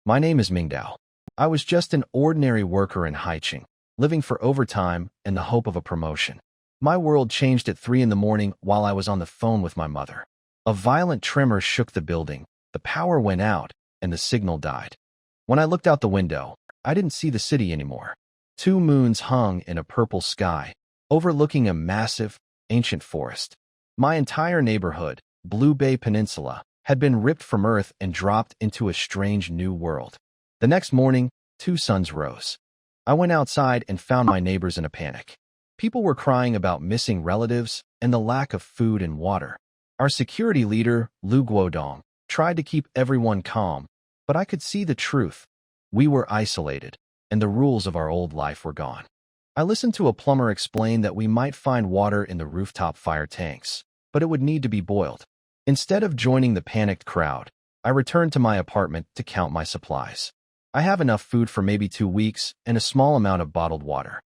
My name is Mingdao. I was just an ordinary worker in Haicheng, living for overtime and the hope of a promotion. My world changed at 3 in the morning while I was on the phone with my mother. A violent tremor shook the building, the power went out, and the signal died. When I looked out the window, I didn't see the city anymore. 2 moons hung in a purple sky, overlooking a massive, ancient forest. My entire neighborhood, Blue Bay Peninsula, had been ripped from Earth and dropped into a strange new world. The next morning, 2 suns rose. I went outside and found my neighbors in a panic. People were crying about missing relatives and the lack of food and water. Our security leader, Lu Guodong, tried to keep everyone calm, but I could see the truth. We were isolated, and the rules of our old life were gone. I listened to a plumber explain that we might find water in the rooftop fire tanks, but it would need to be boiled. Instead of joining the panicked crowd, I returned to my apartment to count my supplies. I have enough food for maybe 2 weeks and a small amount of bottled water.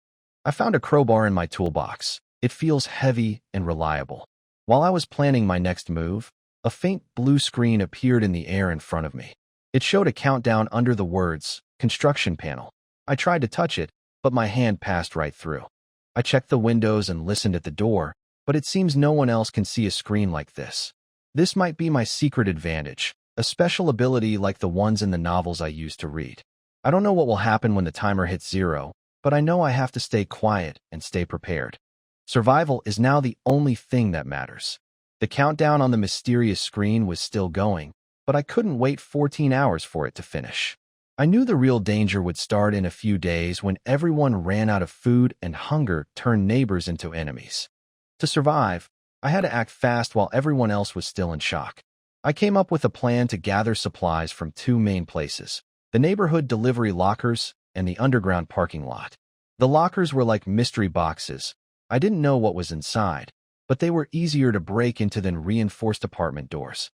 I found a crowbar in my toolbox. It feels heavy and reliable. While I was planning my next move, a faint blue screen appeared in the air in front of me. It showed a countdown under the words, "Construction panel." I tried to touch it, but my hand passed right through. I checked the windows and listened at the door, but it seems no one else can see a screen like this. This might be my secret advantage, a special ability like the ones in the novels I used to read. I don't know what will happen when the timer hits 0, but I know I have to stay quiet and stay prepared. Survival is now the only thing that matters. The countdown on the mysterious screen was still going, but I couldn't wait 14 hours for it to finish. I knew the real danger would start in a few days when everyone ran out of food and hunger turned neighbors into enemies. To survive, I had to act fast while everyone else was still in shock. I came up with a plan to gather supplies from 2 main places, the neighborhood delivery lockers and the underground parking lot. The lockers were like mystery boxes. I didn't know what was inside, but they were easier to break into than reinforced apartment doors.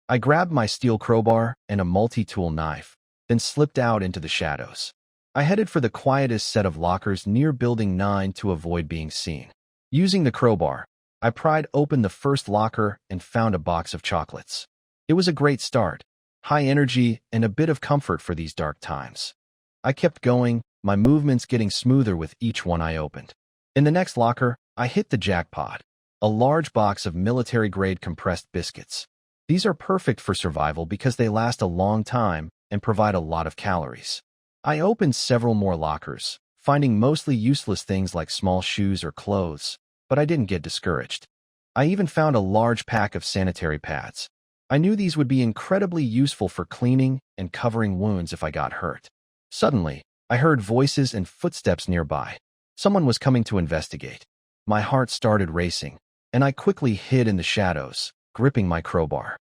I grabbed my steel crowbar and a multi-tool knife, then slipped out into the shadows. I headed for the quietest set of lockers near Building 9 to avoid being seen. Using the crowbar, I pried open the first locker and found a box of chocolates. It was a great start, high energy and a bit of comfort for these dark times. I kept going, my movements getting smoother with each one I opened. In the next locker, I hit the jackpot, a large box of military-grade compressed biscuits. These are perfect for survival because they last a long time and provide a lot of calories. I opened several more lockers, finding mostly useless things like small shoes or clothes, but I didn't get discouraged. I even found a large pack of sanitary pads. I knew these would be incredibly useful for cleaning and covering wounds if I got hurt. Suddenly, I heard voices and footsteps nearby. Someone was coming to investigate. My heart started racing, and I quickly hid in the shadows, gripping my crowbar.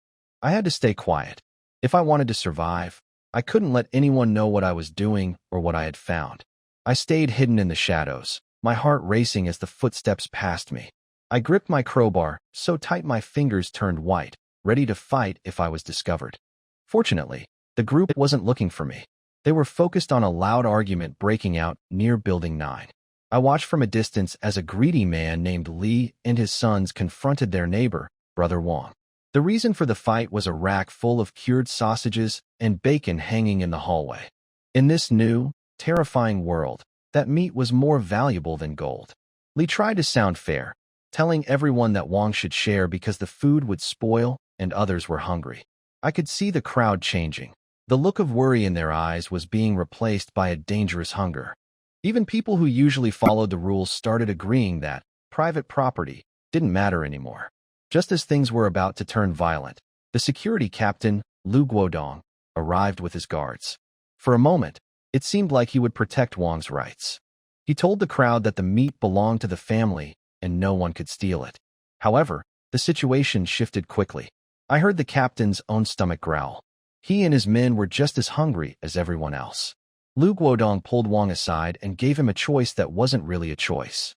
I had to stay quiet. If I wanted to survive, I couldn't let anyone know what I was doing or what I had found. I stayed hidden in the shadows, my heart racing as the footsteps passed me. I gripped my crowbar so tight my fingers turned white, ready to fight if I was discovered. Fortunately, the group wasn't looking for me. They were focused on a loud argument breaking out near Building 9. I watched from a distance as a greedy man named Li and his sons confronted their neighbor, Brother Wang. The reason for the fight was a rack full of cured sausages and bacon hanging in the hallway. In this new, terrifying world, that meat was more valuable than gold. Li tried to sound fair, telling everyone that Wang should share because the food would spoil and others were hungry. I could see the crowd changing. The look of worry in their eyes was being replaced by a dangerous hunger. Even people who usually followed the rules started agreeing that private property didn't matter anymore. Just as things were about to turn violent, the security captain, Lu Guodong, arrived with his guards. For a moment, it seemed like he would protect Wang's rights. He told the crowd that the meat belonged to the family and no one could steal it. However, the situation shifted quickly. I heard the captain's own stomach growl. He and his men were just as hungry as everyone else. Lu Guodong pulled Wang aside and gave him a choice that wasn't really a choice.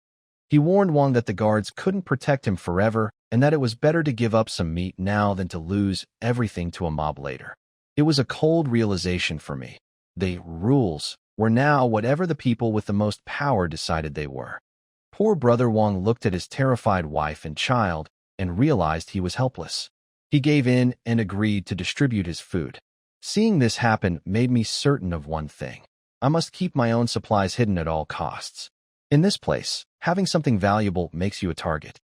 He warned Wang that the guards couldn't protect him forever and that it was better to give up some meat now than to lose everything to a mob later. It was a cold realization for me. The rules were now whatever the people with the most power decided they were. Poor Brother Wang looked at his terrified wife and child and realized he was helpless. He gave in and agreed to distribute his food. Seeing this happen made me certain of one thing. I must keep my own supplies hidden at all costs. In this place, having something valuable makes you a target.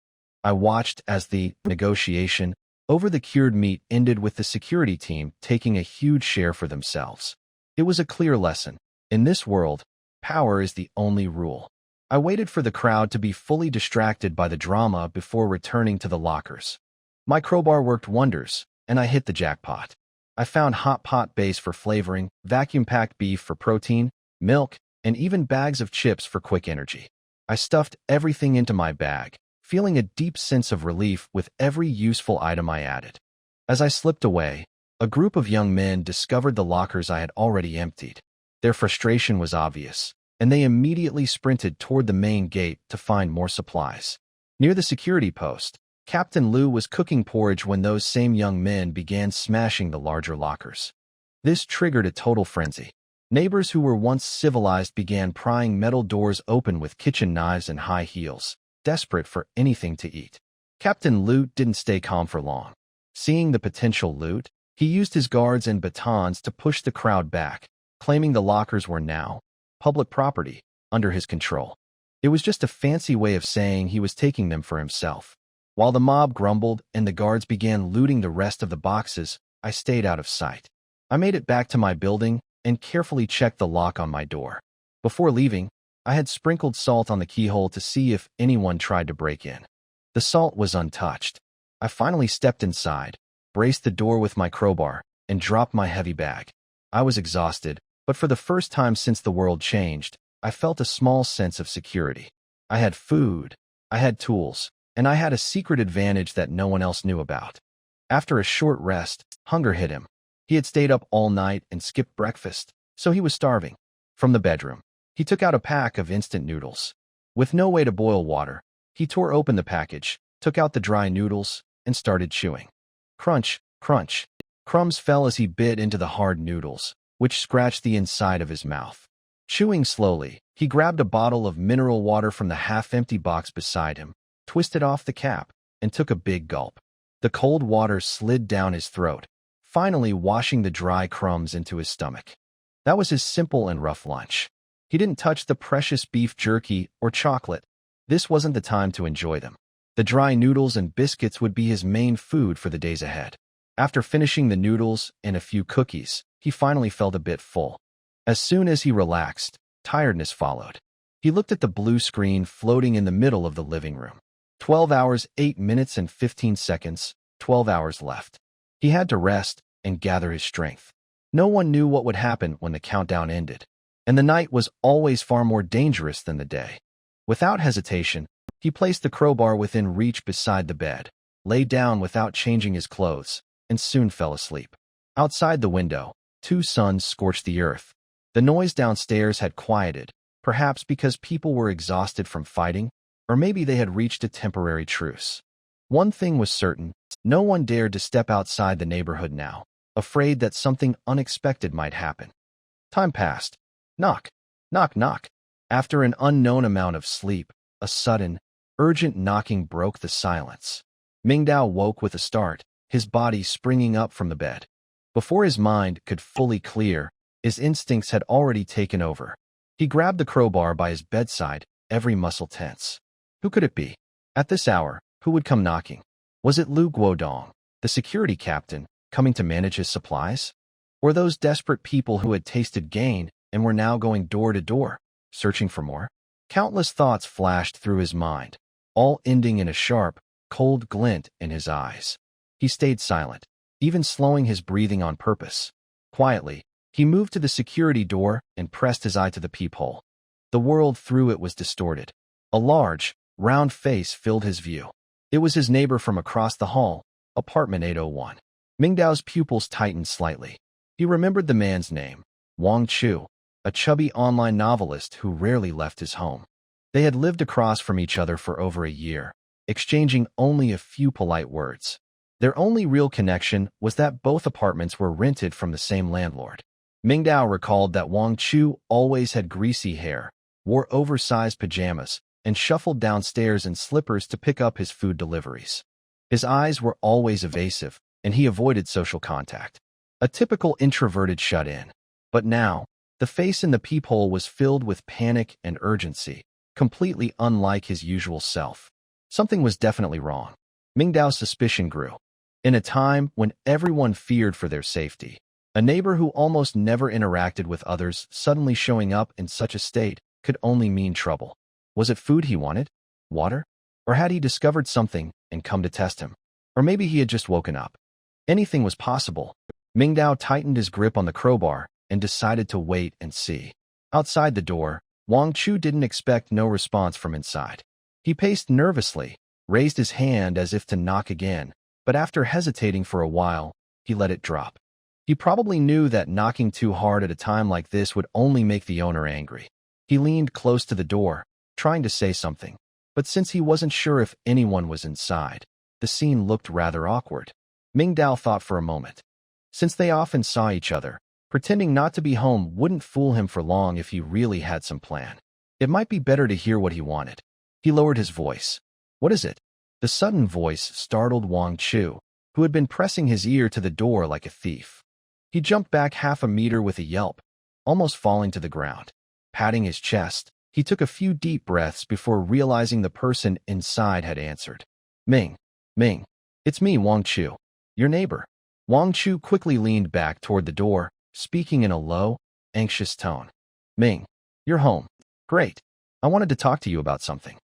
I watched as the negotiation over the cured meat ended with the security team taking a huge share for themselves. It was a clear lesson. In this world, power is the only rule. I waited for the crowd to be fully distracted by the drama before returning to the lockers. My crowbar worked wonders, and I hit the jackpot. I found hot pot base for flavoring, vacuum-packed beef for protein, milk, and even bags of chips for quick energy. I stuffed everything into my bag, feeling a deep sense of relief with every useful item I added. As I slipped away, a group of young men discovered the lockers I had already emptied. Their frustration was obvious, and they immediately sprinted toward the main gate to find more supplies. Near the security post, Captain Liu was cooking porridge when those same young men began smashing the larger lockers. This triggered a total frenzy. Neighbors who were once civilized began prying metal doors open with kitchen knives and high heels, desperate for anything to eat. Captain Liu didn't stay calm for long. Seeing the potential loot, he used his guards and batons to push the crowd back, claiming the lockers were now public property, under his control. It was just a fancy way of saying he was taking them for himself. While the mob grumbled and the guards began looting the rest of the boxes, I stayed out of sight. I made it back to my building and carefully checked the lock on my door. Before leaving, I had sprinkled salt on the keyhole to see if anyone tried to break in. The salt was untouched. I finally stepped inside, braced the door with my crowbar, and dropped my heavy bag. I was exhausted, but for the first time since the world changed, I felt a small sense of security. I had food, I had tools, and I had a secret advantage that no one else knew about. After a short rest, hunger hit him. He had stayed up all night and skipped breakfast, so he was starving. From the bedroom, he took out a pack of instant noodles. With no way to boil water, he tore open the package, took out the dry noodles, and started chewing. Crunch, crunch. Crumbs fell as he bit into the hard noodles, which scratched the inside of his mouth. Chewing slowly, he grabbed a bottle of mineral water from the half-empty box beside him, twisted off the cap, and took a big gulp. The cold water slid down his throat, finally washing the dry crumbs into his stomach. That was his simple and rough lunch. He didn't touch the precious beef jerky or chocolate. This wasn't the time to enjoy them. The dry noodles and biscuits would be his main food for the days ahead. After finishing the noodles and a few cookies, he finally felt a bit full. As soon as he relaxed, tiredness followed. He looked at the blue screen floating in the middle of the living room. 12 hours, 8 minutes and 15 seconds, 12 hours left. He had to rest and gather his strength. No one knew what would happen when the countdown ended, and the night was always far more dangerous than the day. Without hesitation, he placed the crowbar within reach beside the bed, lay down without changing his clothes, and soon fell asleep. Outside the window, 2 suns scorched the earth. The noise downstairs had quieted, perhaps because people were exhausted from fighting, or maybe they had reached a temporary truce. One thing was certain, no one dared to step outside the neighborhood now, afraid that something unexpected might happen. Time passed. Knock, knock, knock. After an unknown amount of sleep, a sudden, urgent knocking broke the silence. Mingdao woke with a start, his body springing up from the bed. Before his mind could fully clear, his instincts had already taken over. He grabbed the crowbar by his bedside, every muscle tense. Who could it be? At this hour, who would come knocking? Was it Lu Guodong, the security captain, coming to manage his supplies? Or those desperate people who had tasted gain and were now going door to door, searching for more? Countless thoughts flashed through his mind, all ending in a sharp, cold glint in his eyes. He stayed silent, even slowing his breathing on purpose. Quietly, he moved to the security door and pressed his eye to the peephole. The world through it was distorted. A large, round face filled his view. It was his neighbor from across the hall, apartment 801. Mingdao's pupils tightened slightly. He remembered the man's name, Wang Chu, a chubby online novelist who rarely left his home. They had lived across from each other for over a year, exchanging only a few polite words. Their only real connection was that both apartments were rented from the same landlord. Mingdao recalled that Wang Chu always had greasy hair, wore oversized pajamas, and shuffled downstairs in slippers to pick up his food deliveries. His eyes were always evasive, and he avoided social contact. a typical introverted shut-in. But now, the face in the peephole was filled with panic and urgency, completely unlike his usual self. Something was definitely wrong. Mingdao's suspicion grew. In a time when everyone feared for their safety, a neighbor who almost never interacted with others suddenly showing up in such a state could only mean trouble. Was it food he wanted? Water? Or had he discovered something and come to test him? Or maybe he had just woken up. Anything was possible. Mingdao tightened his grip on the crowbar and decided to wait and see. Outside the door, Wang Chu didn't expect no response from inside. He paced nervously, raised his hand as if to knock again, but after hesitating for a while, he let it drop. He probably knew that knocking too hard at a time like this would only make the owner angry. He leaned close to the door, trying to say something, but since he wasn't sure if anyone was inside, the scene looked rather awkward. Mingdao thought for a moment. Since they often saw each other, pretending not to be home wouldn't fool him for long if he really had some plan. It might be better to hear what he wanted. He lowered his voice. "What is it?" The sudden voice startled Wang Chu, who had been pressing his ear to the door like a thief. He jumped back half a meter with a yelp, almost falling to the ground. Patting his chest, he took a few deep breaths before realizing the person inside had answered. Ming, it's me, Wang Chu, your neighbor." Wang Chu quickly leaned back toward the door, speaking in a low, anxious tone. "Ming, you're home. Great. I wanted to talk to you about something.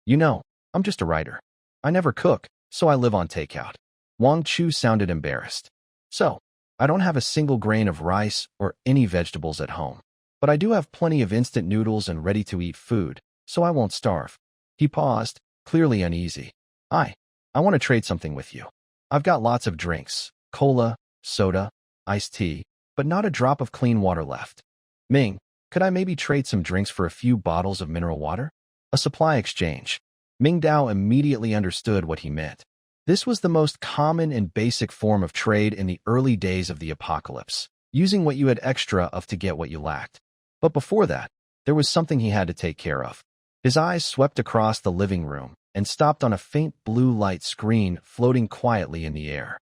You know, I'm just a writer. I never cook, so I live on takeout." Wang Chu sounded embarrassed. "So, I don't have a single grain of rice or any vegetables at home, but I do have plenty of instant noodles and ready-to-eat food, so I won't starve." He paused, clearly uneasy. I want to trade something with you. I've got lots of drinks, cola, soda, iced tea, but not a drop of clean water left. Ming, could I maybe trade some drinks for a few bottles of mineral water? A supply exchange. Mingdao immediately understood what he meant. This was the most common and basic form of trade in the early days of the apocalypse, using what you had extra of to get what you lacked. But before that, there was something he had to take care of. His eyes swept across the living room and stopped on a faint blue light screen floating quietly in the air.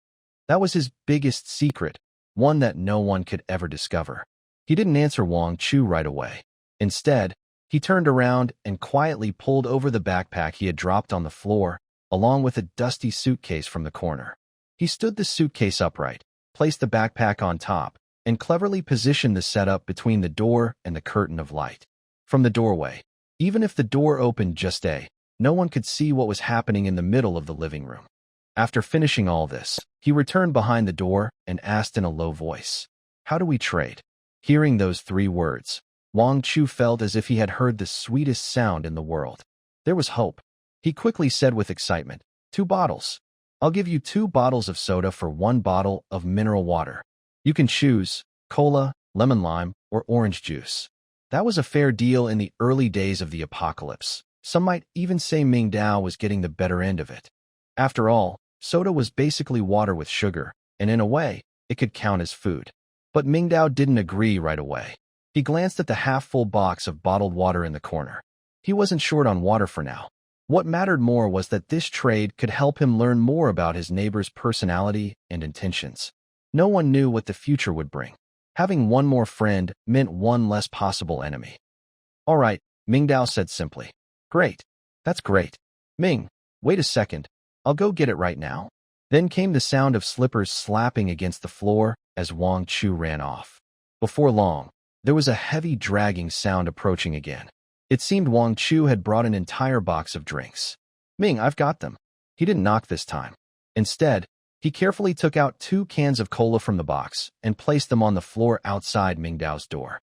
That was his biggest secret, one that no one could ever discover. He didn't answer Wang Chu right away. Instead, he turned around and quietly pulled over the backpack he had dropped on the floor, along with a dusty suitcase from the corner. He stood the suitcase upright, placed the backpack on top, and cleverly positioned the setup between the door and the curtain of light. From the doorway, even if the door opened just no one could see what was happening in the middle of the living room. After finishing all this, he returned behind the door and asked in a low voice, "How do we trade?" Hearing those 3 words, Wang Chu felt as if he had heard the sweetest sound in the world. There was hope. He quickly said with excitement, 2 bottles. I'll give you 2 bottles of soda for 1 bottle of mineral water. You can choose cola, lemon lime, or orange juice. That was a fair deal in the early days of the apocalypse. Some might even say Mingdao was getting the better end of it. After all, soda was basically water with sugar, and in a way, it could count as food. But Mingdao didn't agree right away. He glanced at the half-full box of bottled water in the corner. He wasn't short on water for now. What mattered more was that this trade could help him learn more about his neighbor's personality and intentions. No one knew what the future would bring. Having one more friend meant one less possible enemy. "All right," Mingdao said simply. "Great. That's great. Ming, wait a second. I'll go get it right now." Then came the sound of slippers slapping against the floor as Wang Chu ran off. Before long, there was a heavy dragging sound approaching again. It seemed Wang Chu had brought an entire box of drinks. "Ming, I've got them." He didn't knock this time. Instead, he carefully took out 2 cans of cola from the box and placed them on the floor outside Mingdao's door.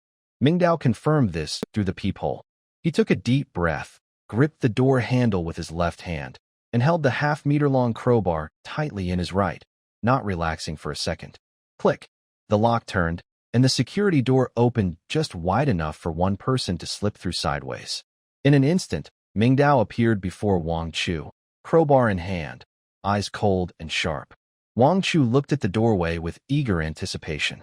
Mingdao confirmed this through the peephole. He took a deep breath, gripped the door handle with his left hand, and held the half-meter-long crowbar tightly in his right, not relaxing for a second. Click! The lock turned, and the security door opened just wide enough for one person to slip through sideways. In an instant, Mingdao appeared before Wang Chu, crowbar in hand, eyes cold and sharp. Wang Chu looked at the doorway with eager anticipation.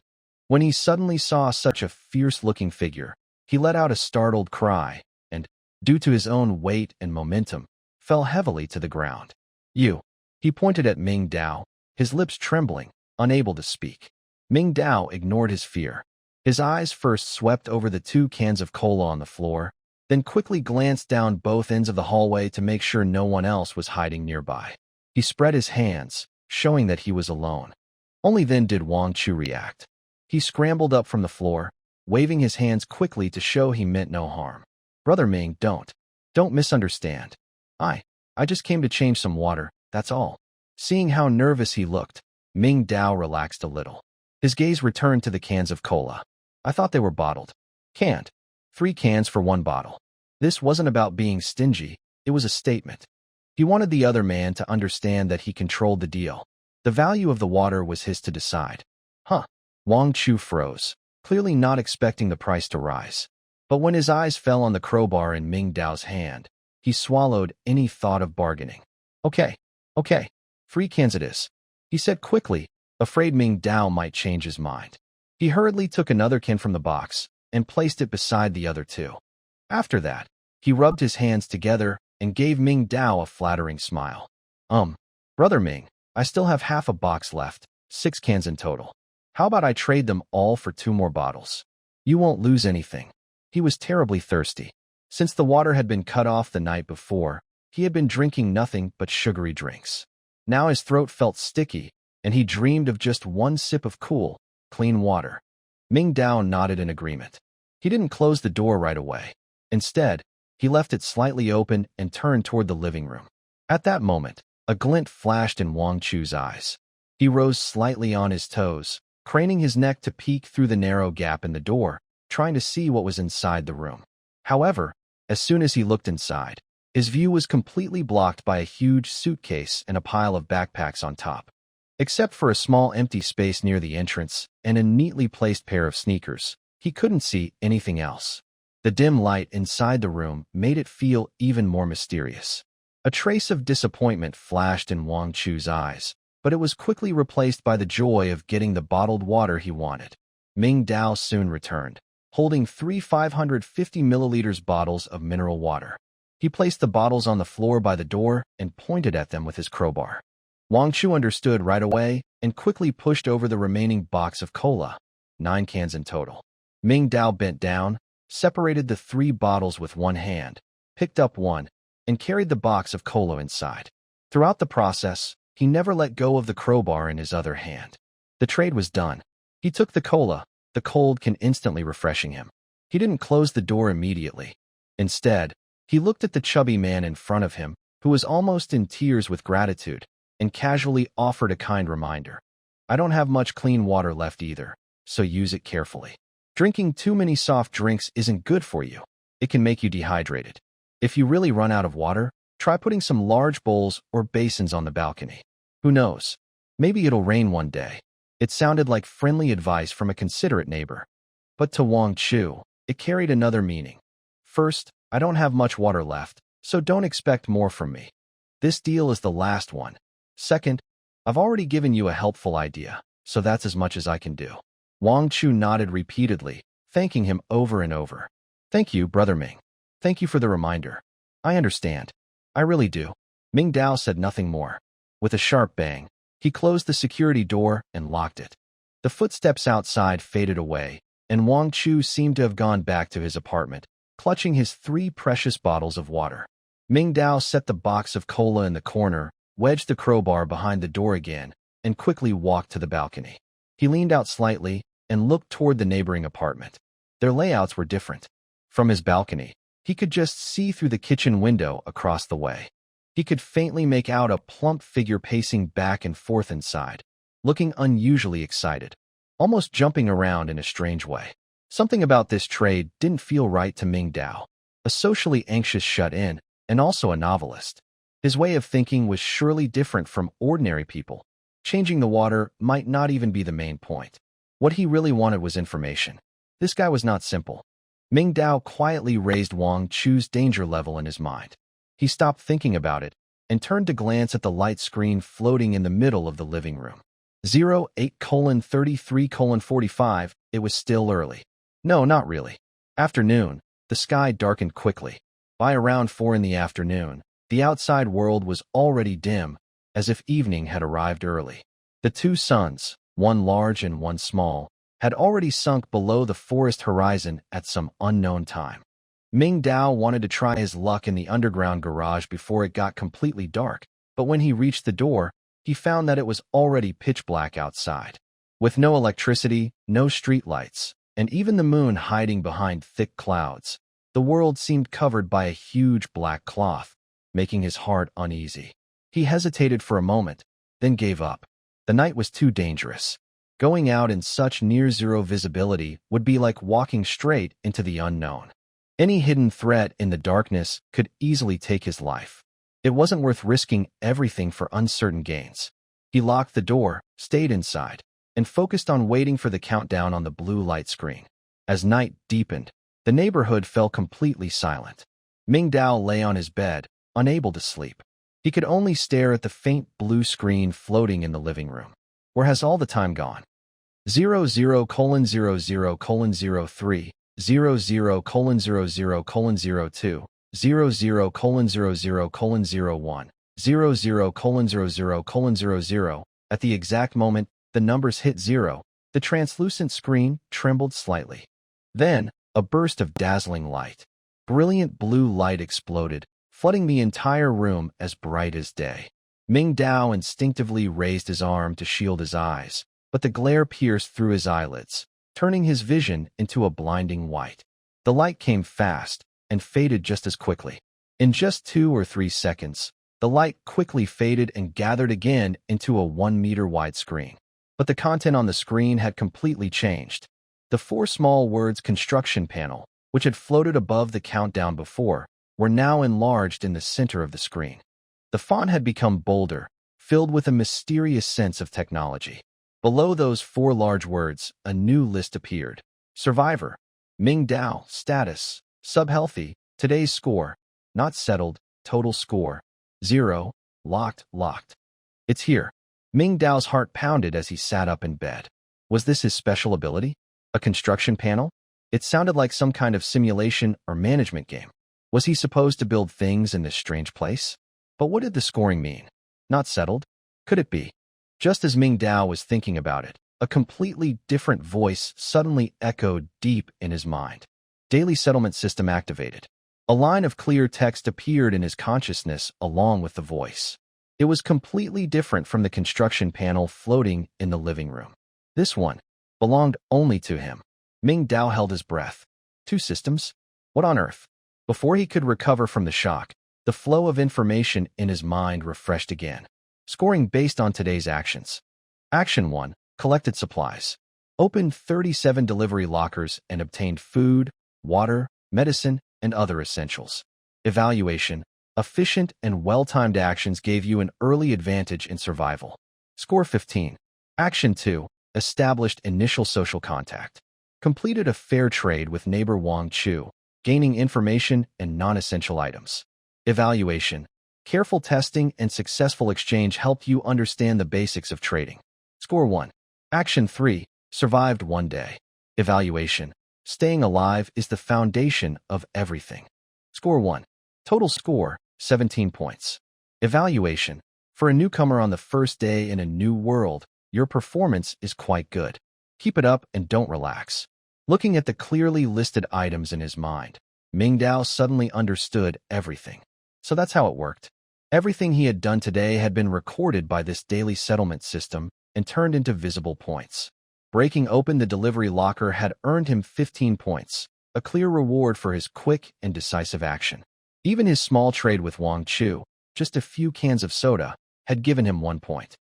When he suddenly saw such a fierce-looking figure, he let out a startled cry, and, due to his own weight and momentum, fell heavily to the ground. "You." He pointed at Mingdao, his lips trembling, unable to speak. Mingdao ignored his fear. His eyes first swept over the 2 cans of cola on the floor, then quickly glanced down both ends of the hallway to make sure no one else was hiding nearby. He spread his hands, showing that he was alone. Only then did Wang Chu react. He scrambled up from the floor, waving his hands quickly to show he meant no harm. "Brother Ming, don't misunderstand. I just came to change some water, that's all." Seeing how nervous he looked, Mingdao relaxed a little. His gaze returned to the cans of cola. "I thought they were bottled. Canned. 3 cans for 1 bottle." This wasn't about being stingy, it was a statement. He wanted the other man to understand that he controlled the deal. The value of the water was his to decide. Wang Chu froze, clearly not expecting the price to rise. But when his eyes fell on the crowbar in Mingdao's hand, he swallowed any thought of bargaining. Okay, 3 cans it is," he said quickly, afraid Mingdao might change his mind. He hurriedly took another can from the box and placed it beside the other 2. After that, he rubbed his hands together and gave Mingdao a flattering smile. Brother Ming, I still have half a box left, 6 cans in total. How about I trade them all for 2 more bottles? You won't lose anything." He was terribly thirsty. Since the water had been cut off the night before, he had been drinking nothing but sugary drinks. Now his throat felt sticky, and he dreamed of just 1 sip of cool, clean water. Mingdao nodded in agreement. He didn't close the door right away. Instead, he left it slightly open and turned toward the living room. At that moment, a glint flashed in Wang Chu's eyes. He rose slightly on his toes, craning his neck to peek through the narrow gap in the door, trying to see what was inside the room. However, as soon as he looked inside, his view was completely blocked by a huge suitcase and a pile of backpacks on top. Except for a small empty space near the entrance and a neatly placed pair of sneakers, he couldn't see anything else. The dim light inside the room made it feel even more mysterious. A trace of disappointment flashed in Wang Chu's eyes, but it was quickly replaced by the joy of getting the bottled water he wanted. Mingdao soon returned, holding 3 550 milliliters bottles of mineral water. He placed the bottles on the floor by the door and pointed at them with his crowbar. Wang Chu understood right away and quickly pushed over the remaining box of cola, 9 cans in total. Mingdao bent down, separated the 3 bottles with one hand, picked up one, and carried the box of cola inside. Throughout the process, he never let go of the crowbar in his other hand. The trade was done. He took the cola, the cold can instantly refreshing him. He didn't close the door immediately. Instead, he looked at the chubby man in front of him, who was almost in tears with gratitude, and casually offered a kind reminder. "I don't have much clean water left either, so use it carefully. Drinking too many soft drinks isn't good for you. It can make you dehydrated. If you really run out of water, try putting some large bowls or basins on the balcony. Who knows? Maybe it'll rain one day." It sounded like friendly advice from a considerate neighbor. But to Wang Chu, it carried another meaning. First, I don't have much water left, so don't expect more from me. This deal is the last one. Second, I've already given you a helpful idea, so that's as much as I can do. Wang Chu nodded repeatedly, thanking him over and over. "Thank you, Brother Ming. Thank you for the reminder. I understand. I really do." Mingdao said nothing more. With a sharp bang, he closed the security door and locked it. The footsteps outside faded away, and Wang Chu seemed to have gone back to his apartment, clutching his 3 precious bottles of water. Mingdao set the box of cola in the corner, wedged the crowbar behind the door again, and quickly walked to the balcony. He leaned out slightly and looked toward the neighboring apartment. Their layouts were different. From his balcony, he could just see through the kitchen window across the way. He could faintly make out a plump figure pacing back and forth inside, looking unusually excited, almost jumping around in a strange way. Something about this trade didn't feel right to Mingdao, a socially anxious shut-in, and also a novelist. His way of thinking was surely different from ordinary people. Changing the water might not even be the main point. What he really wanted was information. This guy was not simple. Mingdao quietly raised Wang Chu's danger level in his mind. He stopped thinking about it and turned to glance at the light screen floating in the middle of the living room. 08:33:45. It was still early. No, not really. Afternoon. The sky darkened quickly. By around 4 in the afternoon, the outside world was already dim, as if evening had arrived early. The 2 suns, one large and one small, had already sunk below the forest horizon at some unknown time. Mingdao wanted to try his luck in the underground garage before it got completely dark, but when he reached the door, he found that it was already pitch black outside. With no electricity, no streetlights, and even the moon hiding behind thick clouds, the world seemed covered by a huge black cloth, making his heart uneasy. He hesitated for a moment, then gave up. The night was too dangerous. Going out in such near-zero visibility would be like walking straight into the unknown. Any hidden threat in the darkness could easily take his life. It wasn't worth risking everything for uncertain gains. He locked the door, stayed inside, and focused on waiting for the countdown on the blue light screen. As night deepened, the neighborhood fell completely silent. Mingdao lay on his bed, unable to sleep. He could only stare at the faint blue screen floating in the living room. Where has all the time gone? 00:00:03, 00:00:02, 00:00:01, 00:00:00. At the exact moment the numbers hit 0, the translucent screen trembled slightly. Then, a burst of dazzling light. Brilliant blue light exploded, flooding the entire room as bright as day. Mingdao instinctively raised his arm to shield his eyes, but the glare pierced through his eyelids, turning his vision into a blinding white. The light came fast and faded just as quickly. In just 2 or 3 seconds, the light quickly faded and gathered again into a 1-meter-wide screen. But the content on the screen had completely changed. The 4 small words "construction panel," which had floated above the countdown before, were now enlarged in the center of the screen. The font had become bolder, filled with a mysterious sense of technology. Below those 4 large words, a new list appeared. Survivor. Mingdao. Status. Sub-healthy. Today's score. Not settled. Total score. 0. Locked. It's here. Mingdao's heart pounded as he sat up in bed. Was this his special ability? A construction panel? It sounded like some kind of simulation or management game. Was he supposed to build things in this strange place? But what did the scoring mean? Not settled? Could it be? Just as Mingdao was thinking about it, a completely different voice suddenly echoed deep in his mind. Daily settlement system activated. A line of clear text appeared in his consciousness along with the voice. It was completely different from the construction panel floating in the living room. This one belonged only to him. Mingdao held his breath. 2 systems? What on earth? Before he could recover from the shock, the flow of information in his mind refreshed again. Scoring based on today's actions. Action 1. Collected supplies. Opened 37 delivery lockers and obtained food, water, medicine, and other essentials. Evaluation. Efficient and well-timed actions gave you an early advantage in survival. Score 15. Action 2. Established initial social contact. Completed a fair trade with neighbor Wang Chu, gaining information and non-essential items. Evaluation. Careful testing and successful exchange helped you understand the basics of trading. Score 1. Action 3. Survived 1 day. Evaluation. Staying alive is the foundation of everything. Score 1. Total score, 17 points. Evaluation. For a newcomer on the first day in a new world, your performance is quite good. Keep it up and don't relax. Looking at the clearly listed items in his mind, Mingdao suddenly understood everything. So that's how it worked. Everything he had done today had been recorded by this daily settlement system and turned into visible points. Breaking open the delivery locker had earned him 15 points, a clear reward for his quick and decisive action. Even his small trade with Wang Chu, just a few cans of soda, had given him 1 point.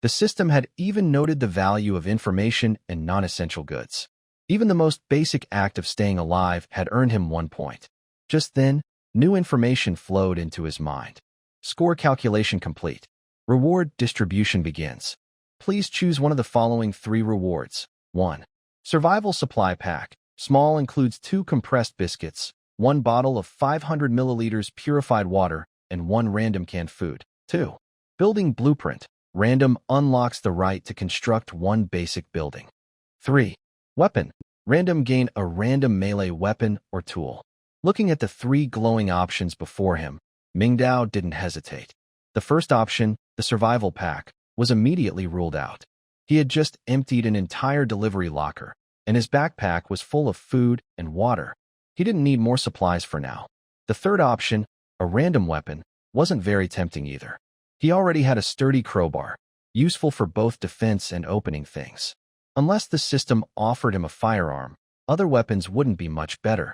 The system had even noted the value of information and non-essential goods. Even the most basic act of staying alive had earned him 1 point. Just then, new information flowed into his mind. Score calculation complete. Reward distribution begins. Please choose one of the following 3 rewards. 1. Survival Supply Pack. Small includes 2 compressed biscuits, 1 bottle of 500 milliliters purified water, and 1 random canned food. 2. Building Blueprint. Random unlocks the right to construct 1 basic building. 3. Weapon. Random gain a random melee weapon or tool. Looking at the 3 glowing options before him, Mingdao didn't hesitate. The first option, the Survival Pack, was immediately ruled out. He had just emptied an entire delivery locker, and his backpack was full of food and water. He didn't need more supplies for now. The third option, a random weapon, wasn't very tempting either. He already had a sturdy crowbar, useful for both defense and opening things. Unless the system offered him a firearm, other weapons wouldn't be much better.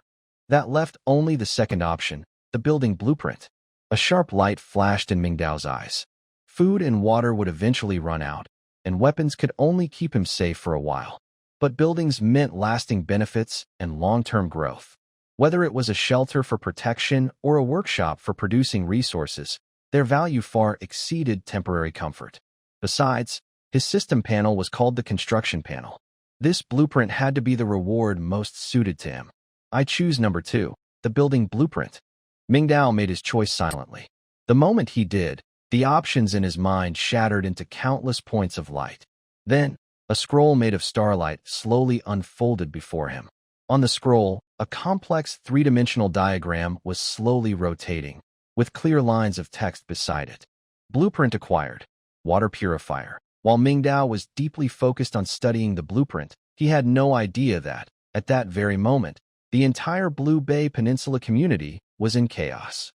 That left only the second option, the building blueprint. A sharp light flashed in Mingdao's eyes. Food and water would eventually run out, and weapons could only keep him safe for a while. But buildings meant lasting benefits and long-term growth. Whether it was a shelter for protection or a workshop for producing resources, their value far exceeded temporary comfort. Besides, his system panel was called the construction panel. This blueprint had to be the reward most suited to him. I choose number 2, the building blueprint. Mingdao made his choice silently. The moment he did, the options in his mind shattered into countless points of light. Then, a scroll made of starlight slowly unfolded before him. On the scroll, a complex three-dimensional diagram was slowly rotating, with clear lines of text beside it. Blueprint acquired. Water purifier. While Mingdao was deeply focused on studying the blueprint, he had no idea that, at that very moment, the entire Blue Bay Peninsula community was in chaos.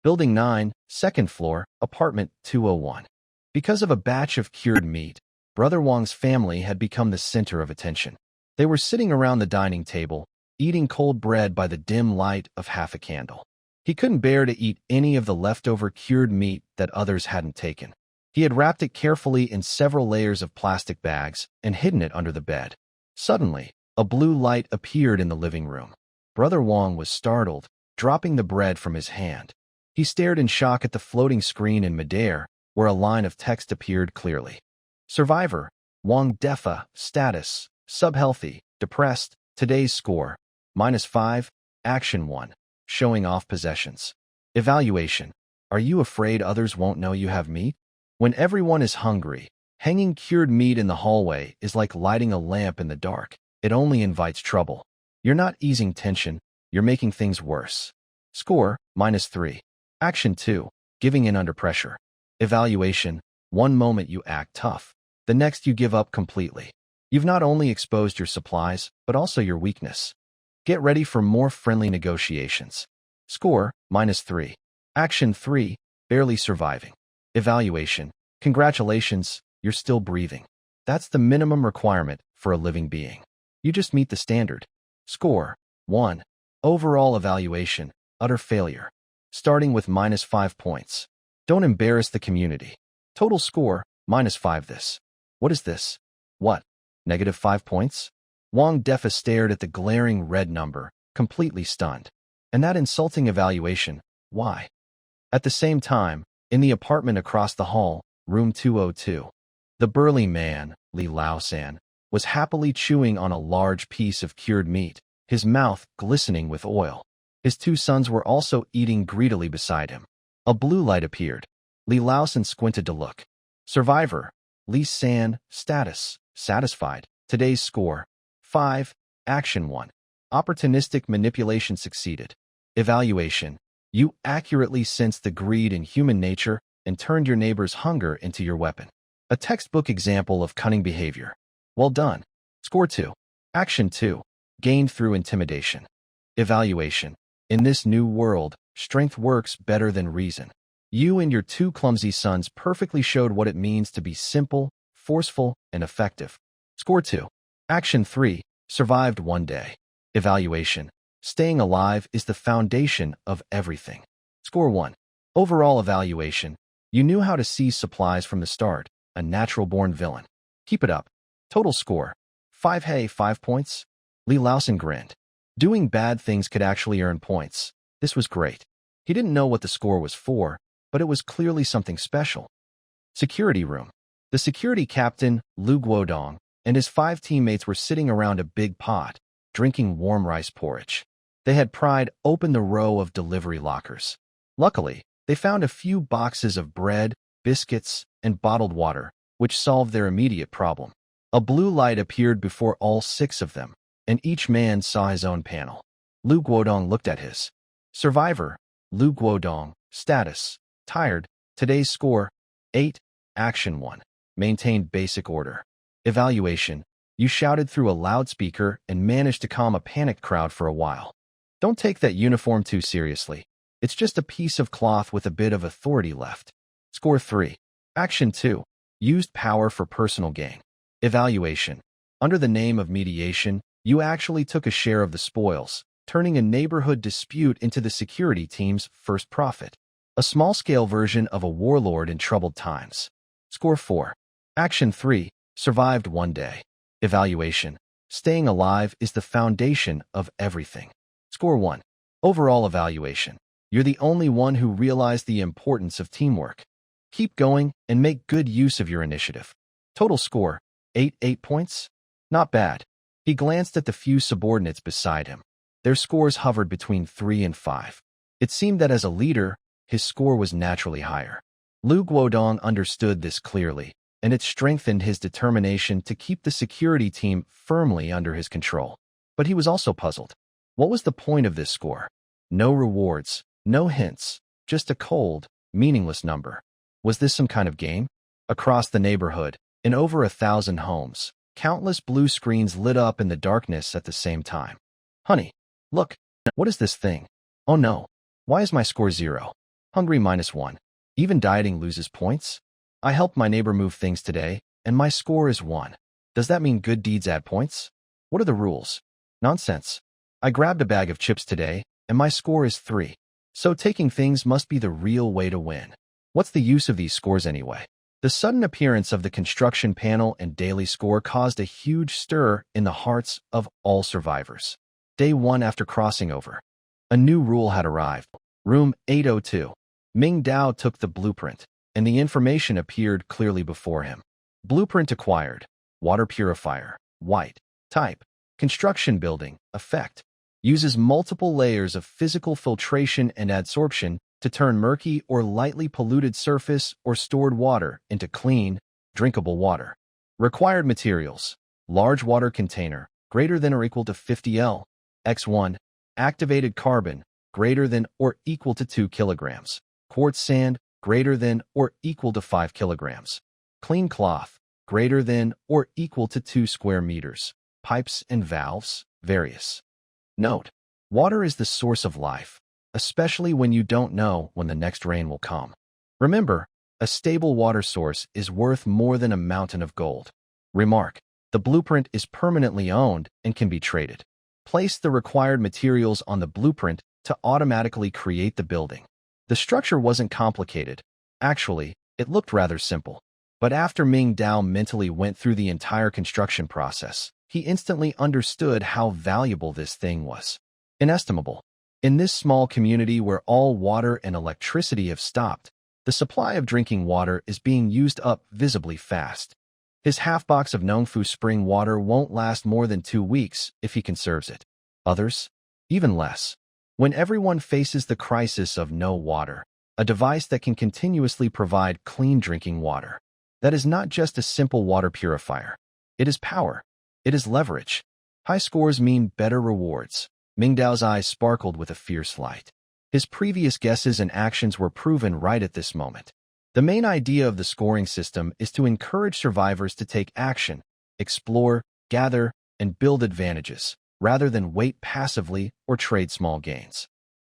Building 9, second floor, apartment 201. Because of a batch of cured meat, Brother Wang's family had become the center of attention. They were sitting around the dining table, eating cold bread by the dim light of half a candle. He couldn't bear to eat any of the leftover cured meat that others hadn't taken. He had wrapped it carefully in several layers of plastic bags and hidden it under the bed. Suddenly, a blue light appeared in the living room. Brother Wang was startled, dropping the bread from his hand. He stared in shock at the floating screen in midair, where a line of text appeared clearly. Survivor, Wang Defa, status, subhealthy, depressed, today's score, -5, action 1, showing off possessions. Evaluation, are you afraid others won't know you have meat? When everyone is hungry, hanging cured meat in the hallway is like lighting a lamp in the dark. It only invites trouble. You're not easing tension, you're making things worse. Score, -3. Action 2, giving in under pressure. Evaluation, one moment you act tough, the next you give up completely. You've not only exposed your supplies, but also your weakness. Get ready for more friendly negotiations. Score, -3. Action 3, barely surviving. Evaluation, congratulations, you're still breathing. That's the minimum requirement for a living being. You just meet the standard. Score, 1. Overall evaluation, utter failure. Starting with -5 points. Don't embarrass the community. Total score, -5 this. What is this? What? -5 points? Wang Defa stared at the glaring red number, completely stunned. And that insulting evaluation, why? At the same time, in the apartment across the hall, room 202, the burly man, Li Laosan, was happily chewing on a large piece of cured meat, his mouth glistening with oil. His 2 sons were also eating greedily beside him. A blue light appeared. Li Laosan squinted to look. Survivor, Li San, status, satisfied. Today's score, 5, action 1. Opportunistic manipulation succeeded. Evaluation, you accurately sensed the greed in human nature and turned your neighbor's hunger into your weapon. A textbook example of cunning behavior. Well done. Score 2. Action 2. Gained through intimidation. Evaluation. In this new world, strength works better than reason. You and your 2 clumsy sons perfectly showed what it means to be simple, forceful, and effective. Score 2. Action 3. Survived one day. Evaluation. Staying alive is the foundation of everything. Score 1. Overall evaluation. You knew how to seize supplies from the start, a natural-born villain. Keep it up. Total score. 5. Hey, 5 points? Li Laosan grinned. Doing bad things could actually earn points. This was great. He didn't know what the score was for, but it was clearly something special. Security room. The security captain, Lu Guodong, and his 5 teammates were sitting around a big pot, drinking warm rice porridge. They had pried open the row of delivery lockers. Luckily, they found a few boxes of bread, biscuits, and bottled water, which solved their immediate problem. A blue light appeared before all 6 of them, and each man saw his own panel. Lu Guodong looked at his. Survivor, Lu Guodong, status, tired, today's score, 8, action 1, maintained basic order. Evaluation. You shouted through a loudspeaker and managed to calm a panicked crowd for a while. Don't take that uniform too seriously. It's just a piece of cloth with a bit of authority left. Score 3. Action 2. Used power for personal gain. Evaluation. Under the name of mediation, you actually took a share of the spoils, turning a neighborhood dispute into the security team's first profit. A small-scale version of a warlord in troubled times. Score 4. Action 3. Survived one day. Evaluation. Staying alive is the foundation of everything. Score 1. Overall evaluation. You're the only one who realized the importance of teamwork. Keep going and make good use of your initiative. Total score, 8 points? Not bad. He glanced at the few subordinates beside him. Their scores hovered between 3 and 5. It seemed that as a leader, his score was naturally higher. Lu Guodong understood this clearly, and it strengthened his determination to keep the security team firmly under his control. But he was also puzzled. What was the point of this score? No rewards, no hints, just a cold, meaningless number. Was this some kind of game? Across the neighborhood, in over 1,000 homes, countless blue screens lit up in the darkness at the same time. Honey, look, what is this thing? Oh no, why is my score 0? Hungry -1. Even dieting loses points? I helped my neighbor move things today, and my score is 1. Does that mean good deeds add points? What are the rules? Nonsense. I grabbed a bag of chips today, and my score is 3. So taking things must be the real way to win. What's the use of these scores anyway? The sudden appearance of the construction panel and daily score caused a huge stir in the hearts of all survivors. Day 1 after crossing over. A new rule had arrived. Room 802. Mingdao took the blueprint, and the information appeared clearly before him. Blueprint acquired. Water purifier. White. Type. Construction building. Effect. Uses multiple layers of physical filtration and adsorption to turn murky or lightly polluted surface or stored water into clean, drinkable water. Required materials. Large water container, greater than or equal to 50 L. X1. Activated carbon, greater than or equal to 2 kilograms. Quartz sand, greater than or equal to 5 kilograms. Clean cloth, greater than or equal to 2 square meters. Pipes and valves, various. Note: water is the source of life, especially when you don't know when the next rain will come. Remember, a stable water source is worth more than a mountain of gold. Remark: the blueprint is permanently owned and can be traded. Place the required materials on the blueprint to automatically create the building. The structure wasn't complicated. Actually, it looked rather simple. But after Mingdao mentally went through the entire construction process, he instantly understood how valuable this thing was. Inestimable. In this small community where all water and electricity have stopped, the supply of drinking water is being used up visibly fast. His half-box of Nongfu spring water won't last more than 2 weeks if he conserves it. Others? Even less. When everyone faces the crisis of no water, a device that can continuously provide clean drinking water. That is not just a simple water purifier. It is power. It is leverage. High scores mean better rewards. Mingdao's eyes sparkled with a fierce light. His previous guesses and actions were proven right at this moment. The main idea of the scoring system is to encourage survivors to take action, explore, gather, and build advantages, rather than wait passively or trade small gains.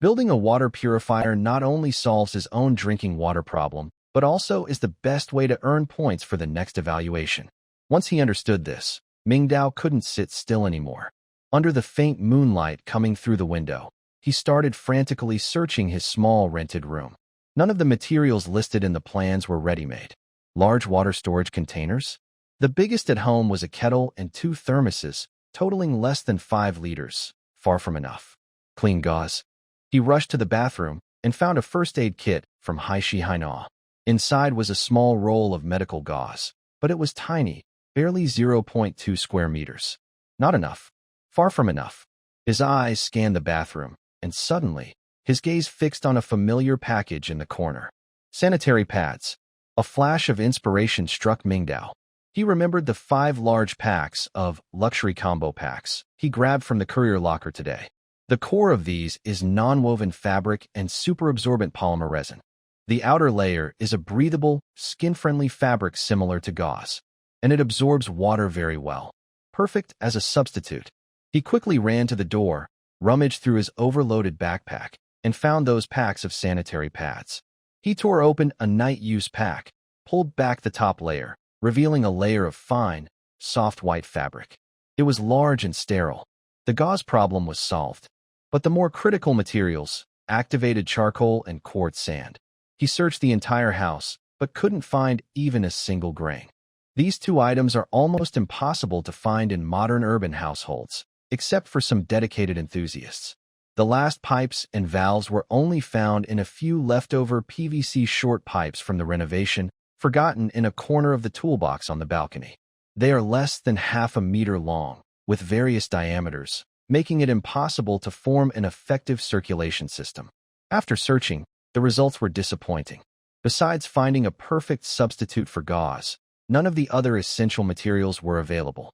Building a water purifier not only solves his own drinking water problem, but also is the best way to earn points for the next evaluation. Once he understood this, Mingdao couldn't sit still anymore. Under the faint moonlight coming through the window, he started frantically searching his small rented room. None of the materials listed in the plans were ready-made. Large water storage containers? The biggest at home was a kettle and 2 thermoses, totaling less than 5 liters. Far from enough. Clean gauze. He rushed to the bathroom and found a first aid kit from Haishi Hainao. Inside was a small roll of medical gauze, but it was tiny, barely 0.2 square meters. Not enough. Far from enough. His eyes scanned the bathroom, and suddenly, his gaze fixed on a familiar package in the corner. Sanitary pads. A flash of inspiration struck Mingdao. He remembered the 5 large packs of luxury combo packs he grabbed from the courier locker today. The core of these is non-woven fabric and super-absorbent polymer resin. The outer layer is a breathable, skin-friendly fabric similar to gauze. and it absorbs water very well. Perfect as a substitute. He quickly ran to the door, rummaged through his overloaded backpack, and found those packs of sanitary pads. He tore open a night-use pack, pulled back the top layer, revealing a layer of fine, soft white fabric. It was large and sterile. The gauze problem was solved. But the more critical materials, activated charcoal and quartz sand. He searched the entire house, but couldn't find even a single grain. These two items are almost impossible to find in modern urban households, except for some dedicated enthusiasts. The last pipes and valves were only found in a few leftover PVC short pipes from the renovation, forgotten in a corner of the toolbox on the balcony. They are less than half a meter long, with various diameters, making it impossible to form an effective circulation system. After searching, the results were disappointing. Besides finding a perfect substitute for gauze, none of the other essential materials were available.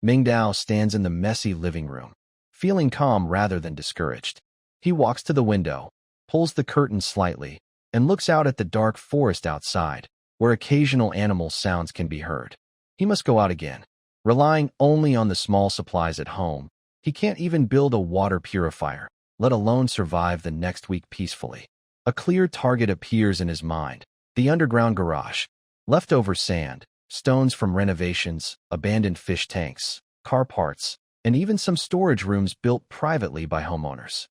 Mingdao stands in the messy living room, feeling calm rather than discouraged. He walks to the window, pulls the curtain slightly, and looks out at the dark forest outside, where occasional animal sounds can be heard. He must go out again. Relying only on the small supplies at home, he can't even build a water purifier, let alone survive the next week peacefully. A clear target appears in his mind: the underground garage. Leftover sand, stones from renovations, abandoned fish tanks, car parts, and even some storage rooms built privately by homeowners.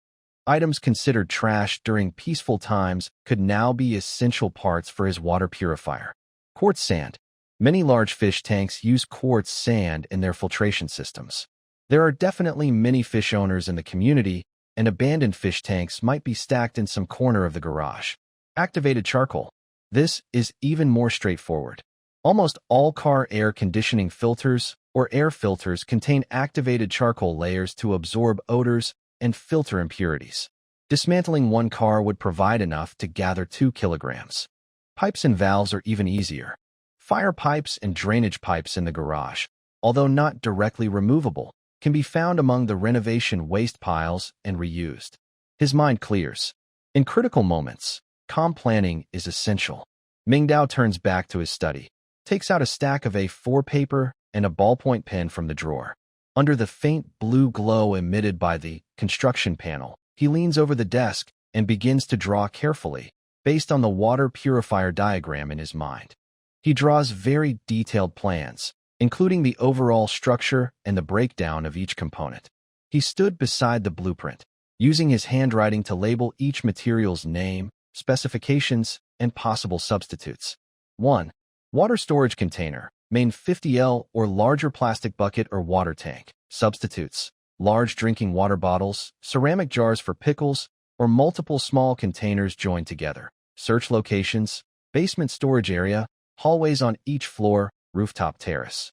Items considered trash during peaceful times could now be essential parts for his water purifier. Quartz sand. Many large fish tanks use quartz sand in their filtration systems. There are definitely many fish owners in the community, and abandoned fish tanks might be stacked in some corner of the garage. Activated charcoal. This is even more straightforward. Almost all car air conditioning filters or air filters contain activated charcoal layers to absorb odors and filter impurities. Dismantling one car would provide enough to gather 2 kilograms. Pipes and valves are even easier. Fire pipes and drainage pipes in the garage, although not directly removable, can be found among the renovation waste piles and reused. His mind clears. In critical moments, calm planning is essential. Mingdao turns back to his study, takes out a stack of A4 paper and a ballpoint pen from the drawer. Under the faint blue glow emitted by the construction panel, he leans over the desk and begins to draw carefully, based on the water purifier diagram in his mind. He draws very detailed plans, including the overall structure and the breakdown of each component. He stood beside the blueprint, using his handwriting to label each material's name, specifications, and possible substitutes. 1. Water storage container, main 50L or larger plastic bucket or water tank. Substitutes: large drinking water bottles, ceramic jars for pickles, or multiple small containers joined together. Search locations: basement storage area, hallways on each floor, rooftop terrace.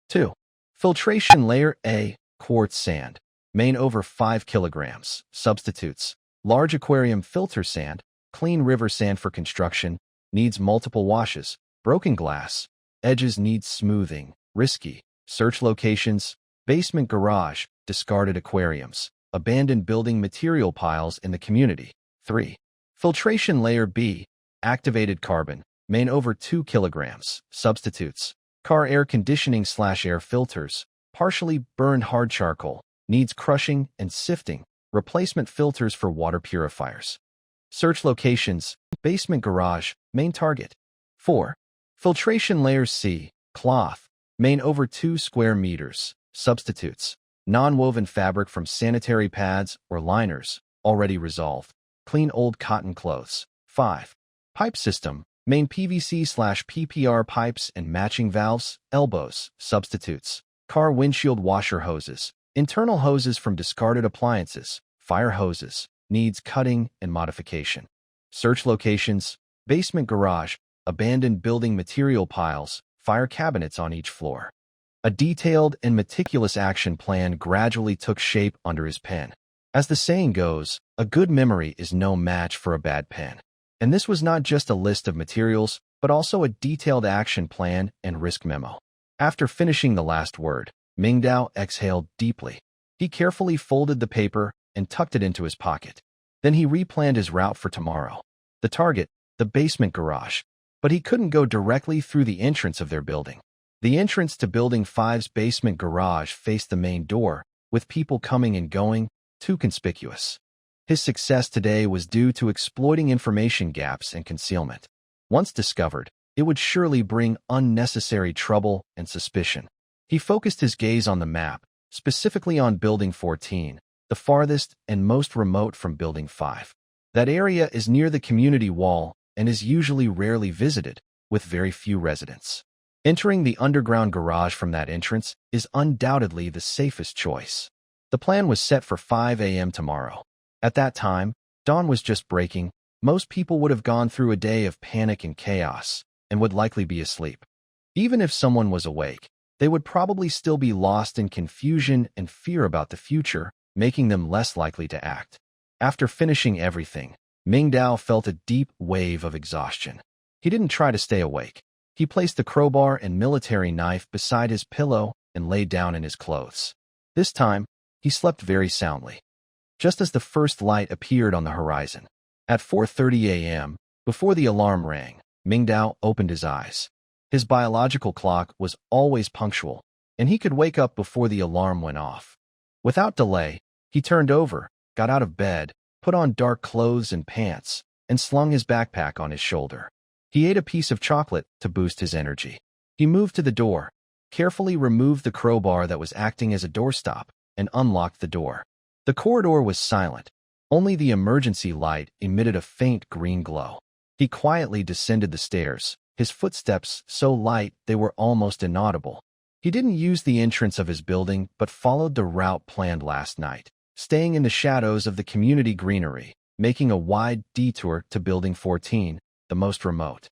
2. Filtration layer A, quartz sand, main over 5 kilograms. Substitutes: large aquarium filter sand, clean river sand for construction, needs multiple washes, broken glass, edges need smoothing, risky. Search locations: basement garage, discarded aquariums, abandoned building material piles in the community. 3. Filtration layer B, activated carbon, main over 2 kilograms. Substitutes: car air conditioning / air filters, partially burned hard charcoal, needs crushing and sifting, replacement filters for water purifiers. Search locations: basement garage, main target. 4. Filtration layer C, cloth, main over 2 square meters. Substitutes: non-woven fabric from sanitary pads or liners, already resolved, clean old cotton clothes. 5. Pipe system, main PVC / PPR pipes and matching valves, elbows. Substitutes: car windshield washer hoses, internal hoses from discarded appliances, fire hoses, needs cutting and modification. Search locations: basement garage, abandoned building material piles, fire cabinets on each floor. A detailed and meticulous action plan gradually took shape under his pen. As the saying goes, a good memory is no match for a bad pen. And this was not just a list of materials, but also a detailed action plan and risk memo. After finishing the last word, Mingdao exhaled deeply. He carefully folded the paper and tucked it into his pocket. Then he replanned his route for tomorrow. The target, the basement garage. But he couldn't go directly through the entrance of their building. The entrance to Building 5's basement garage faced the main door, with people coming and going, too conspicuous. His success today was due to exploiting information gaps and concealment. Once discovered, it would surely bring unnecessary trouble and suspicion. He focused his gaze on the map, specifically on Building 14, the farthest and most remote from Building 5. That area is near the community wall and is usually rarely visited, with very few residents. Entering the underground garage from that entrance is undoubtedly the safest choice. The plan was set for 5 a.m. tomorrow. At that time, dawn was just breaking. Most people would have gone through a day of panic and chaos, and would likely be asleep. Even if someone was awake, they would probably still be lost in confusion and fear about the future, making them less likely to act. After finishing everything, Mingdao felt a deep wave of exhaustion. He didn't try to stay awake. He placed the crowbar and military knife beside his pillow and lay down in his clothes. This time, he slept very soundly. Just as the first light appeared on the horizon, at 4:30 a.m., before the alarm rang, Mingdao opened his eyes. His biological clock was always punctual, and he could wake up before the alarm went off. Without delay, he turned over, got out of bed, put on dark clothes and pants, and slung his backpack on his shoulder. He ate a piece of chocolate to boost his energy. He moved to the door, carefully removed the crowbar that was acting as a doorstop, and unlocked the door. The corridor was silent. Only the emergency light emitted a faint green glow. He quietly descended the stairs, his footsteps so light they were almost inaudible. He didn't use the entrance of his building but followed the route planned last night, staying in the shadows of the community greenery, making a wide detour to Building 14, the most remote.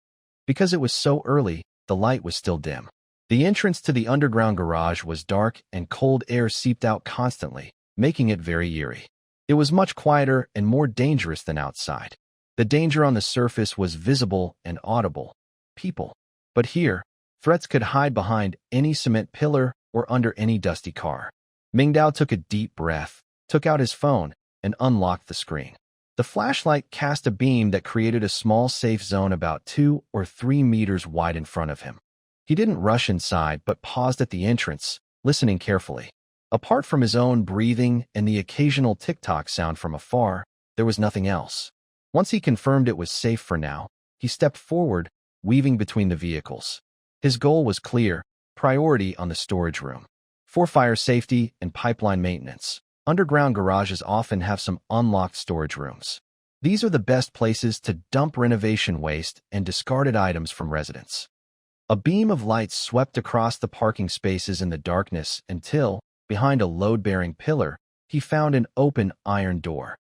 Because it was so early, the light was still dim. The entrance to the underground garage was dark and cold air seeped out constantly, making it very eerie. It was much quieter and more dangerous than outside. The danger on the surface was visible and audible. People. But here, threats could hide behind any cement pillar or under any dusty car. Mingdao took a deep breath, took out his phone, and unlocked the screen. The flashlight cast a beam that created a small safe zone about 2 or 3 meters wide in front of him. He didn't rush inside but paused at the entrance, listening carefully. Apart from his own breathing and the occasional tick-tock sound from afar, there was nothing else. Once he confirmed it was safe for now, he stepped forward, weaving between the vehicles. His goal was clear: priority on the storage room. For fire safety and pipeline maintenance, underground garages often have some unlocked storage rooms. These are the best places to dump renovation waste and discarded items from residents. A beam of light swept across the parking spaces in the darkness until, behind a load-bearing pillar, he found an open iron door.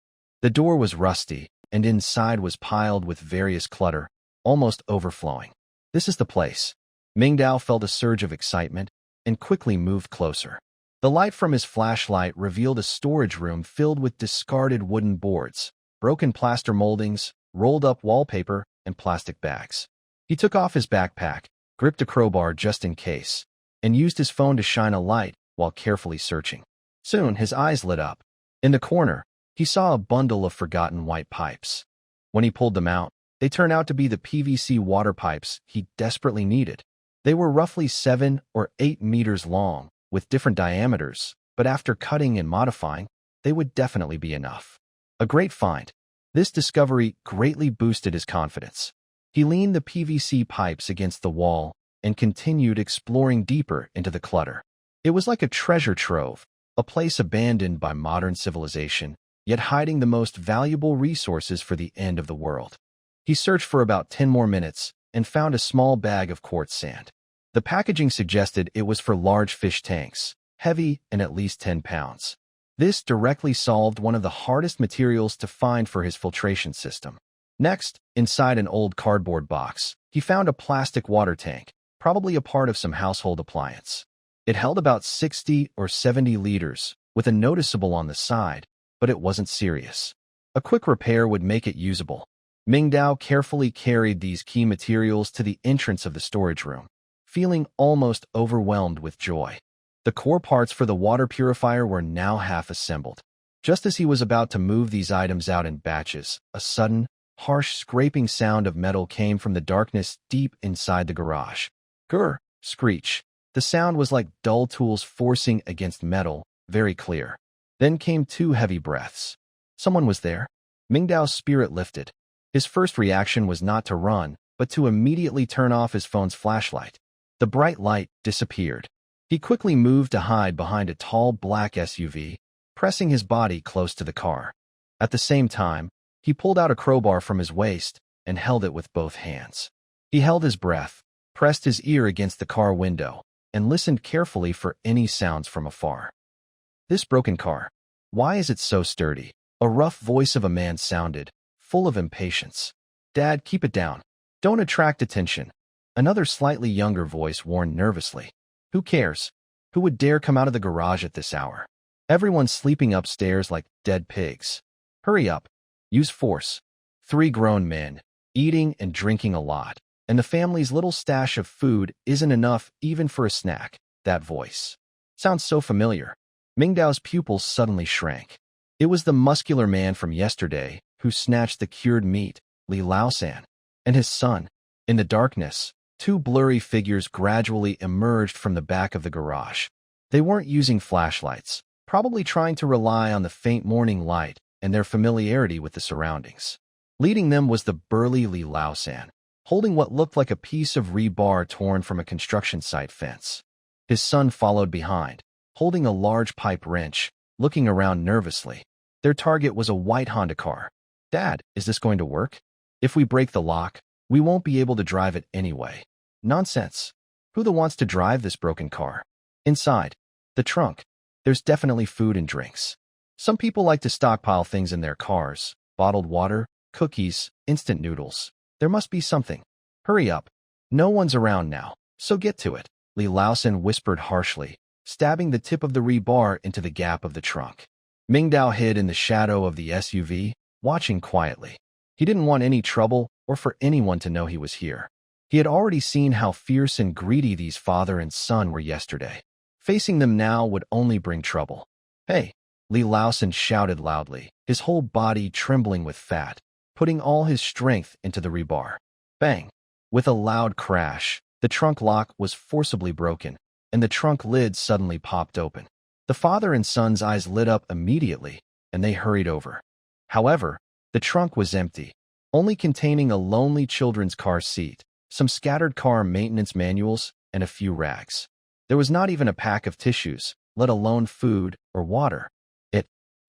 The door was rusty, and inside was piled with various clutter, almost overflowing. This is the place. Mingdao felt a surge of excitement and quickly moved closer. The light from his flashlight revealed a storage room filled with discarded wooden boards, broken plaster moldings, rolled-up wallpaper, and plastic bags. He took off his backpack, gripped a crowbar just in case, and used his phone to shine a light while carefully searching. Soon, his eyes lit up. In the corner, he saw a bundle of forgotten white pipes. When he pulled them out, they turned out to be the PVC water pipes he desperately needed. They were roughly 7 or 8 meters long, with different diameters, but after cutting and modifying, they would definitely be enough. A great find. This discovery greatly boosted his confidence. He leaned the PVC pipes against the wall and continued exploring deeper into the clutter. It was like a treasure trove, a place abandoned by modern civilization, yet hiding the most valuable resources for the end of the world. He searched for about 10 more minutes and found a small bag of quartz sand. The packaging suggested it was for large fish tanks, heavy and at least 10 pounds. This directly solved one of the hardest materials to find for his filtration system. Next, inside an old cardboard box, he found a plastic water tank, probably a part of some household appliance. It held about 60 or 70 liters, with a noticeable on the side, but it wasn't serious. A quick repair would make it usable. Mingdao carefully carried these key materials to the entrance of the storage room, feeling almost overwhelmed with joy. The core parts for the water purifier were now half assembled. Just as he was about to move these items out in batches, a sudden, harsh scraping sound of metal came from the darkness deep inside the garage. Grr! Screech. The sound was like dull tools forcing against metal, very clear. Then came 2 heavy breaths. Someone was there. Mingdao's spirit lifted. His first reaction was not to run, but to immediately turn off his phone's flashlight. The bright light disappeared. He quickly moved to hide behind a tall black SUV, pressing his body close to the car. At the same time, he pulled out a crowbar from his waist and held it with both hands. He held his breath, pressed his ear against the car window, and listened carefully for any sounds from afar. This broken car. Why is it so sturdy? A rough voice of a man sounded, full of impatience. Dad, keep it down. Don't attract attention. Another slightly younger voice warned nervously. Who cares? Who would dare come out of the garage at this hour? Everyone's sleeping upstairs like dead pigs. Hurry up. Use force. 3 grown men, eating and drinking a lot, and the family's little stash of food isn't enough even for a snack. That voice. Sounds so familiar. Mingdao's pupils suddenly shrank. It was the muscular man from yesterday who snatched the cured meat, Li Laosan, and his son. In the darkness, 2 blurry figures gradually emerged from the back of the garage. They weren't using flashlights, probably trying to rely on the faint morning light and their familiarity with the surroundings. Leading them was the burly Li Laosan, holding what looked like a piece of rebar torn from a construction site fence. His son followed behind, holding a large pipe wrench, looking around nervously. Their target was a white Honda car. Dad, is this going to work? If we break the lock, we won't be able to drive it anyway. Nonsense. Who wants to drive this broken car? Inside, the trunk, there's definitely food and drinks. Some people like to stockpile things in their cars, bottled water, cookies, instant noodles. There must be something. Hurry up. No one's around now, so get to it. Li Laosan whispered harshly, stabbing the tip of the rebar into the gap of the trunk. Mingdao hid in the shadow of the SUV, watching quietly. He didn't want any trouble or for anyone to know he was here. He had already seen how fierce and greedy these father and son were yesterday. Facing them now would only bring trouble. Hey, Li Laosan shouted loudly, his whole body trembling with fat, putting all his strength into the rebar. Bang! With a loud crash, the trunk lock was forcibly broken, and the trunk lid suddenly popped open. The father and son's eyes lit up immediately, and they hurried over. However, the trunk was empty, only containing a lonely children's car seat, some scattered car maintenance manuals, and a few rags. There was not even a pack of tissues, let alone food or water.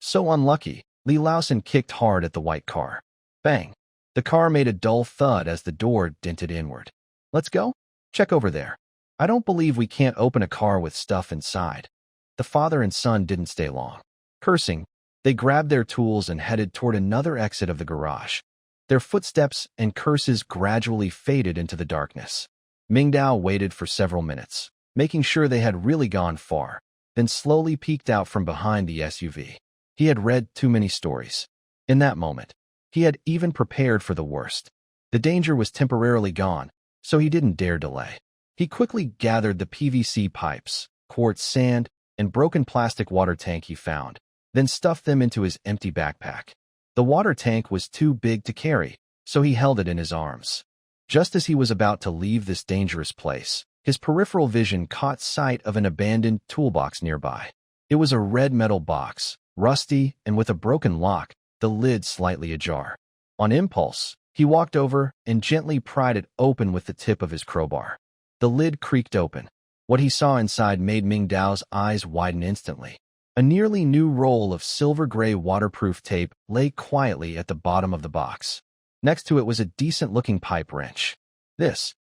So unlucky. Li Laosan kicked hard at the white car. Bang! The car made a dull thud as the door dented inward. Let's go? Check over there. I don't believe we can't open a car with stuff inside. The father and son didn't stay long. Cursing, they grabbed their tools and headed toward another exit of the garage. Their footsteps and curses gradually faded into the darkness. Mingdao waited for several minutes, making sure they had really gone far, then slowly peeked out from behind the SUV. He had read too many stories. In that moment, he had even prepared for the worst. The danger was temporarily gone, so he didn't dare delay. He quickly gathered the PVC pipes, quartz sand, and broken plastic water tank he found, then stuffed them into his empty backpack. The water tank was too big to carry, so he held it in his arms. Just as he was about to leave this dangerous place, his peripheral vision caught sight of an abandoned toolbox nearby. It was a red metal box, rusty and with a broken lock, the lid slightly ajar. On impulse, he walked over and gently pried it open with the tip of his crowbar. The lid creaked open. What he saw inside made Mingdao's eyes widen instantly. A nearly new roll of silver-gray waterproof tape lay quietly at the bottom of the box. Next to it was a decent-looking pipe wrench. This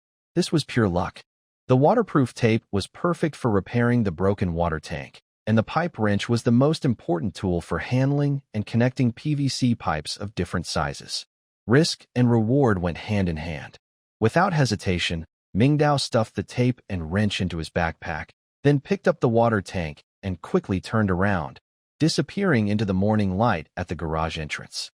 was pure luck. The waterproof tape was perfect for repairing the broken water tank, and the pipe wrench was the most important tool for handling and connecting PVC pipes of different sizes. Risk and reward went hand in hand. Without hesitation, Mingdao stuffed the tape and wrench into his backpack, then picked up the water tank and quickly turned around, disappearing into the morning light at the garage entrance.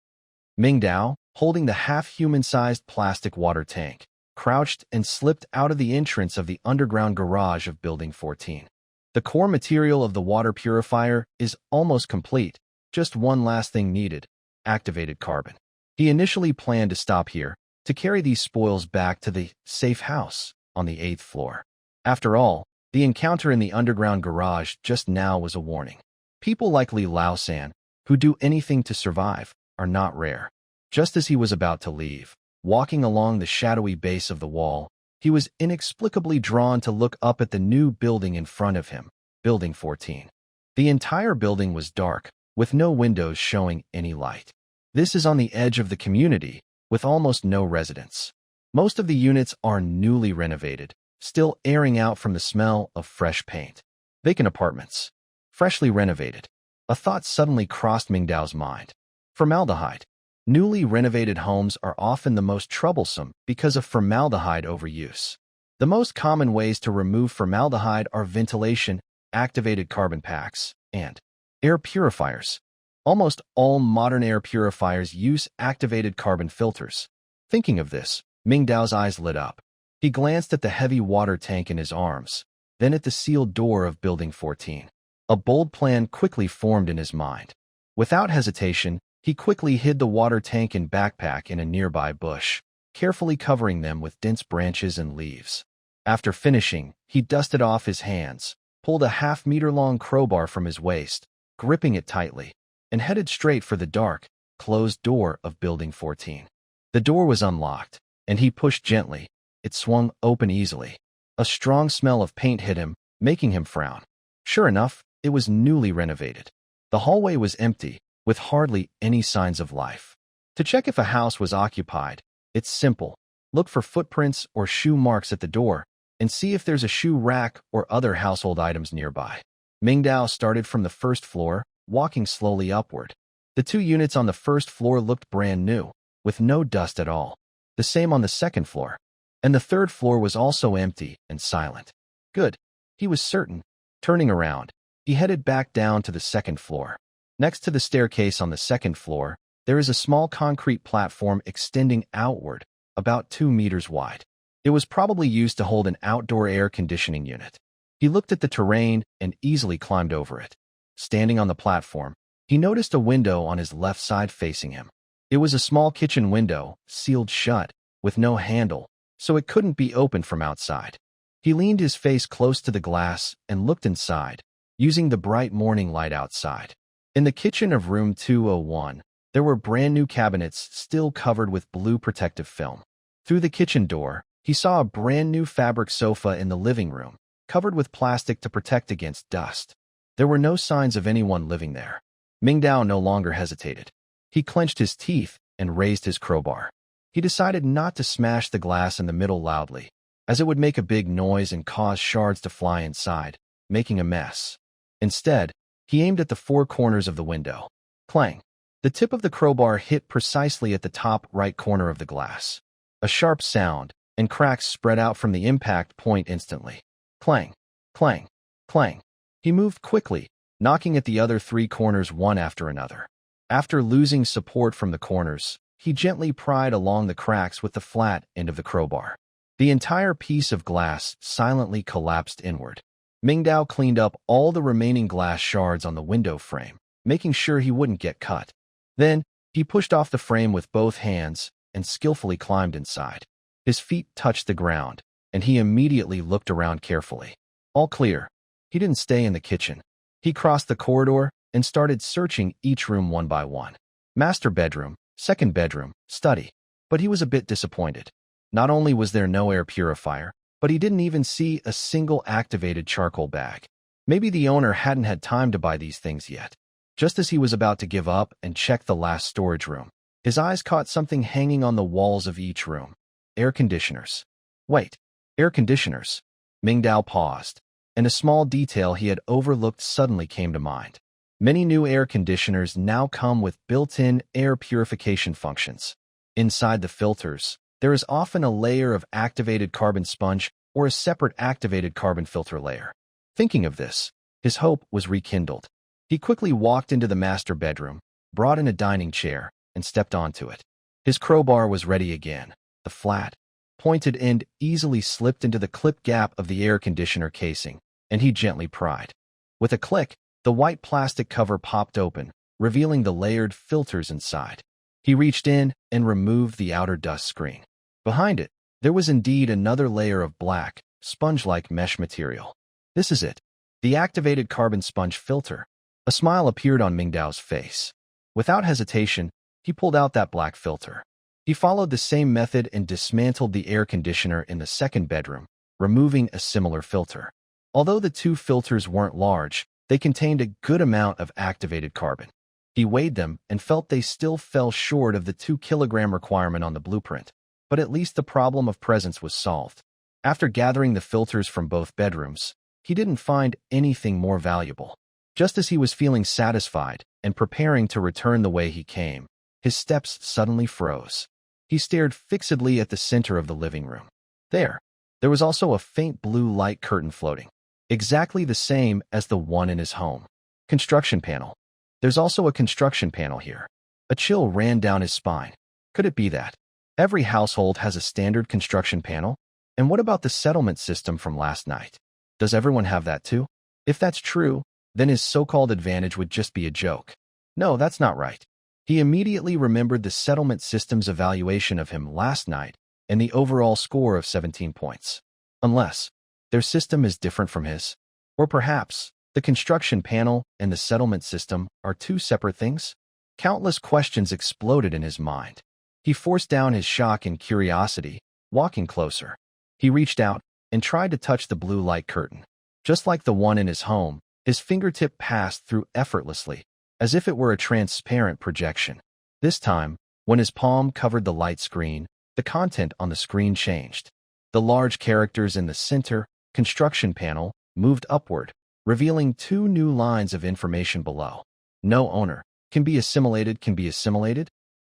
Mingdao, holding the half-human-sized plastic water tank, crouched and slipped out of the entrance of the underground garage of Building 14. The core material of the water purifier is almost complete, just one last thing needed: activated carbon. He initially planned to stop here, to carry these spoils back to the safe house on the 8th floor. After all, The encounter in the underground garage just now was a warning. People like Li Lao-san, who do anything to survive, are not rare. Just as he was about to leave, walking along the shadowy base of the wall, he was inexplicably drawn to look up at the new building in front of him, Building 14. The entire building was dark, with no windows showing any light. This is on the edge of the community, with almost no residents. Most of the units are newly renovated, still airing out from the smell of fresh paint. Vacant apartments. Freshly renovated. A thought suddenly crossed Mingdao's mind. Formaldehyde. Newly renovated homes are often the most troublesome because of formaldehyde overuse. The most common ways to remove formaldehyde are ventilation, activated carbon packs, and air purifiers. Almost all modern air purifiers use activated carbon filters. Thinking of this, Mingdao's eyes lit up. He glanced at the heavy water tank in his arms, then at the sealed door of Building 14. A bold plan quickly formed in his mind. Without hesitation, he quickly hid the water tank and backpack in a nearby bush, carefully covering them with dense branches and leaves. After finishing, he dusted off his hands, pulled a half-meter-long crowbar from his waist, gripping it tightly, and headed straight for the dark, closed door of Building 14. The door was unlocked, and he pushed gently. It swung open easily. A strong smell of paint hit him, making him frown. Sure enough, it was newly renovated. The hallway was empty, with hardly any signs of life. To check if a house was occupied, it's simple. Look for footprints or shoe marks at the door, and see if there's a shoe rack or other household items nearby. Mingdao started from the first floor, walking slowly upward. The 2 units on the first floor looked brand new, with no dust at all. The same on the second floor. And the third floor was also empty and silent. Good, he was certain. Turning around, he headed back down to the second floor. Next to the staircase on the second floor, there is a small concrete platform extending outward, about 2 meters wide. It was probably used to hold an outdoor air conditioning unit. He looked at the terrain and easily climbed over it. Standing on the platform, he noticed a window on his left side facing him. It was a small kitchen window, sealed shut, with no handle, so it couldn't be opened from outside. He leaned his face close to the glass and looked inside, using the bright morning light outside. In the kitchen of room 201, there were brand new cabinets still covered with blue protective film. Through the kitchen door, he saw a brand new fabric sofa in the living room, covered with plastic to protect against dust. There were no signs of anyone living there. Mingdao no longer hesitated. He clenched his teeth and raised his crowbar. He decided not to smash the glass in the middle loudly, as it would make a big noise and cause shards to fly inside, making a mess. Instead, he aimed at the 4 corners of the window. Clang! The tip of the crowbar hit precisely at the top right corner of the glass. A sharp sound, and cracks spread out from the impact point instantly. Clang! Clang! Clang! He moved quickly, knocking at the other 3 corners one after another. After losing support from the corners, he gently pried along the cracks with the flat end of the crowbar. The entire piece of glass silently collapsed inward. Mingdao cleaned up all the remaining glass shards on the window frame, making sure he wouldn't get cut. Then, he pushed off the frame with both hands and skillfully climbed inside. His feet touched the ground, and he immediately looked around carefully. All clear. He didn't stay in the kitchen. He crossed the corridor and started searching each room one by one. Master bedroom, second bedroom, study. But he was a bit disappointed. Not only was there no air purifier, but he didn't even see a single activated charcoal bag. Maybe the owner hadn't had time to buy these things yet. Just as he was about to give up and check the last storage room, his eyes caught something hanging on the walls of each room. Air conditioners. Wait, air conditioners. Mingdao paused, and a small detail he had overlooked suddenly came to mind. Many new air conditioners now come with built-in air purification functions. Inside the filters, there is often a layer of activated carbon sponge or a separate activated carbon filter layer. Thinking of this, his hope was rekindled. He quickly walked into the master bedroom, brought in a dining chair, and stepped onto it. His crowbar was ready again. The flat, pointed end easily slipped into the clip gap of the air conditioner casing, and he gently pried. With a click, the white plastic cover popped open, revealing the layered filters inside. He reached in and removed the outer dust screen. Behind it, there was indeed another layer of black, sponge-like mesh material. This is it. The activated carbon sponge filter. A smile appeared on Mingdao's face. Without hesitation, he pulled out that black filter. He followed the same method and dismantled the air conditioner in the second bedroom, removing a similar filter. Although the two filters weren't large, they contained a good amount of activated carbon. He weighed them and felt they still fell short of the 2-kilogram requirement on the blueprint, but at least the problem of presence was solved. After gathering the filters from both bedrooms, he didn't find anything more valuable. Just as he was feeling satisfied and preparing to return the way he came, his steps suddenly froze. He stared fixedly at the center of the living room. There was also a faint blue light curtain floating, exactly the same as the one in his home. Construction panel. There's also a construction panel here. A chill ran down his spine. Could it be that every household has a standard construction panel? And what about the settlement system from last night? Does everyone have that too? If that's true, then his so-called advantage would just be a joke. No, that's not right. He immediately remembered the settlement system's evaluation of him last night and the overall score of 17 points. Unless their system is different from his. Or perhaps the construction panel and the settlement system are two separate things? Countless questions exploded in his mind. He forced down his shock and curiosity, walking closer. He reached out and tried to touch the blue light curtain. Just like the one in his home, his fingertip passed through effortlessly, as if it were a transparent projection. This time, when his palm covered the light screen, the content on the screen changed. The large characters in the center construction panel moved upward, revealing 2 new lines of information below. No owner. Can be assimilated.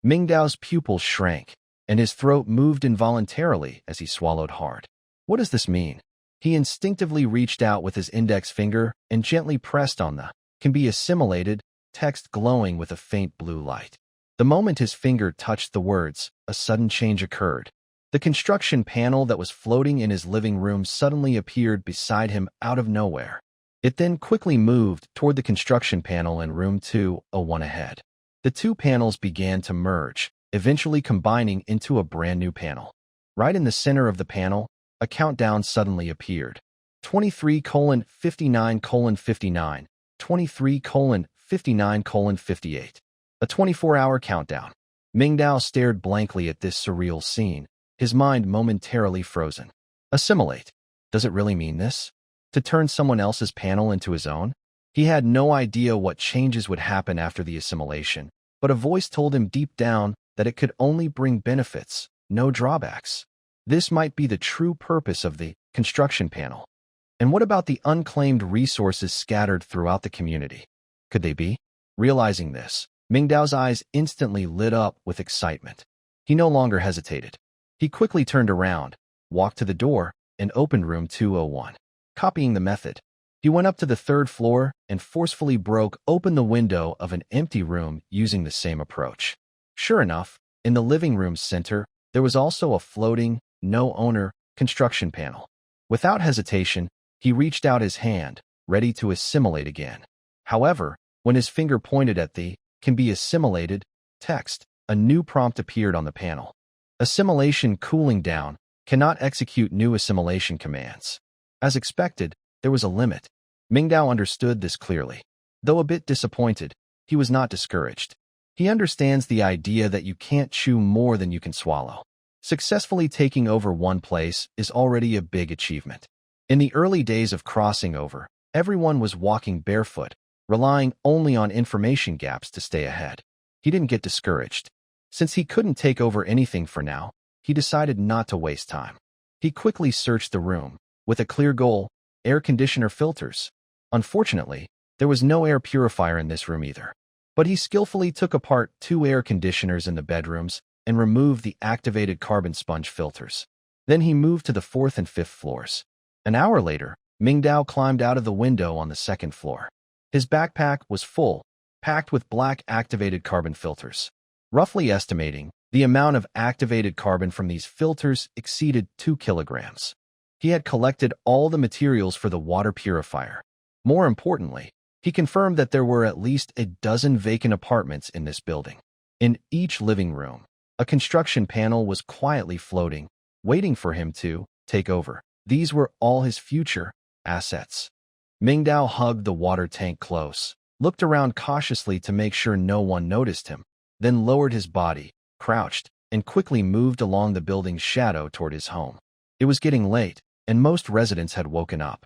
Mingdao's pupils shrank, and his throat moved involuntarily as he swallowed hard. What does this mean? He instinctively reached out with his index finger and gently pressed on the "can be assimilated" text glowing with a faint blue light. The moment his finger touched the words, a sudden change occurred. The construction panel that was floating in his living room suddenly appeared beside him out of nowhere. It then quickly moved toward the construction panel in room 201 ahead. The two panels began to merge, eventually combining into a brand new panel. Right in the center of the panel, a countdown suddenly appeared. 23:59:59, 23:59:58. A 24-hour countdown. Mingdao stared blankly at this surreal scene, his mind momentarily frozen. Assimilate. Does it really mean this? To turn someone else's panel into his own? He had no idea what changes would happen after the assimilation, but a voice told him deep down that it could only bring benefits, no drawbacks. This might be the true purpose of the construction panel. And what about the unclaimed resources scattered throughout the community? Could they be? Realizing this, Mingdao's eyes instantly lit up with excitement. He no longer hesitated. He quickly turned around, walked to the door, and opened room 201. Copying the method, he went up to the 3rd floor and forcefully broke open the window of an empty room using the same approach. Sure enough, in the living room's center, there was also a floating, no-owner construction panel. Without hesitation, he reached out his hand, ready to assimilate again. However, when his finger pointed at the "can be assimilated" text, a new prompt appeared on the panel. Assimilation cooling down, cannot execute new assimilation commands. As expected, there was a limit. Mingdao understood this clearly. Though a bit disappointed, he was not discouraged. He understands the idea that you can't chew more than you can swallow. Successfully taking over one place is already a big achievement. In the early days of crossing over, everyone was walking barefoot, relying only on information gaps to stay ahead. He didn't get discouraged. Since he couldn't take over anything for now, he decided not to waste time. He quickly searched the room, with a clear goal: air conditioner filters. Unfortunately, there was no air purifier in this room either. But he skillfully took apart 2 air conditioners in the bedrooms and removed the activated carbon sponge filters. Then he moved to the 4th and 5th floors. An hour later, Mingdao climbed out of the window on the 2nd floor. His backpack was full, packed with black activated carbon filters. Roughly estimating, the amount of activated carbon from these filters exceeded 2 kilograms. He had collected all the materials for the water purifier. More importantly, he confirmed that there were at least a dozen vacant apartments in this building. In each living room, a construction panel was quietly floating, waiting for him to take over. These were all his future assets. Mingdao hugged the water tank close, looked around cautiously to make sure no one noticed him, then lowered his body, crouched, and quickly moved along the building's shadow toward his home. It was getting late, and most residents had woken up.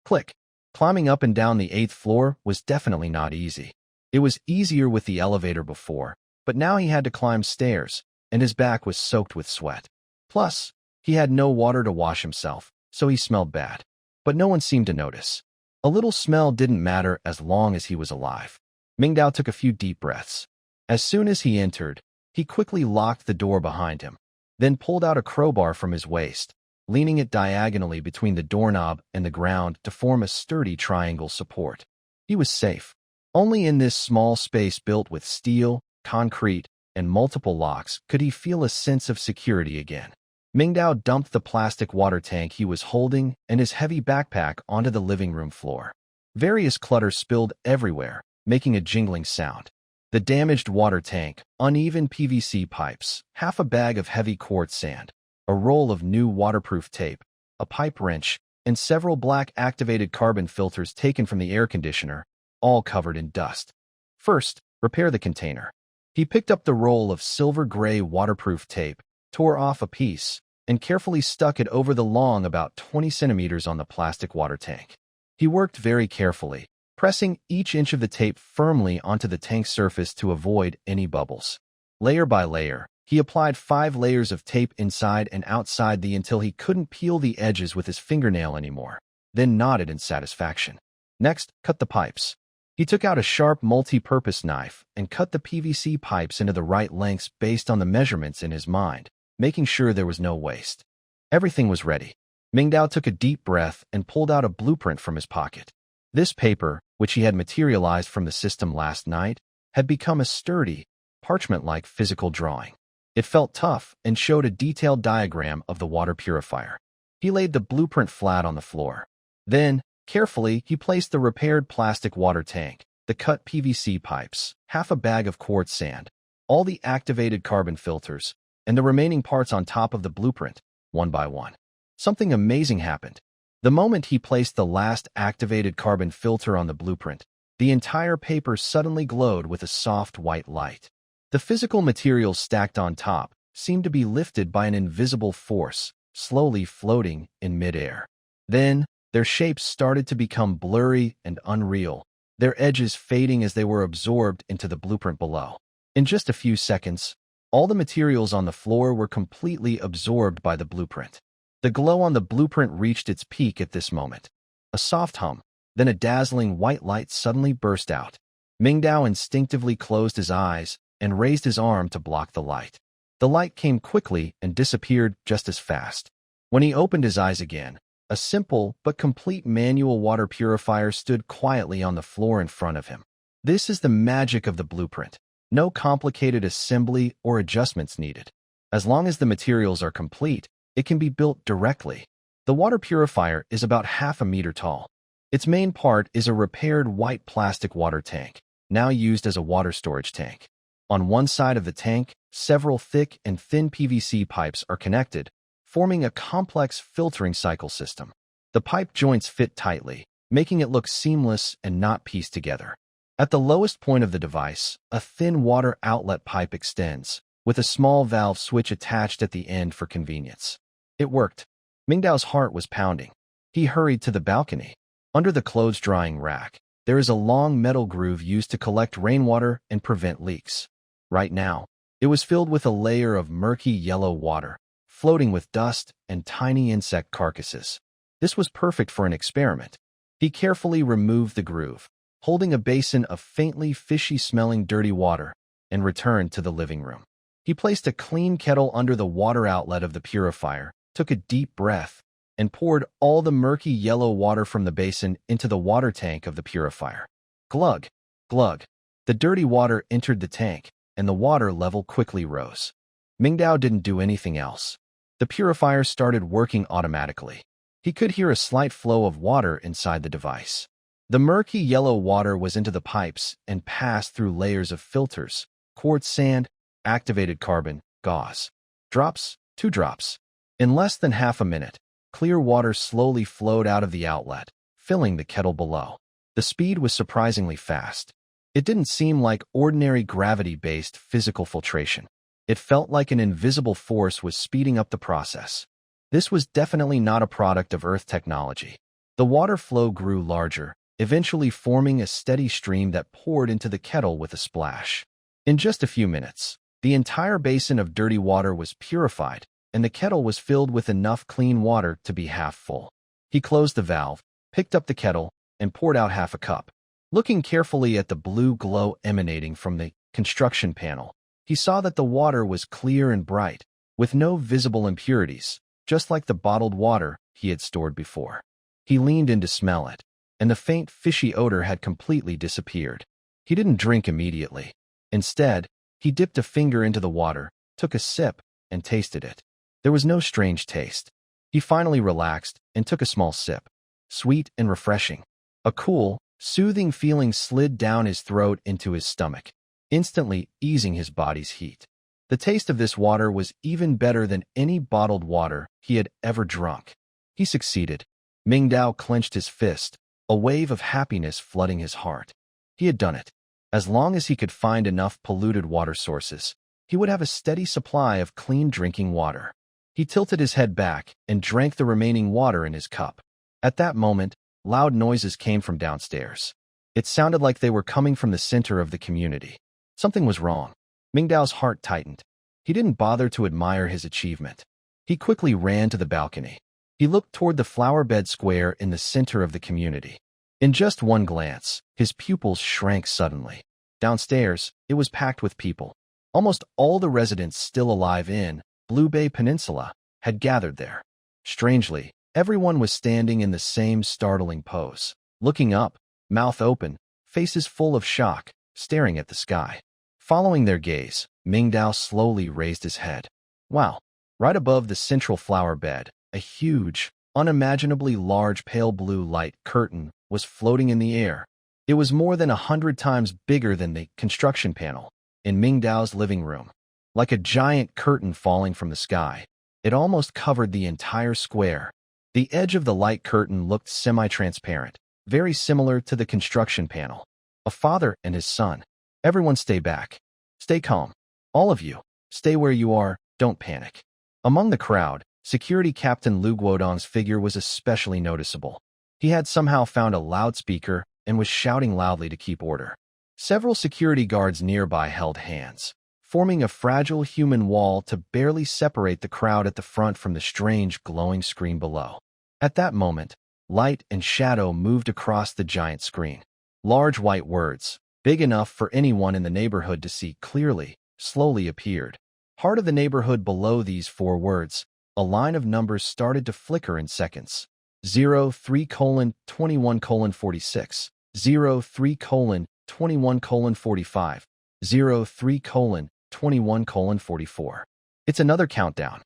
Click. Climbing up and down the 8th floor was definitely not easy. It was easier with the elevator before, but now he had to climb stairs, and his back was soaked with sweat. Plus, he had no water to wash himself, so he smelled bad. But no one seemed to notice. A little smell didn't matter as long as he was alive. Mingdao took a few deep breaths. As soon as he entered, he quickly locked the door behind him, then pulled out a crowbar from his waist, leaning it diagonally between the doorknob and the ground to form a sturdy triangle support. He was safe. Only in this small space built with steel, concrete, and multiple locks could he feel a sense of security again. Mingdao dumped the plastic water tank he was holding and his heavy backpack onto the living room floor. Various clutter spilled everywhere, making a jingling sound. The damaged water tank, uneven PVC pipes, half a bag of heavy quartz sand, a roll of new waterproof tape, a pipe wrench, and several black activated carbon filters taken from the air conditioner, all covered in dust. First, repair the container. He picked up the roll of silver-gray waterproof tape, tore off a piece, and carefully stuck it over the long about 20 centimeters on the plastic water tank. He worked very carefully, pressing each inch of the tape firmly onto the tank's surface to avoid any bubbles. Layer by layer, he applied 5 layers of tape inside and outside until he couldn't peel the edges with his fingernail anymore, then nodded in satisfaction. Next, cut the pipes. He took out a sharp multi-purpose knife and cut the PVC pipes into the right lengths based on the measurements in his mind, making sure there was no waste. Everything was ready. Mingdao took a deep breath and pulled out a blueprint from his pocket. This paper, which he had materialized from the system last night, had become a sturdy, parchment-like physical drawing. It felt tough and showed a detailed diagram of the water purifier. He laid the blueprint flat on the floor. Then, carefully, he placed the repaired plastic water tank, the cut PVC pipes, half a bag of quartz sand, all the activated carbon filters, and the remaining parts on top of the blueprint, one by one. Something amazing happened. The moment he placed the last activated carbon filter on the blueprint, the entire paper suddenly glowed with a soft white light. The physical materials stacked on top seemed to be lifted by an invisible force, slowly floating in midair. Then, their shapes started to become blurry and unreal, their edges fading as they were absorbed into the blueprint below. In just a few seconds, all the materials on the floor were completely absorbed by the blueprint. The glow on the blueprint reached its peak at this moment. A soft hum, then a dazzling white light suddenly burst out. Mingdao instinctively closed his eyes and raised his arm to block the light. The light came quickly and disappeared just as fast. When he opened his eyes again, a simple but complete manual water purifier stood quietly on the floor in front of him. This is the magic of the blueprint. No complicated assembly or adjustments needed. As long as the materials are complete, it can be built directly. The water purifier is about half a meter tall. Its main part is a repaired white plastic water tank, now used as a water storage tank. On one side of the tank, several thick and thin PVC pipes are connected, forming a complex filtering cycle system. The pipe joints fit tightly, making it look seamless and not pieced together. At the lowest point of the device, a thin water outlet pipe extends, with a small valve switch attached at the end for convenience. It worked. Mingdao's heart was pounding. He hurried to the balcony. Under the clothes-drying rack, there is a long metal groove used to collect rainwater and prevent leaks. Right now, it was filled with a layer of murky yellow water, floating with dust and tiny insect carcasses. This was perfect for an experiment. He carefully removed the groove, holding a basin of faintly fishy-smelling dirty water, and returned to the living room. He placed a clean kettle under the water outlet of the purifier, took a deep breath, and poured all the murky yellow water from the basin into the water tank of the purifier. Glug, glug. The dirty water entered the tank, and the water level quickly rose. Mingdao didn't do anything else. The purifier started working automatically. He could hear a slight flow of water inside the device. The murky yellow water was into the pipes and passed through layers of filters, quartz sand, activated carbon, gauze. Drops, 2 drops. In less than half a minute, Clear water slowly flowed out of the outlet, filling the kettle below. The speed was surprisingly fast. It didn't seem like ordinary gravity-based physical filtration. It felt like an invisible force was speeding up the process. This was definitely not a product of Earth technology. The water flow grew larger, eventually forming a steady stream that poured into the kettle with a splash. In just a few minutes, the entire basin of dirty water was purified, and the kettle was filled with enough clean water to be half full. He closed the valve, picked up the kettle, and poured out half a cup. Looking carefully at the blue glow emanating from the construction panel, he saw that the water was clear and bright, with no visible impurities, just like the bottled water he had stored before. He leaned in to smell it, and the faint fishy odor had completely disappeared. He didn't drink immediately. Instead, he dipped a finger into the water, took a sip, and tasted it. There was no strange taste. He finally relaxed and took a small sip. Sweet and refreshing. A cool, soothing feeling slid down his throat into his stomach, instantly easing his body's heat. The taste of this water was even better than any bottled water he had ever drunk. He succeeded. Mingdao clenched his fist, a wave of happiness flooding his heart. He had done it. As long as he could find enough polluted water sources, he would have a steady supply of clean drinking water. He tilted his head back and drank the remaining water in his cup. At that moment, loud noises came from downstairs. It sounded like they were coming from the center of the community. Something was wrong. Mingdao's heart tightened. He didn't bother to admire his achievement. He quickly ran to the balcony. He looked toward the flower bed square in the center of the community. In just one glance, his pupils shrank suddenly. Downstairs, it was packed with people. Almost all the residents still alive in Blue Bay Peninsula had gathered there. Strangely, everyone was standing in the same startling pose, looking up, mouth open, faces full of shock, staring at the sky. Following their gaze, Mingdao slowly raised his head. Wow! Right above the central flower bed, a huge, unimaginably large pale blue light curtain was floating in the air. It was more than 100 times bigger than the construction panel in Mingdao's living room. Like a giant curtain falling from the sky, it almost covered the entire square. The edge of the light curtain looked semi-transparent, very similar to the construction panel. A father and his son. Everyone stay back. Stay calm. All of you, stay where you are, don't panic. Among the crowd, Security Captain Lu Guodong's figure was especially noticeable. He had somehow found a loudspeaker and was shouting loudly to keep order. Several security guards nearby held hands, forming a fragile human wall to barely separate the crowd at the front from the strange glowing screen below. At that moment, light and shadow moved across the giant screen. Large white words, big enough for anyone in the neighborhood to see clearly, slowly appeared. Heart of the neighborhood below these 4 words, a line of numbers started to flicker in seconds. 03:21:46, 03:21:45, 03:21:44. It's another countdown.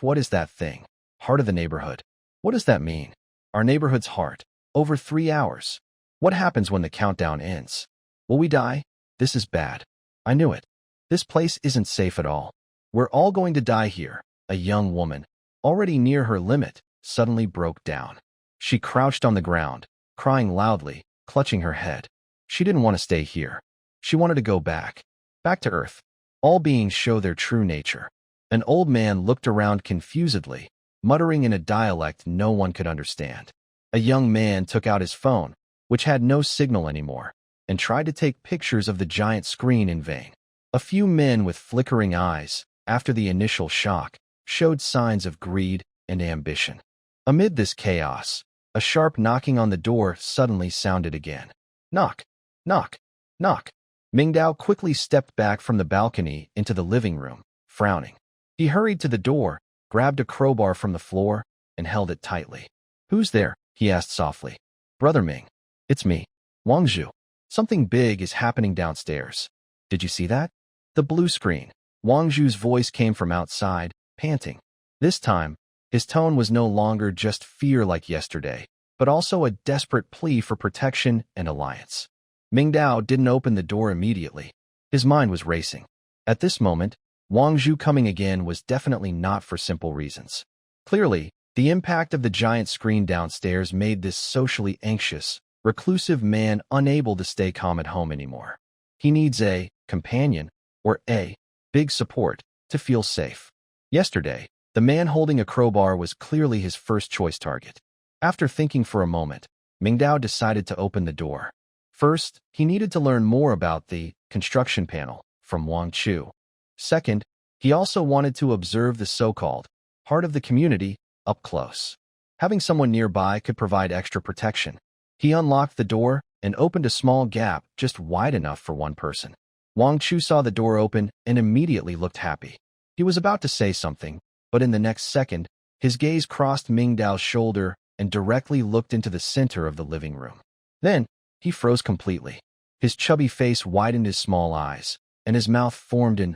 What is that thing? Heart of the neighborhood. What does that mean? Our neighborhood's heart. Over 3 hours. What happens when the countdown ends? Will we die? This is bad. I knew it. This place isn't safe at all. We're all going to die here. A young woman, already near her limit, suddenly broke down. She crouched on the ground, crying loudly, clutching her head. She didn't want to stay here. She wanted to go back. Back to Earth. All beings show their true nature. An old man looked around confusedly, muttering in a dialect no one could understand. A young man took out his phone, which had no signal anymore, and tried to take pictures of the giant screen in vain. A few men with flickering eyes, after the initial shock, showed signs of greed and ambition. Amid this chaos, a sharp knocking on the door suddenly sounded again. Knock, knock, knock. Mingdao quickly stepped back from the balcony into the living room, frowning. He hurried to the door, grabbed a crowbar from the floor, and held it tightly. Who's there? He asked softly. Brother Ming. It's me, Wang Zhu. Something big is happening downstairs. Did you see that? The blue screen. Wang Zhu's voice came from outside, panting. This time, his tone was no longer just fear like yesterday, but also a desperate plea for protection and alliance. Mingdao didn't open the door immediately. His mind was racing. At this moment, Wang Zhu coming again was definitely not for simple reasons. Clearly, The impact of the giant screen downstairs made this socially anxious, reclusive man unable to stay calm at home anymore. He needs a companion or a big support to feel safe. Yesterday, the man holding a crowbar was clearly his first choice target. After thinking for a moment, Mingdao decided to open the door. First, he needed to learn more about the construction panel from Wang Chu. Second, he also wanted to observe the so-called heart of the community up close. Having someone nearby could provide extra protection. He unlocked the door and opened a small gap just wide enough for one person. Wang Chu saw the door open and immediately looked happy. He was about to say something, but in the next second, his gaze crossed Mingdao's shoulder and directly looked into the center of the living room. Then, he froze completely. His chubby face widened his small eyes, and his mouth formed an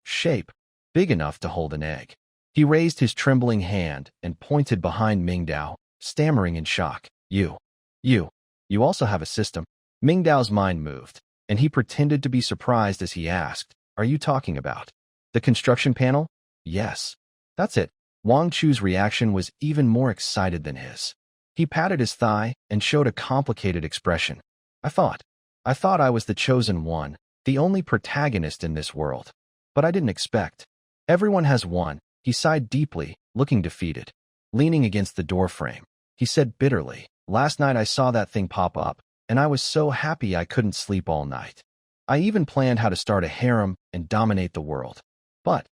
shape, big enough to hold an egg. He raised his trembling hand and pointed behind Mingdao, stammering in shock. You also have a system? Mingdao's mind moved, and he pretended to be surprised as he asked, are you talking about the construction panel? Yes. That's it. Wang Chu's reaction was even more excited than his. He patted his thigh and showed a complicated expression. I thought I was the chosen one, the only protagonist in this world. But I didn't expect. Everyone has one. He sighed deeply, looking defeated. Leaning against the doorframe, he said bitterly, last night I saw that thing pop up, and I was so happy I couldn't sleep all night. I even planned how to start a harem and dominate the world. But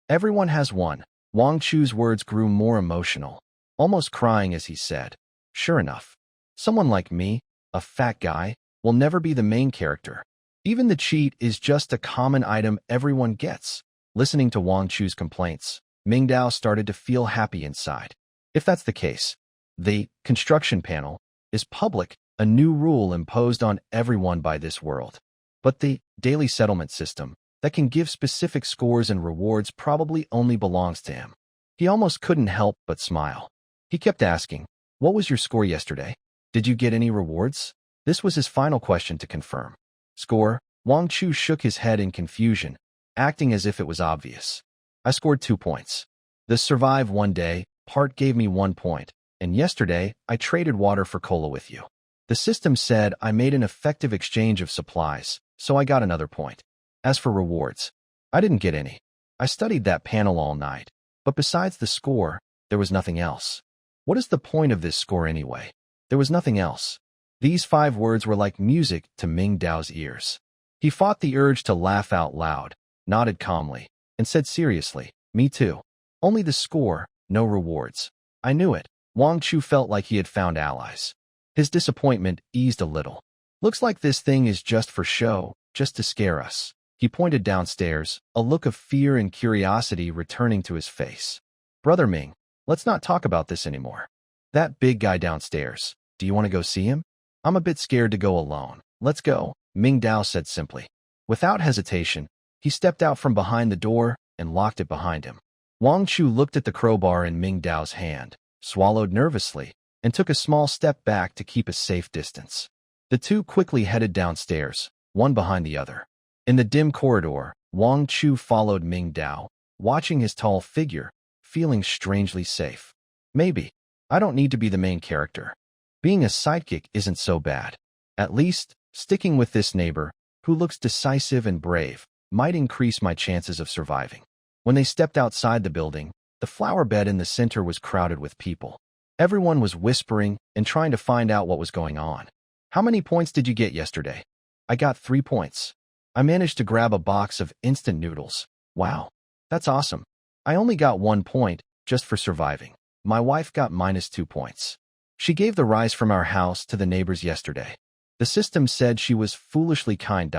everyone has one. Wang Chu's words grew more emotional, almost crying as he said, sure enough, someone like me, a fat guy, will never be the main character. Even the cheat is just a common item everyone gets. Listening to Wang Chu's complaints, Mingdao started to feel happy inside. If that's the case, the construction panel is public, a new rule imposed on everyone by this world. But the daily settlement system that can give specific scores and rewards probably only belongs to him. He almost couldn't help but smile. He kept asking, what was your score yesterday? Did you get any rewards? This was his final question to confirm. Score? Wang Chu shook his head in confusion, acting as if it was obvious. I scored 2 points. The survive one day part gave me 1 point, and yesterday I traded water for cola with you. The system said I made an effective exchange of supplies, so I got another point. As for rewards, I didn't get any. I studied that panel all night, but besides the score, there was nothing else. What is the point of this score anyway? There was nothing else. These 5 words were like music to Mingdao's ears. He fought the urge to laugh out loud, nodded calmly, and said seriously, me too. Only the score, no rewards. I knew it. Wang Chu felt like he had found allies. His disappointment eased a little. Looks like this thing is just for show, just to scare us. He pointed downstairs, a look of fear and curiosity returning to his face. Brother Ming, let's not talk about this anymore. That big guy downstairs, do you want to go see him? I'm a bit scared to go alone. Let's go, Mingdao said simply. Without hesitation, he stepped out from behind the door and locked it behind him. Wang Chu looked at the crowbar in Mingdao's hand, swallowed nervously, and took a small step back to keep a safe distance. The two quickly headed downstairs, one behind the other. In the dim corridor, Wang Chu followed Mingdao, watching his tall figure, feeling strangely safe. Maybe I don't need to be the main character. Being a sidekick isn't so bad. At least, sticking with this neighbor, who looks decisive and brave, might increase my chances of surviving. When they stepped outside the building, the flower bed in the center was crowded with people. Everyone was whispering and trying to find out what was going on. How many points did you get yesterday? I got 3 points. I managed to grab a box of instant noodles. Wow, that's awesome. I only got 1 point, just for surviving. My wife got -2 points. She gave the rice from our house to the neighbors yesterday. The system said she was foolishly kind.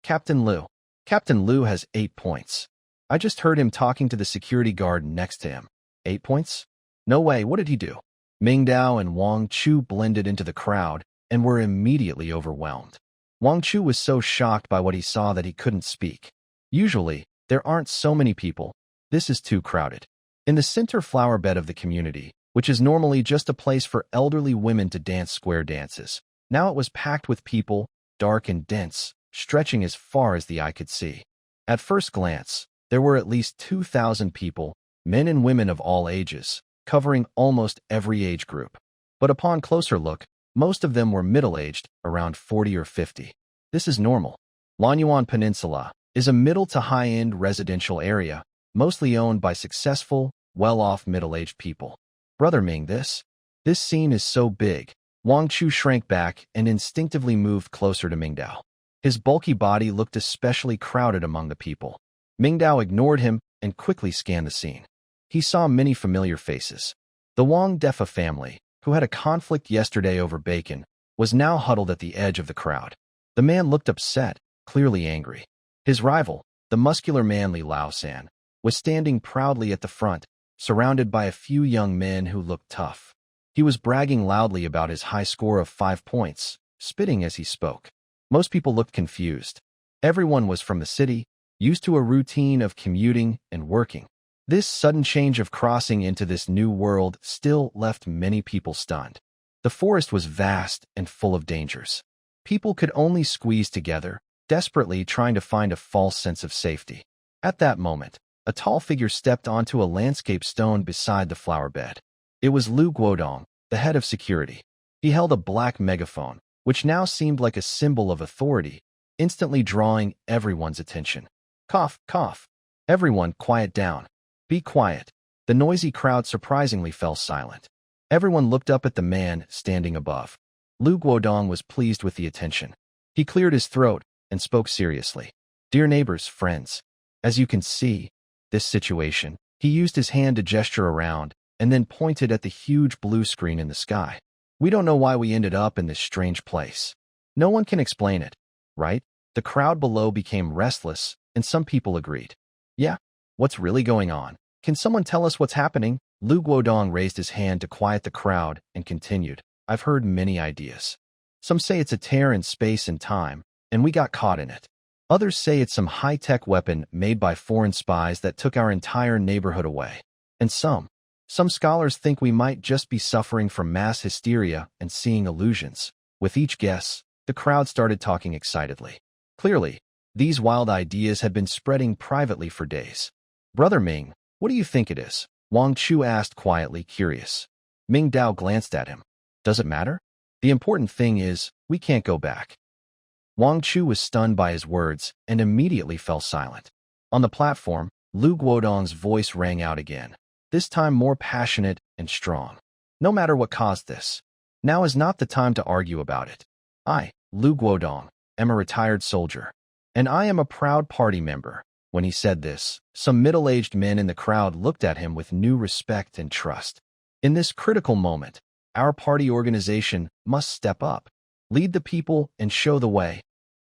Captain Liu. Captain Liu has 8 points. I just heard him talking to the security guard next to him. 8 points? No way, what did he do? Mingdao and Wang Chu blended into the crowd and were immediately overwhelmed. Wang Chu was so shocked by what he saw that he couldn't speak. Usually, there aren't so many people. This is too crowded. In the center flower bed of the community, which is normally just a place for elderly women to dance square dances, now it was packed with people, dark and dense, stretching as far as the eye could see. At first glance, there were at least 2,000 people, men and women of all ages, covering almost every age group. But upon closer look, most of them were middle-aged, around 40 or 50. This is normal. Lanyuan Peninsula is a middle to high-end residential area, mostly owned by successful, well-off middle-aged people. Brother Ming, this scene is so big. Wang Chu shrank back and instinctively moved closer to Mingdao. His bulky body looked especially crowded among the people. Mingdao ignored him and quickly scanned the scene. He saw many familiar faces. The Wang Defa family, who had a conflict yesterday over bacon, was now huddled at the edge of the crowd. The man looked upset, clearly angry. His rival, the muscular manly Lao San, was standing proudly at the front, surrounded by a few young men who looked tough. He was bragging loudly about his high score of 5 points, spitting as he spoke. Most people looked confused. Everyone was from the city, used to a routine of commuting and working. This sudden change of crossing into this new world still left many people stunned. The forest was vast and full of dangers. People could only squeeze together, desperately trying to find a false sense of safety. At that moment, a tall figure stepped onto a landscape stone beside the flower bed. It was Lu Guodong, the head of security. He held a black megaphone, which now seemed like a symbol of authority, instantly drawing everyone's attention. Cough, cough. Everyone, quiet down. Be quiet. The noisy crowd surprisingly fell silent. Everyone looked up at the man standing above. Lu Guodong was pleased with the attention. He cleared his throat and spoke seriously. Dear neighbors, friends, as you can see, this situation, he used his hand to gesture around and then pointed at the huge blue screen in the sky. We don't know why we ended up in this strange place. No one can explain it, right? The crowd below became restless, and some people agreed. Yeah, what's really going on? Can someone tell us what's happening? Lu Guodong raised his hand to quiet the crowd and continued. I've heard many ideas. Some say it's a tear in space and time, and we got caught in it. Others say it's some high-tech weapon made by foreign spies that took our entire neighborhood away. And some scholars think we might just be suffering from mass hysteria and seeing illusions. With each guess, the crowd started talking excitedly. Clearly, these wild ideas had been spreading privately for days. Brother Ming, what do you think it is? Wang Chu asked quietly, curious. Mingdao glanced at him. Does it matter? The important thing is, we can't go back. Wang Chu was stunned by his words and immediately fell silent. On the platform, Lu Guodong's voice rang out again, this time more passionate and strong. No matter what caused this, now is not the time to argue about it. I, Lu Guodong, am a retired soldier, and I am a proud party member. When he said this, some middle-aged men in the crowd looked at him with new respect and trust. In this critical moment, our party organization must step up, lead the people, and show the way.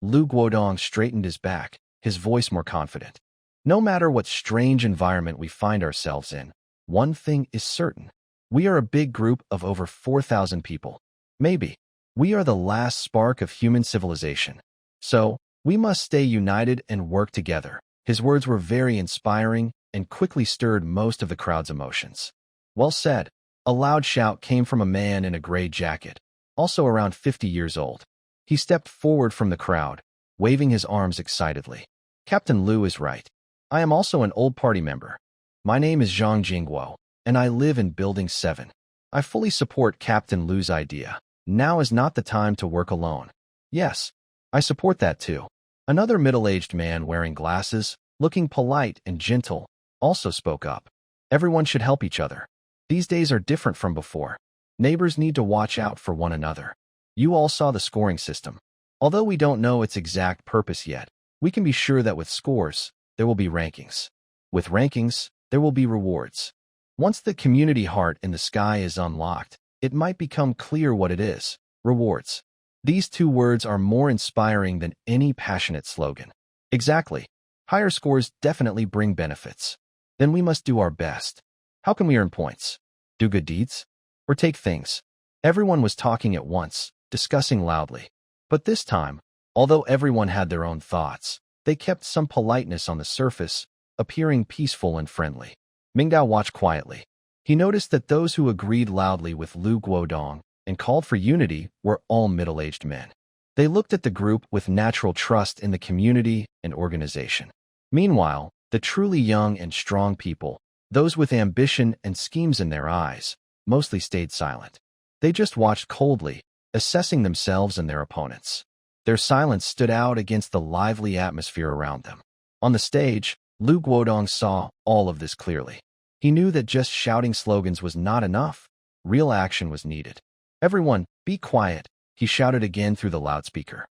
Lu Guodong straightened his back, his voice more confident. No matter what strange environment we find ourselves in, one thing is certain. We are a big group of over 4,000 people. Maybe we are the last spark of human civilization. So, we must stay united and work together. His words were very inspiring and quickly stirred most of the crowd's emotions. Well said. A loud shout came from a man in a gray jacket, also around 50 years old. He stepped forward from the crowd, waving his arms excitedly. Captain Lu is right. I am also an old party member. My name is Zhang Jingguo, and I live in Building 7. I fully support Captain Lu's idea. Now is not the time to work alone. Yes, I support that too. Another middle-aged man wearing glasses, looking polite and gentle, also spoke up. Everyone should help each other. These days are different from before. Neighbors need to watch out for one another. You all saw the scoring system. Although we don't know its exact purpose yet, we can be sure that with scores, there will be rankings. With rankings, there will be rewards. Once the community heart in the sky is unlocked, it might become clear what it is. Rewards. These two words are more inspiring than any passionate slogan. Exactly. Higher scores definitely bring benefits. Then we must do our best. How can we earn points? Do good deeds? Or take things? Everyone was talking at once, discussing loudly. But this time, although everyone had their own thoughts, they kept some politeness on the surface, appearing peaceful and friendly. Mingdao watched quietly. He noticed that those who agreed loudly with Lu Guodong and called for unity were all middle-aged men. They looked at the group with natural trust in the community and organization. Meanwhile, the truly young and strong people, Those with ambition and schemes in their eyes mostly stayed silent. They just watched coldly, assessing themselves and their opponents. Their silence stood out against the lively atmosphere around them. On the stage, Lu Guodong saw all of this clearly. He knew that just shouting slogans was not enough. Real action was needed. "Everyone, be quiet," he shouted again through the loudspeaker.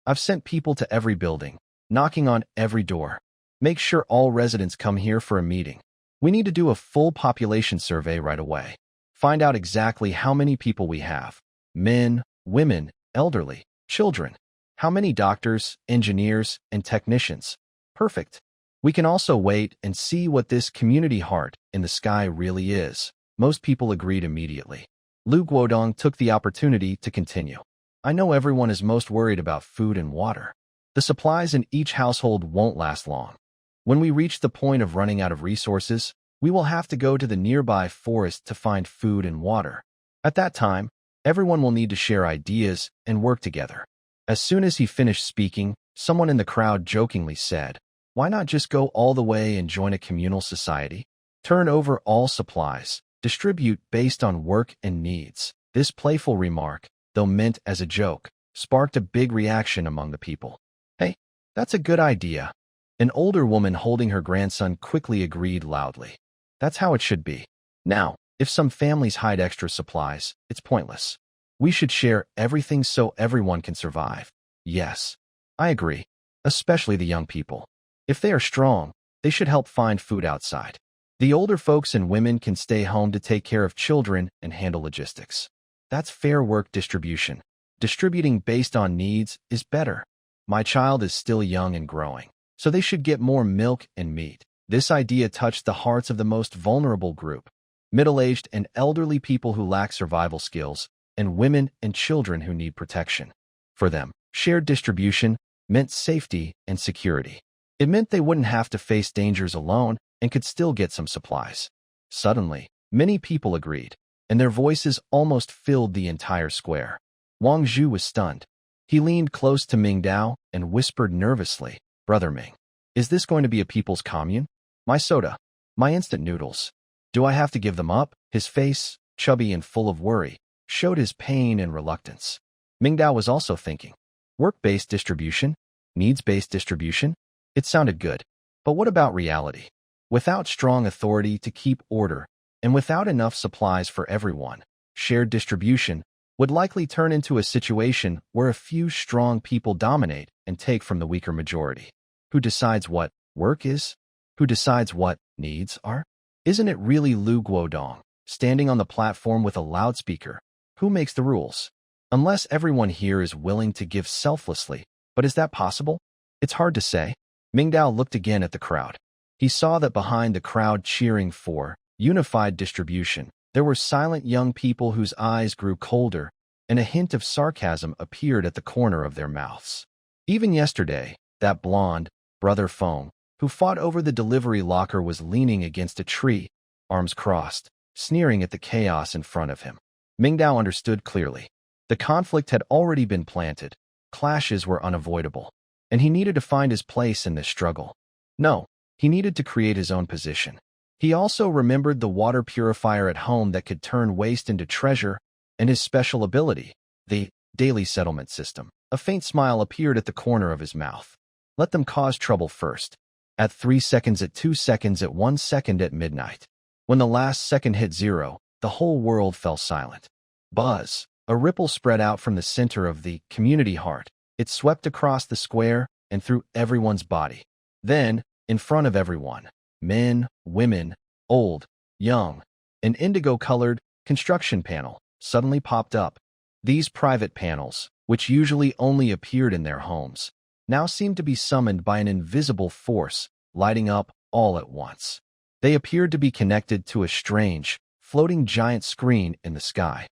"I've sent people to every building, knocking on every door. Make sure all residents come here for a meeting. We need to do a full population survey right away. Find out exactly how many people we have. Men, women, elderly, children. How many doctors, engineers, and technicians. Perfect. We can also wait and see what this community heart in the sky really is." Most people agreed immediately. Lu Guodong took the opportunity to continue. "I know everyone is most worried about food and water. The supplies in each household won't last long. When we reach the point of running out of resources, we will have to go to the nearby forest to find food and water. At that time, everyone will need to share ideas and work together." As soon as he finished speaking, someone in the crowd jokingly said, "Why not just go all the way and join a communal society? Turn over all supplies, distribute based on work and needs." This playful remark, though meant as a joke, sparked a big reaction among the people. "Hey, that's a good idea." An older woman holding her grandson quickly agreed loudly. "That's how it should be. Now, if some families hide extra supplies, it's pointless. We should share everything so everyone can survive." "Yes, I agree, especially the young people. If they are strong, they should help find food outside. The older folks and women can stay home to take care of children and handle logistics. That's fair work distribution. Distributing based on needs is better. My child is still young and growing, so they should get more milk and meat." This idea touched the hearts of the most vulnerable group: middle-aged and elderly people who lack survival skills, and women and children who need protection. For them, shared distribution meant safety and security. It meant they wouldn't have to face dangers alone and could still get some supplies. Suddenly, many people agreed, and their voices almost filled the entire square. Wang Zhu was stunned. He leaned close to Mingdao and whispered nervously, "Brother Ming, is this going to be a people's commune? My soda, my instant noodles. Do I have to give them up?" His face, chubby and full of worry, showed his pain and reluctance. Mingdao was also thinking, work-based distribution? Needs-based distribution? It sounded good. But what about reality? Without strong authority to keep order, and without enough supplies for everyone, shared distribution would likely turn into a situation where a few strong people dominate and take from the weaker majority. Who decides what work is? Who decides what needs are? Isn't it really Lu Guodong, standing on the platform with a loudspeaker? Who makes the rules? Unless everyone here is willing to give selflessly. But is that possible? It's hard to say. Mingdao looked again at the crowd. He saw that behind the crowd cheering for unified distribution, there were silent young people whose eyes grew colder, and a hint of sarcasm appeared at the corner of their mouths. Even yesterday, that blonde, Brother Feng, who fought over the delivery locker, was leaning against a tree, arms crossed, sneering at the chaos in front of him. Mingdao understood clearly. The conflict had already been planted. Clashes were unavoidable, and he needed to find his place in this struggle. No, he needed to create his own position. He also remembered the water purifier at home that could turn waste into treasure, and his special ability, the daily settlement system. A faint smile appeared at the corner of his mouth. Let them cause trouble first. At 3 seconds, at 2 seconds, at 1 second, at midnight. When the last second hit zero, the whole world fell silent. Buzz. A ripple spread out from the center of the community heart. It swept across the square and through everyone's body. Then, in front of everyone, men, women, old, young, an indigo-colored construction panel suddenly popped up. These private panels, which usually only appeared in their homes, now seemed to be summoned by an invisible force, lighting up all at once. They appeared to be connected to a strange, floating giant screen in the sky.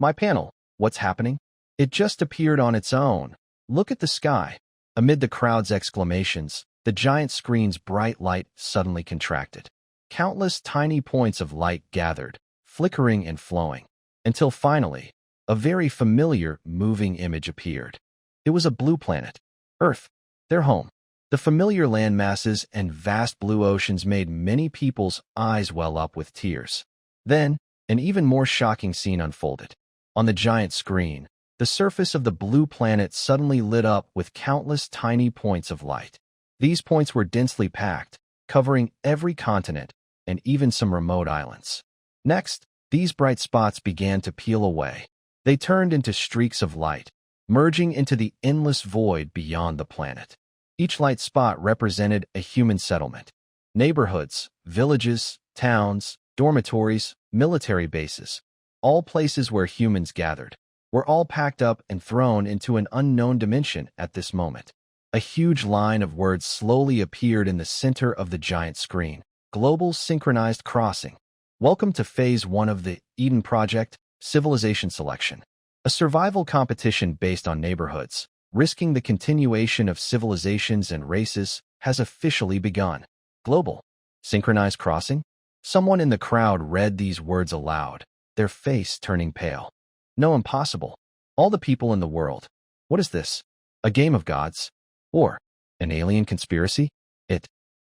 My panel, what's happening? It just appeared on its own. Look at the sky. Amid the crowd's exclamations, the giant screen's bright light suddenly contracted. Countless tiny points of light gathered, flickering and flowing, until finally, a very familiar moving image appeared. It was a blue planet, Earth, their home. The familiar land masses and vast blue oceans made many people's eyes well up with tears. Then, an even more shocking scene unfolded. On the giant screen, the surface of the blue planet suddenly lit up with countless tiny points of light. These points were densely packed, covering every continent and even some remote islands. Next, these bright spots began to peel away. They turned into streaks of light, merging into the endless void beyond the planet. Each light spot represented a human settlement. Neighborhoods, villages, towns, dormitories, military bases, all places where humans gathered, were all packed up and thrown into an unknown dimension at this moment. A huge line of words slowly appeared in the center of the giant screen. Global Synchronized Crossing. Welcome to Phase 1 of the Eden Project, Civilization Selection. A survival competition based on neighborhoods, risking the continuation of civilizations and races, has officially begun. Global Synchronized Crossing? Someone in the crowd read these words aloud, their face turning pale. No, impossible. All the people in the world. What is this? A game of gods? Or an alien conspiracy?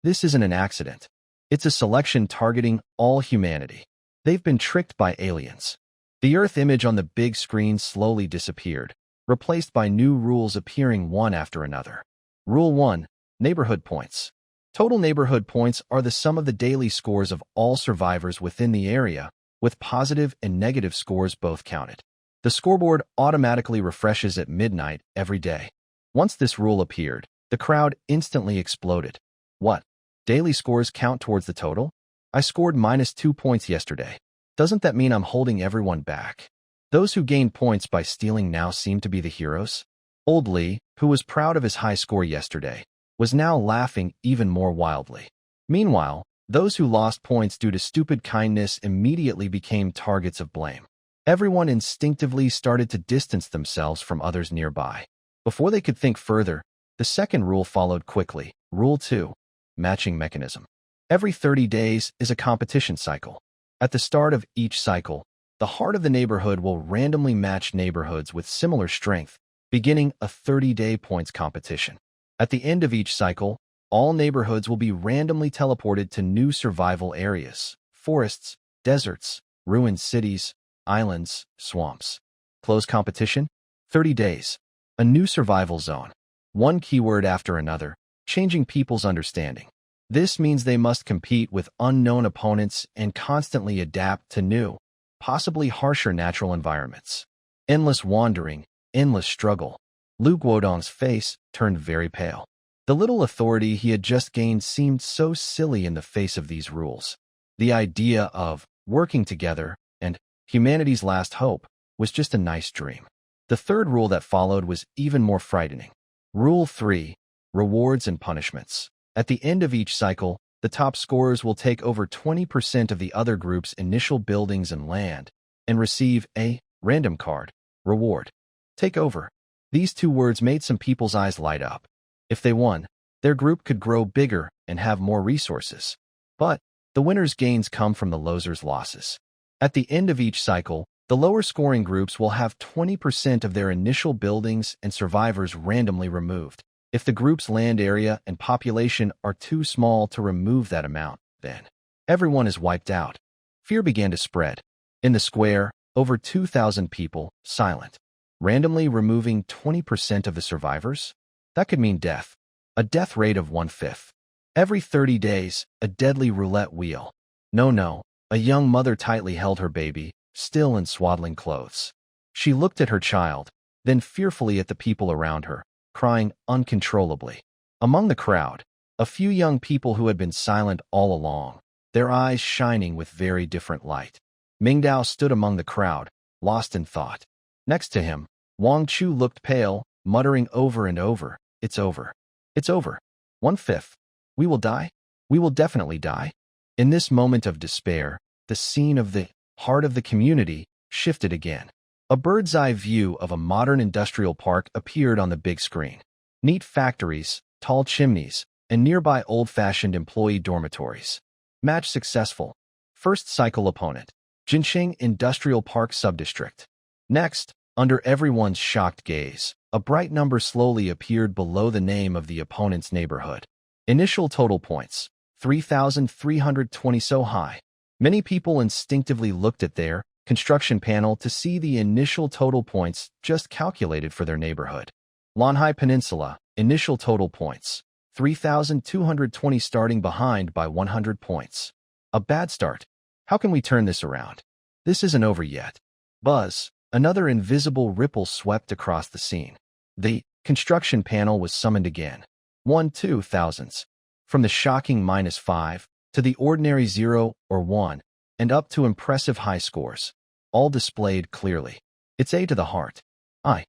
This isn't an accident. It's a selection targeting all humanity. They've been tricked by aliens. The Earth image on the big screen slowly disappeared, replaced by new rules appearing one after another. Rule 1. Neighborhood points. Total neighborhood points are the sum of the daily scores of all survivors within the area, with positive and negative scores both counted. The scoreboard automatically refreshes at midnight every day. Once this rule appeared, the crowd instantly exploded. What? Daily scores count towards the total? I scored -2 points yesterday. Doesn't that mean I'm holding everyone back? Those who gained points by stealing now seem to be the heroes. Old Lee, who was proud of his high score yesterday, was now laughing even more wildly. Meanwhile, those who lost points due to stupid kindness immediately became targets of blame. Everyone instinctively started to distance themselves from others nearby. Before they could think further, the second rule followed quickly. Rule 2. Matching mechanism. Every 30 days is a competition cycle. At the start of each cycle, the heart of the neighborhood will randomly match neighborhoods with similar strength, beginning a 30-day points competition. At the end of each cycle, all neighborhoods will be randomly teleported to new survival areas: forests, deserts, ruined cities, islands, swamps. Close competition? 30 days. A new survival zone. One keyword after another, changing people's understanding. This means they must compete with unknown opponents and constantly adapt to new, possibly harsher natural environments. Endless wandering, endless struggle. Lu Guodong's face turned very pale. The little authority he had just gained seemed so silly in the face of these rules. The idea of working together and humanity's last hope was just a nice dream. The third rule that followed was even more frightening. Rule 3. Rewards and punishments. At the end of each cycle, the top scorers will take over 20% of the other group's initial buildings and land and receive a random card reward. Take over. These two words made some people's eyes light up. If they won, their group could grow bigger and have more resources. But the winner's gains come from the loser's losses. At the end of each cycle, the lower scoring groups will have 20% of their initial buildings and survivors randomly removed. If the group's land area and population are too small to remove that amount, then everyone is wiped out. Fear began to spread. In the square, over 2,000 people, silent. Randomly removing 20% of the survivors? That could mean death. A death rate of 1/5. Every 30 days, a deadly roulette wheel. No. A young mother tightly held her baby, still in swaddling clothes. She looked at her child, then fearfully at the people around her, crying uncontrollably. Among the crowd, a few young people who had been silent all along, their eyes shining with very different light. Mingdao stood among the crowd, lost in thought. Next to him, Wang Chu looked pale, muttering over and over, "It's over. It's over. 1/5. We will die? We will definitely die." In this moment of despair, the scene of the heart of the community shifted again. A bird's-eye view of a modern industrial park appeared on the big screen. Neat factories, tall chimneys, and nearby old-fashioned employee dormitories. Match successful. First cycle opponent, Jinsheng Industrial Park Subdistrict. Next, Under everyone's shocked gaze, a bright number slowly appeared below the name of the opponent's neighborhood. Initial total points, 3,320. So high. Many people instinctively looked at their construction panel to see the initial total points just calculated for their neighborhood. Lanhai Peninsula, initial total points, 3,220, starting behind by 100 points. A bad start. How can we turn this around? This isn't over yet. Buzz, another invisible ripple swept across the scene. The construction panel was summoned again. 1,000s. From the shocking -5 to the ordinary 0 or 1, and up to impressive high scores, all displayed clearly. It's A to the heart. I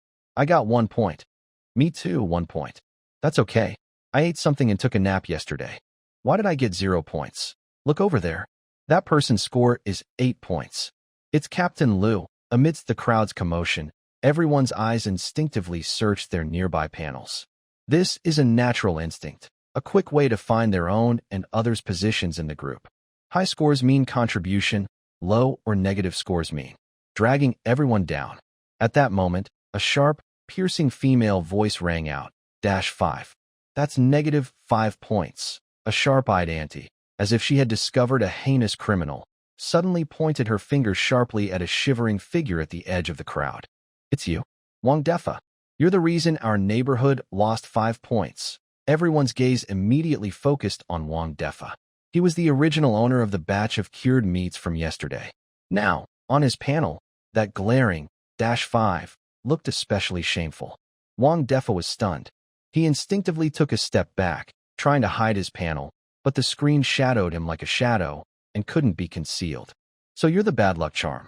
got 1 point. Me too, 1 point. That's okay. I ate something and took a nap yesterday. Why did I get 0 points? Look over there. That person's score is 8 points. It's Captain Liu. Amidst the crowd's commotion, everyone's eyes instinctively searched their nearby panels. This is a natural instinct, a quick way to find their own and others' positions in the group. High scores mean contribution, low or negative scores mean dragging everyone down. At that moment, a sharp, piercing female voice rang out, -5. That's -5 points. A sharp-eyed auntie, as if she had discovered a heinous criminal, suddenly pointed her finger sharply at a shivering figure at the edge of the crowd. It's you, Wang Defa. You're the reason our neighborhood lost 5 points. Everyone's gaze immediately focused on Wang Defa. He was the original owner of the batch of cured meats from yesterday. Now, on his panel, that glaring -5 looked especially shameful. Wang Defa was stunned. He instinctively took a step back, trying to hide his panel, but the screen shadowed him like a shadow and couldn't be concealed. So you're the bad luck charm.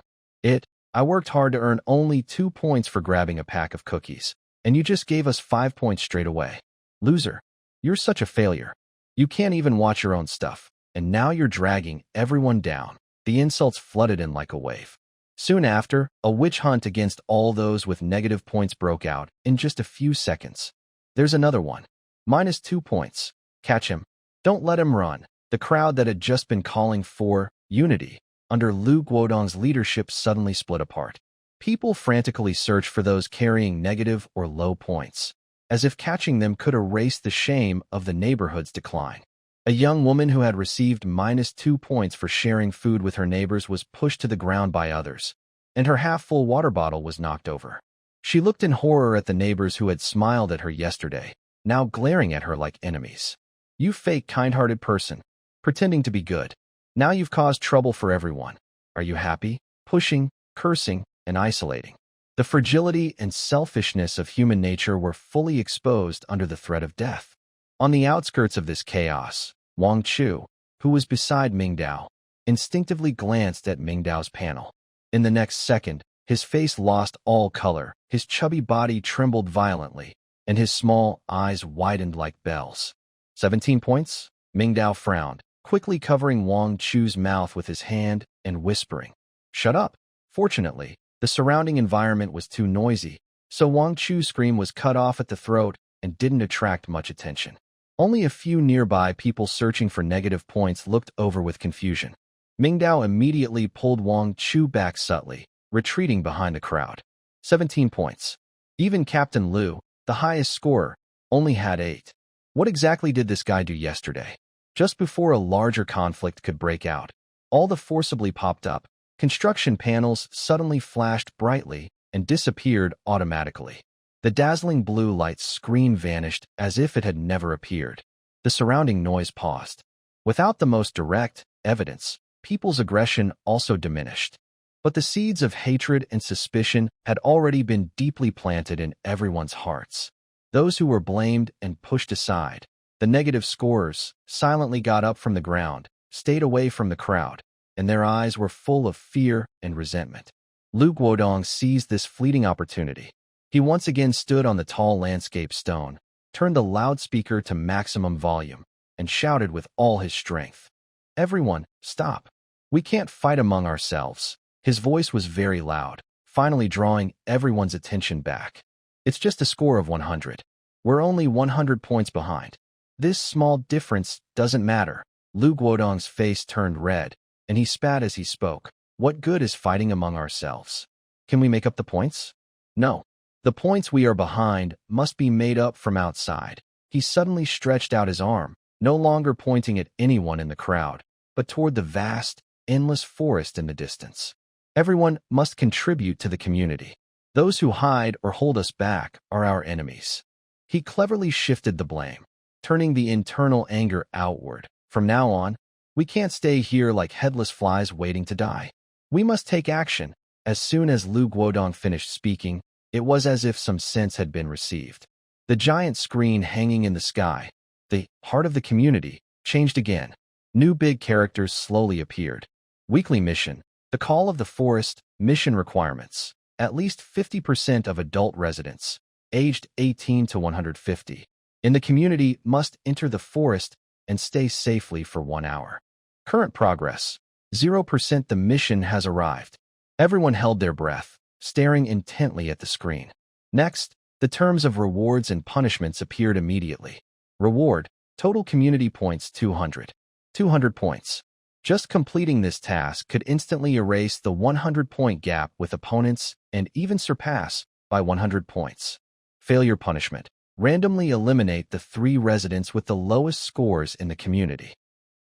I worked hard to earn only 2 points for grabbing a pack of cookies, and you just gave us 5 points straight away. Loser. You're such a failure. You can't even watch your own stuff, and now you're dragging everyone down. The insults flooded in like a wave. Soon after, a witch hunt against all those with negative points broke out in just a few seconds. There's another one. -2 points. Catch him. Don't let him run. The crowd that had just been calling for unity under Lu Guodong's leadership suddenly split apart. People frantically searched for those carrying negative or low points, as if catching them could erase the shame of the neighborhood's decline. A young woman who had received -2 points for sharing food with her neighbors was pushed to the ground by others, and her half-full water bottle was knocked over. She looked in horror at the neighbors who had smiled at her yesterday, now glaring at her like enemies. You fake kind-hearted person, pretending to be good. Now you've caused trouble for everyone. Are you happy? Pushing, cursing, and isolating. The fragility and selfishness of human nature were fully exposed under the threat of death. On the outskirts of this chaos, Wang Chu, who was beside Mingdao, instinctively glanced at Mingdao's panel. In the next second, his face lost all color, his chubby body trembled violently, and his small eyes widened like bells. 17 points? Mingdao frowned, quickly covering Wang Chu's mouth with his hand and whispering, "Shut up." Fortunately, the surrounding environment was too noisy, so Wang Chu's scream was cut off at the throat and didn't attract much attention. Only a few nearby people searching for negative points looked over with confusion. Mingdao immediately pulled Wang Chu back subtly, retreating behind the crowd. 17 points. Even Captain Liu, the highest scorer, only had 8. What exactly did this guy do yesterday? Just before a larger conflict could break out, all the forcibly popped up construction panels suddenly flashed brightly and disappeared automatically. The dazzling blue light screen vanished as if it had never appeared. The surrounding noise paused. Without the most direct evidence, people's aggression also diminished. But the seeds of hatred and suspicion had already been deeply planted in everyone's hearts. Those who were blamed and pushed aside, the negative scorers, silently got up from the ground, stayed away from the crowd, and their eyes were full of fear and resentment. Lu Guodong seized this fleeting opportunity. He once again stood on the tall landscape stone, turned the loudspeaker to maximum volume, and shouted with all his strength, "Everyone, stop. We can't fight among ourselves." His voice was very loud, finally drawing everyone's attention back. It's just a score of 100. We're only 100 points behind. This small difference doesn't matter. Lu Guodong's face turned red, and he spat as he spoke. What good is fighting among ourselves? Can we make up the points? No. The points we are behind must be made up from outside. He suddenly stretched out his arm, no longer pointing at anyone in the crowd, but toward the vast, endless forest in the distance. Everyone must contribute to the community. Those who hide or hold us back are our enemies. He cleverly shifted the blame, turning the internal anger outward. From now on, we can't stay here like headless flies waiting to die. We must take action. As soon as Lu Guodong finished speaking, it was as if some sense had been received. The giant screen hanging in the sky, the heart of the community, changed again. New big characters slowly appeared. Weekly mission, the call of the forest, mission requirements. At least 50% of adult residents, aged 18 to 150, in the community must enter the forest and stay safely for 1 hour. Current progress, 0%. The mission has arrived. Everyone held their breath, staring intently at the screen. Next, the terms of rewards and punishments appeared immediately. Reward, total community points 200. 200 points. Just completing this task could instantly erase the 100-point gap with opponents and even surpass by 100 points. Failure punishment. Randomly eliminate the 3 residents with the lowest scores in the community.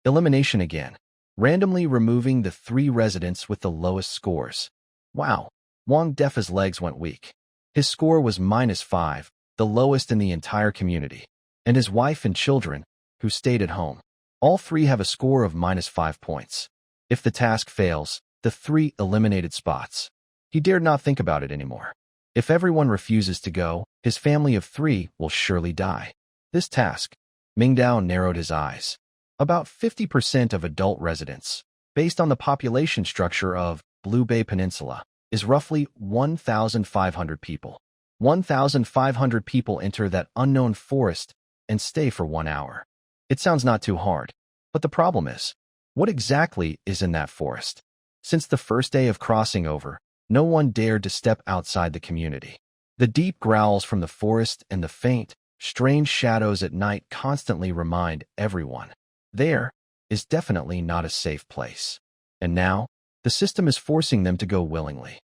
Elimination again. Randomly removing the 3 residents with the lowest scores. Wow. Wang Defa's legs went weak. His score was -5, the lowest in the entire community. And his wife and children, who stayed at home. All 3 have a score of -5 points. If the task fails, the 3 eliminated spots. He dared not think about it anymore. If everyone refuses to go, his family of 3 will surely die. This task, Mingdao narrowed his eyes. About 50% of adult residents, based on the population structure of Blue Bay Peninsula, is roughly 1,500 people. 1,500 people enter that unknown forest and stay for 1 hour. It sounds not too hard, but the problem is, what exactly is in that forest? Since the first day of crossing over, no one dared to step outside the community. The deep growls from the forest and the faint, strange shadows at night constantly remind everyone, there is definitely not a safe place. And now, the system is forcing them to go willingly.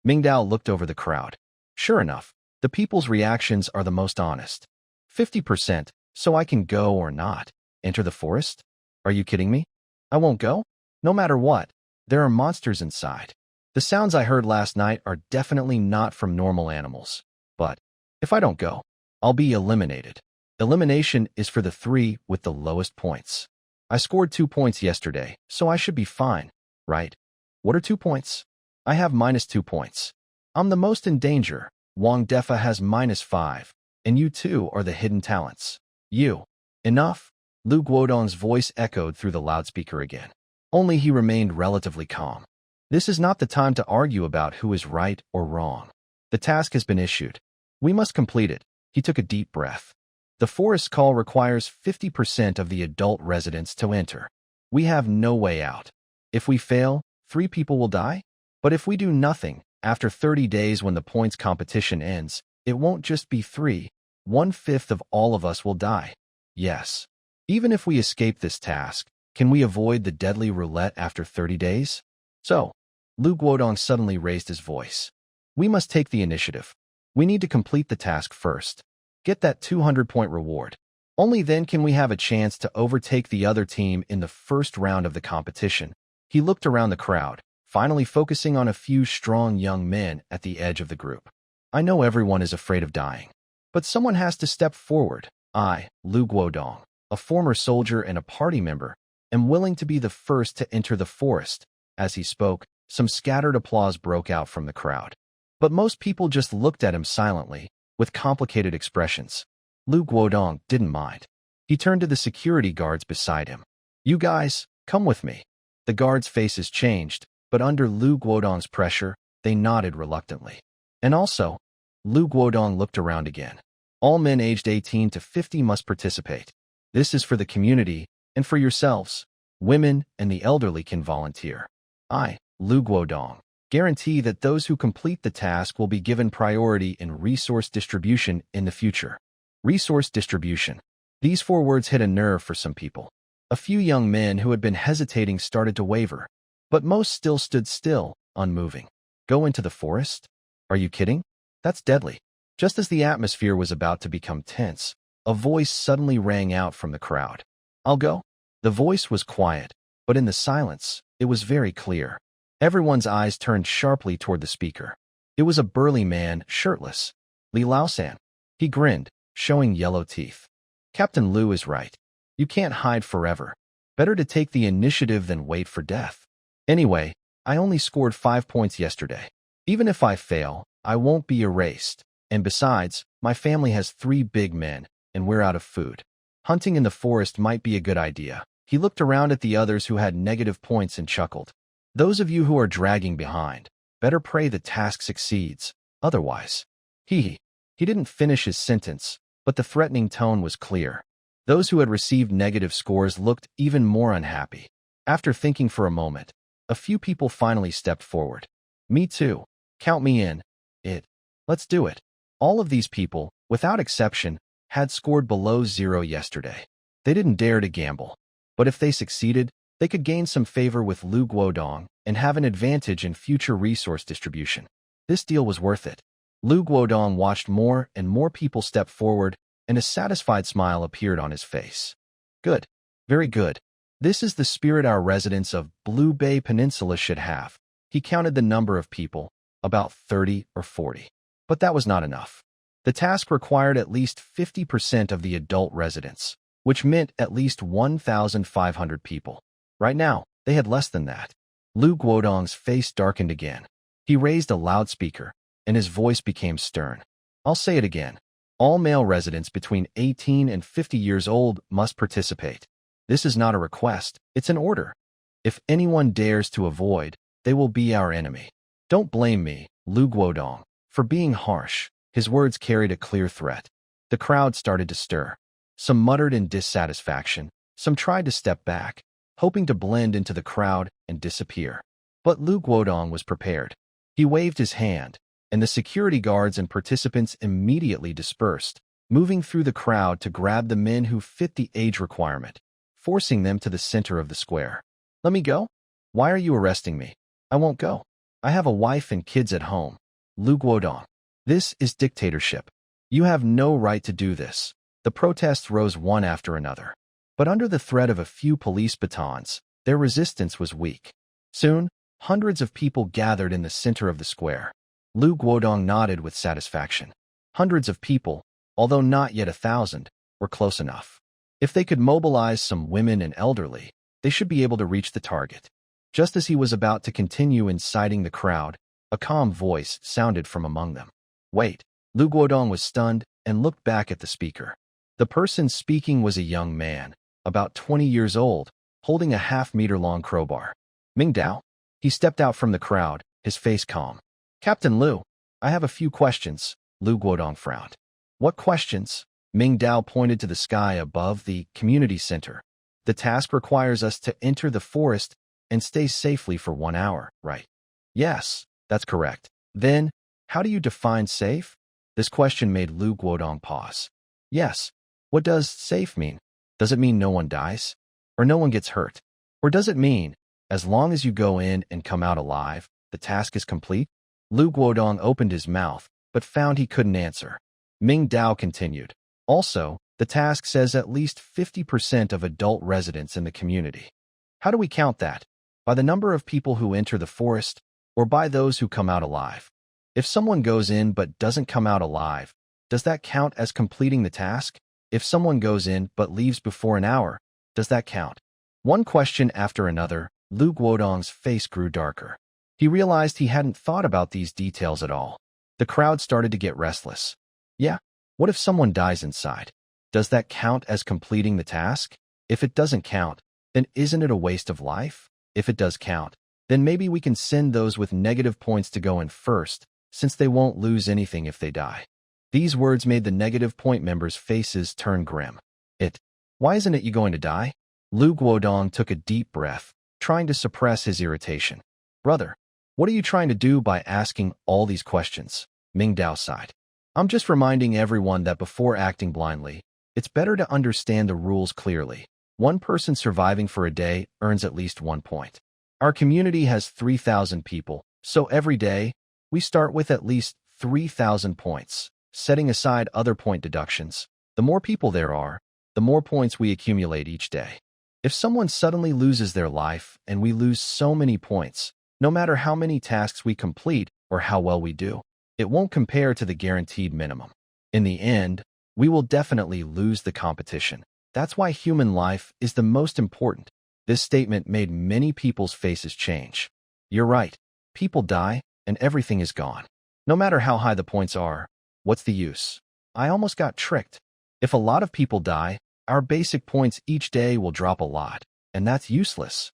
Mingdao looked over the crowd. Sure enough, the people's reactions are the most honest. 50%, so I can go or not. Enter the forest? Are you kidding me? I won't go? No matter what, there are monsters inside. The sounds I heard last night are definitely not from normal animals. But if I don't go, I'll be eliminated. Elimination is for the 3 with the lowest points. I scored 2 points yesterday, so I should be fine, right? What are 2 points? I have -2 points. I'm the most in danger. Wang Defa has -5, and you 2 are the hidden talents. You. Enough? Lu Guodong's voice echoed through the loudspeaker again. Only he remained relatively calm. This is not the time to argue about who is right or wrong. The task has been issued. We must complete it. He took a deep breath. The forest call requires 50% of the adult residents to enter. We have no way out. If we fail, 3 people will die? But if we do nothing, after 30 days when the points competition ends, it won't just be 3. 1/5 of all of us will die. Yes. Even if we escape this task, can we avoid the deadly roulette after 30 days? So, Lu Guodong suddenly raised his voice. We must take the initiative. We need to complete the task first. Get that 200-point reward. Only then can we have a chance to overtake the other team in the first round of the competition. He looked around the crowd, finally focusing on a few strong young men at the edge of the group. I know everyone is afraid of dying, but someone has to step forward. I, Lu Guodong, a former soldier and a party member, am willing to be the first to enter the forest. As he spoke, some scattered applause broke out from the crowd. But most people just looked at him silently, with complicated expressions. Lu Guodong didn't mind. He turned to the security guards beside him. You guys, come with me. The guards' faces changed, but under Lu Guodong's pressure, they nodded reluctantly. And also, Lu Guodong looked around again. All men aged 18 to 50 must participate. This is for the community and for yourselves. Women and the elderly can volunteer. I, Lu Guodong, guarantee that those who complete the task will be given priority in resource distribution in the future. Resource distribution. These 4 words hit a nerve for some people. A few young men who had been hesitating started to waver, but most still stood still, unmoving. Go into the forest? Are you kidding? That's deadly. Just as the atmosphere was about to become tense, a voice suddenly rang out from the crowd. I'll go. The voice was quiet, but in the silence, it was very clear. Everyone's eyes turned sharply toward the speaker. It was a burly man, shirtless. Li Laosan. He grinned, showing yellow teeth. Captain Liu is right. You can't hide forever. Better to take the initiative than wait for death. Anyway, I only scored 5 points yesterday. Even if I fail, I won't be erased. And besides, my family has 3 big men, and we're out of food. Hunting in the forest might be a good idea. He looked around at the others who had negative points and chuckled. Those of you who are dragging behind, better pray the task succeeds. Otherwise, he didn't finish his sentence, but the threatening tone was clear. Those who had received negative scores looked even more unhappy. After thinking for a moment, a few people finally stepped forward. Me too. Count me in. Let's do it. All of these people, without exception, had scored below 0 yesterday. They didn't dare to gamble. But if they succeeded, they could gain some favor with Lu Guodong and have an advantage in future resource distribution. This deal was worth it. Lu Guodong watched more and more people step forward, and a satisfied smile appeared on his face. Good. Very good. This is the spirit our residents of Blue Bay Peninsula should have. He counted the number of people, about 30 or 40. But that was not enough. The task required at least 50% of the adult residents, which meant at least 1,500 people. Right now, they had less than that. Lu Guodong's face darkened again. He raised a loudspeaker, and his voice became stern. I'll say it again. All male residents between 18 and 50 years old must participate. This is not a request, it's an order. If anyone dares to avoid, they will be our enemy. Don't blame me, Lu Guodong, for being harsh. His words carried a clear threat. The crowd started to stir. Some muttered in dissatisfaction, some tried to step back, hoping to blend into the crowd and disappear. But Lu Guodong was prepared. He waved his hand, and the security guards and participants immediately dispersed, moving through the crowd to grab the men who fit the age requirement, forcing them to the center of the square. Let me go? Why are you arresting me? I won't go. I have a wife and kids at home. Lu Guodong. This is dictatorship. You have no right to do this. The protests rose one after another. But under the threat of a few police batons, their resistance was weak. Soon, hundreds of people gathered in the center of the square. Lu Guodong nodded with satisfaction. Hundreds of people, although not yet 1,000, were close enough. If they could mobilize some women and elderly, they should be able to reach the target. Just as he was about to continue inciting the crowd, a calm voice sounded from among them. Wait. Lu Guodong was stunned and looked back at the speaker. The person speaking was a young man, about 20 years old, holding a half-meter-long crowbar. Mingdao. He stepped out from the crowd, his face calm. Captain Liu, I have a few questions. Lu Guodong frowned. What questions? Mingdao pointed to the sky above the community center. The task requires us to enter the forest and stay safely for 1 hour, right? Yes, that's correct. Then, how do you define safe? This question made Lu Guodong pause. Yes. What does safe mean? Does it mean no one dies? Or no one gets hurt? Or does it mean, as long as you go in and come out alive, the task is complete? Lu Guodong opened his mouth, but found he couldn't answer. Mingdao continued. Also, the task says at least 50% of adult residents in the community. How do we count that? By the number of people who enter the forest, or by those who come out alive? If someone goes in but doesn't come out alive, does that count as completing the task? If someone goes in but leaves before an hour, does that count? One question after another, Lu Guodong's face grew darker. He realized he hadn't thought about these details at all. The crowd started to get restless. Yeah, what if someone dies inside? Does that count as completing the task? If it doesn't count, then isn't it a waste of life? If it does count, then maybe we can send those with negative points to go in first, since they won't lose anything if they die. These words made the negative point members' faces turn grim. Why isn't it you going to die? Lu Guodong took a deep breath, trying to suppress his irritation. Brother, what are you trying to do by asking all these questions? Mingdao sighed. I'm just reminding everyone that before acting blindly, it's better to understand the rules clearly. One person surviving for a day earns at least 1 point. Our community has 3,000 people, so every day, we start with at least 3,000 points, setting aside other point deductions. The more people there are, the more points we accumulate each day. If someone suddenly loses their life and we lose so many points, no matter how many tasks we complete or how well we do, it won't compare to the guaranteed minimum. In the end, we will definitely lose the competition. That's why human life is the most important. This statement made many people's faces change. You're right. People die, and everything is gone. No matter how high the points are, what's the use? I almost got tricked. If a lot of people die, our basic points each day will drop a lot, and that's useless.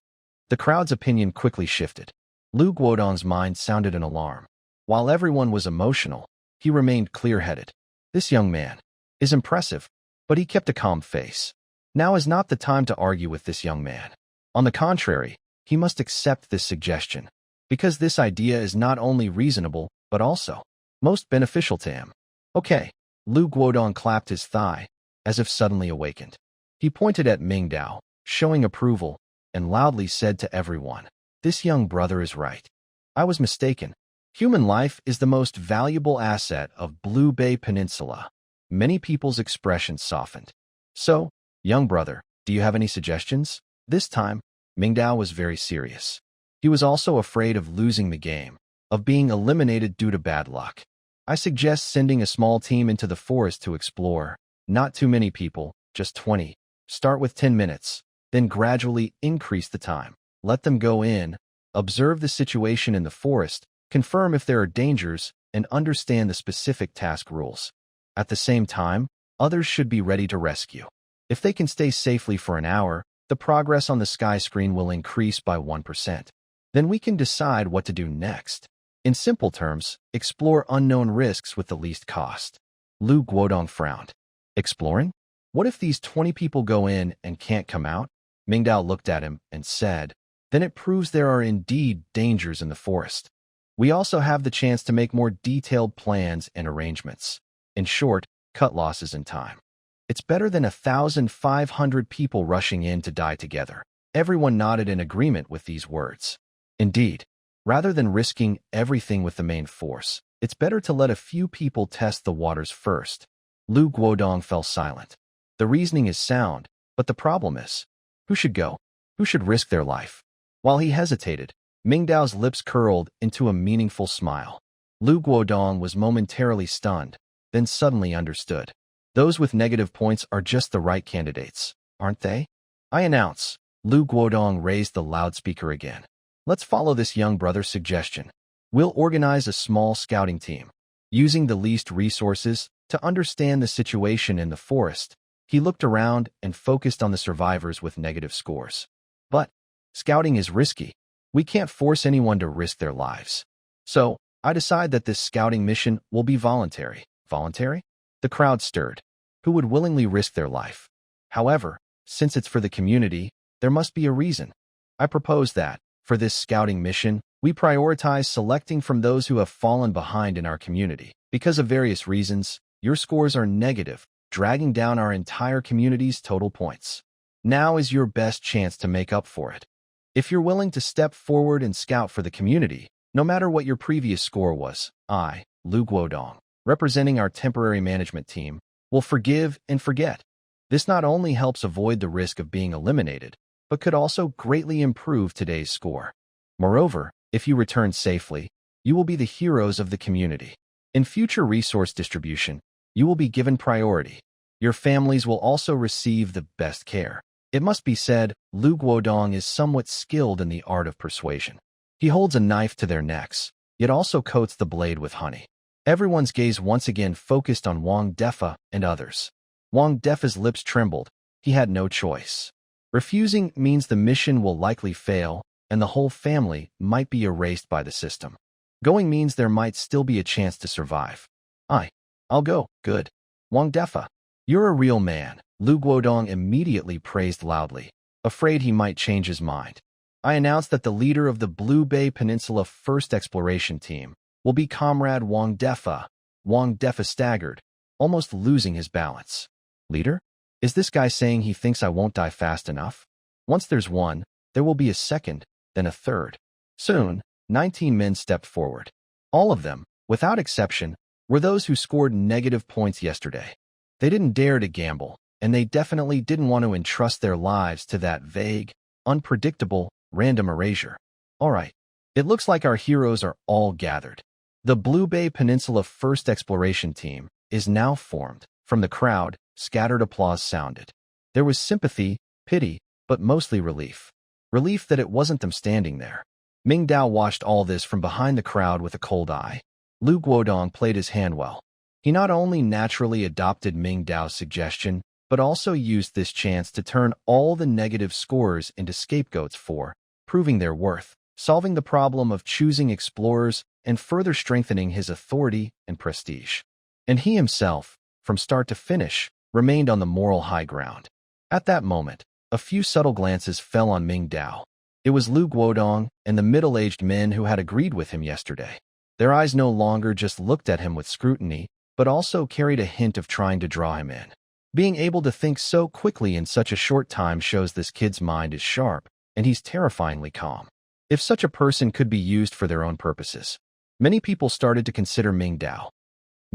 The crowd's opinion quickly shifted. Lu Guodong's mind sounded an alarm. While everyone was emotional, he remained clear-headed. This young man is impressive, but he kept a calm face. Now is not the time to argue with this young man. On the contrary, he must accept this suggestion, because this idea is not only reasonable, but also most beneficial to him. Okay, Lu Guodong clapped his thigh, as if suddenly awakened. He pointed at Mingdao, showing approval, and loudly said to everyone, "This young brother is right. I was mistaken. Human life is the most valuable asset of Blue Bay Peninsula." Many people's expressions softened. So, young brother, do you have any suggestions? This time, Mingdao was very serious. He was also afraid of losing the game, of being eliminated due to bad luck. I suggest sending a small team into the forest to explore. Not too many people, just 20. Start with 10 minutes, then gradually increase the time. Let them go in, observe the situation in the forest, confirm if there are dangers, and understand the specific task rules. At the same time, others should be ready to rescue. If they can stay safely for an hour, the progress on the sky screen will increase by 1%. Then we can decide what to do next. In simple terms, explore unknown risks with the least cost. Lu Guodong frowned. Exploring? What if these 20 people go in and can't come out? Mingdao looked at him and said, then it proves there are indeed dangers in the forest. We also have the chance to make more detailed plans and arrangements. In short, cut losses in time. It's better than 1,500 people rushing in to die together. Everyone nodded in agreement with these words. Indeed, rather than risking everything with the main force, it's better to let a few people test the waters first. Lu Guodong fell silent. The reasoning is sound, but the problem is, who should go? Who should risk their life? While he hesitated, Mingdao's lips curled into a meaningful smile. Lu Guodong was momentarily stunned, then suddenly understood. Those with negative points are just the right candidates, aren't they? I announce. Lu Guodong raised the loudspeaker again. Let's follow this young brother's suggestion. We'll organize a small scouting team. Using the least resources to understand the situation in the forest, he looked around and focused on the survivors with negative scores. But scouting is risky. We can't force anyone to risk their lives. So, I decide that this scouting mission will be voluntary. Voluntary? The crowd stirred. Who would willingly risk their life? However, since it's for the community, there must be a reason. I propose that, for this scouting mission, we prioritize selecting from those who have fallen behind in our community. Because of various reasons, your scores are negative, dragging down our entire community's total points. Now is your best chance to make up for it. If you're willing to step forward and scout for the community, no matter what your previous score was, I, Lu Guodong, representing our temporary management team, will forgive and forget. This not only helps avoid the risk of being eliminated, but could also greatly improve today's score. Moreover, if you return safely, you will be the heroes of the community. In future resource distribution, you will be given priority. Your families will also receive the best care. It must be said, Lu Guodong is somewhat skilled in the art of persuasion. He holds a knife to their necks, yet also coats the blade with honey. Everyone's gaze once again focused on Wang Defa and others. Wang Defa's lips trembled. He had no choice. Refusing means the mission will likely fail, and the whole family might be erased by the system. Going means there might still be a chance to survive. I'll go. Good. Wang Defa, you're a real man. Lu Guodong immediately praised loudly, afraid he might change his mind. I announced that the leader of the Blue Bay Peninsula First Exploration Team will be Comrade Wang Defa. Wang Defa staggered, almost losing his balance. Leader? Is this guy saying he thinks I won't die fast enough? Once there's one, there will be a second, then a third. Soon, 19 men stepped forward. All of them, without exception, were those who scored negative points yesterday. They didn't dare to gamble, and they definitely didn't want to entrust their lives to that vague, unpredictable, random erasure. All right, it looks like our heroes are all gathered. The Blue Bay Peninsula First Exploration Team is now formed. From the crowd, scattered applause sounded. There was sympathy, pity, but mostly relief. Relief that it wasn't them standing there. Mingdao watched all this from behind the crowd with a cold eye. Lu Guodong played his hand well. He not only naturally adopted Mingdao's suggestion, but also used this chance to turn all the negative scorers into scapegoats for proving their worth, solving the problem of choosing explorers, and further strengthening his authority and prestige. And he himself, from start to finish, remained on the moral high ground. At that moment, a few subtle glances fell on Mingdao. It was Lu Guodong and the middle-aged men who had agreed with him yesterday. Their eyes no longer just looked at him with scrutiny, but also carried a hint of trying to draw him in. Being able to think so quickly in such a short time shows this kid's mind is sharp, and he's terrifyingly calm. If such a person could be used for their own purposes. Many people started to consider Mingdao.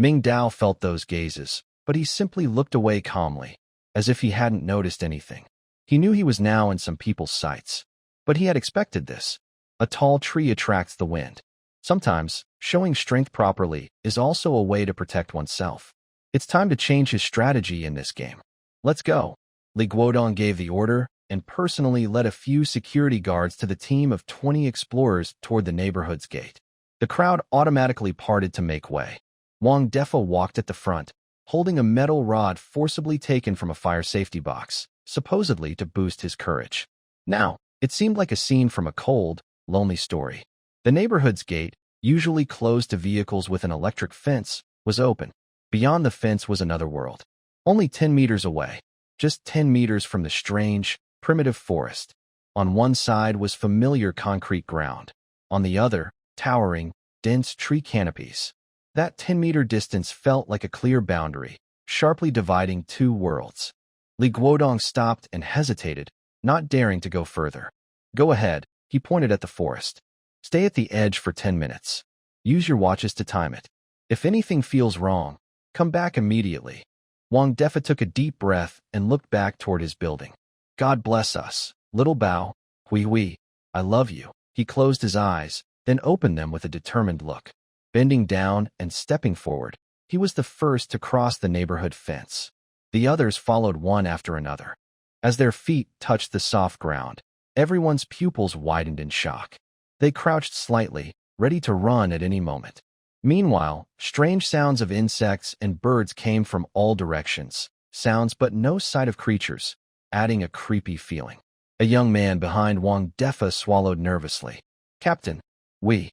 Mingdao felt those gazes, but he simply looked away calmly, as if he hadn't noticed anything. He knew he was now in some people's sights, but he had expected this. A tall tree attracts the wind. Sometimes, showing strength properly is also a way to protect oneself. It's time to change his strategy in this game. Let's go. Li Guodong gave the order and personally led a few security guards to the team of 20 explorers toward the neighborhood's gate. The crowd automatically parted to make way. Wang Defa walked at the front, holding a metal rod forcibly taken from a fire safety box, supposedly to boost his courage. Now, it seemed like a scene from a cold, lonely story. The neighborhood's gate, usually closed to vehicles with an electric fence, was open. Beyond the fence was another world. Only 10 meters away, just 10 meters from the strange, primitive forest. On one side was familiar concrete ground. On the other, towering, dense tree canopies. That 10-meter distance felt like a clear boundary, sharply dividing two worlds. Li Guodong stopped and hesitated, not daring to go further. Go ahead, he pointed at the forest. Stay at the edge for 10 minutes. Use your watches to time it. If anything feels wrong, come back immediately. Wang Defa took a deep breath and looked back toward his building. God bless us, little Bao, hui, I love you. He closed his eyes, then opened them with a determined look. Bending down and stepping forward, he was the first to cross the neighborhood fence. The others followed one after another. As their feet touched the soft ground, everyone's pupils widened in shock. They crouched slightly, ready to run at any moment. Meanwhile, strange sounds of insects and birds came from all directions, sounds but no sight of creatures, adding a creepy feeling. A young man behind Wang Defa swallowed nervously. Captain, we,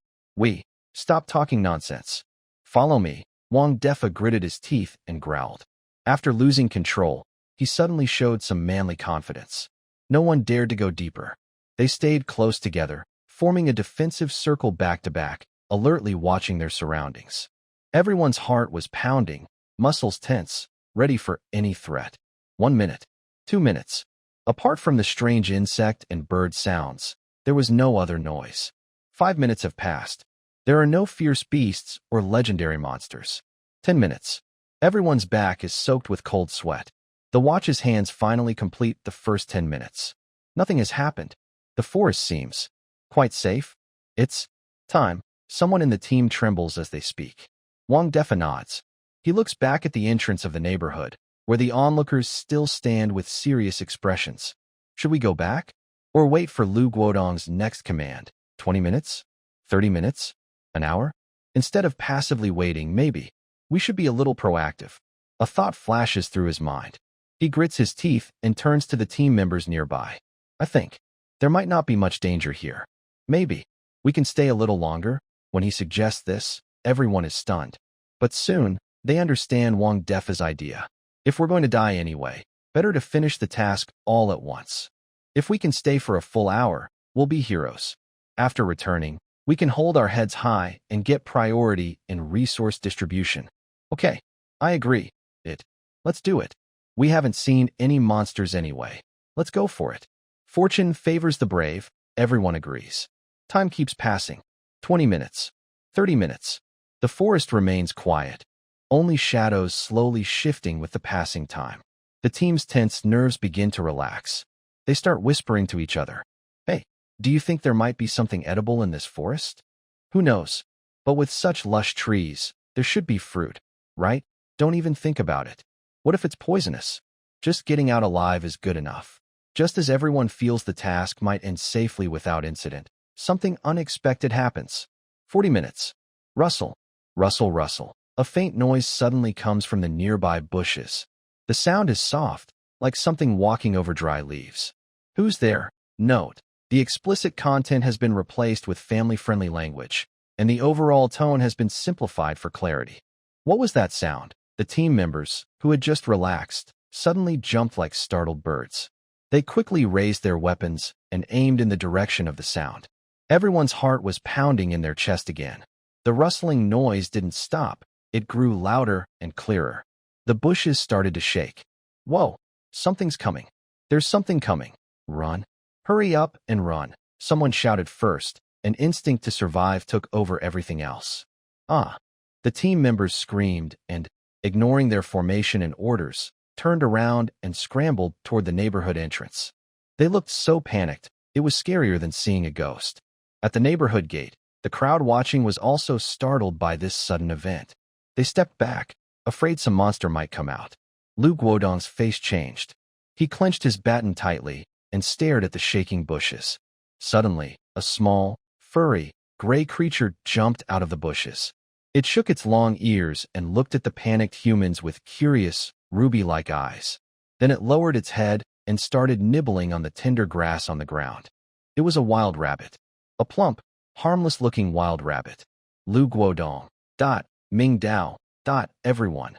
stop talking nonsense. Follow me. Wang Defa gritted his teeth and growled. After losing control, he suddenly showed some manly confidence. No one dared to go deeper. They stayed close together, forming a defensive circle back-to-back, alertly watching their surroundings. Everyone's heart was pounding, muscles tense, ready for any threat. 1 minute. 2 minutes. Apart from the strange insect and bird sounds, there was no other noise. 5 minutes have passed. There are no fierce beasts or legendary monsters. 10 minutes. Everyone's back is soaked with cold sweat. The watch's hands finally complete the first 10 minutes. Nothing has happened. The forest seems quite safe. It's time. Someone in the team trembles as they speak. Wang Defa nods. He looks back at the entrance of the neighborhood, where the onlookers still stand with serious expressions. Should we go back? Or wait for Lu Guodong's next command? 20 minutes? 30 minutes? An hour? Instead of passively waiting, maybe we should be a little proactive. A thought flashes through his mind. He grits his teeth and turns to the team members nearby. I think there might not be much danger here. Maybe we can stay a little longer. When he suggests this, everyone is stunned. But soon, they understand Wang Defa's idea. If we're going to die anyway, better to finish the task all at once. If we can stay for a full hour, we'll be heroes. After returning, we can hold our heads high and get priority in resource distribution. Okay, I agree. Let's do it. We haven't seen any monsters anyway. Let's go for it. Fortune favors the brave, everyone agrees. Time keeps passing. 20 minutes. 30 minutes. The forest remains quiet, only shadows slowly shifting with the passing time. The team's tense nerves begin to relax. They start whispering to each other. Hey, do you think there might be something edible in this forest? Who knows? But with such lush trees, there should be fruit, right? Don't even think about it. What if it's poisonous? Just getting out alive is good enough. Just as everyone feels the task might end safely without incident, something unexpected happens. 40 minutes. Rustle, rustle, rustle. A faint noise suddenly comes from the nearby bushes. The sound is soft, like something walking over dry leaves. Who's there? Note: the explicit content has been replaced with family-friendly language, and the overall tone has been simplified for clarity. What was that sound? The team members, who had just relaxed, suddenly jumped like startled birds. They quickly raised their weapons and aimed in the direction of the sound. Everyone's heart was pounding in their chest again. The rustling noise didn't stop. It grew louder and clearer. The bushes started to shake. Whoa, something's coming. There's something coming. Run. Hurry up and run. Someone shouted first. An instinct to survive took over everything else. Ah! The team members screamed and, ignoring their formation and orders, turned around and scrambled toward the neighborhood entrance. They looked so panicked, it was scarier than seeing a ghost. At the neighborhood gate, the crowd watching was also startled by this sudden event. They stepped back, afraid some monster might come out. Lu Guodong's face changed. He clenched his baton tightly and stared at the shaking bushes. Suddenly, a small, furry, gray creature jumped out of the bushes. It shook its long ears and looked at the panicked humans with curious, ruby-like eyes. Then it lowered its head and started nibbling on the tender grass on the ground. It was a wild rabbit. A plump, harmless-looking wild rabbit. Lu Guodong. Mingdao. Everyone.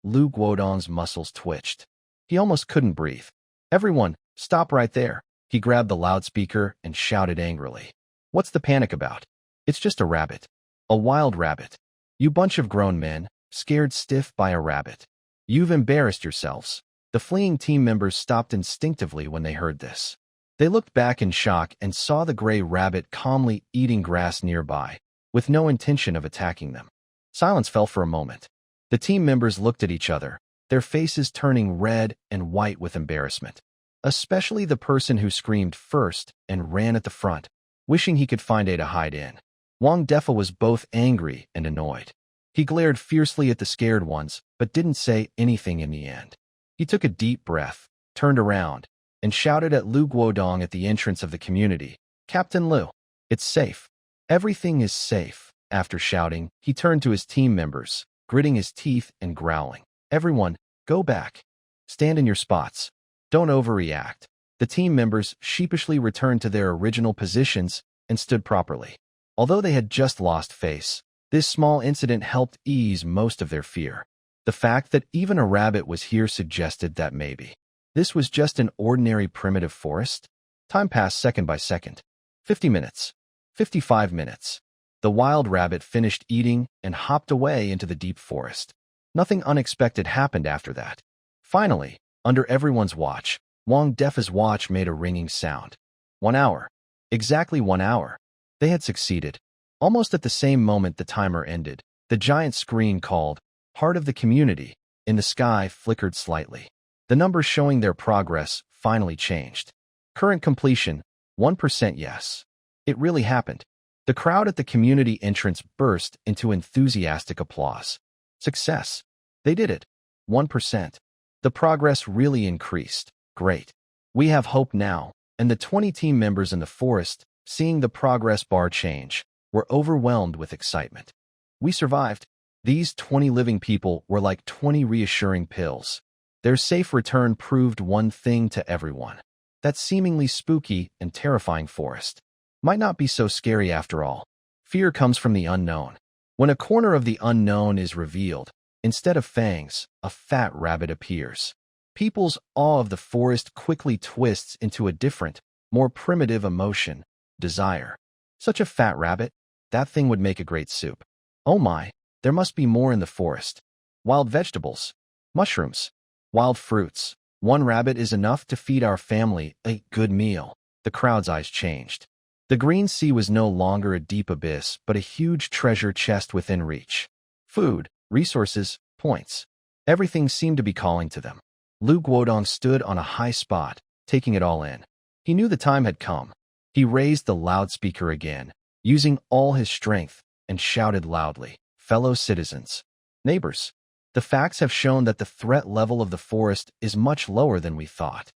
Lu Guodong's muscles twitched. He almost couldn't breathe. Everyone, stop right there. He grabbed the loudspeaker and shouted angrily. What's the panic about? It's just a rabbit. A wild rabbit. You bunch of grown men, scared stiff by a rabbit. You've embarrassed yourselves. The fleeing team members stopped instinctively when they heard this. They looked back in shock and saw the gray rabbit calmly eating grass nearby, with no intention of attacking them. Silence fell for a moment. The team members looked at each other, their faces turning red and white with embarrassment. Especially the person who screamed first and ran at the front, wishing he could find a to hide in. Wang Defa was both angry and annoyed. He glared fiercely at the scared ones, but didn't say anything in the end. He took a deep breath, turned around, and shouted at Lu Guodong at the entrance of the community. Captain Lu, it's safe. Everything is safe. After shouting, he turned to his team members, gritting his teeth and growling. Everyone, go back. Stand in your spots. Don't overreact. The team members sheepishly returned to their original positions and stood properly. Although they had just lost face, this small incident helped ease most of their fear. The fact that even a rabbit was here suggested that maybe this was just an ordinary primitive forest. Time passed second by second. 50 minutes. 55 minutes. The wild rabbit finished eating and hopped away into the deep forest. Nothing unexpected happened after that. Finally, under everyone's watch, Wang Defa's watch made a ringing sound. 1 hour. Exactly 1 hour. They had succeeded. Almost at the same moment the timer ended, the giant screen called Heart of the Community in the sky flickered slightly. The numbers showing their progress finally changed. Current completion, 1% yes. It really happened. The crowd at the community entrance burst into enthusiastic applause. Success. They did it. 1%. The progress really increased. Great. We have hope now. And the 20 team members in the forest, seeing the progress bar change, were overwhelmed with excitement. We survived. These 20 living people were like 20 reassuring pills. Their safe return proved one thing to everyone. That seemingly spooky and terrifying forest might not be so scary after all. Fear comes from the unknown. When a corner of the unknown is revealed, instead of fangs, a fat rabbit appears. People's awe of the forest quickly twists into a different, more primitive emotion, desire. Such a fat rabbit? That thing would make a great soup. Oh my, there must be more in the forest. Wild vegetables, mushrooms, wild fruits. 1 rabbit is enough to feed our family a good meal. The crowd's eyes changed. The green sea was no longer a deep abyss, but a huge treasure chest within reach. Food, resources, points. Everything seemed to be calling to them. Lu Guodong stood on a high spot, taking it all in. He knew the time had come. He raised the loudspeaker again, using all his strength, and shouted loudly, "Fellow citizens, neighbors, the facts have shown that the threat level of the forest is much lower than we thought.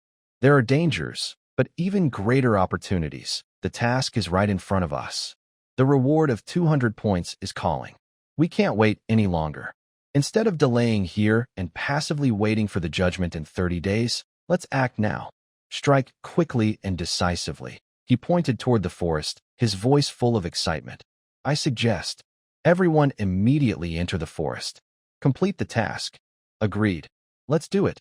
There are dangers, but even greater opportunities. The task is right in front of us. The reward of 200 points is calling. We can't wait any longer. Instead of delaying here and passively waiting for the judgment in 30 days, let's act now. Strike quickly and decisively." He pointed toward the forest, his voice full of excitement. "I suggest everyone immediately enter the forest. Complete the task." "Agreed. Let's do it.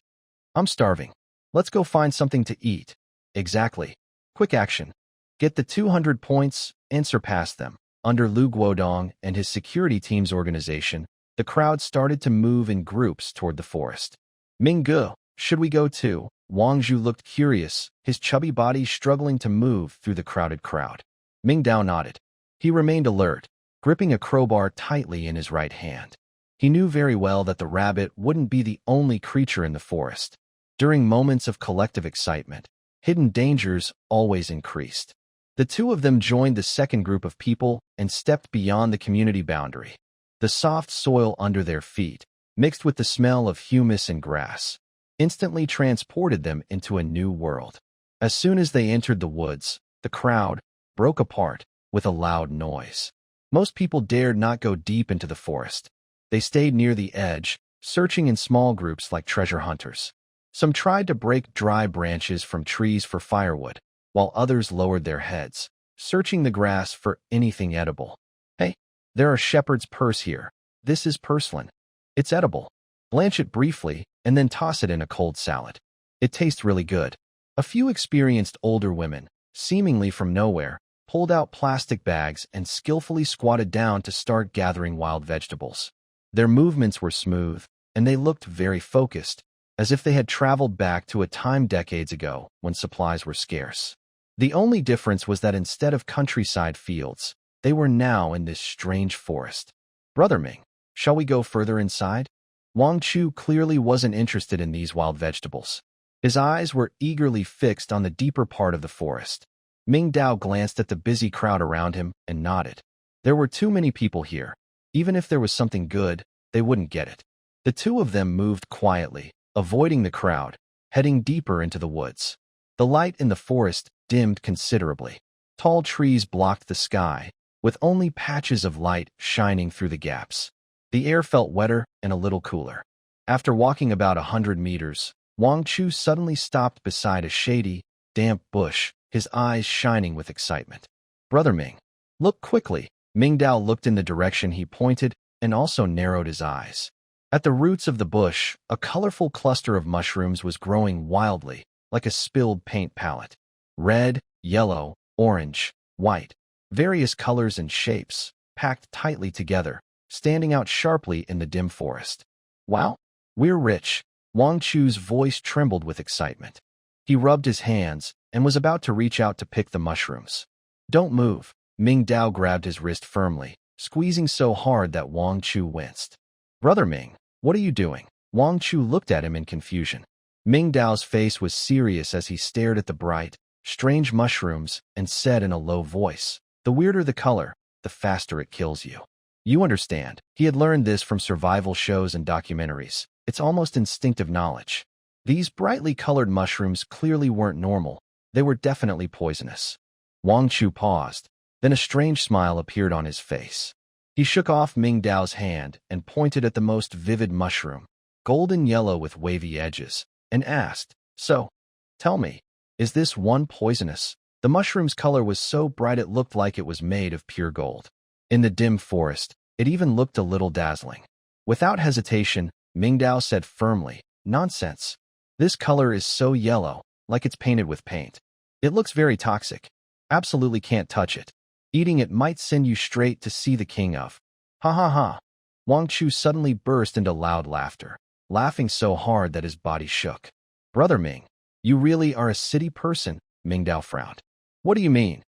I'm starving. Let's go find something to eat." "Exactly. Quick action. Get the 200 points and surpass them." Under Lu Guodong and his security team's organization, the crowd started to move in groups toward the forest. "Mingdao, should we go too?" Wang Zhu looked curious, his chubby body struggling to move through the crowded crowd. Mingdao nodded. He remained alert, gripping a crowbar tightly in his right hand. He knew very well that the rabbit wouldn't be the only creature in the forest. During moments of collective excitement, hidden dangers always increased. The two of them joined the second group of people and stepped beyond the community boundary. The soft soil under their feet, mixed with the smell of humus and grass, instantly transported them into a new world. As soon as they entered the woods, the crowd broke apart with a loud noise. Most people dared not go deep into the forest. They stayed near the edge, searching in small groups like treasure hunters. Some tried to break dry branches from trees for firewood, while others lowered their heads, searching the grass for anything edible. "Hey, there are shepherd's purse here. This is purslane. It's edible. Blanch it briefly, and then toss it in a cold salad. It tastes really good." A few experienced older women, seemingly from nowhere, pulled out plastic bags and skillfully squatted down to start gathering wild vegetables. Their movements were smooth, and they looked very focused, as if they had traveled back to a time decades ago when supplies were scarce. The only difference was that instead of countryside fields, they were now in this strange forest. "Brother Ming, shall we go further inside?" Wang Chu clearly wasn't interested in these wild vegetables. His eyes were eagerly fixed on the deeper part of the forest. Mingdao glanced at the busy crowd around him and nodded. There were too many people here. Even if there was something good, they wouldn't get it. The two of them moved quietly, avoiding the crowd, heading deeper into the woods. The light in the forest dimmed considerably. Tall trees blocked the sky, with only patches of light shining through the gaps. The air felt wetter and a little cooler. After walking about 100 meters, Wang Chu suddenly stopped beside a shady, damp bush, his eyes shining with excitement. "Brother Ming, look quickly." Mingdao looked in the direction he pointed and also narrowed his eyes. At the roots of the bush, a colorful cluster of mushrooms was growing wildly, like a spilled paint palette. Red, yellow, orange, white, various colors and shapes, packed tightly together, standing out sharply in the dim forest. "Wow, we're rich." Wang Chu's voice trembled with excitement. He rubbed his hands and was about to reach out to pick the mushrooms. "Don't move." Mingdao grabbed his wrist firmly, squeezing so hard that Wang Chu winced. "Brother Ming, what are you doing?" Wang Chu looked at him in confusion. Mingdao's face was serious as he stared at the bright, strange mushrooms and said in a low voice, "The weirder the color, the faster it kills you. You understand." He had learned this from survival shows and documentaries. It's almost instinctive knowledge. These brightly colored mushrooms clearly weren't normal. They were definitely poisonous. Wang Chu paused. Then a strange smile appeared on his face. He shook off Mingdao's hand and pointed at the most vivid mushroom, golden yellow with wavy edges, and asked, "So, tell me, is this one poisonous?" The mushroom's color was so bright it looked like it was made of pure gold. In the dim forest, it even looked a little dazzling. Without hesitation, Mingdao said firmly, "Nonsense. This color is so yellow, like it's painted with paint. It looks very toxic. Absolutely can't touch it. Eating it might send you straight to see the king of." "Ha ha ha." Wang Chu suddenly burst into loud laughter, laughing so hard that his body shook. "Brother Ming, you really are a city person?" Mingdao frowned. "What do you mean?"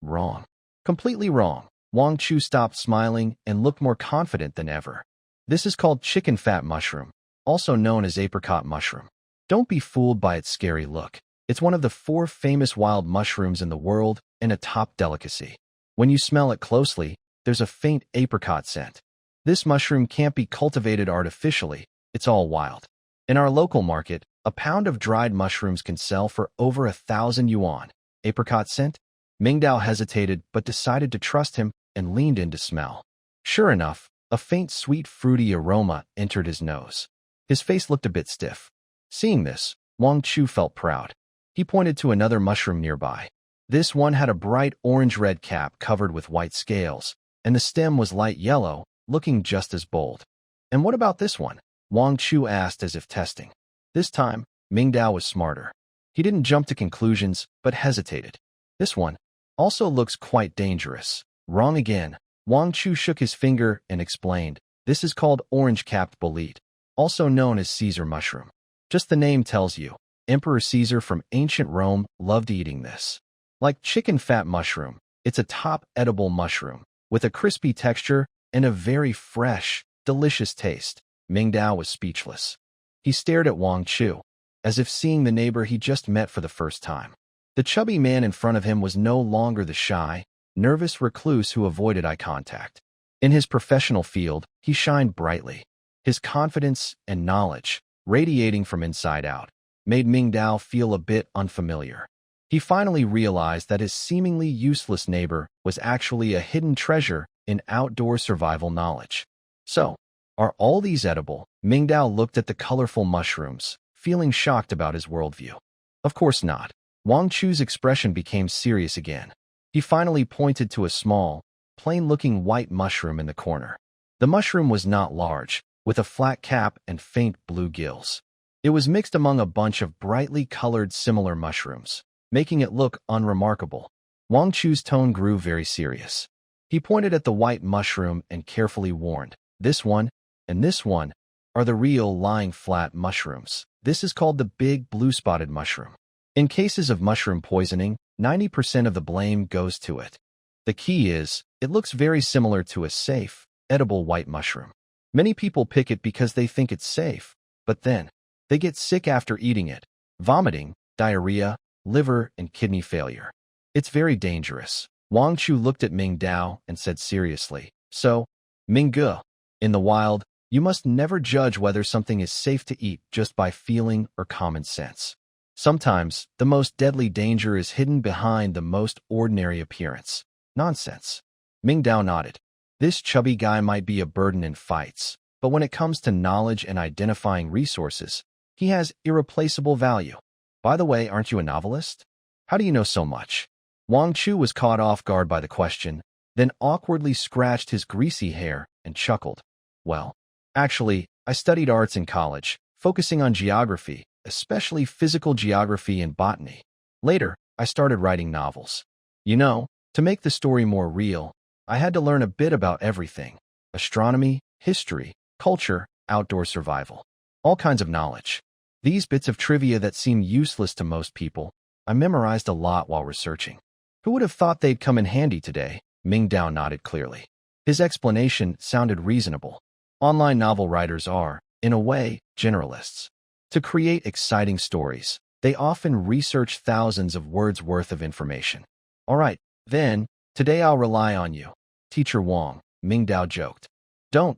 Wrong. Completely wrong. Wang Chu stopped smiling and looked more confident than ever. This is called chicken fat mushroom, also known as apricot mushroom. Don't be fooled by its scary look. It's one of the 4 famous wild mushrooms in the world and a top delicacy. When you smell it closely, there's a faint apricot scent. This mushroom can't be cultivated artificially, it's all wild. In our local market, a pound of dried mushrooms can sell for over 1,000 yuan. Apricot scent? Mingdao hesitated but decided to trust him and leaned in to smell. Sure enough, a faint sweet fruity aroma entered his nose. His face looked a bit stiff. Seeing this, Wang Chu felt proud. He pointed to another mushroom nearby. This one had a bright orange-red cap covered with white scales, and the stem was light yellow, looking just as bold. And what about this one? Wang Chu asked as if testing. This time, Mingdao was smarter. He didn't jump to conclusions, but hesitated. This one also looks quite dangerous. Wrong again. Wang Chu shook his finger and explained, this is called orange-capped bolete, also known as Caesar mushroom. Just the name tells you, Emperor Caesar from ancient Rome loved eating this. Like chicken fat mushroom, it's a top edible mushroom, with a crispy texture and a very fresh, delicious taste. Mingdao was speechless. He stared at Wang Chu, as if seeing the neighbor he just met for the first time. The chubby man in front of him was no longer the shy, nervous recluse who avoided eye contact. In his professional field, he shined brightly. His confidence and knowledge, radiating from inside out, made Mingdao feel a bit unfamiliar. He finally realized that his seemingly useless neighbor was actually a hidden treasure in outdoor survival knowledge. So, are all these edible? Mingdao looked at the colorful mushrooms, feeling shocked about his worldview. Of course not. Wang Chu's expression became serious again. He finally pointed to a small, plain-looking white mushroom in the corner. The mushroom was not large, with a flat cap and faint blue gills. It was mixed among a bunch of brightly colored similar mushrooms, making it look unremarkable. Wang Chu's tone grew very serious. He pointed at the white mushroom and carefully warned, this one and this one are the real lying flat mushrooms. This is called the big blue-spotted mushroom. In cases of mushroom poisoning, 90% of the blame goes to it. The key is, it looks very similar to a safe, edible white mushroom. Many people pick it because they think it's safe, but then, they get sick after eating it, vomiting, diarrhea, liver and kidney failure. It's very dangerous. Wang Chu looked at Mingdao and said seriously, so, Mingge, in the wild, you must never judge whether something is safe to eat just by feeling or common sense. Sometimes, the most deadly danger is hidden behind the most ordinary appearance. Nonsense. Mingdao nodded. This chubby guy might be a burden in fights, but when it comes to knowledge and identifying resources, he has irreplaceable value. By the way, aren't you a novelist? How do you know so much? Wang Chu was caught off guard by the question, then awkwardly scratched his greasy hair and chuckled. Well, actually, I studied arts in college, focusing on geography, especially physical geography and botany. Later, I started writing novels. You know, to make the story more real, I had to learn a bit about everything: astronomy, history, culture, outdoor survival. All kinds of knowledge. These bits of trivia that seem useless to most people, I memorized a lot while researching. Who would have thought they'd come in handy today? Mingdao nodded clearly. His explanation sounded reasonable. Online novel writers are, in a way, generalists. To create exciting stories, they often research thousands of words worth of information. All right, then, today I'll rely on you. Teacher Wang, Mingdao joked. Don't.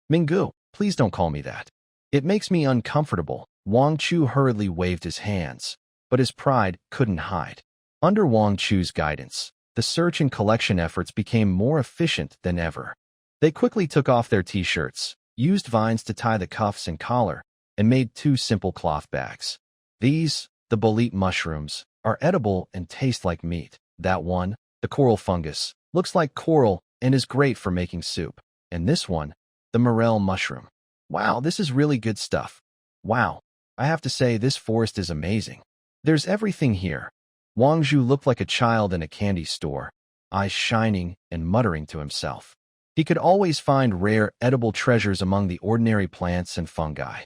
Minggu, please don't call me that. It makes me uncomfortable. Wang Chu hurriedly waved his hands, but his pride couldn't hide. Under Wang Chu's guidance, the search and collection efforts became more efficient than ever. They quickly took off their t-shirts, used vines to tie the cuffs and collar, and made 2 simple cloth bags. These, the bolete mushrooms, are edible and taste like meat. That one, the coral fungus, looks like coral and is great for making soup. And this one, the morel mushroom. Wow, this is really good stuff. Wow, I have to say this forest is amazing. There's everything here. Wang Zhu looked like a child in a candy store, eyes shining and muttering to himself. He could always find rare, edible treasures among the ordinary plants and fungi.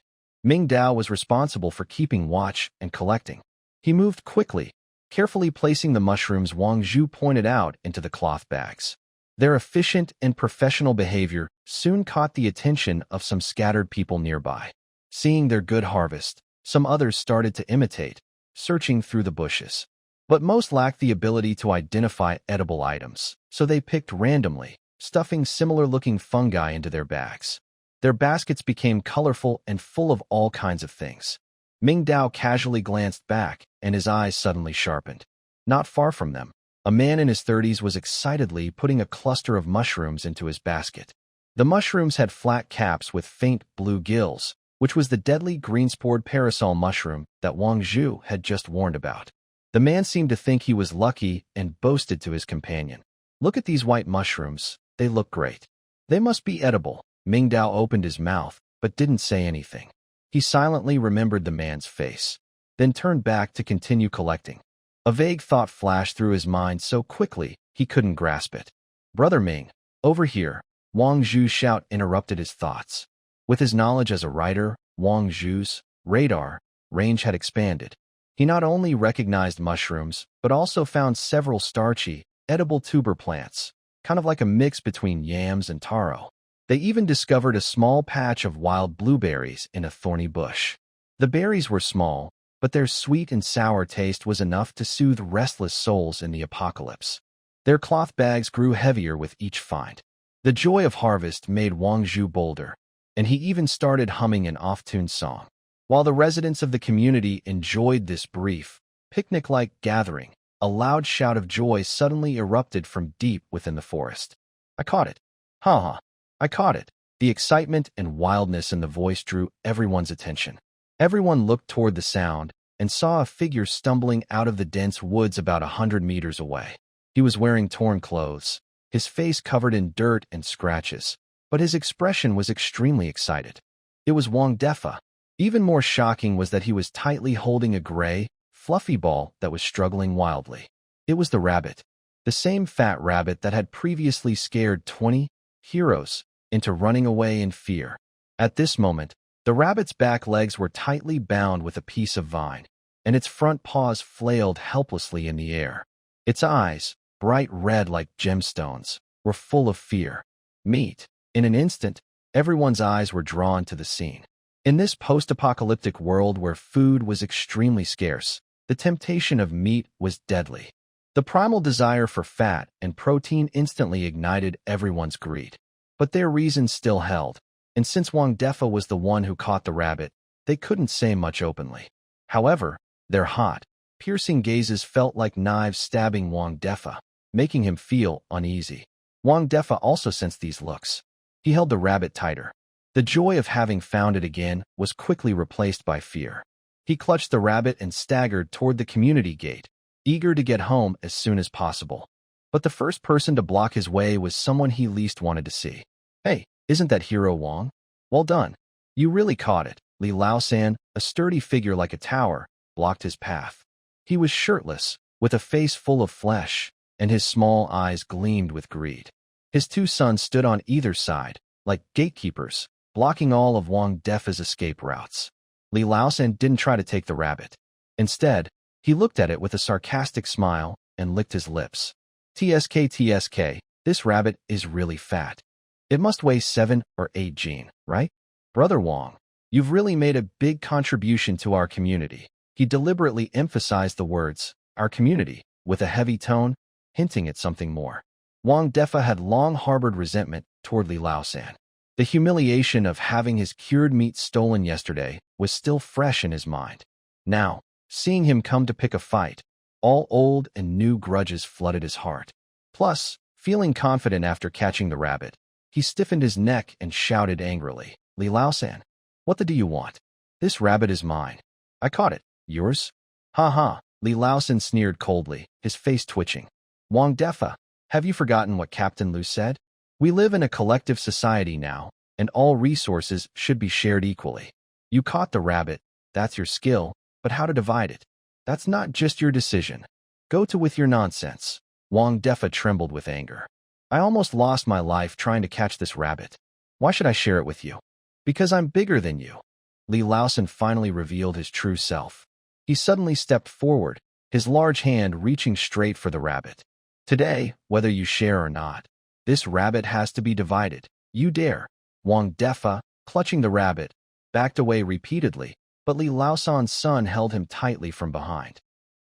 Mingdao was responsible for keeping watch and collecting. He moved quickly, Carefully placing the mushrooms, Wang Zhu pointed out into the cloth bags. Their efficient and professional behavior soon caught the attention of some scattered people nearby. Seeing their good harvest, some others started to imitate, searching through the bushes. But most lacked the ability to identify edible items, so they picked randomly, stuffing similar-looking fungi into their bags. Their baskets became colorful and full of all kinds of things. Mingdao casually glanced back, and his eyes suddenly sharpened. Not far from them, a man in his 30s was excitedly putting a cluster of mushrooms into his basket. The mushrooms had flat caps with faint blue gills, which was the deadly green-spored parasol mushroom that Wang Zhu had just warned about. The man seemed to think he was lucky and boasted to his companion. "Look at these white mushrooms, they look great. They must be edible." Mingdao opened his mouth, but didn't say anything. He silently remembered the man's face, then turned back to continue collecting. A vague thought flashed through his mind so quickly he couldn't grasp it. "Brother Ming, over here," Wang Zhu's shout interrupted his thoughts. With his knowledge as a writer, Wang Zhu's radar range had expanded. He not only recognized mushrooms, but also found several starchy, edible tuber plants, kind of like a mix between yams and taro. They even discovered a small patch of wild blueberries in a thorny bush. The berries were small, but their sweet and sour taste was enough to soothe restless souls in the apocalypse. Their cloth bags grew heavier with each find. The joy of harvest made Wang Zhu bolder, and he even started humming an off-tune song. While the residents of the community enjoyed this brief, picnic-like gathering, a loud shout of joy suddenly erupted from deep within the forest. "I caught it! Ha ha! I caught it!" The excitement and wildness in the voice drew everyone's attention. Everyone looked toward the sound and saw a figure stumbling out of the dense woods about 100 meters away. He was wearing torn clothes, his face covered in dirt and scratches, but his expression was extremely excited. It was Wang Defa. Even more shocking was that he was tightly holding a gray, fluffy ball that was struggling wildly. It was the rabbit, the same fat rabbit that had previously scared 20 heroes into running away in fear. At this moment, the rabbit's back legs were tightly bound with a piece of vine, and its front paws flailed helplessly in the air. Its eyes, bright red like gemstones, were full of fear. Meat. In an instant, everyone's eyes were drawn to the scene. In this post-apocalyptic world where food was extremely scarce, the temptation of meat was deadly. The primal desire for fat and protein instantly ignited everyone's greed. But their reasons still held, and since Wang Defa was the one who caught the rabbit, they couldn't say much openly. However, their hot, piercing gazes felt like knives stabbing Wang Defa, making him feel uneasy. Wang Defa also sensed these looks. He held the rabbit tighter. The joy of having found it again was quickly replaced by fear. He clutched the rabbit and staggered toward the community gate, eager to get home as soon as possible. But the first person to block his way was someone he least wanted to see. "Hey, isn't that Hero Wang? Well done. You really caught it." Li Laosan, a sturdy figure like a tower, blocked his path. He was shirtless, with a face full of flesh, and his small eyes gleamed with greed. His two sons stood on either side, like gatekeepers, blocking all of Wang Defa's escape routes. Li Laosan didn't try to take the rabbit. Instead, he looked at it with a sarcastic smile and licked his lips. TSK, this rabbit is really fat. It must weigh 7 or 8 gene, right? Brother Wang, you've really made a big contribution to our community." He deliberately emphasized the words, "our community," with a heavy tone, hinting at something more. Wang Defa had long harbored resentment toward Li Laosan. The humiliation of having his cured meat stolen yesterday was still fresh in his mind. Now, seeing him come to pick a fight, all old and new grudges flooded his heart. Plus, feeling confident after catching the rabbit, he stiffened his neck and shouted angrily, "Li Laosan, what the do you want? This rabbit is mine. I caught it. Yours?" "Ha ha," Li Laosan sneered coldly, his face twitching. "Wang Defa, have you forgotten what Captain Lu said? We live in a collective society now, and all resources should be shared equally. You caught the rabbit, that's your skill, but how to divide it? That's not just your decision. Go to with your nonsense." Wang Defa trembled with anger. "I almost lost my life trying to catch this rabbit. Why should I share it with you? Because I'm bigger than you." Li Laosan finally revealed his true self. He suddenly stepped forward, his large hand reaching straight for the rabbit. Today, whether you share or not, this rabbit has to be divided. You dare. Wang Defa, clutching the rabbit, backed away repeatedly, but Li Laosan's son held him tightly from behind.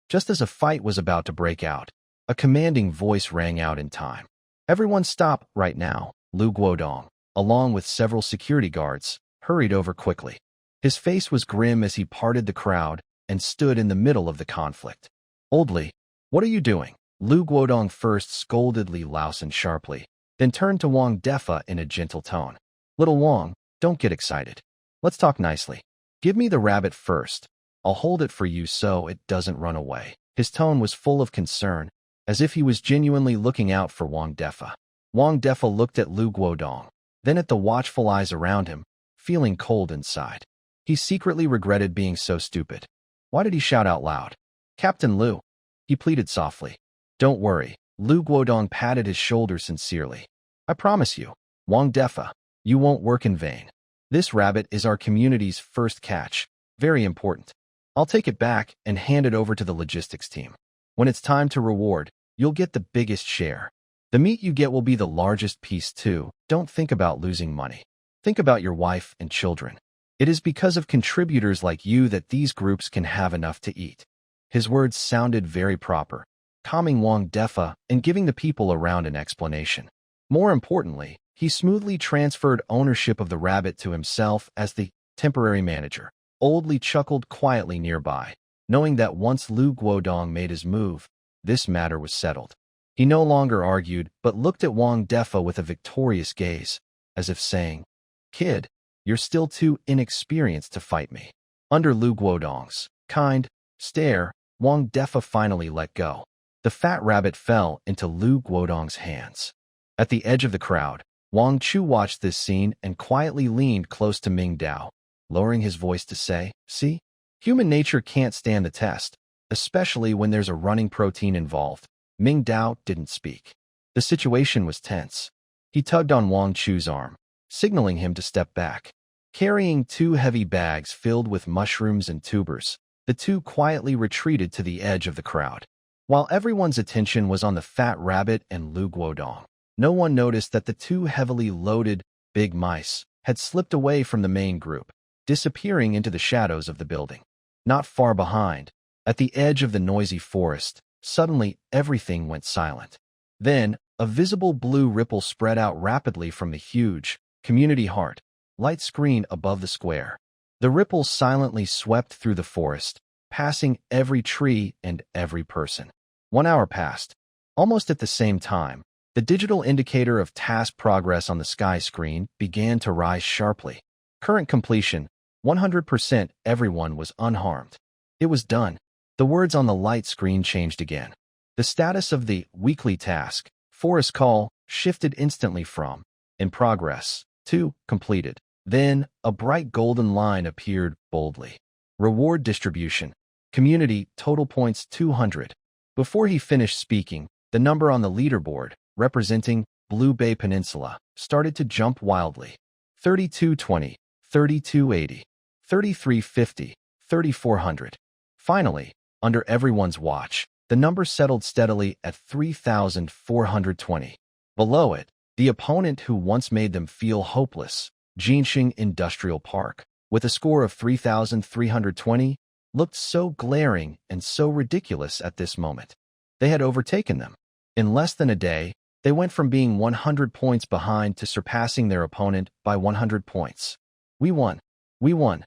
Just as a fight was about to break out, a commanding voice rang out in time. Everyone stop right now. Lu Guodong, along with several security guards, hurried over quickly. His face was grim as he parted the crowd and stood in the middle of the conflict. Old Li, what are you doing? Lu Guodong first scolded Li Laosan sharply, then turned to Wang Defa in a gentle tone. Little Wang, don't get excited. Let's talk nicely. Give me the rabbit first. I'll hold it for you so it doesn't run away. His tone was full of concern, as if he was genuinely looking out for Wang Defa. Wang Defa looked at Lu Guodong, then at the watchful eyes around him, feeling cold inside. He secretly regretted being so stupid. Why did he shout out loud? Captain Lu, he pleaded softly. Don't worry. Lu Guodong patted his shoulder sincerely. I promise you, Wang Defa, you won't work in vain. This rabbit is our community's first catch. Very important. I'll take it back and hand it over to the logistics team. When it's time to reward, you'll get the biggest share. The meat you get will be the largest piece too. Don't think about losing money. Think about your wife and children. It is because of contributors like you that these groups can have enough to eat. His words sounded very proper, calming Wang Defa and giving the people around an explanation. More importantly, he smoothly transferred ownership of the rabbit to himself as the temporary manager. Old Li chuckled quietly nearby, knowing that once Lu Guodong made his move, this matter was settled. He no longer argued, but looked at Wang Defa with a victorious gaze, as if saying, Kid, you're still too inexperienced to fight me. Under Lu Guodong's kind stare, Wang Defa finally let go. The fat rabbit fell into Lu Guodong's hands. At the edge of the crowd, Wang Chu watched this scene and quietly leaned close to Mingdao, lowering his voice to say, See? Human nature can't stand the test, especially when there's a running protein involved. Mingdao didn't speak. The situation was tense. He tugged on Wang Chu's arm, signaling him to step back. Carrying 2 heavy bags filled with mushrooms and tubers, the two quietly retreated to the edge of the crowd. While everyone's attention was on the fat rabbit and Lu Guodong, no one noticed that the 2 heavily loaded big mice had slipped away from the main group, disappearing into the shadows of the building. Not far behind, at the edge of the noisy forest, suddenly everything went silent. Then, a visible blue ripple spread out rapidly from the huge, community heart, light screen above the square. The ripple silently swept through the forest, passing every tree and every person. 1 hour passed. Almost at the same time, the digital indicator of task progress on the sky screen began to rise sharply. Current completion, 100%. Everyone was unharmed. It was done. The words on the light screen changed again. The status of the weekly task, forest call, shifted instantly from in progress to completed. Then, a bright golden line appeared boldly. Reward distribution. Community, total points 200. Before he finished speaking, the number on the leaderboard, representing Blue Bay Peninsula, started to jump wildly. 3220, 3280, 3350, 3400. Finally, under everyone's watch, the number settled steadily at 3,420. Below it, the opponent who once made them feel hopeless, Jinxing Industrial Park, with a score of 3,320, looked so glaring and so ridiculous at this moment. They had overtaken them. In less than a day, they went from being 100 points behind to surpassing their opponent by 100 points. We won. We won.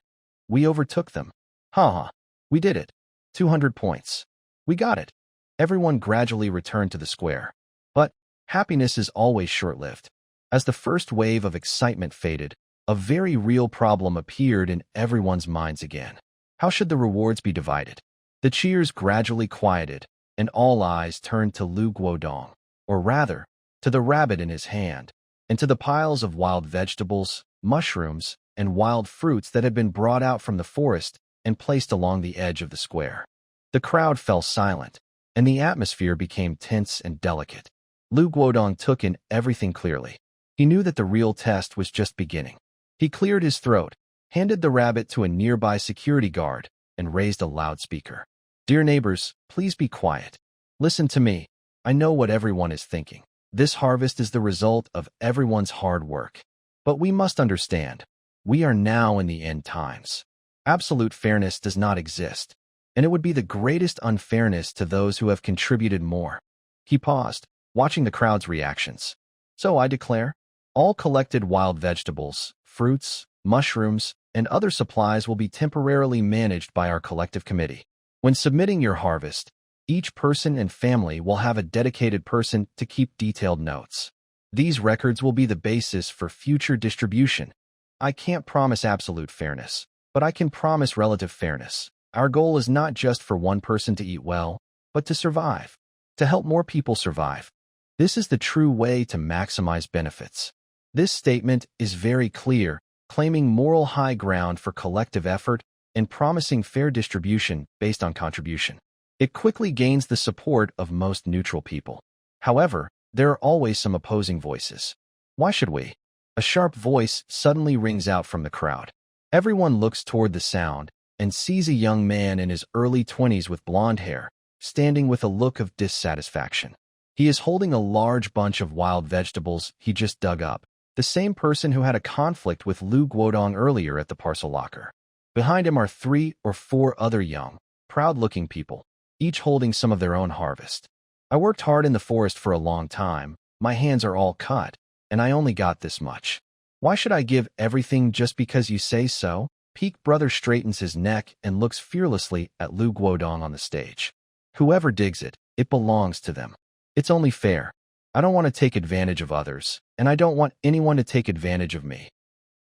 We overtook them. Ha. We did it. 200 points. We got it. Everyone gradually returned to the square. But happiness is always short-lived. As the first wave of excitement faded, a very real problem appeared in everyone's minds again. How should the rewards be divided? The cheers gradually quieted, and all eyes turned to Lu Guodong, or rather, to the rabbit in his hand, and to the piles of wild vegetables, mushrooms, and wild fruits that had been brought out from the forest and placed along the edge of the square. The crowd fell silent, and the atmosphere became tense and delicate. Lu Guodong took in everything clearly. He knew that the real test was just beginning. He cleared his throat, handed the rabbit to a nearby security guard, and raised a loudspeaker. Dear neighbors, please be quiet. Listen to me. I know what everyone is thinking. This harvest is the result of everyone's hard work. But we must understand, we are now in the end times. Absolute fairness does not exist, and it would be the greatest unfairness to those who have contributed more. He paused, watching the crowd's reactions. So I declare, all collected wild vegetables, fruits, mushrooms, and other supplies will be temporarily managed by our collective committee. When submitting your harvest, each person and family will have a dedicated person to keep detailed notes. These records will be the basis for future distribution. I can't promise absolute fairness, but I can promise relative fairness. Our goal is not just for one person to eat well, but to survive, to help more people survive. This is the true way to maximize benefits. This statement is very clear, claiming moral high ground for collective effort and promising fair distribution based on contribution. It quickly gains the support of most neutral people. However, there are always some opposing voices. Why should we? A sharp voice suddenly rings out from the crowd. Everyone looks toward the sound and sees a young man in his early 20s with blonde hair, standing with a look of dissatisfaction. He is holding a large bunch of wild vegetables he just dug up, the same person who had a conflict with Lu Guodong earlier at the parcel locker. Behind him are 3 or 4 other young, proud-looking people, each holding some of their own harvest. I worked hard in the forest for a long time, my hands are all cut, and I only got this much. Why should I give everything just because you say so? Peak Brother straightens his neck and looks fearlessly at Lu Guodong on the stage. Whoever digs it, it belongs to them. It's only fair. I don't want to take advantage of others, and I don't want anyone to take advantage of me.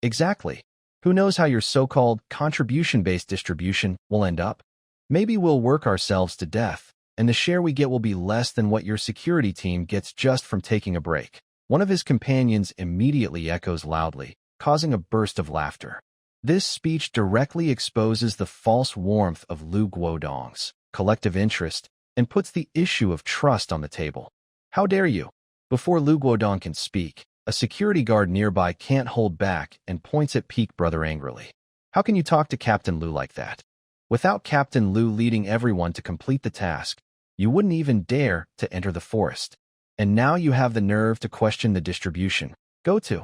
Exactly. Who knows how your so-called contribution-based distribution will end up? Maybe we'll work ourselves to death, and the share we get will be less than what your security team gets just from taking a break. One of his companions immediately echoes loudly, causing a burst of laughter. This speech directly exposes the false warmth of Lu Guodong's collective interest and puts the issue of trust on the table. How dare you? Before Lu Guodong can speak, a security guard nearby can't hold back and points at Peak Brother angrily. How can you talk to Captain Lu like that? Without Captain Lu leading everyone to complete the task, you wouldn't even dare to enter the forest. And now you have the nerve to question the distribution. Go to.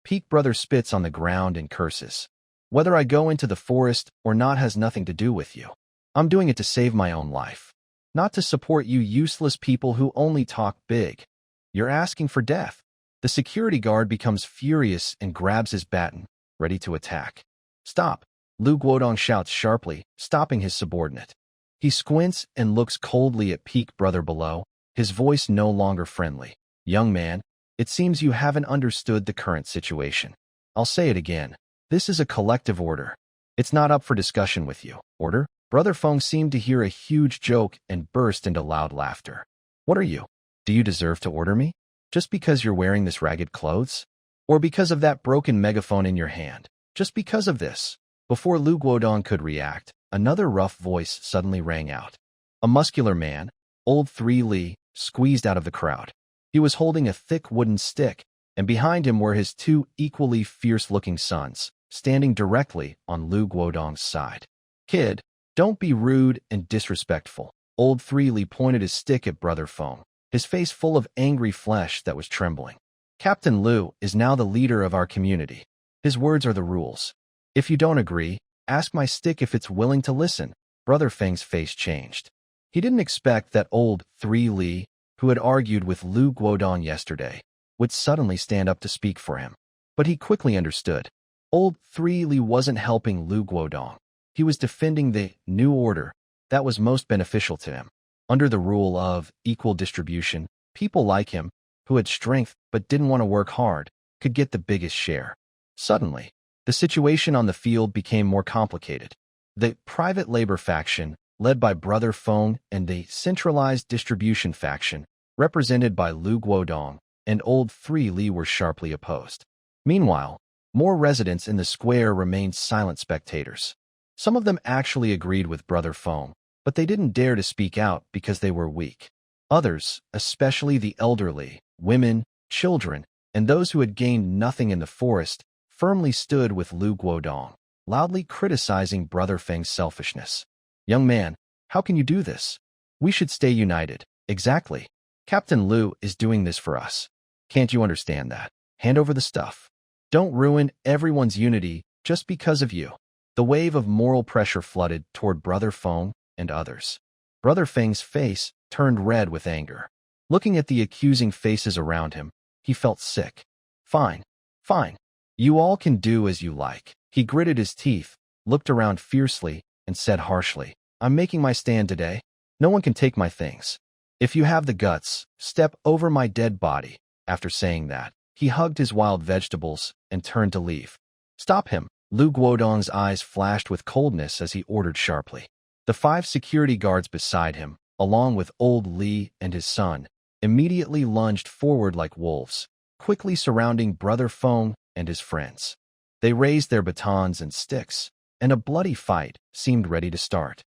Peak Brother spits on the ground and curses. Whether I go into the forest or not has nothing to do with you. I'm doing it to save my own life, not to support you useless people who only talk big. You're asking for death. The security guard becomes furious and grabs his baton, ready to attack. Stop, Lu Guodong shouts sharply, stopping his subordinate. He squints and looks coldly at Peak Brother below, his voice no longer friendly. Young man, it seems you haven't understood the current situation. I'll say it again. This is a collective order. It's not up for discussion with you. Order? Brother Feng seemed to hear a huge joke and burst into loud laughter. What are you? Do you deserve to order me? Just because you're wearing this ragged clothes? Or because of that broken megaphone in your hand? Just because of this? Before Lu Guodong could react, another rough voice suddenly rang out. A muscular man, old 3 Li, squeezed out of the crowd. He was holding a thick wooden stick, and behind him were his 2 equally fierce-looking sons, standing directly on Lu Guodong's side. Kid, don't be rude and disrespectful. Old 3 Li pointed his stick at Brother Feng, his face full of angry flesh that was trembling. Captain Lu is now the leader of our community. His words are the rules. If you don't agree, ask my stick if it's willing to listen. Brother Feng's face changed. He didn't expect that old 3 Li, who had argued with Lu Guodong yesterday, would suddenly stand up to speak for him. But he quickly understood. Old 3 Li wasn't helping Lu Guodong. He was defending the new order that was most beneficial to him. Under the rule of equal distribution, people like him, who had strength but didn't want to work hard, could get the biggest share. Suddenly, the situation on the field became more complicated. The private labor faction, led by Brother Feng, and the centralized distribution faction, represented by Lu Guodong and old 3 Li, were sharply opposed. Meanwhile, more residents in the square remained silent spectators. Some of them actually agreed with Brother Feng, but they didn't dare to speak out because they were weak. Others, especially the elderly, women, children, and those who had gained nothing in the forest, firmly stood with Lu Guodong, loudly criticizing Brother Feng's selfishness. Young man, How can you do this? We should stay united. Exactly. Captain Lu is doing this for us. Can't you understand that? Hand over the stuff. Don't ruin everyone's unity just because of you. The wave of moral pressure flooded toward Brother Feng and others. Brother Feng's face turned red with anger. Looking at the accusing faces around him, he felt sick. Fine. Fine. You all can do as you like. He gritted his teeth, looked around fiercely, and said harshly, I'm making my stand today. No one can take my things. If you have the guts, step over my dead body. After saying that, he hugged his wild vegetables and turned to leave. Stop him. Lu Guodong's eyes flashed with coldness as he ordered sharply. The 5 security guards beside him, along with old Li and his son, immediately lunged forward like wolves, quickly surrounding Brother Feng and his friends. They raised their batons and sticks, and a bloody fight seemed ready to start.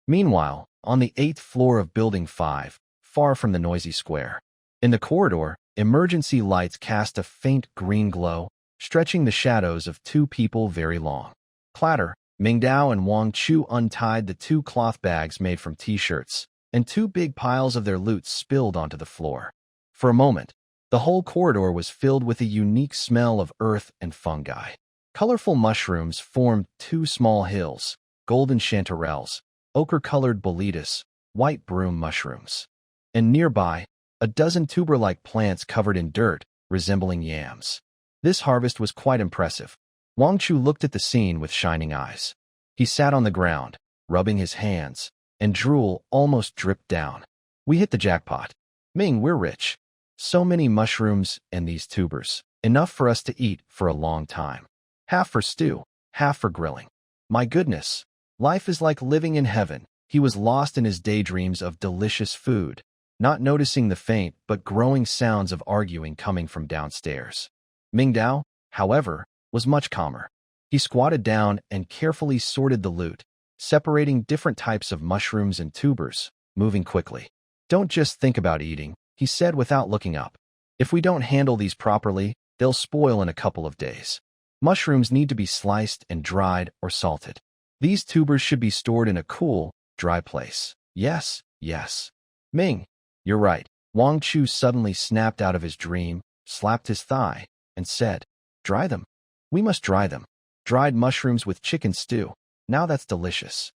Meanwhile, on the 8th floor of Building 5, far from the noisy square, in the corridor, emergency lights cast a faint green glow, stretching the shadows of 2 people very long. Clatter, Mingdao and Wang Chu untied the 2 cloth bags made from t-shirts, and 2 big piles of their loot spilled onto the floor. For a moment, the whole corridor was filled with a unique smell of earth and fungi. Colorful mushrooms formed 2 small hills, golden chanterelles, ochre-colored boletus, white broom mushrooms. And nearby, a dozen tuber-like plants covered in dirt, resembling yams. This harvest was quite impressive. Wang Chu looked at the scene with shining eyes. He sat on the ground, rubbing his hands, and drool almost dripped down. We hit the jackpot. Ming, we're rich. So many mushrooms and these tubers, enough for us to eat for a long time. Half for stew, half for grilling. My goodness, life is like living in heaven. He was lost in his daydreams of delicious food, not noticing the faint but growing sounds of arguing coming from downstairs. Mingdao, however, was much calmer. He squatted down and carefully sorted the loot, separating different types of mushrooms and tubers, moving quickly. Don't just think about eating, he said without looking up. If we don't handle these properly, they'll spoil in a couple of days. Mushrooms need to be sliced and dried or salted. These tubers should be stored in a cool, dry place. Yes, yes. Ming, you're right. Wang Chu suddenly snapped out of his dream, slapped his thigh, and said, Dry them. We must dry them. Dried mushrooms with chicken stew. Now that's delicious.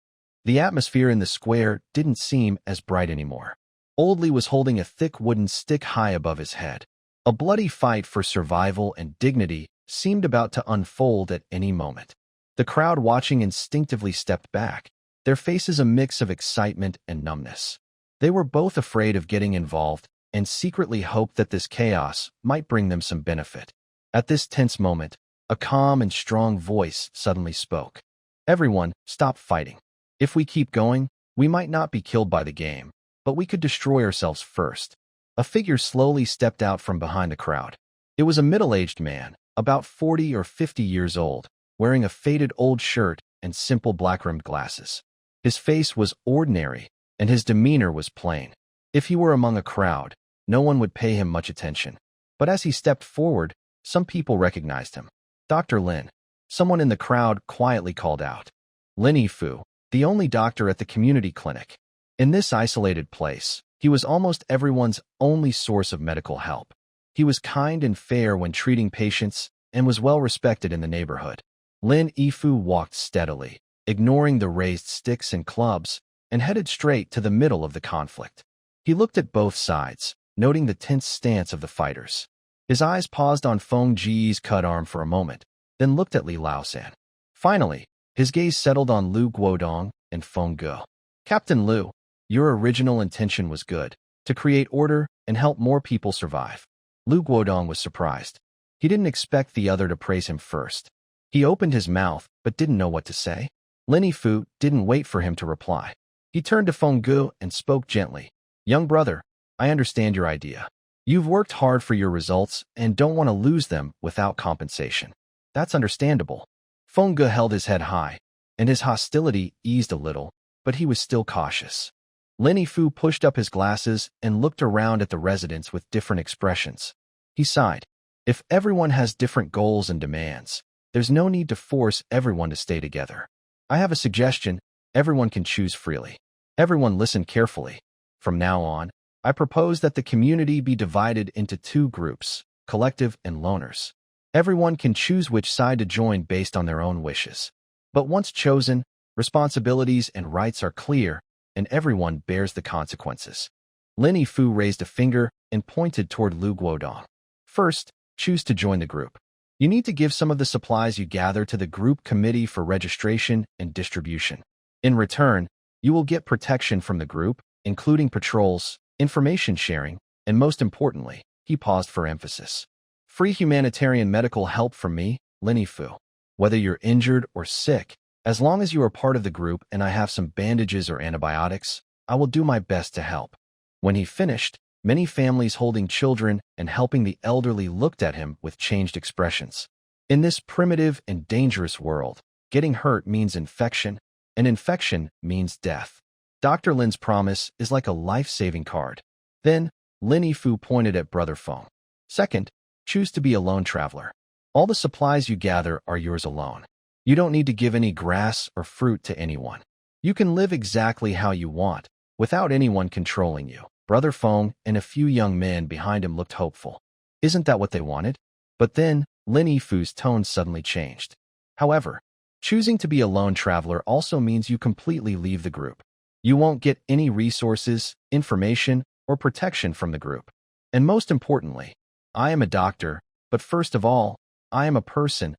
The atmosphere in the square didn't seem as bright anymore. Old Li was holding a thick wooden stick high above his head. A bloody fight for survival and dignity seemed about to unfold at any moment. The crowd watching instinctively stepped back, their faces a mix of excitement and numbness. They were both afraid of getting involved and secretly hoped that this chaos might bring them some benefit. At this tense moment, a calm and strong voice suddenly spoke. Everyone, stop fighting. If we keep going, we might not be killed by the game, but we could destroy ourselves first. A figure slowly stepped out from behind the crowd. It was a middle-aged man, about 40 or 50 years old, wearing a faded old shirt and simple black-rimmed glasses. His face was ordinary, and his demeanor was plain. If he were among a crowd, no one would pay him much attention. But as he stepped forward, some people recognized him. Dr. Lin. Someone in the crowd quietly called out. Lin Yifu, the only doctor at the community clinic. In this isolated place, he was almost everyone's only source of medical help. He was kind and fair when treating patients and was well respected in the neighborhood. Lin Yifu walked steadily, ignoring the raised sticks and clubs, and headed straight to the middle of the conflict. He looked at both sides, noting the tense stance of the fighters. His eyes paused on Feng Ji's cut arm for a moment, then looked at Li Laosan. Finally, his gaze settled on Lu Guodong and Feng Ge. Captain Lu, your original intention was good, to create order and help more people survive. Lu Guodong was surprised. He didn't expect the other to praise him first. He opened his mouth, but didn't know what to say. Lin Yifu didn't wait for him to reply. He turned to Feng Ge and spoke gently. Young brother, I understand your idea. You've worked hard for your results and don't want to lose them without compensation. That's understandable. Feng Ge held his head high, and his hostility eased a little, but he was still cautious. Lin Yifu pushed up his glasses and looked around at the residents with different expressions. He sighed. If everyone has different goals and demands, there's no need to force everyone to stay together. I have a suggestion. Everyone can choose freely. Everyone listen carefully. From now on, I propose that the community be divided into two groups, collective and loners. Everyone can choose which side to join based on their own wishes. But once chosen, responsibilities and rights are clear, and everyone bears the consequences. Lin Fu raised a finger and pointed toward Lu Guodong. First, choose to join the group. You need to give some of the supplies you gather to the group committee for registration and distribution. In return, you will get protection from the group, including patrols, information sharing, and most importantly, he paused for emphasis. Free humanitarian medical help from me, Lin Fu. Whether you're injured or sick, as long as you are part of the group and I have some bandages or antibiotics, I will do my best to help. When he finished, many families holding children and helping the elderly looked at him with changed expressions. In this primitive and dangerous world, getting hurt means infection, and infection means death. Dr. Lin's promise is like a life-saving card. Then, Lin Fu pointed at Brother Feng. Second, choose to be a lone traveler. All the supplies you gather are yours alone. You don't need to give any grass or fruit to anyone. You can live exactly how you want, without anyone controlling you. Brother Feng and a few young men behind him looked hopeful. Isn't that what they wanted? But then, Lin Fu's tone suddenly changed. However, choosing to be a lone traveler also means you completely leave the group. You won't get any resources, information, or protection from the group. And most importantly, I am a doctor, but first of all, I am a person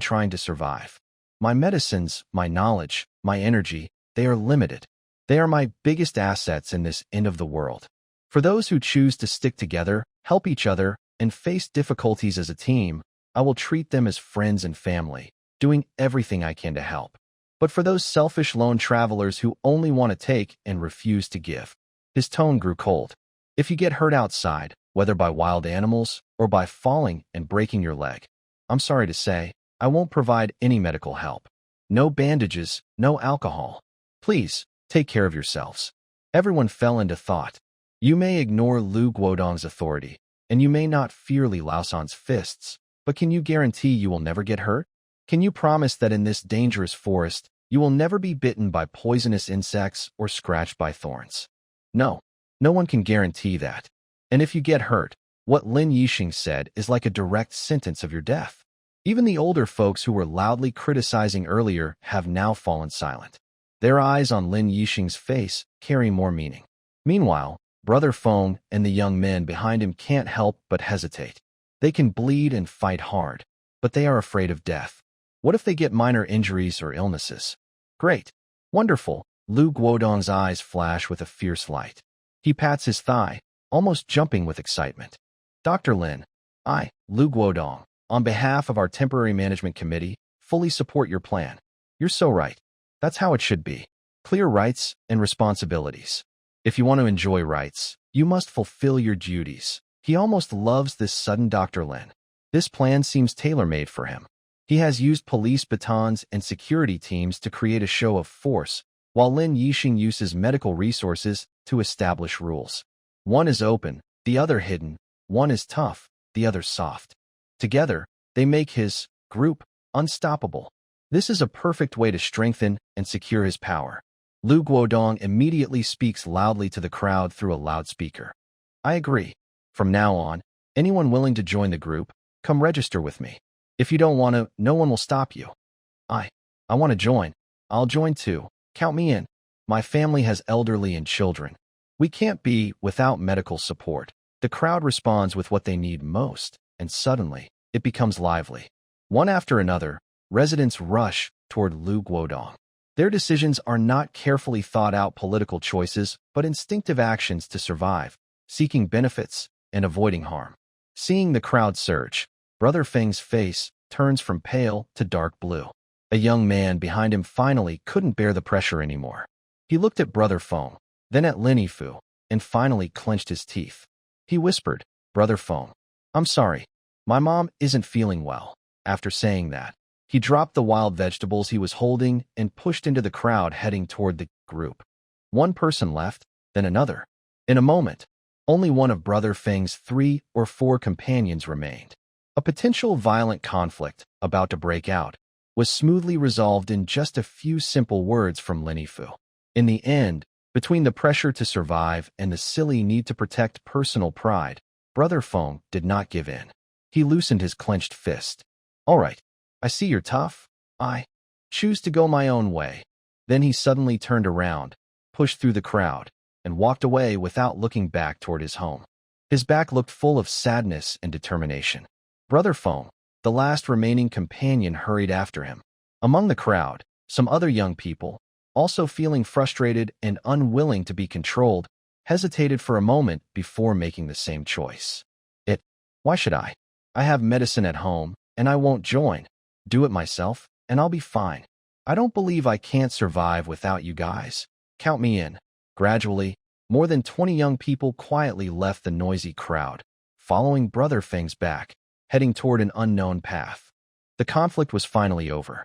trying to survive. My medicines, my knowledge, my energy, they are limited. They are my biggest assets in this end of the world. For those who choose to stick together, help each other, and face difficulties as a team, I will treat them as friends and family, doing everything I can to help. But for those selfish lone travelers who only want to take and refuse to give, his tone grew cold. If you get hurt outside, whether by wild animals or by falling and breaking your leg, I'm sorry to say, I won't provide any medical help. No bandages, no alcohol. Please, take care of yourselves. Everyone fell into thought. You may ignore Lu Guodong's authority, and you may not fear Li Laosan's fists, but can you guarantee you will never get hurt? Can you promise that in this dangerous forest, you will never be bitten by poisonous insects or scratched by thorns? No, no one can guarantee that. And if you get hurt, what Lin Yixing said is like a direct sentence of your death. Even the older folks who were loudly criticizing earlier have now fallen silent. Their eyes on Lin Yixing's face carry more meaning. Meanwhile, Brother Feng and the young men behind him can't help but hesitate. They can bleed and fight hard, but they are afraid of death. What if they get minor injuries or illnesses? Great. Wonderful. Lu Guodong's eyes flash with a fierce light. He pats his thigh, almost jumping with excitement. Dr. Lin, I, Lu Guodong, on behalf of our temporary management committee, fully support your plan. You're so right. That's how it should be. Clear rights and responsibilities. If you want to enjoy rights, you must fulfill your duties. He almost loves this sudden Dr. Lin. This plan seems tailor-made for him. He has used police batons and security teams to create a show of force, while Lin Yixing uses medical resources to establish rules. One is open, the other hidden. One is tough, the other soft. Together, they make his group unstoppable. This is a perfect way to strengthen and secure his power. Lu Guodong immediately speaks loudly to the crowd through a loudspeaker. I agree. From now on, anyone willing to join the group, come register with me. If you don't want to, no one will stop you. I want to join. I'll join too. Count me in. My family has elderly and children. We can't be without medical support. The crowd responds with what they need most, and suddenly, it becomes lively. One after another, residents rush toward Lu Guodong. Their decisions are not carefully thought-out political choices, but instinctive actions to survive, seeking benefits and avoiding harm. Seeing the crowd surge, Brother Feng's face turns from pale to dark blue. A young man behind him finally couldn't bear the pressure anymore. He looked at Brother Feng, then at Lin Fu, and finally clenched his teeth. He whispered, Brother Feng, I'm sorry. My mom isn't feeling well. After saying that, he dropped the wild vegetables he was holding and pushed into the crowd heading toward the group. One person left, then another. In a moment, only one of Brother Feng's 3 or 4 companions remained. A potential violent conflict, about to break out, was smoothly resolved in just a few simple words from Lin Fu. In the end, between the pressure to survive and the silly need to protect personal pride, Brother Feng did not give in. He loosened his clenched fist. All right, I see you're tough. I choose to go my own way. Then he suddenly turned around, pushed through the crowd, and walked away without looking back toward his home. His back looked full of sadness and determination. Brother Feng, the last remaining companion, hurried after him. Among the crowd, some other young people, also feeling frustrated and unwilling to be controlled, hesitated for a moment before making the same choice. Why should I? I have medicine at home, and I won't join. Do it myself, and I'll be fine. I don't believe I can't survive without you guys. Count me in. Gradually, more than 20 young people quietly left the noisy crowd, following Brother Feng's back, heading toward an unknown path. The conflict was finally over.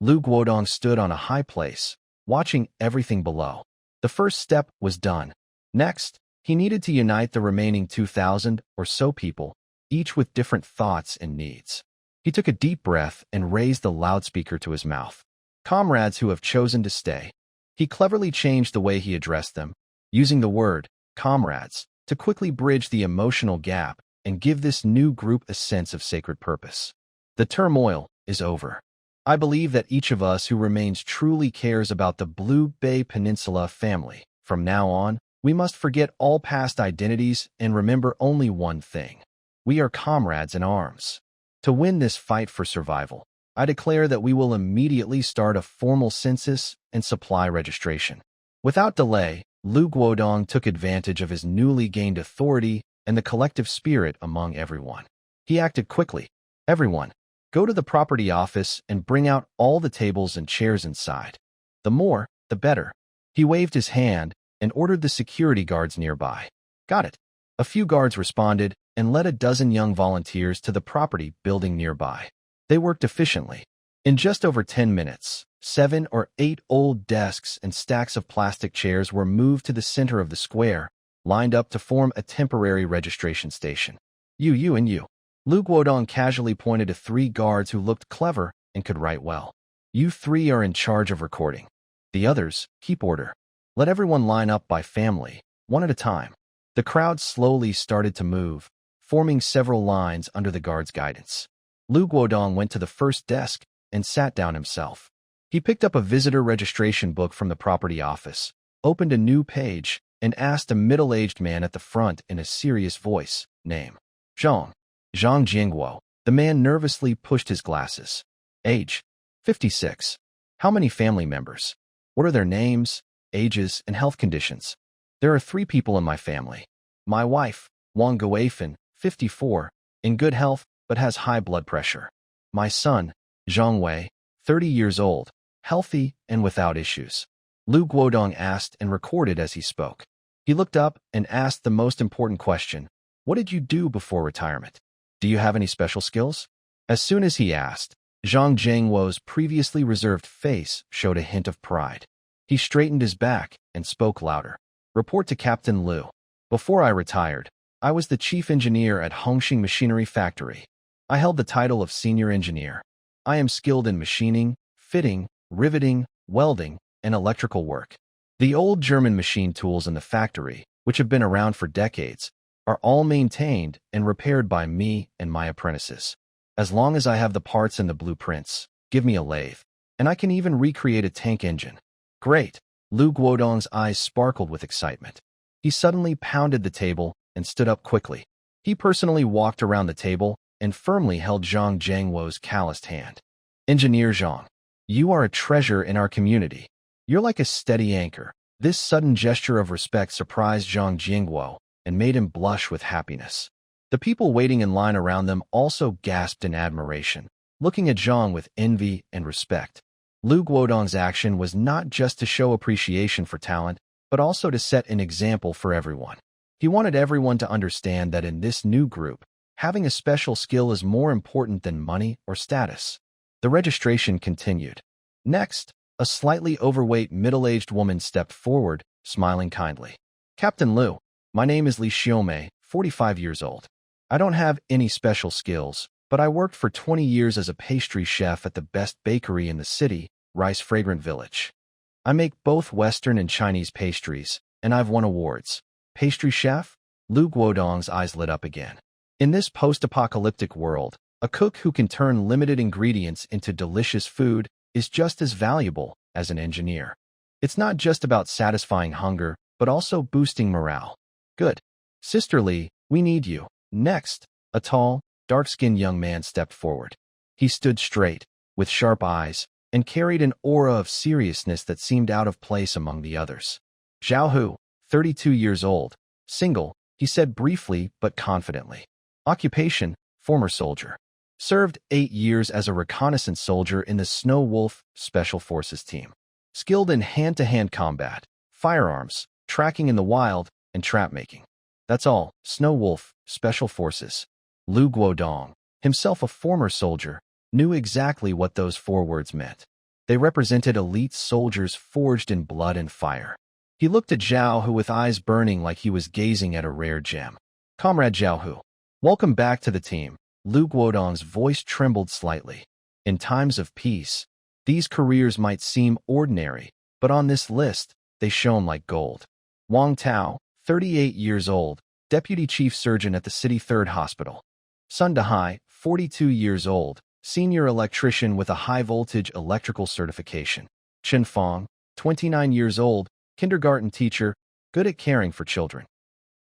Lu Guodong stood on a high place, watching everything below. The first step was done. Next, he needed to unite the remaining 2,000 or so people, each with different thoughts and needs. He took a deep breath and raised the loudspeaker to his mouth. Comrades who have chosen to stay. He cleverly changed the way he addressed them, using the word comrades to quickly bridge the emotional gap and give this new group a sense of sacred purpose. The turmoil is over. I believe that each of us who remains truly cares about the Blue Bay Peninsula family. From now on, we must forget all past identities and remember only one thing. We are comrades in arms. To win this fight for survival, I declare that we will immediately start a formal census and supply registration. Without delay, Lu Guodong took advantage of his newly gained authority and the collective spirit among everyone. He acted quickly. Everyone, go to the property office and bring out all the tables and chairs inside. The more, the better. He waved his hand and ordered the security guards nearby. Got it. A few guards responded and led a dozen young volunteers to the property building nearby. They worked efficiently. In just over 10 minutes, 7 or 8 old desks and stacks of plastic chairs were moved to the center of the square, lined up to form a temporary registration station. You and you. Lu Guodong casually pointed to 3 guards who looked clever and could write well. You 3 are in charge of recording. The others, keep order. Let everyone line up by family, one at a time. The crowd slowly started to move, forming several lines under the guard's guidance. Lu Guodong went to the first desk and sat down himself. He picked up a visitor registration book from the property office, opened a new page, and asked a middle-aged man at the front in a serious voice, name. Zhang Jingguo. The man nervously pushed his glasses. Age. 56. How many family members? What are their names, ages, and health conditions? There are 3 people in my family. My wife, Wang Guifan, 54, in good health but has high blood pressure. My son, Zhang Wei, 30 years old, healthy and without issues. Lu Guodong asked and recorded as he spoke. He looked up and asked the most important question. What did you do before retirement? Do you have any special skills? As soon as he asked, Zhang Jingguo's previously reserved face showed a hint of pride. He straightened his back and spoke louder. Report to Captain Liu. Before I retired, I was the chief engineer at Hongxing Machinery Factory. I held the title of senior engineer. I am skilled in machining, fitting, riveting, welding, and electrical work. The old German machine tools in the factory, which have been around for decades, are all maintained and repaired by me and my apprentices. As long as I have the parts and the blueprints, give me a lathe, and I can even recreate a tank engine. Great! Lu Guodong's eyes sparkled with excitement. He suddenly pounded the table and stood up quickly. He personally walked around the table and firmly held Zhang Jingguo's calloused hand. Engineer Zhang, you are a treasure in our community. You're like a steady anchor. This sudden gesture of respect surprised Zhang Jingguo and made him blush with happiness. The people waiting in line around them also gasped in admiration, looking at Zhang with envy and respect. Lu Guodong's action was not just to show appreciation for talent, but also to set an example for everyone. He wanted everyone to understand that in this new group, having a special skill is more important than money or status. The registration continued. Next, a slightly overweight middle-aged woman stepped forward, smiling kindly. Captain Liu, my name is Li Xiaomei, 45 years old. I don't have any special skills, but I worked for 20 years as a pastry chef at the best bakery in the city, Rice Fragrant Village. I make both Western and Chinese pastries, and I've won awards. Pastry chef? Lu Guodong's eyes lit up again. In this post-apocalyptic world, a cook who can turn limited ingredients into delicious food is just as valuable as an engineer. It's not just about satisfying hunger, but also boosting morale. Good. Sister Lee, we need you. Next, a tall, dark-skinned young man stepped forward. He stood straight, with sharp eyes, and carried an aura of seriousness that seemed out of place among the others. Zhao Hu, 32 years old, single, he said briefly but confidently. Occupation, former soldier. Served 8 years as a reconnaissance soldier in the Snow Wolf Special Forces team. Skilled in hand-to-hand combat, firearms, tracking in the wild, and trap-making. That's all, Snow Wolf Special Forces. Lu Guodong, himself a former soldier, knew exactly what those 4 words meant. They represented elite soldiers forged in blood and fire. He looked at Zhao Hu with eyes burning like he was gazing at a rare gem. Comrade Zhao Hu, welcome back to the team. Lu Guodong's voice trembled slightly. In times of peace, these careers might seem ordinary, but on this list, they shone like gold. Wang Tao, 38 years old, Deputy Chief Surgeon at the City 3rd Hospital. Sun Dehai, 42 years old, Senior Electrician with a high-voltage electrical certification. Chen Fong, 29 years old, Kindergarten teacher, good at caring for children.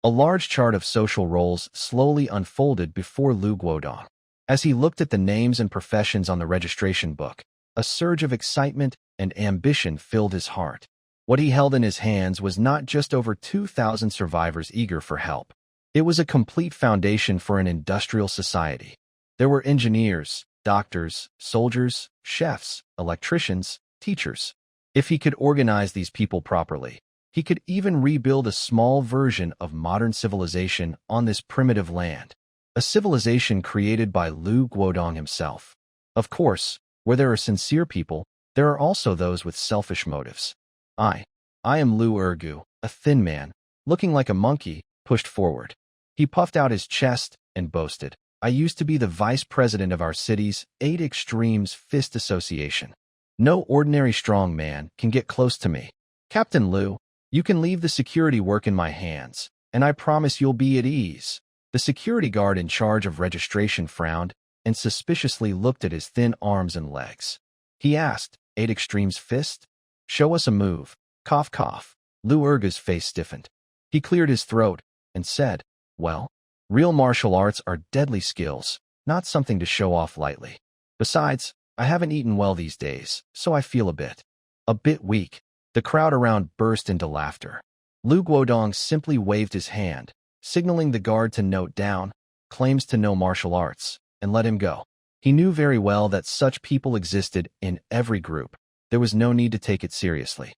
A large chart of social roles slowly unfolded before Lu Guodong. As he looked at the names and professions on the registration book, a surge of excitement and ambition filled his heart. What he held in his hands was not just over 2,000 survivors eager for help. It was a complete foundation for an industrial society. There were engineers, doctors, soldiers, chefs, electricians, teachers. If he could organize these people properly, he could even rebuild a small version of modern civilization on this primitive land, a civilization created by Lu Guodong himself. Of course, where there are sincere people, there are also those with selfish motives. I am Lu Ergu, a thin man, looking like a monkey, pushed forward. He puffed out his chest and boasted, I used to be the vice president of our city's 8 Extremes Fist Association. No ordinary strong man can get close to me. Captain Lu, you can leave the security work in my hands, and I promise you'll be at ease. The security guard in charge of registration frowned and suspiciously looked at his thin arms and legs. He asked, 8 Extremes Fist? Show us a move. Cough, cough. Lu Ergu's face stiffened. He cleared his throat and said, well, real martial arts are deadly skills, not something to show off lightly. Besides, I haven't eaten well these days, so I feel a bit weak. The crowd around burst into laughter. Lu Guodong simply waved his hand, signaling the guard to note down, claims to know martial arts, and let him go. He knew very well that such people existed in every group. There was no need to take it seriously.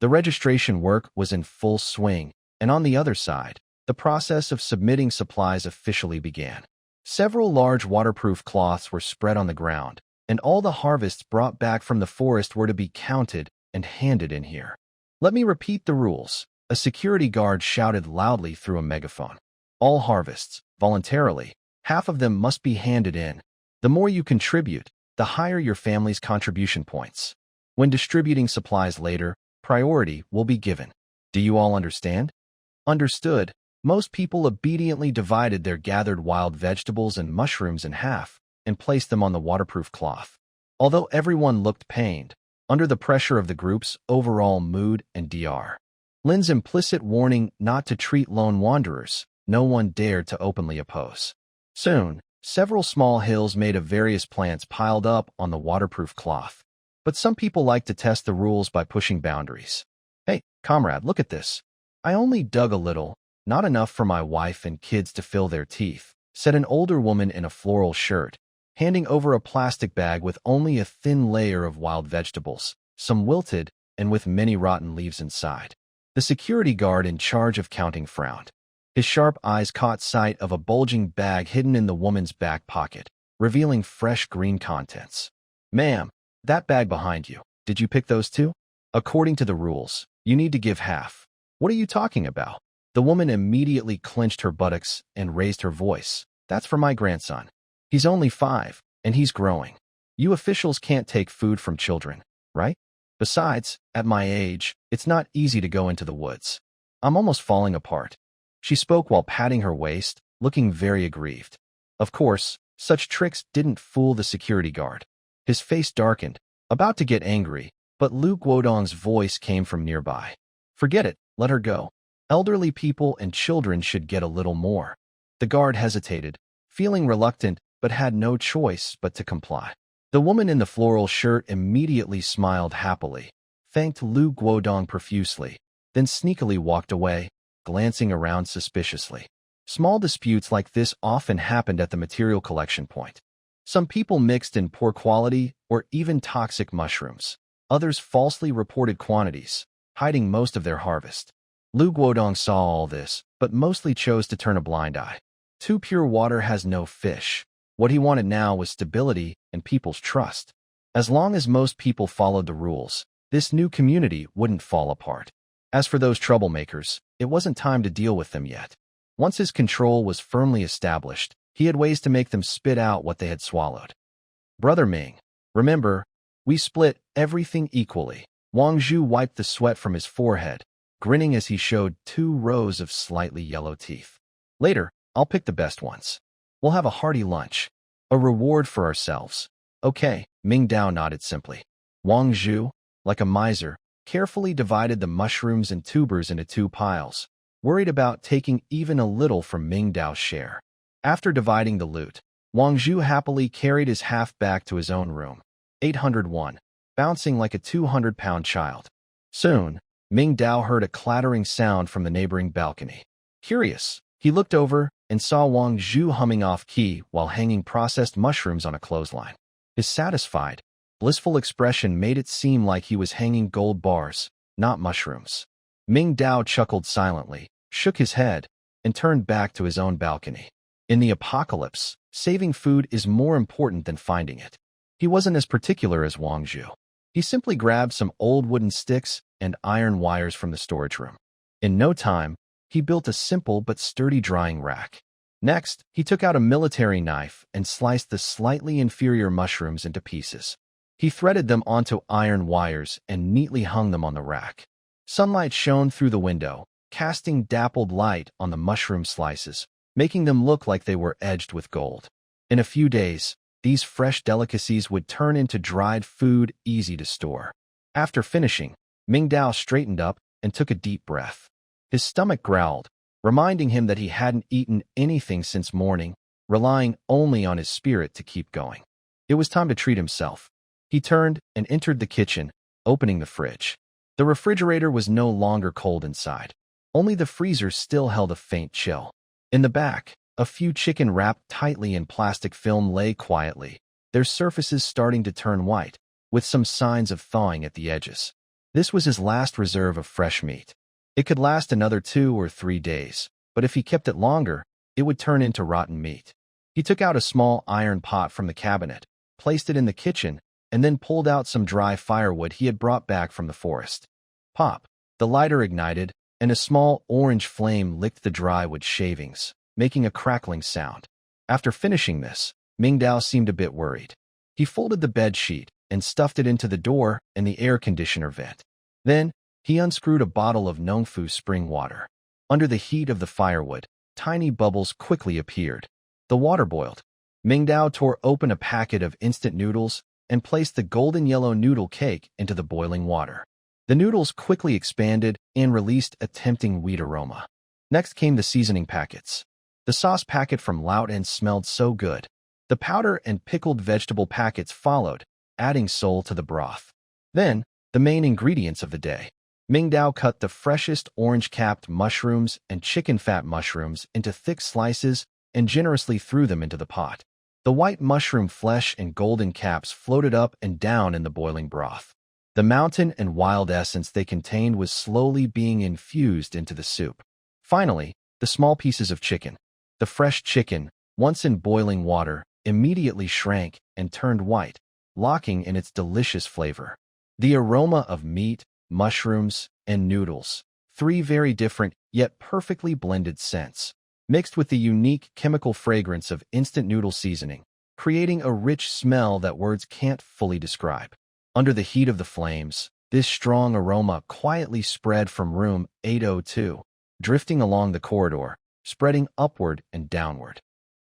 The registration work was in full swing, and on the other side, the process of submitting supplies officially began. Several large waterproof cloths were spread on the ground, and all the harvests brought back from the forest were to be counted and handed in here. Let me repeat the rules. A security guard shouted loudly through a megaphone. All harvests, voluntarily, half of them must be handed in. The more you contribute, the higher your family's contribution points. When distributing supplies later, priority will be given. Do you all understand? Understood. Most people obediently divided their gathered wild vegetables and mushrooms in half and placed them on the waterproof cloth. Although everyone looked pained, under the pressure of the group's overall mood and Dr. Lin's implicit warning not to treat lone wanderers, no one dared to openly oppose. Soon, several small hills made of various plants piled up on the waterproof cloth. But some people like to test the rules by pushing boundaries. Hey, comrade, look at this. I only dug a little, not enough for my wife and kids to fill their teeth, said an older woman in a floral shirt, handing over a plastic bag with only a thin layer of wild vegetables, some wilted and with many rotten leaves inside. The security guard in charge of counting frowned. His sharp eyes caught sight of a bulging bag hidden in the woman's back pocket, revealing fresh green contents. Ma'am, that bag behind you, did you pick those too? According to the rules, you need to give half. What are you talking about? The woman immediately clenched her buttocks and raised her voice. That's for my grandson. He's only 5, and he's growing. You officials can't take food from children, right? Besides, at my age, it's not easy to go into the woods. I'm almost falling apart. She spoke while patting her waist, looking very aggrieved. Of course, such tricks didn't fool the security guard. His face darkened, about to get angry, but Lu Guodong's voice came from nearby. Forget it, let her go. Elderly people and children should get a little more. The guard hesitated, feeling reluctant, but had no choice but to comply. The woman in the floral shirt immediately smiled happily, thanked Lu Guodong profusely, then sneakily walked away, glancing around suspiciously. Small disputes like this often happened at the material collection point. Some people mixed in poor quality or even toxic mushrooms. Others falsely reported quantities, hiding most of their harvest. Lu Guodong saw all this, but mostly chose to turn a blind eye. Too pure water has no fish. What he wanted now was stability and people's trust. As long as most people followed the rules, this new community wouldn't fall apart. As for those troublemakers, it wasn't time to deal with them yet. Once his control was firmly established, he had ways to make them spit out what they had swallowed. Brother Ming, remember, we split everything equally. Wang Zhu wiped the sweat from his forehead, grinning as he showed 2 rows of slightly yellow teeth. Later, I'll pick the best ones. We'll have a hearty lunch. A reward for ourselves. Okay, Mingdao nodded simply. Wang Zhu, like a miser, carefully divided the mushrooms and tubers into 2 piles, worried about taking even a little from Mingdao's share. After dividing the loot, Wang Zhu happily carried his half back to his own room. 801, bouncing like a 200-pound child. Soon, Mingdao heard a clattering sound from the neighboring balcony. Curious, he looked over and saw Wang Zhu humming off-key while hanging processed mushrooms on a clothesline. His satisfied, blissful expression made it seem like he was hanging gold bars, not mushrooms. Mingdao chuckled silently, shook his head, and turned back to his own balcony. In the apocalypse, saving food is more important than finding it. He wasn't as particular as Wang Zhu. He simply grabbed some old wooden sticks and iron wires from the storage room. In no time, he built a simple but sturdy drying rack. Next, he took out a military knife and sliced the slightly inferior mushrooms into pieces. He threaded them onto iron wires and neatly hung them on the rack. Sunlight shone through the window, casting dappled light on the mushroom slices, making them look like they were edged with gold. In a few days, these fresh delicacies would turn into dried food easy to store. After finishing, Mingdao straightened up and took a deep breath. His stomach growled, reminding him that he hadn't eaten anything since morning, relying only on his spirit to keep going. It was time to treat himself. He turned and entered the kitchen, opening the fridge. The refrigerator was no longer cold inside. Only the freezer still held a faint chill. In the back, a few chicken wrapped tightly in plastic film lay quietly, their surfaces starting to turn white, with some signs of thawing at the edges. This was his last reserve of fresh meat. It could last another 2 or 3 days, but if he kept it longer, it would turn into rotten meat. He took out a small iron pot from the cabinet, placed it in the kitchen, and then pulled out some dry firewood he had brought back from the forest. Pop! The lighter ignited, and a small orange flame licked the dry wood shavings, making a crackling sound. After finishing this, Mingdao seemed a bit worried. He folded the bed sheet and stuffed it into the door and the air conditioner vent. Then, he unscrewed a bottle of Nongfu spring water. Under the heat of the firewood, tiny bubbles quickly appeared. The water boiled. Mingdao tore open a packet of instant noodles and placed the golden yellow noodle cake into the boiling water. The noodles quickly expanded and released a tempting wheat aroma. Next came the seasoning packets. The sauce packet from Laotian smelled so good. The powder and pickled vegetable packets followed, adding soul to the broth. Then, the main ingredients of the day. Mingdao cut the freshest orange-capped mushrooms and chicken fat mushrooms into thick slices and generously threw them into the pot. The white mushroom flesh and golden caps floated up and down in the boiling broth. The mountain and wild essence they contained was slowly being infused into the soup. Finally, the small pieces of chicken. The fresh chicken, once in boiling water, immediately shrank and turned white, locking in its delicious flavor. The aroma of meat, mushrooms, and noodles, 3 very different yet perfectly blended scents, mixed with the unique chemical fragrance of instant noodle seasoning, creating a rich smell that words can't fully describe. Under the heat of the flames, This strong aroma quietly spread from room 802, drifting along the corridor, spreading upward and downward.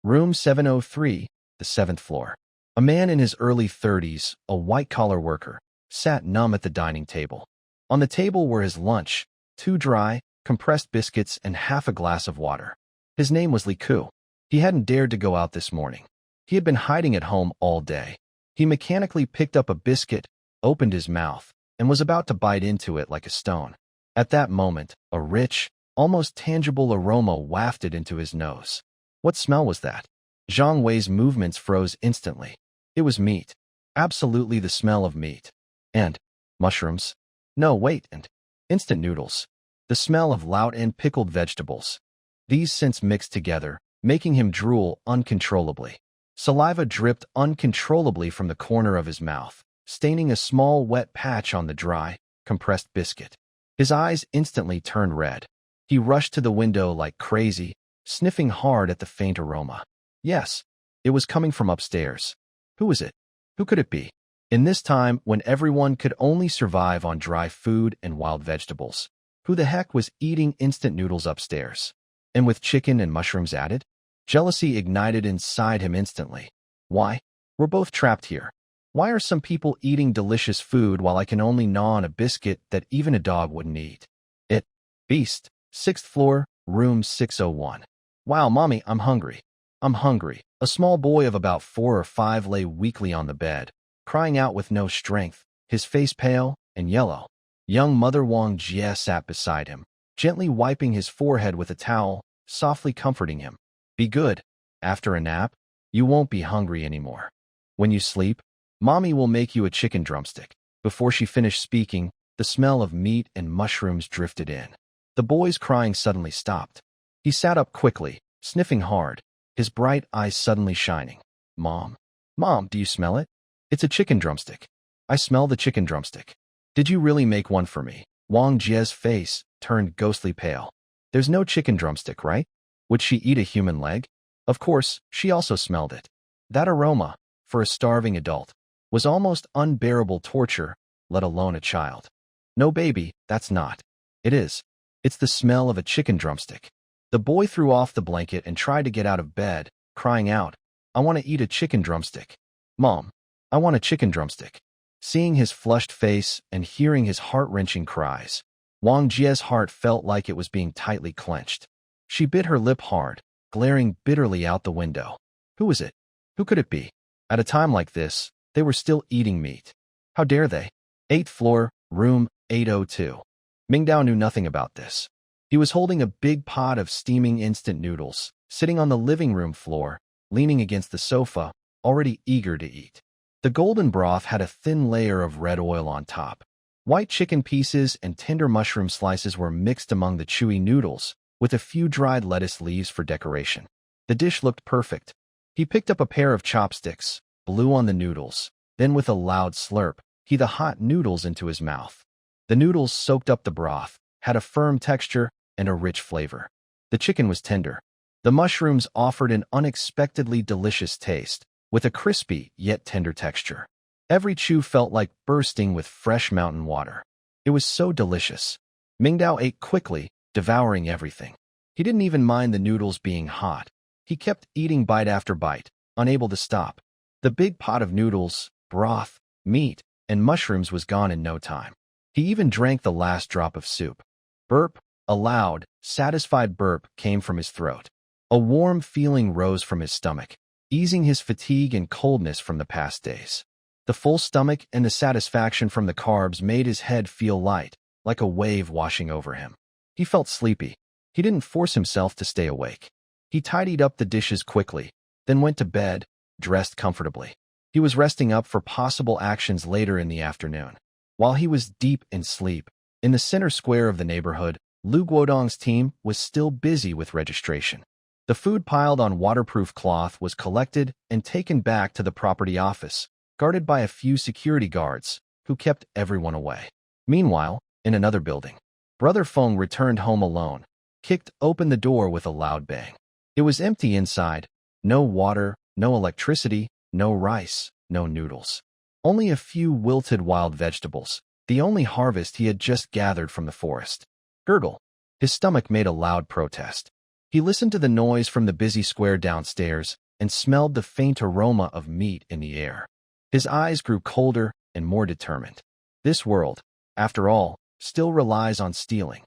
Room 703, the seventh floor. A man in his early 30s, a white-collar worker, sat numb at the dining table. On the table were his lunch, 2 dry, compressed biscuits and half a glass of water. His name was Liku. He hadn't dared to go out this morning. He had been hiding at home all day. He mechanically picked up a biscuit, opened his mouth, and was about to bite into it like a stone. At that moment, a rich, almost tangible aroma wafted into his nose. What smell was that? Zhang Wei's movements froze instantly. It was meat. Absolutely the smell of meat. And mushrooms. No, wait, and instant noodles. The smell of lout and pickled vegetables. These scents mixed together, making him drool uncontrollably. Saliva dripped uncontrollably from the corner of his mouth, staining a small wet patch on the dry, compressed biscuit. His eyes instantly turned red. He rushed to the window like crazy, sniffing hard at the faint aroma. Yes, it was coming from upstairs. Who was it? Who could it be? In this time, when everyone could only survive on dry food and wild vegetables, who the heck was eating instant noodles upstairs? And with chicken and mushrooms added? Jealousy ignited inside him instantly. Why? We're both trapped here. Why are some people eating delicious food while I can only gnaw on a biscuit that even a dog wouldn't eat? It. Beast. 6th floor, room 601. Wow, Mommy, I'm hungry. I'm hungry. A small boy of about 4 or 5 lay weakly on the bed, crying out with no strength, his face pale and yellow. Young Mother Wang Jie sat beside him, gently wiping his forehead with a towel, softly comforting him. Be good. After a nap, you won't be hungry anymore. When you sleep, Mommy will make you a chicken drumstick. Before she finished speaking, the smell of meat and mushrooms drifted in. The boy's crying suddenly stopped. He sat up quickly, sniffing hard, his bright eyes suddenly shining. Mom. Mom, do you smell it? It's a chicken drumstick. I smell the chicken drumstick. Did you really make one for me? Wang Jie's face turned ghostly pale. There's no chicken drumstick, right? Would she eat a human leg? Of course, she also smelled it. That aroma, for a starving adult, was almost unbearable torture, let alone a child. No, baby, that's not. It is. It's the smell of a chicken drumstick. The boy threw off the blanket and tried to get out of bed, crying out, I want to eat a chicken drumstick. Mom, I want a chicken drumstick. Seeing his flushed face and hearing his heart-wrenching cries, Wang Jie's heart felt like it was being tightly clenched. She bit her lip hard, glaring bitterly out the window. Who was it? Who could it be? At a time like this, they were still eating meat. How dare they? 8th floor, room 802. Mingdao knew nothing about this. He was holding a big pot of steaming instant noodles, sitting on the living room floor, leaning against the sofa, already eager to eat. The golden broth had a thin layer of red oil on top. White chicken pieces and tender mushroom slices were mixed among the chewy noodles, with a few dried lettuce leaves for decoration. The dish looked perfect. He picked up a pair of chopsticks, blew on the noodles, then with a loud slurp, he the hot noodles into his mouth. The noodles soaked up the broth, had a firm texture and a rich flavor. The chicken was tender. The mushrooms offered an unexpectedly delicious taste, with a crispy yet tender texture. Every chew felt like bursting with fresh mountain water. It was so delicious. Mingdao ate quickly, devouring everything. He didn't even mind the noodles being hot. He kept eating bite after bite, unable to stop. The big pot of noodles, broth, meat, and mushrooms was gone in no time. He even drank the last drop of soup. Burp, a loud, satisfied burp came from his throat. A warm feeling rose from his stomach, easing his fatigue and coldness from the past days. The full stomach and the satisfaction from the carbs made his head feel light, like a wave washing over him. He felt sleepy. He didn't force himself to stay awake. He tidied up the dishes quickly, then went to bed, dressed comfortably. He was resting up for possible actions later in the afternoon. While he was deep in sleep, in the center square of the neighborhood, Lu Guodong's team was still busy with registration. The food piled on waterproof cloth was collected and taken back to the property office, guarded by a few security guards, who kept everyone away. Meanwhile, in another building, Brother Feng returned home alone, kicked open the door with a loud bang. It was empty inside. No water, no electricity, no rice, no noodles. Only a few wilted wild vegetables, the only harvest he had just gathered from the forest. Gurgle. His stomach made a loud protest. He listened to the noise from the busy square downstairs and smelled the faint aroma of meat in the air. His eyes grew colder and more determined. This world, after all, still relies on stealing.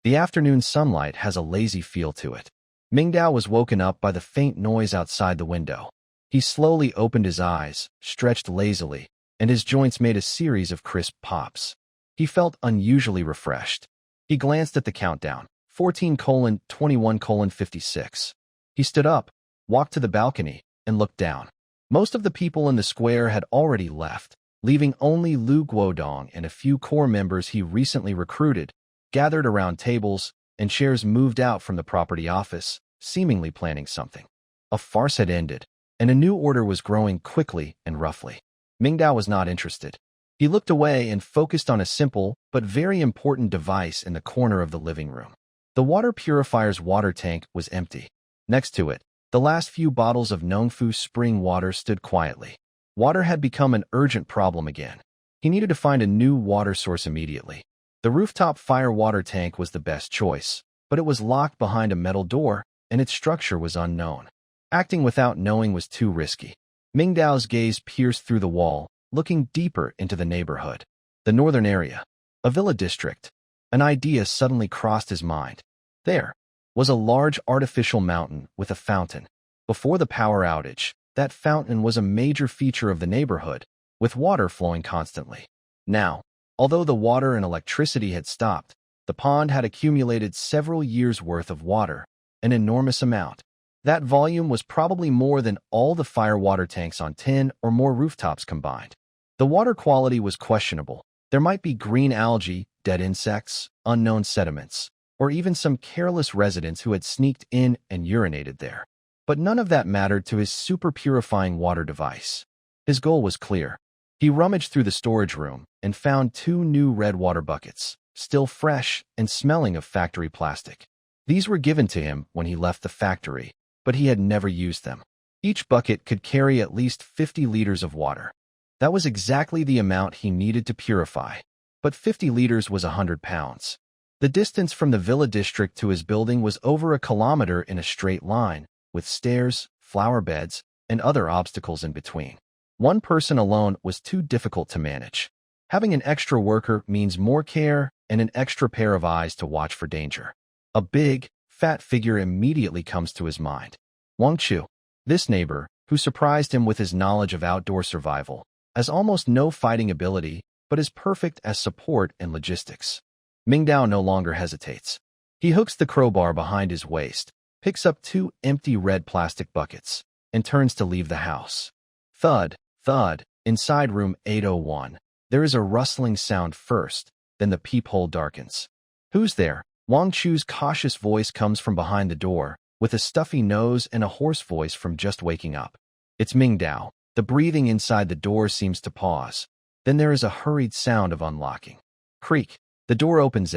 The afternoon sunlight has a lazy feel to it. Mingdao was woken up by the faint noise outside the window. He slowly opened his eyes, stretched lazily, and his joints made a series of crisp pops. He felt unusually refreshed. He glanced at the countdown, 14:21:56. He stood up, walked to the balcony, and looked down. Most of the people in the square had already left, leaving only Lu Guodong and a few core members he recently recruited, gathered around tables, and chairs moved out from the property office, seemingly planning something. A farce had ended, and a new order was growing quickly and roughly. Mingdao was not interested. He looked away and focused on a simple but very important device in the corner of the living room. The water purifier's water tank was empty. Next to it, the last few bottles of Nongfu spring water stood quietly. Water had become an urgent problem again. He needed to find a new water source immediately. The rooftop fire water tank was the best choice, but it was locked behind a metal door, and its structure was unknown. Acting without knowing was too risky. Mingdao's gaze pierced through the wall, looking deeper into the neighborhood. The northern area. A villa district. An idea suddenly crossed his mind. There was a large artificial mountain with a fountain. Before the power outage, that fountain was a major feature of the neighborhood, with water flowing constantly. Now, although the water and electricity had stopped, the pond had accumulated several years' worth of water, an enormous amount. That volume was probably more than all the fire water tanks on 10 or more rooftops combined. The water quality was questionable. There might be green algae, dead insects, unknown sediments, or even some careless residents who had sneaked in and urinated there. But none of that mattered to his super-purifying water device. His goal was clear. He rummaged through the storage room and found 2 new red water buckets, still fresh and smelling of factory plastic. These were given to him when he left the factory, but he had never used them. Each bucket could carry at least 50 liters of water. That was exactly the amount he needed to purify, but 50 liters was 100 pounds. The distance from the villa district to his building was over a kilometer in a straight line, with stairs, flower beds, and other obstacles in between. One person alone was too difficult to manage. Having an extra worker means more care and an extra pair of eyes to watch for danger. A big, fat figure immediately comes to his mind. Wang Chu. This neighbor, who surprised him with his knowledge of outdoor survival, has almost no fighting ability, but is perfect as support and logistics. Mingdao no longer hesitates. He hooks the crowbar behind his waist, picks up 2 empty red plastic buckets, and turns to leave the house. Thud, thud, inside room 801. There is a rustling sound first, then the peephole darkens. Who's there? Wang Chu's cautious voice comes from behind the door, with a stuffy nose and a hoarse voice from just waking up. It's Mingdao. The breathing inside the door seems to pause. Then there is a hurried sound of unlocking. Creak. The door opens,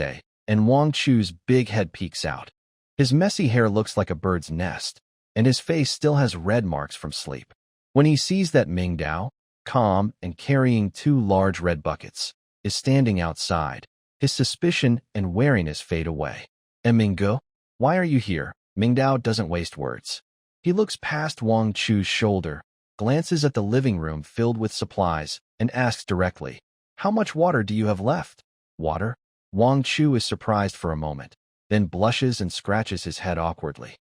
and Wang Chu's big head peeks out. His messy hair looks like a bird's nest, and his face still has red marks from sleep. When he sees that Mingdao, calm and carrying 2 large red buckets, is standing outside, his suspicion and wariness fade away. Minggu, why are you here? Mingdao doesn't waste words. He looks past Wang Chu's shoulder, glances at the living room filled with supplies, and asks directly, how much water do you have left? Water? Wang Chu is surprised for a moment, then blushes and scratches his head awkwardly.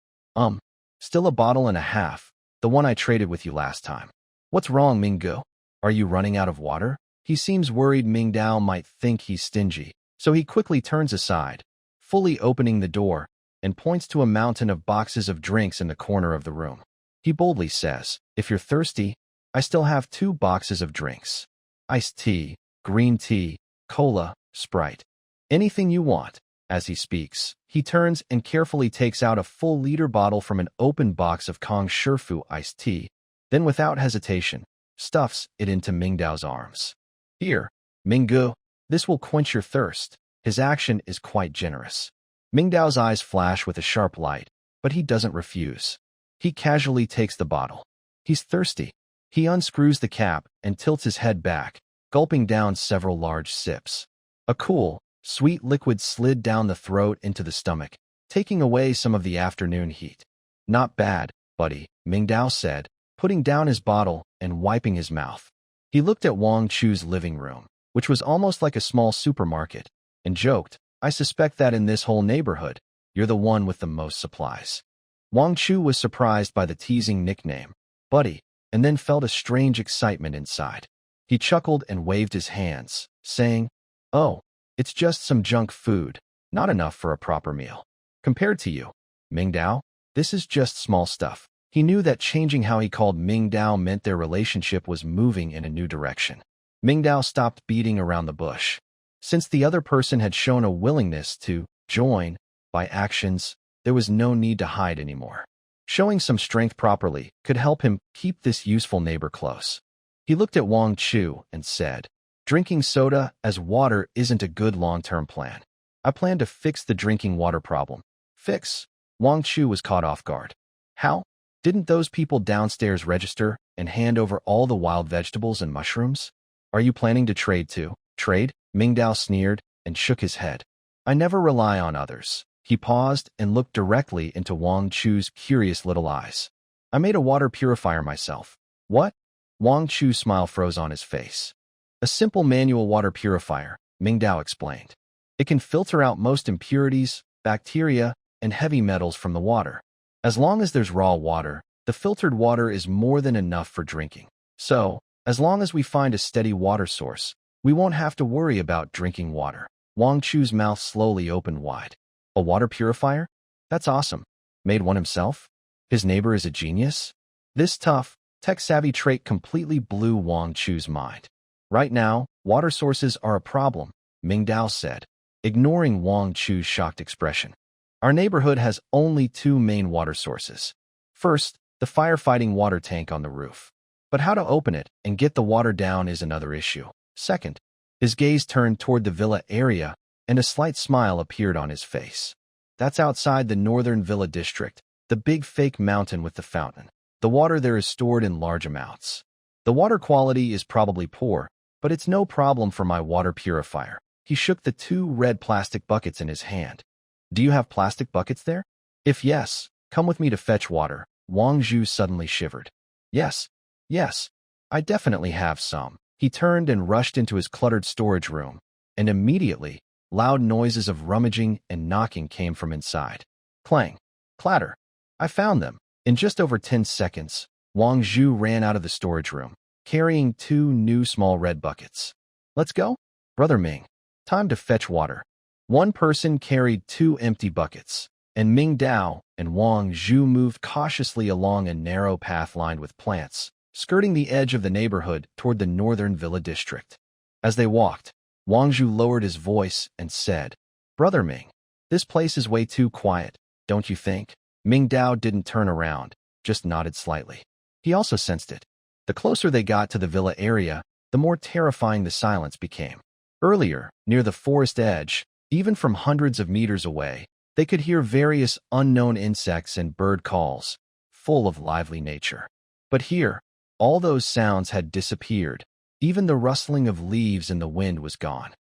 Still a bottle and a half, the one I traded with you last time. What's wrong, Minggu? Are you running out of water? He seems worried Mingdao might think he's stingy, so he quickly turns aside, fully opening the door, and points to a mountain of boxes of drinks in the corner of the room. He boldly says, if you're thirsty, I still have 2 boxes of drinks. Iced tea, green tea, cola, Sprite. Anything you want. As he speaks, he turns and carefully takes out a full liter bottle from an open box of Kong Shifu iced tea, then without hesitation, stuffs it into Mingdao's arms. Here, Minggu, this will quench your thirst. His action is quite generous. Mingdao's eyes flash with a sharp light, but he doesn't refuse. He casually takes the bottle. He's thirsty. He unscrews the cap and tilts his head back, gulping down several large sips. A cool, sweet liquid slid down the throat into the stomach, taking away some of the afternoon heat. Not bad, buddy, Mingdao said, putting down his bottle and wiping his mouth. He looked at Wang Chu's living room, which was almost like a small supermarket, and joked, I suspect that in this whole neighborhood, you're the one with the most supplies. Wang Chu was surprised by the teasing nickname, buddy, and then felt a strange excitement inside. He chuckled and waved his hands, saying, oh, it's just some junk food, not enough for a proper meal. Compared to you, Mingdao, this is just small stuff. He knew that changing how he called Mingdao meant their relationship was moving in a new direction. Mingdao stopped beating around the bush. Since the other person had shown a willingness to join by actions, there was no need to hide anymore. Showing some strength properly could help him keep this useful neighbor close. He looked at Wang Chu and said, drinking soda as water isn't a good long-term plan. I plan to fix the drinking water problem. Fix? Wang Chu was caught off guard. How? Didn't those people downstairs register and hand over all the wild vegetables and mushrooms? Are you planning to trade too? Trade? Mingdao sneered and shook his head. I never rely on others. He paused and looked directly into Wang Chu's curious little eyes. I made a water purifier myself. What? Wang Chu's smile froze on his face. A simple manual water purifier, Mingdao explained. It can filter out most impurities, bacteria, and heavy metals from the water. As long as there's raw water, the filtered water is more than enough for drinking. So, as long as we find a steady water source, we won't have to worry about drinking water. Wang Chu's mouth slowly opened wide. A water purifier? That's awesome. Made one himself? His neighbor is a genius? This tough, tech-savvy trait completely blew Wang Chu's mind. Right now, water sources are a problem, Mingdao said, ignoring Wang Chu's shocked expression. Our neighborhood has only two main water sources. First, the firefighting water tank on the roof. But how to open it and get the water down is another issue. Second, his gaze turned toward the villa area, and a slight smile appeared on his face. That's outside the northern villa district, the big fake mountain with the fountain. The water there is stored in large amounts. The water quality is probably poor, but it's no problem for my water purifier. He shook the two red plastic buckets in his hand. Do you have plastic buckets there? If yes, come with me to fetch water. Wang Zhu suddenly shivered. Yes, I definitely have some. He turned and rushed into his cluttered storage room, and immediately, loud noises of rummaging and knocking came from inside. Clang, clatter. I found them. In just over 10 seconds, Wang Zhu ran out of the storage room, carrying two new small red buckets. Let's go? Brother Ming, time to fetch water. One person carried two empty buckets, and Mingdao and Wang Zhu moved cautiously along a narrow path lined with plants, skirting the edge of the neighborhood toward the northern villa district. As they walked, Wang Zhu lowered his voice and said, Brother Ming, this place is way too quiet, don't you think? Mingdao didn't turn around, just nodded slightly. He also sensed it. The closer they got to the villa area, the more terrifying the silence became. Earlier, near the forest edge, even from hundreds of meters away, they could hear various unknown insects and bird calls, full of lively nature. But here, all those sounds had disappeared. Even the rustling of leaves in the wind was gone.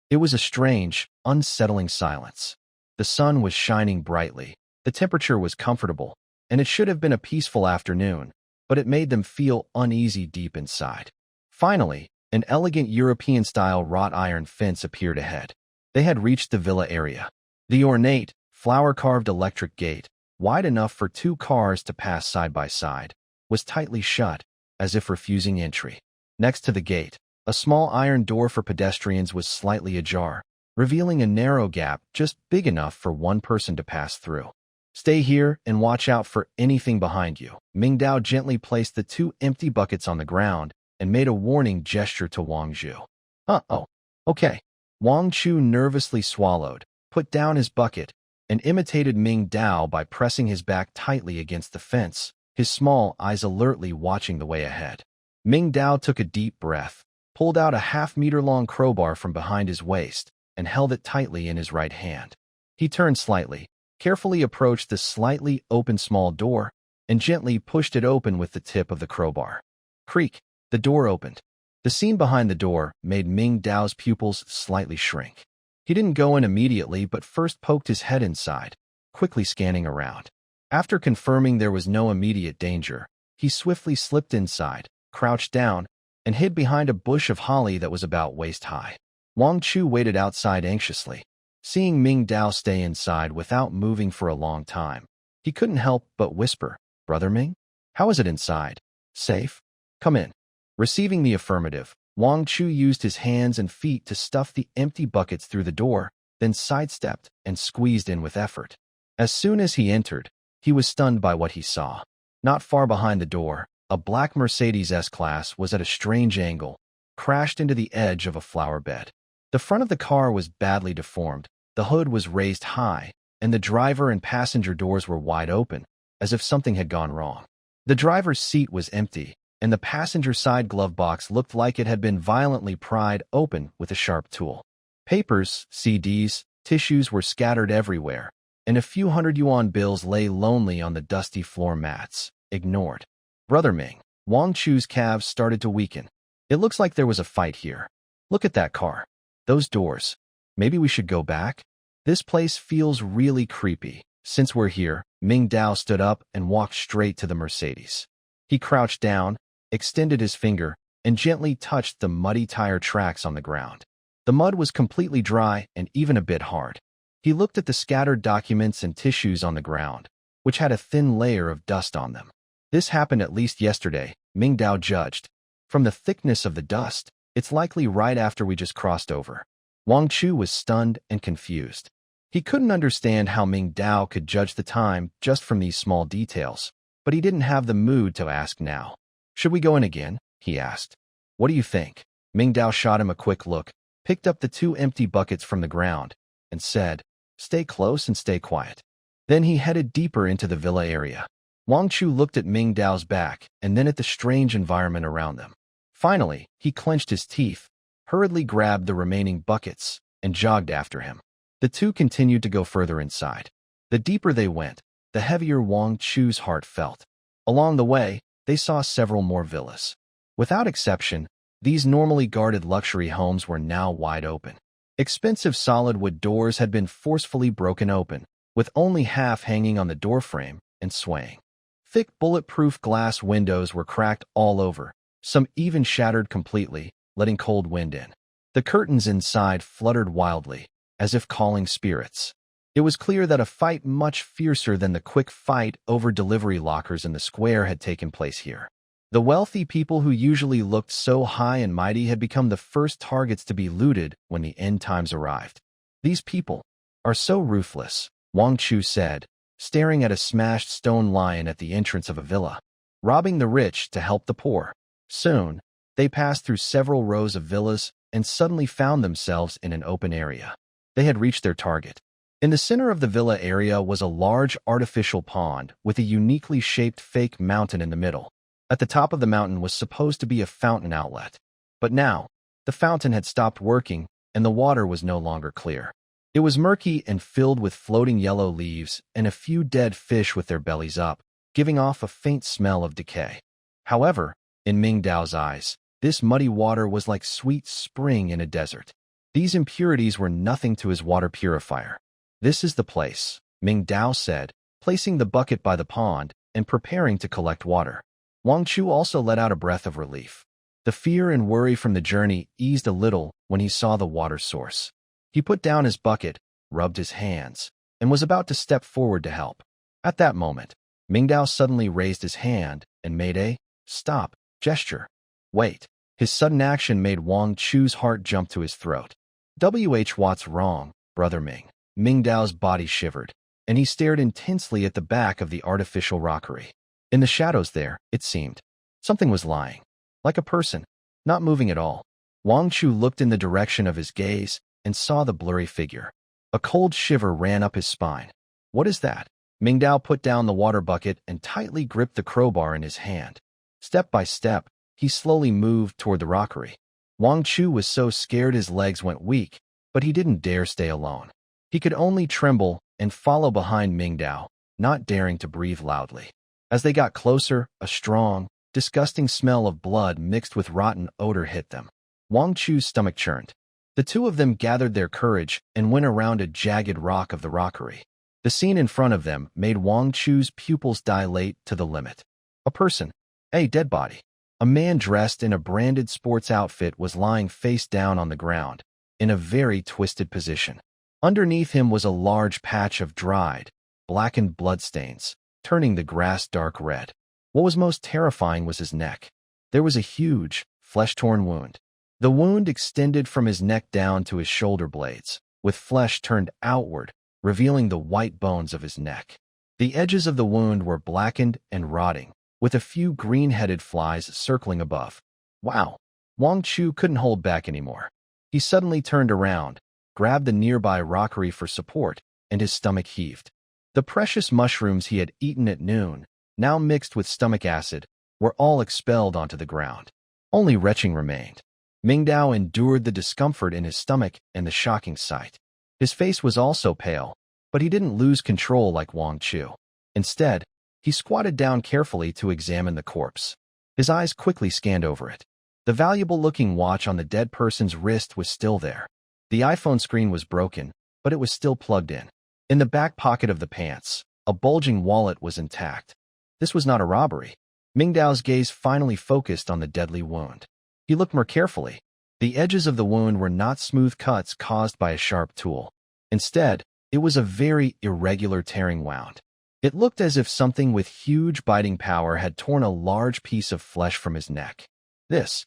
It was a strange, unsettling silence. The sun was shining brightly, the temperature was comfortable, and it should have been a peaceful afternoon, but it made them feel uneasy deep inside. Finally, an elegant European-style wrought iron fence appeared ahead. They had reached the villa area. The ornate, flower-carved electric gate, wide enough for two cars to pass side by side, was tightly shut, as if refusing entry. Next to the gate, a small iron door for pedestrians was slightly ajar, revealing a narrow gap just big enough for one person to pass through. Stay here and watch out for anything behind you. Mingdao gently placed the two empty buckets on the ground and made a warning gesture to Wang Zhu. Uh-oh. Okay. Wang Chu nervously swallowed, put down his bucket, and imitated Mingdao by pressing his back tightly against the fence, his small eyes alertly watching the way ahead. Mingdao took a deep breath, pulled out a half-meter-long crowbar from behind his waist, and held it tightly in his right hand. He turned slightly, carefully approached the slightly open small door, and gently pushed it open with the tip of the crowbar. Creak, the door opened. The scene behind the door made Mingdao's pupils slightly shrink. He didn't go in immediately but first poked his head inside, quickly scanning around. After confirming there was no immediate danger, he swiftly slipped inside, crouched down, and hid behind a bush of holly that was about waist-high. Wang Chu waited outside anxiously. Seeing Mingdao stay inside without moving for a long time, he couldn't help but whisper, "Brother Ming? How is it inside? Safe? Come in." Receiving the affirmative, Wang Chu used his hands and feet to stuff the empty buckets through the door, then sidestepped and squeezed in with effort. As soon as he entered, he was stunned by what he saw. Not far behind the door, a black Mercedes S-Class was at a strange angle, crashed into the edge of a flower bed. The front of the car was badly deformed, the hood was raised high, and the driver and passenger doors were wide open, as if something had gone wrong. The driver's seat was empty, and the passenger side glove box looked like it had been violently pried open with a sharp tool. Papers, CDs, tissues were scattered everywhere, and a few hundred-yuan bills lay lonely on the dusty floor mats, ignored. "Brother Ming." Wang Chu's calves started to weaken. "It looks like there was a fight here. Look at that car. Those doors. Maybe we should go back? This place feels really creepy." "Since we're here," Mingdao stood up and walked straight to the Mercedes. He crouched down, extended his finger, and gently touched the muddy tire tracks on the ground. The mud was completely dry and even a bit hard. He looked at the scattered documents and tissues on the ground, which had a thin layer of dust on them. "This happened at least yesterday," Mingdao judged. "From the thickness of the dust, it's likely right after we just crossed over." Wang Chu was stunned and confused. He couldn't understand how Mingdao could judge the time just from these small details, but he didn't have the mood to ask now. "Should we go in again?" he asked. "What do you think?" Mingdao shot him a quick look, picked up the 2 empty buckets from the ground, and said, "Stay close and stay quiet." Then he headed deeper into the villa area. Wang Chu looked at Mingdao's back and then at the strange environment around them. Finally, he clenched his teeth, hurriedly grabbed the remaining buckets, and jogged after him. The two continued to go further inside. The deeper they went, the heavier Wang Chu's heart felt. Along the way, they saw several more villas. Without exception, these normally guarded luxury homes were now wide open. Expensive solid wood doors had been forcefully broken open, with only half hanging on the doorframe and swaying. Thick bulletproof glass windows were cracked all over, some even shattered completely, letting cold wind in. The curtains inside fluttered wildly, as if calling spirits. It was clear that a fight much fiercer than the quick fight over delivery lockers in the square had taken place here. The wealthy people who usually looked so high and mighty had become the first targets to be looted when the end times arrived. "These people are so ruthless," Wang Chu said, staring at a smashed stone lion at the entrance of a villa, "robbing the rich to help the poor." Soon, they passed through several rows of villas and suddenly found themselves in an open area. They had reached their target. In the center of the villa area was a large artificial pond with a uniquely shaped fake mountain in the middle. At the top of the mountain was supposed to be a fountain outlet. But now, the fountain had stopped working and the water was no longer clear. It was murky and filled with floating yellow leaves and a few dead fish with their bellies up, giving off a faint smell of decay. However, in Mingdao's eyes, this muddy water was like sweet spring in a desert. These impurities were nothing to his water purifier. "This is the place," Mingdao said, placing the bucket by the pond and preparing to collect water. Wang Chu also let out a breath of relief. The fear and worry from the journey eased a little when he saw the water source. He put down his bucket, rubbed his hands, and was about to step forward to help. At that moment, Mingdao suddenly raised his hand and made a stop gesture. "Wait." His sudden action made Wang Chu's heart jump to his throat. What's wrong, Brother Ming?" Mingdao's body shivered, and he stared intensely at the back of the artificial rockery. In the shadows there, it seemed, something was lying, like a person, not moving at all. Wang Chu looked in the direction of his gaze and saw the blurry figure. A cold shiver ran up his spine. "What is that?" Mingdao put down the water bucket and tightly gripped the crowbar in his hand. Step by step, he slowly moved toward the rockery. Wang Chu was so scared his legs went weak, but he didn't dare stay alone. He could only tremble and follow behind Mingdao, not daring to breathe loudly. As they got closer, a strong, disgusting smell of blood mixed with rotten odor hit them. Wang Chu's stomach churned. The two of them gathered their courage and went around a jagged rock of the rockery. The scene in front of them made Wang Chu's pupils dilate to the limit. A person. A dead body. A man dressed in a branded sports outfit was lying face down on the ground, in a very twisted position. Underneath him was a large patch of dried, blackened bloodstains, turning the grass dark red. What was most terrifying was his neck. There was a huge, flesh-torn wound. The wound extended from his neck down to his shoulder blades, with flesh turned outward, revealing the white bones of his neck. The edges of the wound were blackened and rotting, with a few green-headed flies circling above. Wow! Wang Chu couldn't hold back anymore. He suddenly turned around, grabbed the nearby rockery for support, and his stomach heaved. The precious mushrooms he had eaten at noon, now mixed with stomach acid, were all expelled onto the ground. Only retching remained. Mingdao endured the discomfort in his stomach and the shocking sight. His face was also pale, but he didn't lose control like Wang Chu. Instead, he squatted down carefully to examine the corpse. His eyes quickly scanned over it. The valuable-looking watch on the dead person's wrist was still there. The iPhone screen was broken, but it was still plugged in. In the back pocket of the pants, a bulging wallet was intact. This was not a robbery. Mingdao's gaze finally focused on the deadly wound. He looked more carefully. The edges of the wound were not smooth cuts caused by a sharp tool. Instead, it was a very irregular tearing wound. It looked as if something with huge biting power had torn a large piece of flesh from his neck. This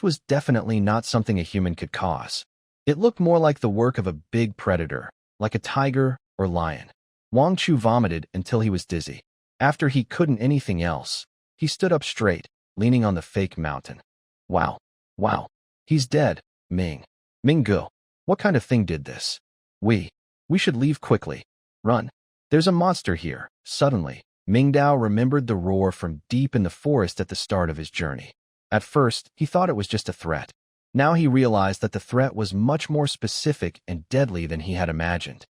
was definitely not something a human could cause. It looked more like the work of a big predator, like a tiger or lion. Wang Chu vomited until he was dizzy. After he couldn't anything else, he stood up straight, leaning on the fake mountain. Wow. He's dead, Minggu. What kind of thing did this? We should leave quickly. Run. There's a monster here. Suddenly, Mingdao remembered the roar from deep in the forest at the start of his journey. At first, he thought it was just a threat. Now he realized that the threat was much more specific and deadly than he had imagined.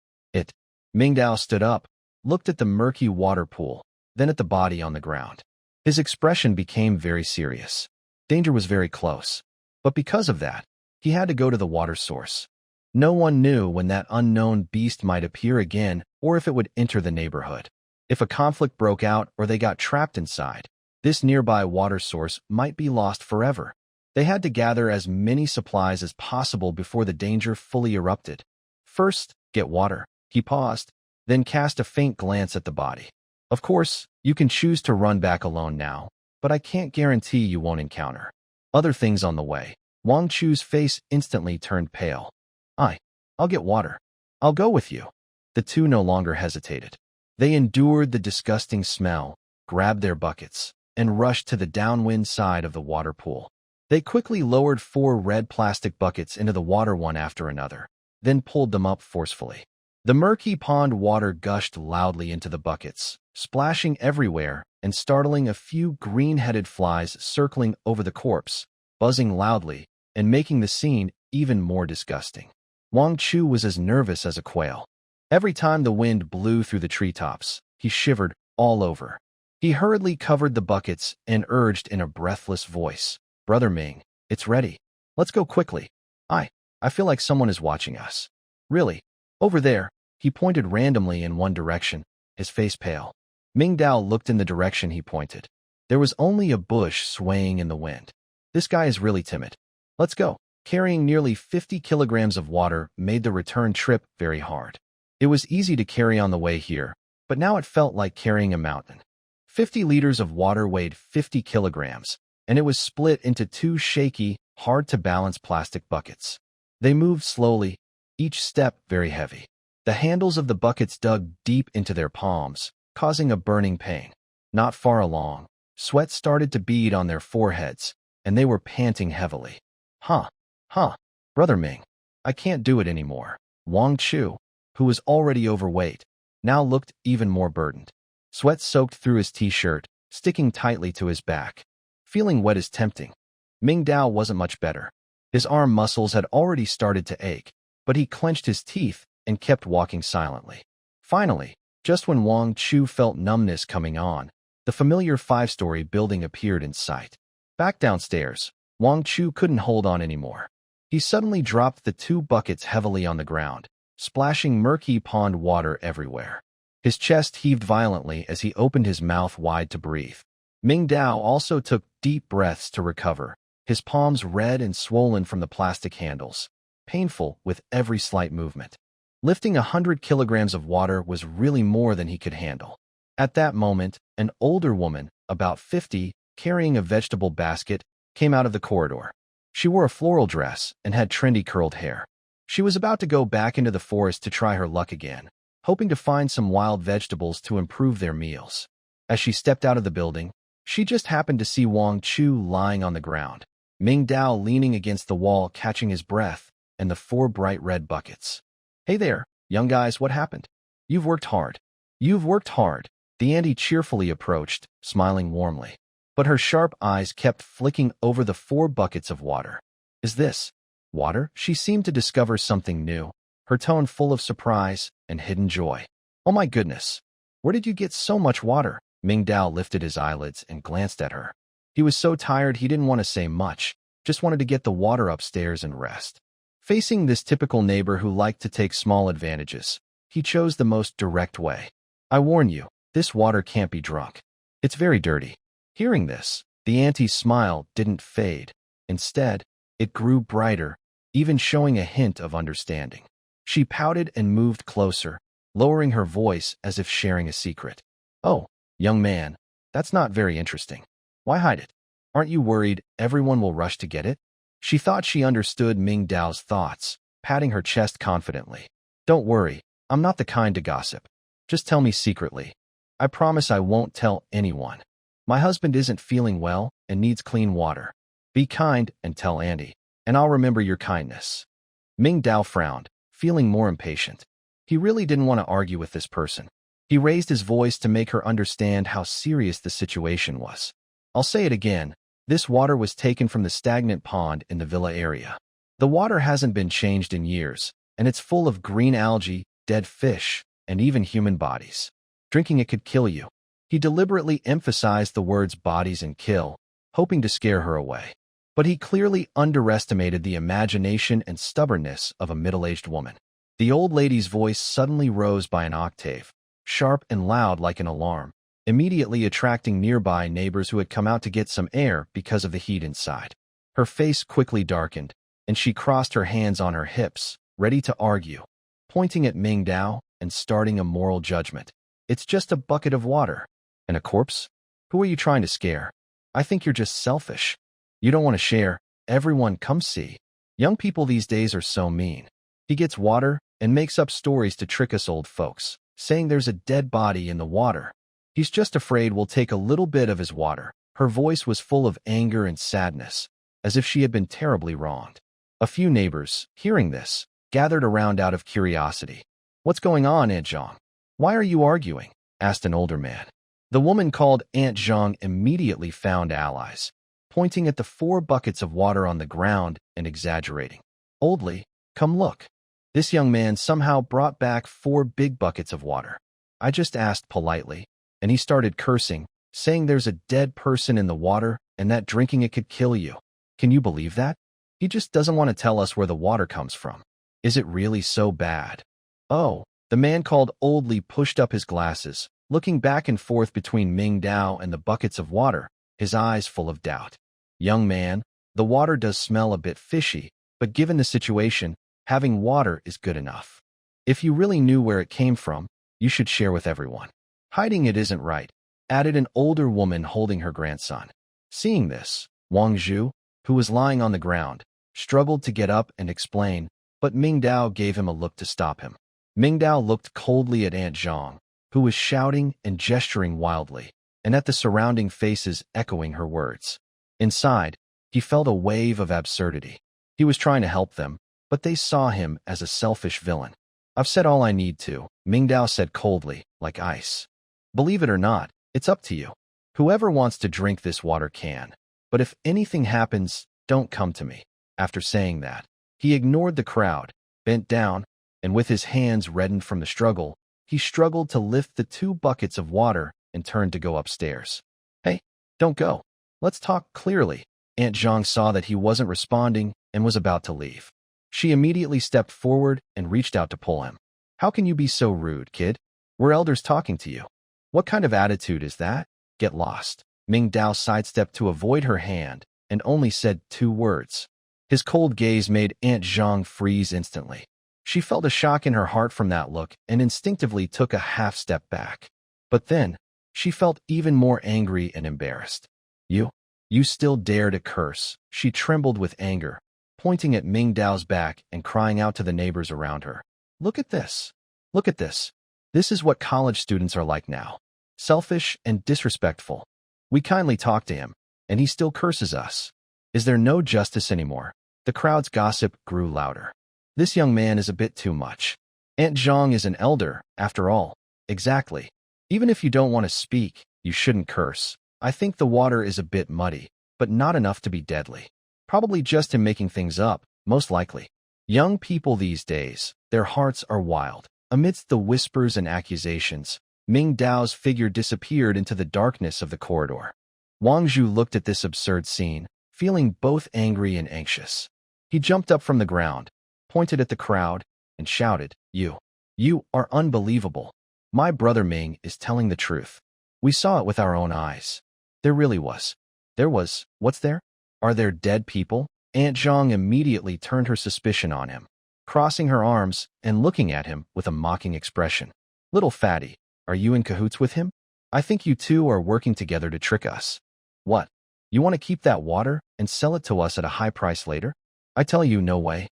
Mingdao stood up, looked at the murky water pool, then at the body on the ground. His expression became very serious. Danger was very close. But because of that, he had to go to the water source. No one knew when that unknown beast might appear again or if it would enter the neighborhood. If a conflict broke out or they got trapped inside, this nearby water source might be lost forever. They had to gather as many supplies as possible before the danger fully erupted. First, get water. He paused, then cast a faint glance at the body. Of course, you can choose to run back alone now, but I can't guarantee you won't encounter other things on the way. Wang Chu's face instantly turned pale. I'll get water. I'll go with you. The two no longer hesitated. They endured the disgusting smell, grabbed their buckets, and rushed to the downwind side of the water pool. They quickly lowered 4 red plastic buckets into the water one after another, then pulled them up forcefully. The murky pond water gushed loudly into the buckets, splashing everywhere and startling a few green-headed flies circling over the corpse, buzzing loudly and making the scene even more disgusting. Wang Chu was as nervous as a quail. Every time the wind blew through the treetops, he shivered all over. He hurriedly covered the buckets and urged in a breathless voice, "Brother Ming, it's ready. Let's go quickly. I feel like someone is watching us." "Really? Over there." He pointed randomly in one direction, his face pale. Mingdao looked in the direction he pointed. There was only a bush swaying in the wind. "This guy is really timid. Let's go." Carrying nearly 50 kilograms of water made the return trip very hard. It was easy to carry on the way here, but now it felt like carrying a mountain. 50 liters of water weighed 50 kilograms, and it was split into 2 shaky, hard-to-balance plastic buckets. They moved slowly, each step very heavy. The handles of the buckets dug deep into their palms, causing a burning pain. Not far along, sweat started to bead on their foreheads, and they were panting heavily. Brother Ming, I can't do it anymore." Wang Chu, who was already overweight, now looked even more burdened. Sweat soaked through his t-shirt, sticking tightly to his back. Feeling wet is tempting. Mingdao wasn't much better. His arm muscles had already started to ache, but he clenched his teeth and kept walking silently. Finally, just when Wang Chu felt numbness coming on, The familiar five-story building appeared in sight. Back downstairs, Wang Chu couldn't hold on anymore. He suddenly dropped the 2 buckets heavily on the ground, splashing murky pond water everywhere. His chest heaved violently as he opened his mouth wide to breathe. Mingdao also took deep breaths to recover, his palms red and swollen from the plastic handles, painful with every slight movement. Lifting 100 kilograms of water was really more than he could handle. At that moment, an older woman, about 50, carrying a vegetable basket, came out of the corridor. She wore a floral dress and had trendy curled hair. She was about to go back into the forest to try her luck again, hoping to find some wild vegetables to improve their meals. As she stepped out of the building, she just happened to see Wang Chu lying on the ground, Mingdao leaning against the wall catching his breath, and the 4 bright red buckets. "Hey there, young guys, what happened? You've worked hard. You've worked hard." The auntie cheerfully approached, smiling warmly. But her sharp eyes kept flicking over the 4 buckets of water. "Is this water?" She seemed to discover something new, her tone full of surprise and hidden joy. "Oh my goodness. Where did you get so much water?" Mingdao lifted his eyelids and glanced at her. He was so tired he didn't want to say much, just wanted to get the water upstairs and rest. Facing this typical neighbor who liked to take small advantages, he chose the most direct way. "I warn you, this water can't be drunk. It's very dirty." Hearing this, the auntie's smile didn't fade. Instead, it grew brighter, even showing a hint of understanding. She pouted and moved closer, lowering her voice as if sharing a secret. "Oh, young man, that's not very interesting. Why hide it? Aren't you worried everyone will rush to get it?" She thought she understood Mingdao's thoughts, patting her chest confidently. "Don't worry, I'm not the kind to gossip. Just tell me secretly. I promise I won't tell anyone. My husband isn't feeling well and needs clean water. Be kind and tell Andy, and I'll remember your kindness." Mingdao frowned, feeling more impatient. He really didn't want to argue with this person. He raised his voice to make her understand how serious the situation was. "I'll say it again. This water was taken from the stagnant pond in the villa area. The water hasn't been changed in years, and it's full of green algae, dead fish, and even human bodies. Drinking it could kill you." He deliberately emphasized the words bodies and kill, hoping to scare her away. But he clearly underestimated the imagination and stubbornness of a middle-aged woman. The old lady's voice suddenly rose by an octave, sharp and loud like an alarm, immediately attracting nearby neighbors who had come out to get some air because of the heat inside. Her face quickly darkened, and she crossed her hands on her hips, ready to argue, pointing at Mingdao and starting a moral judgment. "It's just a bucket of water. And a corpse? Who are you trying to scare? I think you're just selfish. You don't want to share. Everyone come see. Young people these days are so mean." He gets water and makes up stories to trick us old folks, saying there's a dead body in the water. He's just afraid we'll take a little bit of his water. Her voice was full of anger and sadness, as if she had been terribly wronged. A few neighbors, hearing this, gathered around out of curiosity. "What's going on, Aunt Zhang? Why are you arguing?" asked an older man. The woman called Aunt Zhang immediately found allies, pointing at the 4 buckets of water on the ground and exaggerating. "Oldly, come look. This young man somehow brought back 4 big buckets of water. I just asked politely, and he started cursing, saying there's a dead person in the water and that drinking it could kill you. Can you believe that? He just doesn't want to tell us where the water comes from. Is it really so bad?" "Oh," the man called Oldly pushed up his glasses, looking back and forth between Mingdao and the buckets of water, his eyes full of doubt. "Young man, the water does smell a bit fishy, but given the situation, having water is good enough. If you really knew where it came from, you should share with everyone. Hiding it isn't right," added an older woman holding her grandson. Seeing this, Wang Zhu, who was lying on the ground, struggled to get up and explain, but Mingdao gave him a look to stop him. Mingdao looked coldly at Aunt Zhang, who was shouting and gesturing wildly, and at the surrounding faces echoing her words. Inside, he felt a wave of absurdity. He was trying to help them, but they saw him as a selfish villain. "I've said all I need to," Mingdao said coldly, like ice. "Believe it or not, it's up to you. Whoever wants to drink this water can, but if anything happens, don't come to me." After saying that, he ignored the crowd, bent down, and with his hands reddened from the struggle, he struggled to lift the 2 buckets of water and turned to go upstairs. Hey, don't go. Let's talk clearly. Aunt Zhang saw that he wasn't responding and was about to leave. She immediately stepped forward and reached out to pull him. How can you be so rude, kid? We're elders talking to you. What kind of attitude is that? Get lost. Mingdao sidestepped to avoid her hand and only said 2 words. His cold gaze made Aunt Zhang freeze instantly. She felt a shock in her heart from that look and instinctively took a half step back. But then, she felt even more angry and embarrassed. You still dare to curse. She trembled with anger, pointing at Mingdao's back and crying out to the neighbors around her. Look at this. Look at this. This is what college students are like now. Selfish and disrespectful. We kindly talk to him, and he still curses us. Is there no justice anymore? The crowd's gossip grew louder. This young man is a bit too much. Aunt Zhang is an elder, after all. Exactly. Even if you don't want to speak, you shouldn't curse. I think the water is a bit muddy, but not enough to be deadly. Probably just him making things up, most likely. Young people these days, their hearts are wild. Amidst the whispers and accusations, Mingdao's figure disappeared into the darkness of the corridor. Wang Zhu looked at this absurd scene, feeling both angry and anxious. He jumped up from the ground, pointed at the crowd, and shouted, You are unbelievable. My brother Ming is telling the truth. We saw it with our own eyes. There really was. What's there? Are there dead people? Aunt Zhang immediately turned her suspicion on him, crossing her arms and looking at him with a mocking expression. Little fatty, are you in cahoots with him? I think you two are working together to trick us. What? You want to keep that water and sell it to us at a high price later? I tell you, no way.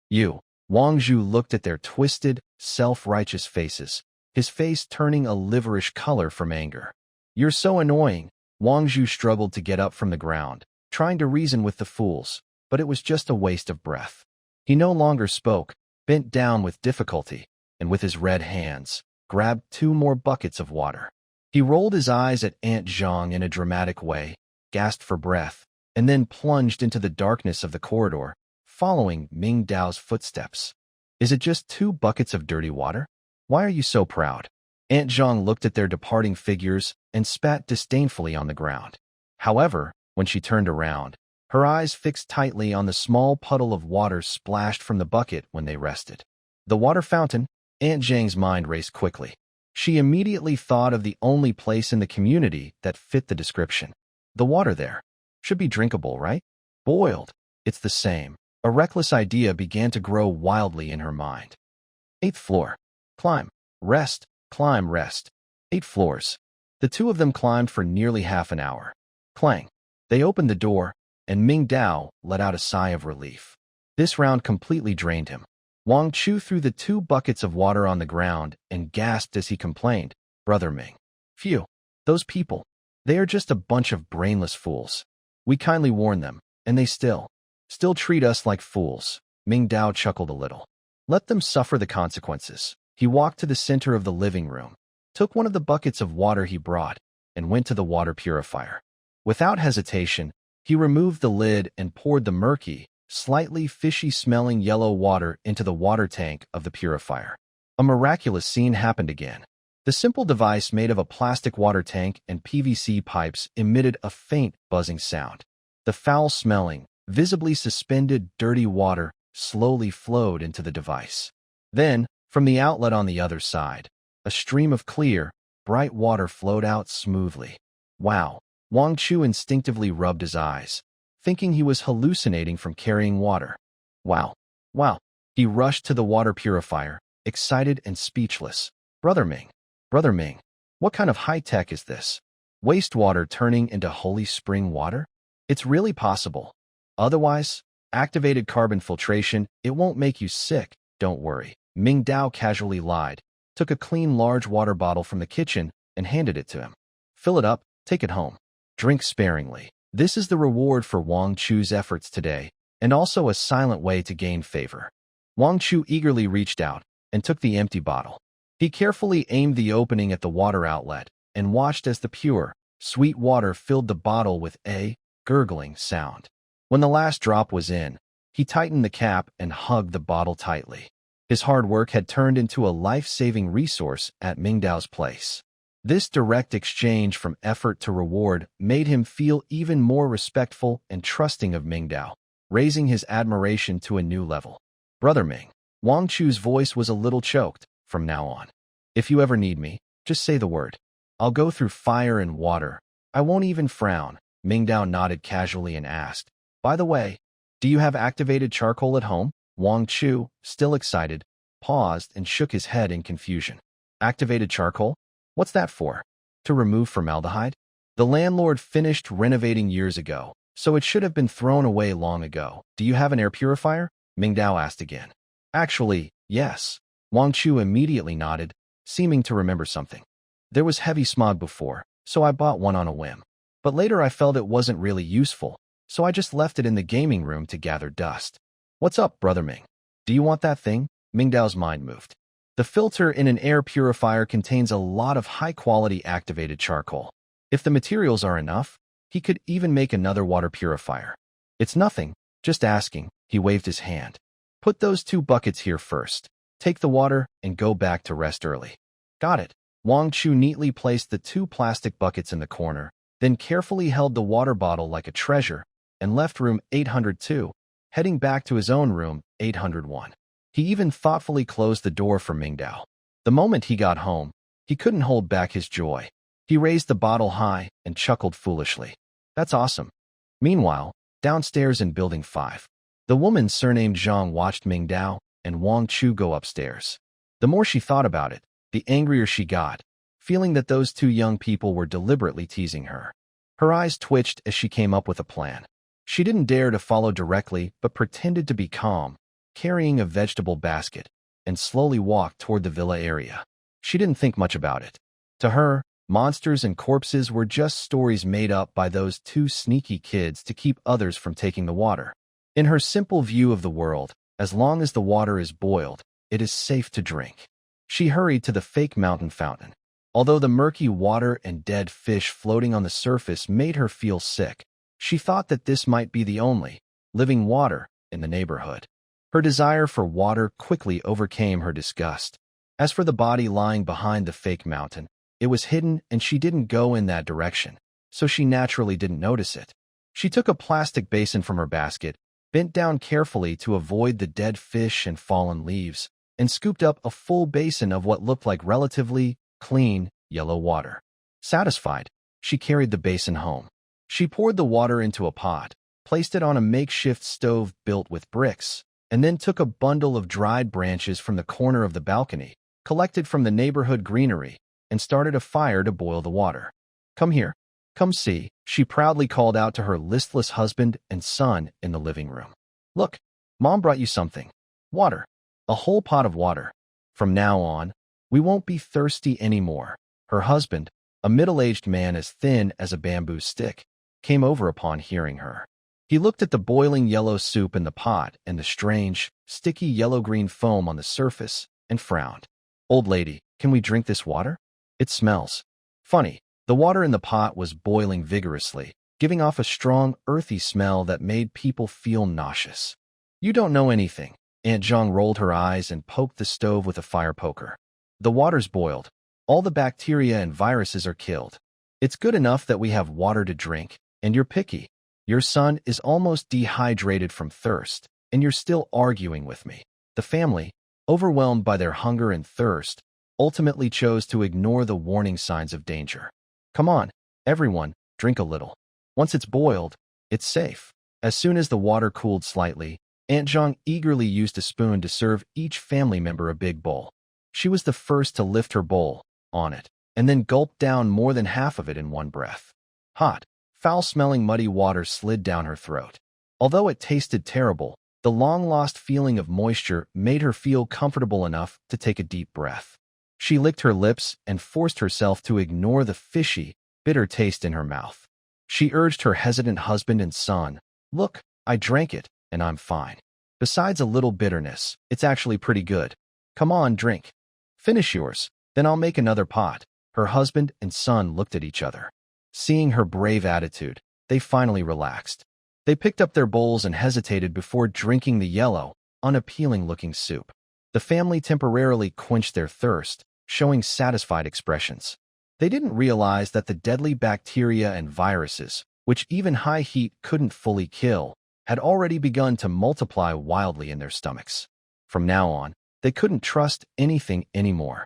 You. Wang Zhu looked at their twisted, self-righteous faces, his face turning a liverish color from anger. You're so annoying. Wang Zhu struggled to get up from the ground, trying to reason with the fools, but it was just a waste of breath. He no longer spoke, bent down with difficulty, and with his red hands, grabbed 2 more buckets of water. He rolled his eyes at Aunt Zhang in a dramatic way, gasped for breath, and then plunged into the darkness of the corridor, following Mingdao's footsteps. Is it just 2 buckets of dirty water? Why are you so proud? Aunt Zhang looked at their departing figures and spat disdainfully on the ground. However, when she turned around, her eyes fixed tightly on the small puddle of water splashed from the bucket when they rested. The water fountain. Aunt Zhang's mind raced quickly. She immediately thought of the only place in the community that fit the description. The water there should be drinkable, right? Boiled. It's the same. A reckless idea began to grow wildly in her mind. 8th floor. Climb. Rest. Climb. Rest. 8 floors. The 2 of them climbed for nearly half an hour. Clang. They opened the door, and Mingdao let out a sigh of relief. This round completely drained him. Wang Chu threw the 2 buckets of water on the ground and gasped as he complained, Brother Ming. Phew. Those people. They are just a bunch of brainless fools. We kindly warn them, and they still treat us like fools. Mingdao chuckled a little. Let them suffer the consequences. He walked to the center of the living room, took one of the buckets of water he brought, and went to the water purifier. Without hesitation, he removed the lid and poured the murky, slightly fishy-smelling yellow water into the water tank of the purifier. A miraculous scene happened again. The simple device made of a plastic water tank and PVC pipes emitted a faint, buzzing sound. The foul-smelling, visibly suspended, dirty water slowly flowed into the device. Then, from the outlet on the other side, a stream of clear, bright water flowed out smoothly. Wow! Wang Chu instinctively rubbed his eyes, thinking he was hallucinating from carrying water. Wow! He rushed to the water purifier, excited and speechless. Brother Ming, what kind of high-tech is this? Wastewater turning into holy spring water? It's really possible. Otherwise, activated carbon filtration, it won't make you sick, don't worry. Mingdao casually lied, took a clean large water bottle from the kitchen and handed it to him. Fill it up, take it home. Drink sparingly. This is the reward for Wang Chu's efforts today, and also a silent way to gain favor. Wang Chu eagerly reached out and took the empty bottle. He carefully aimed the opening at the water outlet and watched as the pure, sweet water filled the bottle with a gurgling sound. When the last drop was in, he tightened the cap and hugged the bottle tightly. His hard work had turned into a life-saving resource at Mingdao's place. This direct exchange from effort to reward made him feel even more respectful and trusting of Mingdao, raising his admiration to a new level. Brother Ming. Wang Chu's voice was a little choked. From now on, if you ever need me, just say the word. I'll go through fire and water. I won't even frown. Mingdao nodded casually and asked, by the way, do you have activated charcoal at home? Wang Chu, still excited, paused and shook his head in confusion. Activated charcoal? What's that for? To remove formaldehyde? The landlord finished renovating years ago, so it should have been thrown away long ago. Do you have an air purifier? Mingdao asked again. Actually, yes. Wang Chu immediately nodded, seeming to remember something. There was heavy smog before, so I bought one on a whim. But later I felt it wasn't really useful, so I just left it in the gaming room to gather dust. What's up, Brother Ming? Do you want that thing? Mingdao's mind moved. The filter in an air purifier contains a lot of high-quality activated charcoal. If the materials are enough, he could even make another water purifier. It's nothing, just asking. He waved his hand. Put those 2 buckets here first. Take the water and go back to rest early. Got it. Wang Chu neatly placed the 2 plastic buckets in the corner, then carefully held the water bottle like a treasure and left room 802, heading back to his own room, 801. He even thoughtfully closed the door for Mingdao. The moment he got home, he couldn't hold back his joy. He raised the bottle high and chuckled foolishly. That's awesome. Meanwhile, downstairs in Building 5, the woman surnamed Zhang watched Mingdao and Wang Chu go upstairs. The more she thought about it, the angrier she got, feeling that those 2 young people were deliberately teasing her. Her eyes twitched as she came up with a plan. She didn't dare to follow directly, but pretended to be calm, carrying a vegetable basket, and slowly walked toward the villa area. She didn't think much about it. To her, monsters and corpses were just stories made up by those 2 sneaky kids to keep others from taking the water. In her simple view of the world, as long as the water is boiled, it is safe to drink. She hurried to the fake mountain fountain. Although the murky water and dead fish floating on the surface made her feel sick, she thought that this might be the only living water in the neighborhood. Her desire for water quickly overcame her disgust. As for the body lying behind the fake mountain, it was hidden and she didn't go in that direction, so she naturally didn't notice it. She took a plastic basin from her basket, bent down carefully to avoid the dead fish and fallen leaves, and scooped up a full basin of what looked like relatively clean, yellow water. Satisfied, she carried the basin home. She poured the water into a pot, placed it on a makeshift stove built with bricks, and then took a bundle of dried branches from the corner of the balcony, collected from the neighborhood greenery, and started a fire to boil the water. Come here. Come see, she proudly called out to her listless husband and son in the living room. Look, Mom brought you something. Water. A whole pot of water. From now on, we won't be thirsty anymore. Her husband, a middle-aged man as thin as a bamboo stick, came over upon hearing her. He looked at the boiling yellow soup in the pot and the strange, sticky yellow-green foam on the surface and frowned. Old lady, can we drink this water? It smells funny. The water in the pot was boiling vigorously, giving off a strong, earthy smell that made people feel nauseous. You don't know anything. Aunt Zhang rolled her eyes and poked the stove with a fire poker. The water's boiled. All the bacteria and viruses are killed. It's good enough that we have water to drink, and you're picky. Your son is almost dehydrated from thirst, and you're still arguing with me. The family, overwhelmed by their hunger and thirst, ultimately chose to ignore the warning signs of danger. Come on, everyone, drink a little. Once it's boiled, it's safe. As soon as the water cooled slightly, Aunt Zhang eagerly used a spoon to serve each family member a big bowl. She was the first to lift her bowl on it, and then gulped down more than half of it in one breath. Hot, foul-smelling muddy water slid down her throat. Although it tasted terrible, the long-lost feeling of moisture made her feel comfortable enough to take a deep breath. She licked her lips and forced herself to ignore the fishy, bitter taste in her mouth. She urged her hesitant husband and son, Look, I drank it, and I'm fine. Besides a little bitterness, it's actually pretty good. Come on, drink. Finish yours, then I'll make another pot. Her husband and son looked at each other. Seeing her brave attitude, they finally relaxed. They picked up their bowls and hesitated before drinking the yellow, unappealing-looking soup. The family temporarily quenched their thirst, showing satisfied expressions. They didn't realize that the deadly bacteria and viruses, which even high heat couldn't fully kill, had already begun to multiply wildly in their stomachs. From now on, they couldn't trust anything anymore.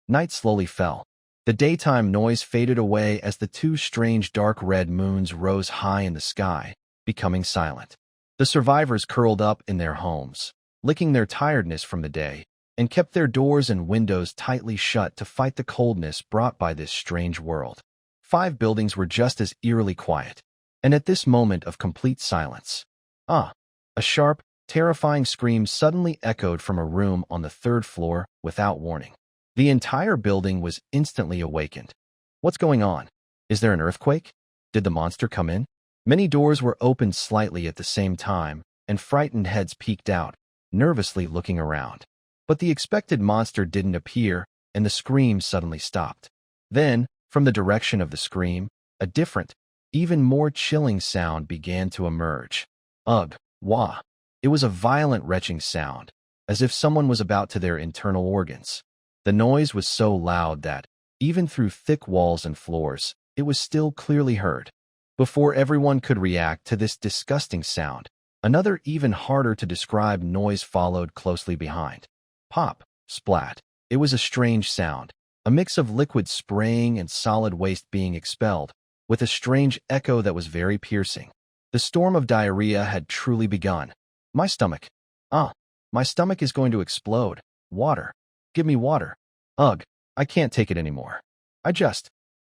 Night slowly fell. The daytime noise faded away as the two strange dark red moons rose high in the sky, becoming silent. The survivors curled up in their homes, licking their tiredness from the day, and kept their doors and windows tightly shut to fight the coldness brought by this strange world. 5 buildings were just as eerily quiet, and at this moment of complete silence, a sharp, terrifying scream suddenly echoed from a room on the 3rd floor without warning. The entire building was instantly awakened. What's going on? Is there an earthquake? Did the monster come in? Many doors were opened slightly at the same time, and frightened heads peeked out, nervously looking around. But the expected monster didn't appear, and the scream suddenly stopped. Then, from the direction of the scream, a different, even more chilling sound began to emerge. Ugh, wah. It was a violent retching sound, as if someone was about to their internal organs. The noise was so loud that, even through thick walls and floors, it was still clearly heard. Before everyone could react to this disgusting sound, another even harder to describe noise followed closely behind. Pop, splat. It was a strange sound, a mix of liquid spraying and solid waste being expelled, with a strange echo that was very piercing. The storm of diarrhea had truly begun. My stomach. My stomach is going to explode. Water. Give me water. Ugh, I can't take it anymore.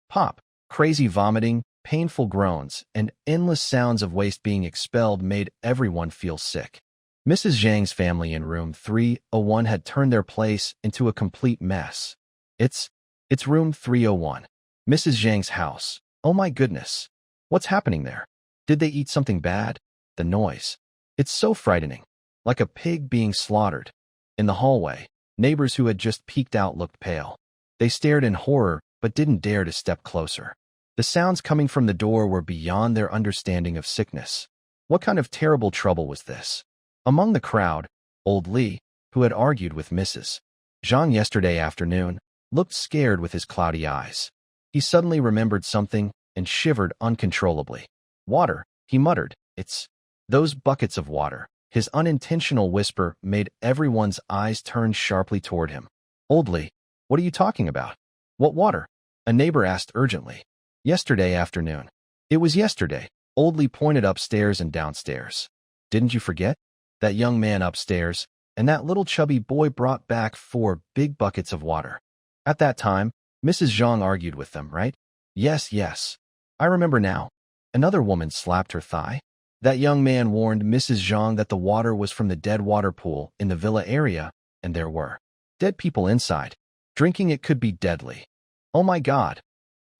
Pop. Crazy vomiting, painful groans, and endless sounds of waste being expelled made everyone feel sick. Mrs. Zhang's family in room 301 had turned their place into a complete mess. It's room 301. Mrs. Zhang's house. Oh my goodness. What's happening there? Did they eat something bad? The noise. It's so frightening. Like a pig being slaughtered. In the hallway, neighbors who had just peeked out looked pale. They stared in horror but didn't dare to step closer. The sounds coming from the door were beyond their understanding of sickness. What kind of terrible trouble was this? Among the crowd, old Li, who had argued with Mrs. Zhang yesterday afternoon, looked scared with his cloudy eyes. He suddenly remembered something and shivered uncontrollably. Water, he muttered. It's those buckets of water. His unintentional whisper made everyone's eyes turn sharply toward him. Old Li, what are you talking about? What water? A neighbor asked urgently. Yesterday afternoon. It was yesterday. Old Li pointed upstairs and downstairs. Didn't you forget? That young man upstairs and that little chubby boy brought back 4 big buckets of water. At that time, Mrs. Zhang argued with them, right? Yes. I remember now. Another woman slapped her thigh. That young man warned Mrs. Zhang that the water was from the dead water pool in the villa area, and there were dead people inside. Drinking it could be deadly. Oh my God.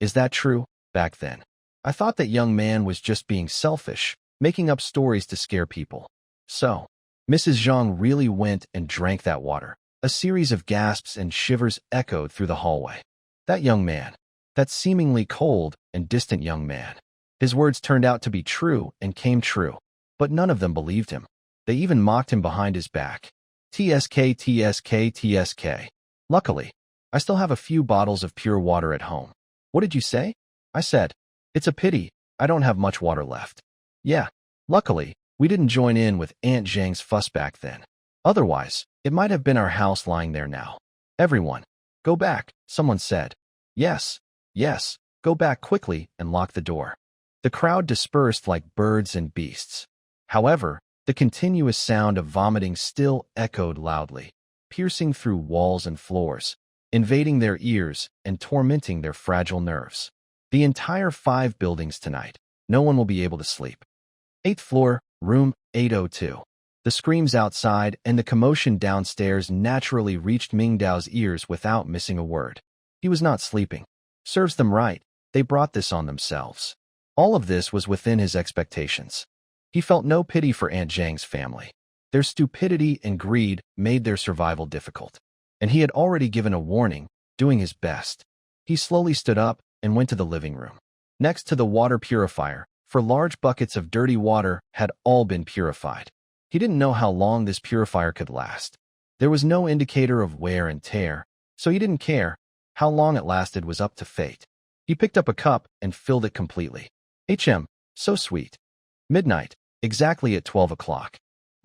Is that true? Back then, I thought that young man was just being selfish, making up stories to scare people. So, Mrs. Zhang really went and drank that water. A series of gasps and shivers echoed through the hallway. That young man. That seemingly cold and distant young man. His words turned out to be true and came true, but none of them believed him. They even mocked him behind his back. TSK. Luckily, I still have a few bottles of pure water at home. What did you say? I said, it's a pity, I don't have much water left. Yeah, luckily, we didn't join in with Aunt Zhang's fuss back then. Otherwise, it might have been our house lying there now. Everyone, go back, someone said. Yes, go back quickly and lock the door. The crowd dispersed like birds and beasts. However, the continuous sound of vomiting still echoed loudly, piercing through walls and floors, invading their ears and tormenting their fragile nerves. The entire 5 buildings tonight. No one will be able to sleep. 8th floor, room 802. The screams outside and the commotion downstairs naturally reached Mingdao's ears without missing a word. He was not sleeping. Serves them right. They brought this on themselves. All of this was within his expectations. He felt no pity for Aunt Zhang's family. Their stupidity and greed made their survival difficult. And he had already given a warning, doing his best. He slowly stood up and went to the living room. Next to the water purifier, for large buckets of dirty water had all been purified. He didn't know how long this purifier could last. There was no indicator of wear and tear, so he didn't care. How long it lasted was up to fate. He picked up a cup and filled it completely. So sweet. Midnight, exactly at 12 o'clock.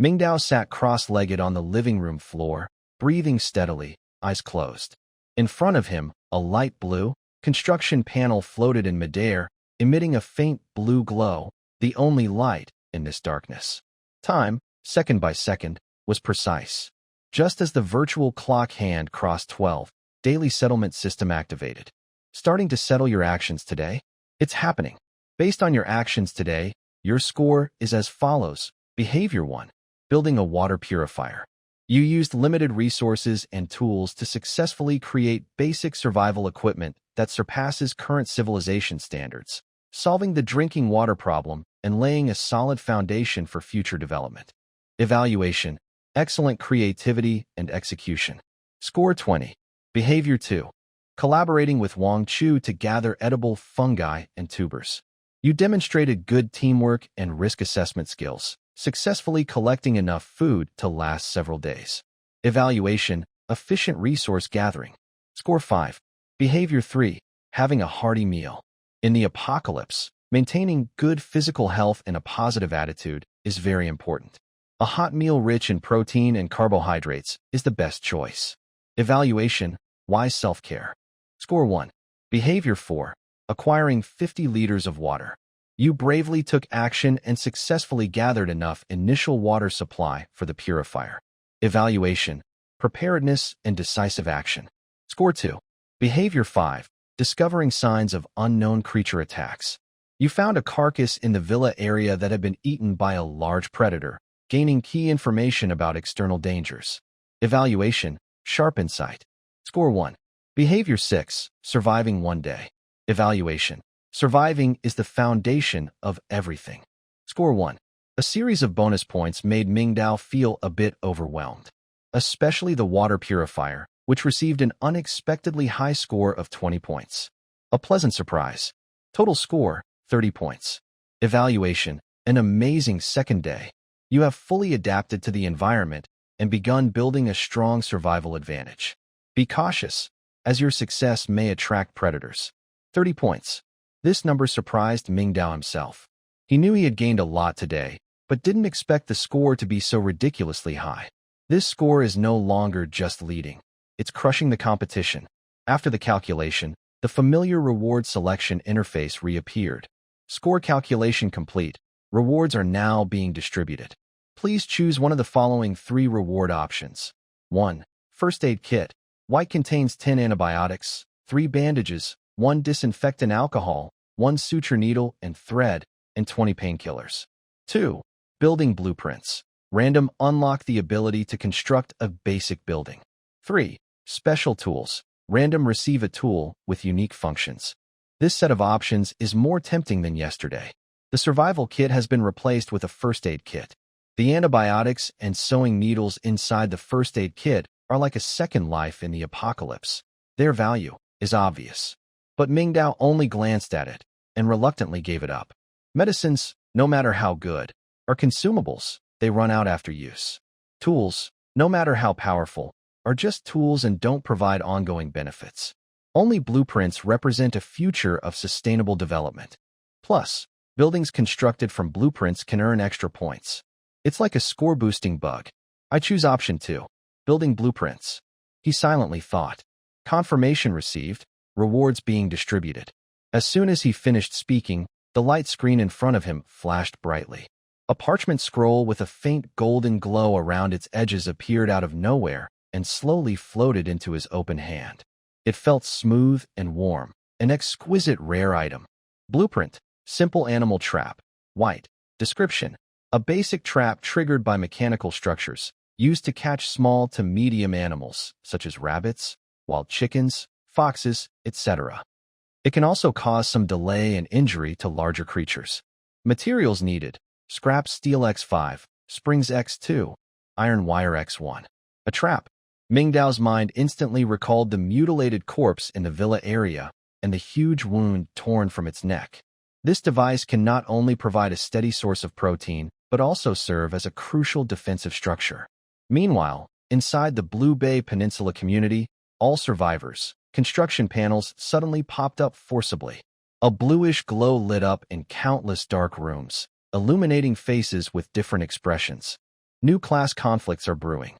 Mingdao sat cross-legged on the living room floor, breathing steadily, eyes closed. In front of him, a light blue construction panel floated in midair, emitting a faint blue glow, the only light in this darkness. Time, second by second, was precise. Just as the virtual clock hand crossed 12, daily settlement system activated. Starting to settle your actions today? It's happening. Based on your actions today, your score is as follows. Behavior 1. Building a water purifier. You used limited resources and tools to successfully create basic survival equipment that surpasses current civilization standards, solving the drinking water problem and laying a solid foundation for future development. Evaluation. Excellent creativity and execution. Score 20. Behavior 2. Collaborating with Wang Chu to gather edible fungi and tubers. You demonstrated good teamwork and risk assessment skills, successfully collecting enough food to last several days. Evaluation. Efficient resource gathering. Score 5. Behavior 3. Having a hearty meal. In the apocalypse, maintaining good physical health and a positive attitude is very important. A hot meal rich in protein and carbohydrates is the best choice. Evaluation. Wise self-care. Score 1. Behavior 4. Acquiring 50 liters of water. You bravely took action and successfully gathered enough initial water supply for the purifier. Evaluation. Preparedness and decisive action. Score 2. Behavior 5. Discovering signs of unknown creature attacks. You found a carcass in the villa area that had been eaten by a large predator, gaining key information about external dangers. Evaluation. Sharp insight. Score 1. Behavior 6. Surviving one day. Evaluation. Surviving is the foundation of everything. Score 1. A series of bonus points made Mingdao feel a bit overwhelmed, especially the water purifier, which received an unexpectedly high score of 20 points. A pleasant surprise. Total score, 30 points. Evaluation. An amazing second day. You have fully adapted to the environment and begun building a strong survival advantage. Be cautious, as your success may attract predators. 30 points. This number surprised Mingdao himself. He knew he had gained a lot today, but didn't expect the score to be so ridiculously high. This score is no longer just leading. It's crushing the competition. After the calculation, the familiar reward selection interface reappeared. Score calculation complete. Rewards are now being distributed. Please choose one of the following 3 reward options. 1. First aid kit. White contains 10 antibiotics, 3 bandages, 1 disinfectant alcohol, 1 suture needle and thread, and 20 painkillers. 2. Building blueprints. Random unlock the ability to construct a basic building. 3. Special tools. Random receive a tool with unique functions. This set of options is more tempting than yesterday. The survival kit has been replaced with a first aid kit. The antibiotics and sewing needles inside the first aid kit are like a second life in the apocalypse. Their value is obvious. But Mingdao only glanced at it and reluctantly gave it up. Medicines, no matter how good, are consumables. They run out after use. Tools, no matter how powerful, are just tools and don't provide ongoing benefits. Only blueprints represent a future of sustainable development. Plus, buildings constructed from blueprints can earn extra points. It's like a score-boosting bug. I choose option 2, building blueprints. He silently thought. Confirmation received, rewards being distributed. As soon as he finished speaking, the light screen in front of him flashed brightly. A parchment scroll with a faint golden glow around its edges appeared out of nowhere and slowly floated into his open hand. It felt smooth and warm, an exquisite rare item. Blueprint, simple animal trap. White. Description. A basic trap triggered by mechanical structures, used to catch small to medium animals, such as rabbits, wild chickens, foxes, etc. It can also cause some delay and injury to larger creatures. Materials needed. Scrap steel X5, springs X2, iron wire X1. A trap. Mingdao's mind instantly recalled the mutilated corpse in the villa area and the huge wound torn from its neck. This device can not only provide a steady source of protein, but also serve as a crucial defensive structure. Meanwhile, inside the Blue Bay Peninsula community, all survivors, construction panels suddenly popped up forcibly. A bluish glow lit up in countless dark rooms, illuminating faces with different expressions. New class conflicts are brewing.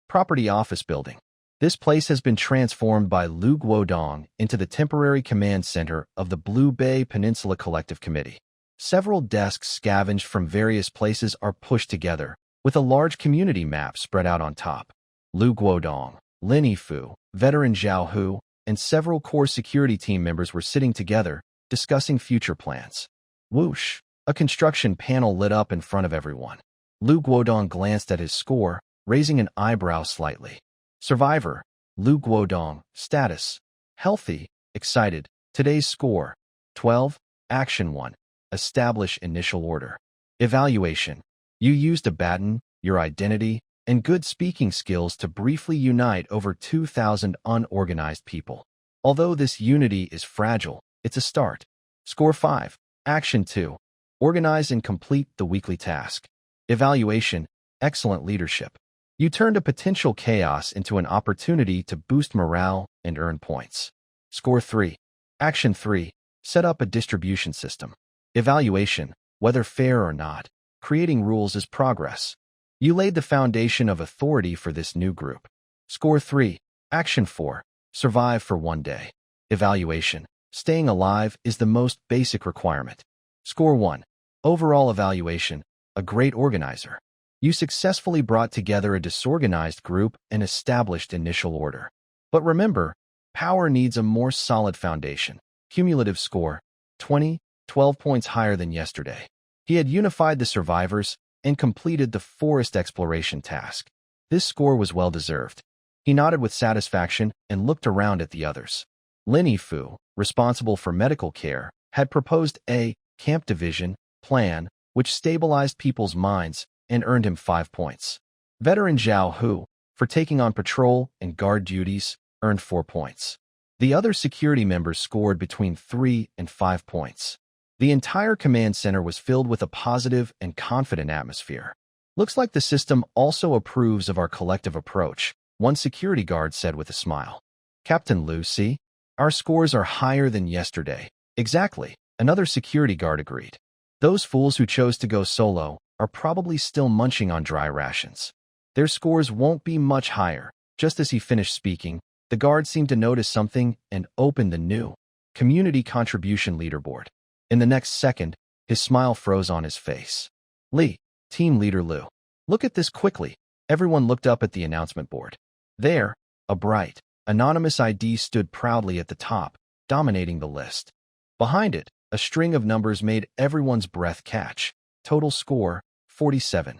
Property office building. This place has been transformed by Lu Guodong into the temporary command center of the Blue Bay Peninsula Collective Committee. Several desks scavenged from various places are pushed together, with a large community map spread out on top. Lu Guodong, Lin Yifu, veteran Zhao Hu, and several core security team members were sitting together, discussing future plans. Whoosh! A construction panel lit up in front of everyone. Lu Guodong glanced at his score, raising an eyebrow slightly. Survivor, Lu Guodong, status, healthy, excited, today's score, 12, action 1, establish initial order. Evaluation, you used a baton, your identity, and good speaking skills to briefly unite over 2,000 unorganized people. Although this unity is fragile, it's a start. Score 5, action 2, organize and complete the weekly task. Evaluation, excellent leadership. You turned a potential chaos into an opportunity to boost morale and earn points. Score 3. Action 3. Set up a distribution system. Evaluation, whether fair or not, creating rules is progress. You laid the foundation of authority for this new group. Score 3. Action 4. Survive for one day. Evaluation, staying alive is the most basic requirement. Score 1. Overall evaluation, a great organizer. You successfully brought together a disorganized group and established initial order. But remember, power needs a more solid foundation. Cumulative score, 20, 12 points higher than yesterday. He had unified the survivors and completed the forest exploration task. This score was well-deserved. He nodded with satisfaction and looked around at the others. Lin Yifu, responsible for medical care, had proposed a camp division plan which stabilized people's minds and earned him 5 points. Veteran Zhao Hu, for taking on patrol and guard duties, earned 4 points. The other security members scored between 3 and 5 points. The entire command center was filled with a positive and confident atmosphere. Looks like the system also approves of our collective approach, one security guard said with a smile. Captain Lu, see? Our scores are higher than yesterday. Exactly, another security guard agreed. Those fools who chose to go solo are probably still munching on dry rations. Their scores won't be much higher. Just as he finished speaking, the guard seemed to notice something and opened the new community contribution leaderboard. In the next second, his smile froze on his face. Lee, team leader Lu. Look at this quickly. Everyone looked up at the announcement board. There, a bright, anonymous ID stood proudly at the top, dominating the list. Behind it, a string of numbers made everyone's breath catch. Total score, 47.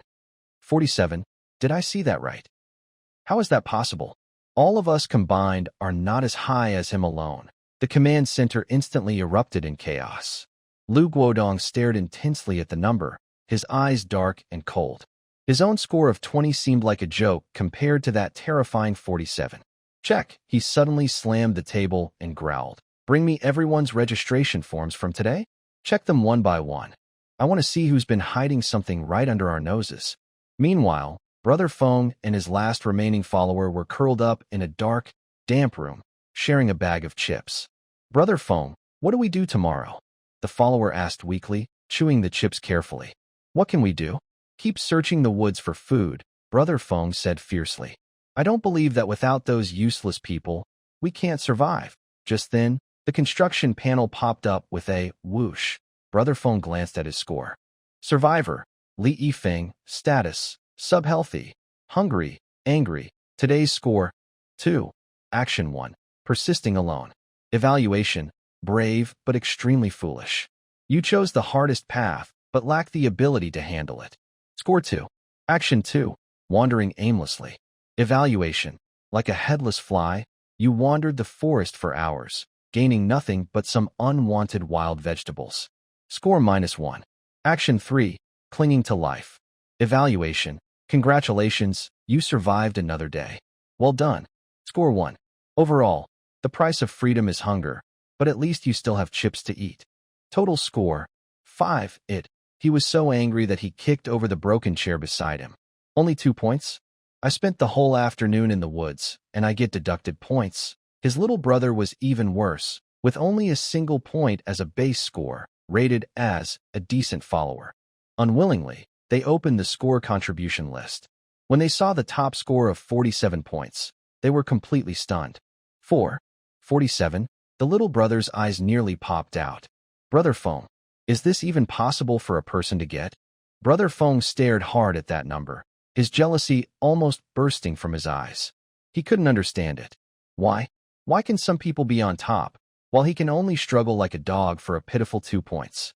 47? Did I see that right? How is that possible? All of us combined are not as high as him alone. The command center instantly erupted in chaos. Lu Guodong stared intensely at the number, his eyes dark and cold. His own score of 20 seemed like a joke compared to that terrifying 47. Check. He suddenly slammed the table and growled. Bring me everyone's registration forms from today? Check them one by one. I want to see who's been hiding something right under our noses. Meanwhile, Brother Feng and his last remaining follower were curled up in a dark, damp room, sharing a bag of chips. Brother Feng, what do we do tomorrow? The follower asked weakly, chewing the chips carefully. What can we do? Keep searching the woods for food, Brother Feng said fiercely. I don't believe that without those useless people, we can't survive. Just then, the construction panel popped up with a whoosh. Brother Feng glanced at his score. Survivor, Li Yifeng, status, sub-healthy, hungry, angry. Today's score, 2. Action 1. Persisting alone. Evaluation, brave but extremely foolish. You chose the hardest path, but lacked the ability to handle it. Score 2. Action 2. Wandering aimlessly. Evaluation, like a headless fly, you wandered the forest for hours, gaining nothing but some unwanted wild vegetables. Score -1. Action 3. Clinging to life. Evaluation, congratulations, you survived another day. Well done. Score 1. Overall, the price of freedom is hunger, but at least you still have chips to eat. Total score, 5. He was so angry that he kicked over the broken chair beside him. Only 2 points? I spent the whole afternoon in the woods, and I get deducted points. His little brother was even worse, with only a single point as a base score, rated as a decent follower. Unwillingly, they opened the score contribution list. When they saw the top score of 47 points, they were completely stunned. 47? The little brother's eyes nearly popped out. Brother Feng, is this even possible for a person to get? Brother Feng stared hard at that number, his jealousy almost bursting from his eyes. He couldn't understand it. Why? Why can some people be on top, while he can only struggle like a dog for a pitiful 2 points?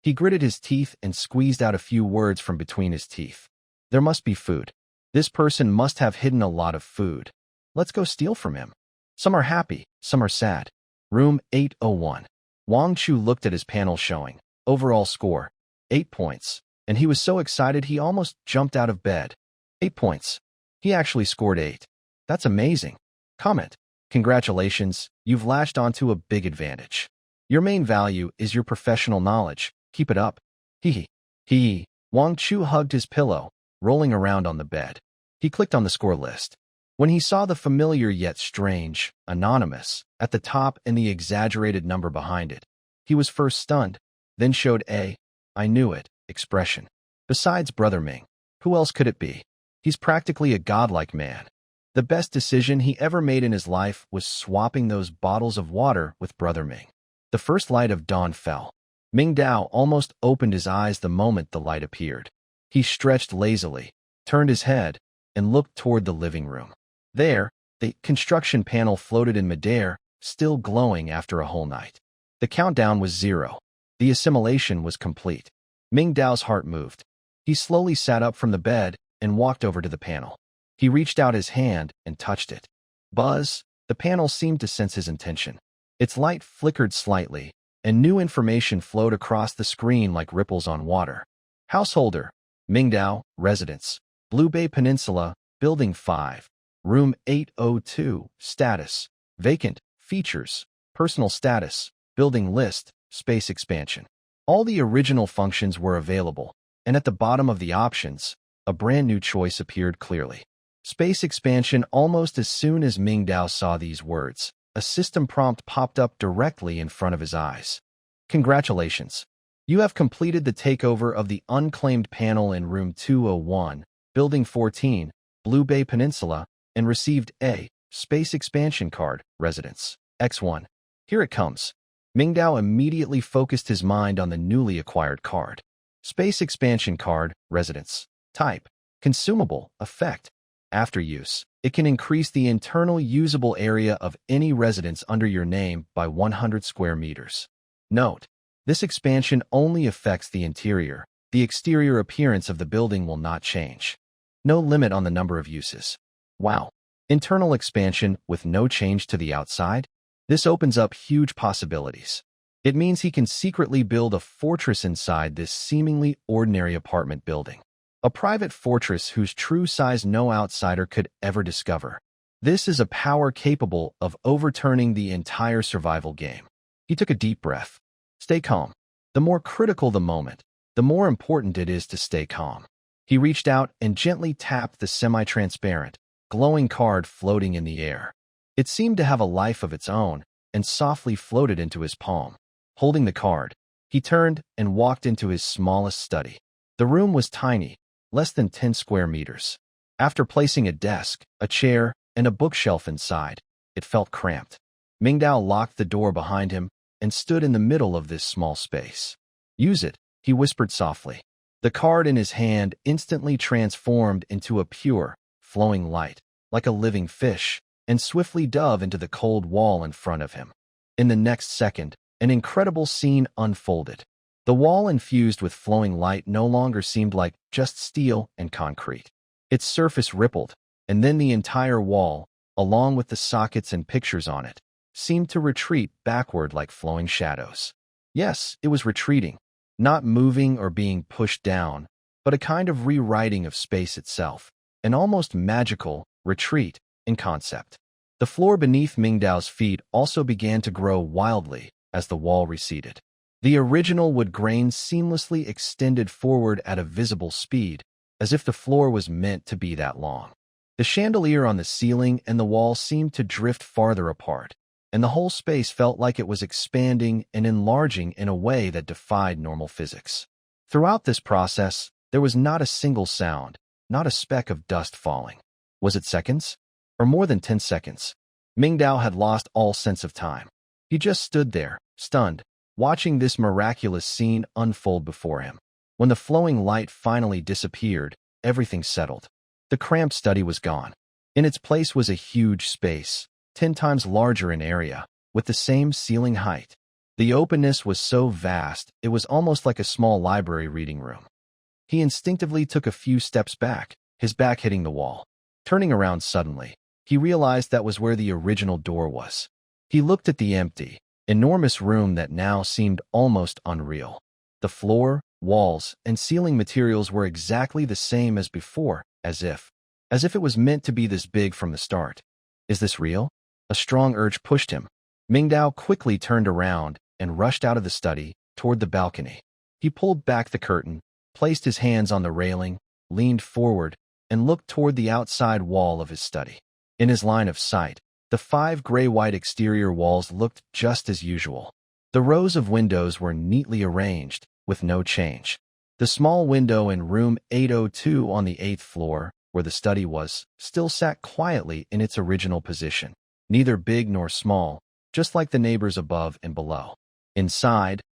He gritted his teeth and squeezed out a few words from between his teeth. There must be food. This person must have hidden a lot of food. Let's go steal from him. Some are happy, some are sad. Room 801. Wang Chu looked at his panel showing overall score, 8 points, and he was so excited he almost jumped out of bed. 8 points. He actually scored 8. That's amazing. Comment. Congratulations, you've latched onto a big advantage. Your main value is your professional knowledge. Keep it up. Hee hee. Wang Chu hugged his pillow, rolling around on the bed. He clicked on the score list. When he saw the familiar yet strange, anonymous, at the top and the exaggerated number behind it, he was first stunned, then showed a "I knew it" expression. Besides Brother Ming, who else could it be? He's practically a godlike man. The best decision he ever made in his life was swapping those bottles of water with Brother Ming. The first light of dawn fell. Mingdao almost opened his eyes the moment the light appeared. He stretched lazily, turned his head, and looked toward the living room. There, the construction panel floated in midair, still glowing after a whole night. The countdown was 0. The assimilation was complete. Mingdao's heart moved. He slowly sat up from the bed and walked over to the panel. He reached out his hand and touched it. Buzz! The panel seemed to sense his intention. Its light flickered slightly, and new information flowed across the screen like ripples on water. Householder, Mingdao, Residence, Blue Bay Peninsula, Building 5, Room 802, Status, Vacant, Features, Personal Status, Building List, Space Expansion. All the original functions were available, and at the bottom of the options, a brand new choice appeared clearly. Space Expansion. Almost as soon as Mingdao saw these words, a system prompt popped up directly in front of his eyes. Congratulations. You have completed the takeover of the unclaimed panel in Room 201, Building 14, Blue Bay Peninsula, and received a Space Expansion card, Residence, X1. Here it comes. Mingdao immediately focused his mind on the newly acquired card. Space Expansion card, Residence. Type. Consumable. Effect. After use, it can increase the internal usable area of any residence under your name by 100 square meters. Note: this expansion only affects the interior. The exterior appearance of the building will not change. No limit on the number of uses. Wow. Internal expansion with no change to the outside? This opens up huge possibilities. It means he can secretly build a fortress inside this seemingly ordinary apartment building. A private fortress whose true size no outsider could ever discover. This is a power capable of overturning the entire survival game. He took a deep breath. Stay calm. The more critical the moment, the more important it is to stay calm. He reached out and gently tapped the semi-transparent, glowing card floating in the air. It seemed to have a life of its own and softly floated into his palm. Holding the card, he turned and walked into his smallest study. The room was tiny, less than 10 square meters. After placing a desk, a chair, and a bookshelf inside, it felt cramped. Mingdao locked the door behind him and stood in the middle of this small space. Use it, he whispered softly. The card in his hand instantly transformed into a pure, flowing light, like a living fish, and swiftly dove into the cold wall in front of him. In the next second, an incredible scene unfolded. The wall infused with flowing light no longer seemed like just steel and concrete. Its surface rippled, and then the entire wall, along with the sockets and pictures on it, seemed to retreat backward like flowing shadows. Yes, it was retreating, not moving or being pushed down, but a kind of rewriting of space itself, an almost magical retreat in concept. The floor beneath Mingdao's feet also began to grow wildly as the wall receded. The original wood grain seamlessly extended forward at a visible speed, as if the floor was meant to be that long. The chandelier on the ceiling and the wall seemed to drift farther apart, and the whole space felt like it was expanding and enlarging in a way that defied normal physics. Throughout this process, there was not a single sound, not a speck of dust falling. Was it seconds? Or more than 10 seconds? Mingdao had lost all sense of time. He just stood there, stunned, watching this miraculous scene unfold before him. When the flowing light finally disappeared, everything settled. The cramped study was gone. In its place was a huge space, 10 times larger in area, with the same ceiling height. The openness was so vast, it was almost like a small library reading room. He instinctively took a few steps back, his back hitting the wall. Turning around suddenly, he realized that was where the original door was. He looked at the empty, enormous room that now seemed almost unreal. The floor, walls, and ceiling materials were exactly the same as before, as if it was meant to be this big from the start. Is this real? A strong urge pushed him. Mingdao quickly turned around and rushed out of the study toward the balcony. He pulled back the curtain, placed his hands on the railing, leaned forward, and looked toward the outside wall of his study. In his line of sight, the 5 gray-white exterior walls looked just as usual. The rows of windows were neatly arranged, with no change. The small window in room 802 on the 8th floor, where the study was, still sat quietly in its original position, neither big nor small, just like the neighbors above and below. Inside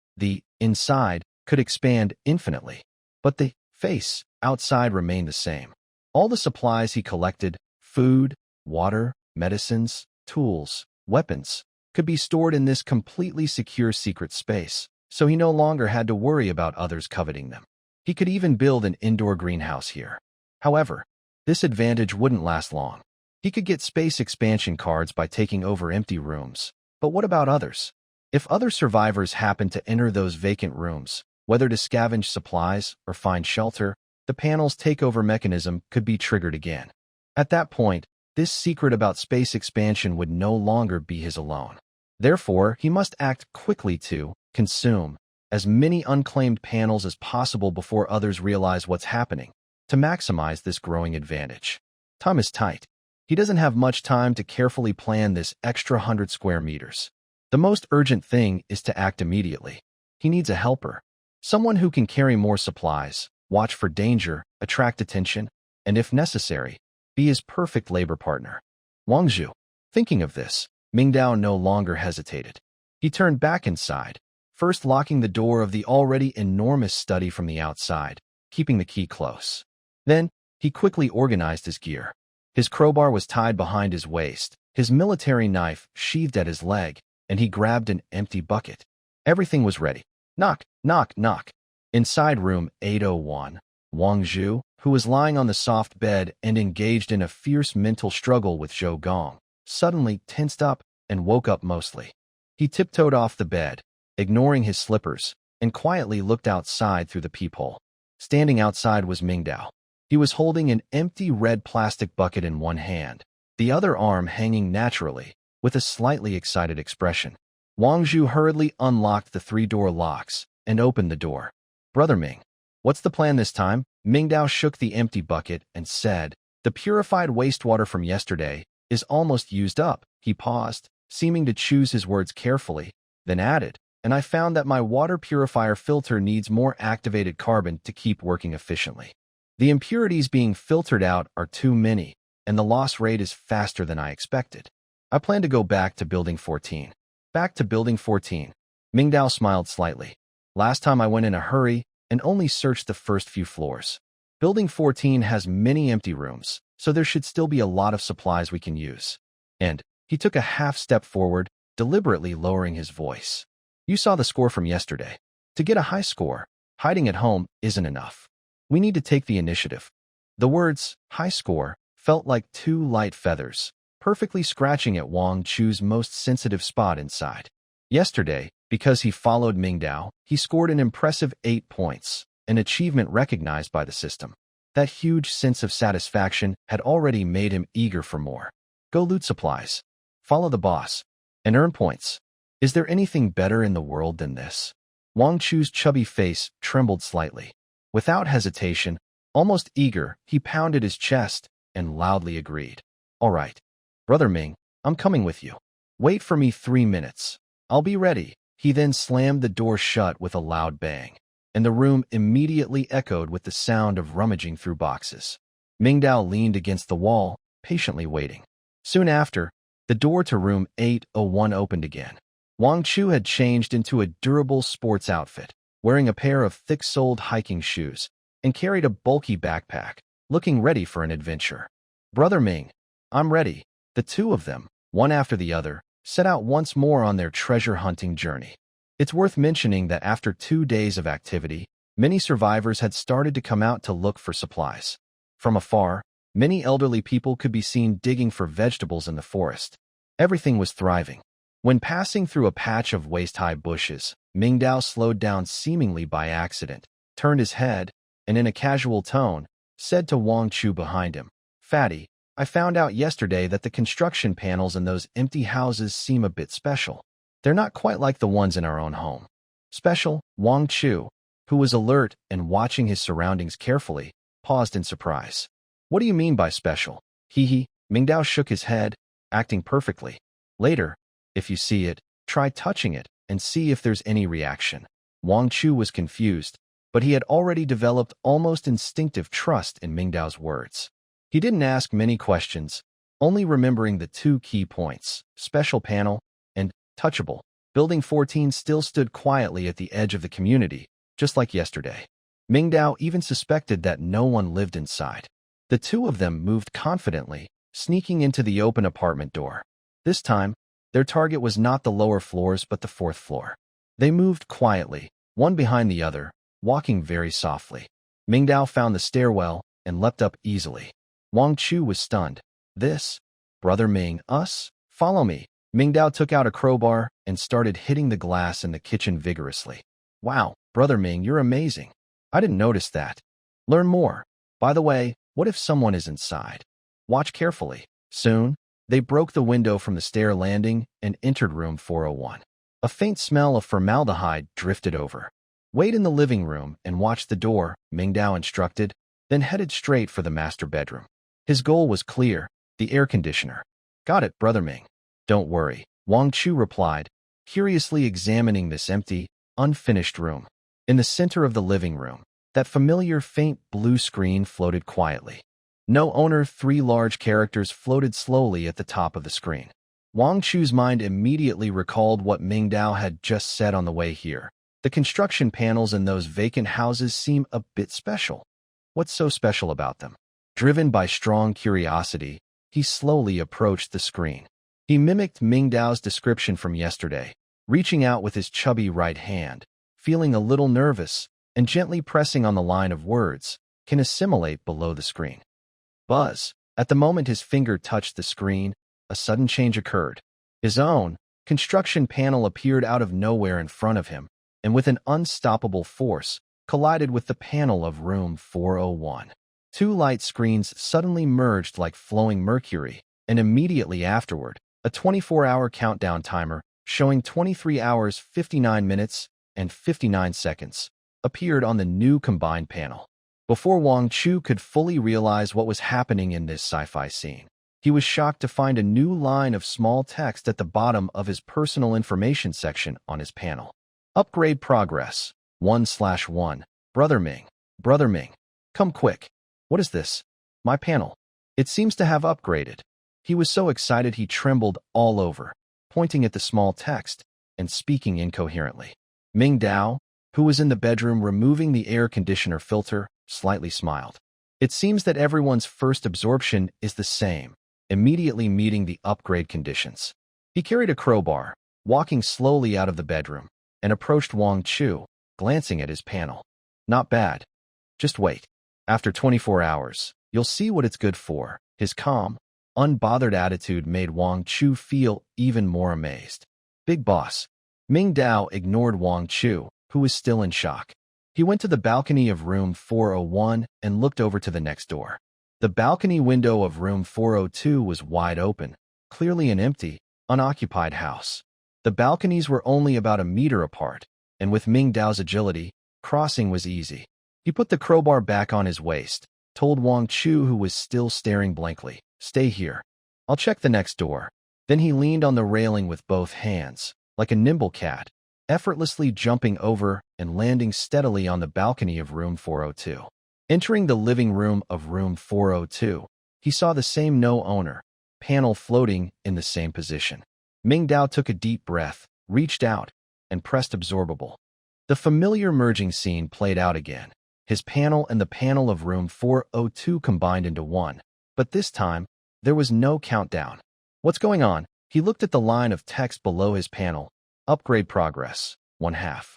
could expand infinitely, but the face outside remained the same. All the supplies he collected, food, water, medicines, tools, weapons, could be stored in this completely secure secret space, so he no longer had to worry about others coveting them. He could even build an indoor greenhouse here. However, this advantage wouldn't last long. He could get space expansion cards by taking over empty rooms. But what about others? If other survivors happened to enter those vacant rooms, whether to scavenge supplies or find shelter, the panel's takeover mechanism could be triggered again. At that point, this secret about space expansion would no longer be his alone. Therefore, he must act quickly to consume as many unclaimed panels as possible before others realize what's happening, to maximize this growing advantage. Time is tight. He doesn't have much time to carefully plan this extra 100 square meters. The most urgent thing is to act immediately. He needs a helper, someone who can carry more supplies, watch for danger, attract attention, and if necessary, be his perfect labor partner. Wang Zhu. Thinking of this, Mingdao no longer hesitated. He turned back inside, first locking the door of the already enormous study from the outside, keeping the key close. Then, he quickly organized his gear. His crowbar was tied behind his waist, his military knife sheathed at his leg, and he grabbed an empty bucket. Everything was ready. Knock, knock, knock. Inside room 801, Wang Zhu, who was lying on the soft bed and engaged in a fierce mental struggle with Zhou Gong, suddenly tensed up and woke up mostly. He tiptoed off the bed, ignoring his slippers, and quietly looked outside through the peephole. Standing outside was Mingdao. He was holding an empty red plastic bucket in one hand, the other arm hanging naturally, with a slightly excited expression. Wang Zhu hurriedly unlocked the 3-door locks and opened the door. "Brother Ming, what's the plan this time?" Mingdao shook the empty bucket and said, "The purified wastewater from yesterday is almost used up." He paused, seeming to choose his words carefully, then added, "And I found that my water purifier filter needs more activated carbon to keep working efficiently. The impurities being filtered out are too many, and the loss rate is faster than I expected. I plan to go back to Building 14. Back to Building 14. Mingdao smiled slightly. Last time I went in a hurry and only searched the first few floors. Building 14 has many empty rooms, so there should still be a lot of supplies we can use." And he took a half step forward, deliberately lowering his voice. "You saw the score from yesterday. To get a high score, hiding at home isn't enough. We need to take the initiative." The words, high score, felt like 2 light feathers, perfectly scratching at Wang Chu's most sensitive spot inside. Yesterday, because he followed Mingdao, he scored an impressive 8 points, an achievement recognized by the system. That huge sense of satisfaction had already made him eager for more. Go loot supplies, follow the boss, and earn points. Is there anything better in the world than this? Wang Chu's chubby face trembled slightly. Without hesitation, almost eager, he pounded his chest, and loudly agreed. All right, Brother Ming, I'm coming with you. Wait for me 3 minutes. I'll be ready. He then slammed the door shut with a loud bang, and the room immediately echoed with the sound of rummaging through boxes. Mingdao leaned against the wall, patiently waiting. Soon after, the door to room 801 opened again. Wang Chu had changed into a durable sports outfit, wearing a pair of thick-soled hiking shoes, and carried a bulky backpack, looking ready for an adventure. Brother Ming, I'm ready. The two of them, one after the other, set out once more on their treasure-hunting journey. It's worth mentioning that after 2 days of activity, many survivors had started to come out to look for supplies. From afar, many elderly people could be seen digging for vegetables in the forest. Everything was thriving. When passing through a patch of waist-high bushes, Mingdao slowed down seemingly by accident, turned his head, and in a casual tone, said to Wang Chu behind him, "Fatty, I found out yesterday that the construction panels in those empty houses seem a bit special. They're not quite like the ones in our own home." Special? Wang Chu, who was alert and watching his surroundings carefully, paused in surprise. What do you mean by special? Hee. Mingdao shook his head, acting perfectly. Later, if you see it, try touching it and see if there's any reaction. Wang Chu was confused, but he had already developed almost instinctive trust in Mingdao's words. He didn't ask many questions, only remembering the 2 key points, special panel and touchable. Building 14 still stood quietly at the edge of the community, just like yesterday. Mingdao even suspected that no one lived inside. The two of them moved confidently, sneaking into the open apartment door. This time, their target was not the lower floors but the 4th floor. They moved quietly, one behind the other, walking very softly. Mingdao found the stairwell and leapt up easily. Wang Chu was stunned. This? Brother Ming, us? Follow me. Mingdao took out a crowbar and started hitting the glass in the kitchen vigorously. Wow, Brother Ming, you're amazing. I didn't notice that. Learn more. By the way, what if someone is inside? Watch carefully. Soon, they broke the window from the stair landing and entered room 401. A faint smell of formaldehyde drifted over. Wait in the living room and watch the door, Mingdao instructed, then headed straight for the master bedroom. His goal was clear, the air conditioner. Got it, Brother Ming. Don't worry, Wang Chu replied, curiously examining this empty, unfinished room. In the center of the living room, that familiar faint blue screen floated quietly. No owner, 3 large characters floated slowly at the top of the screen. Wang Chu's mind immediately recalled what Mingdao had just said on the way here. The construction panels in those vacant houses seem a bit special. What's so special about them? Driven by strong curiosity, he slowly approached the screen. He mimicked Mingdao's description from yesterday, reaching out with his chubby right hand, feeling a little nervous, and gently pressing on the line of words, "Can assimilate" below the screen. Buzz. At the moment his finger touched the screen, a sudden change occurred. His own construction panel appeared out of nowhere in front of him, and with an unstoppable force, collided with the panel of room 401. 2 light screens suddenly merged like flowing mercury, and immediately afterward, a 24-hour countdown timer showing 23 hours, 59 minutes, and 59 seconds appeared on the new combined panel. Before Wang Chu could fully realize what was happening in this sci-fi scene, he was shocked to find a new line of small text at the bottom of his personal information section on his panel. Upgrade progress, 1/1. Brother Ming. Brother Ming. Come quick. What is this? My panel. It seems to have upgraded. He was so excited he trembled all over, pointing at the small text and speaking incoherently. Mingdao, who was in the bedroom removing the air conditioner filter, slightly smiled. It seems that everyone's first absorption is the same, immediately meeting the upgrade conditions. He carried a crowbar, walking slowly out of the bedroom, and approached Wang Chu, glancing at his panel. Not bad. Just wait. After 24 hours, you'll see what it's good for. His calm, unbothered attitude made Wang Chu feel even more amazed. Big boss. Mingdao ignored Wang Chu, who was still in shock. He went to the balcony of room 401 and looked over to the next door. The balcony window of room 402 was wide open, clearly an empty, unoccupied house. The balconies were only about a meter apart, and with Mingdao's agility, crossing was easy. He put the crowbar back on his waist, told Wang Chu, who was still staring blankly. Stay here. I'll check the next door. Then he leaned on the railing with both hands, like a nimble cat, effortlessly jumping over and landing steadily on the balcony of room 402. Entering the living room of room 402, he saw the same no-owner panel floating in the same position. Mingdao took a deep breath, reached out, and pressed absorbable. The familiar merging scene played out again. His panel and the panel of room 402 combined into one, but this time, there was no countdown. What's going on? He looked at the line of text below his panel. Upgrade progress, 1/2.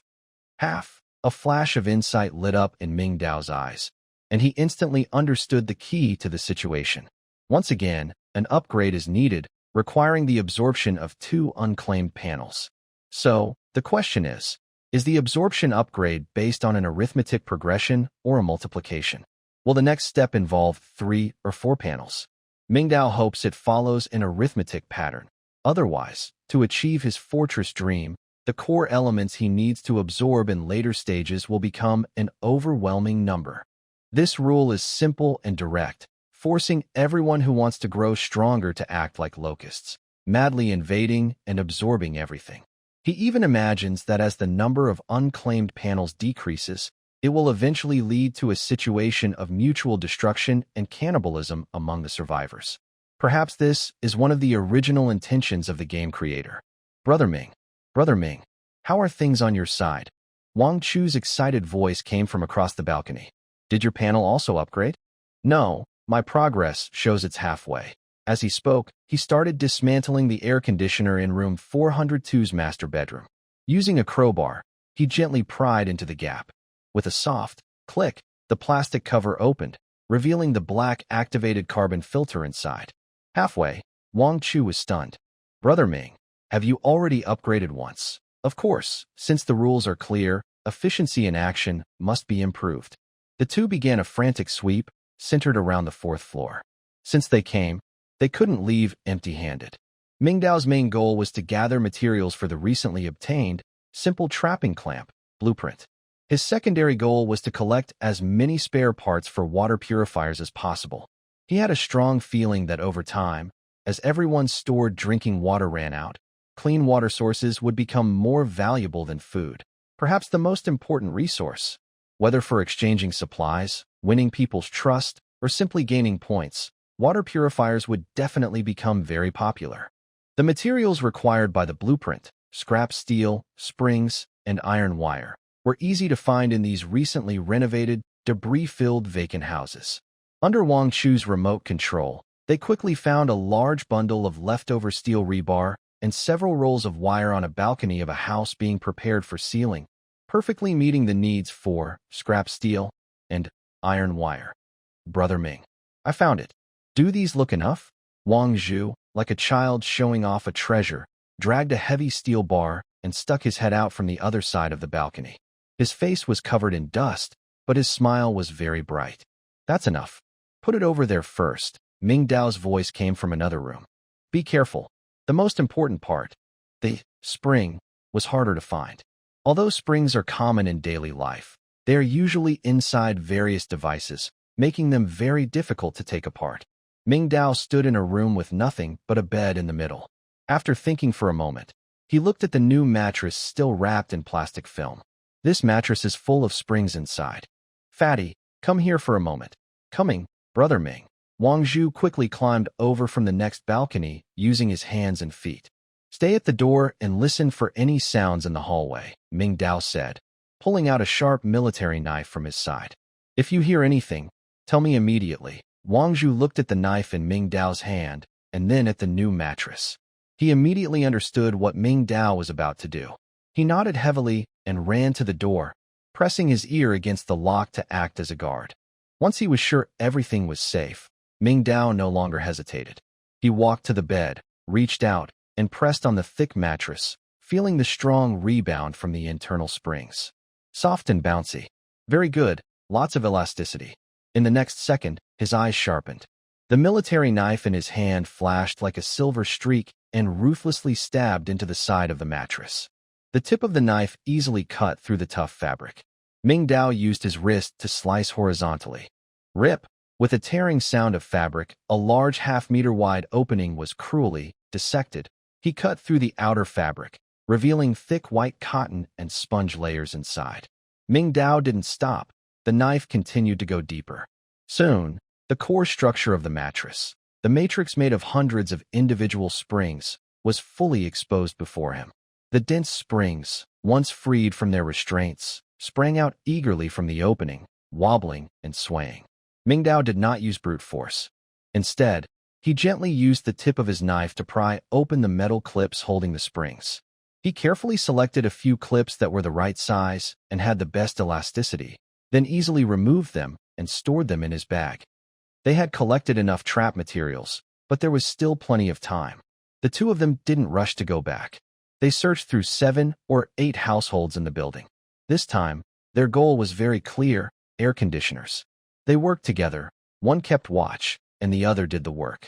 Half. A flash of insight lit up in Mingdao's eyes, and he instantly understood the key to the situation. Once again, an upgrade is needed, requiring the absorption of 2 unclaimed panels. So, the question is the absorption upgrade based on an arithmetic progression or a multiplication? Will the next step involve 3 or 4 panels? Mingdao hopes it follows an arithmetic pattern. Otherwise, to achieve his fortress dream, the core elements he needs to absorb in later stages will become an overwhelming number. This rule is simple and direct, forcing everyone who wants to grow stronger to act like locusts, madly invading and absorbing everything. He even imagines that as the number of unclaimed panels decreases, it will eventually lead to a situation of mutual destruction and cannibalism among the survivors. Perhaps this is one of the original intentions of the game creator. Brother Ming, how are things on your side? Wang Chu's excited voice came from across the balcony. Did your panel also upgrade? No, my progress shows it's halfway. As he spoke, he started dismantling the air conditioner in room 402's master bedroom. Using a crowbar, he gently pried into the gap. With a soft click, the plastic cover opened, revealing the black activated carbon filter inside. Halfway, Wang Chu was stunned. Brother Ming, have you already upgraded once? Of course, since the rules are clear, efficiency in action must be improved. The two began a frantic sweep, centered around the 4th floor. Since they came, they couldn't leave empty-handed. Mingdao's main goal was to gather materials for the recently obtained simple trapping clamp blueprint. His secondary goal was to collect as many spare parts for water purifiers as possible. He had a strong feeling that over time, as everyone's stored drinking water ran out, clean water sources would become more valuable than food, perhaps the most important resource. Whether for exchanging supplies, winning people's trust, or simply gaining points, water purifiers would definitely become very popular. The materials required by the blueprint, scrap steel, springs, and iron wire, were easy to find in these recently renovated, debris-filled vacant houses. Under Wang Chu's remote control, they quickly found a large bundle of leftover steel rebar and several rolls of wire on a balcony of a house being prepared for sealing, perfectly meeting the needs for scrap steel and iron wire. Brother Ming, I found it. Do these look enough? Wang Zhu, like a child showing off a treasure, dragged a heavy steel bar and stuck his head out from the other side of the balcony. His face was covered in dust, but his smile was very bright. That's enough. Put it over there first. Mingdao's voice came from another room. Be careful. The most important part, the spring, was harder to find. Although springs are common in daily life, they are usually inside various devices, making them very difficult to take apart. Mingdao stood in a room with nothing but a bed in the middle. After thinking for a moment, he looked at the new mattress still wrapped in plastic film. This mattress is full of springs inside. Fatty, come here for a moment. Coming, Brother Ming. Wang Zhu quickly climbed over from the next balcony, using his hands and feet. Stay at the door and listen for any sounds in the hallway, Mingdao said, pulling out a sharp military knife from his side. If you hear anything, tell me immediately. Wang Zhu looked at the knife in Mingdao's hand and then at the new mattress. He immediately understood what Mingdao was about to do. He nodded heavily and ran to the door, pressing his ear against the lock to act as a guard. Once he was sure everything was safe, Mingdao no longer hesitated. He walked to the bed, reached out, and pressed on the thick mattress, feeling the strong rebound from the internal springs. Soft and bouncy. Very good, lots of elasticity. In the next second, his eyes sharpened. The military knife in his hand flashed like a silver streak and ruthlessly stabbed into the side of the mattress. The tip of the knife easily cut through the tough fabric. Mingdao used his wrist to slice horizontally. Rip! With a tearing sound of fabric, a large half-meter-wide opening was cruelly dissected. He cut through the outer fabric, revealing thick white cotton and sponge layers inside. Mingdao didn't stop. The knife continued to go deeper. Soon, the core structure of the mattress, the matrix made of hundreds of individual springs, was fully exposed before him. The dense springs, once freed from their restraints, sprang out eagerly from the opening, wobbling and swaying. Mingdao did not use brute force. Instead, he gently used the tip of his knife to pry open the metal clips holding the springs. He carefully selected a few clips that were the right size and had the best elasticity, then easily removed them and stored them in his bag. They had collected enough trap materials, but there was still plenty of time. The two of them didn't rush to go back. They searched through 7 or 8 households in the building. This time, their goal was very clear: air conditioners. They worked together. One kept watch, and the other did the work.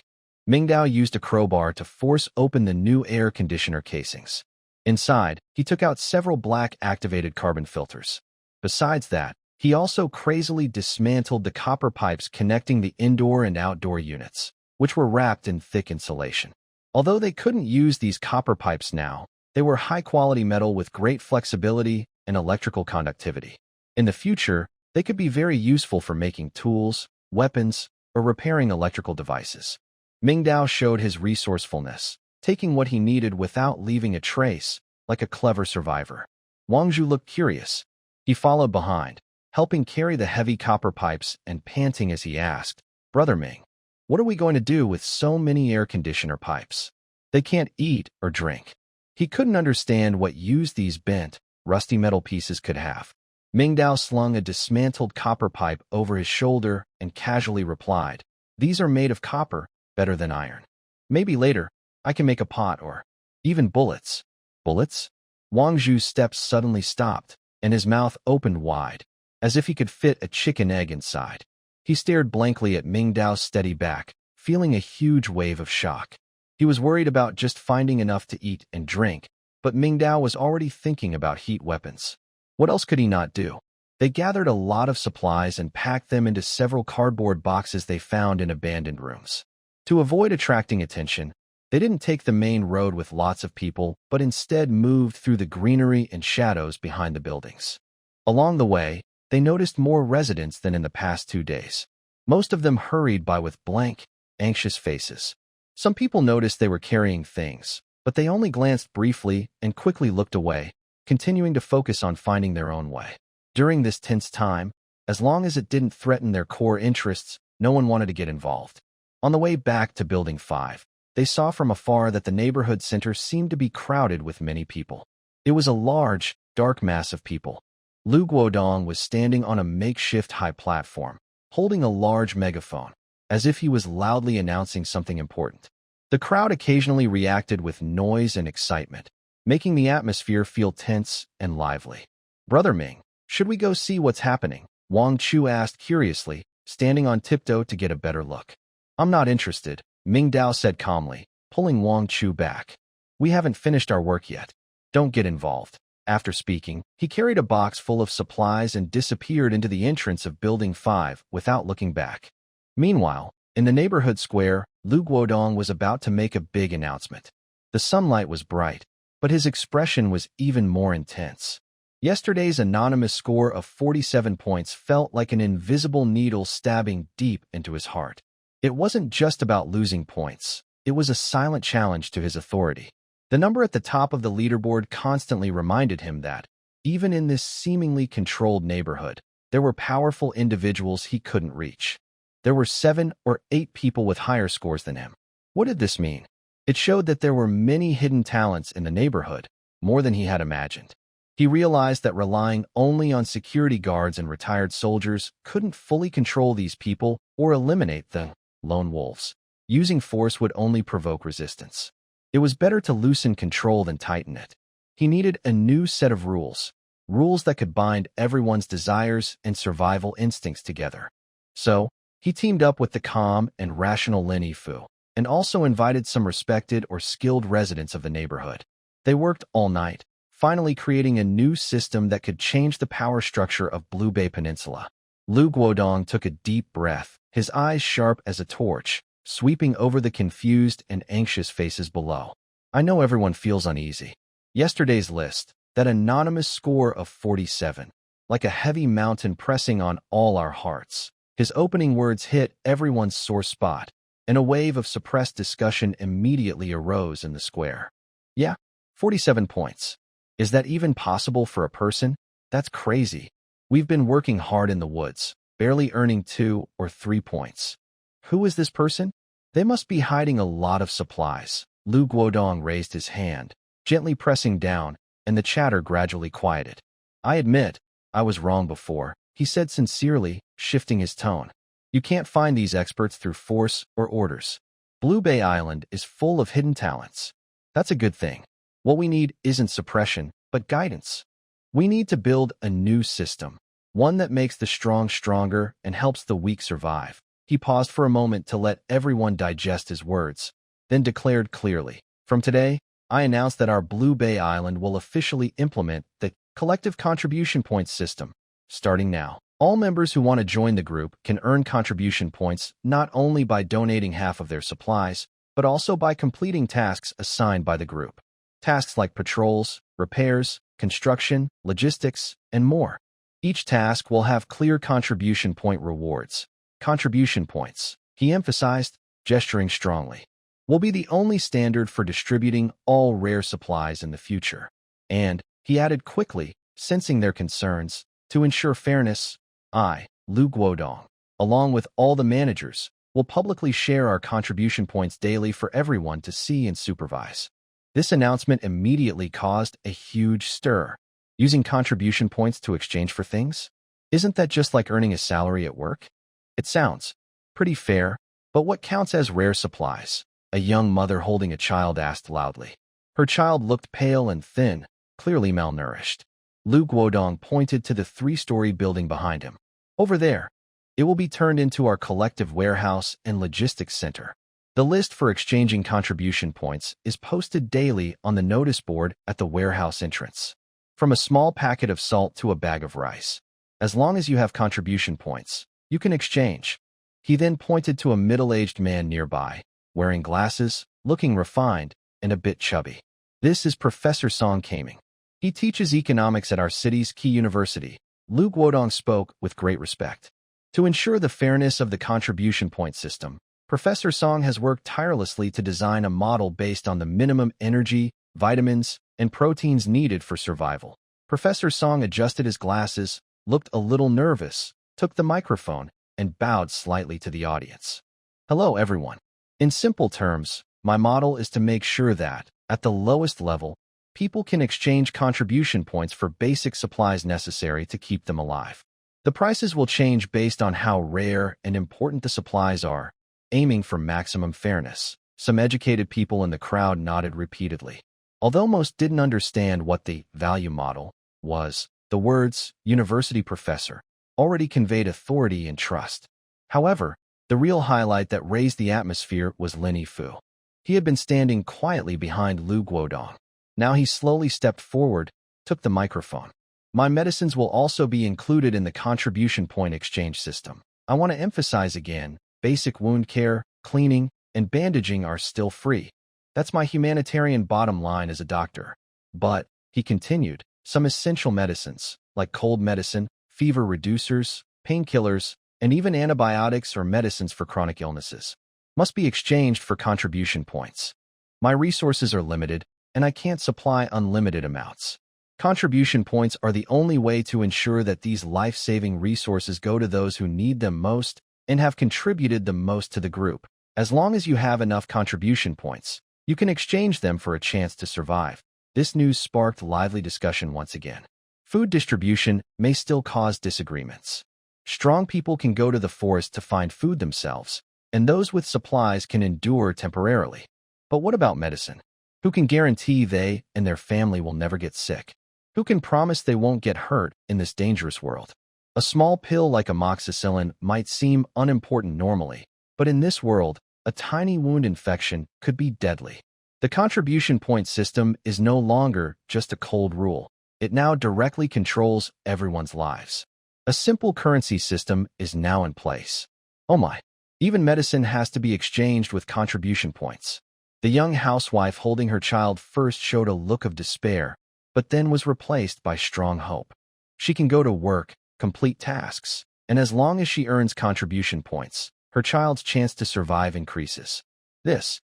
Mingdao used a crowbar to force open the new air conditioner casings. Inside, he took out several black activated carbon filters. Besides that, he also crazily dismantled the copper pipes connecting the indoor and outdoor units, which were wrapped in thick insulation. Although they couldn't use these copper pipes now, they were high-quality metal with great flexibility and electrical conductivity. In the future, they could be very useful for making tools, weapons, or repairing electrical devices. Mingdao showed his resourcefulness, taking what he needed without leaving a trace, like a clever survivor. Wangzhu looked curious. He followed behind, helping carry the heavy copper pipes and panting as he asked, "Brother Ming, what are we going to do with so many air conditioner pipes? They can't eat or drink." He couldn't understand what use these bent, rusty metal pieces could have. Mingdao slung a dismantled copper pipe over his shoulder and casually replied, "These are made of copper, better than iron. Maybe later, I can make a pot or even bullets." Bullets? Wangzhu's steps suddenly stopped, and his mouth opened wide, as if he could fit a chicken egg inside. He stared blankly at Mingdao's steady back, feeling a huge wave of shock. He was worried about just finding enough to eat and drink, but Mingdao was already thinking about heat weapons. What else could he not do? They gathered a lot of supplies and packed them into several cardboard boxes they found in abandoned rooms. To avoid attracting attention, they didn't take the main road with lots of people, but instead moved through the greenery and shadows behind the buildings. Along the way, they noticed more residents than in the past 2 days. Most of them hurried by with blank, anxious faces. Some people noticed they were carrying things, but they only glanced briefly and quickly looked away, continuing to focus on finding their own way. During this tense time, as long as it didn't threaten their core interests, no one wanted to get involved. On the way back to Building 5, they saw from afar that the neighborhood center seemed to be crowded with many people. It was a large, dark mass of people. Lu Guodong was standing on a makeshift high platform, holding a large megaphone, as if he was loudly announcing something important. The crowd occasionally reacted with noise and excitement, making the atmosphere feel tense and lively. "Brother Ming, should we go see what's happening?" Wang Chu asked curiously, standing on tiptoe to get a better look. "I'm not interested," Mingdao said calmly, pulling Wang Chu back. "We haven't finished our work yet. Don't get involved." After speaking, he carried a box full of supplies and disappeared into the entrance of Building 5 without looking back. Meanwhile, in the neighborhood square, Lu Guodong was about to make a big announcement. The sunlight was bright, but his expression was even more intense. Yesterday's anonymous score of 47 points felt like an invisible needle stabbing deep into his heart. It wasn't just about losing points. It was a silent challenge to his authority. The number at the top of the leaderboard constantly reminded him that, even in this seemingly controlled neighborhood, there were powerful individuals he couldn't reach. There were 7 or 8 people with higher scores than him. What did this mean? It showed that there were many hidden talents in the neighborhood, more than he had imagined. He realized that relying only on security guards and retired soldiers couldn't fully control these people or eliminate the lone wolves. Using force would only provoke resistance. It was better to loosen control than tighten it. He needed a new set of rules that could bind everyone's desires and survival instincts together. So, he teamed up with the calm and rational Lin Yifu, and also invited some respected or skilled residents of the neighborhood. They worked all night, finally creating a new system that could change the power structure of Blue Bay Peninsula. Lu Guodong took a deep breath, his eyes sharp as a torch, sweeping over the confused and anxious faces below. I know everyone feels uneasy. Yesterday's list, that anonymous score of 47, like a heavy mountain pressing on all our hearts. His opening words hit everyone's sore spot, and a wave of suppressed discussion immediately arose in the square. Yeah, 47 points. Is that even possible for a person? That's crazy. We've been working hard in the woods, barely earning 2 or 3 points. Who is this person? They must be hiding a lot of supplies. Lu Guodong raised his hand, gently pressing down, and the chatter gradually quieted. I admit, I was wrong before, he said sincerely, shifting his tone. You can't find these experts through force or orders. Blue Bay Island is full of hidden talents. That's a good thing. What we need isn't suppression, but guidance. We need to build a new system, one that makes the strong stronger and helps the weak survive. He paused for a moment to let everyone digest his words, then declared clearly, from today, I announce that our Blue Bay Island will officially implement the collective contribution points system. Starting now, all members who want to join the group can earn contribution points not only by donating half of their supplies, but also by completing tasks assigned by the group. Tasks like patrols, repairs, construction, logistics, and more. Each task will have clear contribution point rewards. Contribution points, he emphasized, gesturing strongly, will be the only standard for distributing all rare supplies in the future. And, he added quickly, sensing their concerns, to ensure fairness, I, Lu Guodong, along with all the managers, will publicly share our contribution points daily for everyone to see and supervise. This announcement immediately caused a huge stir. Using contribution points to exchange for things? Isn't that just like earning a salary at work? It sounds pretty fair, but what counts as rare supplies? A young mother holding a child asked loudly. Her child looked pale and thin, clearly malnourished. Lu Guodong pointed to the 3-story building behind him. Over there. It will be turned into our collective warehouse and logistics center. The list for exchanging contribution points is posted daily on the notice board at the warehouse entrance. From a small packet of salt to a bag of rice. As long as you have contribution points, you can exchange. He then pointed to a middle-aged man nearby, wearing glasses, looking refined, and a bit chubby. This is Professor Song Kaming. He teaches economics at our city's key university. Lu Guodong spoke with great respect. To ensure the fairness of the contribution point system, Professor Song has worked tirelessly to design a model based on the minimum energy, vitamins, and proteins needed for survival. Professor Song adjusted his glasses, looked a little nervous, took the microphone, and bowed slightly to the audience. Hello, everyone. In simple terms, my model is to make sure that, at the lowest level, people can exchange contribution points for basic supplies necessary to keep them alive. The prices will change based on how rare and important the supplies are, aiming for maximum fairness. Some educated people in the crowd nodded repeatedly. Although most didn't understand what the value model was, the words university professor already conveyed authority and trust. However, the real highlight that raised the atmosphere was Lin Yifu. He had been standing quietly behind Lu Guodong. Now he slowly stepped forward, took the microphone. My medicines will also be included in the contribution point exchange system. I want to emphasize again, basic wound care, cleaning, and bandaging are still free. That's my humanitarian bottom line as a doctor. But, he continued, some essential medicines, like cold medicine, fever reducers, painkillers, and even antibiotics or medicines for chronic illnesses, must be exchanged for contribution points. My resources are limited, and I can't supply unlimited amounts. Contribution points are the only way to ensure that these life-saving resources go to those who need them most and have contributed the most to the group. As long as you have enough contribution points, you can exchange them for a chance to survive. This news sparked lively discussion once again. Food distribution may still cause disagreements. Strong people can go to the forest to find food themselves, and those with supplies can endure temporarily. But what about medicine? Who can guarantee they and their family will never get sick? Who can promise they won't get hurt in this dangerous world? A small pill like amoxicillin might seem unimportant normally, but in this world, a tiny wound infection could be deadly. The contribution point system is no longer just a cold rule. It now directly controls everyone's lives. A simple currency system is now in place. Oh my. Even medicine has to be exchanged with contribution points. The young housewife holding her child first showed a look of despair, but then was replaced by strong hope. She can go to work, complete tasks, and as long as she earns contribution points, her child's chance to survive increases. This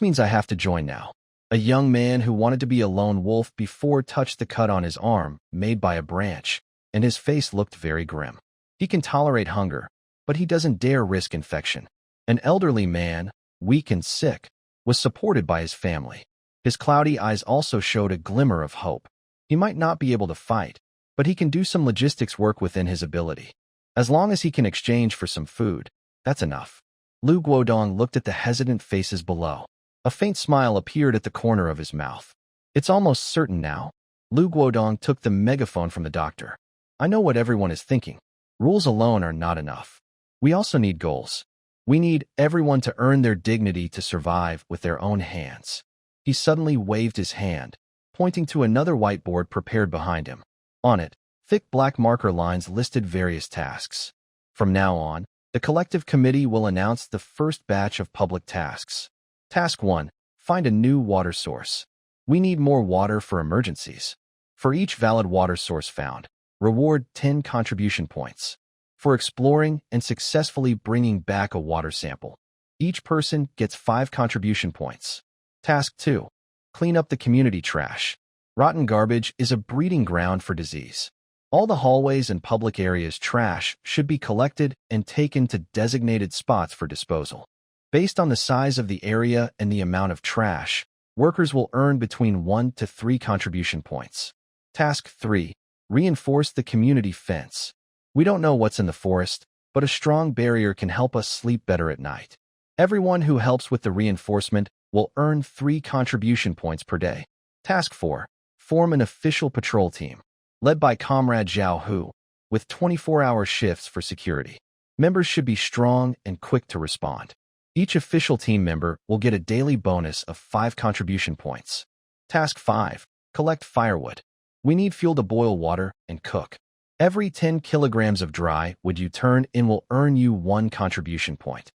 means I have to join now. A young man who wanted to be a lone wolf before touched the cut on his arm, made by a branch, and his face looked very grim. He can tolerate hunger, but he doesn't dare risk infection. An elderly man, weak and sick, was supported by his family. His cloudy eyes also showed a glimmer of hope. He might not be able to fight, but he can do some logistics work within his ability. As long as he can exchange for some food, that's enough. Lu Guodong looked at the hesitant faces below. A faint smile appeared at the corner of his mouth. It's almost certain now. Lu Guodong took the megaphone from the doctor. I know what everyone is thinking. Rules alone are not enough. We also need goals. We need everyone to earn their dignity to survive with their own hands. He suddenly waved his hand, pointing to another whiteboard prepared behind him. On it, thick black marker lines listed various tasks. From now on, the collective committee will announce the first batch of public tasks. Task 1. Find a new water source. We need more water for emergencies. For each valid water source found, reward 10 contribution points. For exploring and successfully bringing back a water sample, each person gets 5 contribution points. Task 2. Clean up the community trash. Rotten garbage is a breeding ground for disease. All the hallways and public areas' trash should be collected and taken to designated spots for disposal. Based on the size of the area and the amount of trash, workers will earn between 1 to 3 contribution points. Task 3. Reinforce the community fence. We don't know what's in the forest, but a strong barrier can help us sleep better at night. Everyone who helps with the reinforcement will earn 3 contribution points per day. Task 4. Form an official patrol team, led by Comrade Zhao Hu, with 24-hour shifts for security. Members should be strong and quick to respond. Each official team member will get a daily bonus of 5 contribution points. Task 5. Collect firewood. We need fuel to boil water and cook. Every 10 kilograms of dry wood you turn in will earn you 1 contribution point.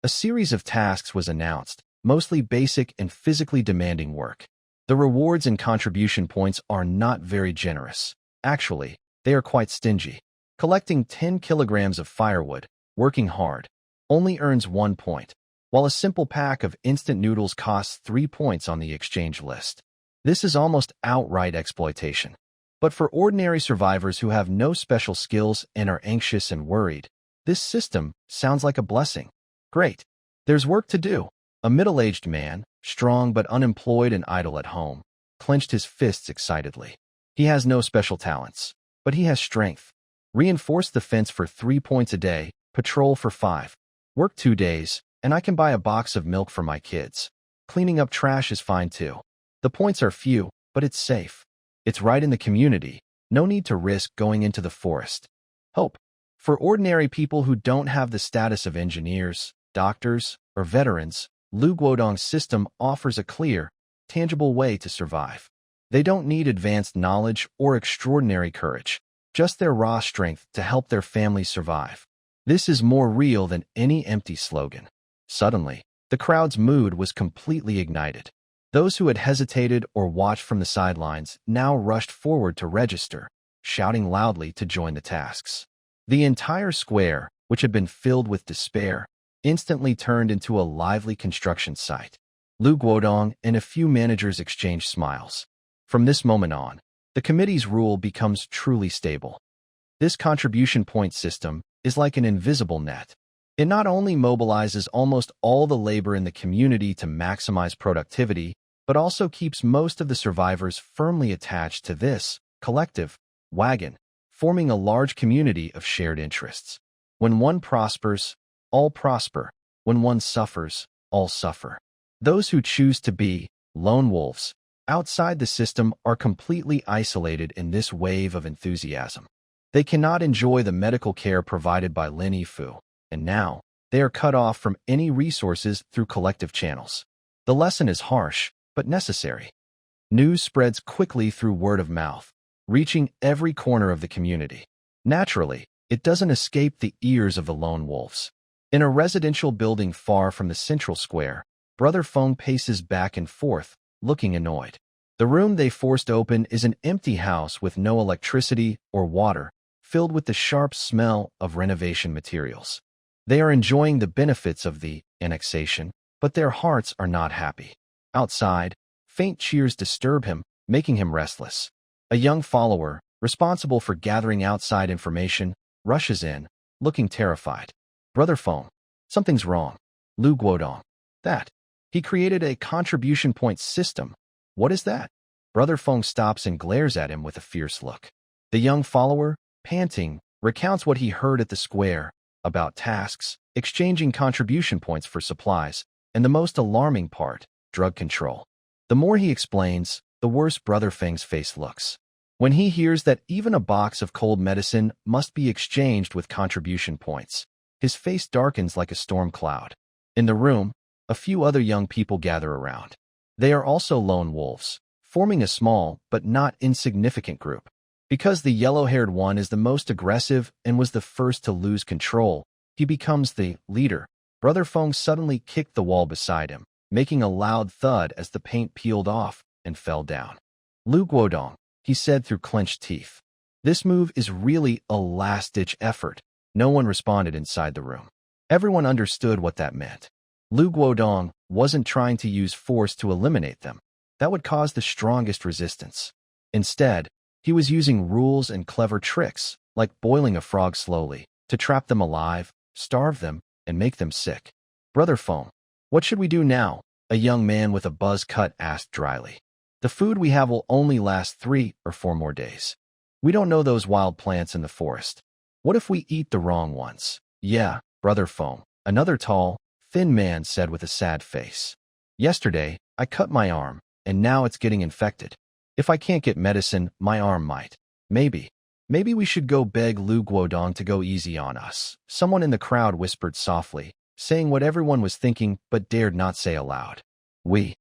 A series of tasks was announced, mostly basic and physically demanding work. The rewards and contribution points are not very generous. Actually, they are quite stingy. Collecting 10 kilograms of firewood, working hard, only earns 1 point, while a simple pack of instant noodles costs 3 points on the exchange list. This is almost outright exploitation. But for ordinary survivors who have no special skills and are anxious and worried, this system sounds like a blessing. Great. There's work to do. A middle-aged man, strong but unemployed and idle at home, clenched his fists excitedly. He has no special talents, but he has strength. Reinforce the fence for 3 points a day, patrol for 5. Work 2 days, and I can buy a box of milk for my kids. Cleaning up trash is fine too. The points are few, but it's safe. It's right in the community. No need to risk going into the forest. Hope. For ordinary people who don't have the status of engineers, doctors, or veterans, Lu Guodong's system offers a clear, tangible way to survive. They don't need advanced knowledge or extraordinary courage, just their raw strength to help their families survive. This is more real than any empty slogan. Suddenly, the crowd's mood was completely ignited. Those who had hesitated or watched from the sidelines now rushed forward to register, shouting loudly to join the tasks. The entire square, which had been filled with despair, instantly turned into a lively construction site. Lu Guodong and a few managers exchanged smiles. From this moment on, the committee's rule becomes truly stable. This contribution point system is like an invisible net. It not only mobilizes almost all the labor in the community to maximize productivity, but also keeps most of the survivors firmly attached to this collective wagon, forming a large community of shared interests. When one prospers, all prosper. When one suffers, all suffer. Those who choose to be lone wolves outside the system are completely isolated in this wave of enthusiasm. They cannot enjoy the medical care provided by Lin Yifu, and now they are cut off from any resources through collective channels. The lesson is harsh, but necessary. News spreads quickly through word of mouth, reaching every corner of the community. Naturally, it doesn't escape the ears of the lone wolves. In a residential building far from the central square, Brother Feng paces back and forth, looking annoyed. The room they forced open is an empty house with no electricity or water, filled with the sharp smell of renovation materials. They are enjoying the benefits of the annexation, but their hearts are not happy. Outside, faint cheers disturb him, making him restless. A young follower, responsible for gathering outside information, rushes in, looking terrified. Brother Feng, something's wrong. Lu Guodong. That. He created a contribution point system. What is that? Brother Feng stops and glares at him with a fierce look. The young follower, panting, recounts what he heard at the square, about tasks, exchanging contribution points for supplies, and the most alarming part, drug control. The more he explains, the worse Brother Feng's face looks. When he hears that even a box of cold medicine must be exchanged with contribution points, his face darkens like a storm cloud. In the room, a few other young people gather around. They are also lone wolves, forming a small but not insignificant group. Because the yellow-haired one is the most aggressive and was the first to lose control, he becomes the leader. Brother Feng suddenly kicked the wall beside him, making a loud thud as the paint peeled off and fell down. Lu Guodong, he said through clenched teeth. This move is really a last-ditch effort. No one responded inside the room. Everyone understood what that meant. Lu Guodong wasn't trying to use force to eliminate them. That would cause the strongest resistance. Instead, he was using rules and clever tricks, like boiling a frog slowly, to trap them alive, starve them, and make them sick. Brother Feng, what should we do now? A young man with a buzz cut asked dryly. The food we have will only last 3 or 4 more days. We don't know those wild plants in the forest. What if we eat the wrong ones? Yeah, Brother Feng, another tall, thin man said with a sad face. Yesterday, I cut my arm, and now it's getting infected. If I can't get medicine, my arm might. Maybe we should go beg Lu Guodong to go easy on us. Someone in the crowd whispered softly, saying what everyone was thinking but dared not say aloud. We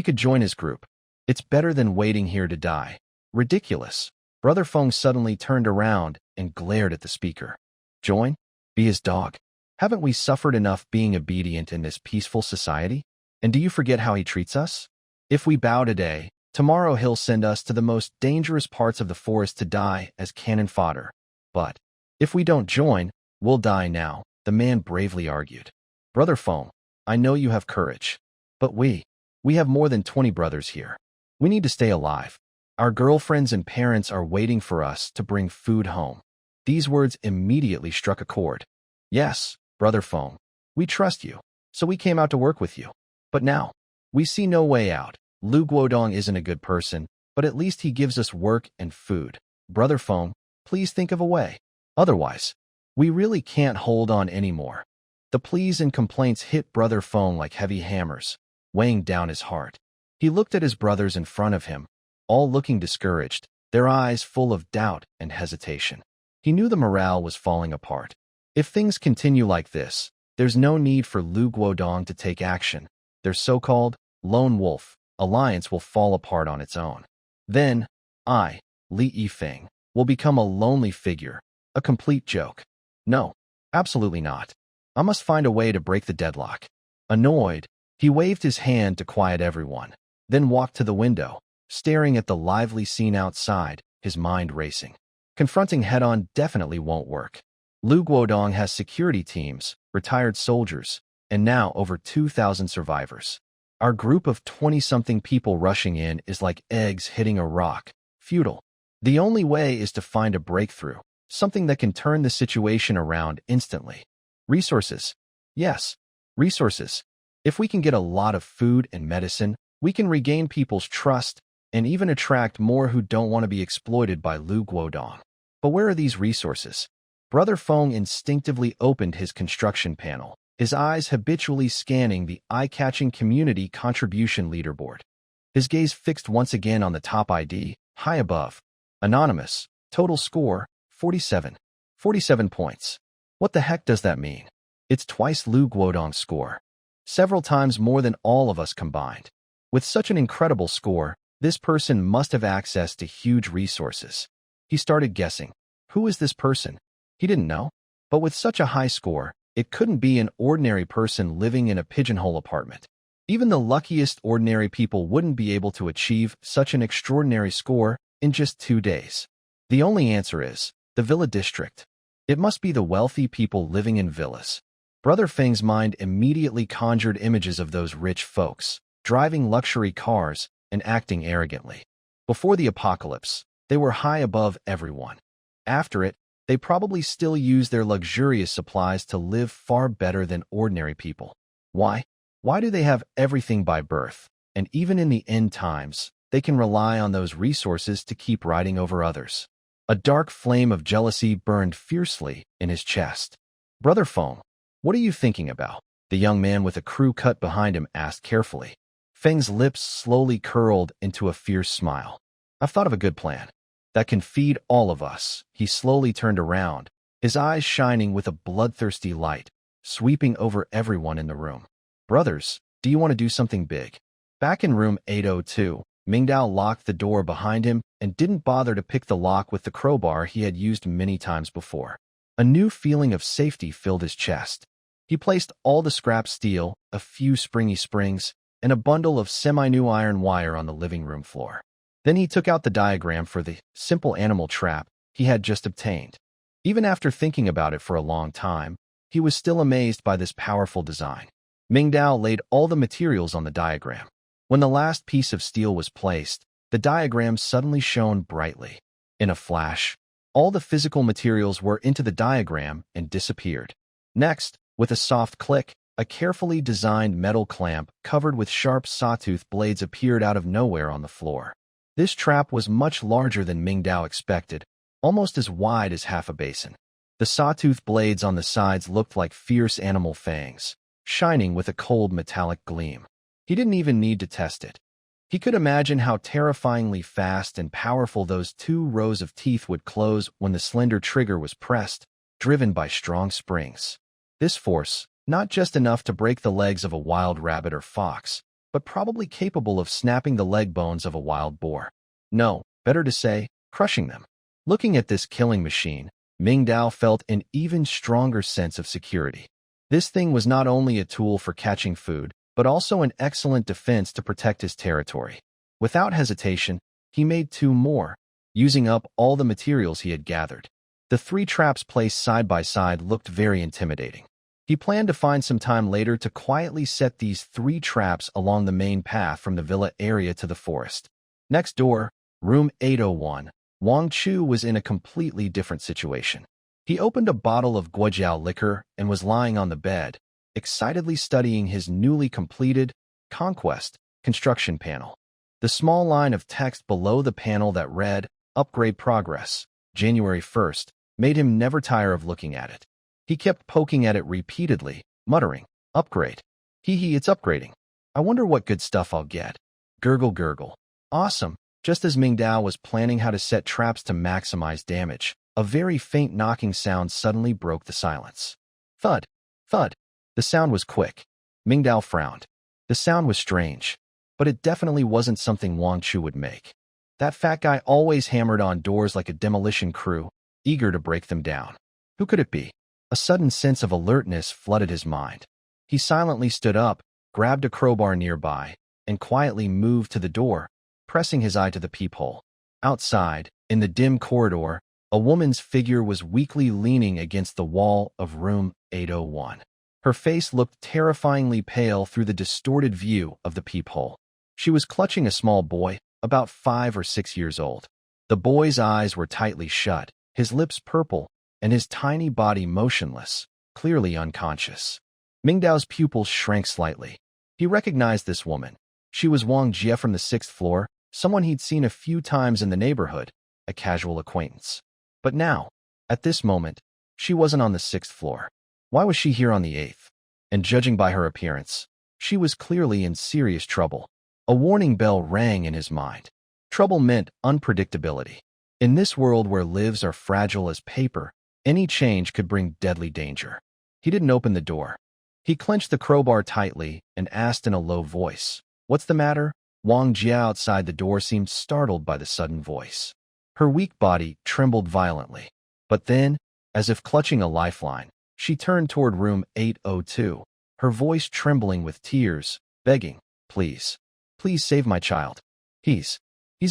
could join his group. It's better than waiting here to die. Ridiculous. Brother Feng suddenly turned around and glared at the speaker. Join? Be his dog. Haven't we suffered enough being obedient in this peaceful society? And do you forget how he treats us? If we bow today, tomorrow he'll send us to the most dangerous parts of the forest to die as cannon fodder. But if we don't join, we'll die now, the man bravely argued. Brother Feng, I know you have courage. But we have more than 20 brothers here. We need to stay alive. Our girlfriends and parents are waiting for us to bring food home. These words immediately struck a chord. Yes, Brother Feng, we trust you, so we came out to work with you. But now, we see no way out. Lu Guodong isn't a good person, but at least he gives us work and food. Brother Feng, please think of a way. Otherwise, we really can't hold on anymore. The pleas and complaints hit Brother Feng like heavy hammers, weighing down his heart. He looked at his brothers in front of him, all looking discouraged, their eyes full of doubt and hesitation. He knew the morale was falling apart. If things continue like this, there's no need for Lu Guodong to take action. Their so-called lone wolf alliance will fall apart on its own. Then, I, Li Yifeng, will become a lonely figure, a complete joke. No, absolutely not. I must find a way to break the deadlock. Annoyed, he waved his hand to quiet everyone, then walked to the window, staring at the lively scene outside, his mind racing. Confronting head-on definitely won't work. Lu Guodong has security teams, retired soldiers, and now over 2,000 survivors. Our group of 20-something people rushing in is like eggs hitting a rock, futile. The only way is to find a breakthrough, something that can turn the situation around instantly. Resources. Yes, resources. If we can get a lot of food and medicine, we can regain people's trust and even attract more who don't want to be exploited by Lu Guodong. But where are these resources? Brother Feng instinctively opened his construction panel, his eyes habitually scanning the eye-catching community contribution leaderboard. His gaze fixed once again on the top ID, high above. Anonymous. Total score, 47. 47 points. What the heck does that mean? It's twice Lu Guodong's score. Several times more than all of us combined. With such an incredible score, this person must have access to huge resources. He started guessing. Who is this person? He didn't know. But with such a high score, It couldn't be an ordinary person living in a pigeonhole apartment. Even the luckiest ordinary people wouldn't be able to achieve such an extraordinary score in just 2 days. The only answer is the villa district. It must be the wealthy people living in villas. Brother Feng's mind immediately conjured images of those rich folks, driving luxury cars and acting arrogantly. Before the apocalypse, they were high above everyone. After it, they probably still use their luxurious supplies to live far better than ordinary people. Why? Why do they have everything by birth? And even in the end times, they can rely on those resources to keep riding over others. A dark flame of jealousy burned fiercely in his chest. Brother Feng, what are you thinking about? The young man with a crew cut behind him asked carefully. Feng's lips slowly curled into a fierce smile. I've thought of a good plan that can feed all of us. He slowly turned around, his eyes shining with a bloodthirsty light, sweeping over everyone in the room. Brothers, do you want to do something big? Back in room 802, Mingdao locked the door behind him and didn't bother to pick the lock with the crowbar he had used many times before. A new feeling of safety filled his chest. He placed all the scrap steel, a few springy springs, and a bundle of semi-new iron wire on the living room floor. Then he took out the diagram for the simple animal trap he had just obtained. Even after thinking about it for a long time, he was still amazed by this powerful design. Mingdao laid all the materials on the diagram. When the last piece of steel was placed, the diagram suddenly shone brightly. In a flash, all the physical materials were into the diagram and disappeared. Next, with a soft click, a carefully designed metal clamp covered with sharp sawtooth blades appeared out of nowhere on the floor. This trap was much larger than Mingdao expected, almost as wide as half a basin. The sawtooth blades on the sides looked like fierce animal fangs, shining with a cold metallic gleam. He didn't even need to test it. He could imagine how terrifyingly fast and powerful those 2 rows of teeth would close when the slender trigger was pressed, driven by strong springs. This force, not just enough to break the legs of a wild rabbit or fox, but probably capable of snapping the leg bones of a wild boar. No, better to say, crushing them. Looking at this killing machine, Mingdao felt an even stronger sense of security. This thing was not only a tool for catching food, but also an excellent defense to protect his territory. Without hesitation, he made 2 more, using up all the materials he had gathered. The 3 traps placed side by side looked very intimidating. He planned to find some time later to quietly set these 3 traps along the main path from the villa area to the forest. Next door, room 801, Wang Chu was in a completely different situation. He opened a bottle of guojiao liquor and was lying on the bed, excitedly studying his newly completed Conquest construction panel. The small line of text below the panel that read, Upgrade Progress, January 1st, made him never tire of looking at it. He kept poking at it repeatedly, muttering, Upgrade. Hee, it's upgrading. I wonder what good stuff I'll get. Gurgle gurgle. Awesome. Just as Mingdao was planning how to set traps to maximize damage, a very faint knocking sound suddenly broke the silence. Thud. Thud. The sound was quick. Mingdao frowned. The sound was strange, but it definitely wasn't something Wang Chu would make. That fat guy always hammered on doors like a demolition crew, eager to break them down. Who could it be? A sudden sense of alertness flooded his mind. He silently stood up, grabbed a crowbar nearby, and quietly moved to the door, pressing his eye to the peephole. Outside, in the dim corridor, a woman's figure was weakly leaning against the wall of room 801. Her face looked terrifyingly pale through the distorted view of the peephole. She was clutching a small boy, about 5 or 6 years old. The boy's eyes were tightly shut, his lips purple, and his tiny body motionless, clearly unconscious. Mingdao's pupils shrank slightly. He recognized this woman. She was Wang Jie from the 6th floor, someone he'd seen a few times in the neighborhood, a casual acquaintance. But now, at this moment, she wasn't on the 6th floor. Why was she here on the 8th? And judging by her appearance, she was clearly in serious trouble. A warning bell rang in his mind. Trouble meant unpredictability. In this world where lives are fragile as paper, any change could bring deadly danger. He didn't open the door. He clenched the crowbar tightly and asked in a low voice, "What's the matter?" Wang Jia outside the door seemed startled by the sudden voice. Her weak body trembled violently. But then, as if clutching a lifeline, She turned toward room 802, her voice trembling with tears, begging, "Please, please save my child. He's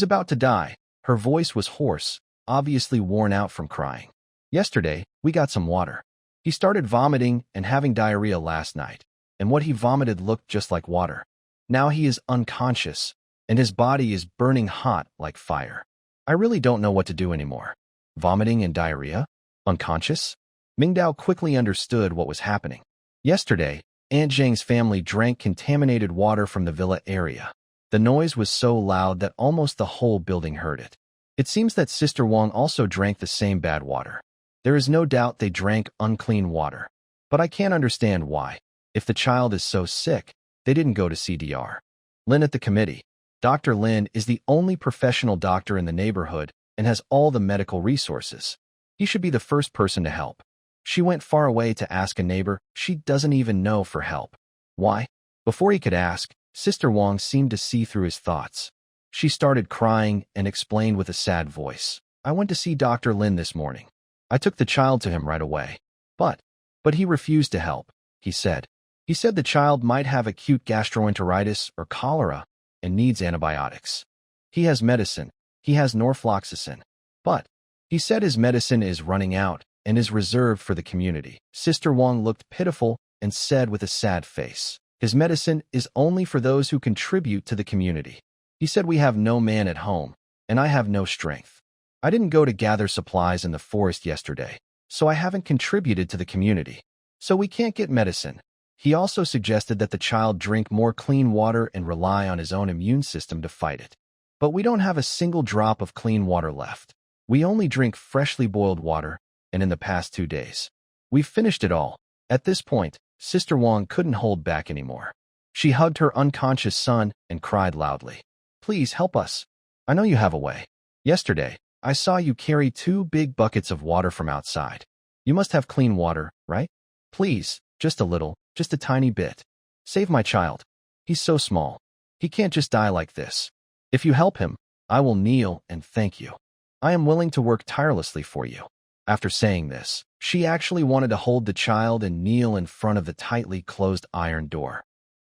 about to die." Her voice was hoarse, obviously worn out from crying. "Yesterday, we got some water. He started vomiting and having diarrhea last night, and what he vomited looked just like water. Now he is unconscious, and his body is burning hot like fire. I really don't know what to do anymore." Vomiting and diarrhea? Unconscious? Mingdao quickly understood what was happening. Yesterday, Aunt Zhang's family drank contaminated water from the villa area. The noise was so loud that almost the whole building heard it. It seems that Sister Wang also drank the same bad water. There is no doubt they drank unclean water. But I can't understand why. If the child is so sick, they didn't go to CDR. Lin at the committee. Dr. Lin is the only professional doctor in the neighborhood and has all the medical resources. He should be the first person to help. She went far away to ask a neighbor she doesn't even know for help. Why? Before he could ask, Sister Wang seemed to see through his thoughts. She started crying and explained with a sad voice, "I went to see Dr. Lin this morning. I took the child to him right away. But he refused to help," he said. "He said the child might have acute gastroenteritis or cholera and needs antibiotics. He has medicine. He has norfloxacin. But he said his medicine is running out and is reserved for the community." Sister Wang looked pitiful and said with a sad face, "His medicine is only for those who contribute to the community. He said we have no man at home, and I have no strength. I didn't go to gather supplies in the forest yesterday, so I haven't contributed to the community. So we can't get medicine." He also suggested that the child drink more clean water and rely on his own immune system to fight it. But we don't have a single drop of clean water left. We only drink freshly boiled water, and in the past 2 days, we've finished it all. At this point, Sister Wang couldn't hold back anymore. She hugged her unconscious son and cried loudly, "Please help us. I know you have a way. Yesterday, I saw you carry 2 big buckets of water from outside. You must have clean water, right? Please, just a little, just a tiny bit. Save my child. He's so small. He can't just die like this. If you help him, I will kneel and thank you. I am willing to work tirelessly for you." After saying this, she actually wanted to hold the child and kneel in front of the tightly closed iron door.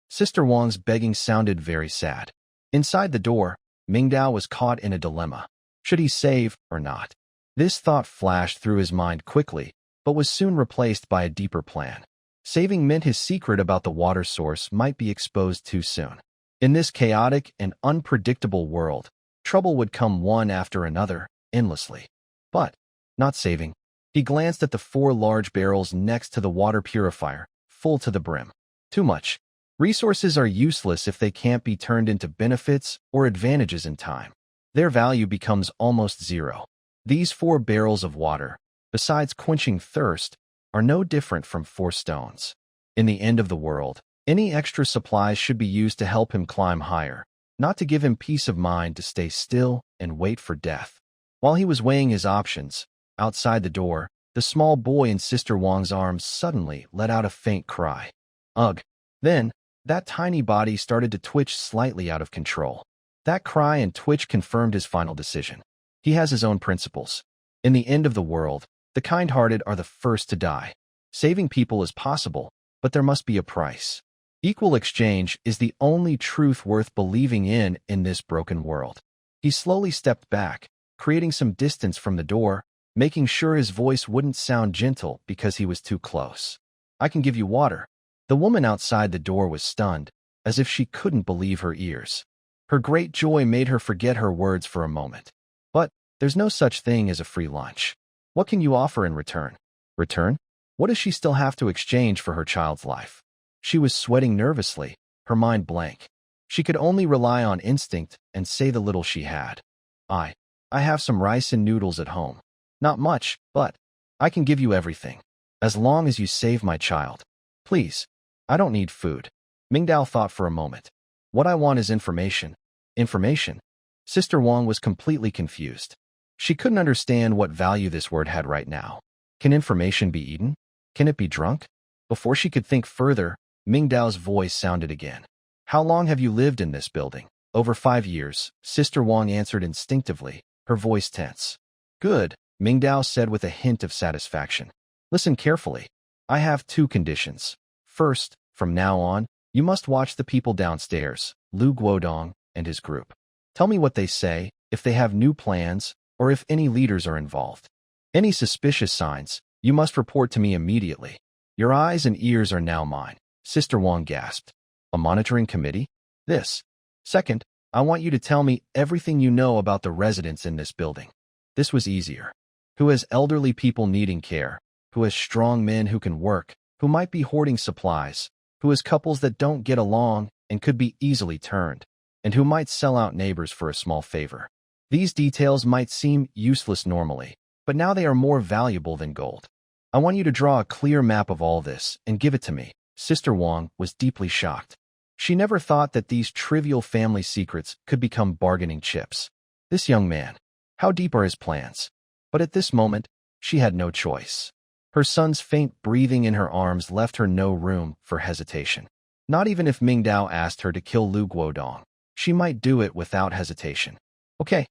Sister Wang's begging sounded very sad. Inside the door, Mingdao was caught in a dilemma. Should he save or not? This thought flashed through his mind quickly, but was soon replaced by a deeper plan. Saving meant his secret about the water source might be exposed too soon. In this chaotic and unpredictable world, trouble would come one after another, endlessly. But not saving. He glanced at the 4 large barrels next to the water purifier, full to the brim. Too much. Resources are useless if they can't be turned into benefits or advantages in time. Their value becomes almost zero. These 4 barrels of water, besides quenching thirst, are no different from 4 stones. In the end of the world, any extra supplies should be used to help him climb higher, not to give him peace of mind to stay still and wait for death. While he was weighing his options, outside the door, the small boy in Sister Wang's arms suddenly let out a faint cry. Ugh! Then, that tiny body started to twitch slightly out of control. That cry and twitch confirmed his final decision. He has his own principles. In the end of the world, the kind-hearted are the first to die. Saving people is possible, but there must be a price. Equal exchange is the only truth worth believing in this broken world. He slowly stepped back, creating some distance from the door, making sure his voice wouldn't sound gentle because he was too close. "I can give you water." The woman outside the door was stunned, as if she couldn't believe her ears. Her great joy made her forget her words for a moment. "But there's no such thing as a free lunch. What can you offer in return?" Return? What does she still have to exchange for her child's life? She was sweating nervously, her mind blank. She could only rely on instinct and say the little she had. I have some rice and noodles at home. Not much, but I can give you everything. As long as you save my child. Please, I don't need food." Mingdao thought for a moment. "What I want is information." Information? Sister Wang was completely confused. She couldn't understand what value this word had right now. Can information be eaten? Can it be drunk? Before she could think further, Mingdao's voice sounded again. "How long have you lived in this building?" "Over 5 years," Sister Wang answered instinctively, her voice tense. "Good," Mingdao said with a hint of satisfaction. "Listen carefully. I have two conditions. First, from now on, you must watch the people downstairs, Lu Guodong and his group. Tell me what they say, if they have new plans, or if any leaders are involved. Any suspicious signs, you must report to me immediately. Your eyes and ears are now mine, Sister Wang gasped. A monitoring committee? This. Second, I want you to tell me everything you know about the residents in this building. This was easier. Who has elderly people needing care? Who has strong men who can work? Who might be hoarding supplies? Who has couples that don't get along and could be easily turned? And who might sell out neighbors for a small favor? These details might seem useless normally, but now they are more valuable than gold. I want you to draw a clear map of all this and give it to me. Sister Wang was deeply shocked. She never thought that these trivial family secrets could become bargaining chips. This young man, how deep are his plans? But at this moment, she had no choice. Her son's faint breathing in her arms left her no room for hesitation. Not even if Mingdao asked her to kill Lu Guodong, she might do it without hesitation. Okay,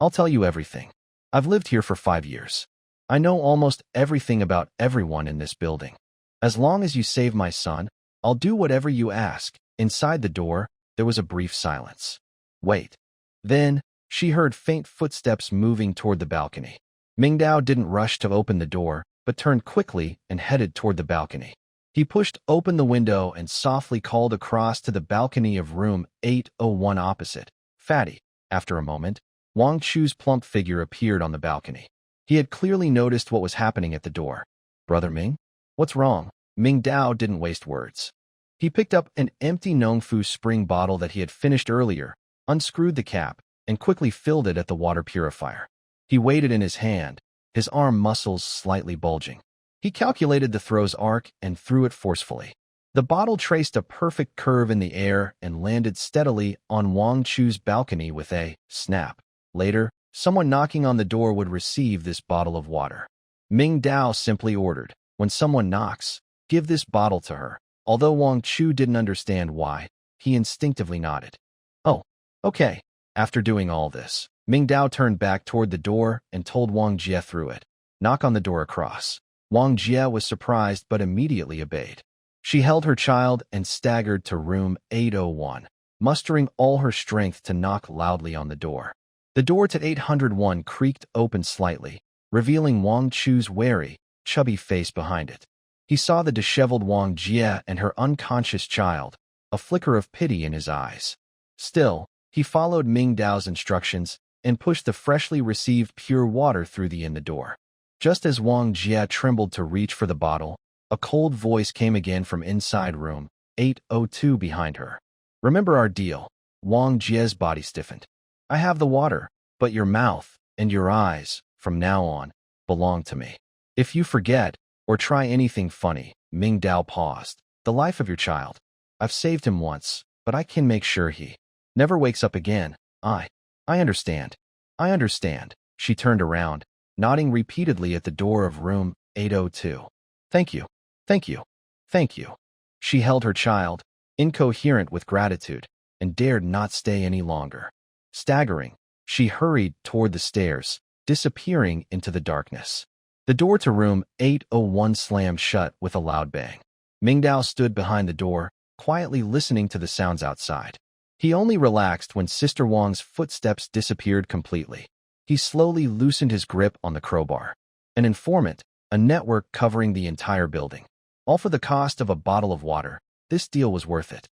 I'll tell you everything. I've lived here for 5 years. I know almost everything about everyone in this building. As long as you save my son, I'll do whatever you ask. Inside the door, there was a brief silence. Wait. Then, she heard faint footsteps moving toward the balcony. Mingdao didn't rush to open the door, but turned quickly and headed toward the balcony. He pushed open the window and softly called across to the balcony of room 801 opposite. Fatty. After a moment, Wang Chu's plump figure appeared on the balcony. He had clearly noticed what was happening at the door. Brother Ming? What's wrong? Mingdao didn't waste words. He picked up an empty Nongfu spring bottle that he had finished earlier, unscrewed the cap, and quickly filled it at the water purifier. He weighed it in his hand, his arm muscles slightly bulging. He calculated the throw's arc and threw it forcefully. The bottle traced a perfect curve in the air and landed steadily on Wang Chu's balcony with a snap. Later, someone knocking on the door would receive this bottle of water. Mingdao simply ordered, "When someone knocks, give this bottle to her." Although Wang Chu didn't understand why, he instinctively nodded. Oh, okay. After doing all this, Mingdao turned back toward the door and told Wang Jie through it. Knock on the door across. Wang Jie was surprised but immediately obeyed. She held her child and staggered to room 801, mustering all her strength to knock loudly on the door. The door to 801 creaked open slightly, revealing Wang Chu's wary, chubby face behind it. He saw the disheveled Wang Jie and her unconscious child, a flicker of pity in his eyes. Still, he followed Mingdao's instructions and pushed the freshly received pure water through the door. Just as Wang Jie trembled to reach for the bottle, a cold voice came again from inside room 802 behind her. Remember our deal. Wang Jie's body stiffened. I have the water, but your mouth and your eyes, from now on, belong to me. If you forget, or try anything funny, Mingdao paused. The life of your child. I've saved him once, but I can make sure he never wakes up again. I understand. I understand. She turned around, nodding repeatedly at the door of room 802. Thank you. Thank you. Thank you. She held her child, incoherent with gratitude, and dared not stay any longer. Staggering, she hurried toward the stairs, disappearing into the darkness. The door to room 801 slammed shut with a loud bang. Mingdao stood behind the door, quietly listening to the sounds outside. He only relaxed when Sister Wang's footsteps disappeared completely. He slowly loosened his grip on the crowbar. An informant, a network covering the entire building. All for the cost of a bottle of water. This deal was worth it.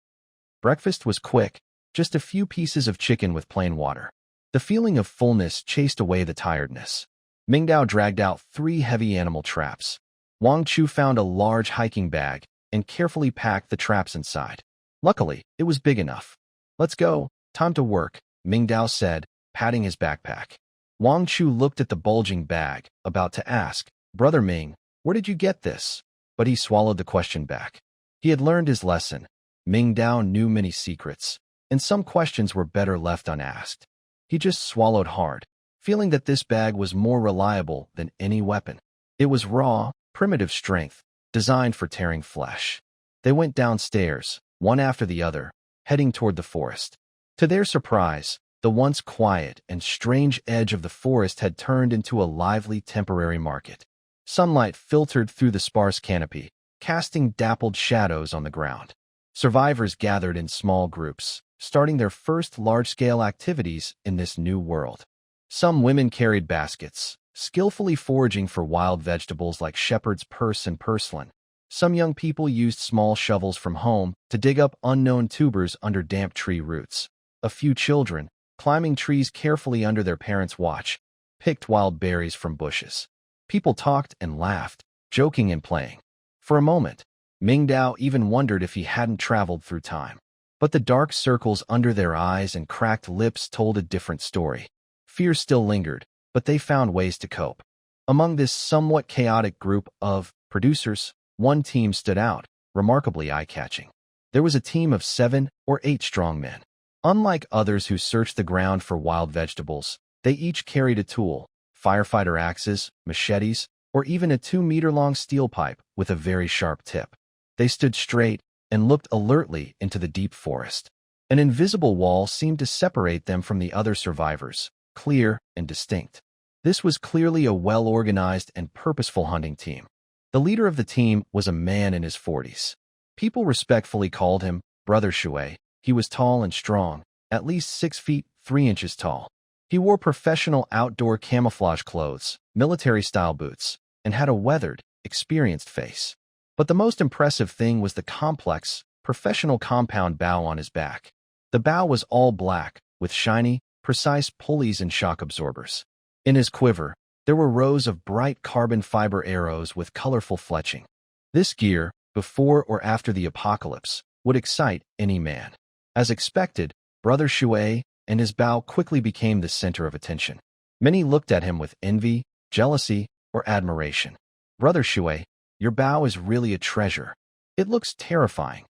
Breakfast was quick, just a few pieces of chicken with plain water. The feeling of fullness chased away the tiredness. Mingdao dragged out 3 heavy animal traps. Wang Chu found a large hiking bag and carefully packed the traps inside. Luckily, it was big enough. Let's go, time to work, Mingdao said, patting his backpack. Wang Chu looked at the bulging bag, about to ask, Brother Ming, where did you get this? But he swallowed the question back. He had learned his lesson. Mingdao knew many secrets, and some questions were better left unasked. He just swallowed hard, feeling that this bag was more reliable than any weapon. It was raw, primitive strength, designed for tearing flesh. They went downstairs, one after the other, heading toward the forest. To their surprise, the once quiet and strange edge of the forest had turned into a lively temporary market. Sunlight filtered through the sparse canopy, casting dappled shadows on the ground. Survivors gathered in small groups, starting their first large-scale activities in this new world. Some women carried baskets, skillfully foraging for wild vegetables like shepherd's purse and purslane. Some young people used small shovels from home to dig up unknown tubers under damp tree roots. A few children, climbing trees carefully under their parents' watch, picked wild berries from bushes. People talked and laughed, joking and playing. For a moment, Mingdao even wondered if he hadn't traveled through time. But the dark circles under their eyes and cracked lips told a different story. Fear still lingered, but they found ways to cope. Among this somewhat chaotic group of producers, one team stood out, remarkably eye-catching. There was a team of 7 or 8 strong men. Unlike others who searched the ground for wild vegetables, they each carried a tool: firefighter axes, machetes, or even a 2-meter-long steel pipe with a very sharp tip. They stood straight and looked alertly into the deep forest. An invisible wall seemed to separate them from the other survivors, clear and distinct. This was clearly a well-organized and purposeful hunting team. The leader of the team was a man in his 40s. People respectfully called him Brother Shui. He was tall and strong, at least 6 feet 3 inches tall. He wore professional outdoor camouflage clothes, military-style boots, and had a weathered, experienced face. But the most impressive thing was the complex, professional compound bow on his back. The bow was all black, with shiny, precise pulleys and shock absorbers. In his quiver, there were rows of bright carbon fiber arrows with colorful fletching. This gear, before or after the apocalypse, would excite any man. As expected, Brother Shui and his bow quickly became the center of attention. Many looked at him with envy, jealousy, or admiration. Brother Shui, your bow is really a treasure. It looks terrifying.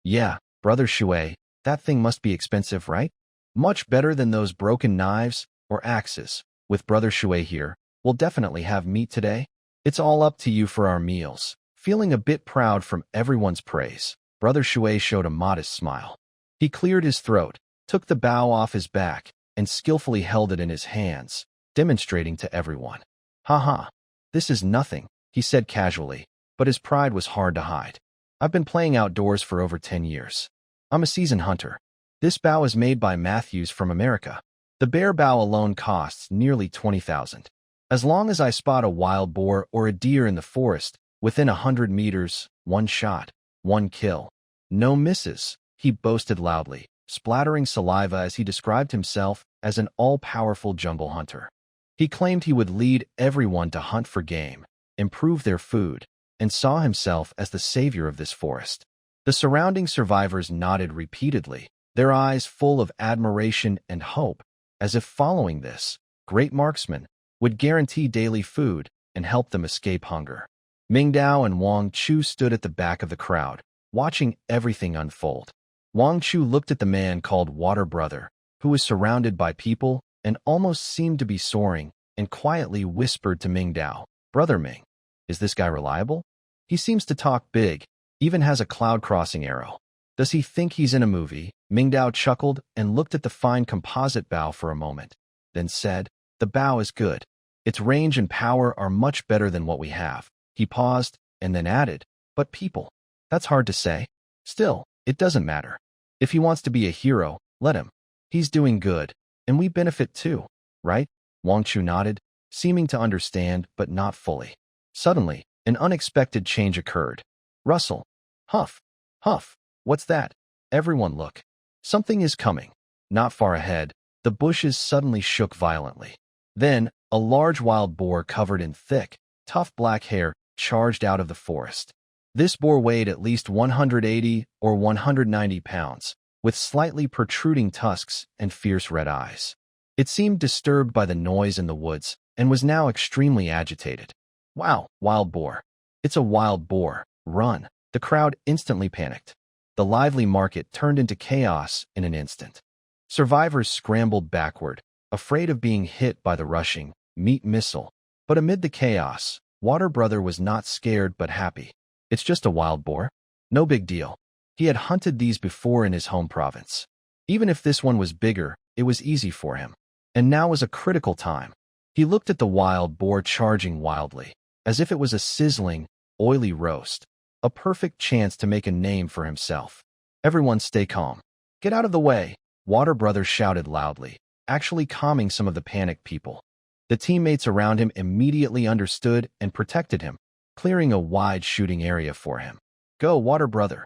Yeah, Brother Shui, that thing must be expensive, right? Much better than those broken knives or axes. With Brother Shui here, we'll definitely have meat today. It's all up to you for our meals. Feeling a bit proud from everyone's praise, Brother Shui showed a modest smile. He cleared his throat, took the bow off his back, and skillfully held it in his hands, demonstrating to everyone. "Haha, this is nothing," he said casually, but his pride was hard to hide. "I've been playing outdoors for over 10 years. I'm a seasoned hunter. This bow is made by Matthews from America. The bare bow alone costs nearly 20,000. As long as I spot a wild boar or a deer in the forest, within 100 meters, one shot, one kill. No misses," he boasted loudly, splattering saliva as he described himself as an all-powerful jungle hunter. He claimed he would lead everyone to hunt for game, improve their food, and saw himself as the savior of this forest. The surrounding survivors nodded repeatedly, their eyes full of admiration and hope, as if following this great marksman would guarantee daily food and help them escape hunger. Mingdao and Wang Chu stood at the back of the crowd, watching everything unfold. Wang Chu looked at the man called Water Brother, who was surrounded by people and almost seemed to be soaring, and quietly whispered to Mingdao, "Brother Ming, is this guy reliable? He seems to talk big, even has a cloud-crossing arrow. Does he think he's in a movie?" Mingdao chuckled and looked at the fine composite bow for a moment, then said, "The bow is good. Its range and power are much better than what we have." He paused and then added, "But people, that's hard to say. Still, it doesn't matter. If he wants to be a hero, let him. He's doing good, and we benefit too, right?" Wang Chu nodded, seeming to understand but not fully. Suddenly, an unexpected change occurred. Rustle. Huff. Huff. What's that? Everyone look. Something is coming. Not far ahead, the bushes suddenly shook violently. Then, a large wild boar covered in thick, tough black hair charged out of the forest. This boar weighed at least 180 or 190 pounds, with slightly protruding tusks and fierce red eyes. It seemed disturbed by the noise in the woods and was now extremely agitated. "Wow, wild boar. It's a wild boar. Run." The crowd instantly panicked. The lively market turned into chaos in an instant. Survivors scrambled backward, afraid of being hit by the rushing meat missile. But amid the chaos, Water Brother was not scared but happy. "It's just a wild boar. No big deal." He had hunted these before in his home province. Even if this one was bigger, it was easy for him. And now was a critical time. He looked at the wild boar charging wildly. as if it was a sizzling, oily roast. A perfect chance to make a name for himself. Everyone stay calm. Get out of the way, Water Brother shouted loudly, actually calming some of the panicked people. The teammates around him immediately understood and protected him, clearing a wide shooting area for him. Go, Water Brother.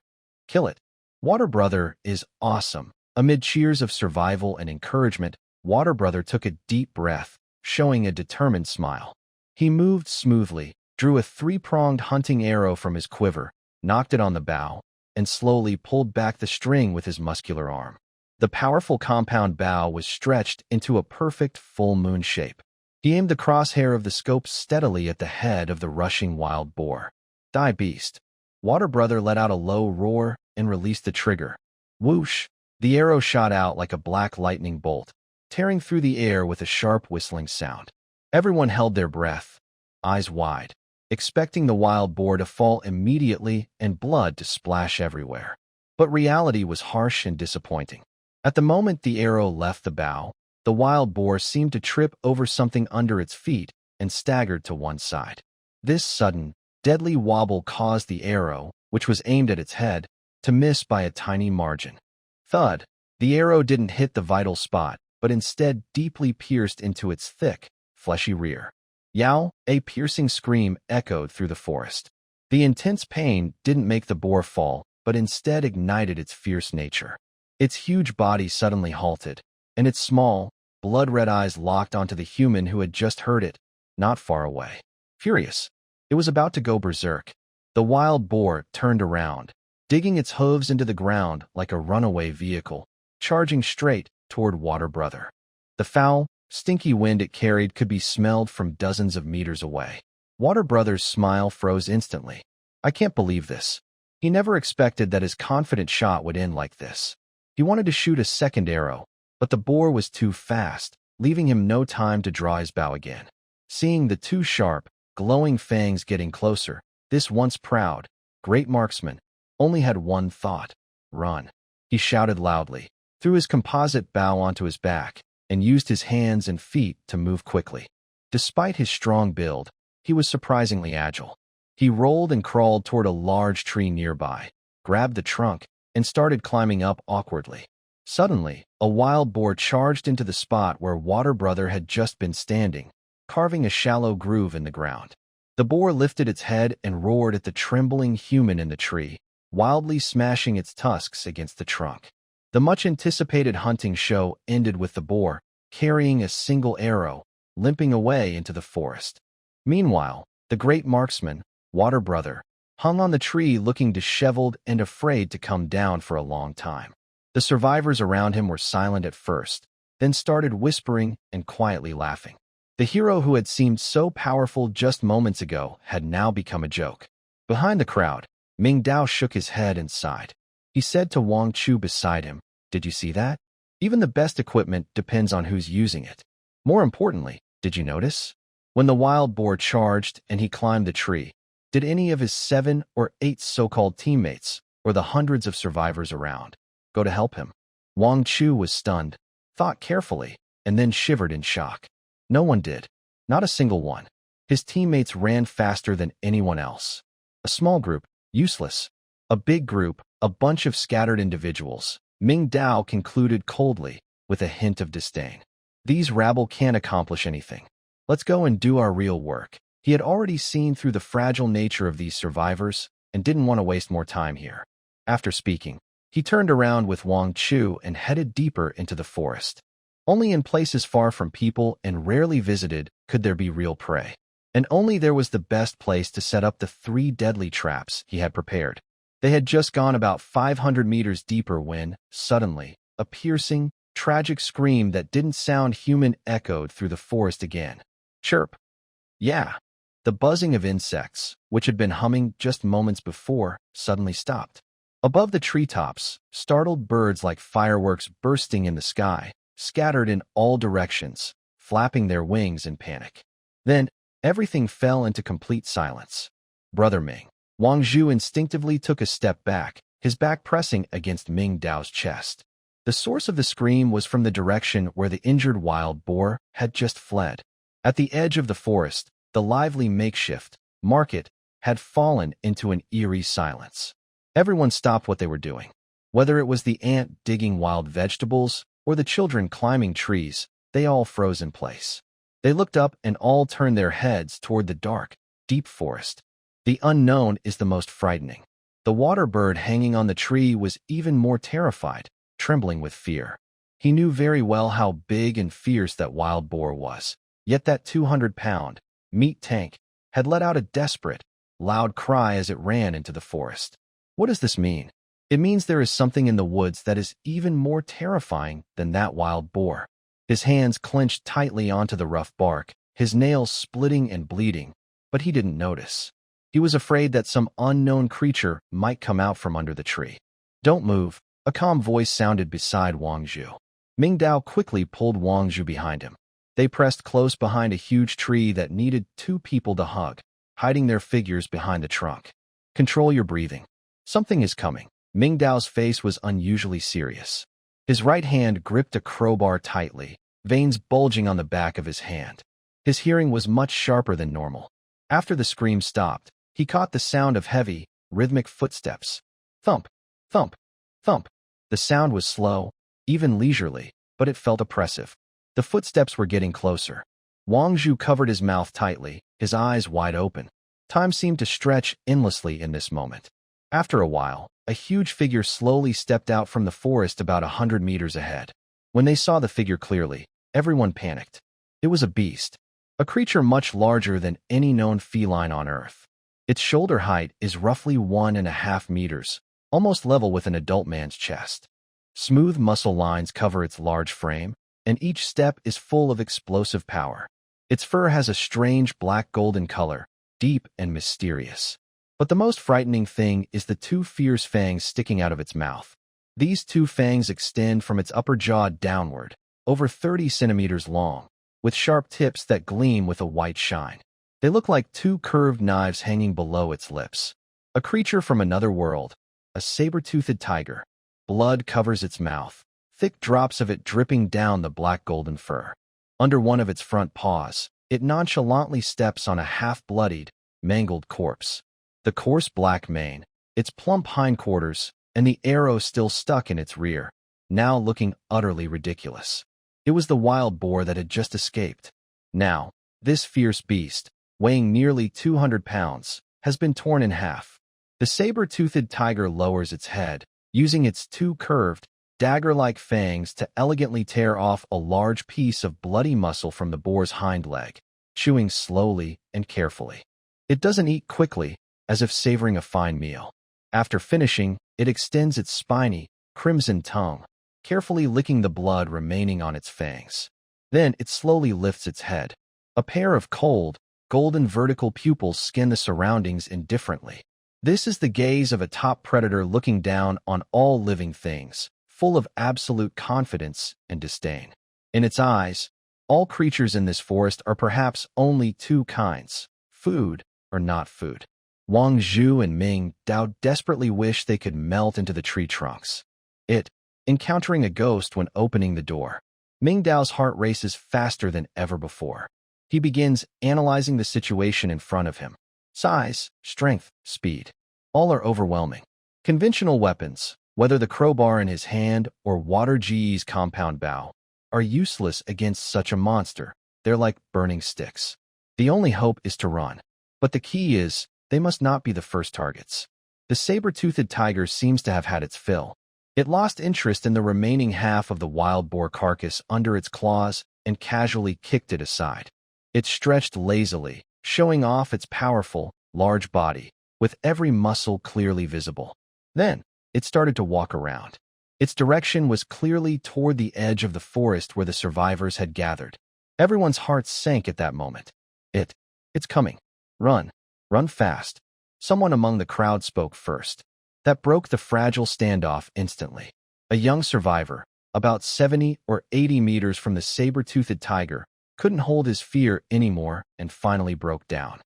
Kill it. Water Brother is awesome. Amid cheers of survival and encouragement, Water Brother took a deep breath, showing a determined smile. He moved smoothly, drew a three-pronged hunting arrow from his quiver, knocked it on the bow, and slowly pulled back the string with his muscular arm. The powerful compound bow was stretched into a perfect full moon shape. He aimed the crosshair of the scope steadily at the head of the rushing wild boar. Die, beast. Water Brother let out a low roar and released the trigger. Whoosh! The arrow shot out like a black lightning bolt, tearing through the air with a sharp whistling sound. Everyone held their breath, eyes wide, expecting the wild boar to fall immediately and blood to splash everywhere. But reality was harsh and disappointing. At the moment the arrow left the bow, the wild boar seemed to trip over something under its feet and staggered to one side. This sudden, deadly wobble caused the arrow, which was aimed at its head, to miss by a tiny margin. Thud! The arrow didn't hit the vital spot, but instead deeply pierced into its thick, fleshy rear. Yow! A piercing scream echoed through the forest. The intense pain didn't make the boar fall, but instead ignited its fierce nature. Its huge body suddenly halted, and its small, blood-red eyes locked onto the human who had just heard it, not far away. Furious, it was about to go berserk. The wild boar turned around, digging its hooves into the ground like a runaway vehicle, charging straight toward Water Brother. The foul, stinky wind it carried could be smelled from dozens of meters away. Water Brother's smile froze instantly. I can't believe this. He never expected that his confident shot would end like this. He wanted to shoot a second arrow, but the boar was too fast, leaving him no time to draw his bow again. Seeing the two sharp, glowing fangs getting closer, this once proud, great marksman only had one thought: run. He shouted loudly, threw his composite bow onto his back, and used his hands and feet to move quickly. Despite his strong build, he was surprisingly agile. He rolled and crawled toward a large tree nearby, grabbed the trunk, and started climbing up awkwardly. Suddenly, a wild boar charged into the spot where Water Brother had just been standing, carving a shallow groove in the ground. The boar lifted its head and roared at the trembling human in the tree, wildly smashing its tusks against the trunk. The much-anticipated hunting show ended with the boar, carrying a single arrow, limping away into the forest. Meanwhile, the great marksman, Water Brother, hung on the tree looking disheveled and afraid to come down for a long time. The survivors around him were silent at first, then started whispering and quietly laughing. The hero who had seemed so powerful just moments ago had now become a joke. Behind the crowd, Mingdao shook his head and sighed. He said to Wang Chu beside him, "Did you see that? Even the best equipment depends on who's using it. More importantly, did you notice? When the wild boar charged and he climbed the tree, did any of his 7 or 8 so-called teammates, or the hundreds of survivors around, go to help him?" Wang Chu was stunned, thought carefully, and then shivered in shock. No one did. Not a single one. His teammates ran faster than anyone else. A small group, useless. A big group, a bunch of scattered individuals, Mingdao concluded coldly, with a hint of disdain. These rabble can't accomplish anything. Let's go and do our real work. He had already seen through the fragile nature of these survivors and didn't want to waste more time here. After speaking, he turned around with Wang Chu and headed deeper into the forest. Only in places far from people and rarely visited could there be real prey. And only there was the best place to set up the 3 deadly traps he had prepared. They had just gone about 500 meters deeper when, suddenly, a piercing, tragic scream that didn't sound human echoed through the forest again. Chirp. Yeah. The buzzing of insects, which had been humming just moments before, suddenly stopped. Above the treetops, startled birds like fireworks bursting in the sky, scattered in all directions, flapping their wings in panic. Then, everything fell into complete silence. Brother Ming. Wang Zhu instinctively took a step back, his back pressing against Mingdao's chest. The source of the scream was from the direction where the injured wild boar had just fled. At the edge of the forest, the lively makeshift, market had fallen into an eerie silence. Everyone stopped what they were doing. Whether it was the ant digging wild vegetables or the children climbing trees, they all froze in place. They looked up and all turned their heads toward the dark, deep forest. The unknown is the most frightening. The water bird hanging on the tree was even more terrified, trembling with fear. He knew very well how big and fierce that wild boar was, yet that 200-pound meat tank had let out a desperate, loud cry as it ran into the forest. What does this mean? It means there is something in the woods that is even more terrifying than that wild boar. His hands clenched tightly onto the rough bark, his nails splitting and bleeding, but he didn't notice. He was afraid that some unknown creature might come out from under the tree. "Don't move," a calm voice sounded beside Wang Zhu. Mingdao quickly pulled Wang Zhu behind him. They pressed close behind a huge tree that needed 2 people to hug, hiding their figures behind the trunk. "Control your breathing. Something is coming." Mingdao's face was unusually serious. His right hand gripped a crowbar tightly, veins bulging on the back of his hand. His hearing was much sharper than normal. After the scream stopped, he caught the sound of heavy, rhythmic footsteps. Thump, thump, thump. The sound was slow, even leisurely, but it felt oppressive. The footsteps were getting closer. Wang Zhu covered his mouth tightly, his eyes wide open. Time seemed to stretch endlessly in this moment. After a while, a huge figure slowly stepped out from the forest about 100 meters ahead. When they saw the figure clearly, everyone panicked. It was a beast, a creature much larger than any known feline on Earth. Its shoulder height is roughly 1.5 meters, almost level with an adult man's chest. Smooth muscle lines cover its large frame, and each step is full of explosive power. Its fur has a strange black-golden color, deep and mysterious. But the most frightening thing is the 2 fierce fangs sticking out of its mouth. These 2 fangs extend from its upper jaw downward, over 30 centimeters long, with sharp tips that gleam with a white shine. They look like 2 curved knives hanging below its lips. A creature from another world, a saber-toothed tiger. Blood covers its mouth, thick drops of it dripping down the black-golden fur. Under one of its front paws, it nonchalantly steps on a half-bloodied, mangled corpse. The coarse black mane, its plump hindquarters, and the arrow still stuck in its rear, now looking utterly ridiculous. It was the wild boar that had just escaped. Now, this fierce beast, weighing nearly 200 pounds, has been torn in half. The saber-toothed tiger lowers its head, using its 2 curved, dagger-like fangs to elegantly tear off a large piece of bloody muscle from the boar's hind leg, chewing slowly and carefully. It doesn't eat quickly, as if savoring a fine meal. After finishing, it extends its spiny, crimson tongue, carefully licking the blood remaining on its fangs. Then it slowly lifts its head. A pair of cold, golden vertical pupils scan the surroundings indifferently. This is the gaze of a top predator looking down on all living things, full of absolute confidence and disdain. In its eyes, all creatures in this forest are perhaps only 2 kinds: food or not food. Wang Zhu and Mingdao desperately wish they could melt into the tree trunks. Encountering a ghost when opening the door. Mingdao's heart races faster than ever before. He begins analyzing the situation in front of him. Size, strength, speed. All are overwhelming. Conventional weapons, whether the crowbar in his hand or Water Ge's compound bow, are useless against such a monster. They're like burning sticks. The only hope is to run. But the key is, they must not be the first targets. The saber-toothed tiger seems to have had its fill. It lost interest in the remaining half of the wild boar carcass under its claws and casually kicked it aside. It stretched lazily, showing off its powerful, large body, with every muscle clearly visible. Then, it started to walk around. Its direction was clearly toward the edge of the forest where the survivors had gathered. Everyone's hearts sank at that moment. It's coming. Run. Run fast. Someone among the crowd spoke first. That broke the fragile standoff instantly. A young survivor, about 70 or 80 meters from the saber-toothed tiger, couldn't hold his fear anymore and finally broke down.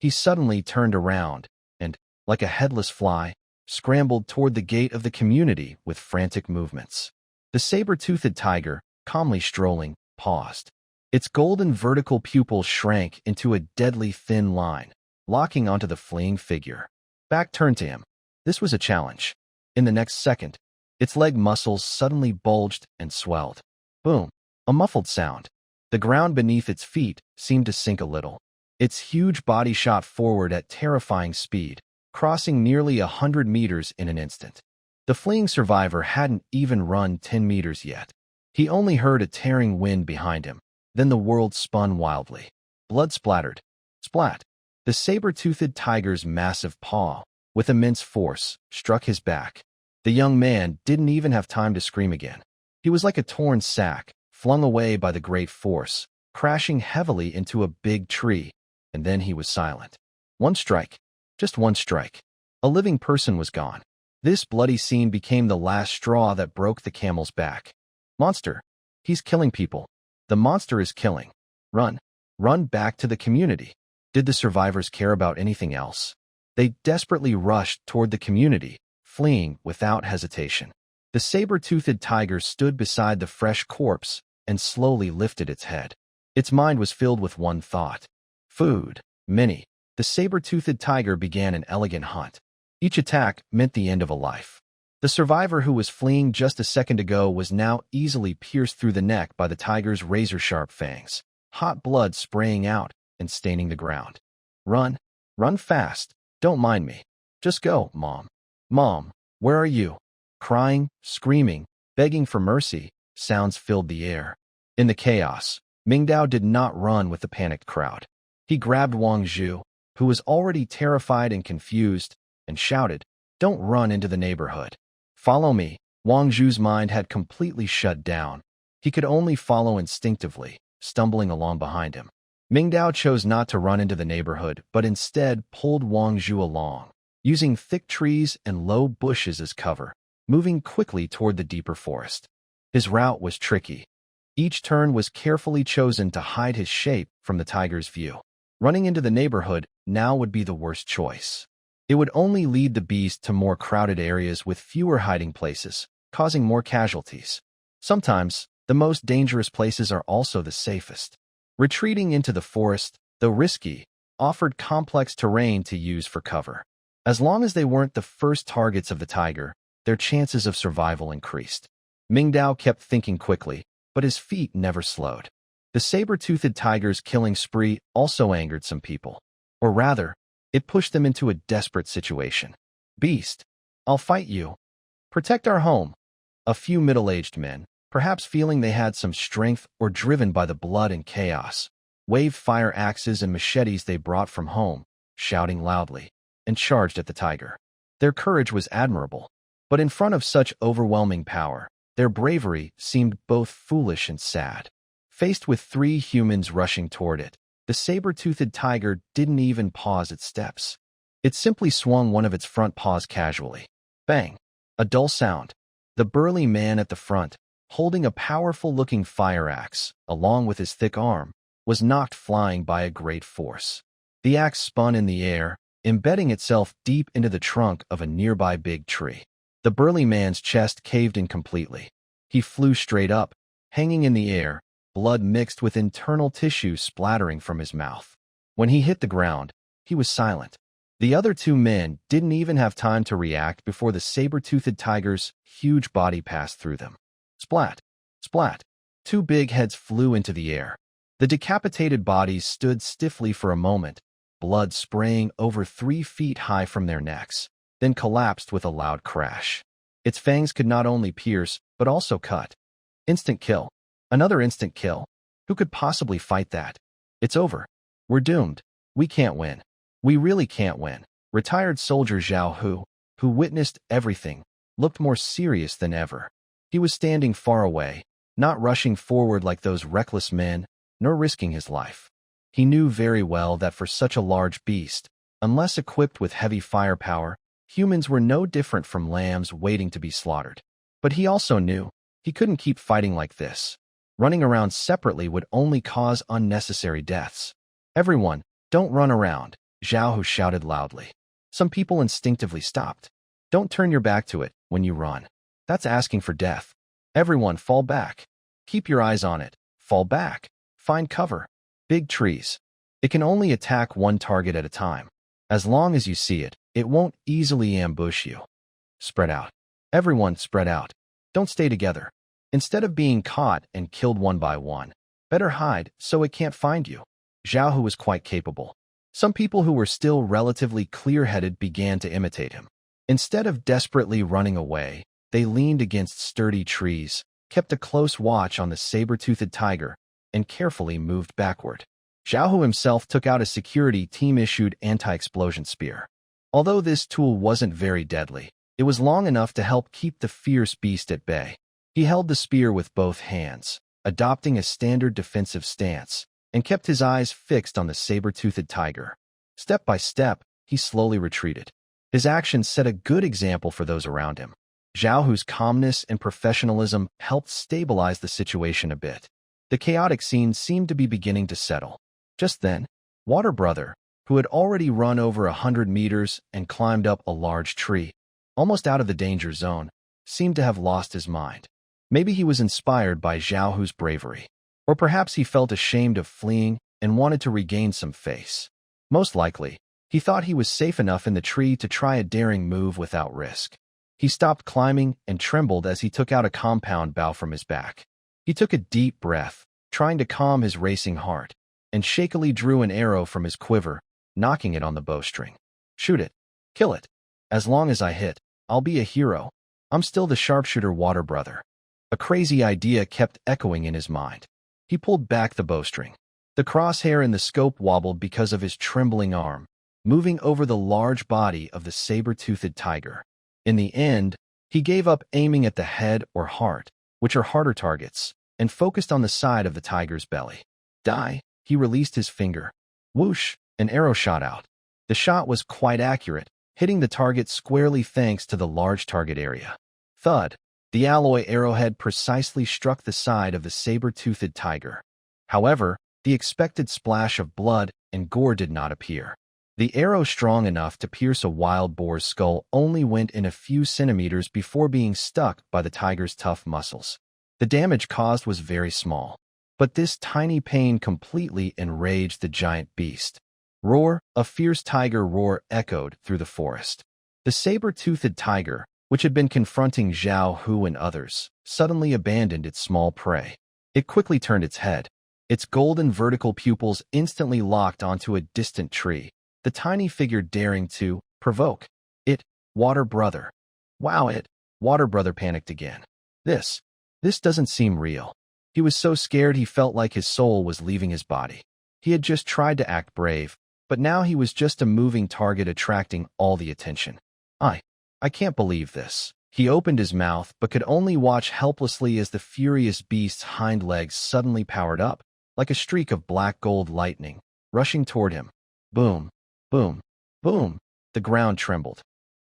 He suddenly turned around and, like a headless fly, scrambled toward the gate of the community with frantic movements. The saber-toothed tiger, calmly strolling, paused. Its golden vertical pupils shrank into a deadly thin line, locking onto the fleeing figure. Back turned to him. This was a challenge. In the next second, its leg muscles suddenly bulged and swelled. Boom! A muffled sound. The ground beneath its feet seemed to sink a little. Its huge body shot forward at terrifying speed, crossing nearly 100 meters in an instant. The fleeing survivor hadn't even run 10 meters yet. He only heard a tearing wind behind him. Then the world spun wildly. Blood splattered. Splat! The saber-toothed tiger's massive paw, with immense force, struck his back. The young man didn't even have time to scream again. He was like a torn sack, flung away by the great force, crashing heavily into a big tree, and then he was silent. One strike. Just one strike. A living person was gone. This bloody scene became the last straw that broke the camel's back. Monster. He's killing people. The monster is killing. Run. Run back to the community. Did the survivors care about anything else? They desperately rushed toward the community, fleeing without hesitation. The saber-toothed tiger stood beside the fresh corpse and slowly lifted its head. Its mind was filled with one thought. Food. Many. The saber-toothed tiger began an elegant hunt. Each attack meant the end of a life. The survivor who was fleeing just a second ago was now easily pierced through the neck by the tiger's razor-sharp fangs, hot blood spraying out and staining the ground. Run. Run fast. Don't mind me. Just go, Mom. Mom, where are you? Crying, screaming, begging for mercy, sounds filled the air. In the chaos, Mingdao did not run with the panicked crowd. He grabbed Wang Zhu, who was already terrified and confused, and shouted, "Don't run into the neighborhood. Follow me." Wang Zhu's mind had completely shut down. He could only follow instinctively, stumbling along behind him. Mingdao chose not to run into the neighborhood, but instead pulled Wang Zhu along, using thick trees and low bushes as cover, moving quickly toward the deeper forest. His route was tricky. Each turn was carefully chosen to hide his shape from the tiger's view. Running into the neighborhood now would be the worst choice. It would only lead the beast to more crowded areas with fewer hiding places, causing more casualties. Sometimes, the most dangerous places are also the safest. Retreating into the forest, though risky, offered complex terrain to use for cover. As long as they weren't the first targets of the tiger, their chances of survival increased. Mingdao kept thinking quickly, but his feet never slowed. The saber-toothed tiger's killing spree also angered some people. Or rather, it pushed them into a desperate situation. Beast, I'll fight you. Protect our home. A few middle-aged men, perhaps feeling they had some strength or driven by the blood and chaos, waved fire axes and machetes they brought from home, shouting loudly, and charged at the tiger. Their courage was admirable, but in front of such overwhelming power, their bravery seemed both foolish and sad. Faced with 3 humans rushing toward it, the saber-toothed tiger didn't even pause its steps. It simply swung one of its front paws casually. Bang! A dull sound. The burly man at the front, holding a powerful-looking fire axe, along with his thick arm, was knocked flying by a great force. The axe spun in the air, embedding itself deep into the trunk of a nearby big tree. The burly man's chest caved in completely. He flew straight up, hanging in the air, blood mixed with internal tissue splattering from his mouth. When he hit the ground, he was silent. The other 2 men didn't even have time to react before the saber-toothed tiger's huge body passed through them. Splat! Splat! 2 big heads flew into the air. The decapitated bodies stood stiffly for a moment, blood spraying over 3 feet high from their necks, then collapsed with a loud crash. Its fangs could not only pierce, but also cut. Instant kill. Another instant kill. Who could possibly fight that? It's over. We're doomed. We can't win. We really can't win. Retired soldier Zhao Hu, who witnessed everything, looked more serious than ever. He was standing far away, not rushing forward like those reckless men, nor risking his life. He knew very well that for such a large beast, unless equipped with heavy firepower, humans were no different from lambs waiting to be slaughtered. But he also knew he couldn't keep fighting like this. Running around separately would only cause unnecessary deaths. Everyone, don't run around, Zhao Hu shouted loudly. Some people instinctively stopped. Don't turn your back to it when you run. That's asking for death. Everyone fall back. Keep your eyes on it. Fall back. Find cover. Big trees. It can only attack one target at a time. As long as you see it, it won't easily ambush you. Spread out. Everyone spread out. Don't stay together. Instead of being caught and killed one by one, better hide so it can't find you. Zhao Hu was quite capable. Some people who were still relatively clear-headed began to imitate him. Instead of desperately running away, they leaned against sturdy trees, kept a close watch on the saber-toothed tiger, and carefully moved backward. Zhao Hu himself took out a security team-issued anti-explosion spear. Although this tool wasn't very deadly, it was long enough to help keep the fierce beast at bay. He held the spear with both hands, adopting a standard defensive stance, and kept his eyes fixed on the saber-toothed tiger. Step by step, he slowly retreated. His actions set a good example for those around him. Zhao Hu's calmness and professionalism helped stabilize the situation a bit. The chaotic scene seemed to be beginning to settle. Just then, Water Brother, who had already run over 100 meters and climbed up a large tree, almost out of the danger zone, seemed to have lost his mind. Maybe he was inspired by Zhao Hu's bravery, or perhaps he felt ashamed of fleeing and wanted to regain some face. Most likely, he thought he was safe enough in the tree to try a daring move without risk. He stopped climbing and trembled as he took out a compound bow from his back. He took a deep breath, trying to calm his racing heart, and shakily drew an arrow from his quiver, knocking it on the bowstring. Shoot it. Kill it. As long as I hit, I'll be a hero. I'm still the sharpshooter Water Brother. A crazy idea kept echoing in his mind. He pulled back the bowstring. The crosshair in the scope wobbled because of his trembling arm, moving over the large body of the saber-toothed tiger. In the end, he gave up aiming at the head or heart, which are harder targets, and focused on the side of the tiger's belly. Die, he released his finger. Whoosh, an arrow shot out. The shot was quite accurate, hitting the target squarely thanks to the large target area. Thud, the alloy arrowhead precisely struck the side of the saber-toothed tiger. However, the expected splash of blood and gore did not appear. The arrow strong enough to pierce a wild boar's skull only went in a few centimeters before being stuck by the tiger's tough muscles. The damage caused was very small, but this tiny pain completely enraged the giant beast. Roar, a fierce tiger roar echoed through the forest. The saber-toothed tiger, which had been confronting Zhao Hu and others, suddenly abandoned its small prey. It quickly turned its head. Its golden vertical pupils instantly locked onto a distant tree, the tiny figure daring to provoke it. Water Brother. Wow, it. Water Brother panicked again. This doesn't seem real. He was so scared he felt like his soul was leaving his body. He had just tried to act brave, but now he was just a moving target attracting all the attention. I can't believe this. He opened his mouth but could only watch helplessly as the furious beast's hind legs suddenly powered up, like a streak of black gold lightning, rushing toward him. Boom, boom, boom. The ground trembled.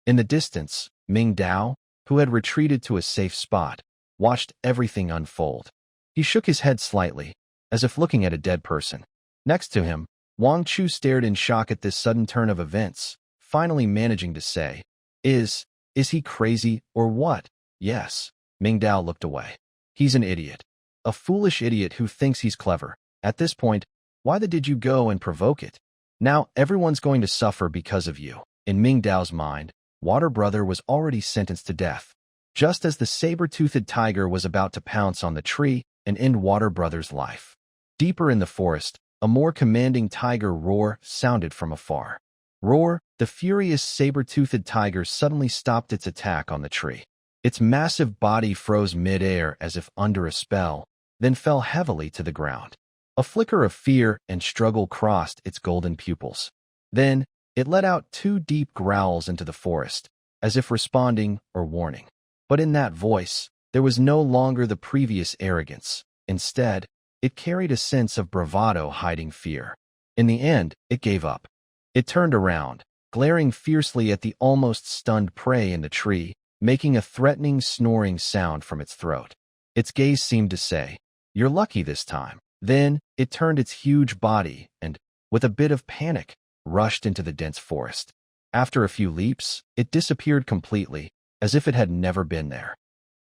In the distance, Mingdao, who had retreated to a safe spot, watched everything unfold. He shook his head slightly, as if looking at a dead person. Next to him, Wang Chu stared in shock at this sudden turn of events, finally managing to say, Is he crazy or what? Yes. Mingdao looked away. He's an idiot. A foolish idiot who thinks he's clever. At this point, why did you go and provoke it? Now everyone's going to suffer because of you. In Mingdao's mind, Water Brother was already sentenced to death. Just as the saber-toothed tiger was about to pounce on the tree and end Water Brother's life. Deeper in the forest, a more commanding tiger roar sounded from afar. Roar, the furious saber-toothed tiger suddenly stopped its attack on the tree. Its massive body froze mid-air as if under a spell, then fell heavily to the ground. A flicker of fear and struggle crossed its golden pupils. Then, it let out two deep growls into the forest, as if responding or warning. But in that voice, there was no longer the previous arrogance. Instead, it carried a sense of bravado hiding fear. In the end, it gave up. It turned around, glaring fiercely at the almost stunned prey in the tree, making a threatening snoring sound from its throat. Its gaze seemed to say, "You're lucky this time." Then, it turned its huge body and, with a bit of panic, rushed into the dense forest. After a few leaps, it disappeared completely, as if it had never been there.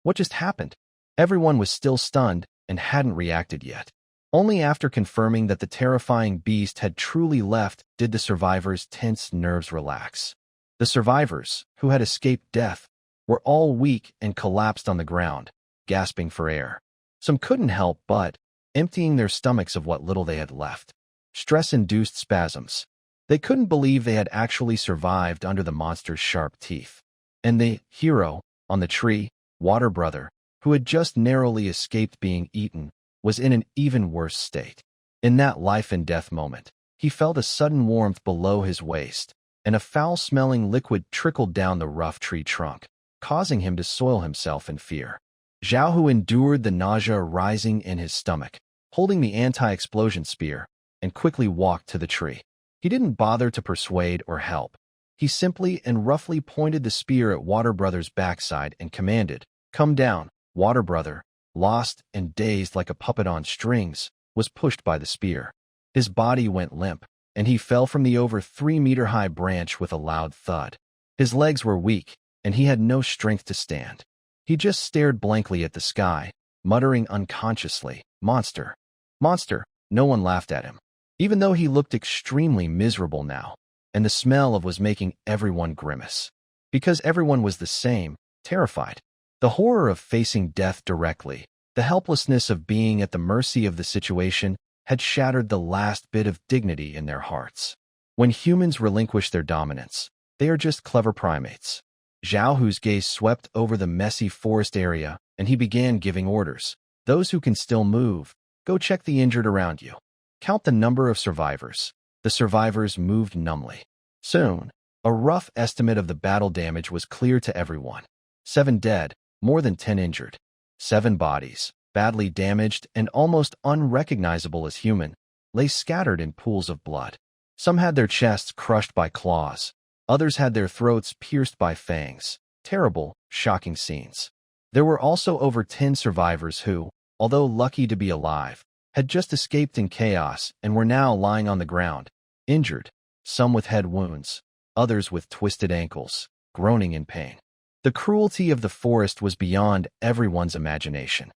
What just happened? Everyone was still stunned and hadn't reacted yet. Only after confirming that the terrifying beast had truly left did the survivors' tense nerves relax. The survivors, who had escaped death, were all weak and collapsed on the ground, gasping for air. Some couldn't help but emptying their stomachs of what little they had left. Stress-induced spasms. They couldn't believe they had actually survived under the monster's sharp teeth. And the hero, on the tree, Water Brother, who had just narrowly escaped being eaten, was in an even worse state. In that life-and-death moment, he felt a sudden warmth below his waist, and a foul-smelling liquid trickled down the rough tree trunk, causing him to soil himself in fear. Zhao Hu endured the nausea rising in his stomach, holding the anti-explosion spear, and quickly walked to the tree. He didn't bother to persuade or help. He simply and roughly pointed the spear at Water Brother's backside and commanded, "Come down." Water Brother, lost and dazed like a puppet on strings, was pushed by the spear. His body went limp, and he fell from the over 3-meter-high branch with a loud thud. His legs were weak, and he had no strength to stand. He just stared blankly at the sky, muttering unconsciously, "Monster! Monster!" No one laughed at him, even though he looked extremely miserable now, and the smell of was making everyone grimace. Because everyone was the same, terrified. The horror of facing death directly, the helplessness of being at the mercy of the situation, had shattered the last bit of dignity in their hearts. When humans relinquish their dominance, they are just clever primates. Zhao Hu's gaze swept over the messy forest area, and he began giving orders. Those who can still move, go check the injured around you. Count the number of survivors. The survivors moved numbly. Soon, a rough estimate of the battle damage was clear to everyone. 7 dead, more than 10 injured. 7 bodies, badly damaged and almost unrecognizable as human, lay scattered in pools of blood. Some had their chests crushed by claws. Others had their throats pierced by fangs. Terrible, shocking scenes. There were also over 10 survivors who, although lucky to be alive, had just escaped in chaos and were now lying on the ground, injured, some with head wounds, others with twisted ankles, groaning in pain. The cruelty of the forest was beyond everyone's imagination.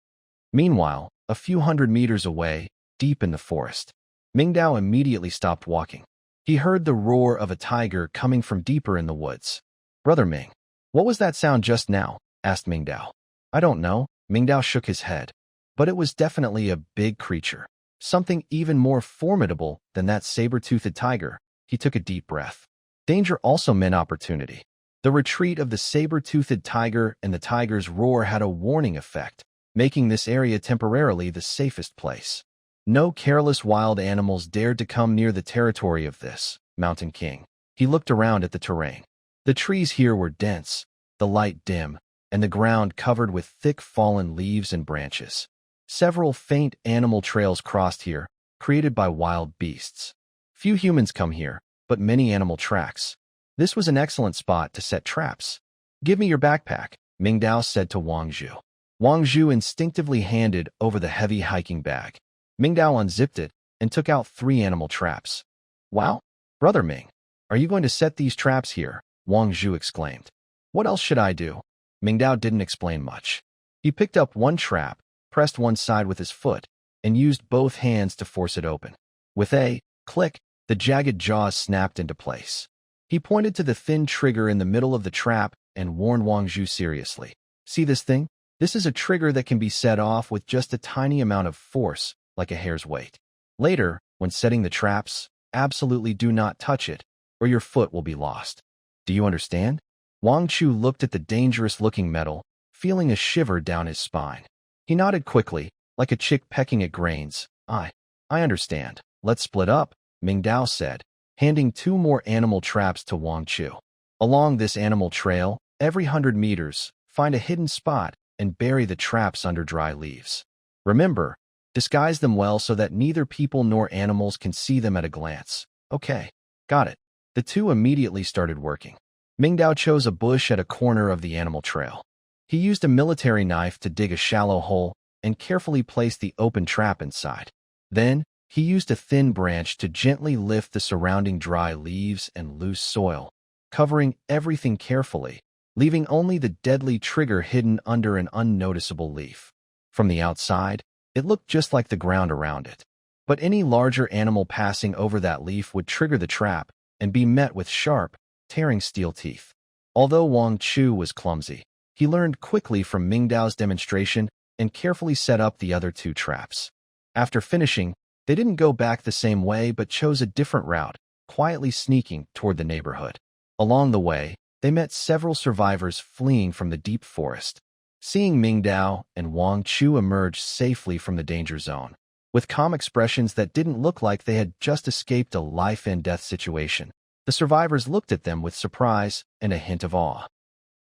Meanwhile, a few hundred meters away, deep in the forest, Mingdao immediately stopped walking. He heard the roar of a tiger coming from deeper in the woods. "Brother Ming, what was that sound just now?" asked Mingdao. "I don't know." Mingdao shook his head. But it was definitely a big creature, something even more formidable than that saber-toothed tiger. He took a deep breath. Danger also meant opportunity. The retreat of the saber-toothed tiger and the tiger's roar had a warning effect, making this area temporarily the safest place. No careless wild animals dared to come near the territory of this mountain king. He looked around at the terrain. The trees here were dense, the light dim, and the ground covered with thick fallen leaves and branches. Several faint animal trails crossed here, created by wild beasts. Few humans come here, but many animal tracks. This was an excellent spot to set traps. "Give me your backpack," Mingdao said to Wang Zhu. Wang Zhu instinctively handed over the heavy hiking bag. Mingdao unzipped it and took out 3 animal traps. "Wow, Brother Ming, are you going to set these traps here?" Wang Zhu exclaimed. "What else should I do?" Mingdao didn't explain much. He picked up one trap, pressed one side with his foot, and used both hands to force it open. With a click, the jagged jaws snapped into place. He pointed to the thin trigger in the middle of the trap and warned Wang Zhu seriously. "See this thing? This is a trigger that can be set off with just a tiny amount of force, like a hair's weight. Later, when setting the traps, absolutely do not touch it, or your foot will be lost. Do you understand?" Wang Chu looked at the dangerous-looking metal, feeling a shiver down his spine. He nodded quickly, like a chick pecking at grains. I understand. Let's split up," Mingdao said, handing 2 more animal traps to Wang Chu. "Along this animal trail, every 100 meters, find a hidden spot and bury the traps under dry leaves. Remember, disguise them well so that neither people nor animals can see them at a glance." "Okay, got it." The 2 immediately started working. Mingdao chose a bush at a corner of the animal trail. He used a military knife to dig a shallow hole and carefully placed the open trap inside. Then, he used a thin branch to gently lift the surrounding dry leaves and loose soil, covering everything carefully, leaving only the deadly trigger hidden under an unnoticeable leaf. From the outside, it looked just like the ground around it. But any larger animal passing over that leaf would trigger the trap and be met with sharp, tearing steel teeth. Although Wang Chu was clumsy, he learned quickly from Mingdao's demonstration and carefully set up the other 2 traps. After finishing, they didn't go back the same way but chose a different route, quietly sneaking toward the neighborhood. Along the way, they met several survivors fleeing from the deep forest. Seeing Mingdao and Wang Chu emerge safely from the danger zone, with calm expressions that didn't look like they had just escaped a life-and-death situation, the survivors looked at them with surprise and a hint of awe.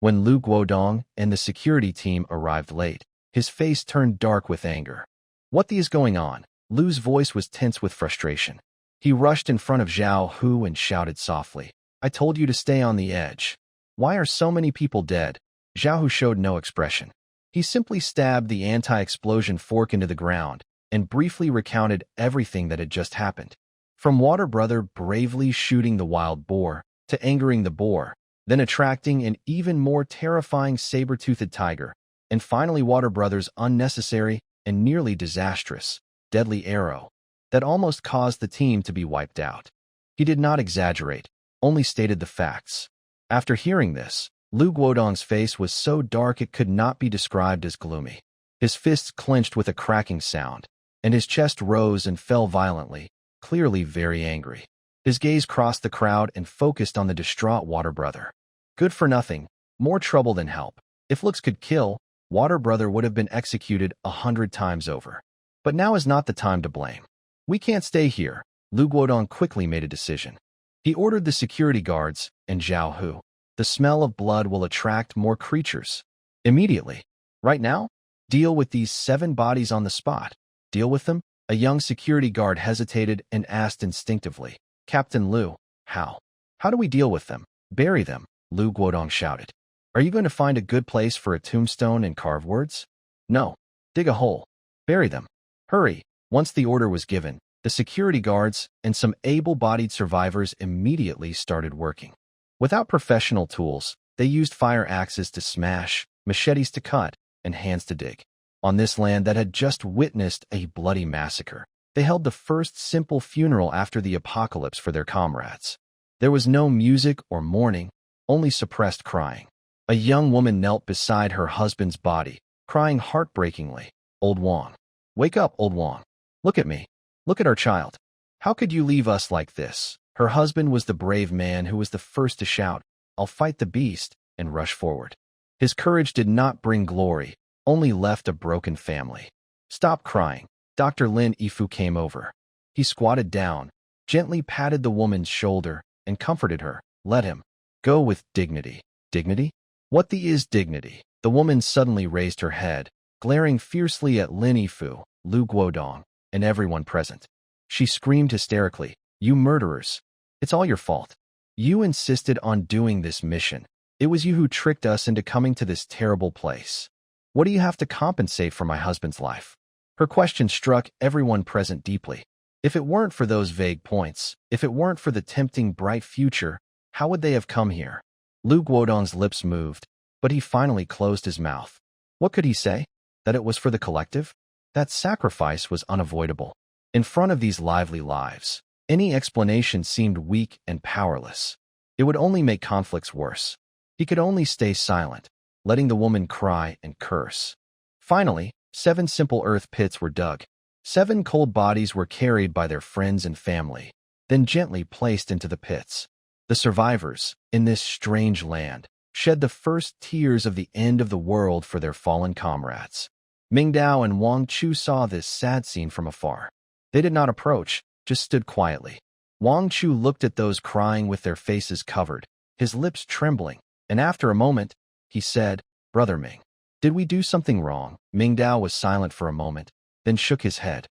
When Lu Guodong and the security team arrived late, his face turned dark with anger. What is going on? Lu's voice was tense with frustration. He rushed in front of Zhao Hu and shouted softly, "I told you to stay on the edge. Why are so many people dead?" Zhao Hu showed no expression. He simply stabbed the anti-explosion fork into the ground and briefly recounted everything that had just happened. From Water Brother bravely shooting the wild boar, to angering the boar, then attracting an even more terrifying saber-toothed tiger, and finally Water Brother's unnecessary and nearly disastrous, deadly arrow that almost caused the team to be wiped out. He did not exaggerate, only stated the facts. After hearing this, Lu Guodong's face was so dark it could not be described as gloomy. His fists clenched with a cracking sound, and his chest rose and fell violently, clearly very angry. His gaze crossed the crowd and focused on the distraught Water Brother. Good for nothing, more trouble than help. If looks could kill, Water Brother would have been executed 100 times over. But now is not the time to blame. We can't stay here. Lu Guodong quickly made a decision. He ordered the security guards and Zhao Hu. The smell of blood will attract more creatures. Immediately. Right now? Deal with these 7 bodies on the spot. Deal with them? A young security guard hesitated and asked instinctively, "Captain Lu, how? How do we deal with them?" "Bury them," Lu Guodong shouted. "Are you going to find a good place for a tombstone and carve words?" "No. Dig a hole. Bury them. Hurry." Once the order was given, the security guards and some able-bodied survivors immediately started working. Without professional tools, they used fire axes to smash, machetes to cut, and hands to dig. On this land that had just witnessed a bloody massacre, they held the first simple funeral after the apocalypse for their comrades. There was no music or mourning, only suppressed crying. A young woman knelt beside her husband's body, crying heartbreakingly, "Old Wang. Wake up, Old Wang. Look at me. Look at our child. How could you leave us like this?" Her husband was the brave man who was the first to shout, "I'll fight the beast," and rush forward. His courage did not bring glory, only left a broken family. "Stop crying." Dr. Lin Yifu came over. He squatted down, gently patted the woman's shoulder, and comforted her. "Let him go with dignity." "Dignity? What is dignity?" The woman suddenly raised her head, glaring fiercely at Lin Yifu, Lu Guodong, and everyone present. She screamed hysterically, "You murderers! It's all your fault. You insisted on doing this mission. It was you who tricked us into coming to this terrible place. What do you have to compensate for my husband's life?" Her question struck everyone present deeply. If it weren't for those vague points, if it weren't for the tempting bright future, how would they have come here? Lu Guodong's lips moved, but he finally closed his mouth. What could he say? That it was for the collective? That sacrifice was unavoidable. In front of these lively lives, any explanation seemed weak and powerless. It would only make conflicts worse. He could only stay silent, letting the woman cry and curse. Finally, 7 simple earth pits were dug. 7 cold bodies were carried by their friends and family, then gently placed into the pits. The survivors, in this strange land, shed the first tears of the end of the world for their fallen comrades. Mingdao and Wang Chu saw this sad scene from afar. They did not approach, just stood quietly. Wang Chu looked at those crying with their faces covered, his lips trembling, and after a moment, he said, "Brother Ming, did we do something wrong?" Mingdao was silent for a moment, then shook his head.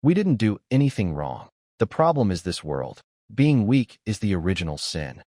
"We didn't do anything wrong. The problem is this world. Being weak is the original sin."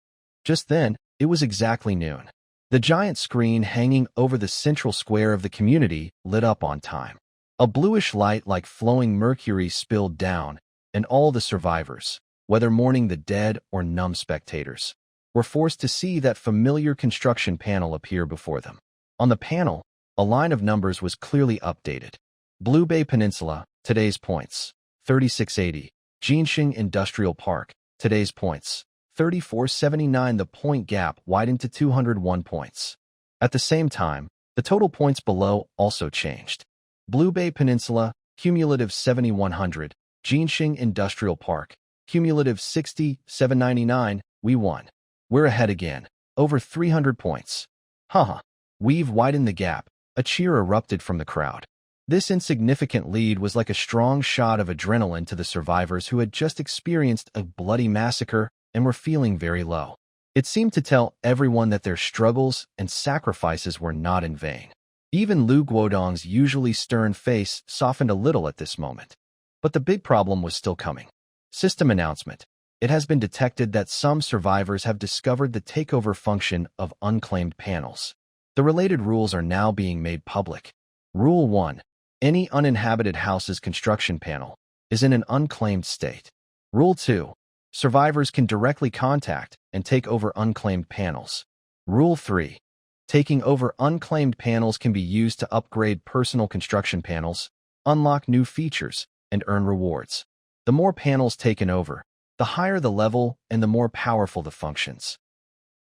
Just then, it was exactly noon. The giant screen hanging over the central square of the community lit up on time. A bluish light like flowing mercury spilled down, and all the survivors, whether mourning the dead or numb spectators, were forced to see that familiar construction panel appear before them. On the panel, a line of numbers was clearly updated. Blue Bay Peninsula, today's points. 3680. Jinxing Industrial Park. Today's points. 3479. The point gap widened to 201 points. At the same time, the total points below also changed. Blue Bay Peninsula, cumulative 7100. Jinxing Industrial Park, cumulative 6799. We won. We're ahead again. Over 300 points. Haha. We've widened the gap. A cheer erupted from the crowd. This insignificant lead was like a strong shot of adrenaline to the survivors who had just experienced a bloody massacre and were feeling very low. It seemed to tell everyone that their struggles and sacrifices were not in vain. Even Lu Guodong's usually stern face softened a little at this moment. But the big problem was still coming. System announcement. It has been detected that some survivors have discovered the takeover function of unclaimed panels. The related rules are now being made public. Rule 1. Any uninhabited house's construction panel is in an unclaimed state. Rule 2. Survivors can directly contact and take over unclaimed panels. Rule 3. Taking over unclaimed panels can be used to upgrade personal construction panels, unlock new features, and earn rewards. The more panels taken over, the higher the level and the more powerful the functions.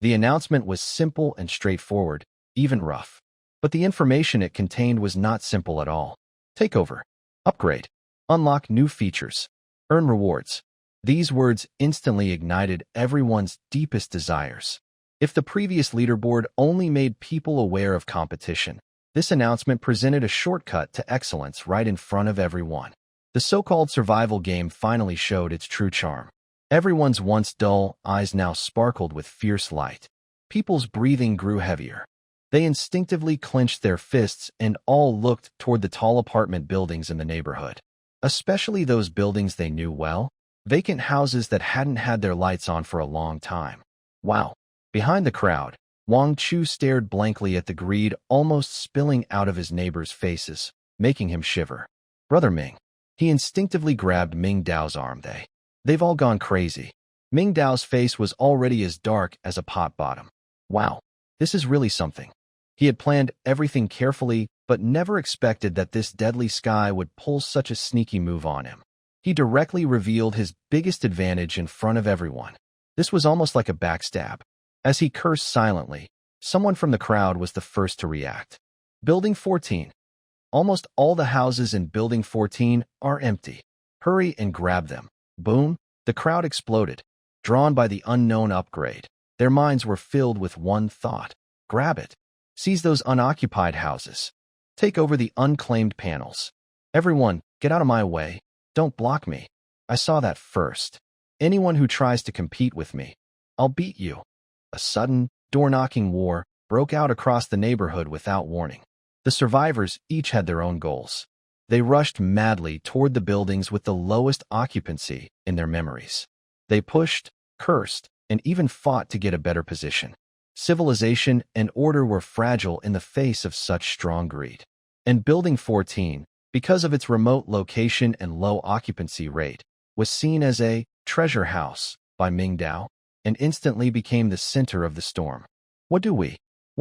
The announcement was simple and straightforward, even rough. But the information it contained was not simple at all. Takeover, upgrade, unlock new features, earn rewards. These words instantly ignited everyone's deepest desires. If the previous leaderboard only made people aware of competition, this announcement presented a shortcut to excellence right in front of everyone. The so-called survival game finally showed its true charm. Everyone's once dull eyes now sparkled with fierce light. People's breathing grew heavier. They instinctively clenched their fists and all looked toward the tall apartment buildings in the neighborhood. Especially those buildings they knew well, vacant houses that hadn't had their lights on for a long time. Wow. Behind the crowd, Wang Chu stared blankly at the greed almost spilling out of his neighbors' faces, making him shiver. Brother Ming. He instinctively grabbed Mingdao's arm. They've all gone crazy. Mingdao's face was already as dark as a pot bottom. Wow, this is really something. He had planned everything carefully, but never expected that this deadly sky would pull such a sneaky move on him. He directly revealed his biggest advantage in front of everyone. This was almost like a backstab. As he cursed silently, someone from the crowd was the first to react. Building 14. Almost all the houses in Building 14 are empty. Hurry and grab them. Boom! The crowd exploded. Drawn by the unknown upgrade, their minds were filled with one thought. Grab it. Seize those unoccupied houses. Take over the unclaimed panels. Everyone, get out of my way. Don't block me. I saw that first. Anyone who tries to compete with me, I'll beat you. A sudden, door-knocking war broke out across the neighborhood without warning. The survivors each had their own goals. They rushed madly toward the buildings with the lowest occupancy in their memories. They pushed, cursed, and even fought to get a better position. Civilization and order were fragile in the face of such strong greed. And Building 14, because of its remote location and low occupancy rate, was seen as a treasure house by Mingdao and instantly became the center of the storm. What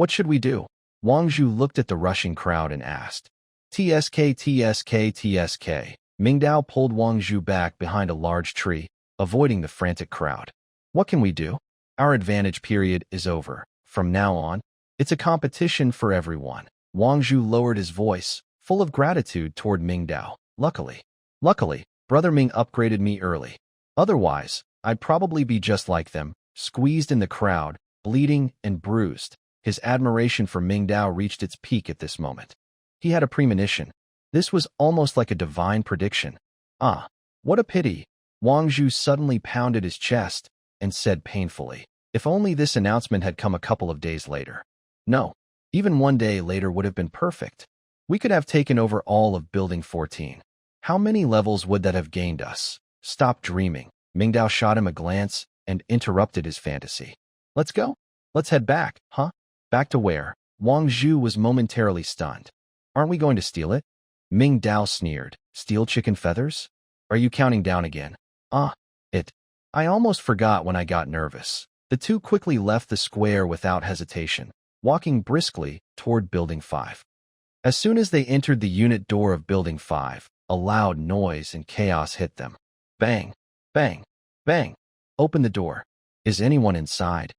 should we do? Wang Zhu looked at the rushing crowd and asked. TSK, TSK, TSK. Mingdao pulled Wang Zhu back behind a large tree, avoiding the frantic crowd. What can we do? Our advantage period is over. From now on, it's a competition for everyone. Wang Zhu lowered his voice, full of gratitude toward Mingdao. Luckily, Brother Ming upgraded me early. Otherwise, I'd probably be just like them, squeezed in the crowd, bleeding and bruised. His admiration for Mingdao reached its peak at this moment. He had a premonition. This was almost like a divine prediction. Ah, what a pity. Wang Zhu suddenly pounded his chest and said painfully, if only this announcement had come a couple of days later. No, even one day later would have been perfect. We could have taken over all of Building 14. How many levels would that have gained us? Stop dreaming. Mingdao shot him a glance and interrupted his fantasy. Let's go. Let's head back, huh? Back to where? Wang Zhu was momentarily stunned. Aren't we going to steal it? Mingdao sneered. Steal chicken feathers? Are you counting down again? I almost forgot when I got nervous. The two quickly left the square without hesitation, walking briskly toward Building 5. As soon as they entered the unit door of Building 5, A loud noise and chaos hit them. Bang, bang, bang. Open the door. Is anyone inside?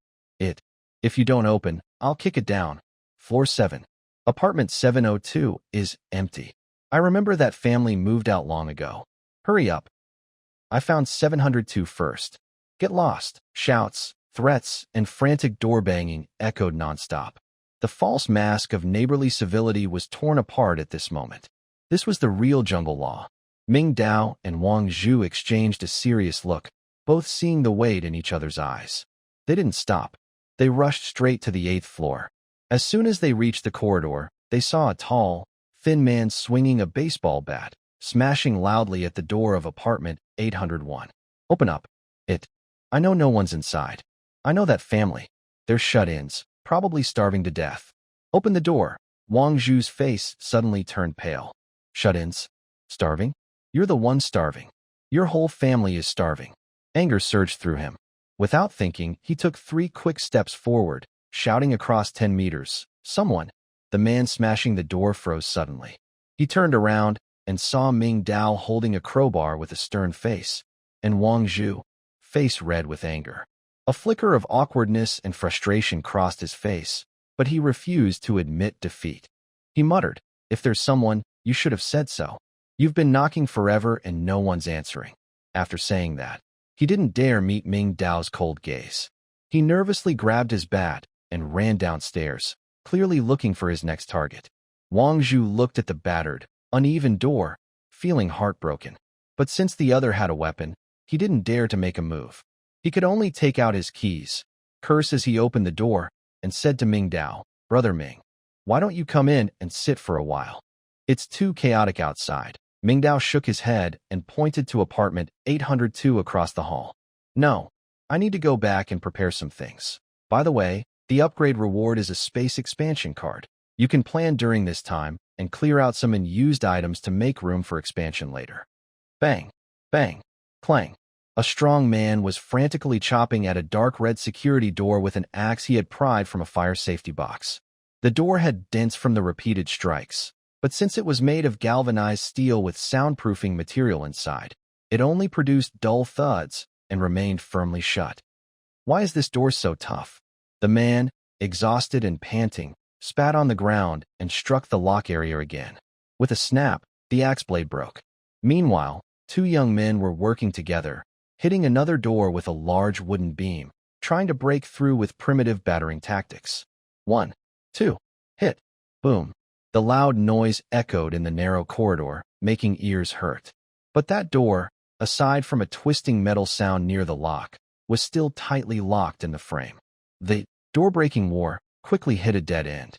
If you don't open, I'll kick it down. Floor 7. Apartment 702 is empty. I remember that family moved out long ago. Hurry up. I found 702 first. Get lost. Shouts, threats, and frantic door banging echoed nonstop. The false mask of neighborly civility was torn apart at this moment. This was the real jungle law. Mingdao and Wang Zhu exchanged a serious look, both seeing the weight in each other's eyes. They didn't stop. They rushed straight to the 8th floor. As soon as they reached the corridor, they saw a tall, thin man swinging a baseball bat, smashing loudly at the door of apartment 801. Open up. I know no one's inside. I know that family. They're shut-ins, probably starving to death. Open the door. Wang Zhu's face suddenly turned pale. Shut-ins? Starving? You're the one starving. Your whole family is starving. Anger surged through him. Without thinking, he took 3 quick steps forward, shouting across 10 meters, "Someone!" The man smashing the door froze suddenly. He turned around and saw Mingdao holding a crowbar with a stern face, and Wang Zhu, face red with anger. A flicker of awkwardness and frustration crossed his face, but he refused to admit defeat. He muttered, "If there's someone, you should have said so. You've been knocking forever and no one's answering." After saying that, he didn't dare meet Mingdao's cold gaze. He nervously grabbed his bat and ran downstairs, clearly looking for his next target. Wang Zhu looked at the battered, uneven door, feeling heartbroken. But since the other had a weapon, he didn't dare to make a move. He could only take out his keys, curse as he opened the door, and said to Mingdao, "Brother Ming, why don't you come in and sit for a while? It's too chaotic outside." Mingdao shook his head and pointed to apartment 802 across the hall. "No, I need to go back and prepare some things. By the way, the upgrade reward is a space expansion card. You can plan during this time and clear out some unused items to make room for expansion later." Bang, bang, clang. A strong man was frantically chopping at a dark red security door with an axe he had pried from a fire safety box. The door had dents from the repeated strikes, but since it was made of galvanized steel with soundproofing material inside, it only produced dull thuds and remained firmly shut. "Why is this door so tough?" The man, exhausted and panting, spat on the ground and struck the lock area again. With a snap, the axe blade broke. Meanwhile, 2 young men were working together, hitting another door with a large wooden beam, trying to break through with primitive battering tactics. 1, 2, hit, boom. The loud noise echoed in the narrow corridor, making ears hurt. But that door, aside from a twisting metal sound near the lock, was still tightly locked in the frame. The door-breaking war quickly hit a dead end.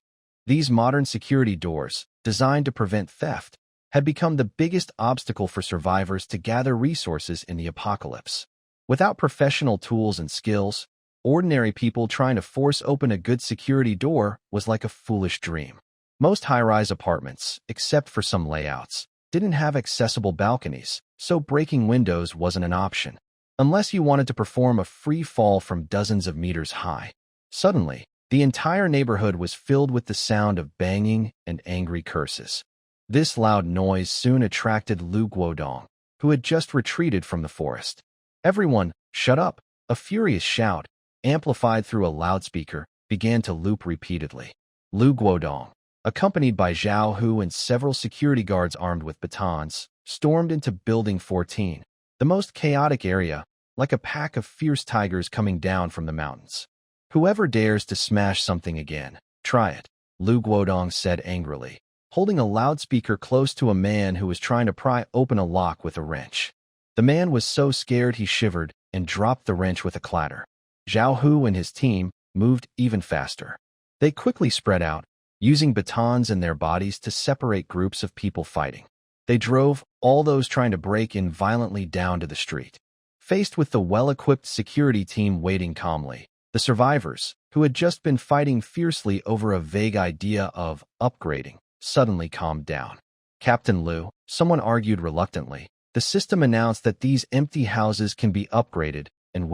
These modern security doors, designed to prevent theft, had become the biggest obstacle for survivors to gather resources in the apocalypse. Without professional tools and skills, ordinary people trying to force open a good security door was like a foolish dream. Most high-rise apartments, except for some layouts, didn't have accessible balconies, so breaking windows wasn't an option, unless you wanted to perform a free fall from dozens of meters high. Suddenly, the entire neighborhood was filled with the sound of banging and angry curses. This loud noise soon attracted Lu Guodong, who had just retreated from the forest. "Everyone, shut up!" A furious shout, amplified through a loudspeaker, began to loop repeatedly. Lu Guodong, accompanied by Zhao Hu and several security guards armed with batons, stormed into Building 14, the most chaotic area, like a pack of fierce tigers coming down from the mountains. "Whoever dares to smash something again, try it," Lu Guodong said angrily, holding a loudspeaker close to a man who was trying to pry open a lock with a wrench. The man was so scared he shivered and dropped the wrench with a clatter. Zhao Hu and his team moved even faster. They quickly spread out, using batons in their bodies to separate groups of people fighting. They drove all those trying to break in violently down to the street. Faced with the well-equipped security team waiting calmly, the survivors, who had just been fighting fiercely over a vague idea of upgrading, suddenly calmed down. "Captain Liu," someone argued reluctantly, "the system announced that these empty houses can be upgraded, and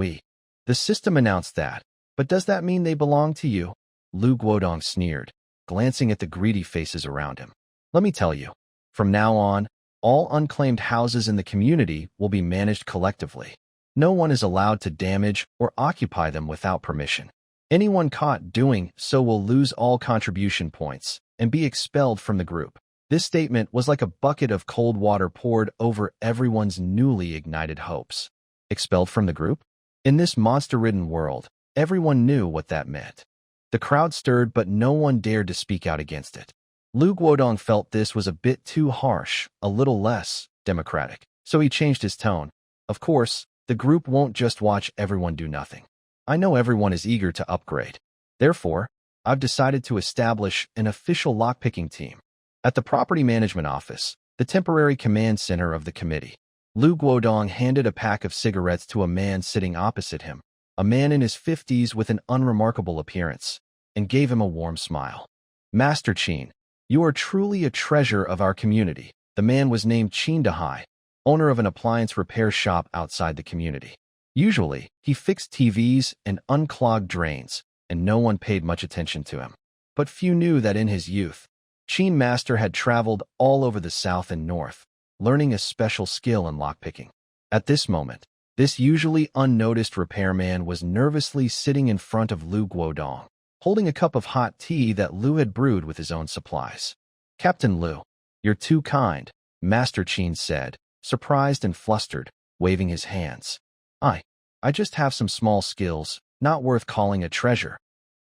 The system announced that, but does that mean they belong to you?" Lu Guodong sneered, glancing at the greedy faces around him. "Let me tell you, from now on, All unclaimed houses in the community will be managed collectively. No one is allowed to damage or occupy them without permission. Anyone caught doing so will lose all contribution points and be expelled from the group. This statement was like a bucket of cold water poured over everyone's newly ignited hopes. Expelled from the group? In this monster-ridden world, everyone knew what that meant. The crowd stirred, but no one dared to speak out against it. Lu Guodong felt this was a bit too harsh, a little less democratic, so he changed his tone. Of course, the group won't just watch everyone do nothing. I know everyone is eager to upgrade. Therefore, I've decided to establish an official lockpicking team. At the property management office, the temporary command center of the committee, Lu Guodong handed a pack of cigarettes to a man sitting opposite him, a man in his 50s with an unremarkable appearance, and gave him a warm smile. Master Qin, you are truly a treasure of our community. The man was named Qin Dahai, owner of an appliance repair shop outside the community. Usually, he fixed TVs and unclogged drains, and no one paid much attention to him. But few knew that in his youth, Qin Master had traveled all over the south and north, learning a special skill in lockpicking. At this moment, this usually unnoticed repairman was nervously sitting in front of Lu Guodong, holding a cup of hot tea that Lu had brewed with his own supplies. Captain Lu, you're too kind, Master Qin said, surprised and flustered, waving his hands. I just have some small skills, not worth calling a treasure.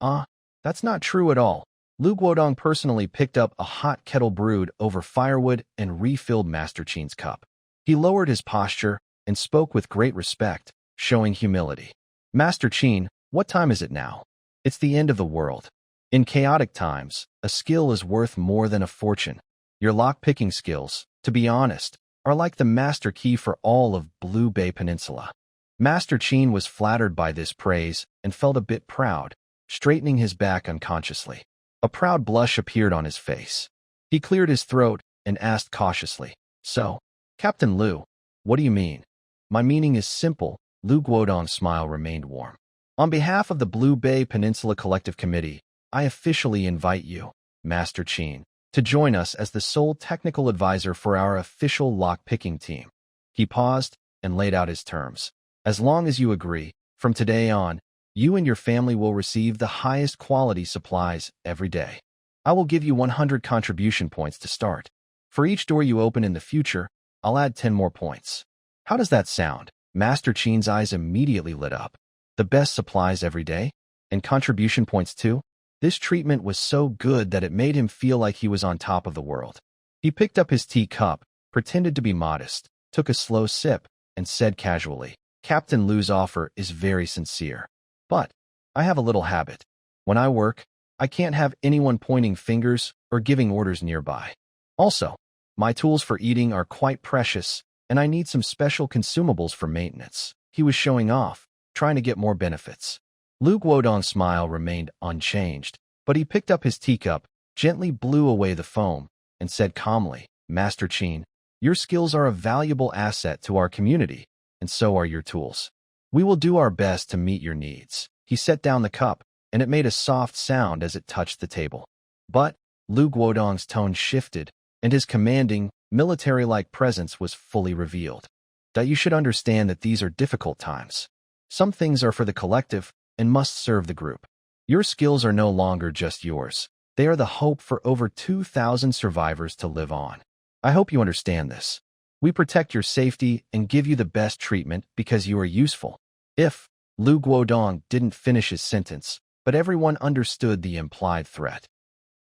That's not true at all. Lu Guodong personally picked up a hot kettle brewed over firewood and refilled Master Qin's cup. He lowered his posture and spoke with great respect, showing humility. Master Qin, what time is it now? It's the end of the world. In chaotic times, a skill is worth more than a fortune. Your lock-picking skills, to be honest, are like the master key for all of Blue Bay Peninsula. Master Qin was flattered by this praise and felt a bit proud, straightening his back unconsciously. A proud blush appeared on his face. He cleared his throat and asked cautiously, So, Captain Lu, what do you mean? My meaning is simple. Lu Guodong's smile remained warm. On behalf of the Blue Bay Peninsula Collective Committee, I officially invite you, Master Qin, to join us as the sole technical advisor for our official lock-picking team. He paused and laid out his terms. As long as you agree, from today on, you and your family will receive the highest quality supplies every day. I will give you 100 contribution points to start. For each door you open in the future, I'll add 10 more points. How does that sound? Master Qin's eyes immediately lit up. The best supplies every day? And contribution points too? This treatment was so good that it made him feel like he was on top of the world. He picked up his teacup, pretended to be modest, took a slow sip, and said casually, Captain Lu's offer is very sincere. But I have a little habit. When I work, I can't have anyone pointing fingers or giving orders nearby. Also, my tools for eating are quite precious, and I need some special consumables for maintenance. He was showing off, trying to get more benefits. Lu Guodong's smile remained unchanged, but he picked up his teacup, gently blew away the foam, and said calmly, Master Qin, your skills are a valuable asset to our community, and so are your tools. We will do our best to meet your needs. He set down the cup, and it made a soft sound as it touched the table. But Lu Guodong's tone shifted, and his commanding, military-like presence was fully revealed. That you should understand that these are difficult times. Some things are for the collective and must serve the group. Your skills are no longer just yours. They are the hope for over 2,000 survivors to live on. I hope you understand this. We protect your safety and give you the best treatment because you are useful. If Lu Guodong didn't finish his sentence, but everyone understood the implied threat.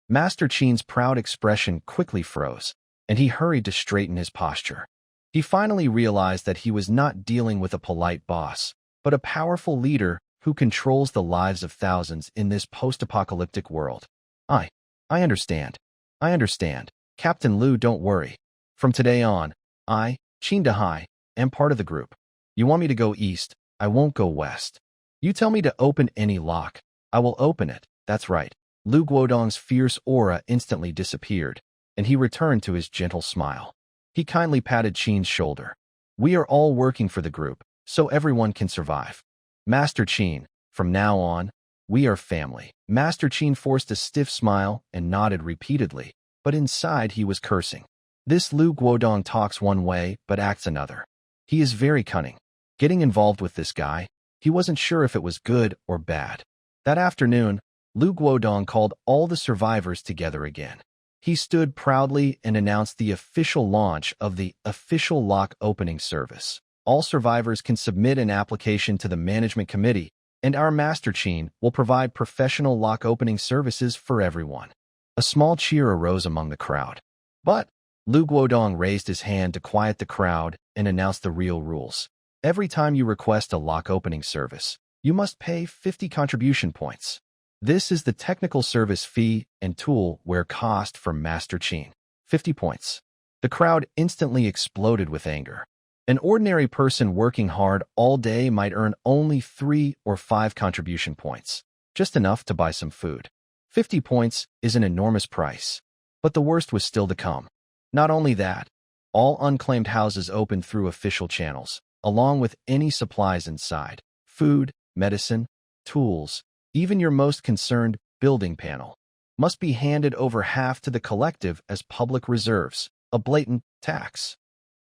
Master Qin's proud expression quickly froze, and he hurried to straighten his posture. He finally realized that he was not dealing with a polite boss, but a powerful leader who controls the lives of thousands in this post-apocalyptic world. I understand. I understand. Captain Lu, don't worry. From today on, I, Qin Dahai, am part of the group. You want me to go east, I won't go west. You tell me to open any lock, I will open it. That's right. Lu Guodong's fierce aura instantly disappeared, and he returned to his gentle smile. He kindly patted Qin's shoulder. We are all working for the group, so everyone can survive. Master Qin, from now on, we are family. Master Qin forced a stiff smile and nodded repeatedly, but inside he was cursing. This Lu Guodong talks one way but acts another. He is very cunning. Getting involved with this guy, he wasn't sure if it was good or bad. That afternoon, Lu Guodong called all the survivors together again. He stood proudly and announced the official launch of the official lock opening service. All survivors can submit an application to the management committee, and our Master Chin will provide professional lock opening services for everyone. A small cheer arose among the crowd. But Lu Guodong raised his hand to quiet the crowd and announced the real rules. Every time you request a lock opening service, you must pay 50 contribution points. This is the technical service fee and toolware cost for Master Chin. 50 points. The crowd instantly exploded with anger. An ordinary person working hard all day might earn only 3 or 5 contribution points, just enough to buy some food. 50 points is an enormous price. But the worst was still to come. Not only that, all unclaimed houses opened through official channels, along with any supplies inside, food, medicine, tools, even your most concerned building panel, must be handed over half to the collective as public reserves, a blatant tax.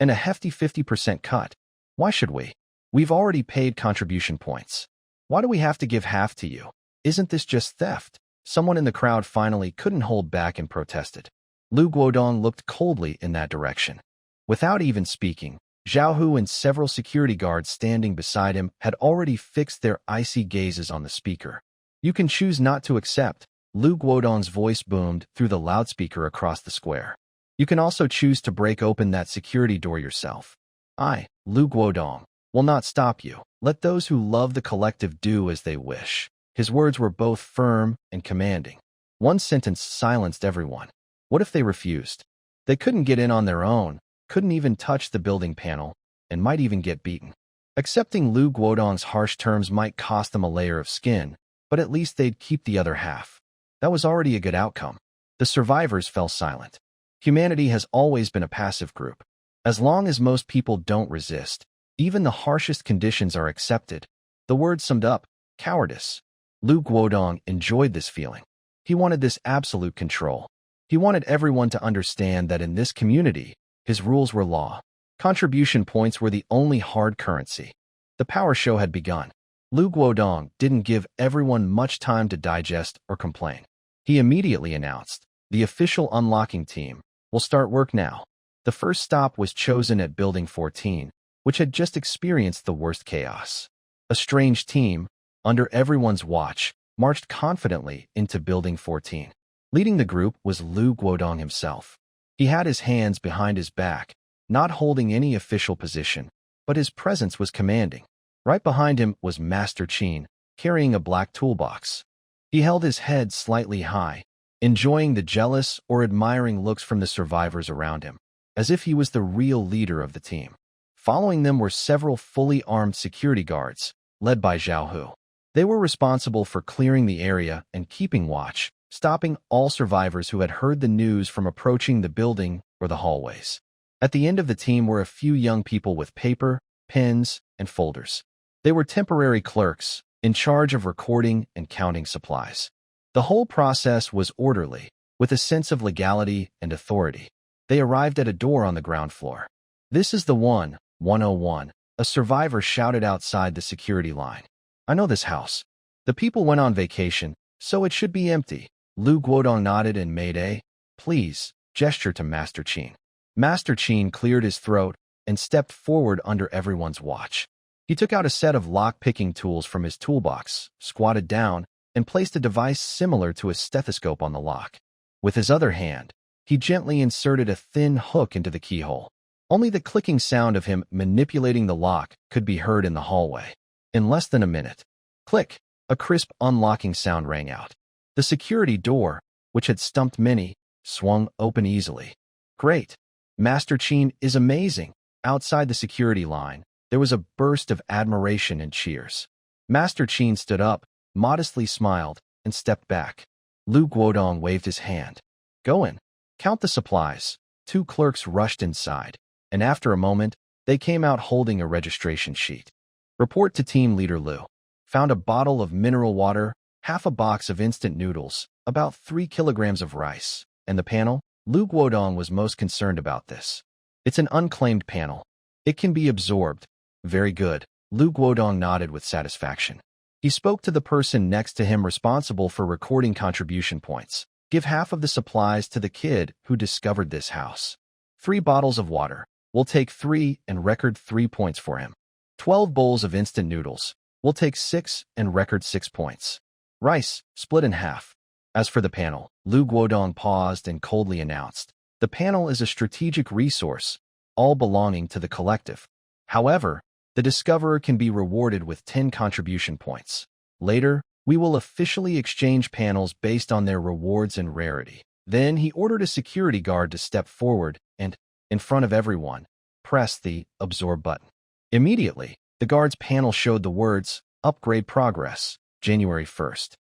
And a hefty 50% cut. Why should we? We've already paid contribution points. Why do we have to give half to you? Isn't this just theft? Someone in the crowd finally couldn't hold back and protested. Lu Guodong looked coldly in that direction. Without even speaking, Zhao Hu and several security guards standing beside him had already fixed their icy gazes on the speaker. You can choose not to accept. Lu Guodong's voice boomed through the loudspeaker across the square. You can also choose to break open that security door yourself. I, Lu Guodong, will not stop you. Let those who love the collective do as they wish. His words were both firm and commanding. One sentence silenced everyone. What if they refused? They couldn't get in on their own, couldn't even touch the building panel, and might even get beaten. Accepting Lu Guodong's harsh terms might cost them a layer of skin, but at least they'd keep the other half. That was already a good outcome. The survivors fell silent. Humanity has always been a passive group. As long as most people don't resist, even the harshest conditions are accepted. The word summed up cowardice. Lu Guodong enjoyed this feeling. He wanted this absolute control. He wanted everyone to understand that in this community, his rules were law. Contribution points were the only hard currency. The power show had begun. Lu Guodong didn't give everyone much time to digest or complain. He immediately announced, the official unlocking team will start work now. The first stop was chosen at Building 14, which had just experienced the worst chaos. A strange team, under everyone's watch, marched confidently into Building 14. Leading the group was Lu Guodong himself. He had his hands behind his back, not holding any official position, but his presence was commanding. Right behind him was Master Chin, carrying a black toolbox. He held his head slightly high, enjoying the jealous or admiring looks from the survivors around him, as if he was the real leader of the team. Following them were several fully armed security guards, led by Zhao Hu. They were responsible for clearing the area and keeping watch, stopping all survivors who had heard the news from approaching the building or the hallways. At the end of the team were a few young people with paper, pens, and folders. They were temporary clerks, in charge of recording and counting supplies. The whole process was orderly, with a sense of legality and authority. They arrived at a door on the ground floor. "This is the one, 101, a survivor shouted outside the security line. "I know this house. The people went on vacation, so it should be empty." Lu Guodong nodded and made a, "Please," gesture to Master Chin. Master Chin cleared his throat and stepped forward under everyone's watch. He took out a set of lock-picking tools from his toolbox, squatted down, and placed a device similar to a stethoscope on the lock. With his other hand, he gently inserted a thin hook into the keyhole. Only the clicking sound of him manipulating the lock could be heard in the hallway. In less than a minute, click, a crisp unlocking sound rang out. The security door, which had stumped many, swung open easily. "Great! Master Chin is amazing!" Outside the security line, there was a burst of admiration and cheers. Master Chin stood up, modestly smiled, and stepped back. Lu Guodong waved his hand. "Go in. Count the supplies." Two clerks rushed inside, and after a moment, they came out holding a registration sheet. "Report to Team Leader Lu. Found a bottle of mineral water, half a box of instant noodles, about 3 kilograms of rice, and the panel, Lu Guodong was most concerned about this. It's an unclaimed panel. It can be absorbed. Very good. Lu Guodong nodded with satisfaction. He spoke to the person next to him responsible for recording contribution points. Give half of the supplies to the kid who discovered this house. 3 bottles of water. We'll take 3 and record 3 points for him. 12 bowls of instant noodles. We'll take 6 and record 6 points. Rice, split in half. As for the panel, Lu Guodong paused and coldly announced, the panel is a strategic resource, all belonging to the collective. However, the discoverer can be rewarded with 10 contribution points. Later, we will officially exchange panels based on their rewards and rarity. Then he ordered a security guard to step forward and, in front of everyone, press the absorb button. Immediately, the guard's panel showed the words, Upgrade Progress, January 1st.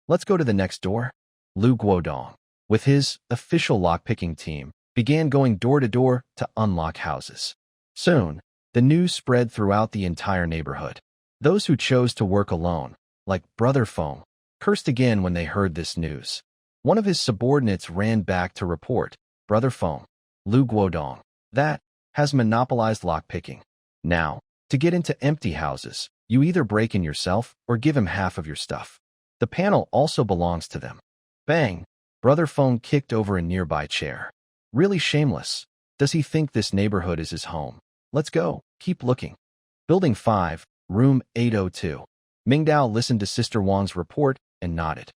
Let's go to the next door. Lu Guodong, with his official lockpicking team, began going door to door to unlock houses. Soon, the news spread throughout the entire neighborhood. Those who chose to work alone, like Brother Feng, cursed again when they heard this news. One of his subordinates ran back to report, Brother Feng, Lu Guodong, that has monopolized lockpicking. Now, to get into empty houses, you either break in yourself or give him half of your stuff. The panel also belongs to them. Bang! Brother Feng kicked over a nearby chair. Really shameless. Does he think this neighborhood is his home? Let's go. Keep looking. Building 5, room 802. Mingdao listened to Sister Wang's report and nodded.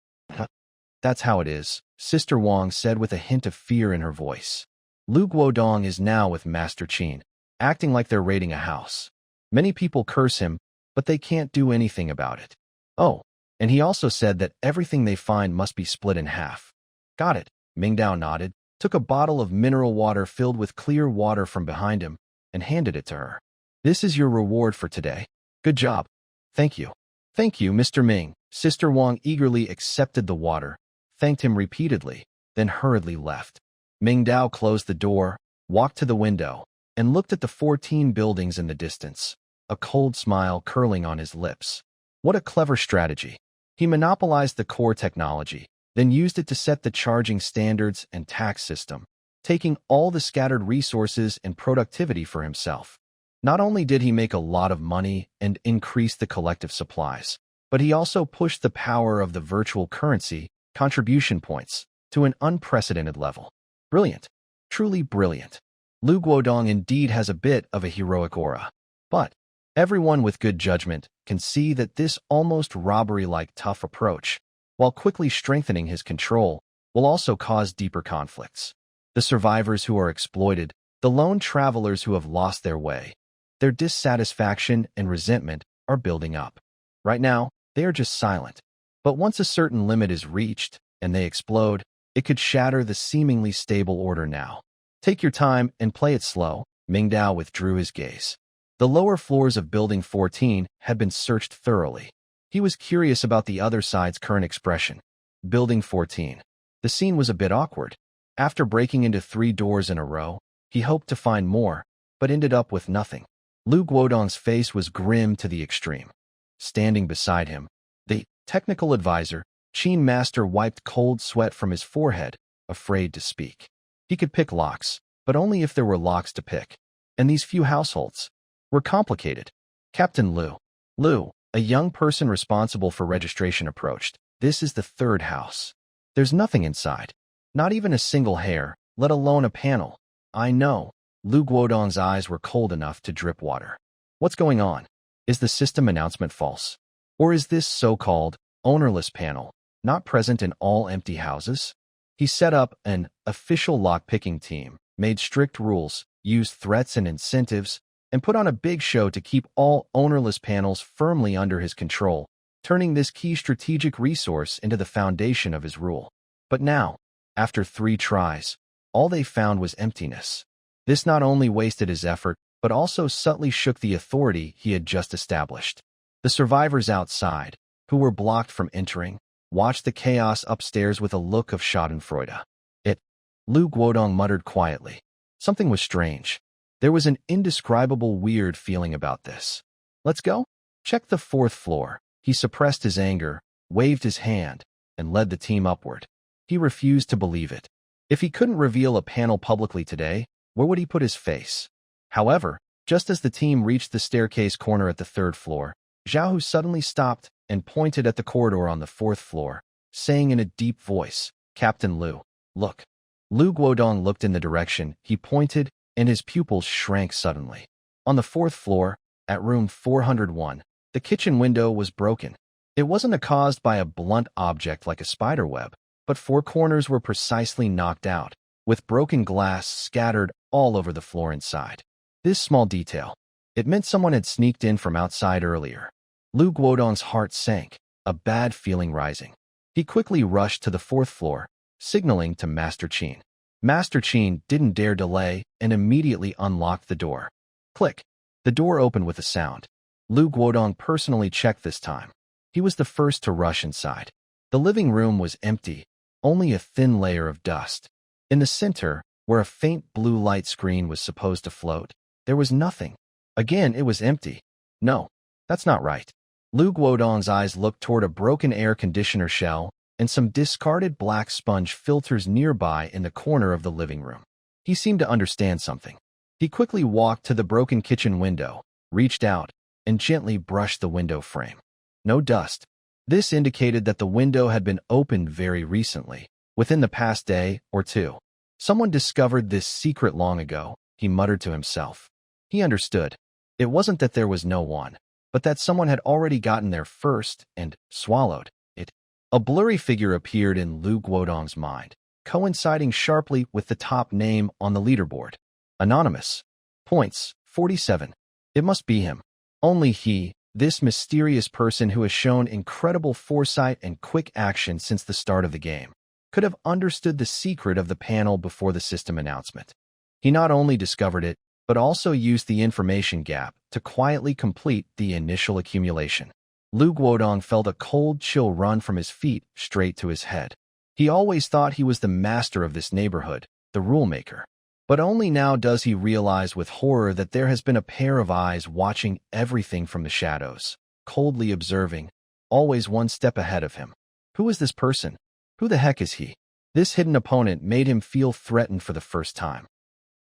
That's how it is, Sister Wang said with a hint of fear in her voice. Lu Guodong is now with Master Qin, acting like they're raiding a house. Many people curse him, but they can't do anything about it. Oh, and he also said that everything they find must be split in half. Got it, Mingdao nodded, took a bottle of mineral water filled with clear water from behind him, and handed it to her. This is your reward for today. Good job. Thank you. Thank you, Mr. Ming. Sister Wang eagerly accepted the water, thanked him repeatedly, then hurriedly left. Mingdao closed the door, walked to the window, and looked at the 14 buildings in the distance, a cold smile curling on his lips. What a clever strategy. He monopolized the core technology, then used it to set the charging standards and tax system, taking all the scattered resources and productivity for himself. Not only did he make a lot of money and increase the collective supplies, but he also pushed the power of the virtual currency, contribution points, to an unprecedented level. Brilliant. Truly brilliant. Lu Guodong indeed has a bit of a heroic aura. But everyone with good judgment can see that this almost robbery-like tough approach, while quickly strengthening his control, will also cause deeper conflicts. The survivors who are exploited, the lone travelers who have lost their way, their dissatisfaction and resentment are building up. Right now, they are just silent. But once a certain limit is reached and they explode, it could shatter the seemingly stable order now. Take your time and play it slow. Mingdao withdrew his gaze. The lower floors of Building 14 had been searched thoroughly. He was curious about the other side's current expression. Building 14. The scene was a bit awkward. After breaking into 3 doors in a row, he hoped to find more, but ended up with nothing. Lu Guodong's face was grim to the extreme. Standing beside him, the technical advisor, Qin Master, wiped cold sweat from his forehead, afraid to speak. He could pick locks, but only if there were locks to pick. And these few households were complicated. Captain Lu, a young person responsible for registration, approached. This is the 3rd house. There's nothing inside. Not even a single hair, let alone a panel. I know. Lu Guodong's eyes were cold enough to drip water. What's going on? Is the system announcement false? Or is this so-called ownerless panel not present in all empty houses? He set up an official lockpicking team, made strict rules, used threats and incentives, and put on a big show to keep all ownerless panels firmly under his control, turning this key strategic resource into the foundation of his rule. But now, after 3 tries, all they found was emptiness. This not only wasted his effort, but also subtly shook the authority he had just established. The survivors outside, who were blocked from entering, watched the chaos upstairs with a look of schadenfreude. Lu Guodong muttered quietly. Something was strange. There was an indescribable weird feeling about this. Let's go? Check the 4th floor. He suppressed his anger, waved his hand, and led the team upward. He refused to believe it. If he couldn't reveal a panel publicly today, where would he put his face? However, just as the team reached the staircase corner at the 3rd floor, Xiaohu suddenly stopped and pointed at the corridor on the 4th floor, saying in a deep voice, "Captain Liu, look." Lu Guodong looked in the direction he pointed, and his pupils shrank suddenly. On the 4th floor, at room 401, the kitchen window was broken. It wasn't caused by a blunt object like a spider web, but 4 corners were precisely knocked out, with broken glass scattered all over the floor inside. This small detail, it meant someone had sneaked in from outside earlier. Lu Guodong's heart sank, a bad feeling rising. He quickly rushed to the 4th floor, signaling to Master Qin. Master Qin didn't dare delay and immediately unlocked the door. Click. The door opened with a sound. Lu Guodong personally checked this time. He was the first to rush inside. The living room was empty, only a thin layer of dust. In the center, where a faint blue light screen was supposed to float, there was nothing. Again, it was empty. No, that's not right. Lu Guodong's eyes looked toward a broken air conditioner shell and some discarded black sponge filters nearby in the corner of the living room. He seemed to understand something. He quickly walked to the broken kitchen window, reached out, and gently brushed the window frame. No dust. This indicated that the window had been opened very recently, within the past day or two. Someone discovered this secret long ago, he muttered to himself. He understood. It wasn't that there was no one, but that someone had already gotten there first and swallowed it. A blurry figure appeared in Lu Guodong's mind, coinciding sharply with the top name on the leaderboard. Anonymous. Points, 47. It must be him. Only he, this mysterious person who has shown incredible foresight and quick action since the start of the game, could have understood the secret of the panel before the system announcement. He not only discovered it, but also used the information gap to quietly complete the initial accumulation. Lu Guodong felt a cold chill run from his feet straight to his head. He always thought he was the master of this neighborhood, the rule maker. But only now does he realize with horror that there has been a pair of eyes watching everything from the shadows, coldly observing, always one step ahead of him. Who is this person? Who the heck is he? This hidden opponent made him feel threatened for the first time.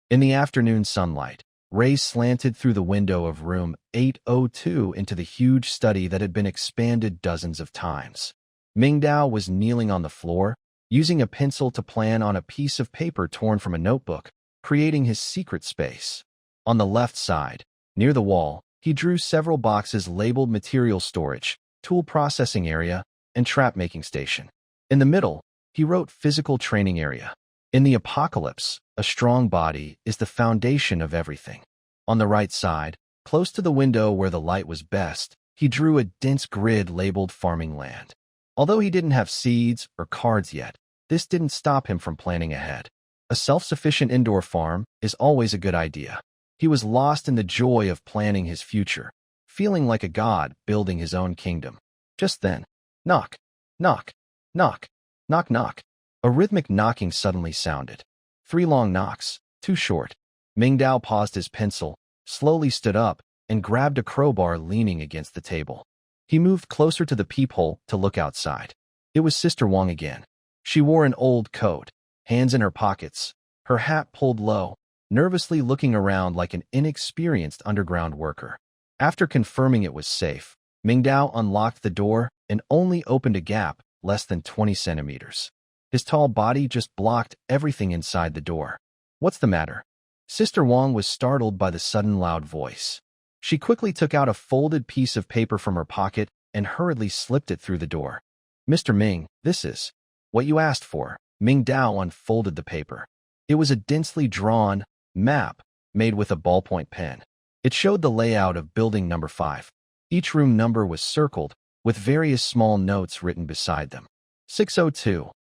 In the afternoon sunlight, rays slanted through the window of room 802 into the huge study that had been expanded dozens of times. Mingdao was kneeling on the floor, using a pencil to plan on a piece of paper torn from a notebook, creating his secret space. On the left side, near the wall, he drew several boxes labeled material storage, tool processing area, and trap making station. In the middle, he wrote physical training area. In the apocalypse, a strong body is the foundation of everything. On the right side, close to the window where the light was best, he drew a dense grid labeled farming land. Although he didn't have seeds or cards yet, this didn't stop him from planning ahead. A self-sufficient indoor farm is always a good idea. He was lost in the joy of planning his future, feeling like a god building his own kingdom. Just then, knock, knock, knock, knock, knock. A rhythmic knocking suddenly sounded. 3 long knocks, 2 short. Mingdao paused his pencil, slowly stood up, and grabbed a crowbar leaning against the table. He moved closer to the peephole to look outside. It was Sister Wang again. She wore an old coat, hands in her pockets, her hat pulled low, nervously looking around like an inexperienced underground worker. After confirming it was safe, Mingdao unlocked the door and only opened a gap less than 20 centimeters. His tall body just blocked everything inside the door. What's the matter? Sister Wang was startled by the sudden loud voice. She quickly took out a folded piece of paper from her pocket and hurriedly slipped it through the door. Mr. Ming, this is what you asked for. Mingdao unfolded the paper. It was a densely drawn map made with a ballpoint pen. It showed the layout of building number 5. Each room number was circled, with various small notes written beside them. 602.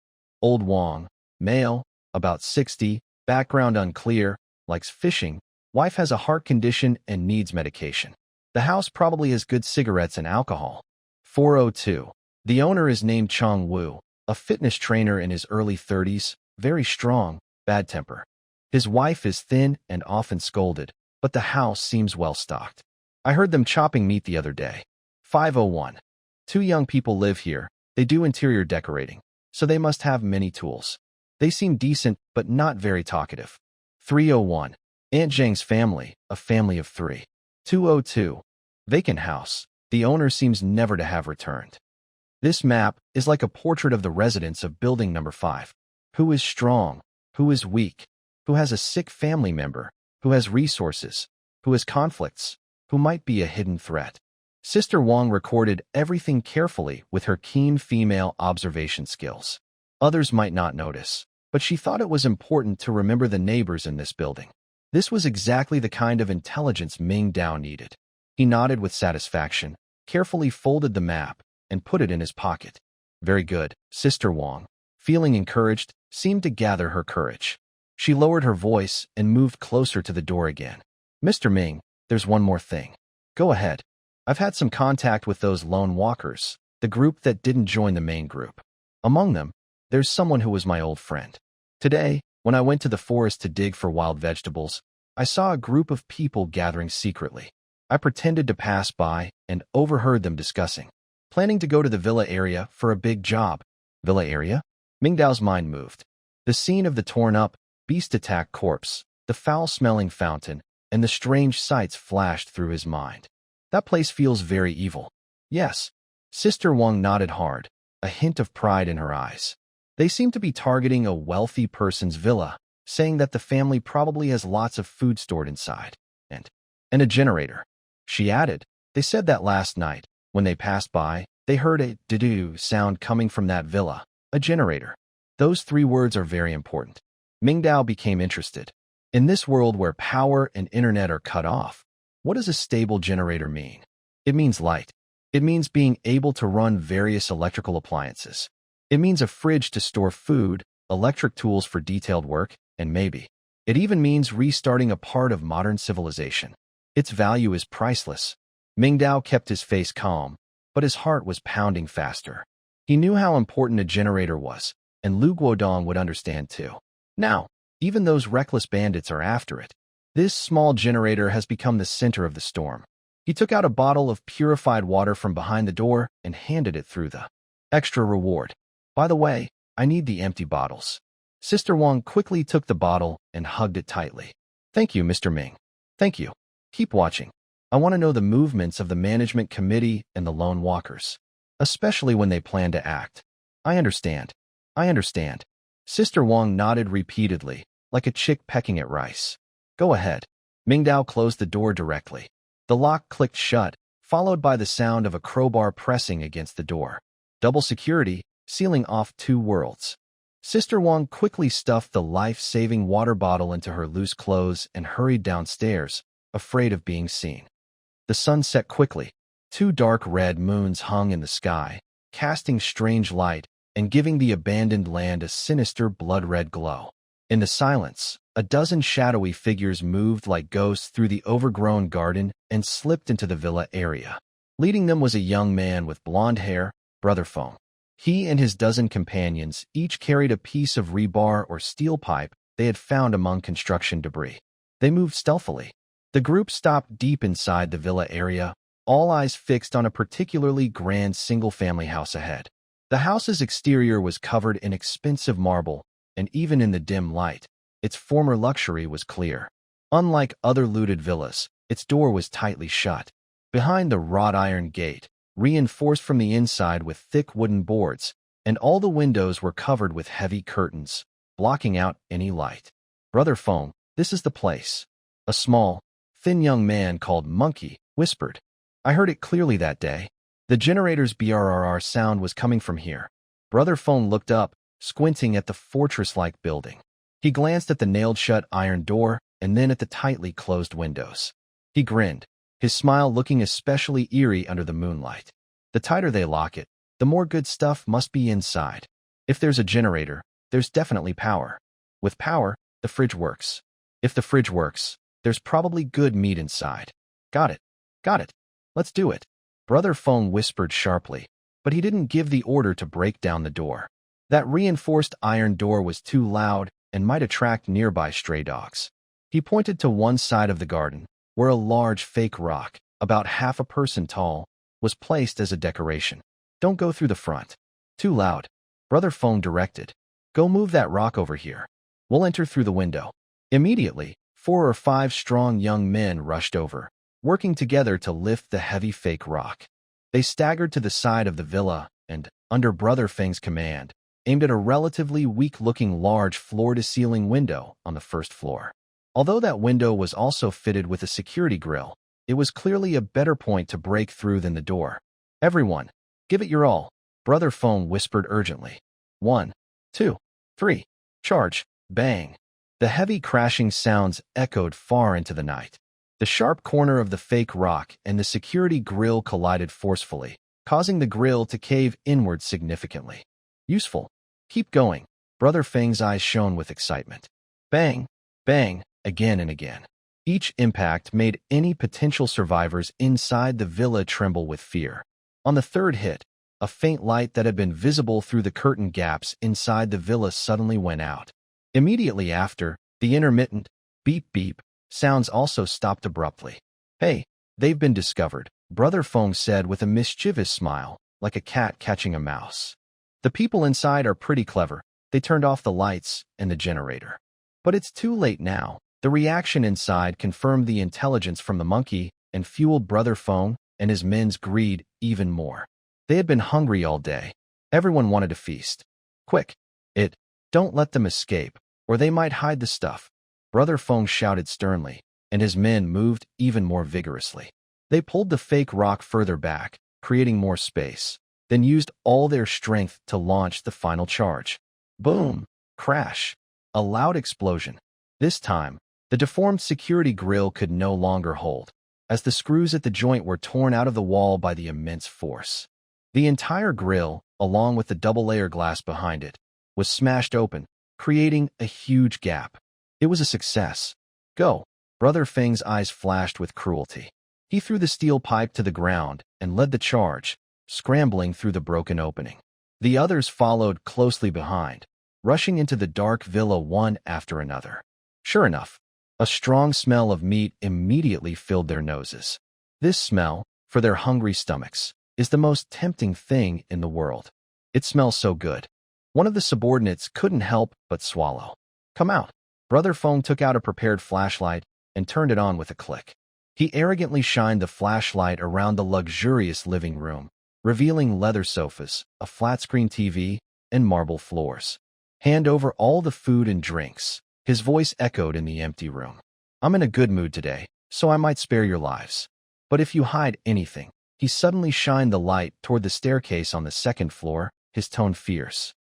Old Wang, male, about 60, background unclear, likes fishing, wife has a heart condition and needs medication. The house probably has good cigarettes and alcohol. 402. The owner is named Chong Wu, a fitness trainer in his early 30s, very strong, bad temper. His wife is thin and often scolded, but the house seems well stocked. I heard them chopping meat the other day. 501. 2 young people live here, they do interior decorating, so they must have many tools. They seemed decent, but not very talkative. 301. Aunt Zhang's family, a family of 3. 202. Vacant house. The owner seems never to have returned. This map is like a portrait of the residents of building number 5. Who is strong? Who is weak? Who has a sick family member? Who has resources? Who has conflicts? Who might be a hidden threat? Sister Wang recorded everything carefully with her keen female observation skills. Others might not notice, but she thought it was important to remember the neighbors in this building. This was exactly the kind of intelligence Mingdao needed. He nodded with satisfaction, carefully folded the map, and put it in his pocket. Very good, Sister Wang, feeling encouraged, seemed to gather her courage. She lowered her voice and moved closer to the door again. Mr. Ming, there's one more thing. Go ahead. I've had some contact with those lone walkers, the group that didn't join the main group. Among them, there's someone who was my old friend. Today, when I went to the forest to dig for wild vegetables, I saw a group of people gathering secretly. I pretended to pass by and overheard them discussing, planning to go to the villa area for a big job. Villa area? Mingdao's mind moved. The scene of the torn-up, beast-attack corpse, the foul-smelling fountain, and the strange sights flashed through his mind. That place feels very evil. Yes. Sister Wang nodded hard, a hint of pride in her eyes. They seem to be targeting a wealthy person's villa, saying that the family probably has lots of food stored inside. And a generator. She added, they said that last night, when they passed by, they heard a doo-doo sound coming from that villa. A generator. Those 3 words are very important. Mingdao became interested. In this world where power and internet are cut off, what does a stable generator mean? It means light. It means being able to run various electrical appliances. It means a fridge to store food, electric tools for detailed work, and maybe it even means restarting a part of modern civilization. Its value is priceless. Mingdao kept his face calm, but his heart was pounding faster. He knew how important a generator was, and Lu Guodong would understand too. Now, even those reckless bandits are after it. This small generator has become the center of the storm. He took out a bottle of purified water from behind the door and handed it through the extra reward. By the way, I need the empty bottles. Sister Wang quickly took the bottle and hugged it tightly. Thank you, Mr. Ming. Thank you. Keep watching. I want to know the movements of the management committee and the lone walkers, especially when they plan to act. I understand. I understand. Sister Wang nodded repeatedly, like a chick pecking at rice. Go ahead. Mingdao closed the door directly. The lock clicked shut, followed by the sound of a crowbar pressing against the door. Double security, sealing off 2 worlds. Sister Wang quickly stuffed the life-saving water bottle into her loose clothes and hurried downstairs, afraid of being seen. The sun set quickly. 2 dark red moons hung in the sky, casting strange light and giving the abandoned land a sinister blood-red glow. In the silence, a dozen shadowy figures moved like ghosts through the overgrown garden and slipped into the villa area. Leading them was a young man with blonde hair, Brother Feng. He and his dozen companions each carried a piece of rebar or steel pipe they had found among construction debris. They moved stealthily. The group stopped deep inside the villa area, all eyes fixed on a particularly grand single-family house ahead. The house's exterior was covered in expensive marble, and even in the dim light, its former luxury was clear. Unlike other looted villas, its door was tightly shut. Behind the wrought iron gate, reinforced from the inside with thick wooden boards, and all the windows were covered with heavy curtains, blocking out any light. Brother Feng, this is the place. A small, thin young man called Monkey whispered. I heard it clearly that day. The generator's brrr sound was coming from here. Brother Feng looked up, squinting at the fortress-like building. He glanced at the nailed-shut iron door and then at the tightly closed windows. He grinned, his smile looking especially eerie under the moonlight. The tighter they lock it, the more good stuff must be inside. If there's a generator, there's definitely power. With power, the fridge works. If the fridge works, there's probably good meat inside. Got it. Got it. Let's do it. Brother Feng whispered sharply, but he didn't give the order to break down the door. That reinforced iron door was too loud and might attract nearby stray dogs. He pointed to one side of the garden, where a large fake rock, about half a person tall, was placed as a decoration. Don't go through the front. Too loud. Brother Feng directed. Go move that rock over here. We'll enter through the window. Immediately, 4 or 5 strong young men rushed over, working together to lift the heavy fake rock. They staggered to the side of the villa and, under Brother Feng's command, aimed at a relatively weak-looking large floor-to-ceiling window on the first floor. Although that window was also fitted with a security grill, it was clearly a better point to break through than the door. Everyone, give it your all, Brother Feng whispered urgently. 1, 2, 3, charge, bang. The heavy crashing sounds echoed far into the night. The sharp corner of the fake rock and the security grill collided forcefully, causing the grill to cave inward significantly. Useful. Keep going. Brother Feng's eyes shone with excitement. Bang, bang, again and again. Each impact made any potential survivors inside the villa tremble with fear. On the third hit, a faint light that had been visible through the curtain gaps inside the villa suddenly went out. Immediately after, the intermittent beep-beep sounds also stopped abruptly. Hey, they've been discovered, Brother Feng said with a mischievous smile, like a cat catching a mouse. The people inside are pretty clever. They turned off the lights and the generator. But it's too late now. The reaction inside confirmed the intelligence from the monkey and fueled Brother Feng and his men's greed even more. They had been hungry all day. Everyone wanted to feast. Quick, don't let them escape, or they might hide the stuff. Brother Feng shouted sternly, and his men moved even more vigorously. They pulled the fake rock further back, creating more space, then used all their strength to launch the final charge. Boom! Crash! A loud explosion. This time, the deformed security grill could no longer hold, as the screws at the joint were torn out of the wall by the immense force. The entire grill, along with the double-layer glass behind it, was smashed open, creating a huge gap. It was a success. Go! Brother Feng's eyes flashed with cruelty. He threw the steel pipe to the ground and led the charge, scrambling through the broken opening. The others followed closely behind, rushing into the dark villa one after another. Sure enough, a strong smell of meat immediately filled their noses. This smell, for their hungry stomachs, is the most tempting thing in the world. It smells so good. One of the subordinates couldn't help but swallow. Come out. Brother Feng took out a prepared flashlight and turned it on with a click. He arrogantly shined the flashlight around the luxurious living room, revealing leather sofas, a flat-screen TV, and marble floors. Hand over all the food and drinks. His voice echoed in the empty room. I'm in a good mood today, so I might spare your lives. But if you hide anything, he suddenly shined the light toward the staircase on the second floor, his tone fierce.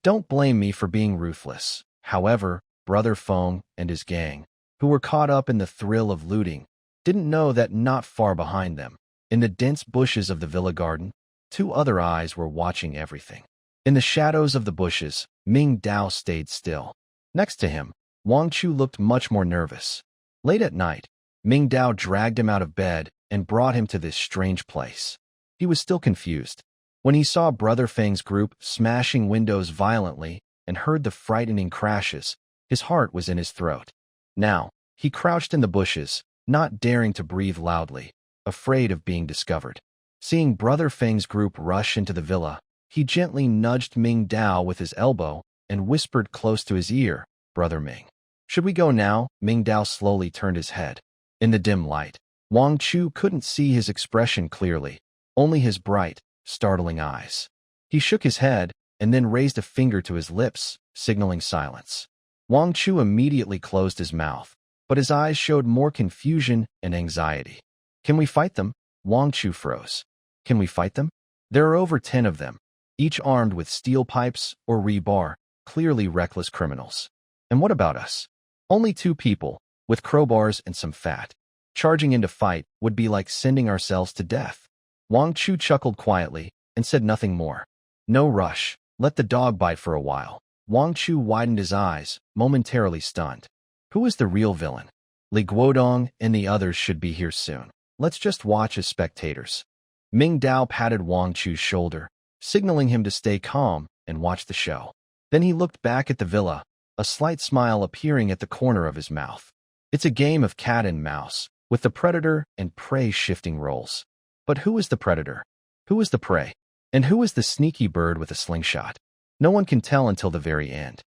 Don't blame me for being ruthless. However, Brother Feng and his gang, who were caught up in the thrill of looting, didn't know that not far behind them, in the dense bushes of the villa garden, 2 other eyes were watching everything. In the shadows of the bushes, Mingdao stayed still. Next to him, Wang Chu looked much more nervous. Late at night, Mingdao dragged him out of bed and brought him to this strange place. He was still confused. When he saw Brother Feng's group smashing windows violently and heard the frightening crashes, his heart was in his throat. Now, he crouched in the bushes, not daring to breathe loudly, afraid of being discovered. Seeing Brother Feng's group rush into the villa, he gently nudged Mingdao with his elbow and whispered close to his ear, Brother Ming. Should we go now? Mingdao slowly turned his head. In the dim light, Wang Chu couldn't see his expression clearly, only his bright, startling eyes. He shook his head and then raised a finger to his lips, signaling silence. Wang Chu immediately closed his mouth, but his eyes showed more confusion and anxiety. Can we fight them? Wang Chu froze. Can we fight them? There are over 10 of them, each armed with steel pipes or rebar, clearly reckless criminals. And what about us? Only 2 people, with crowbars and some fat. Charging into fight would be like sending ourselves to death. Wang Chu chuckled quietly and said nothing more. No rush. Let the dog bite for a while. Wang Chu widened his eyes, momentarily stunned. Who is the real villain? Li Guodong and the others should be here soon. Let's just watch as spectators. Mingdao patted Wang Chu's shoulder, signaling him to stay calm and watch the show. Then he looked back at the villa, a slight smile appearing at the corner of his mouth. It's a game of cat and mouse, with the predator and prey shifting roles. But who is the predator? Who is the prey? And who is the sneaky bird with a slingshot? No one can tell until the very end.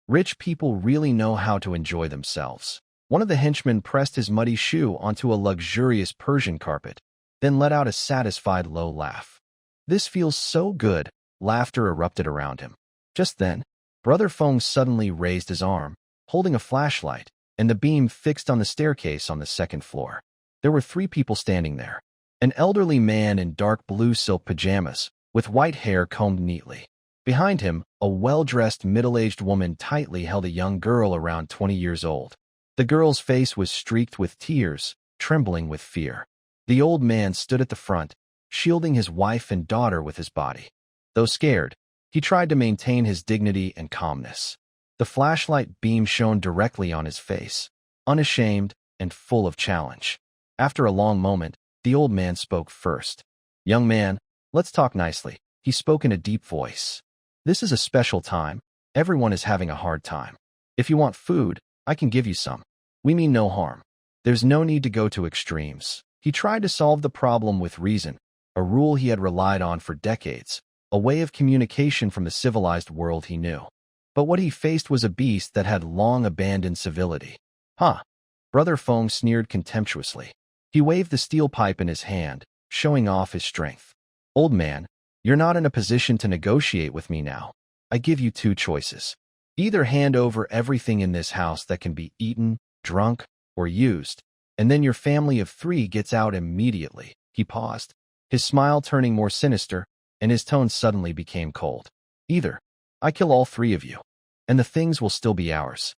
Rich people really know how to enjoy themselves. One of the henchmen pressed his muddy shoe onto a luxurious Persian carpet, then let out a satisfied low laugh. This feels so good, laughter erupted around him. Just then, Brother Feng suddenly raised his arm, holding a flashlight, and the beam fixed on the staircase on the second floor. There were 3 people standing there. An elderly man in dark blue silk pajamas, with white hair combed neatly. Behind him, a well-dressed middle-aged woman tightly held a young girl around 20 years old. The girl's face was streaked with tears, trembling with fear. The old man stood at the front, shielding his wife and daughter with his body. Though scared, he tried to maintain his dignity and calmness. The flashlight beam shone directly on his face, unashamed and full of challenge. After a long moment, the old man spoke first. "Young man, let's talk nicely," he spoke in a deep voice. "This is a special time. Everyone is having a hard time. If you want food, I can give you some. We mean no harm. There's no need to go to extremes." He tried to solve the problem with reason, a rule he had relied on for decades, a way of communication from the civilized world he knew. But what he faced was a beast that had long abandoned civility. "Huh?" Brother Feng sneered contemptuously. He waved the steel pipe in his hand, showing off his strength. "Old man, you're not in a position to negotiate with me now. I give you 2 choices. Either hand over everything in this house that can be eaten, drunk, or used, and then your family of 3 gets out immediately." He paused, his smile turning more sinister, and his tone suddenly became cold. "Either I kill all 3 of you, and the things will still be ours."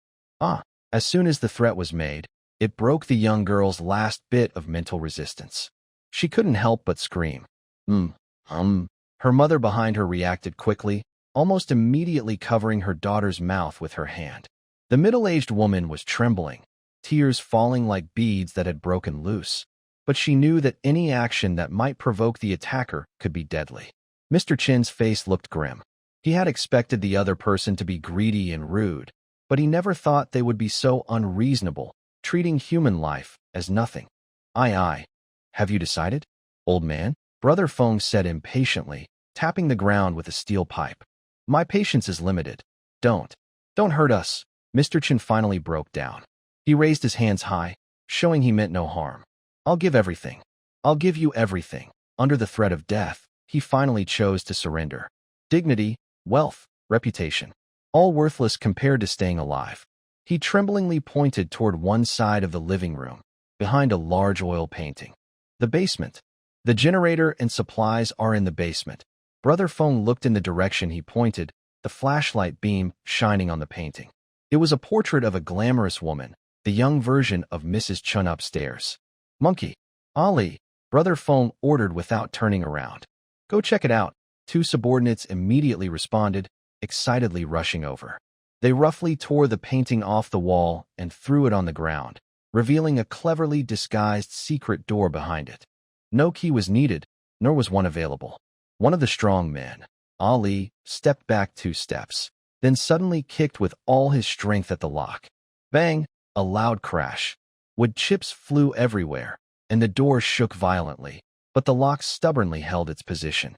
As soon as the threat was made, it broke the young girl's last bit of mental resistance. She couldn't help but scream. Her mother behind her reacted quickly, almost immediately covering her daughter's mouth with her hand. The middle-aged woman was trembling, tears falling like beads that had broken loose. But she knew that any action that might provoke the attacker could be deadly. Mr. Chin's face looked grim. He had expected the other person to be greedy and rude, but he never thought they would be so unreasonable, treating human life as nothing. Aye. Have you decided, old man?" Brother Feng said impatiently, tapping the ground with a steel pipe. "My patience is limited. Don't hurt us." Mr. Chin finally broke down. He raised his hands high, showing he meant no harm. "I'll give everything. I'll give you everything." Under the threat of death, he finally chose to surrender. Dignity, wealth, reputation, all worthless compared to staying alive. He tremblingly pointed toward one side of the living room, behind a large oil painting. "The basement. The generator and supplies are in the basement." Brother Feng looked in the direction he pointed, the flashlight beam shining on the painting. It was a portrait of a glamorous woman, the young version of Mrs. Chun upstairs. "Monkey, Ali," Brother Feng ordered without turning around. "Go check it out." 2 subordinates immediately responded, excitedly rushing over. They roughly tore the painting off the wall and threw it on the ground, revealing a cleverly disguised secret door behind it. No key was needed, nor was one available. One of the strong men, Ali, stepped back 2 steps, then suddenly kicked with all his strength at the lock. Bang! A loud crash. Wood chips flew everywhere, and the door shook violently, but the lock stubbornly held its position.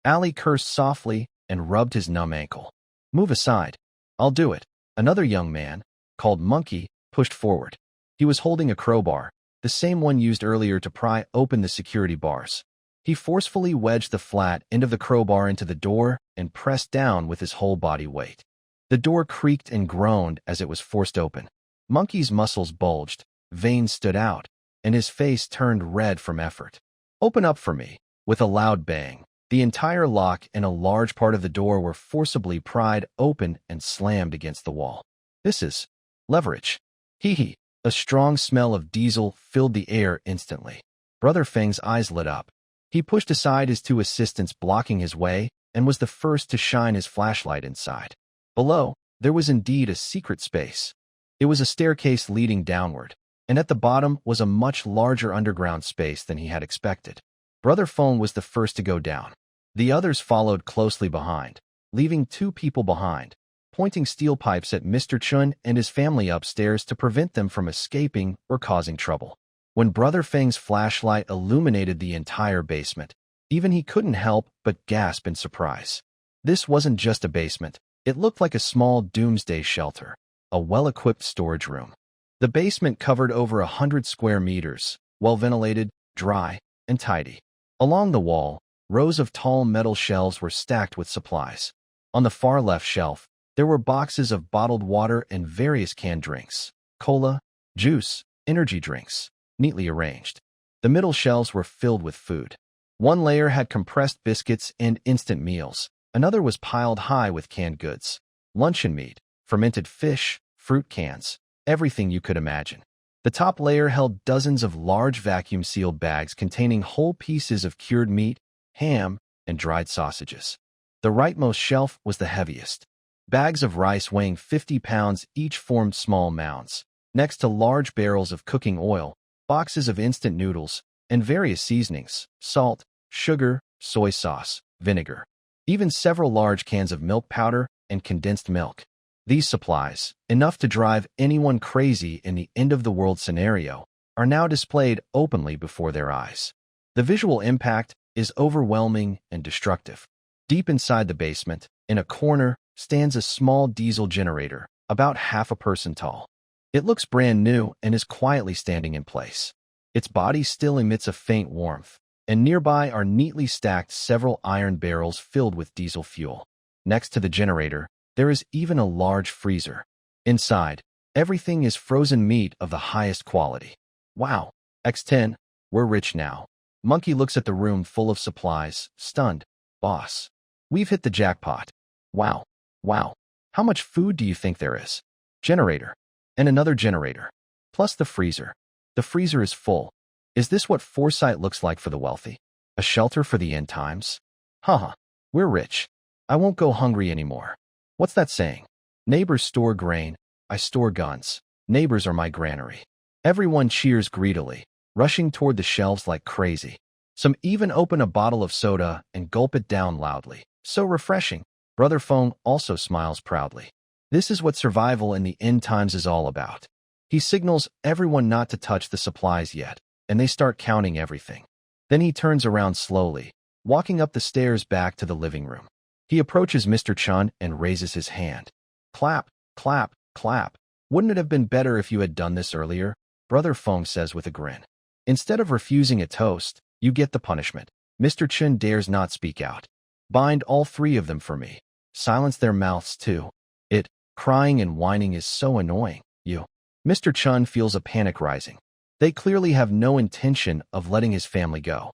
Ali cursed softly and rubbed his numb ankle. "Move aside. I'll do it." Another young man, called Monkey, pushed forward. He was holding a crowbar, the same one used earlier to pry open the security bars. He forcefully wedged the flat end of the crowbar into the door and pressed down with his whole body weight. The door creaked and groaned as it was forced open. Monkey's muscles bulged, veins stood out, and his face turned red from effort. "Open up for me." With a loud bang, the entire lock and a large part of the door were forcibly pried open and slammed against the wall. "This is leverage." Hee. A strong smell of diesel filled the air instantly. Brother Feng's eyes lit up. He pushed aside his 2 assistants blocking his way and was the first to shine his flashlight inside. Below, there was indeed a secret space. It was a staircase leading downward, and at the bottom was a much larger underground space than he had expected. Brother Feng was the first to go down. The others followed closely behind, leaving 2 people behind, pointing steel pipes at Mr. Chun and his family upstairs to prevent them from escaping or causing trouble. When Brother Feng's flashlight illuminated the entire basement, even he couldn't help but gasp in surprise. This wasn't just a basement. It looked like a small doomsday shelter, a well-equipped storage room. The basement covered over 100 square meters, well-ventilated, dry, and tidy. Along the wall, rows of tall metal shelves were stacked with supplies. On the far left shelf, there were boxes of bottled water and various canned drinks, cola, juice, energy drinks, neatly arranged. The middle shelves were filled with food. One layer had compressed biscuits and instant meals. Another was piled high with canned goods, luncheon meat, fermented fish, fruit cans, everything you could imagine. The top layer held dozens of large vacuum-sealed bags containing whole pieces of cured meat, ham, and dried sausages. The rightmost shelf was the heaviest. Bags of rice weighing 50 pounds each formed small mounds, next to large barrels of cooking oil, boxes of instant noodles, and various seasonings, salt, sugar, soy sauce, vinegar. Even several large cans of milk powder and condensed milk. These supplies, enough to drive anyone crazy in the end-of-the-world scenario, are now displayed openly before their eyes. The visual impact is overwhelming and destructive. Deep inside the basement, in a corner, stands a small diesel generator, about half a person tall. It looks brand new and is quietly standing in place. Its body still emits a faint warmth, and nearby are neatly stacked several iron barrels filled with diesel fuel. Next to the generator, there is even a large freezer. Inside, everything is frozen meat of the highest quality. Wow, X10, we're rich now. Monkey looks at the room full of supplies, stunned. Boss, we've hit the jackpot. Wow, wow. How much food do you think there is? Generator. And another generator. Plus the freezer. The freezer is full. Is this what foresight looks like for the wealthy? A shelter for the end times? Haha, we're rich. I won't go hungry anymore. What's that saying? Neighbors store grain, I store guns. Neighbors are my granary. Everyone cheers greedily, rushing toward the shelves like crazy. Some even open a bottle of soda and gulp it down loudly. So refreshing. Brother Feng also smiles proudly. This is what survival in the end times is all about. He signals everyone not to touch the supplies yet, and they start counting everything. Then he turns around slowly, walking up the stairs back to the living room. He approaches Mr. Chun and raises his hand. Clap, clap, clap. Wouldn't it have been better if you had done this earlier? Brother Feng says with a grin. Instead of refusing a toast, you get the punishment. Mr. Chun dares not speak out. Bind all three of them for me. Silence their mouths too. Crying and whining is so annoying. Mr. Chun feels a panic rising. They clearly have no intention of letting his family go.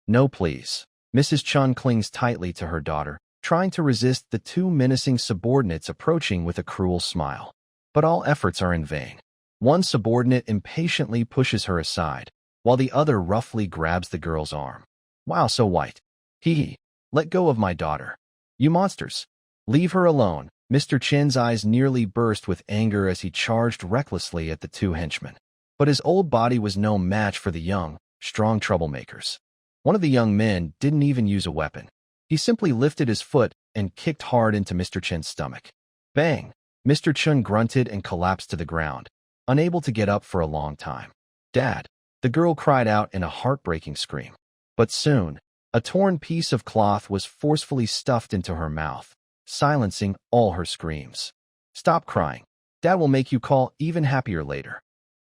No please. Mrs. Chun clings tightly to her daughter, trying to resist the two menacing subordinates approaching with a cruel smile. But all efforts are in vain. One subordinate impatiently pushes her aside, while the other roughly grabs the girl's arm. Wow, so white. Hee. Let go of my daughter. You monsters. Leave her alone. Mr. Chen's eyes nearly burst with anger as he charged recklessly at the two henchmen. But his old body was no match for the young, strong troublemakers. One of the young men didn't even use a weapon. He simply lifted his foot and kicked hard into Mr. Chen's stomach. Bang! Mr. Chun grunted and collapsed to the ground, unable to get up for a long time. Dad! The girl cried out in a heartbreaking scream. But soon, a torn piece of cloth was forcefully stuffed into her mouth, silencing all her screams. Stop crying. Dad will make you call even happier later.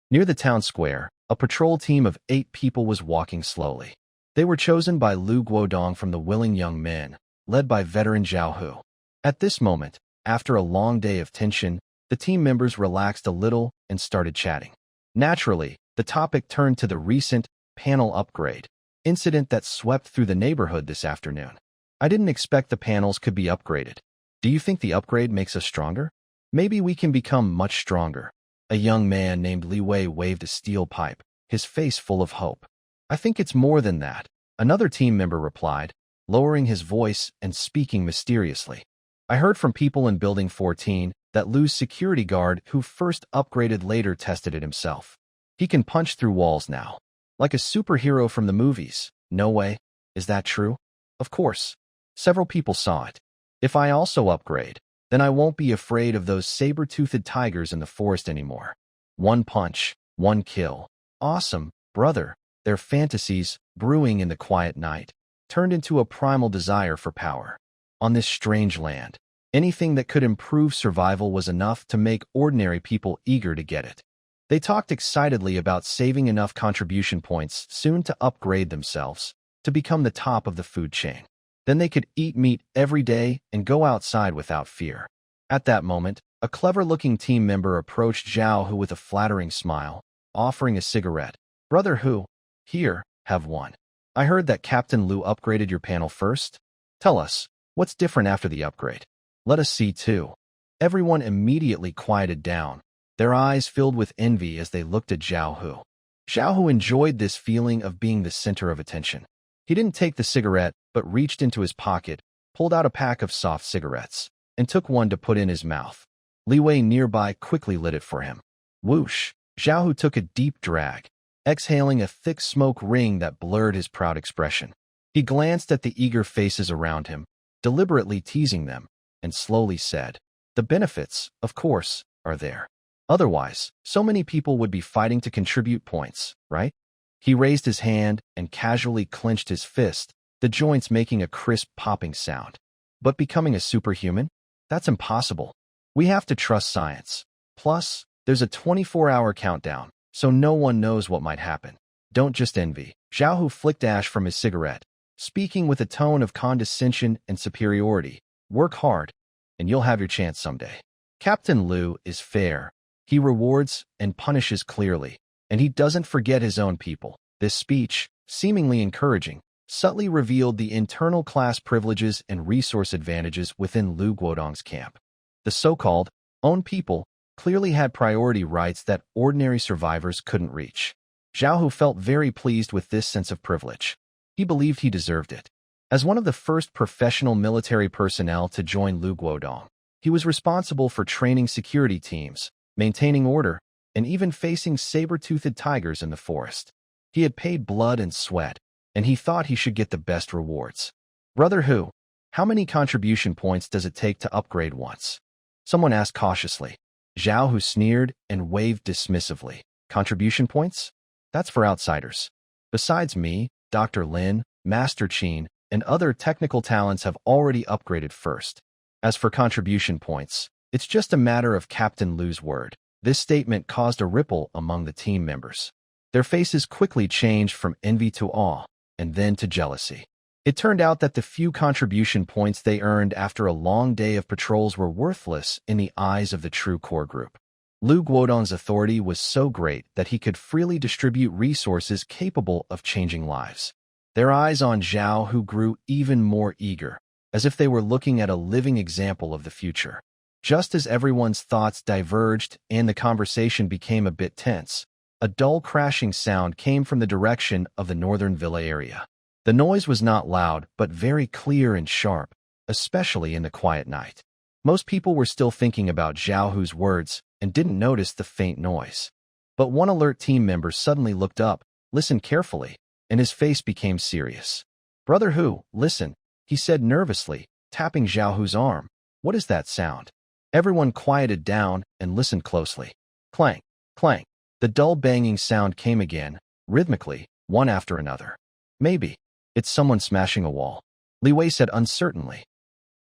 Near the town square, a patrol team of 8 people was walking slowly. They were chosen by Lu Guodong from the willing young men, led by veteran Zhao Hu. At this moment, after a long day of tension, the team members relaxed a little and started chatting. Naturally, the topic turned to the recent panel upgrade incident that swept through the neighborhood this afternoon. I didn't expect the panels could be upgraded. Do you think the upgrade makes us stronger? Maybe we can become much stronger. A young man named Li Wei waved a steel pipe, his face full of hope. I think it's more than that, another team member replied, lowering his voice and speaking mysteriously. I heard from people in Building 14 that Lu's security guard who first upgraded later tested it himself. He can punch through walls now. Like a superhero from the movies. No way. Is that true? Of course. Several people saw it. If I also upgrade, then I won't be afraid of those saber-toothed tigers in the forest anymore. One punch, one kill. Awesome, brother. Their fantasies, brewing in the quiet night, turned into a primal desire for power. on this strange land. Anything that could improve survival was enough to make ordinary people eager to get it. They talked excitedly about saving enough contribution points soon to upgrade themselves, to become the top of the food chain. Then they could eat meat every day and go outside without fear. At that moment, a clever-looking team member approached Zhao Hu with a flattering smile, offering a cigarette. "Brother Hu, here, have one. I heard that Captain Lu upgraded your panel first. Tell us, what's different after the upgrade? Let us see too." Everyone immediately quieted down, their eyes filled with envy as they looked at Zhao Hu. Zhao Hu enjoyed this feeling of being the center of attention. He didn't take the cigarette, but reached into his pocket, pulled out a pack of soft cigarettes, and took one to put in his mouth. Li Wei nearby quickly lit it for him. Whoosh! Zhao Hu took a deep drag, exhaling a thick smoke ring that blurred his proud expression. He glanced at the eager faces around him, deliberately teasing them, and slowly said, "The benefits, of course, are there. Otherwise, so many people would be fighting to contribute points, right?" He raised his hand and casually clenched his fist, the joints making a crisp popping sound. "But becoming a superhuman? That's impossible. We have to trust science. Plus, there's a 24-hour countdown, so no one knows what might happen. Don't just envy." Zhao Hu flicked ash from his cigarette, speaking with a tone of condescension and superiority. "Work hard, and you'll have your chance someday. Captain Lu is fair. He rewards and punishes clearly, and he doesn't forget his own people." This speech, seemingly encouraging, subtly revealed the internal class privileges and resource advantages within Lu Guodong's camp. The so-called own people clearly had priority rights that ordinary survivors couldn't reach. Zhao Hu felt very pleased with this sense of privilege. He believed he deserved it. As one of the first professional military personnel to join Lu Guodong, he was responsible for training security teams, maintaining order, and even facing saber-toothed tigers in the forest. He had paid blood and sweat, and he thought he should get the best rewards. "Brother Hu, how many contribution points does it take to upgrade once?" someone asked cautiously. Zhao Hu sneered and waved dismissively. "Contribution points? That's for outsiders. Besides me, Dr. Lin, Master Qin, and other technical talents have already upgraded first. As for contribution points, it's just a matter of Captain Lu's word." This statement caused a ripple among the team members. Their faces quickly changed from envy to awe, and then to jealousy. It turned out that the few contribution points they earned after a long day of patrols were worthless in the eyes of the true core group. Lu Guodong's authority was so great that he could freely distribute resources capable of changing lives. Their eyes on Zhao Hu grew even more eager, as if they were looking at a living example of the future. Just as everyone's thoughts diverged and the conversation became a bit tense, a dull crashing sound came from the direction of the northern villa area. The noise was not loud, but very clear and sharp, especially in the quiet night. Most people were still thinking about Zhao Hu's words and didn't notice the faint noise. But one alert team member suddenly looked up, listened carefully, and his face became serious. "Brother Hu, listen," he said nervously, tapping Zhao Hu's arm. "What is that sound?" Everyone quieted down and listened closely. Clang, clang. The dull banging sound came again, rhythmically, one after another. "Maybe it's someone smashing a wall," Li Wei said uncertainly.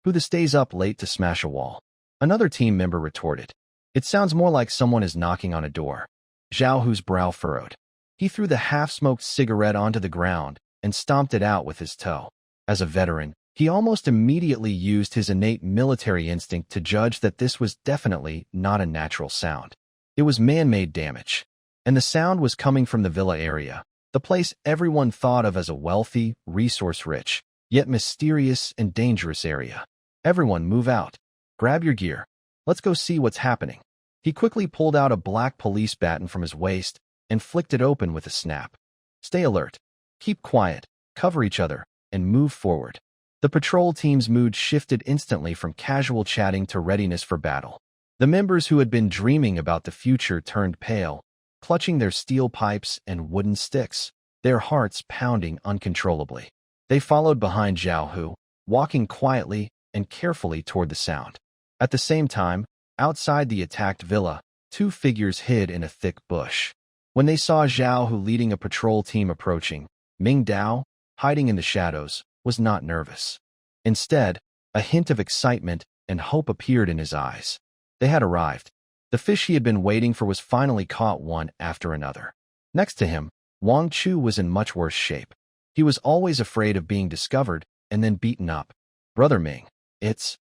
"Who stays up late to smash a wall?" Another team member retorted. "It sounds more like someone is knocking on a door." Zhao Hu's brow furrowed. He threw the half-smoked cigarette onto the ground and stomped it out with his toe. As a veteran, he almost immediately used his innate military instinct to judge that this was definitely not a natural sound. It was man-made damage, and the sound was coming from the villa area, the place everyone thought of as a wealthy, resource-rich, yet mysterious and dangerous area. "Everyone move out. Grab your gear. Let's go see what's happening." He quickly pulled out a black police baton from his waist and flicked it open with a snap. "Stay alert. Keep quiet, cover each other, and move forward." The patrol team's mood shifted instantly from casual chatting to readiness for battle. The members who had been dreaming about the future turned pale, clutching their steel pipes and wooden sticks, their hearts pounding uncontrollably. They followed behind Zhao Hu, walking quietly and carefully toward the sound. At the same time, outside the attacked villa, two figures hid in a thick bush. When they saw Zhao Hu leading a patrol team approaching, Mingdao, hiding in the shadows, was not nervous. Instead, A hint of excitement and hope appeared in his eyes. They had arrived. The fish he had been waiting for was finally caught, one after another. Next to him, Wang Chu was in much worse shape. He was always afraid of being discovered and then beaten up. Brother Ming, it's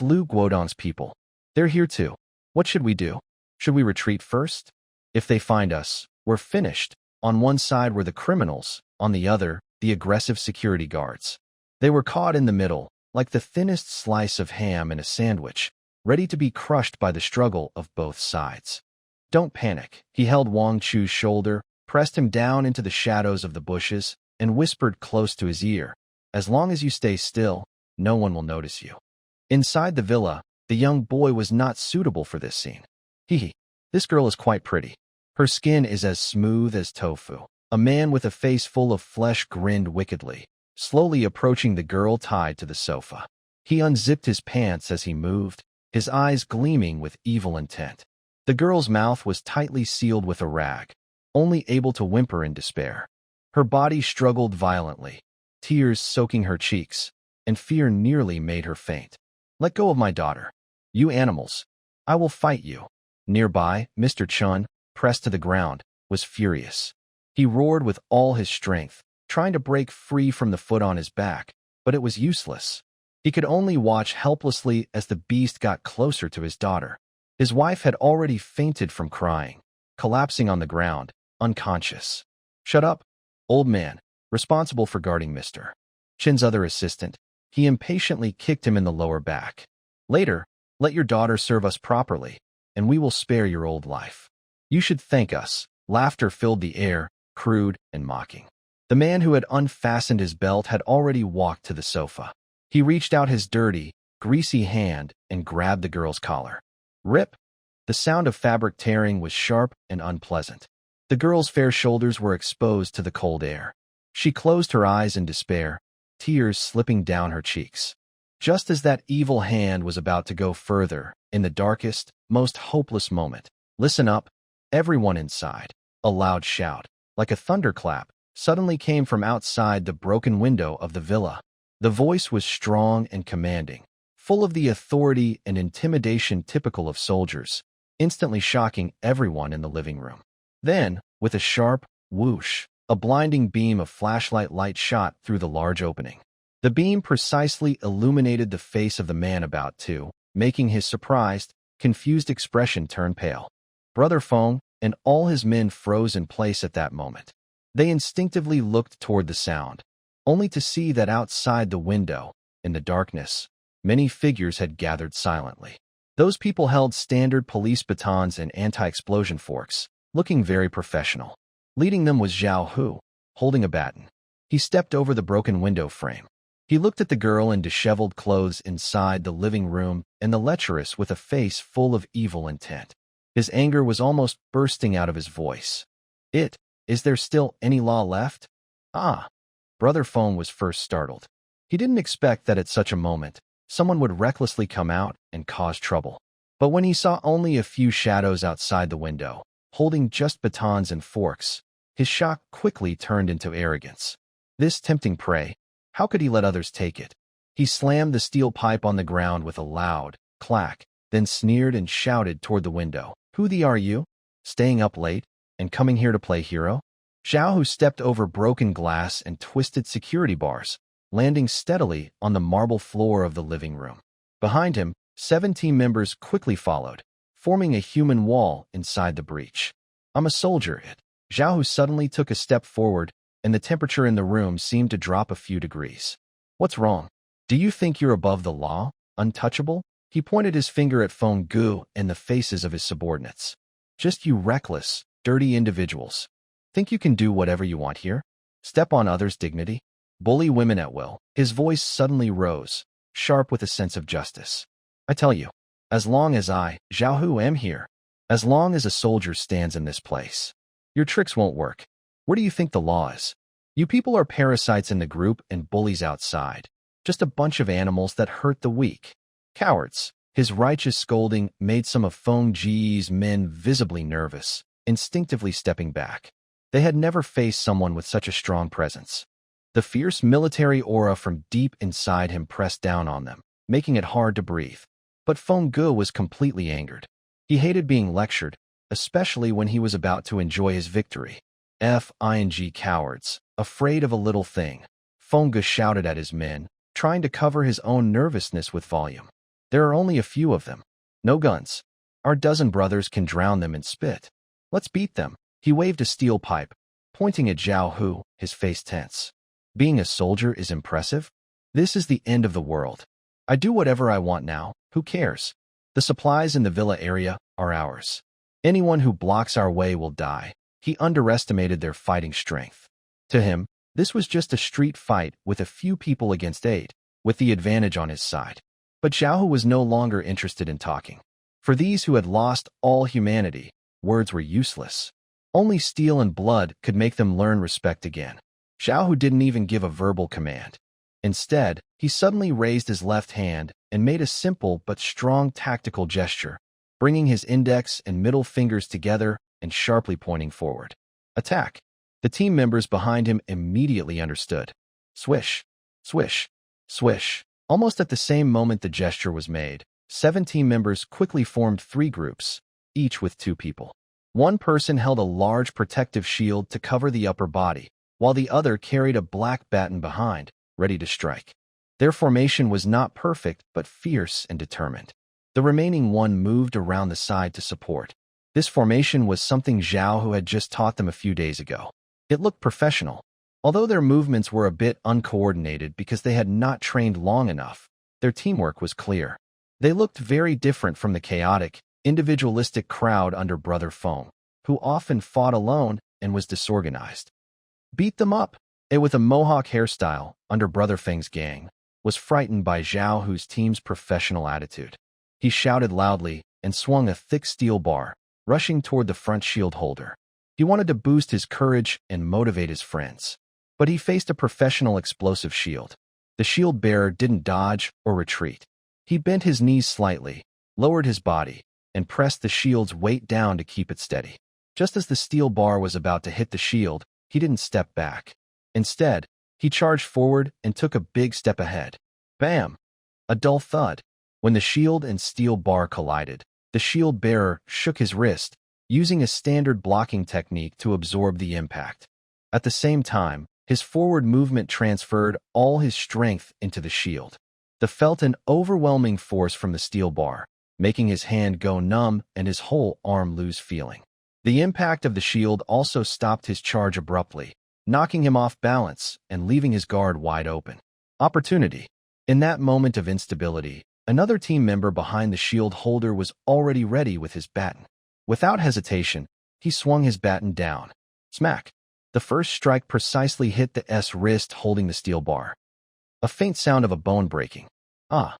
Lu Guodong's people. They're here too. What should we do? Should we retreat first? If they find us, we're finished. On one side were the criminals, on the other, the aggressive security guards. They were caught in the middle, like the thinnest slice of ham in a sandwich, ready to be crushed by the struggle of both sides. Don't panic. He held Wang Chu's shoulder, pressed him down into the shadows of the bushes, and whispered close to his ear, "As long as you stay still, no one will notice you." Inside the villa, the young boy was not suitable for this scene. This girl is quite pretty. Her skin is as smooth as tofu. A man with a face full of flesh grinned wickedly, slowly approaching the girl tied to the sofa. He unzipped his pants as he moved, his eyes gleaming with evil intent. The girl's mouth was tightly sealed with a rag, only able to whimper in despair. Her body struggled violently, tears soaking her cheeks, and fear nearly made her faint. "Let go of my daughter. You animals. I will fight you." Nearby, Mr. Chun, pressed to the ground, was furious. He roared with all his strength, trying to break free from the foot on his back, but it was useless. He could only watch helplessly as the beast got closer to his daughter. His wife had already fainted from crying, collapsing on the ground, unconscious. "Shut up, old man," responsible for guarding Mr. Chin's other assistant. He impatiently kicked him in the lower back. "Later, let your daughter serve us properly, and we will spare your old life. You should thank us." Laughter filled the air, crude and mocking. The man who had unfastened his belt had already walked to the sofa. He reached out his dirty, greasy hand and grabbed the girl's collar. Rip! The sound of fabric tearing was sharp and unpleasant. The girl's fair shoulders were exposed to the cold air. She closed her eyes in despair, tears slipping down her cheeks. Just as that evil hand was about to go further, in the darkest, most hopeless moment, "Listen up, everyone inside." A loud shout, like a thunderclap, suddenly came from outside the broken window of the villa. The voice was strong and commanding, full of the authority and intimidation typical of soldiers, instantly shocking everyone in the living room. Then, with a sharp whoosh, a blinding beam of flashlight light shot through the large opening. The beam precisely illuminated the face of the man about to, making his surprised, confused expression turn pale. Brother Feng and all his men froze in place at that moment. They instinctively looked toward the sound, only to see that outside the window, in the darkness, many figures had gathered silently. Those people held standard police batons and anti-explosion forks, looking very professional. Leading them was Zhao Hu, holding a baton. He stepped over the broken window frame. He looked at the girl in disheveled clothes inside the living room and the lecherous with a face full of evil intent. His anger was almost bursting out of his voice. Is there still any law left?" "Ah." Brother Feng was first startled. He didn't expect that at such a moment, someone would recklessly come out and cause trouble. But when he saw only a few shadows outside the window, holding just batons and forks, his shock quickly turned into arrogance. This tempting prey, how could he let others take it? He slammed the steel pipe on the ground with a loud clack, then sneered and shouted toward the window. "Who the are you? Staying up late and coming here to play hero?" Zhao Hu stepped over broken glass and twisted security bars, landing steadily on the marble floor of the living room. Behind him, 7 team members quickly followed, forming a human wall inside the breach. "I'm a soldier." Zhao Hu suddenly took a step forward, and the temperature in the room seemed to drop a few degrees. "What's wrong? Do you think you're above the law, untouchable?" He pointed his finger at Feng Gu and the faces of his subordinates. "Just you reckless, dirty individuals. Think you can do whatever you want here? Step on others' dignity? Bully women at will?" His voice suddenly rose, sharp with a sense of justice. "I tell you, as long as I, Zhao Hu, am here, as long as a soldier stands in this place, your tricks won't work. Where do you think the law is? You people are parasites in the group and bullies outside. Just a bunch of animals that hurt the weak. Cowards." His righteous scolding made some of Feng Ji's men visibly nervous, instinctively stepping back. They had never faced someone with such a strong presence. The fierce military aura from deep inside him pressed down on them, making it hard to breathe. But Feng Ge was completely angered. He hated being lectured, especially when he was about to enjoy his victory. Fing cowards, afraid of a little thing. Feng Ge shouted at his men, trying to cover his own nervousness with volume. There are only a few of them. No guns. Our dozen brothers can drown them in spit. Let's beat them. He waved a steel pipe, pointing at Zhao Hu, his face tense. Being a soldier is impressive? This is the end of the world. I do whatever I want now. Who cares? The supplies in the villa area are ours. Anyone who blocks our way will die. He underestimated their fighting strength. To him, this was just a street fight with a few people against 8, with the advantage on his side. But Zhao Hu was no longer interested in talking. For these who had lost all humanity, words were useless. Only steel and blood could make them learn respect again. Zhao Hu didn't even give a verbal command. Instead, he suddenly raised his left hand and made a simple but strong tactical gesture, bringing his index and middle fingers together and sharply pointing forward. Attack! The team members behind him immediately understood. Swish, swish, swish. Almost at the same moment the gesture was made, 7 team members quickly formed 3 groups, each with 2 people. One person held a large protective shield to cover the upper body, while the other carried a black baton behind, ready to strike. Their formation was not perfect, but fierce and determined. The remaining one moved around the side to support. This formation was something Zhao Hu had just taught them a few days ago. It looked professional. Although their movements were a bit uncoordinated because they had not trained long enough, their teamwork was clear. They looked very different from the chaotic, individualistic crowd under Brother Feng, who often fought alone and was disorganized. Beat them up! A with a mohawk hairstyle, under Brother Feng's gang, was frightened by Zhao Hu's team's professional attitude. He shouted loudly and swung a thick steel bar, rushing toward the front shield holder. He wanted to boost his courage and motivate his friends. But he faced a professional explosive shield. The shield bearer didn't dodge or retreat. He bent his knees slightly, lowered his body, and pressed the shield's weight down to keep it steady. Just as the steel bar was about to hit the shield, he didn't step back. Instead, he charged forward and took a big step ahead. Bam! A dull thud. When the shield and steel bar collided, the shield bearer shook his wrist, using a standard blocking technique to absorb the impact. At the same time, his forward movement transferred all his strength into the shield. He felt an overwhelming force from the steel bar, making his hand go numb and his whole arm lose feeling. The impact of the shield also stopped his charge abruptly, knocking him off balance and leaving his guard wide open. Opportunity. In that moment of instability, another team member behind the shield holder was already ready with his baton. Without hesitation, he swung his baton down. Smack! The first strike precisely hit the wrist holding the steel bar. A faint sound of a bone breaking. Ah!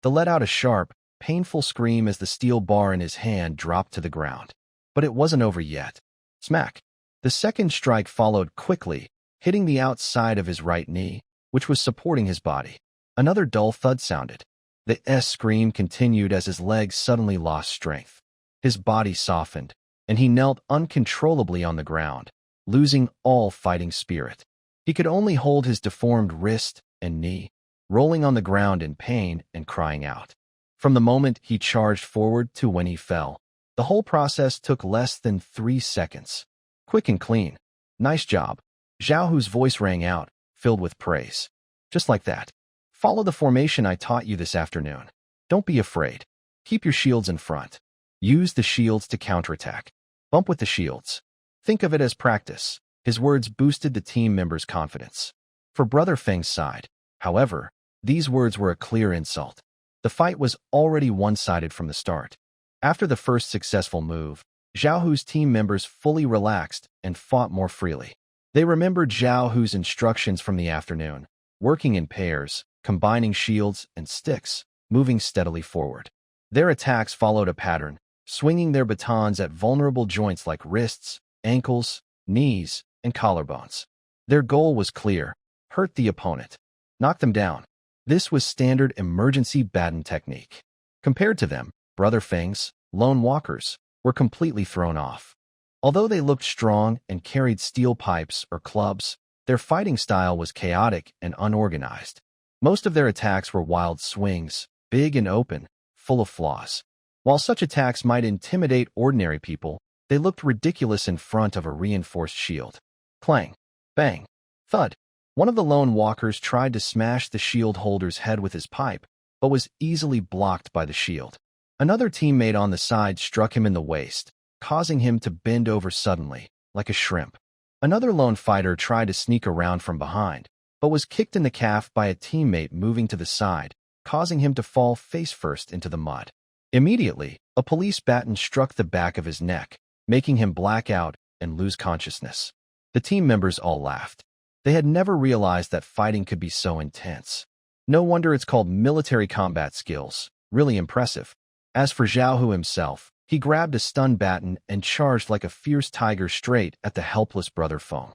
He let out a sharp, painful scream as the steel bar in his hand dropped to the ground. But it wasn't over yet. Smack! The second strike followed quickly, hitting the outside of his right knee, which was supporting his body. Another dull thud sounded. The scream continued as his legs suddenly lost strength. His body softened, and he knelt uncontrollably on the ground, losing all fighting spirit. He could only hold his deformed wrist and knee, rolling on the ground in pain and crying out. From the moment he charged forward to when he fell, the whole process took less than 3 seconds. Quick and clean. Nice job. Zhao Hu's voice rang out, filled with praise. Just like that. Follow the formation I taught you this afternoon. Don't be afraid. Keep your shields in front. Use the shields to counterattack. Bump with the shields. Think of it as practice. His words boosted the team members' confidence. For Brother Feng's side, however, these words were a clear insult. The fight was already one-sided from the start. After the first successful move, Zhao Hu's team members fully relaxed and fought more freely. They remembered Zhao Hu's instructions from the afternoon, working in pairs, combining shields and sticks, moving steadily forward. Their attacks followed a pattern, swinging their batons at vulnerable joints like wrists, ankles, knees, and collarbones. Their goal was clear: hurt the opponent. Knock them down. This was standard emergency baton technique. Compared to them, Brother Feng's lone walkers were completely thrown off. Although they looked strong and carried steel pipes or clubs, their fighting style was chaotic and unorganized. Most of their attacks were wild swings, big and open, full of flaws. While such attacks might intimidate ordinary people, they looked ridiculous in front of a reinforced shield. Clang, bang, thud. One of the lone walkers tried to smash the shield holder's head with his pipe, but was easily blocked by the shield. Another teammate on the side struck him in the waist, causing him to bend over suddenly, like a shrimp. Another lone fighter tried to sneak around from behind, but was kicked in the calf by a teammate moving to the side, causing him to fall face-first into the mud. Immediately, a police baton struck the back of his neck, making him black out and lose consciousness. The team members all laughed. They had never realized that fighting could be so intense. No wonder it's called military combat skills. Really impressive. As for Xiaohu himself, he grabbed a stun baton and charged like a fierce tiger straight at the helpless Brother Feng.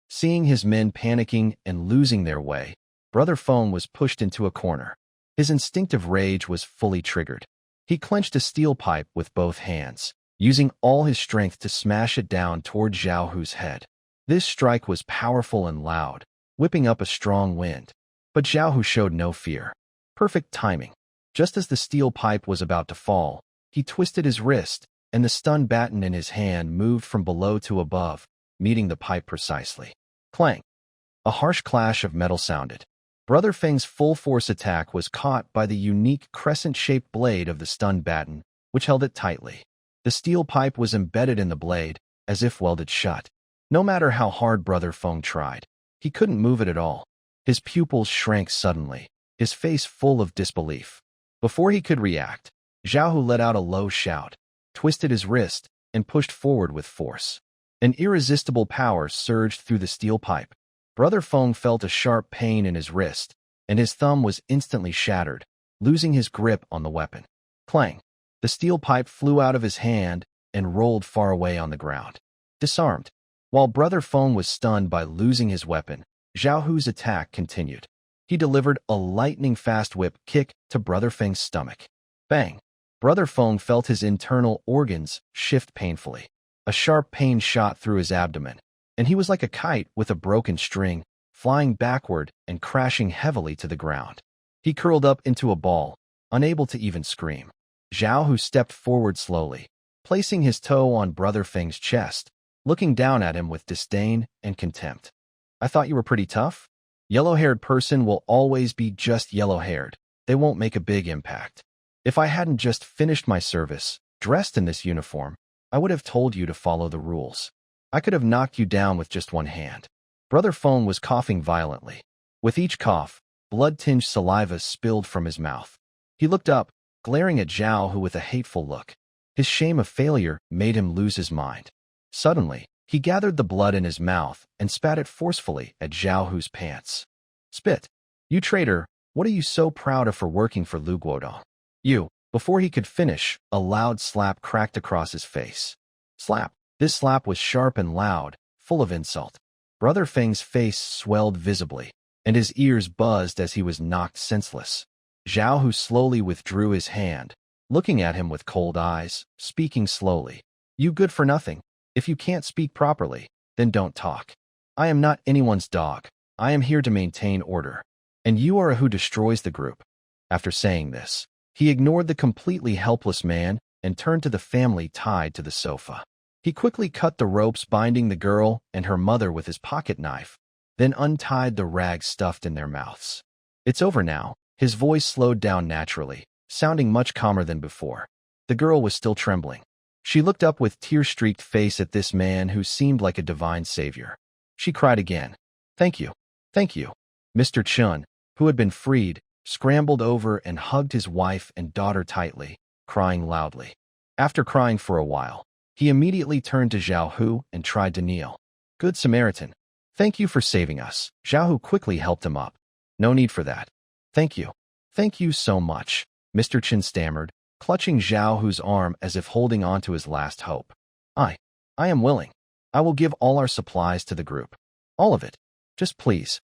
Seeing his men panicking and losing their way, Brother Feng was pushed into a corner. His instinctive rage was fully triggered. He clenched a steel pipe with both hands, using all his strength to smash it down toward Xiaohu's head. This strike was powerful and loud, whipping up a strong wind. But Xiaohu showed no fear. Perfect timing. Just as the steel pipe was about to fall, he twisted his wrist, and the stun baton in his hand moved from below to above, meeting the pipe precisely. Clang! A harsh clash of metal sounded. Brother Feng's full-force attack was caught by the unique crescent-shaped blade of the stun baton, which held it tightly. The steel pipe was embedded in the blade, as if welded shut. No matter how hard Brother Feng tried, he couldn't move it at all. His pupils shrank suddenly, his face full of disbelief. Before he could react, Xiaohu let out a low shout, twisted his wrist, and pushed forward with force. An irresistible power surged through the steel pipe. Brother Feng felt a sharp pain in his wrist, and his thumb was instantly shattered, losing his grip on the weapon. Clang! The steel pipe flew out of his hand and rolled far away on the ground. Disarmed. While Brother Feng was stunned by losing his weapon, Xiaohu's attack continued. He delivered a lightning-fast whip kick to Brother Feng's stomach. Bang! Brother Feng felt his internal organs shift painfully. A sharp pain shot through his abdomen, and he was like a kite with a broken string, flying backward and crashing heavily to the ground. He curled up into a ball, unable to even scream. Xiaohu stepped forward slowly, placing his toe on Brother Feng's chest, looking down at him with disdain and contempt. I thought you were pretty tough? Yellow-haired person will always be just yellow-haired. They won't make a big impact. If I hadn't just finished my service, dressed in this uniform, I would have told you to follow the rules. I could have knocked you down with just one hand. Brother Feng was coughing violently. With each cough, blood-tinged saliva spilled from his mouth. He looked up, glaring at Xiaohu with a hateful look. His shame of failure made him lose his mind. Suddenly, he gathered the blood in his mouth and spat it forcefully at Xiaohu's pants. Spit! You traitor, what are you so proud of for working for Lu Guodong? You! Before he could finish, a loud slap cracked across his face. Slap! This slap was sharp and loud, full of insult. Brother Feng's face swelled visibly, and his ears buzzed as he was knocked senseless. Xiaohu slowly withdrew his hand, looking at him with cold eyes, speaking slowly. You good for nothing. If you can't speak properly, then don't talk. I am not anyone's dog. I am here to maintain order. And you are who destroys the group. After saying this, he ignored the completely helpless man and turned to the family tied to the sofa. He quickly cut the ropes binding the girl and her mother with his pocket knife, then untied the rags stuffed in their mouths. It's over now. His voice slowed down naturally, sounding much calmer than before. The girl was still trembling. She looked up with tear-streaked face at this man who seemed like a divine savior. She cried again. Thank you. Thank you. Mr. Chun, who had been freed, scrambled over and hugged his wife and daughter tightly, crying loudly. After crying for a while, he immediately turned to Xiaohu and tried to kneel. Good Samaritan. Thank you for saving us. Xiaohu quickly helped him up. No need for that. Thank you. Thank you so much, Mr. Chen stammered, clutching Xiaohu's arm as if holding on to his last hope. I am willing. I will give all our supplies to the group. All of it. Just please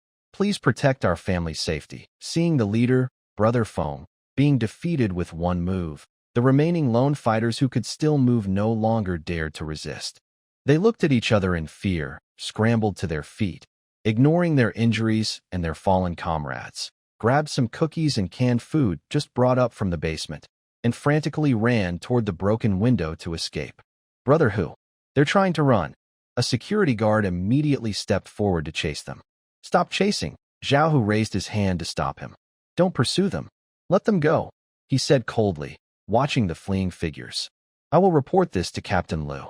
protect our family's safety. Seeing the leader, Brother Feng, being defeated with one move, the remaining lone fighters who could still move no longer dared to resist. They looked at each other in fear, scrambled to their feet, ignoring their injuries and their fallen comrades. grabbed some cookies and canned food just brought up from the basement, and frantically ran toward the broken window to escape. Brother Hu. They're trying to run. A security guard immediately stepped forward to chase them. Stop chasing. Zhao Hu raised his hand to stop him. Don't pursue them. Let them go, he said coldly, watching the fleeing figures. I will report this to Captain Liu.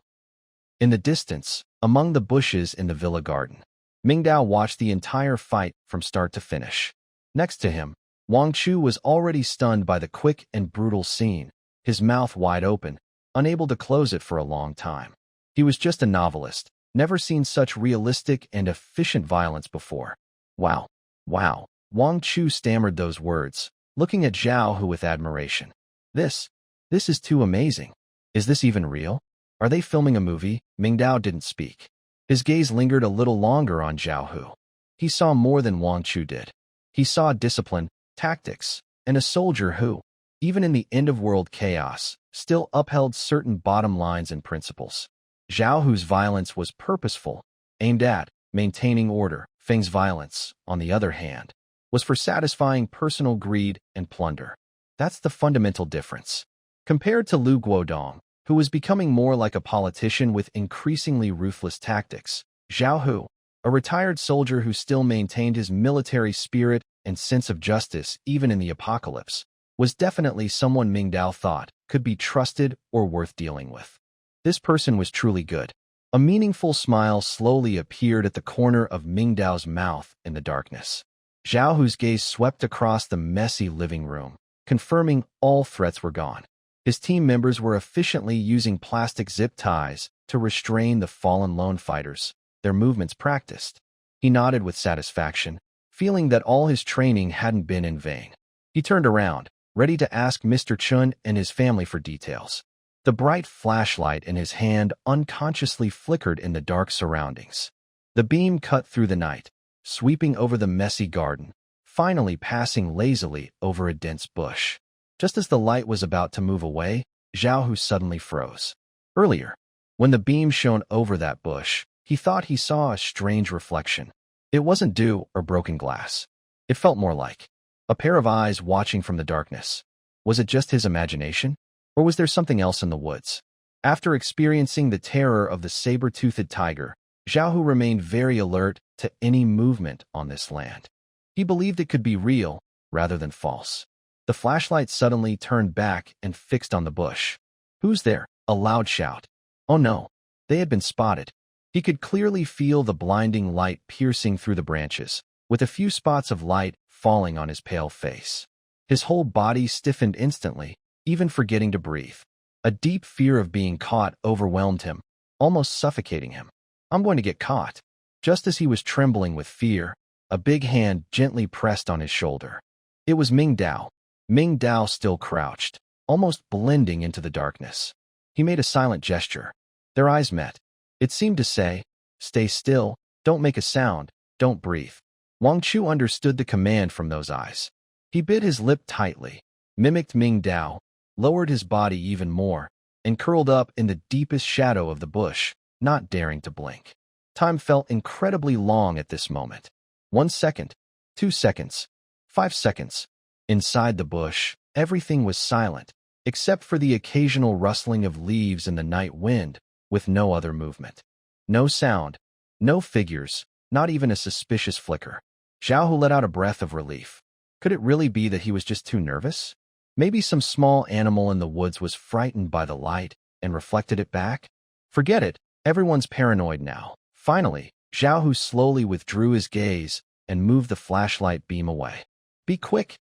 In the distance, among the bushes in the villa garden, Mingdao watched the entire fight from start to finish. Next to him, Wang Chu was already stunned by the quick and brutal scene, his mouth wide open, unable to close it for a long time. He was just a novelist, never seen such realistic and efficient violence before. Wow. Wow. Wang Chu stammered those words, looking at Zhao Hu with admiration. This is too amazing. Is this even real? Are they filming a movie? Mingdao didn't speak. His gaze lingered a little longer on Zhao Hu. He saw more than Wang Chu did. He saw discipline, tactics, and a soldier who, even in the end-of-world chaos, still upheld certain bottom lines and principles. Zhao Hu's violence was purposeful, aimed at maintaining order. Feng's violence, on the other hand, was for satisfying personal greed and plunder. That's the fundamental difference. Compared to Lu Guodong, who was becoming more like a politician with increasingly ruthless tactics, Zhao Hu, a retired soldier who still maintained his military spirit and sense of justice even in the apocalypse, was definitely someone Mingdao thought could be trusted or worth dealing with. This person was truly good. A meaningful smile slowly appeared at the corner of Mingdao's mouth in the darkness. Zhao Hu's gaze swept across the messy living room, confirming all threats were gone. His team members were efficiently using plastic zip ties to restrain the fallen lone fighters, their movements practiced. He nodded with satisfaction, feeling that all his training hadn't been in vain. He turned around, ready to ask Mr. Chun and his family for details. The bright flashlight in his hand unconsciously flickered in the dark surroundings. The beam cut through the night, sweeping over the messy garden, finally passing lazily over a dense bush. Just as the light was about to move away, Zhao Hu suddenly froze. Earlier, when the beam shone over that bush, he thought he saw a strange reflection. It wasn't dew or broken glass. It felt more like a pair of eyes watching from the darkness. Was it just his imagination? Or was there something else in the woods? After experiencing the terror of the saber-toothed tiger, Zhao Hu remained very alert to any movement on this land. He believed it could be real rather than false. The flashlight suddenly turned back and fixed on the bush. Who's there? A loud shout. Oh no, they had been spotted. He could clearly feel the blinding light piercing through the branches, with a few spots of light falling on his pale face. His whole body stiffened instantly, even forgetting to breathe. A deep fear of being caught overwhelmed him, almost suffocating him. I'm going to get caught. Just as he was trembling with fear, a big hand gently pressed on his shoulder. It was Mingdao. Mingdao still crouched, almost blending into the darkness. He made a silent gesture. Their eyes met. It seemed to say, "Stay still, don't make a sound, don't breathe." Wang Chu understood the command from those eyes. He bit his lip tightly, mimicked Mingdao, lowered his body even more, and curled up in the deepest shadow of the bush, not daring to blink. Time felt incredibly long at this moment. 1 second, 2 seconds, 5 seconds. Inside the bush, everything was silent, except for the occasional rustling of leaves in the night wind, with no other movement. No sound, no figures, not even a suspicious flicker. Zhao Hu let out a breath of relief. Could it really be that he was just too nervous? Maybe some small animal in the woods was frightened by the light and reflected it back? Forget it, everyone's paranoid now. Finally, Zhao Hu slowly withdrew his gaze and moved the flashlight beam away. Be quick,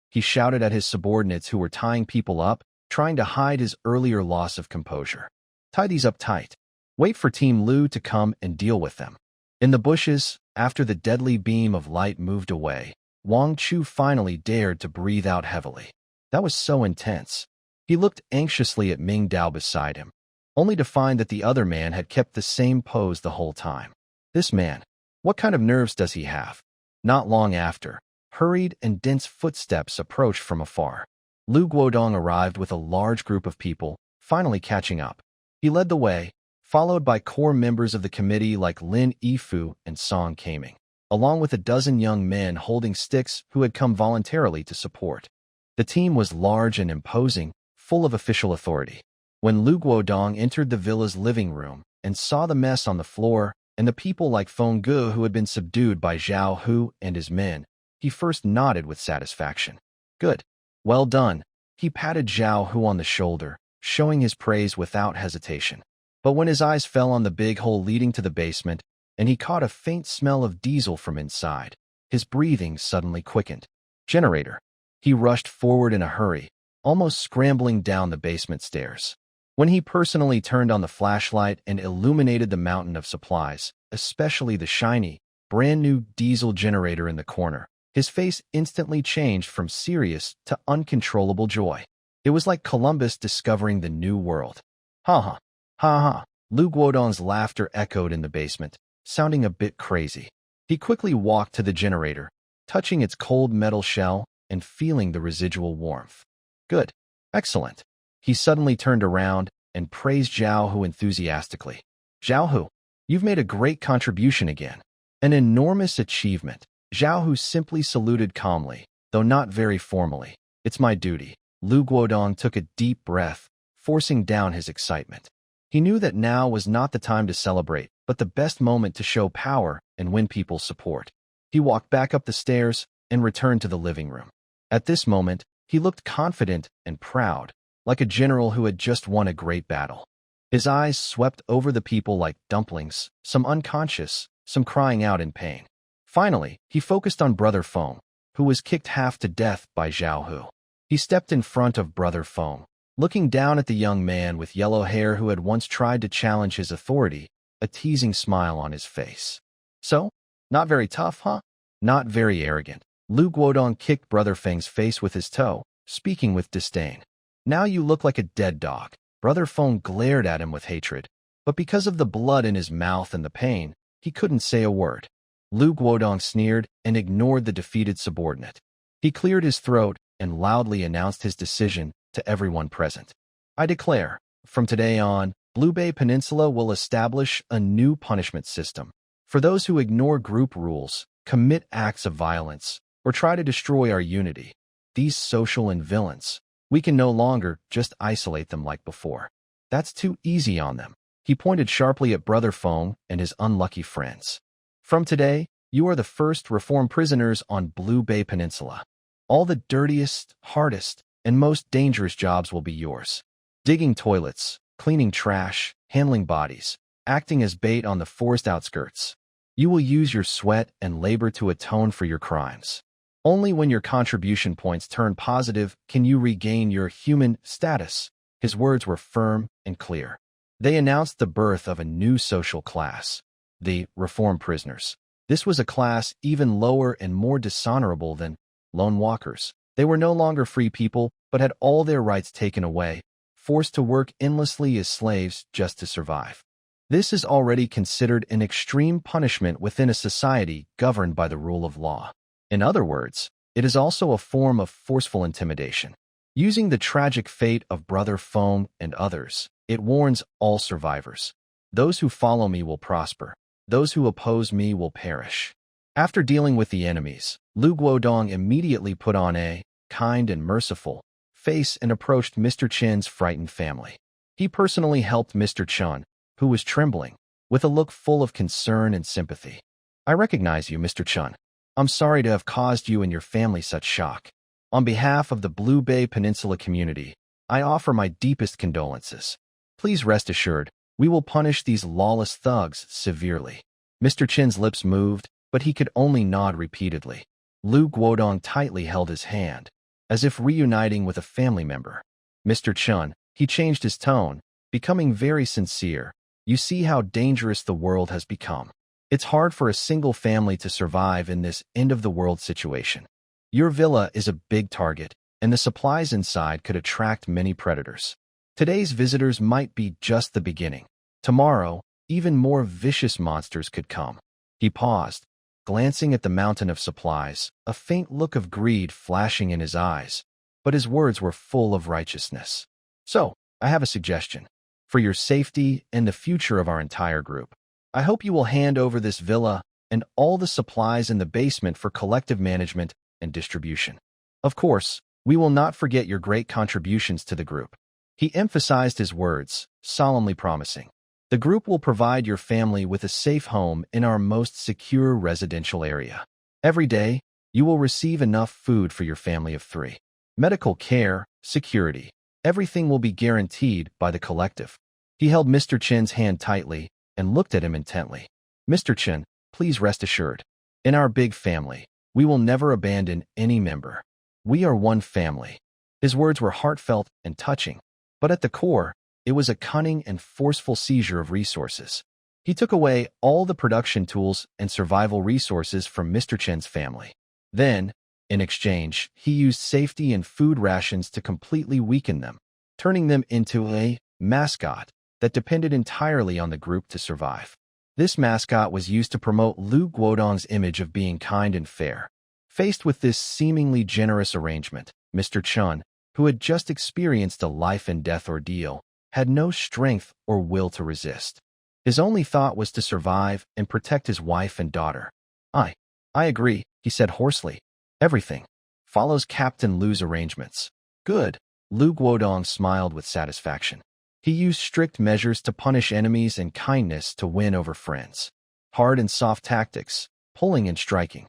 he shouted at his subordinates who were tying people up, trying to hide his earlier loss of composure. Tie these up tight. Wait for Team Lu to come and deal with them. In the bushes, after the deadly beam of light moved away, Wang Chu finally dared to breathe out heavily. That was so intense. He looked anxiously at Mingdao beside him, only to find that the other man had kept the same pose the whole time. This man, what kind of nerves does he have? Not long after, hurried and dense footsteps approached from afar. Lu Guodong arrived with a large group of people, finally catching up. He led the way, followed by core members of the committee like Lin Yifu and Song Kaming. along with a dozen young men holding sticks who had come voluntarily to support. The team was large and imposing, full of official authority. When Lu Guodong entered the villa's living room and saw the mess on the floor and the people like Feng Ge who had been subdued by Zhao Hu and his men, he first nodded with satisfaction. Good. Well done. He patted Zhao Hu on the shoulder, showing his praise without hesitation. But when his eyes fell on the big hole leading to the basement, and he caught a faint smell of diesel from inside, his breathing suddenly quickened. Generator. He rushed forward in a hurry, almost scrambling down the basement stairs. When he personally turned on the flashlight and illuminated the mountain of supplies, especially the shiny, brand-new diesel generator in the corner, his face instantly changed from serious to uncontrollable joy. It was like Columbus discovering the new world. Ha ha, ha ha. Lu Guodong's laughter echoed in the basement, sounding a bit crazy. He quickly walked to the generator, touching its cold metal shell and feeling the residual warmth. Good. Excellent. He suddenly turned around and praised Zhao Hu enthusiastically. Zhao Hu, you've made a great contribution again. An enormous achievement. Zhao Hu simply saluted calmly, though not very formally. It's my duty. Lu Guodong took a deep breath, forcing down his excitement. He knew that now was not the time to celebrate, but the best moment to show power and win people's support. He walked back up the stairs and returned to the living room. At this moment, he looked confident and proud, like a general who had just won a great battle. His eyes swept over the people like dumplings, some unconscious, some crying out in pain. Finally, he focused on Brother Feng, who was kicked half to death by Zhao Hu. He stepped in front of Brother Feng, looking down at the young man with yellow hair who had once tried to challenge his authority, a teasing smile on his face. So? Not very tough, huh? Not very arrogant. Lu Guodong kicked Brother Feng's face with his toe, speaking with disdain. Now you look like a dead dog. Brother Feng glared at him with hatred, but because of the blood in his mouth and the pain, he couldn't say a word. Lu Guodong sneered and ignored the defeated subordinate. He cleared his throat and loudly announced his decision to everyone present. I declare, from today on, Blue Bay Peninsula will establish a new punishment system. For those who ignore group rules, commit acts of violence, or try to destroy our unity, these social and villains, we can no longer just isolate them like before. That's too easy on them. He pointed sharply at Brother Feng and his unlucky friends. From today, you are the first reformed prisoners on Blue Bay Peninsula. All the dirtiest, hardest, and most dangerous jobs will be yours. Digging toilets, cleaning trash, handling bodies, acting as bait on the forest outskirts. You will use your sweat and labor to atone for your crimes. Only when your contribution points turn positive can you regain your human status. His words were firm and clear. They announced the birth of a new social class, the reformed prisoners. This was a class even lower and more dishonorable than lone walkers. They were no longer free people, but had all their rights taken away, forced to work endlessly as slaves just to survive. This is already considered an extreme punishment within a society governed by the rule of law. In other words, it is also a form of forceful intimidation. Using the tragic fate of Brother Feng and others, it warns all survivors. Those who follow me will prosper. Those who oppose me will perish. After dealing with the enemies, Lu Guodong immediately put on a kind and merciful face and approached Mr. Chen's frightened family. He personally helped Mr. Chen, who was trembling, with a look full of concern and sympathy. I recognize you, Mr. Chen. I'm sorry to have caused you and your family such shock. On behalf of the Blue Bay Peninsula community, I offer my deepest condolences. Please rest assured, we will punish these lawless thugs severely. Mr. Chen's lips moved, but he could only nod repeatedly. Lu Guodong tightly held his hand, as if reuniting with a family member. Mr. Chen, he changed his tone, becoming very sincere. You see how dangerous the world has become. It's hard for a single family to survive in this end-of-the-world situation. Your villa is a big target, and the supplies inside could attract many predators. Today's visitors might be just the beginning. Tomorrow, even more vicious monsters could come. He paused, glancing at the mountain of supplies, a faint look of greed flashing in his eyes, but his words were full of righteousness. So, I have a suggestion. For your safety and the future of our entire group, I hope you will hand over this villa and all the supplies in the basement for collective management and distribution. Of course, we will not forget your great contributions to the group. He emphasized his words, solemnly promising, the group will provide your family with a safe home in our most secure residential area. Every day, you will receive enough food for your family of 3. Medical care, security, everything will be guaranteed by the collective. He held Mr. Chen's hand tightly and looked at him intently. Mr. Chen, please rest assured. In our big family, we will never abandon any member. We are one family. His words were heartfelt and touching, but at the core, it was a cunning and forceful seizure of resources. He took away all the production tools and survival resources from Mr. Chen's family. Then, in exchange, he used safety and food rations to completely weaken them, turning them into a mascot that depended entirely on the group to survive. This mascot was used to promote Lu Guodong's image of being kind and fair. Faced with this seemingly generous arrangement, Mr. Chen, who had just experienced a life-and-death ordeal, had no strength or will to resist. His only thought was to survive and protect his wife and daughter. I agree, he said hoarsely. Everything follows Captain Lu's arrangements. Good. Lu Guodong smiled with satisfaction. He used strict measures to punish enemies and kindness to win over friends. Hard and soft tactics, pulling and striking.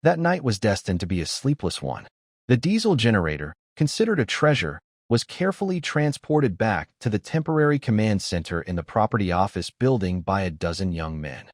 That night was destined to be a sleepless one. The diesel generator, considered a treasure, was carefully transported back to the temporary command center in the property office building by a dozen young men.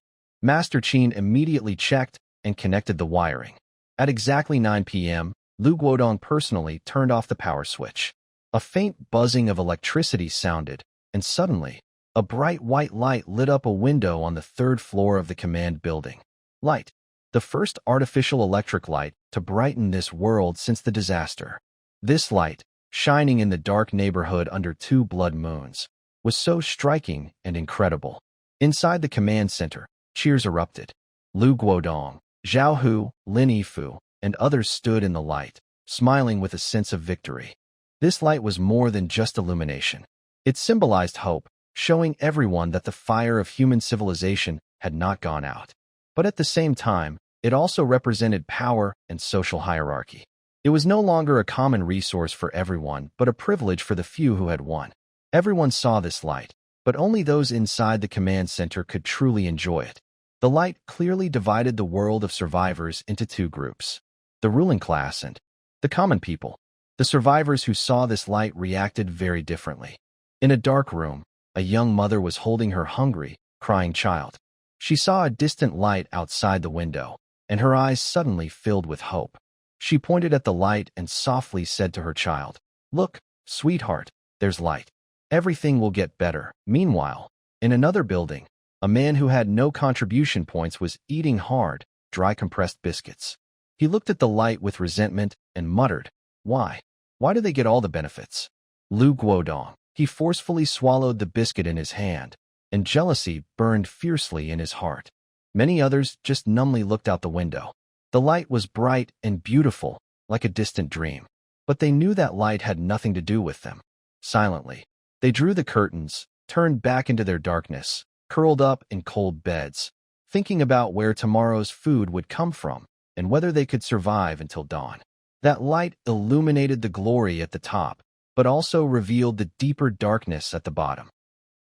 Master Qin immediately checked and connected the wiring. At exactly 9 p.m., Lu Guodong personally turned off the power switch. A faint buzzing of electricity sounded, and suddenly, a bright white light lit up a window on the 3rd floor of the command building. Light, the first artificial electric light to brighten this world since the disaster. This light, shining in the dark neighborhood under 2 blood moons, was so striking and incredible. Inside the command center, cheers erupted. Lu Guodong, Zhao Hu, Lin Yifu, and others stood in the light, smiling with a sense of victory. This light was more than just illumination. It symbolized hope, showing everyone that the fire of human civilization had not gone out. But at the same time, it also represented power and social hierarchy. It was no longer a common resource for everyone, but a privilege for the few who had won. Everyone saw this light, but only those inside the command center could truly enjoy it. The light clearly divided the world of survivors into 2 groups: the ruling class and the common people. The survivors who saw this light reacted very differently. In a dark room, a young mother was holding her hungry, crying child. She saw a distant light outside the window, and her eyes suddenly filled with hope. She pointed at the light and softly said to her child, "Look, sweetheart, there's light. Everything will get better." Meanwhile, in another building, a man who had no contribution points was eating hard, dry compressed biscuits. He looked at the light with resentment and muttered, Why? Why do they get all the benefits? Lu Guodong. He forcefully swallowed the biscuit in his hand, and jealousy burned fiercely in his heart. Many others just numbly looked out the window. The light was bright and beautiful, like a distant dream. But they knew that light had nothing to do with them. Silently, they drew the curtains, turned back into their darkness, curled up in cold beds, thinking about where tomorrow's food would come from and whether they could survive until dawn. That light illuminated the glory at the top, but also revealed the deeper darkness at the bottom.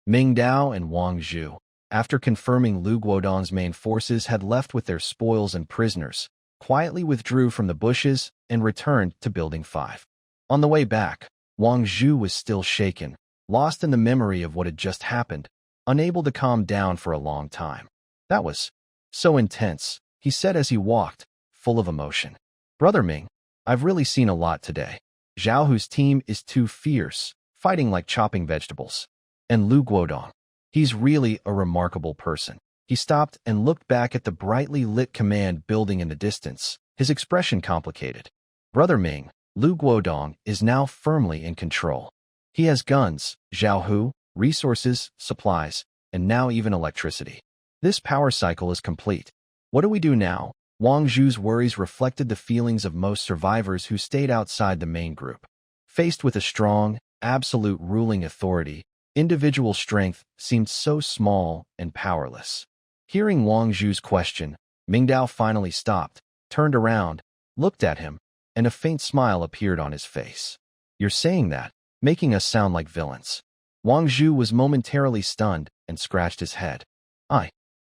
Mingdao and Wang Zhu, after confirming Lu Guodong's main forces had left with their spoils and prisoners, quietly withdrew from the bushes and returned to Building 5. On the way back, Wang Zhu was still shaken, lost in the memory of what had just happened, unable to calm down for a long time. That was so intense, he said as he walked, full of emotion. Brother Ming, I've really seen a lot today. Zhao Hu's team is too fierce, fighting like chopping vegetables. And Lu Guodong, he's really a remarkable person. He stopped and looked back at the brightly lit command building in the distance, his expression complicated. Brother Ming, Lu Guodong is now firmly in control. He has guns, Zhao Hu, resources, supplies, and now even electricity. This power cycle is complete. What do we do now? Wang Zhu's worries reflected the feelings of most survivors who stayed outside the main group. Faced with a strong, absolute ruling authority, individual strength seemed so small and powerless. Hearing Wang Zhu's question, Mingdao finally stopped, turned around, looked at him, and a faint smile appeared on his face. "You're saying that, making us sound like villains." Wang Zhu was momentarily stunned and scratched his head.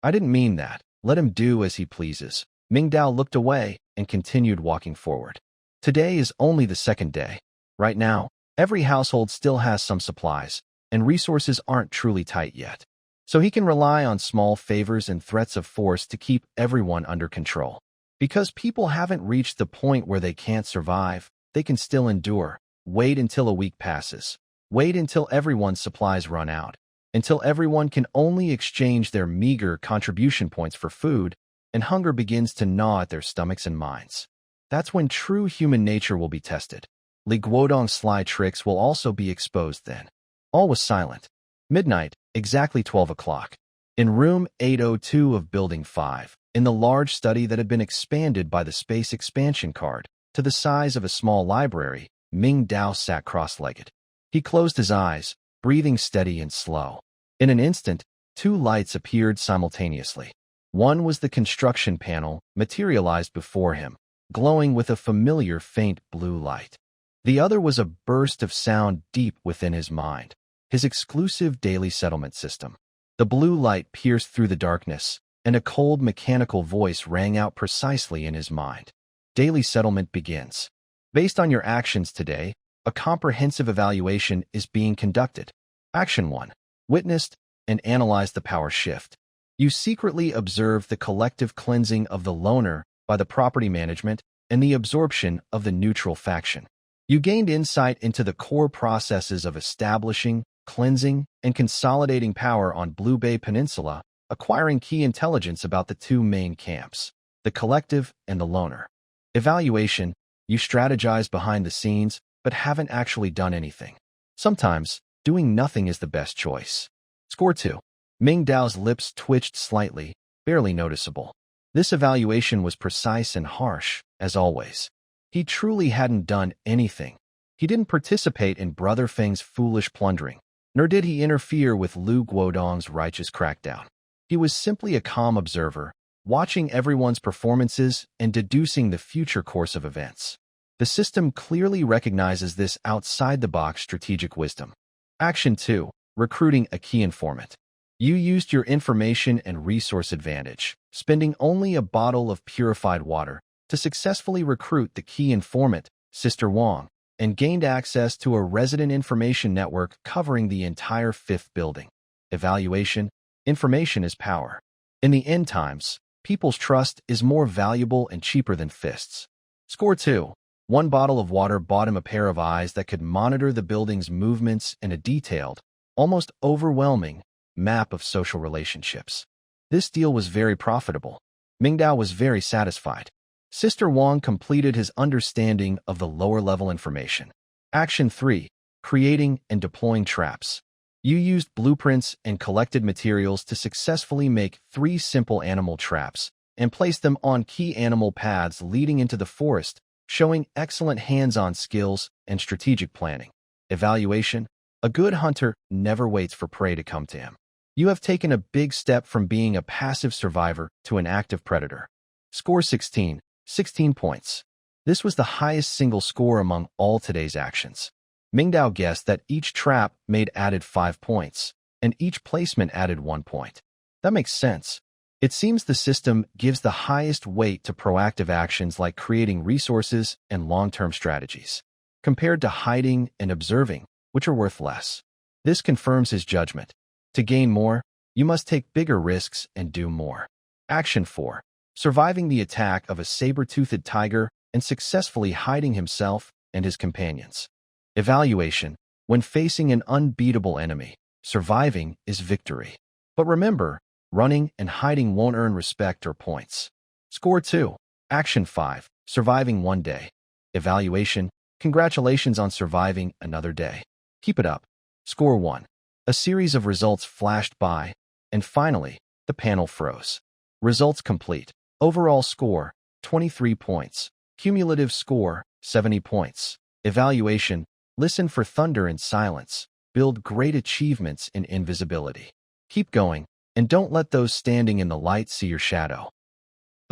I didn't mean that. Let him do as he pleases." Mingdao looked away and continued walking forward. Today is only the second day. Right now, every household still has some supplies, and resources aren't truly tight yet. So he can rely on small favors and threats of force to keep everyone under control. Because people haven't reached the point where they can't survive, they can still endure. Wait until a week passes. Wait until everyone's supplies run out. Until everyone can only exchange their meager contribution points for food, and hunger begins to gnaw at their stomachs and minds. That's when true human nature will be tested. Li Guodong's sly tricks will also be exposed then. All was silent. Midnight, exactly 12 o'clock. In room 802 of Building 5, in the large study that had been expanded by the space expansion card to the size of a small library, Mingdao sat cross-legged. He closed his eyes, breathing steady and slow. In an instant, two lights appeared simultaneously. One was the construction panel, materialized before him, glowing with a familiar faint blue light. The other was a burst of sound deep within his mind, his exclusive daily settlement system. The blue light pierced through the darkness, and a cold mechanical voice rang out precisely in his mind. Daily settlement begins. Based on your actions today, a comprehensive evaluation is being conducted. Action 1. Witnessed and analyzed the power shift. You secretly observed the collective cleansing of the loner by the property management and the absorption of the neutral faction. You gained insight into the core processes of establishing, cleansing, and consolidating power on Blue Bay Peninsula, acquiring key intelligence about the two main camps, the collective and the loner. Evaluation. You strategize behind the scenes, but haven't actually done anything. Sometimes, doing nothing is the best choice. Score 2. Mingdao's lips twitched slightly, barely noticeable. This evaluation was precise and harsh, as always. He truly hadn't done anything. He didn't participate in Brother Feng's foolish plundering, nor did he interfere with Lu Guodong's righteous crackdown. He was simply a calm observer, watching everyone's performances and deducing the future course of events. The system clearly recognizes this outside-the-box strategic wisdom. Action 2. Recruiting a key informant. You used your information and resource advantage, spending only a bottle of purified water, to successfully recruit the key informant, Sister Wang, and gained access to a resident information network covering the entire 5th building. Evaluation. Information is power. In the end times, people's trust is more valuable and cheaper than fists. Score 2. One bottle of water bought him a pair of eyes that could monitor the building's movements and a detailed, almost overwhelming, map of social relationships. This deal was very profitable. Mingdao was very satisfied. Sister Wang completed his understanding of the lower-level information. Action 3. Creating and deploying traps. You used blueprints and collected materials to successfully make 3 simple animal traps and place them on key animal paths leading into the forest, showing excellent hands-on skills and strategic planning. Evaluation. A good hunter never waits for prey to come to him. You have taken a big step from being a passive survivor to an active predator. Score 16. 16 points. This was the highest single score among all today's actions. Mingdao guessed that each trap made added 5 points, and each placement added 1 point. That makes sense. It seems the system gives the highest weight to proactive actions like creating resources and long-term strategies, compared to hiding and observing, which are worth less. This confirms his judgment. To gain more, you must take bigger risks and do more. Action 4. Surviving the attack of a saber-toothed tiger and successfully hiding himself and his companions. Evaluation. When facing an unbeatable enemy, surviving is victory. But remember, running and hiding won't earn respect or points. Score 2. Action 5. Surviving 1 day. Evaluation. Congratulations on surviving another day. Keep it up. Score 1. A series of results flashed by, and finally, the panel froze. Results complete. Overall score, 23 points. Cumulative score, 70 points. Evaluation. Listen for thunder in silence. Build great achievements in invisibility. Keep going, and don't let those standing in the light see your shadow.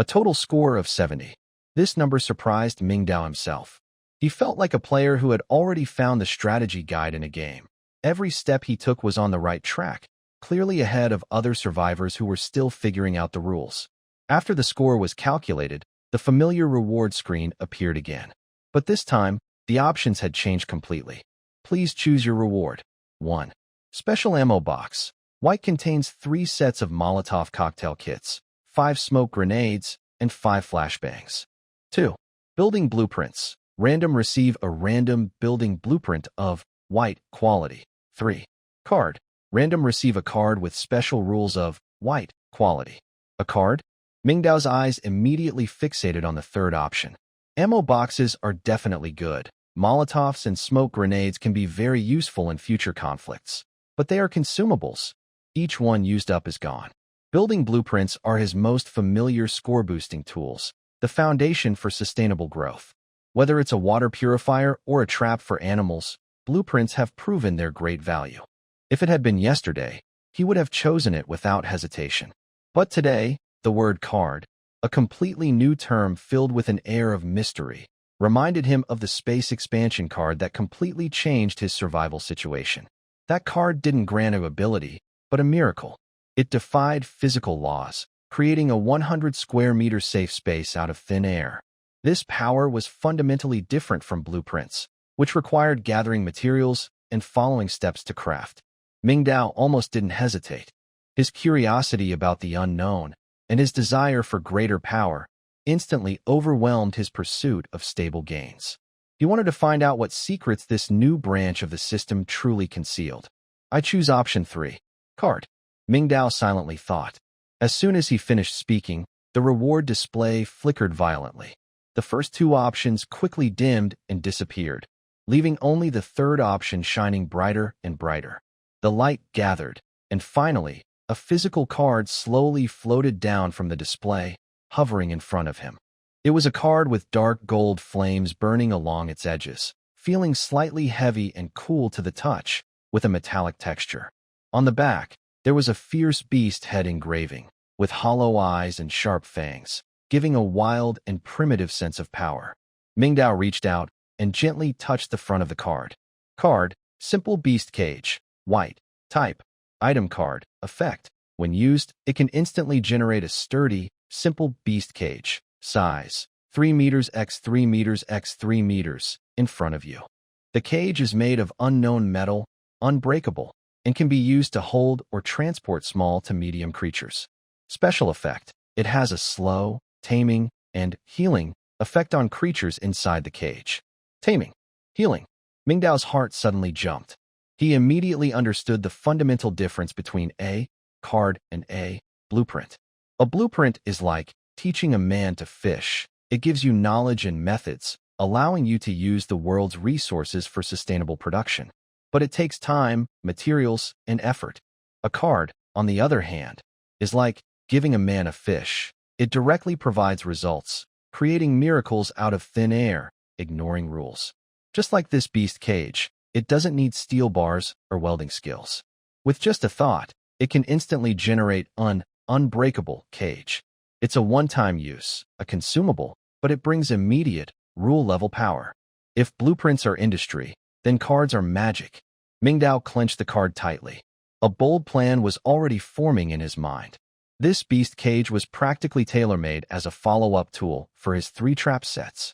A total score of 70. This number surprised Mingdao himself. He felt like a player who had already found the strategy guide in a game. Every step he took was on the right track, clearly ahead of other survivors who were still figuring out the rules. After the score was calculated, the familiar reward screen appeared again. But this time, the options had changed completely. Please choose your reward. 1. Special ammo box. White contains 3 sets of Molotov cocktail kits, 5 smoke grenades, and 5 flashbangs. 2. Building blueprints. Random receive a random building blueprint of white quality. 3. Card. Random receive a card with special rules of white quality. A card? Mingdao's eyes immediately fixated on the third option. Ammo boxes are definitely good. Molotovs and smoke grenades can be very useful in future conflicts. But they are consumables. Each one used up is gone. Building blueprints are his most familiar score-boosting tools, the foundation for sustainable growth. Whether it's a water purifier or a trap for animals, blueprints have proven their great value. If it had been yesterday, he would have chosen it without hesitation. But today, the word card, a completely new term filled with an air of mystery, reminded him of the space expansion card that completely changed his survival situation. That card didn't grant an ability, but a miracle. It defied physical laws, creating a 100 square meter safe space out of thin air. This power was fundamentally different from blueprints, which required gathering materials and following steps to craft. Mingdao almost didn't hesitate. His curiosity about the unknown and his desire for greater power instantly overwhelmed his pursuit of stable gains. He wanted to find out what secrets this new branch of the system truly concealed. I choose option 3. Card. Mingdao silently thought. As soon as he finished speaking, the reward display flickered violently. The first 2 options quickly dimmed and disappeared, leaving only the third option shining brighter and brighter. The light gathered, and finally, a physical card slowly floated down from the display, hovering in front of him. It was a card with dark gold flames burning along its edges, feeling slightly heavy and cool to the touch, with a metallic texture. On the back, there was a fierce beast head engraving, with hollow eyes and sharp fangs, giving a wild and primitive sense of power. Mingdao reached out and gently touched the front of the card. Card, simple beast cage, white, type, item card, effect. When used, it can instantly generate a sturdy, simple beast cage, size 3 meters x 3 meters x 3 meters, in front of you. The cage is made of unknown metal, unbreakable, and can be used to hold or transport small to medium creatures. Special effect. It has a slow, taming, and healing effect on creatures inside the cage. Taming. Healing. Mingdao's heart suddenly jumped. He immediately understood the fundamental difference between a card and a blueprint. A blueprint is like teaching a man to fish. It gives you knowledge and methods, allowing you to use the world's resources for sustainable production. But it takes time, materials, and effort. A card, on the other hand, is like giving a man a fish. It directly provides results, creating miracles out of thin air, ignoring rules. Just like this beast cage, it doesn't need steel bars or welding skills. With just a thought, it can instantly generate an unbreakable cage. It's a one-time use, a consumable, but it brings immediate, rule-level power. If blueprints are industry, then cards are magic. Mingdao clenched the card tightly. A bold plan was already forming in his mind. This beast cage was practically tailor-made as a follow-up tool for his 3 trap sets.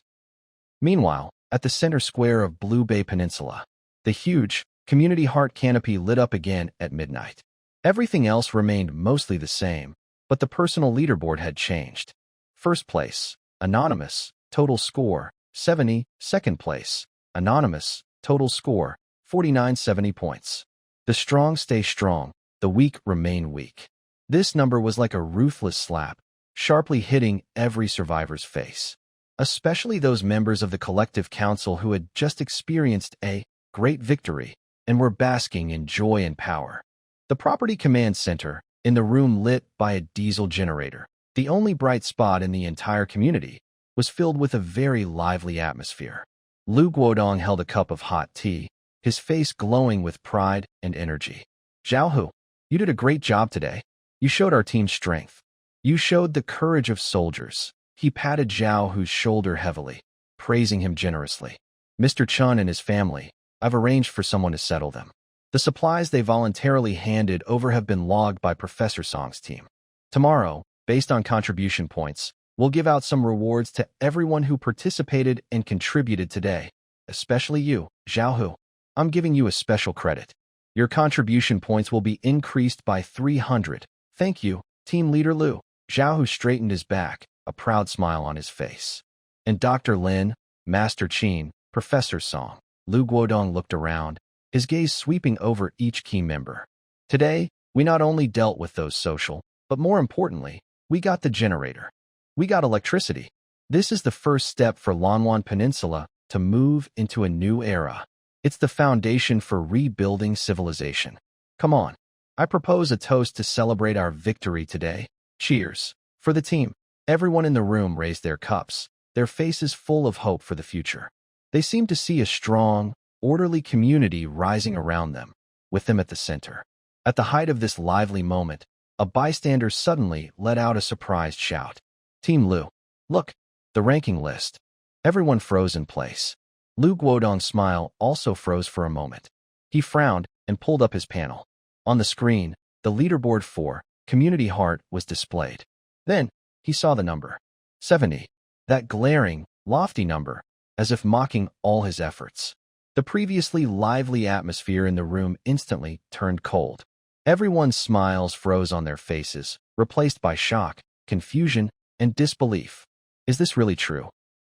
Meanwhile, at the center square of Blue Bay Peninsula, the huge, community heart canopy lit up again at midnight. Everything else remained mostly the same, but the personal leaderboard had changed. First place, Anonymous, total score, 70. Second place, Anonymous, total score, 4970 points. The strong stay strong, the weak remain weak. This number was like a ruthless slap, sharply hitting every survivor's face, especially those members of the collective council who had just experienced a great victory and were basking in joy and power. The property command center, in the room lit by a diesel generator, the only bright spot in the entire community, was filled with a very lively atmosphere. Lu Guodong held a cup of hot tea, his face glowing with pride and energy. Zhao Hu, you did a great job today. You showed our team strength. You showed the courage of soldiers. He patted Zhao Hu's shoulder heavily, praising him generously. Mr. Chun and his family, I've arranged for someone to settle them. The supplies they voluntarily handed over have been logged by Professor Song's team. Tomorrow, based on contribution points, we'll give out some rewards to everyone who participated and contributed today, especially you, Zhao Hu. I'm giving you a special credit. Your contribution points will be increased by 300. Thank you, Team Leader Lu. Zhao Hu straightened his back, a proud smile on his face. And Dr. Lin, Master Qin, Professor Song. Lu Guodong looked around, his gaze sweeping over each key member. Today, we not only dealt with those social, but more importantly, we got the generator. We got electricity. This is the first step for Lanwan Peninsula to move into a new era. It's the foundation for rebuilding civilization. Come on. I propose a toast to celebrate our victory today. Cheers. For the team. Everyone in the room raised their cups, their faces full of hope for the future. They seemed to see a strong, orderly community rising around them, with them at the center. At the height of this lively moment, a bystander suddenly let out a surprised shout. Team Lu, look, the ranking list. Everyone froze in place. Lu Guodong's smile also froze for a moment. He frowned and pulled up his panel. On the screen, the leaderboard for Community Heart was displayed. Then, he saw the number. 70. That glaring, lofty number, as if mocking all his efforts. The previously lively atmosphere in the room instantly turned cold. Everyone's smiles froze on their faces, replaced by shock, confusion, and disbelief. Is this really true?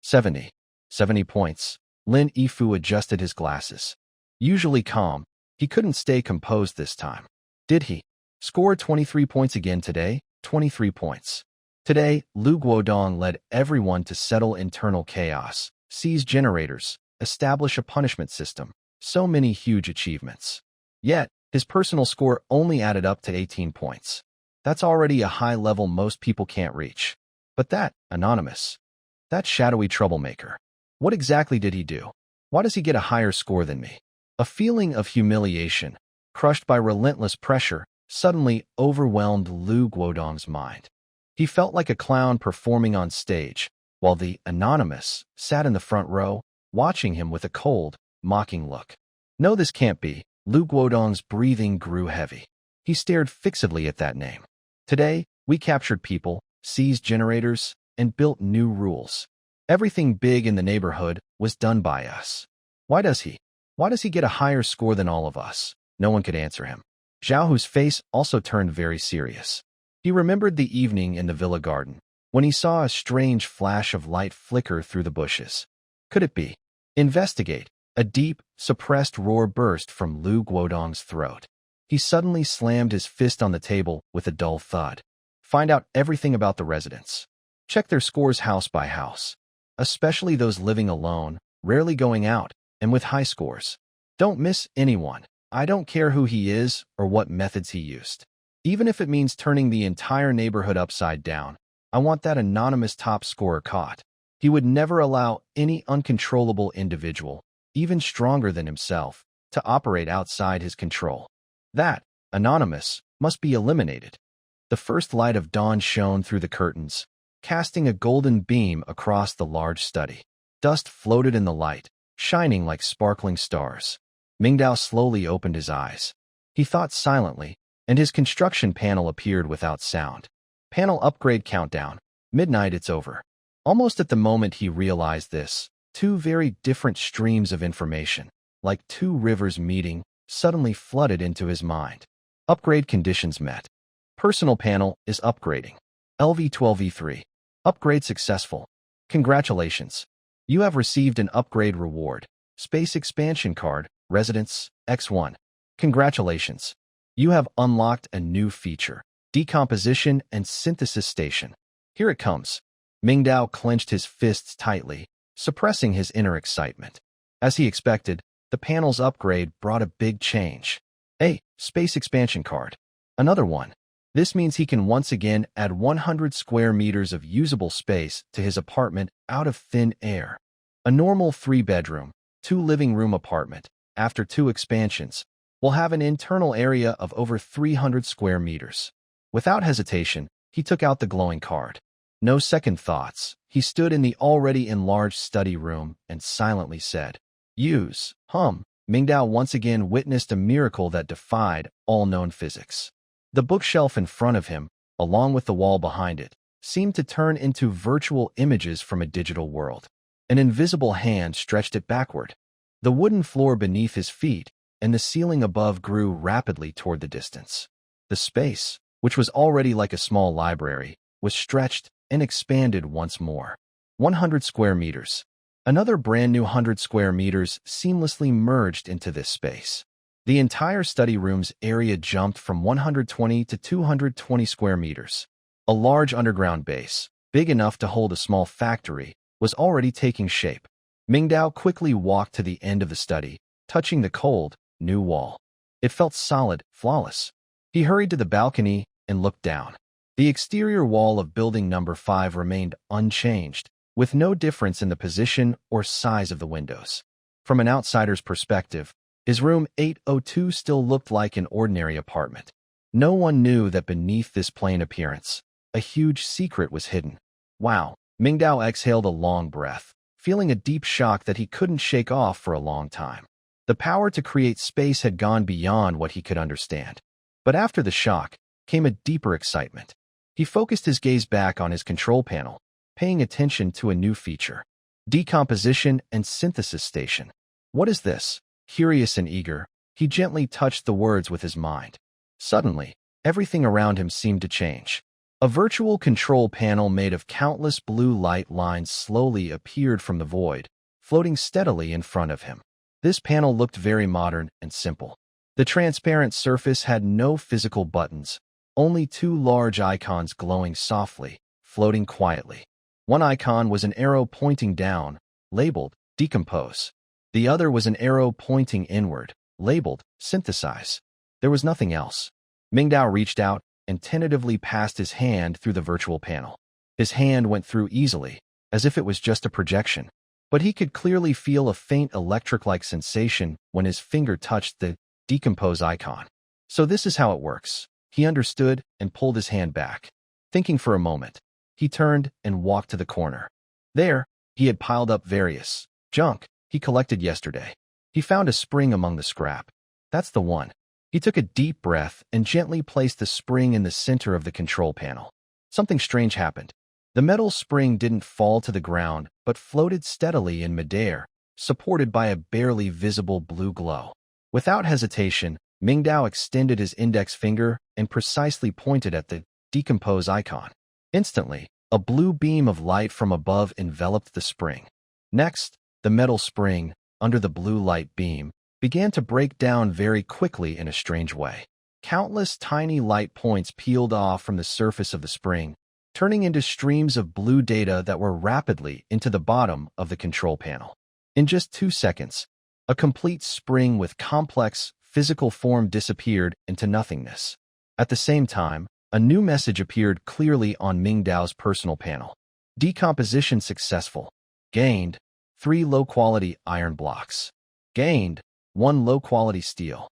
70. 70 points. Lin Yifu adjusted his glasses. Usually calm, he couldn't stay composed this time. Did he? Score 23 points again today? 23 points. Today, Lu Guodong led everyone to settle internal chaos, seize generators, establish a punishment system. So many huge achievements. Yet, his personal score only added up to 18 points. That's already a high level most people can't reach. But that, anonymous, that shadowy troublemaker, what exactly did he do? Why does he get a higher score than me? A feeling of humiliation, crushed by relentless pressure, suddenly overwhelmed Lu Guodong's mind. He felt like a clown performing on stage, while the anonymous sat in the front row, watching him with a cold, mocking look. No, this can't be. Lu Guodong's breathing grew heavy. He stared fixedly at that name. Today, we captured people, seized generators, and built new rules. Everything big in the neighborhood was done by us. Why does he get a higher score than all of us? No one could answer him. Zhao Hu's face also turned very serious. He remembered the evening in the villa garden, when he saw a strange flash of light flicker through the bushes. Could it be? Investigate. A deep, suppressed roar burst from Lu Guodong's throat. He suddenly slammed his fist on the table with a dull thud. Find out everything about the residents. Check their scores house by house, especially those living alone, rarely going out, and with high scores. Don't miss anyone. I don't care who he is or what methods he used. Even if it means turning the entire neighborhood upside down, I want that anonymous top scorer caught. He would never allow any uncontrollable individual, even stronger than himself, to operate outside his control. That, anonymous, must be eliminated. The first light of dawn shone through the curtains, casting a golden beam across the large study. Dust floated in the light, shining like sparkling stars. Mingdao slowly opened his eyes. He thought silently, and his construction panel appeared without sound. Panel upgrade countdown. Midnight, it's over. Almost at the moment he realized this, two very different streams of information, like two rivers meeting, suddenly flooded into his mind. Upgrade conditions met. Personal panel is upgrading. LV12E3. Upgrade successful. Congratulations. You have received an upgrade reward. Space expansion card, Residence, X1. Congratulations. You have unlocked a new feature, Decomposition and Synthesis Station. Here it comes. Mingdao clenched his fists tightly, suppressing his inner excitement. As he expected, the panel's upgrade brought a big change. A space expansion card. Another one. This means he can once again add 100 square meters of usable space to his apartment out of thin air. A normal 3-bedroom, 2-living-room apartment, after 2 expansions, will have an internal area of over 300 square meters. Without hesitation, He took out the glowing card. No second thoughts. He stood in the already enlarged study room and silently said, "Use." Mingdao once again witnessed a miracle that defied all known physics. The bookshelf in front of him, along with the wall behind it, seemed to turn into virtual images from a digital world. An invisible hand stretched it backward. The wooden floor beneath his feet and the ceiling above grew rapidly toward the distance. The space, which was already like a small library, was stretched and expanded once more. 100 square meters. Another brand new 100 square meters seamlessly merged into this space. The entire study room's area jumped from 120 to 220 square meters. A large underground base, big enough to hold a small factory, was already taking shape. Mingdao quickly walked to the end of the study, touching the cold, new wall. It felt solid, flawless. He hurried to the balcony and looked down. The exterior wall of building number 5 remained unchanged, with no difference in the position or size of the windows. From an outsider's perspective, his room 802 still looked like an ordinary apartment. No one knew that beneath this plain appearance, a huge secret was hidden. Wow, Mingdao exhaled a long breath, feeling a deep shock that he couldn't shake off for a long time. The power to create space had gone beyond what he could understand. But after the shock came a deeper excitement. He focused his gaze back on his control panel, paying attention to a new feature. Decomposition and synthesis station. What is this? Curious and eager, he gently touched the words with his mind. Suddenly, everything around him seemed to change. A virtual control panel made of countless blue light lines slowly appeared from the void, floating steadily in front of him. This panel looked very modern and simple. The transparent surface had no physical buttons, only 2 large icons glowing softly, floating quietly. One icon was an arrow pointing down, labeled Decompose. The other was an arrow pointing inward, labeled Synthesize. There was nothing else. Mingdao reached out and tentatively passed his hand through the virtual panel. His hand went through easily, as if it was just a projection. But he could clearly feel a faint electric-like sensation when his finger touched the Decompose icon. So this is how it works. He understood and pulled his hand back. Thinking for a moment, he turned and walked to the corner. There, he had piled up various junk he collected yesterday. He found a spring among the scrap. That's the one. He took a deep breath and gently placed the spring in the center of the control panel. Something strange happened. The metal spring didn't fall to the ground, but floated steadily in midair, supported by a barely visible blue glow. Without hesitation, Mingdao extended his index finger and precisely pointed at the Decompose icon. Instantly, a blue beam of light from above enveloped the spring. Next, the metal spring, under the blue light beam, began to break down very quickly in a strange way. Countless tiny light points peeled off from the surface of the spring, turning into streams of blue data that were rapidly into the bottom of the control panel. In just 2 seconds, a complete spring with complex, physical form disappeared into nothingness. At the same time, a new message appeared clearly on Mingdao's personal panel. Decomposition successful. Gained 3 low-quality iron blocks. Gained 1 low-quality steel.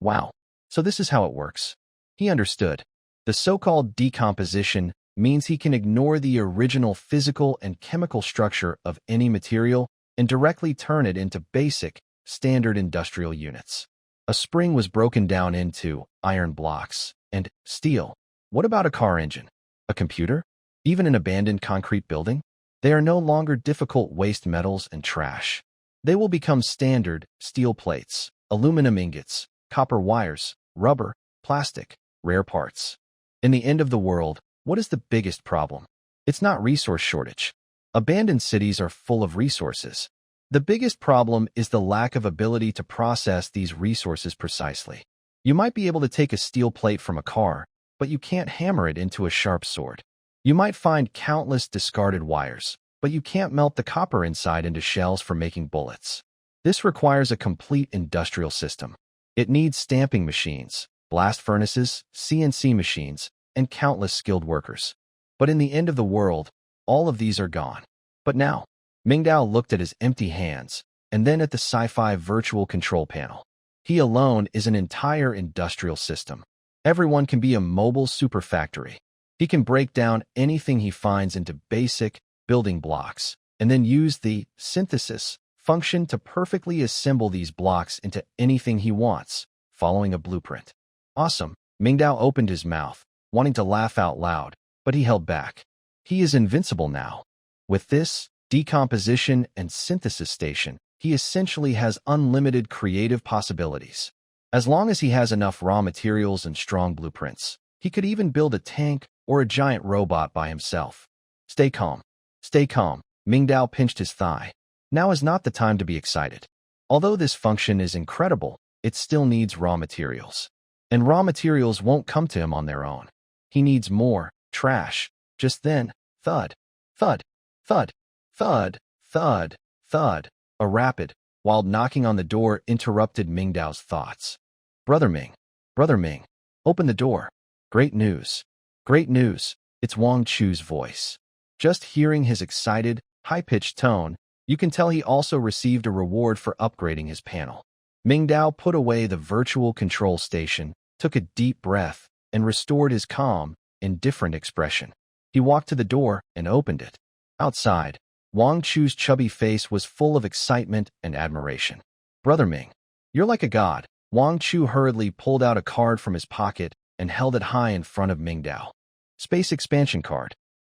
Wow, so this is how it works. He understood. The so-called decomposition means he can ignore the original physical and chemical structure of any material and directly turn it into basic, standard industrial units. A spring was broken down into iron blocks and steel. What about a car engine? A computer? Even an abandoned concrete building? They are no longer difficult waste metals and trash. They will become standard steel plates, aluminum ingots, copper wires, rubber, plastic, rare parts. In the end of the world, what is the biggest problem? It's not resource shortage. Abandoned cities are full of resources. The biggest problem is the lack of ability to process these resources precisely. You might be able to take a steel plate from a car, but you can't hammer it into a sharp sword. You might find countless discarded wires, but you can't melt the copper inside into shells for making bullets. This requires a complete industrial system. It needs stamping machines, blast furnaces, CNC machines, and countless skilled workers. But in the end of the world, all of these are gone. But now, Mingdao looked at his empty hands, and then at the sci-fi virtual control panel. He alone is an entire industrial system. Everyone can be a mobile superfactory. He can break down anything he finds into basic building blocks, and then use the synthesis function to perfectly assemble these blocks into anything he wants, following a blueprint. Awesome. Mingdao opened his mouth, wanting to laugh out loud, but he held back. He is invincible now. With this decomposition and synthesis station, he essentially has unlimited creative possibilities. As long as he has enough raw materials and strong blueprints, he could even build a tank or a giant robot by himself. Stay calm. Stay calm. Mingdao pinched his thigh. Now is not the time to be excited. Although this function is incredible, it still needs raw materials. And raw materials won't come to him on their own. He needs more trash. Just then, thud, thud, thud, thud, thud, thud. A rapid, while knocking on the door interrupted Mingdao's thoughts. Brother Ming, open the door. Great news. Great news. It's Wang Chu's voice. Just hearing his excited, high-pitched tone, you can tell he also received a reward for upgrading his panel. Mingdao put away the virtual control station, took a deep breath, and restored his calm, indifferent expression. He walked to the door and opened it. Outside, Wang Chu's chubby face was full of excitement and admiration. Brother Ming, you're like a god. Wang Chu hurriedly pulled out a card from his pocket and held it high in front of Mingdao. Space expansion card.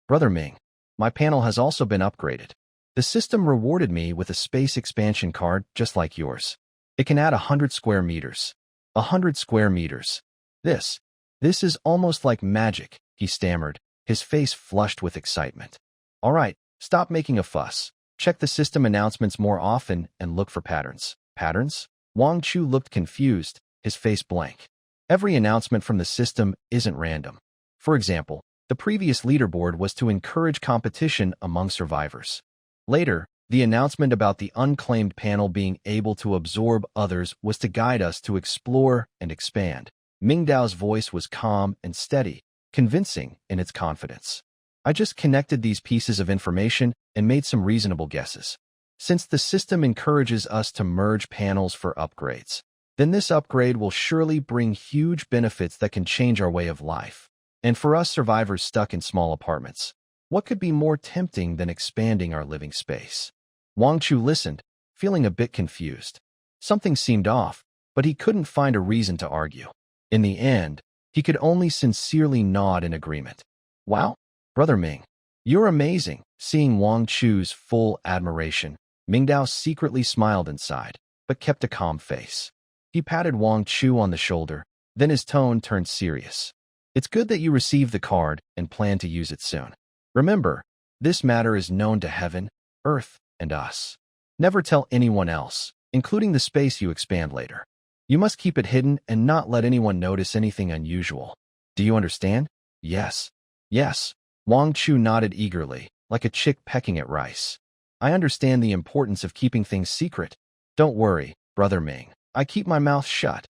Brother Ming, my panel has also been upgraded. The system rewarded me with a space expansion card just like yours. It can add 100 square meters. 100 square meters. This is almost like magic, he stammered, his face flushed with excitement. All right, stop making a fuss. Check the system announcements more often and look for patterns. Patterns? Wang Chu looked confused, his face blank. Every announcement from the system isn't random. For example, the previous leaderboard was to encourage competition among survivors. Later, the announcement about the unclaimed panel being able to absorb others was to guide us to explore and expand. Mingdao's voice was calm and steady, convincing in its confidence. I just connected these pieces of information and made some reasonable guesses. Since the system encourages us to merge panels for upgrades, then this upgrade will surely bring huge benefits that can change our way of life. And for us survivors stuck in small apartments, what could be more tempting than expanding our living space? Wang Chu listened, feeling a bit confused. Something seemed off, but he couldn't find a reason to argue. In the end, he could only sincerely nod in agreement. Wow, Brother Ming, you're amazing. Seeing Wang Chu's full admiration, Mingdao secretly smiled inside, but kept a calm face. He patted Wang Chu on the shoulder, then his tone turned serious. It's good that you received the card and plan to use it soon. Remember, this matter is known to heaven, earth, and us. Never tell anyone else, including the space you expand later. You must keep it hidden and not let anyone notice anything unusual. Do you understand? Yes. Yes. Wang Chu nodded eagerly, like a chick pecking at rice. I understand the importance of keeping things secret. Don't worry, Brother Ming. I keep my mouth shut.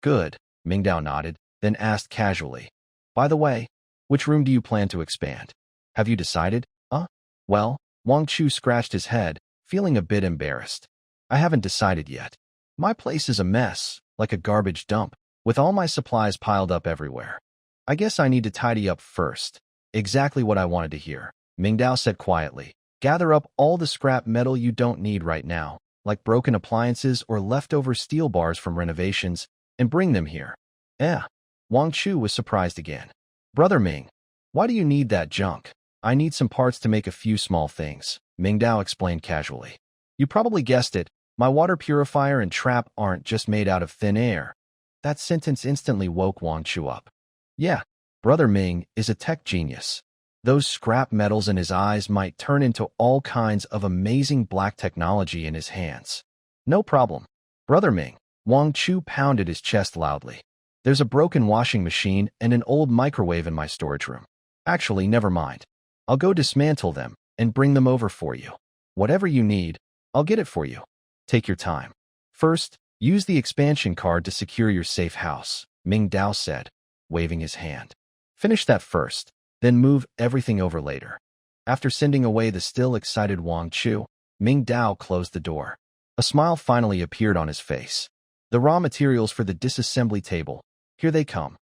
Good. Mingdao nodded, then asked casually. By the way, which room do you plan to expand? Have you decided? Well, Wang Chu scratched his head, feeling a bit embarrassed. I haven't decided yet. My place is a mess, like a garbage dump, with all my supplies piled up everywhere. I guess I need to tidy up first. Exactly what I wanted to hear, Mingdao said quietly. Gather up all the scrap metal you don't need right now, like broken appliances or leftover steel bars from renovations, and bring them here. Wang Chu was surprised again. Brother Ming, why do you need that junk? I need some parts to make a few small things, Mingdao explained casually. You probably guessed it, my water purifier and trap aren't just made out of thin air. That sentence instantly woke Wang Chu up. Yeah, Brother Ming is a tech genius. Those scrap metals in his eyes might turn into all kinds of amazing black technology in his hands. No problem. Brother Ming, Wang Chu pounded his chest loudly. There's a broken washing machine and an old microwave in my storage room. Actually, never mind. I'll go dismantle them and bring them over for you. Whatever you need, I'll get it for you. Take your time. First, use the expansion card to secure your safe house, Mingdao said, waving his hand. Finish that first, then move everything over later. After sending away the still excited Wang Chu, Mingdao closed the door. A smile finally appeared on his face. The raw materials for the disassembly table. Here they come.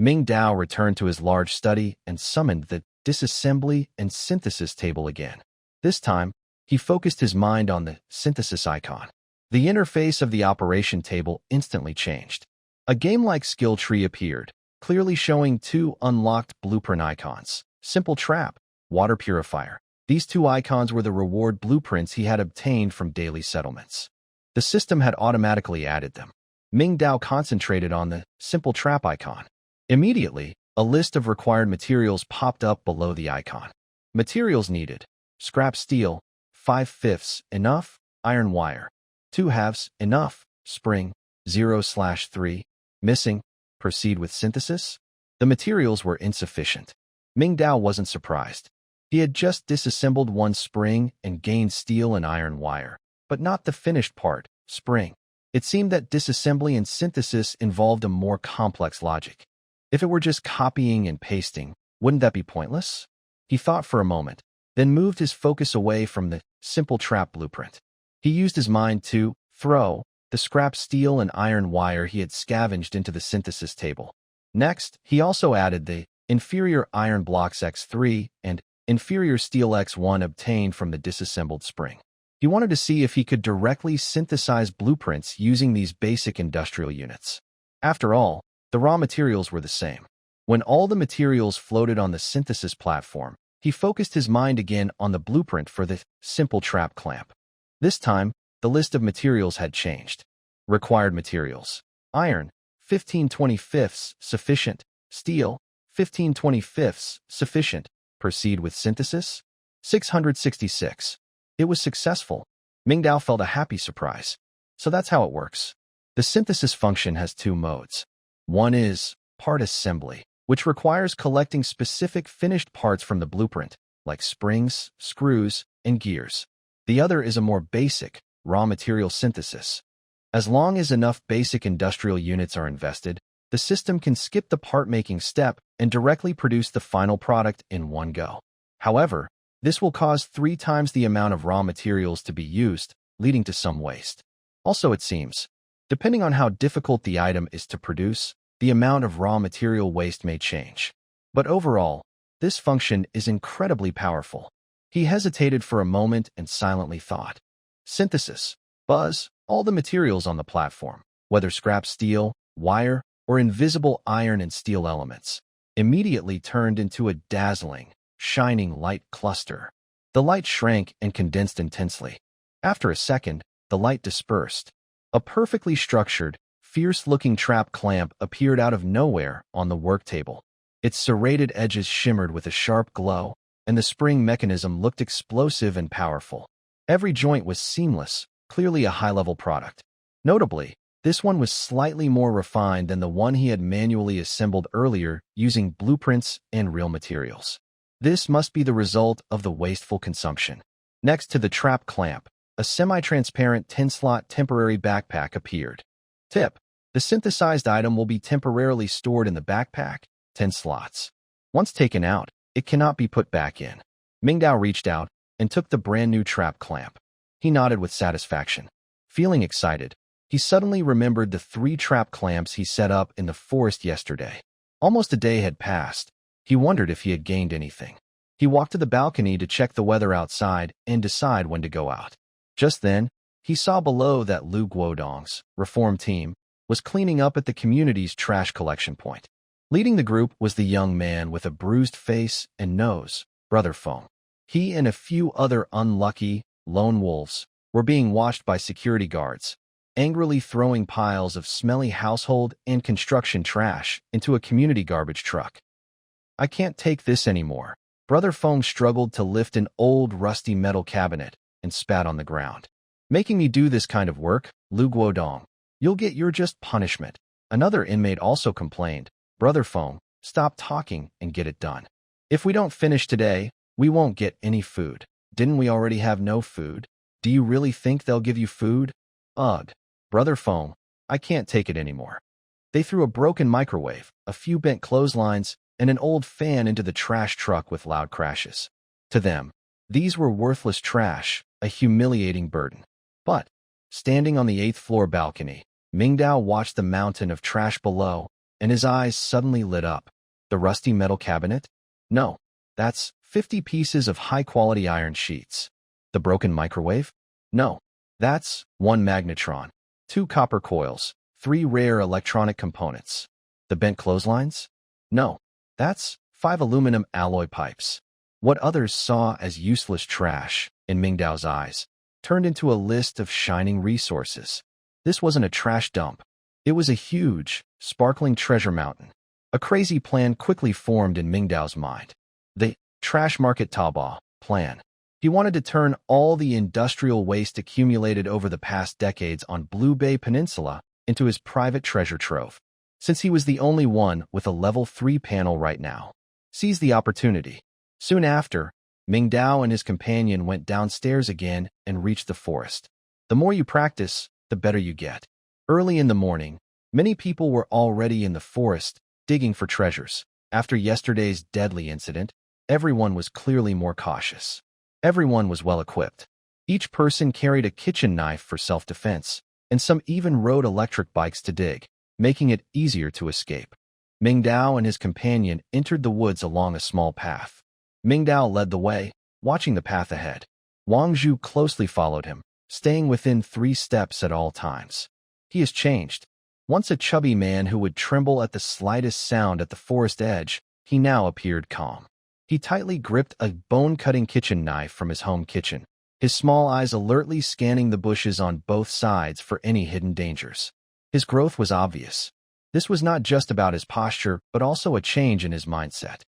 Mingdao returned to his large study and summoned the disassembly and synthesis table again. This time, he focused his mind on the synthesis icon. The interface of the operation table instantly changed. A game-like skill tree appeared, clearly showing two unlocked blueprint icons: Simple Trap, Water Purifier. These two icons were the reward blueprints he had obtained from daily settlements. The system had automatically added them. Mingdao concentrated on the Simple Trap icon. Immediately, a list of required materials popped up below the icon. Materials needed: scrap steel, 5/5 enough, iron wire, 2/2 enough, spring, 0/3, missing, proceed with synthesis. The materials were insufficient. Mingdao wasn't surprised. He had just disassembled one spring and gained steel and iron wire, but not the finished part, spring. It seemed that disassembly and synthesis involved a more complex logic. If it were just copying and pasting, wouldn't that be pointless? He thought for a moment, then moved his focus away from the Simple Trap blueprint. He used his mind to throw the scrap steel and iron wire he had scavenged into the synthesis table. Next, he also added the inferior iron blocks X3 and inferior steel X1 obtained from the disassembled spring. He wanted to see if he could directly synthesize blueprints using these basic industrial units. After all, the raw materials were the same. When all the materials floated on the synthesis platform, he focused his mind again on the blueprint for the Simple Trap clamp. This time, the list of materials had changed. Required materials: iron, 15/25 sufficient, steel, 15/25 sufficient, proceed with synthesis, 666. It was successful. Mingdao felt a happy surprise. So that's how it works. The synthesis function has two modes. One is part assembly, which requires collecting specific finished parts from the blueprint, like springs, screws, and gears. The other is a more basic, raw material synthesis. As long as enough basic industrial units are invested, the system can skip the part-making step and directly produce the final product in one go. However, this will cause 3 times the amount of raw materials to be used, leading to some waste. Also, it seems, depending on how difficult the item is to produce, the amount of raw material waste may change. But overall, this function is incredibly powerful. He hesitated for a moment and silently thought. Synthesis. Buzz, all the materials on the platform, whether scrap steel, wire, or invisible iron and steel elements, immediately turned into a dazzling, shining light cluster. The light shrank and condensed intensely. After a second, the light dispersed. A perfectly structured, fierce-looking trap clamp appeared out of nowhere on the work table. Its serrated edges shimmered with a sharp glow, and the spring mechanism looked explosive and powerful. Every joint was seamless, clearly a high-level product. Notably, this one was slightly more refined than the one he had manually assembled earlier using blueprints and real materials. This must be the result of the wasteful consumption. Next to the trap clamp, a semi-transparent 10-slot temporary backpack appeared. Tip: the synthesized item will be temporarily stored in the backpack, 10 slots. Once taken out, it cannot be put back in. Mingdao reached out and took the brand-new trap clamp. He nodded with satisfaction. Feeling excited, he suddenly remembered the 3 trap clamps he set up in the forest yesterday. Almost a day had passed. He wondered if he had gained anything. He walked to the balcony to check the weather outside and decide when to go out. Just then, he saw below that Lu Guodong's reform team was cleaning up at the community's trash collection point. Leading the group was the young man with a bruised face and nose, Brother Feng. He and a few other unlucky lone wolves were being watched by security guards, angrily throwing piles of smelly household and construction trash into a community garbage truck. "I can't take this anymore." Brother Feng struggled to lift an old rusty metal cabinet and spat on the ground. "Making me do this kind of work, Lu Guodong. You'll get your just punishment." Another inmate also complained. "Brother Feng, stop talking and get it done. If we don't finish today, we won't get any food. Didn't we already have no food? Do you really think they'll give you food? Ugh. Brother Feng, I can't take it anymore." They threw a broken microwave, a few bent clotheslines, and an old fan into the trash truck with loud crashes. To them, these were worthless trash, a humiliating burden. But, standing on the 8th floor balcony, Mingdao watched the mountain of trash below and his eyes suddenly lit up. The rusty metal cabinet? No, that's 50 pieces of high-quality iron sheets. The broken microwave? No, that's 1 magnetron, 2 copper coils, 3 rare electronic components. The bent clotheslines? No, that's 5 aluminum alloy pipes. What others saw as useless trash, in Mingdao's eyes, turned into a list of shining resources. This wasn't a trash dump. It was a huge, sparkling treasure mountain. A crazy plan quickly formed in Mingdao's mind. The trash market Taobao plan. He wanted to turn all the industrial waste accumulated over the past decades on Blue Bay Peninsula into his private treasure trove. Since he was the only one with a level 3 panel right now, seize the opportunity. Soon after, Mingdao and his companion went downstairs again and reached the forest. The more you practice, the better you get. Early in the morning, many people were already in the forest, digging for treasures. After yesterday's deadly incident, everyone was clearly more cautious. Everyone was well equipped. Each person carried a kitchen knife for self-defense, and some even rode electric bikes to dig, making it easier to escape. Mingdao and his companion entered the woods along a small path. Mingdao led the way, watching the path ahead. Wang Zhu closely followed him, staying within 3 steps at all times. He has changed. Once a chubby man who would tremble at the slightest sound at the forest edge, he now appeared calm. He tightly gripped a bone-cutting kitchen knife from his home kitchen, his small eyes alertly scanning the bushes on both sides for any hidden dangers. His growth was obvious. This was not just about his posture, but also a change in his mindset.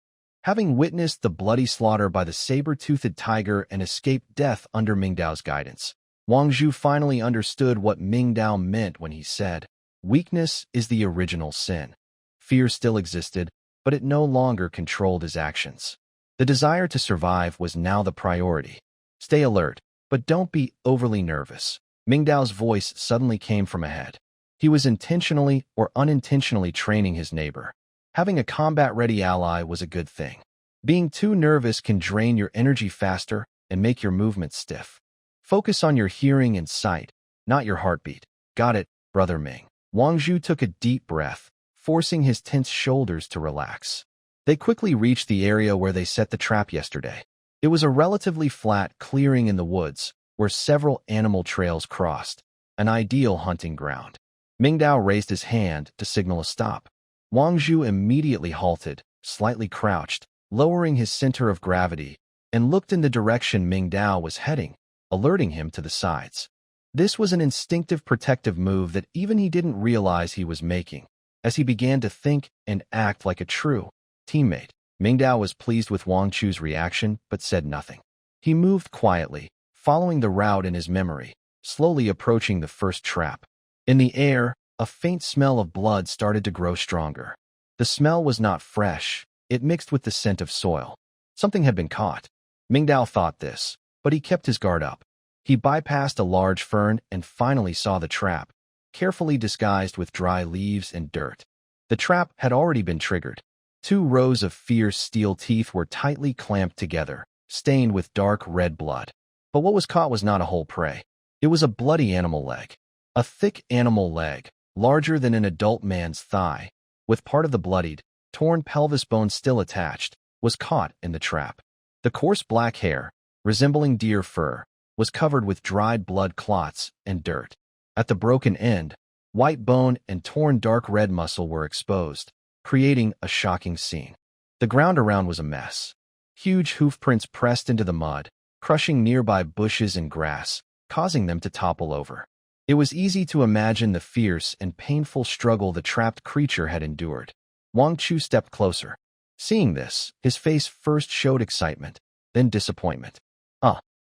Having witnessed the bloody slaughter by the saber-toothed tiger and escaped death under Mingdao's guidance, Wang Zhu finally understood what Mingdao meant when he said, "Weakness is the original sin." Fear still existed, but it no longer controlled his actions. The desire to survive was now the priority. Stay alert, but don't be overly nervous. Mingdao's voice suddenly came from ahead. He was intentionally or unintentionally training his neighbor. Having a combat-ready ally was a good thing. Being too nervous can drain your energy faster and make your movements stiff. Focus on your hearing and sight, not your heartbeat. Got it, Brother Ming. Wang Zhu took a deep breath, forcing his tense shoulders to relax. They quickly reached the area where they set the trap yesterday. It was a relatively flat clearing in the woods, where several animal trails crossed, an ideal hunting ground. Mingdao raised his hand to signal a stop. Wang Zhu immediately halted, slightly crouched, lowering his center of gravity, and looked in the direction Mingdao was heading, alerting him to the sides. This was an instinctive protective move that even he didn't realize he was making, as he began to think and act like a true teammate. Mingdao was pleased with Wang Zhu's reaction, but said nothing. He moved quietly, following the route in his memory, slowly approaching the first trap. In the air, a faint smell of blood started to grow stronger. The smell was not fresh. It mixed with the scent of soil. Something had been caught. Mingdao thought this, but he kept his guard up. He bypassed a large fern and finally saw the trap, carefully disguised with dry leaves and dirt. The trap had already been triggered. 2 rows of fierce steel teeth were tightly clamped together, stained with dark red blood. But what was caught was not a whole prey. It was a bloody animal leg. A thick animal leg, larger than an adult man's thigh, with part of the bloodied, torn pelvis bone still attached, was caught in the trap. The coarse black hair, resembling deer fur, was covered with dried blood clots and dirt. At the broken end, white bone and torn dark red muscle were exposed, creating a shocking scene. The ground around was a mess. Huge hoof prints pressed into the mud, crushing nearby bushes and grass, causing them to topple over. It was easy to imagine the fierce and painful struggle the trapped creature had endured. Wang Zhu stepped closer. Seeing this, his face first showed excitement, then disappointment.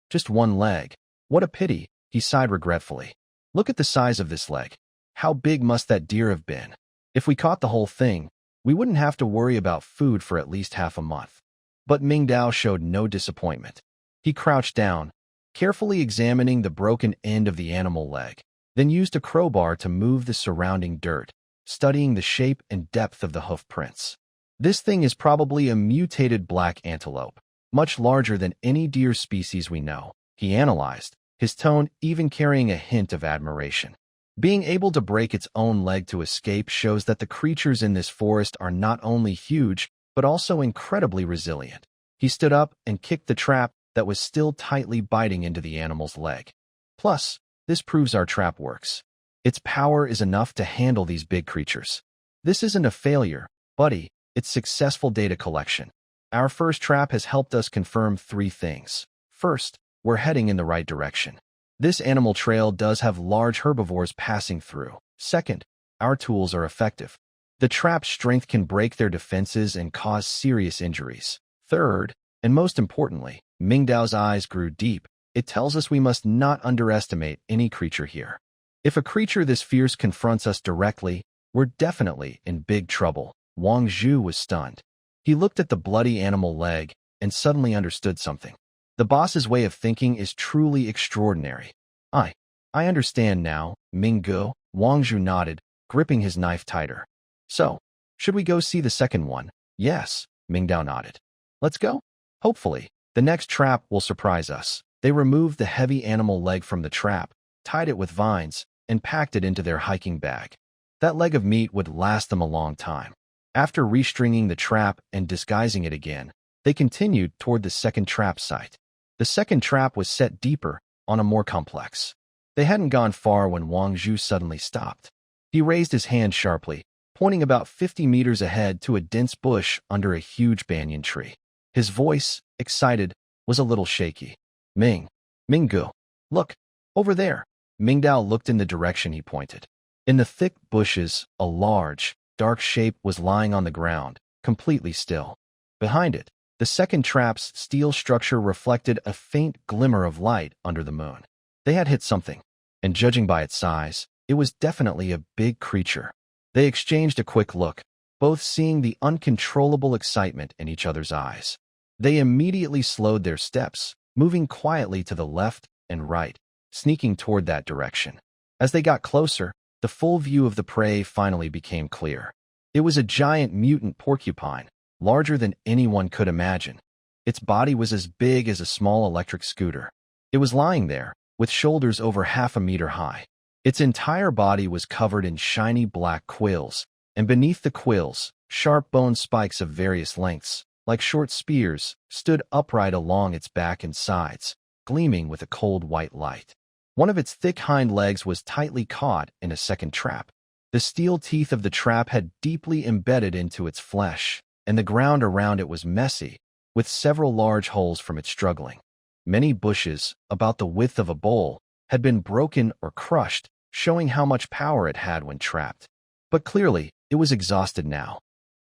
Just 1 leg. What a pity, he sighed regretfully. Look at the size of this leg. How big must that deer have been? If we caught the whole thing, we wouldn't have to worry about food for at least half a month. But Mingdao showed no disappointment. He crouched down, carefully examining the broken end of the animal leg, then used a crowbar to move the surrounding dirt, studying the shape and depth of the hoof prints. This thing is probably a mutated black antelope, much larger than any deer species we know, he analyzed, his tone even carrying a hint of admiration. Being able to break its own leg to escape shows that the creatures in this forest are not only huge, but also incredibly resilient. He stood up and kicked the trap that was still tightly biting into the animal's leg. Plus, this proves our trap works. Its power is enough to handle these big creatures. This isn't a failure, buddy, it's successful data collection. Our first trap has helped us confirm 3 things. First, we're heading in the right direction. This animal trail does have large herbivores passing through. Second, our tools are effective. The trap's strength can break their defenses and cause serious injuries. Third, and most importantly, Mingdao's eyes grew deep. It tells us we must not underestimate any creature here. If a creature this fierce confronts us directly, we're definitely in big trouble. Wang Zhu was stunned. He looked at the bloody animal leg and suddenly understood something. The boss's way of thinking is truly extraordinary. I understand now, Mingdao, Wang Zhu nodded, gripping his knife tighter. So, should we go see the second one? Yes, Mingdao nodded. Let's go. Hopefully, the next trap will surprise us. They removed the heavy animal leg from the trap, tied it with vines, and packed it into their hiking bag. That leg of meat would last them a long time. After restringing the trap and disguising it again, they continued toward the second trap site. The second trap was set deeper, on a more complex. They hadn't gone far when Wang Zhu suddenly stopped. He raised his hand sharply, pointing about 50 meters ahead to a dense bush under a huge banyan tree. His voice, excited, was a little shaky. Mingdao, look, over there. Mingdao looked in the direction he pointed. In the thick bushes, a large, dark shape was lying on the ground, completely still. Behind it, the second trap's steel structure reflected a faint glimmer of light under the moon. They had hit something, and judging by its size, it was definitely a big creature. They exchanged a quick look, both seeing the uncontrollable excitement in each other's eyes. They immediately slowed their steps, moving quietly to the left and right, sneaking toward that direction. As they got closer, the full view of the prey finally became clear. It was a giant mutant porcupine, larger than anyone could imagine. Its body was as big as a small electric scooter. It was lying there, with shoulders over half a meter high. Its entire body was covered in shiny black quills, and beneath the quills, sharp bone spikes of various lengths, like short spears, stood upright along its back and sides, gleaming with a cold white light. One of its thick hind legs was tightly caught in a second trap. The steel teeth of the trap had deeply embedded into its flesh, and the ground around it was messy, with several large holes from its struggling. Many bushes, about the width of a bowl, had been broken or crushed, showing how much power it had when trapped. But clearly, it was exhausted now.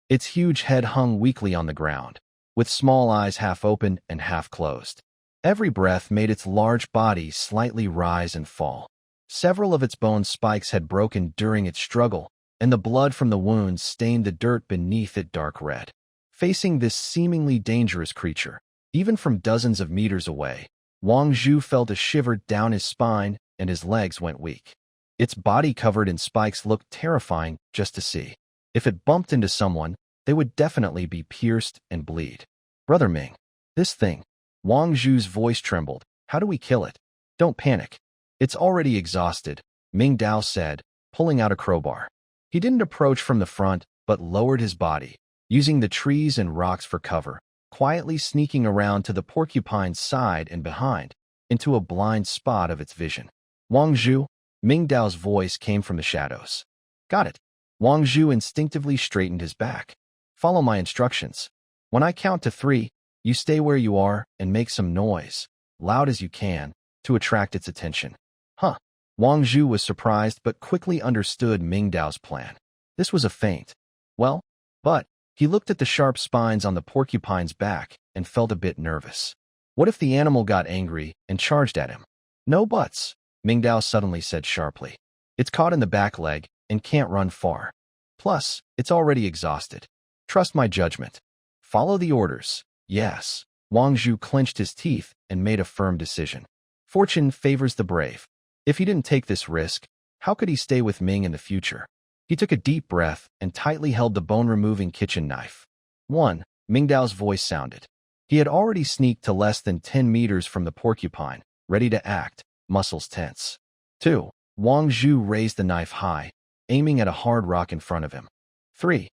Its huge head hung weakly on the ground, with small eyes half open and half closed. Every breath made its large body slightly rise and fall. Several of its bone spikes had broken during its struggle, and the blood from the wounds stained the dirt beneath it dark red. Facing this seemingly dangerous creature, even from dozens of meters away, Wang Zhu felt a shiver down his spine and his legs went weak. Its body covered in spikes looked terrifying just to see. If it bumped into someone, they would definitely be pierced and bleed. Brother Ming, this thing. Wang Zhu's voice trembled. How do we kill it? Don't panic. It's already exhausted, Mingdao said, pulling out a crowbar. He didn't approach from the front, but lowered his body, using the trees and rocks for cover, quietly sneaking around to the porcupine's side and behind, into a blind spot of its vision. Wang Zhu, Mingdao's voice came from the shadows. Got it. Wang Zhu instinctively straightened his back. Follow my instructions. When I count to 3, you stay where you are and make some noise, loud as you can, to attract its attention. Huh. Wang Zhu was surprised but quickly understood Mingdao's plan. This was a feint. Well, but he looked at the sharp spines on the porcupine's back and felt a bit nervous. What if the animal got angry and charged at him? No buts, Mingdao suddenly said sharply. It's caught in the back leg and can't run far. Plus, it's already exhausted. Trust my judgment. Follow the orders. Yes. Wang Zhu clenched his teeth and made a firm decision. Fortune favors the brave. If he didn't take this risk, how could he stay with Ming in the future? He took a deep breath and tightly held the bone-removing kitchen knife. 1. Mingdao's voice sounded. He had already sneaked to less than 10 meters from the porcupine, ready to act, muscles tense. 2. Wang Zhu raised the knife high, aiming at a hard rock in front of him. 3.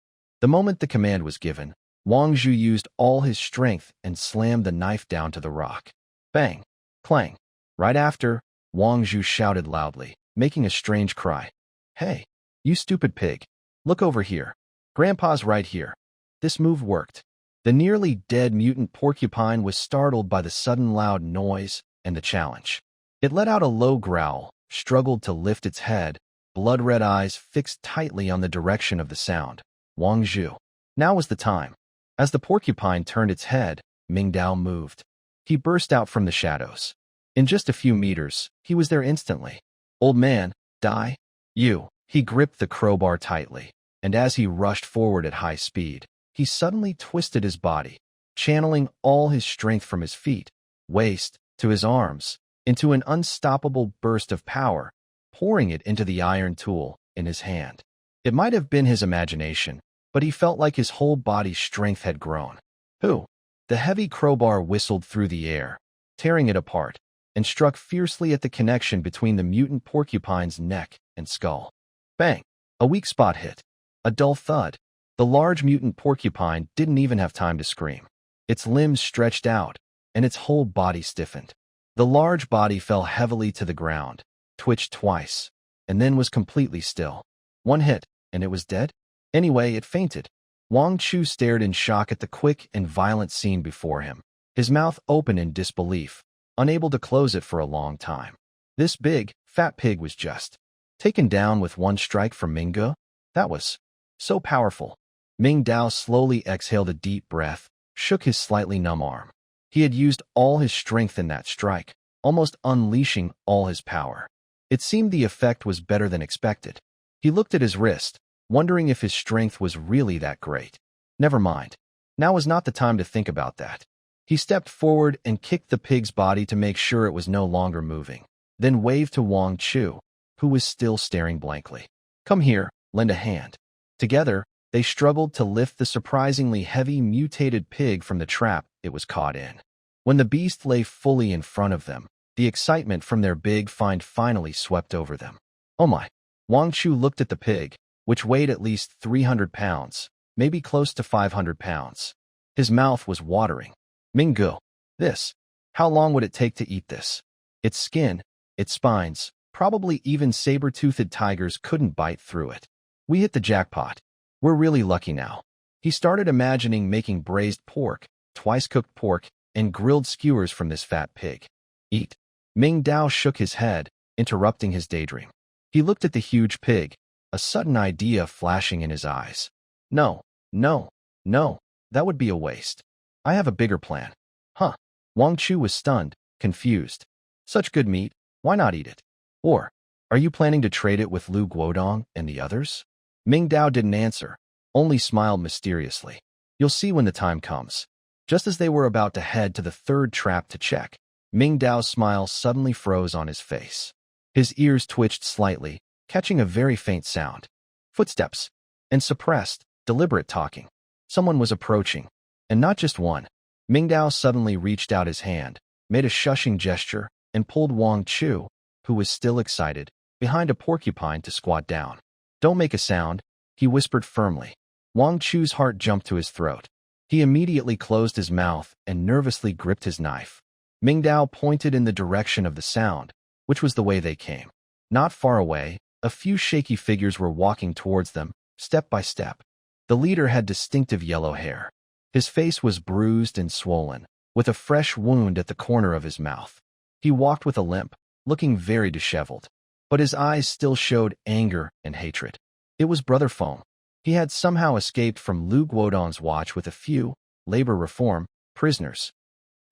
The moment the command was given, Wang Zhu used all his strength and slammed the knife down to the rock. Bang! Clang! Right after, Wang Zhu shouted loudly, making a strange cry. Hey, you stupid pig! Look over here. Grandpa's right here. This move worked. The nearly dead mutant porcupine was startled by the sudden loud noise and the challenge. It let out a low growl, struggled to lift its head, blood-red eyes fixed tightly on the direction of the sound. Wang Zhu. Now was the time. As the porcupine turned its head, Mingdao moved. He burst out from the shadows. In just a few meters, he was there instantly. Old man, die? You. He gripped the crowbar tightly, and as he rushed forward at high speed, he suddenly twisted his body, channeling all his strength from his feet, waist, to his arms, into an unstoppable burst of power, pouring it into the iron tool in his hand. It might have been his imagination, but he felt like his whole body's strength had grown. Who? The heavy crowbar whistled through the air, tearing it apart, and struck fiercely at the connection between the mutant porcupine's neck and skull. Bang! A weak spot hit. A dull thud. The large mutant porcupine didn't even have time to scream. Its limbs stretched out, and its whole body stiffened. The large body fell heavily to the ground, twitched twice, and then was completely still. One hit, and it was dead? Anyway, it fainted. Wang Chu stared in shock at the quick and violent scene before him, his mouth open in disbelief, unable to close it for a long time. This big, fat pig was just taken down with one strike from Mingdao? That was so powerful. Mingdao slowly exhaled a deep breath, shook his slightly numb arm. He had used all his strength in that strike, almost unleashing all his power. It seemed the effect was better than expected. He looked at his wrist, wondering if his strength was really that great. Never mind. Now was not the time to think about that. He stepped forward and kicked the pig's body to make sure it was no longer moving, then waved to Wang Chu, who was still staring blankly. Come here, lend a hand. Together, they struggled to lift the surprisingly heavy mutated pig from the trap it was caught in. When the beast lay fully in front of them, the excitement from their big find finally swept over them. Oh my! Wang Chu looked at the pig, which weighed at least 300 pounds, maybe close to 500 pounds. His mouth was watering. Mingdao, this. How long would it take to eat this? Its skin, its spines, probably even saber-toothed tigers couldn't bite through it. We hit the jackpot. We're really lucky now. He started imagining making braised pork, twice-cooked pork, and grilled skewers from this fat pig. Eat. Mingdao shook his head, interrupting his daydream. He looked at the huge pig, a sudden idea flashing in his eyes. No, no, no, that would be a waste. I have a bigger plan. Huh. Wang Chu was stunned, confused. Such good meat, why not eat it? Or, are you planning to trade it with Lu Guodong and the others? Mingdao didn't answer, only smiled mysteriously. You'll see when the time comes. Just as they were about to head to the third trap to check, Mingdao's smile suddenly froze on his face. His ears twitched slightly, catching a very faint sound. Footsteps. And suppressed, deliberate talking. Someone was approaching. And not just one. Mingdao suddenly reached out his hand, made a shushing gesture, and pulled Wang Chu, who was still excited, behind a porcupine to squat down. Don't make a sound, he whispered firmly. Wang Chu's heart jumped to his throat. He immediately closed his mouth and nervously gripped his knife. Mingdao pointed in the direction of the sound, which was the way they came. Not far away, a few shaky figures were walking towards them, step by step. The leader had distinctive yellow hair. His face was bruised and swollen, with a fresh wound at the corner of his mouth. He walked with a limp, looking very disheveled, but his eyes still showed anger and hatred. It was Brother Feng. He had somehow escaped from Lu Guodong's watch with a few, labor reform, prisoners.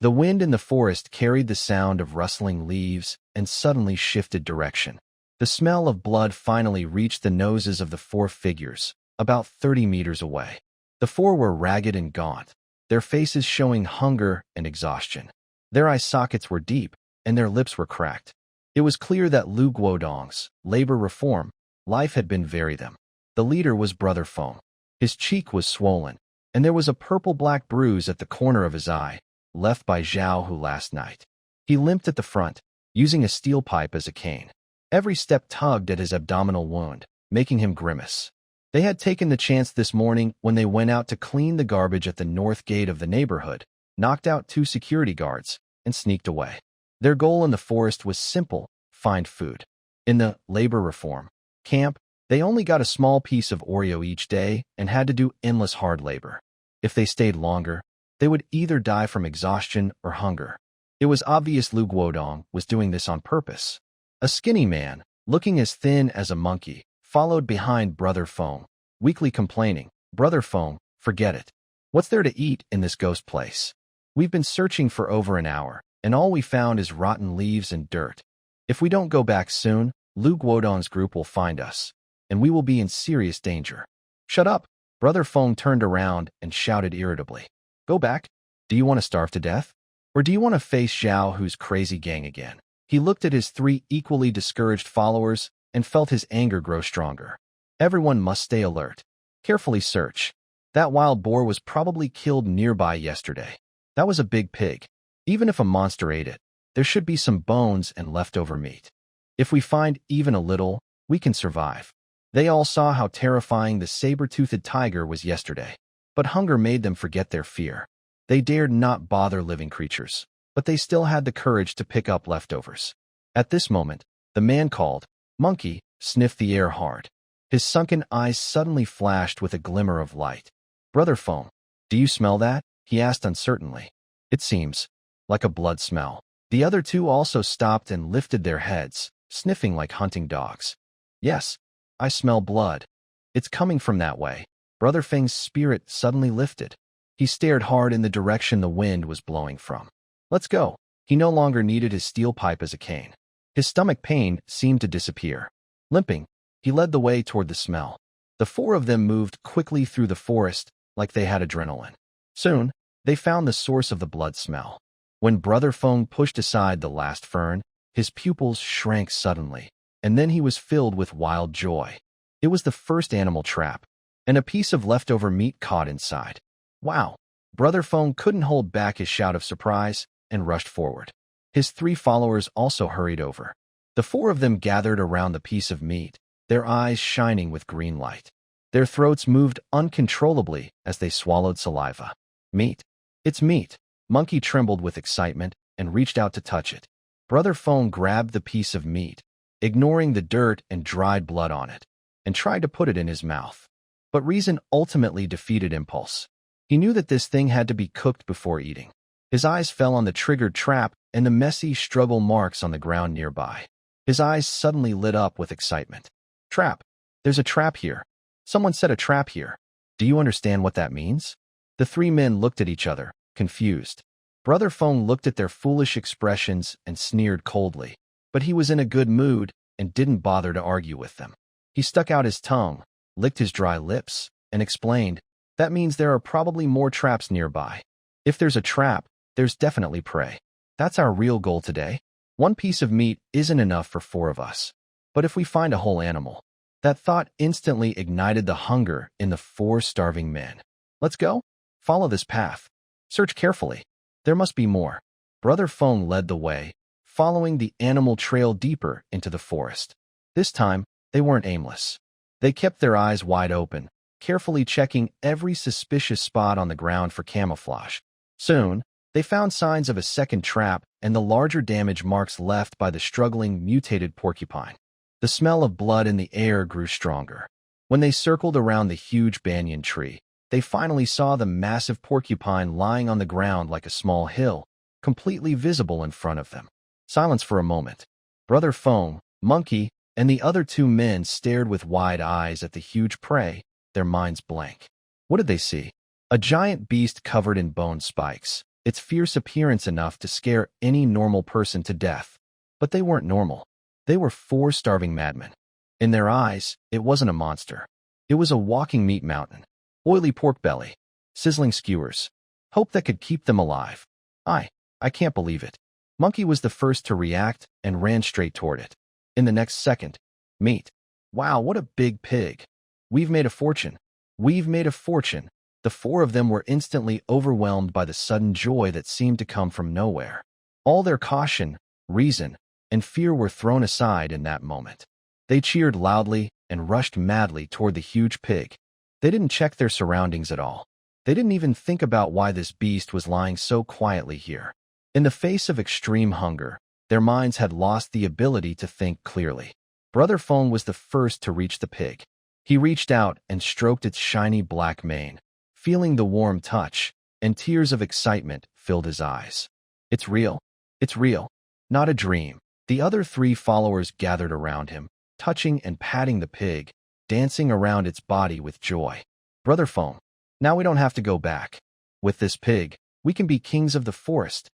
The wind in the forest carried the sound of rustling leaves and suddenly shifted direction. The smell of blood finally reached the noses of the four figures, about 30 meters away. The four were ragged and gaunt, their faces showing hunger and exhaustion. Their eye sockets were deep, and their lips were cracked. It was clear that Lu Guodong's labor reform life had been very them. The leader was Brother Feng. His cheek was swollen, and there was a purple-black bruise at the corner of his eye, left by Zhao Hu last night. He limped at the front, using a steel pipe as a cane. Every step tugged at his abdominal wound, making him grimace. They had taken the chance this morning when they went out to clean the garbage at the north gate of the neighborhood, knocked out 2 security guards, and sneaked away. Their goal in the forest was simple: find food. In the labor reform camp, they only got a small piece of Oreo each day and had to do endless hard labor. If they stayed longer, they would either die from exhaustion or hunger. It was obvious Lu Guodong was doing this on purpose. A skinny man, looking as thin as a monkey, followed behind Brother Feng, weakly complaining, "Brother Feng, forget it. What's there to eat in this ghost place? We've been searching for over an hour, and all we found is rotten leaves and dirt. If we don't go back soon, Lu Guodong's group will find us, and we will be in serious danger." "Shut up!" Brother Feng turned around and shouted irritably. "Go back? Do you want to starve to death? Or do you want to face Zhao Hu's crazy gang again?" He looked at his 3 equally discouraged followers and felt his anger grow stronger. Everyone must stay alert. Carefully search. That wild boar was probably killed nearby yesterday. That was a big pig. Even if a monster ate it, there should be some bones and leftover meat. If we find even a little, we can survive. They all saw how terrifying the saber-toothed tiger was yesterday, but hunger made them forget their fear. They dared not bother living creatures, but they still had the courage to pick up leftovers. At this moment, the man called, "Monkey," sniffed the air hard. His sunken eyes suddenly flashed with a glimmer of light. "Brother Feng, do you smell that?" he asked uncertainly. "It seems like a blood smell." The other 2 also stopped and lifted their heads, sniffing like hunting dogs. "Yes, I smell blood. It's coming from that way." Brother Feng's spirit suddenly lifted. He stared hard in the direction the wind was blowing from. "Let's go." He no longer needed his steel pipe as a cane. His stomach pain seemed to disappear. Limping, he led the way toward the smell. The 4 of them moved quickly through the forest like they had adrenaline. Soon, they found the source of the blood smell. When Brother Feng pushed aside the last fern, his pupils shrank suddenly, and then he was filled with wild joy. It was the first animal trap, and a piece of leftover meat caught inside. "Wow!" Brother Feng couldn't hold back his shout of surprise and rushed forward. His 3 followers also hurried over. The 4 of them gathered around the piece of meat, their eyes shining with green light. Their throats moved uncontrollably as they swallowed saliva. "Meat! It's meat!" Monkey trembled with excitement and reached out to touch it. Brother Feng grabbed the piece of meat, ignoring the dirt and dried blood on it, and tried to put it in his mouth. But reason ultimately defeated impulse. He knew that this thing had to be cooked before eating. His eyes fell on the triggered trap and the messy struggle marks on the ground nearby. His eyes suddenly lit up with excitement. "Trap! There's a trap here. Someone set a trap here. Do you understand what that means?" The 3 men looked at each other, confused. Brother Feng looked at their foolish expressions and sneered coldly, but he was in a good mood and didn't bother to argue with them. He stuck out his tongue, licked his dry lips, and explained, "That means there are probably more traps nearby. If there's a trap, there's definitely prey. That's our real goal today. 1 piece of meat isn't enough for 4 of us. But if we find a whole animal..." That thought instantly ignited the hunger in the 4 starving men. "Let's go. Follow this path. Search carefully. There must be more." Brother Feng led the way, following the animal trail deeper into the forest. This time, they weren't aimless. They kept their eyes wide open, carefully checking every suspicious spot on the ground for camouflage. Soon, they found signs of a second trap and the larger damage marks left by the struggling, mutated porcupine. The smell of blood in the air grew stronger. When they circled around the huge banyan tree, they finally saw the massive porcupine lying on the ground like a small hill, completely visible in front of them. Silence for a moment. Brother Feng, Monkey, and the other 2 men stared with wide eyes at the huge prey, their minds blank. What did they see? A giant beast covered in bone spikes, its fierce appearance enough to scare any normal person to death. But they weren't normal. They were 4 starving madmen. In their eyes, it wasn't a monster. It was a walking meat mountain. Oily pork belly, sizzling skewers, hope that could keep them alive. I can't believe it." Monkey was the first to react and ran straight toward it. In the next second, "Meat. Wow, what a big pig. We've made a fortune. We've made a fortune." The 4 of them were instantly overwhelmed by the sudden joy that seemed to come from nowhere. All their caution, reason, and fear were thrown aside in that moment. They cheered loudly and rushed madly toward the huge pig. They didn't check their surroundings at all. They didn't even think about why this beast was lying so quietly here. In the face of extreme hunger, their minds had lost the ability to think clearly. Brother Feng was the first to reach the pig. He reached out and stroked its shiny black mane, feeling the warm touch, and tears of excitement filled his eyes. It's real. It's real. Not a dream. The other 3 followers gathered around him, touching and patting the pig, dancing around its body with joy. Brother Feng, now we don't have to go back. With this pig, we can be kings of the forest.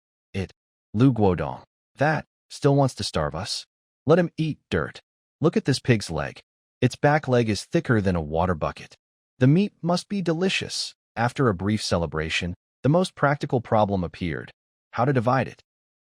Lu Guodong, that, still wants to starve us. Let him eat dirt. Look at this pig's leg. Its back leg is thicker than a water bucket. The meat must be delicious. After a brief celebration, the most practical problem appeared: how to divide it.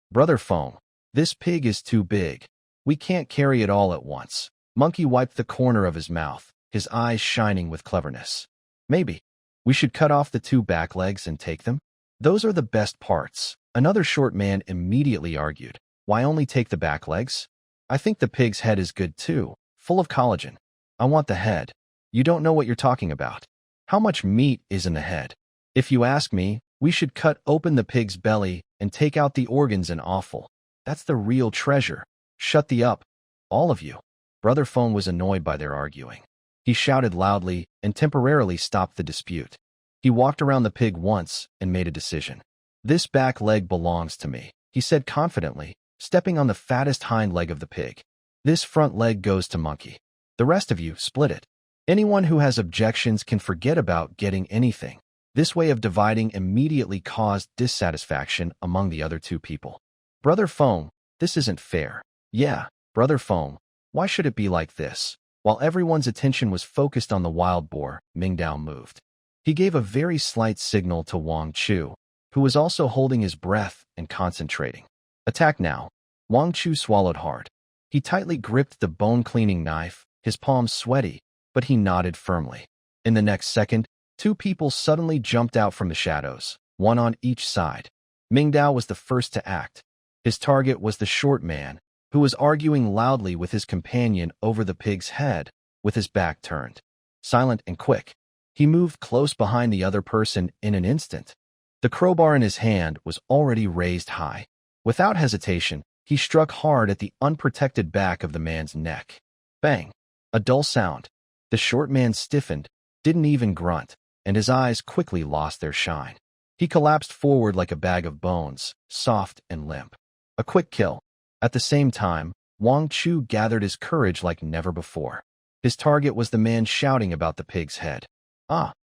Brother Feng, this pig is too big. We can't carry it all at once. Monkey wiped the corner of his mouth, his eyes shining with cleverness. Maybe we should cut off the 2 back legs and take them? Those are the best parts. Another short man immediately argued. Why only take the back legs? I think the pig's head is good too, full of collagen. I want the head. You don't know what you're talking about. How much meat is in the head? If you ask me, we should cut open the pig's belly and take out the organs and offal. That's the real treasure. Shut the up, all of you. Brother Feng was annoyed by their arguing. He shouted loudly and temporarily stopped the dispute. He walked around the pig once and made a decision. This back leg belongs to me, he said confidently, stepping on the fattest hind leg of the pig. This front leg goes to Monkey. The rest of you, split it. Anyone who has objections can forget about getting anything. This way of dividing immediately caused dissatisfaction among the other 2 people. Brother Feng, this isn't fair. Yeah, Brother Feng, why should it be like this? While everyone's attention was focused on the wild boar, Mingdao moved. He gave a very slight signal to Wang Chu, who was also holding his breath and concentrating. Attack now. Wang Chu swallowed hard. He tightly gripped the bone-cleaning knife, his palms sweaty, but he nodded firmly. In the next second, 2 people suddenly jumped out from the shadows, one on each side. Mingdao was the first to act. His target was the short man, who was arguing loudly with his companion over the pig's head, with his back turned. Silent and quick, he moved close behind the other person in an instant. The crowbar in his hand was already raised high. Without hesitation, he struck hard at the unprotected back of the man's neck. Bang! A dull sound. The short man stiffened, didn't even grunt, and his eyes quickly lost their shine. He collapsed forward like a bag of bones, soft and limp. A quick kill. At the same time, Wang Chu gathered his courage like never before. His target was the man shouting about the pig's head.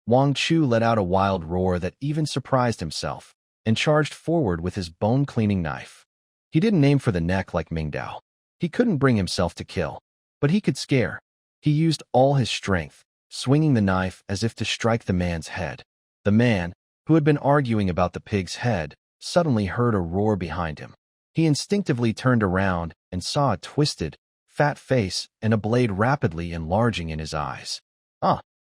Wang Chu let out a wild roar that even surprised himself, and charged forward with his bone-cleaning knife. He didn't aim for the neck like Mingdao. He couldn't bring himself to kill, but he could scare. He used all his strength, swinging the knife as if to strike the man's head. The man, who had been arguing about the pig's head, suddenly heard a roar behind him. He instinctively turned around and saw a twisted, fat face and a blade rapidly enlarging in his eyes.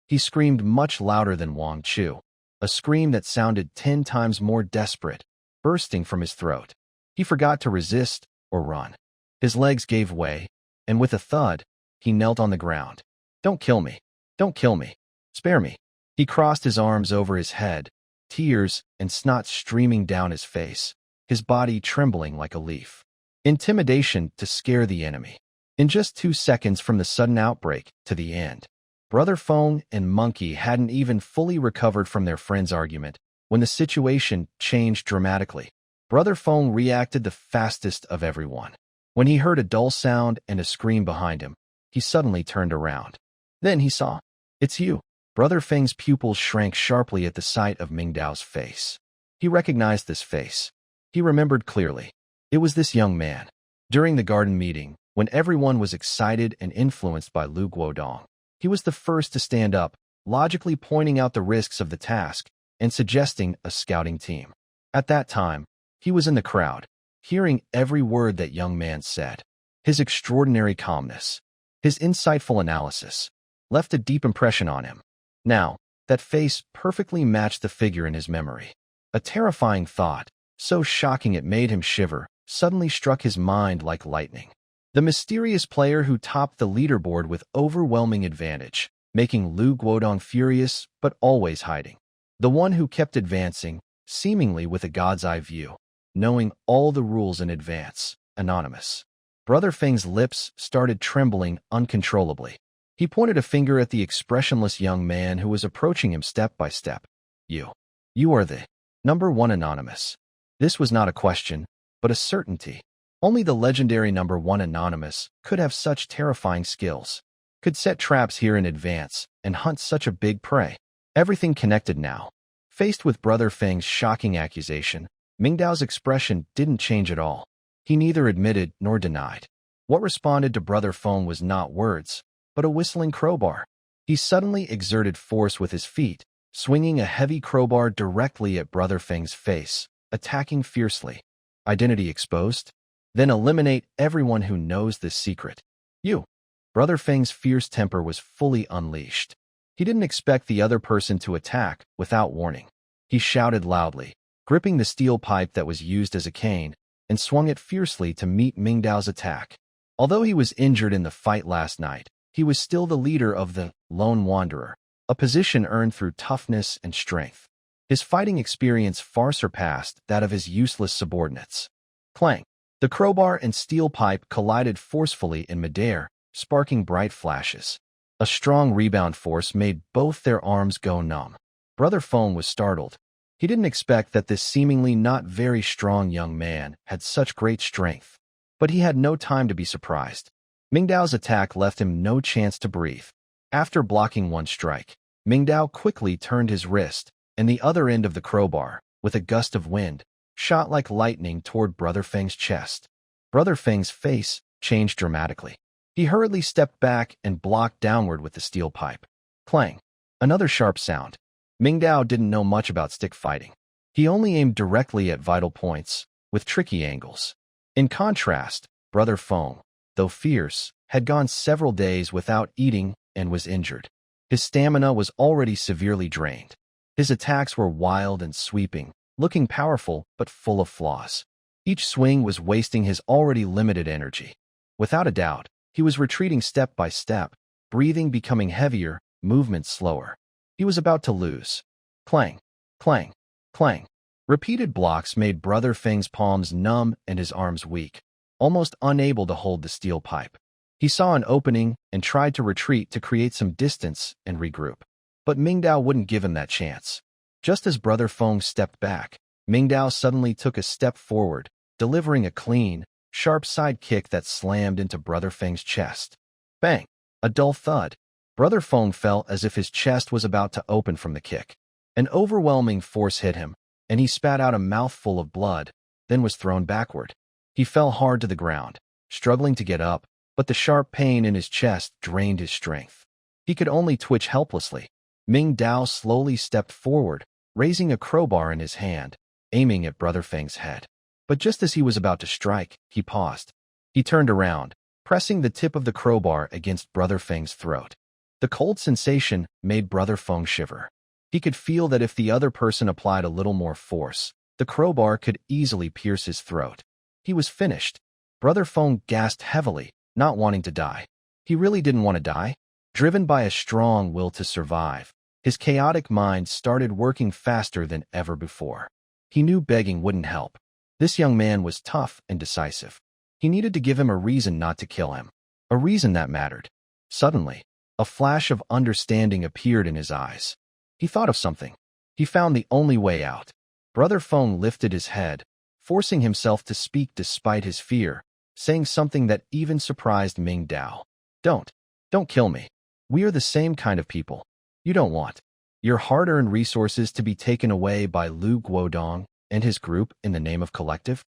He screamed much louder than Wang Chu, a scream that sounded 10 times more desperate, bursting from his throat. He forgot to resist or run. His legs gave way, and with a thud, he knelt on the ground. Don't kill me. Don't kill me. Spare me. He crossed his arms over his head, tears and snot streaming down his face, his body trembling like a leaf. Intimidation to scare the enemy. In just 2 seconds from the sudden outbreak to the end, Brother Feng and Monkey hadn't even fully recovered from their friend's argument when the situation changed dramatically. Brother Feng reacted the fastest of everyone. When he heard a dull sound and a scream behind him, he suddenly turned around. Then he saw, "It's you." Brother Feng's pupils shrank sharply at the sight of Mingdao's face. He recognized this face. He remembered clearly. It was this young man. During the garden meeting, when everyone was excited and influenced by Lu Guodong, he was the first to stand up, logically pointing out the risks of the task and suggesting a scouting team. At that time, he was in the crowd, hearing every word that young man said. His extraordinary calmness, his insightful analysis, left a deep impression on him. Now, that face perfectly matched the figure in his memory. A terrifying thought, so shocking it made him shiver, suddenly struck his mind like lightning. The mysterious player who topped the leaderboard with overwhelming advantage, making Lu Guodong furious but always hiding. The one who kept advancing, seemingly with a god's eye view, knowing all the rules in advance, anonymous. Brother Feng's lips started trembling uncontrollably. He pointed a finger at the expressionless young man who was approaching him step by step. You are the number one anonymous. This was not a question, but a certainty. Only the legendary number one anonymous could have such terrifying skills, could set traps here in advance and hunt such a big prey. Everything connected now. Faced with Brother Feng's shocking accusation, Mingdao's expression didn't change at all. He neither admitted nor denied. What responded to Brother Feng was not words, but a whistling crowbar. He suddenly exerted force with his feet, swinging a heavy crowbar directly at Brother Feng's face, attacking fiercely. Identity exposed? Then eliminate everyone who knows this secret. You. Brother Feng's fierce temper was fully unleashed. He didn't expect the other person to attack without warning. He shouted loudly, gripping the steel pipe that was used as a cane, and swung it fiercely to meet Mingdao's attack. Although he was injured in the fight last night, he was still the leader of the Lone Wanderer, a position earned through toughness and strength. His fighting experience far surpassed that of his useless subordinates. Clang! The crowbar and steel pipe collided forcefully in midair, sparking bright flashes. A strong rebound force made both their arms go numb. Brother Feng was startled. He didn't expect that this seemingly not very strong young man had such great strength. But he had no time to be surprised. Mingdao's attack left him no chance to breathe. After blocking one strike, Mingdao quickly turned his wrist, and the other end of the crowbar, with a gust of wind, shot like lightning toward Brother Feng's chest. Brother Feng's face changed dramatically. He hurriedly stepped back and blocked downward with the steel pipe. Clang! Another sharp sound. Mingdao didn't know much about stick fighting. He only aimed directly at vital points, with tricky angles. In contrast, Brother Feng, though fierce, had gone several days without eating and was injured. His stamina was already severely drained. His attacks were wild and sweeping, looking powerful but full of flaws. Each swing was wasting his already limited energy. Without a doubt, he was retreating step by step, breathing becoming heavier, movement slower. He was about to lose. Clang! Clang! Clang! Repeated blocks made Brother Feng's palms numb and his arms weak, almost unable to hold the steel pipe. He saw an opening and tried to retreat to create some distance and regroup. But Mingdao wouldn't give him that chance. Just as Brother Feng stepped back, Mingdao suddenly took a step forward, delivering a clean, sharp side kick that slammed into Brother Feng's chest. Bang! A dull thud. Brother Feng felt as if his chest was about to open from the kick. An overwhelming force hit him, and he spat out a mouthful of blood, then was thrown backward. He fell hard to the ground, struggling to get up, but the sharp pain in his chest drained his strength. He could only twitch helplessly. Mingdao slowly stepped forward, raising a crowbar in his hand, aiming at Brother Feng's head. But just as he was about to strike, he paused. He turned around, pressing the tip of the crowbar against Brother Feng's throat. The cold sensation made Brother Feng shiver. He could feel that if the other person applied a little more force, the crowbar could easily pierce his throat. He was finished. Brother Feng gasped heavily, not wanting to die. He really didn't want to die. Driven by a strong will to survive, his chaotic mind started working faster than ever before. He knew begging wouldn't help. This young man was tough and decisive. He needed to give him a reason not to kill him. A reason that mattered. Suddenly, a flash of understanding appeared in his eyes. He thought of something. He found the only way out. Brother Feng lifted his head, forcing himself to speak despite his fear, saying something that even surprised Mingdao. Don't kill me. We are the same kind of people. You don't want your hard-earned resources to be taken away by Lu Guodong and his group in the name of collective?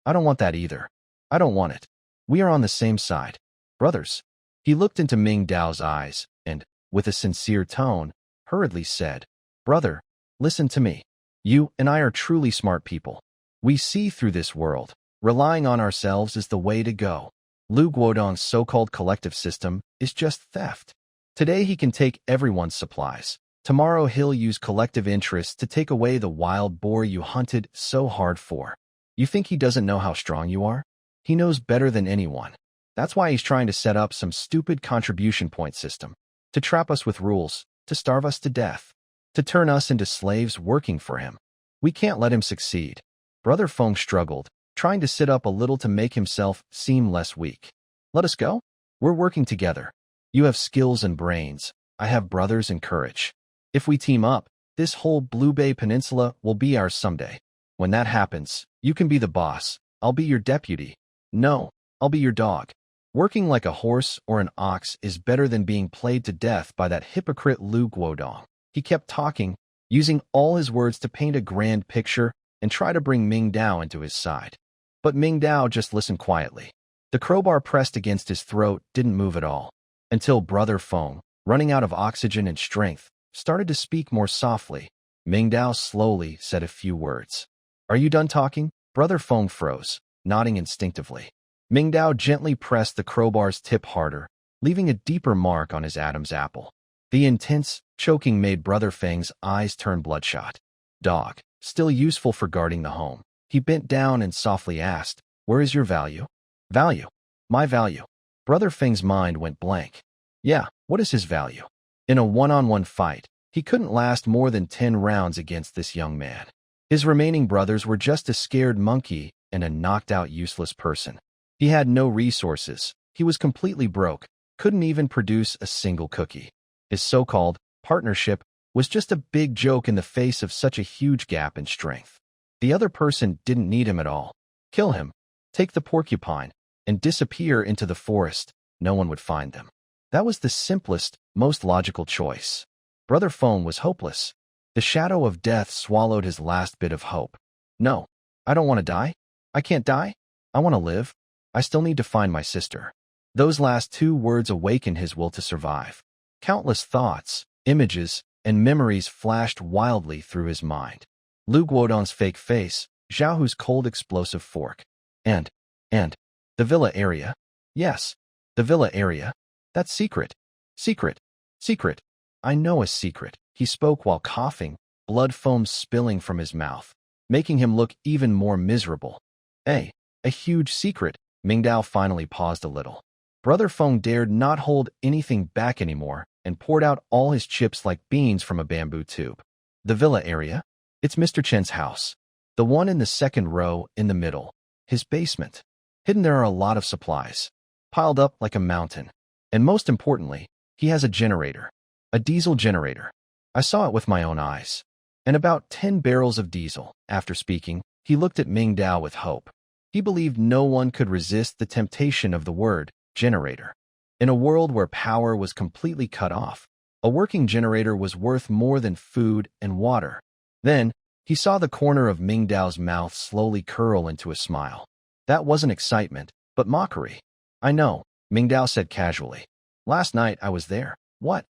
I don't want that either. I don't want it. We are on the same side. Brothers. He looked into Mingdao's eyes and, with a sincere tone, hurriedly said, Brother, listen to me. You and I are truly smart people. We see through this world. Relying on ourselves is the way to go. Lu Guodong's so-called collective system is just theft. Today he can take everyone's supplies. Tomorrow he'll use collective interests to take away the wild boar you hunted so hard for. You think he doesn't know how strong you are? He knows better than anyone. That's why he's trying to set up some stupid contribution point system. To trap us with rules, to starve us to death, to turn us into slaves working for him. We can't let him succeed. Brother Feng struggled, trying to sit up a little to make himself seem less weak. Let us go? We're working together. You have skills and brains. I have brothers and courage. If we team up, this whole Blue Bay Peninsula will be ours someday. When that happens, you can be the boss. I'll be your deputy. No, I'll be your dog. Working like a horse or an ox is better than being played to death by that hypocrite Lu Guodong. He kept talking, using all his words to paint a grand picture and try to bring Mingdao into his side. But Mingdao just listened quietly. The crowbar pressed against his throat didn't move at all, until Brother Feng, running out of oxygen and strength, started to speak more softly. Mingdao slowly said a few words. Are you done talking? Brother Feng froze, nodding instinctively. Mingdao gently pressed the crowbar's tip harder, leaving a deeper mark on his Adam's apple. The intense choking made Brother Feng's eyes turn bloodshot. Dog, still useful for guarding the home. He bent down and softly asked, where is your value? Value? My value. Brother Feng's mind went blank. Yeah, what is his value? In a one-on-one fight, he couldn't last more than 10 rounds against this young man. His remaining brothers were just a scared monkey and a knocked-out useless person. He had no resources. He was completely broke, couldn't even produce a single cookie. His so-called partnership was just a big joke in the face of such a huge gap in strength. The other person didn't need him at all. Kill him, take the porcupine, and disappear into the forest. No one would find them. That was the simplest, most logical choice. Brother Feng was hopeless. The shadow of death swallowed his last bit of hope. No, I don't want to die. I can't die. I want to live. I still need to find my sister. Those last 2 words awakened his will to survive. Countless thoughts, images, and memories flashed wildly through his mind. Lu Guodong's fake face, Zhao Hu's cold explosive fork. And the villa area? Yes, the villa area. That's secret. Secret. Secret. I know a secret. He spoke while coughing, blood foam spilling from his mouth, making him look even more miserable. A huge secret. Mingdao finally paused a little. Brother Feng dared not hold anything back anymore and poured out all his chips like beans from a bamboo tube. The villa area? It's Mr. Chen's house. The one in the second row in the middle. His basement. Hidden there are a lot of supplies, piled up like a mountain. And most importantly, he has a generator. A diesel generator. I saw it with my own eyes. And about 10 barrels of diesel. After speaking, he looked at Mingdao with hope. He believed no one could resist the temptation of the word generator. In a world where power was completely cut off, a working generator was worth more than food and water. Then, he saw the corner of Mingdao's mouth slowly curl into a smile. That wasn't excitement, but mockery. I know, Mingdao said casually. Last night I was there. What?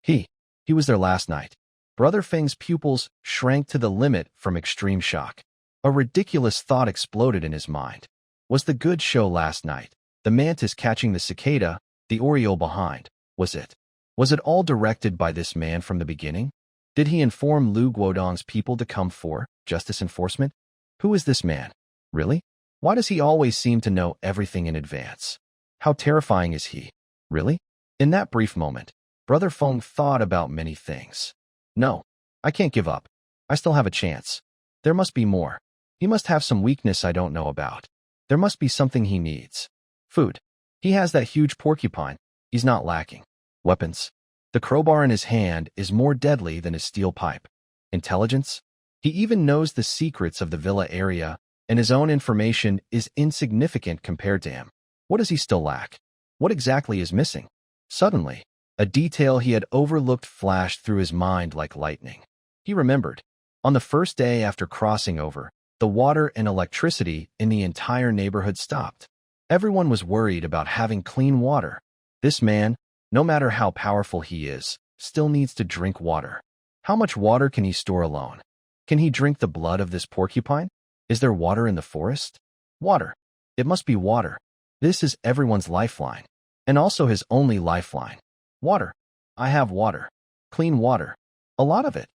He was there last night. Brother Feng's pupils shrank to the limit from extreme shock. A ridiculous thought exploded in his mind. Was the good show last night, the mantis catching the cicada, the oriole behind, was it? Was it all directed by this man from the beginning? Did he inform Lu Guodong's people to come for justice enforcement? Who is this man? Really? Why does he always seem to know everything in advance? How terrifying is he? Really? In that brief moment, Brother Feng thought about many things. No, I can't give up. I still have a chance. There must be more. He must have some weakness I don't know about. There must be something he needs. Food. He has that huge porcupine. He's not lacking. Weapons. The crowbar in his hand is more deadly than his steel pipe. Intelligence. He even knows the secrets of the villa area, and his own information is insignificant compared to him. What does he still lack? What exactly is missing? Suddenly, a detail he had overlooked flashed through his mind like lightning. He remembered. On the first day after crossing over, the water and electricity in the entire neighborhood stopped. Everyone was worried about having clean water. This man, no matter how powerful he is, still needs to drink water. How much water can he store alone? Can he drink the blood of this porcupine? Is there water in the forest? Water. It must be water. This is everyone's lifeline, and also his only lifeline. Water. I have water. Clean water. A lot of it.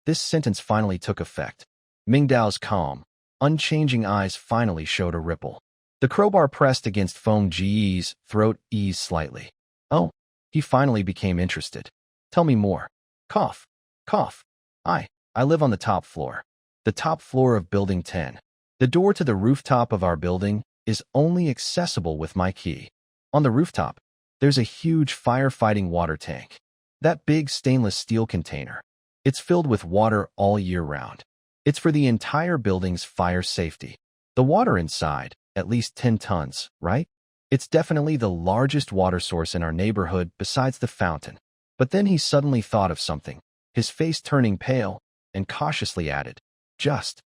This sentence finally took effect. Mingdao's calm, unchanging eyes finally showed a ripple. The crowbar pressed against Feng Ji's throat eased slightly. Oh, he finally became interested. Tell me more. Cough. Cough. I live on the top floor. The top floor of Building 10. The door to the rooftop of our building is only accessible with my key. On the rooftop, there's a huge firefighting water tank. That big stainless steel container. It's filled with water all year round. It's for the entire building's fire safety. The water inside, at least 10 tons, right? It's definitely the largest water source in our neighborhood besides the fountain. But then he suddenly thought of something, his face turning pale, and cautiously added, Just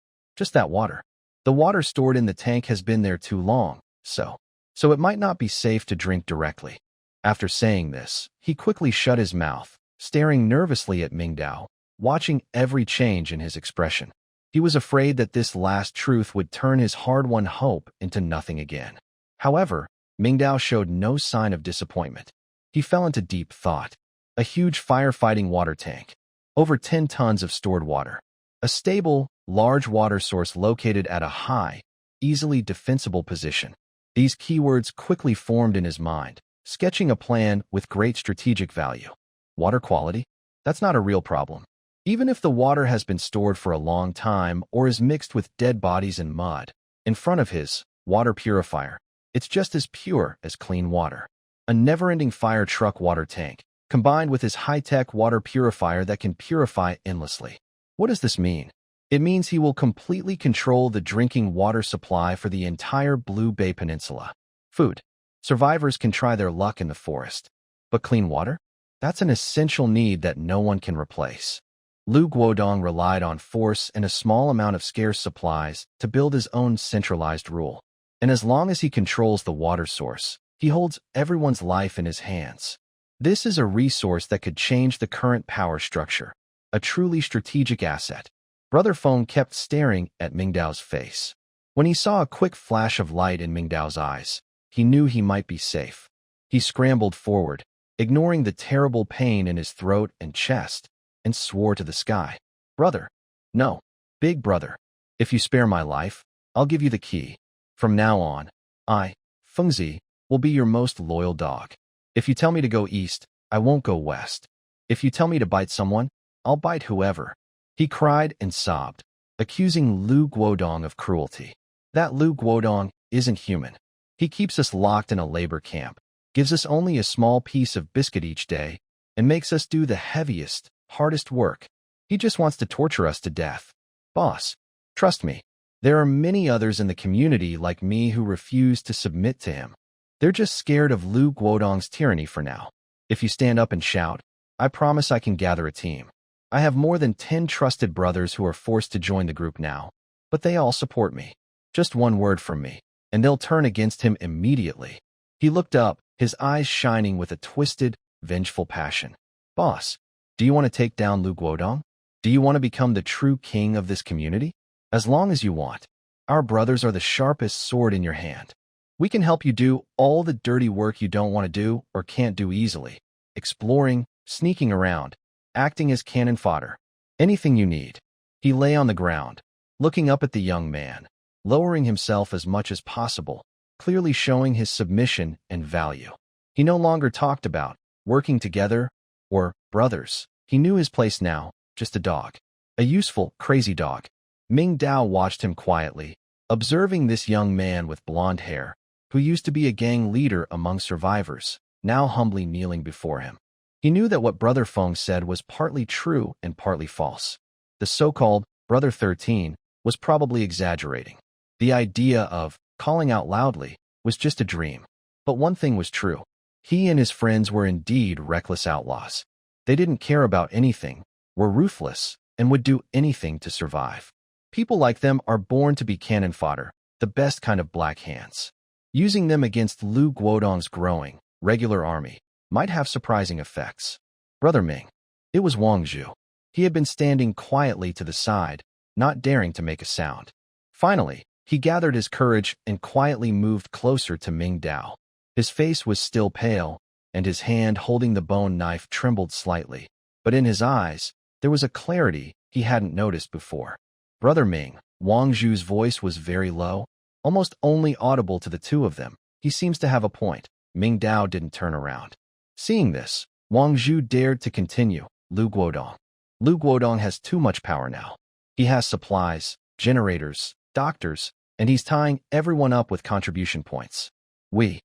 that water. The water stored in the tank has been there too long, so it might not be safe to drink directly. After saying this, he quickly shut his mouth, staring nervously at Mingdao, watching every change in his expression. He was afraid that this last truth would turn his hard-won hope into nothing again. However, Mingdao showed no sign of disappointment. He fell into deep thought. A huge firefighting water tank. Over 10 tons of stored water. A stable, large water source located at a high, easily defensible position. These keywords quickly formed in his mind, sketching a plan with great strategic value. Water quality? That's not a real problem. Even if the water has been stored for a long time or is mixed with dead bodies and mud, in front of his water purifier, it's just as pure as clean water. A never-ending fire truck water tank, combined with his high-tech water purifier that can purify endlessly. What does this mean? It means he will completely control the drinking water supply for the entire Blue Bay Peninsula. Food. Survivors can try their luck in the forest. But clean water? That's an essential need that no one can replace. Lu Guodong relied on force and a small amount of scarce supplies to build his own centralized rule. And as long as he controls the water source, he holds everyone's life in his hands. This is a resource that could change the current power structure, a truly strategic asset. Brother Feng kept staring at Mingdao's face. When he saw a quick flash of light in Mingdao's eyes, he knew he might be safe. He scrambled forward, ignoring the terrible pain in his throat and chest, and swore to the sky. Brother. No. Big brother. If you spare my life, I'll give you the key. From now on, I, Fengzi, will be your most loyal dog. If you tell me to go east, I won't go west. If you tell me to bite someone, I'll bite whoever. He cried and sobbed, accusing Lu Guodong of cruelty. That Lu Guodong isn't human. He keeps us locked in a labor camp, gives us only a small piece of biscuit each day, and makes us do the heaviest, hardest work. He just wants to torture us to death. Boss, trust me, there are many others in the community like me who refuse to submit to him. They're just scared of Lu Guodong's tyranny for now. If you stand up and shout, I promise I can gather a team. I have more than 10 trusted brothers who are forced to join the group now, but they all support me. Just one word from me, and they'll turn against him immediately. He looked up, his eyes shining with a twisted, vengeful passion. Boss, do you want to take down Lu Guodong? Do you want to become the true king of this community? As long as you want. Our brothers are the sharpest sword in your hand. We can help you do all the dirty work you don't want to do or can't do easily. Exploring, sneaking around, acting as cannon fodder. Anything you need. He lay on the ground, looking up at the young man, lowering himself as much as possible, clearly showing his submission and value. He no longer talked about working together or brothers. He knew his place now, just a dog. A useful, crazy dog. Mingdao watched him quietly, observing this young man with blonde hair, who used to be a gang leader among survivors, now humbly kneeling before him. He knew that what Brother Feng said was partly true and partly false. The so-called Brother 13 was probably exaggerating. The idea of calling out loudly was just a dream. But one thing was true. He and his friends were indeed reckless outlaws. They didn't care about anything, were ruthless, and would do anything to survive. People like them are born to be cannon fodder, the best kind of black hands. Using them against Lu Guodong's growing, regular army might have surprising effects. Brother Ming. It was Wang Zhu. He had been standing quietly to the side, not daring to make a sound. Finally, he gathered his courage and quietly moved closer to Mingdao. His face was still pale, and his hand holding the bone knife trembled slightly. But in his eyes, there was a clarity he hadn't noticed before. Brother Ming, Wang Zhu's voice was very low, almost only audible to the two of them. He seems to have a point. Mingdao didn't turn around. Seeing this, Wang Zhu dared to continue. Lu Guodong. Lu Guodong has too much power now. He has supplies, generators, doctors, and he's tying everyone up with contribution points. We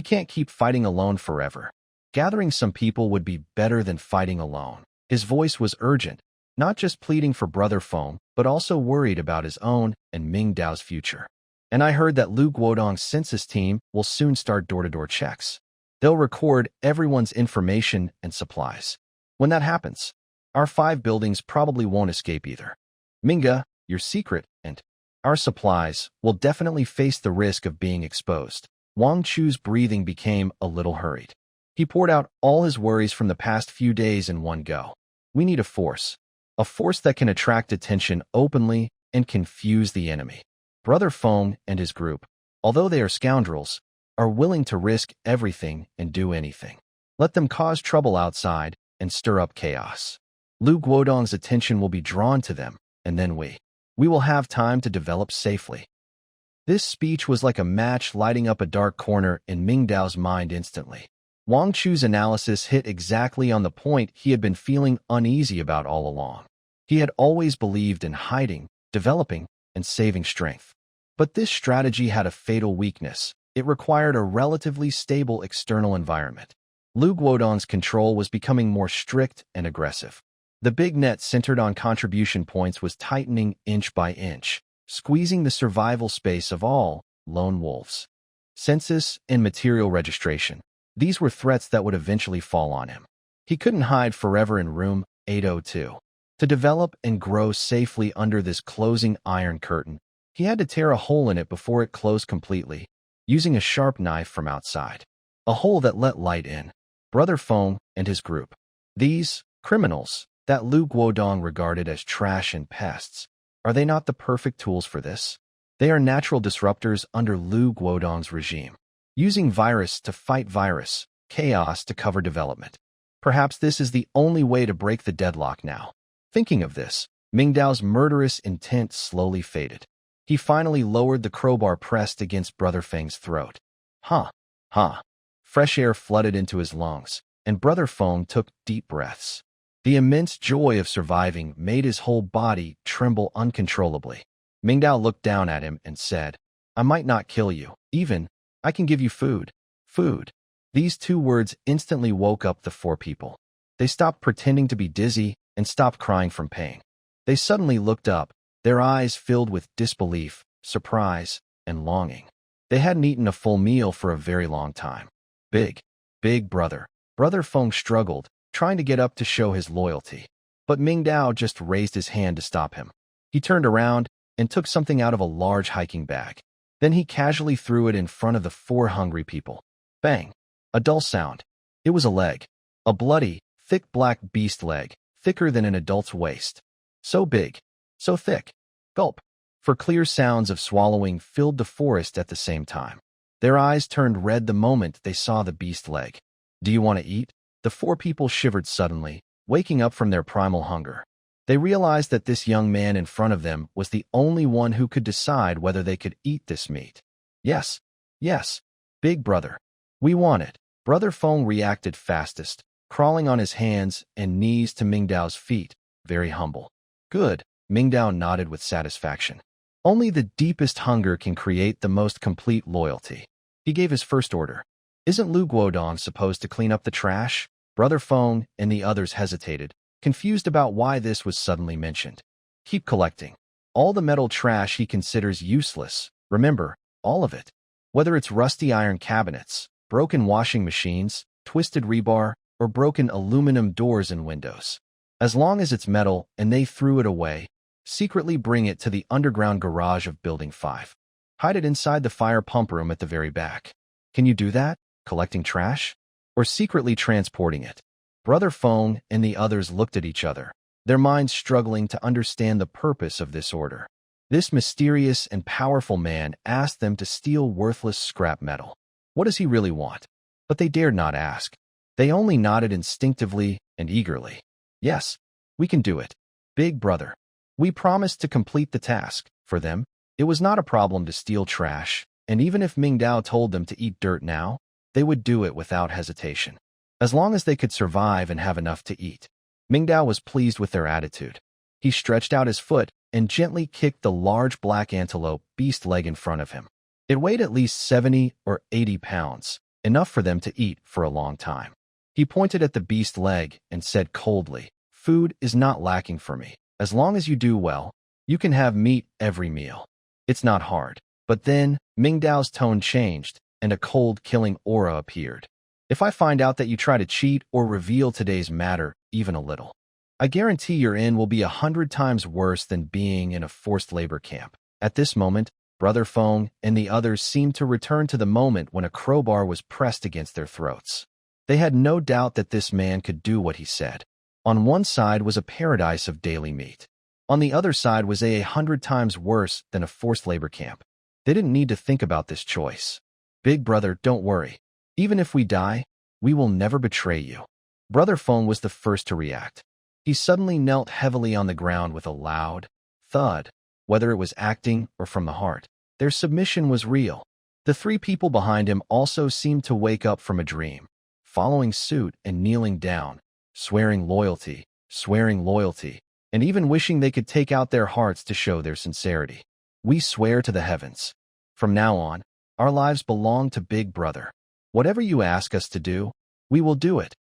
can't keep fighting alone forever. Gathering some people would be better than fighting alone. His voice was urgent, not just pleading for Brother Feng, but also worried about his own and Mingdao's future. And I heard that Lu Guodong's census team will soon start door-to-door checks. They'll record everyone's information and supplies. When that happens, our 5 buildings probably won't escape either. Mingda, your secret, and our supplies will definitely face the risk of being exposed. Wang Chu's breathing became a little hurried. He poured out all his worries from the past few days in one go. We need a force that can attract attention openly and confuse the enemy. Brother Feng and his group, although they are scoundrels, are willing to risk everything and do anything. Let them cause trouble outside and stir up chaos. Lu Guodong's attention will be drawn to them, and then we will have time to develop safely. This speech was like a match lighting up a dark corner in Mingdao's mind instantly. Wang Chu's analysis hit exactly on the point he had been feeling uneasy about all along. He had always believed in hiding, developing, and saving strength. But this strategy had a fatal weakness. It required a relatively stable external environment. Lu Guodong's control was becoming more strict and aggressive. The big net centered on contribution points was tightening inch by inch, squeezing the survival space of all lone wolves. Census and material registration. These were threats that would eventually fall on him. He couldn't hide forever in room 802. To develop and grow safely under this closing iron curtain, he had to tear a hole in it before it closed completely, using a sharp knife from outside. A hole that let light in. Brother Feng and his group. These criminals that Lu Guodong regarded as trash and pests, are they not the perfect tools for this? They are natural disruptors under Lu Guodong's regime, using virus to fight virus, chaos to cover development. Perhaps this is the only way to break the deadlock now. Thinking of this, Mingdao's murderous intent slowly faded. He finally lowered the crowbar pressed against Brother Feng's throat. Fresh air flooded into his lungs, and Brother Feng took deep breaths. The immense joy of surviving made his whole body tremble uncontrollably. Mingdao looked down at him and said, I might not kill you. Even, I can give you food. Food. These 2 words instantly woke up the 4 people. They stopped pretending to be dizzy and stopped crying from pain. They suddenly looked up, their eyes filled with disbelief, surprise, and longing. They hadn't eaten a full meal for a very long time. Big brother. Brother Feng struggled, trying to get up to show his loyalty. But Mingdao just raised his hand to stop him. He turned around and took something out of a large hiking bag. Then he casually threw it in front of the 4 hungry people. Bang! A dull sound. It was a leg. A bloody, thick black beast leg, thicker than an adult's waist. So big, so thick. Gulp. For clear sounds of swallowing filled the forest at the same time. Their eyes turned red the moment they saw the beast leg. Do you want to eat? The 4 people shivered suddenly, waking up from their primal hunger. They realized that this young man in front of them was the only one who could decide whether they could eat this meat. Yes, big brother. We want it. Brother Feng reacted fastest, crawling on his hands and knees to Mingdao's feet, very humble. Good, Mingdao nodded with satisfaction. Only the deepest hunger can create the most complete loyalty. He gave his first order. Isn't Lu Guodong supposed to clean up the trash? Brother Feng and the others hesitated, confused about why this was suddenly mentioned. Keep collecting. All the metal trash he considers useless. Remember, all of it. Whether it's rusty iron cabinets, broken washing machines, twisted rebar, or broken aluminum doors and windows. As long as it's metal and they threw it away, secretly bring it to the underground garage of Building 5. Hide it inside the fire pump room at the very back. Can you do that? Collecting trash? Or secretly transporting it? Brother Feng and the others looked at each other, their minds struggling to understand the purpose of this order. This mysterious and powerful man asked them to steal worthless scrap metal. What does he really want? But they dared not ask. They only nodded instinctively and eagerly. Yes, we can do it. Big brother. We promised to complete the task. For them, it was not a problem to steal trash, and even if Mingdao told them to eat dirt now, they would do it without hesitation. As long as they could survive and have enough to eat. Mingdao was pleased with their attitude. He stretched out his foot and gently kicked the large black antelope beast leg in front of him. It weighed at least 70 or 80 pounds, enough for them to eat for a long time. He pointed at the beast leg and said coldly, "Food is not lacking for me. As long as you do well, you can have meat every meal. It's not hard." But then, Mingdao's tone changed, and a cold, killing aura appeared. "If I find out that you try to cheat or reveal today's matter even a little, I guarantee your end will be 100 times worse than being in a forced labor camp." At this moment, Brother Feng and the others seemed to return to the moment when a crowbar was pressed against their throats. They had no doubt that this man could do what he said. On one side was a paradise of daily meat. On the other side was 100 times worse than a forced labor camp. They didn't need to think about this choice. "Big brother, don't worry. Even if we die, we will never betray you." Brother Feng was the first to react. He suddenly knelt heavily on the ground with a loud thud. Whether it was acting or from the heart, their submission was real. The three people behind him also seemed to wake up from a dream, following suit and kneeling down, swearing loyalty, and even wishing they could take out their hearts to show their sincerity. "We swear to the heavens. From now on, our lives belong to Big Brother. Whatever you ask us to do, we will do it.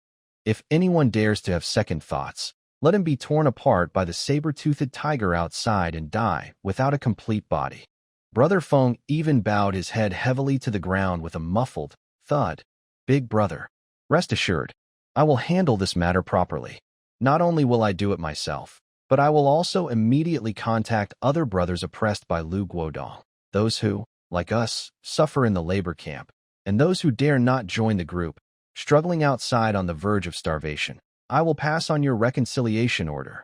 If anyone dares to have second thoughts, let him be torn apart by the saber-toothed tiger outside and die without a complete body." Brother Feng even bowed his head heavily to the ground with a muffled thud. "Big brother, rest assured, I will handle this matter properly. Not only will I do it myself, but I will also immediately contact other brothers oppressed by Lu Guodong, those who, like us, suffer in the labor camp, and those who dare not join the group, struggling outside on the verge of starvation. I will pass on your reconciliation order.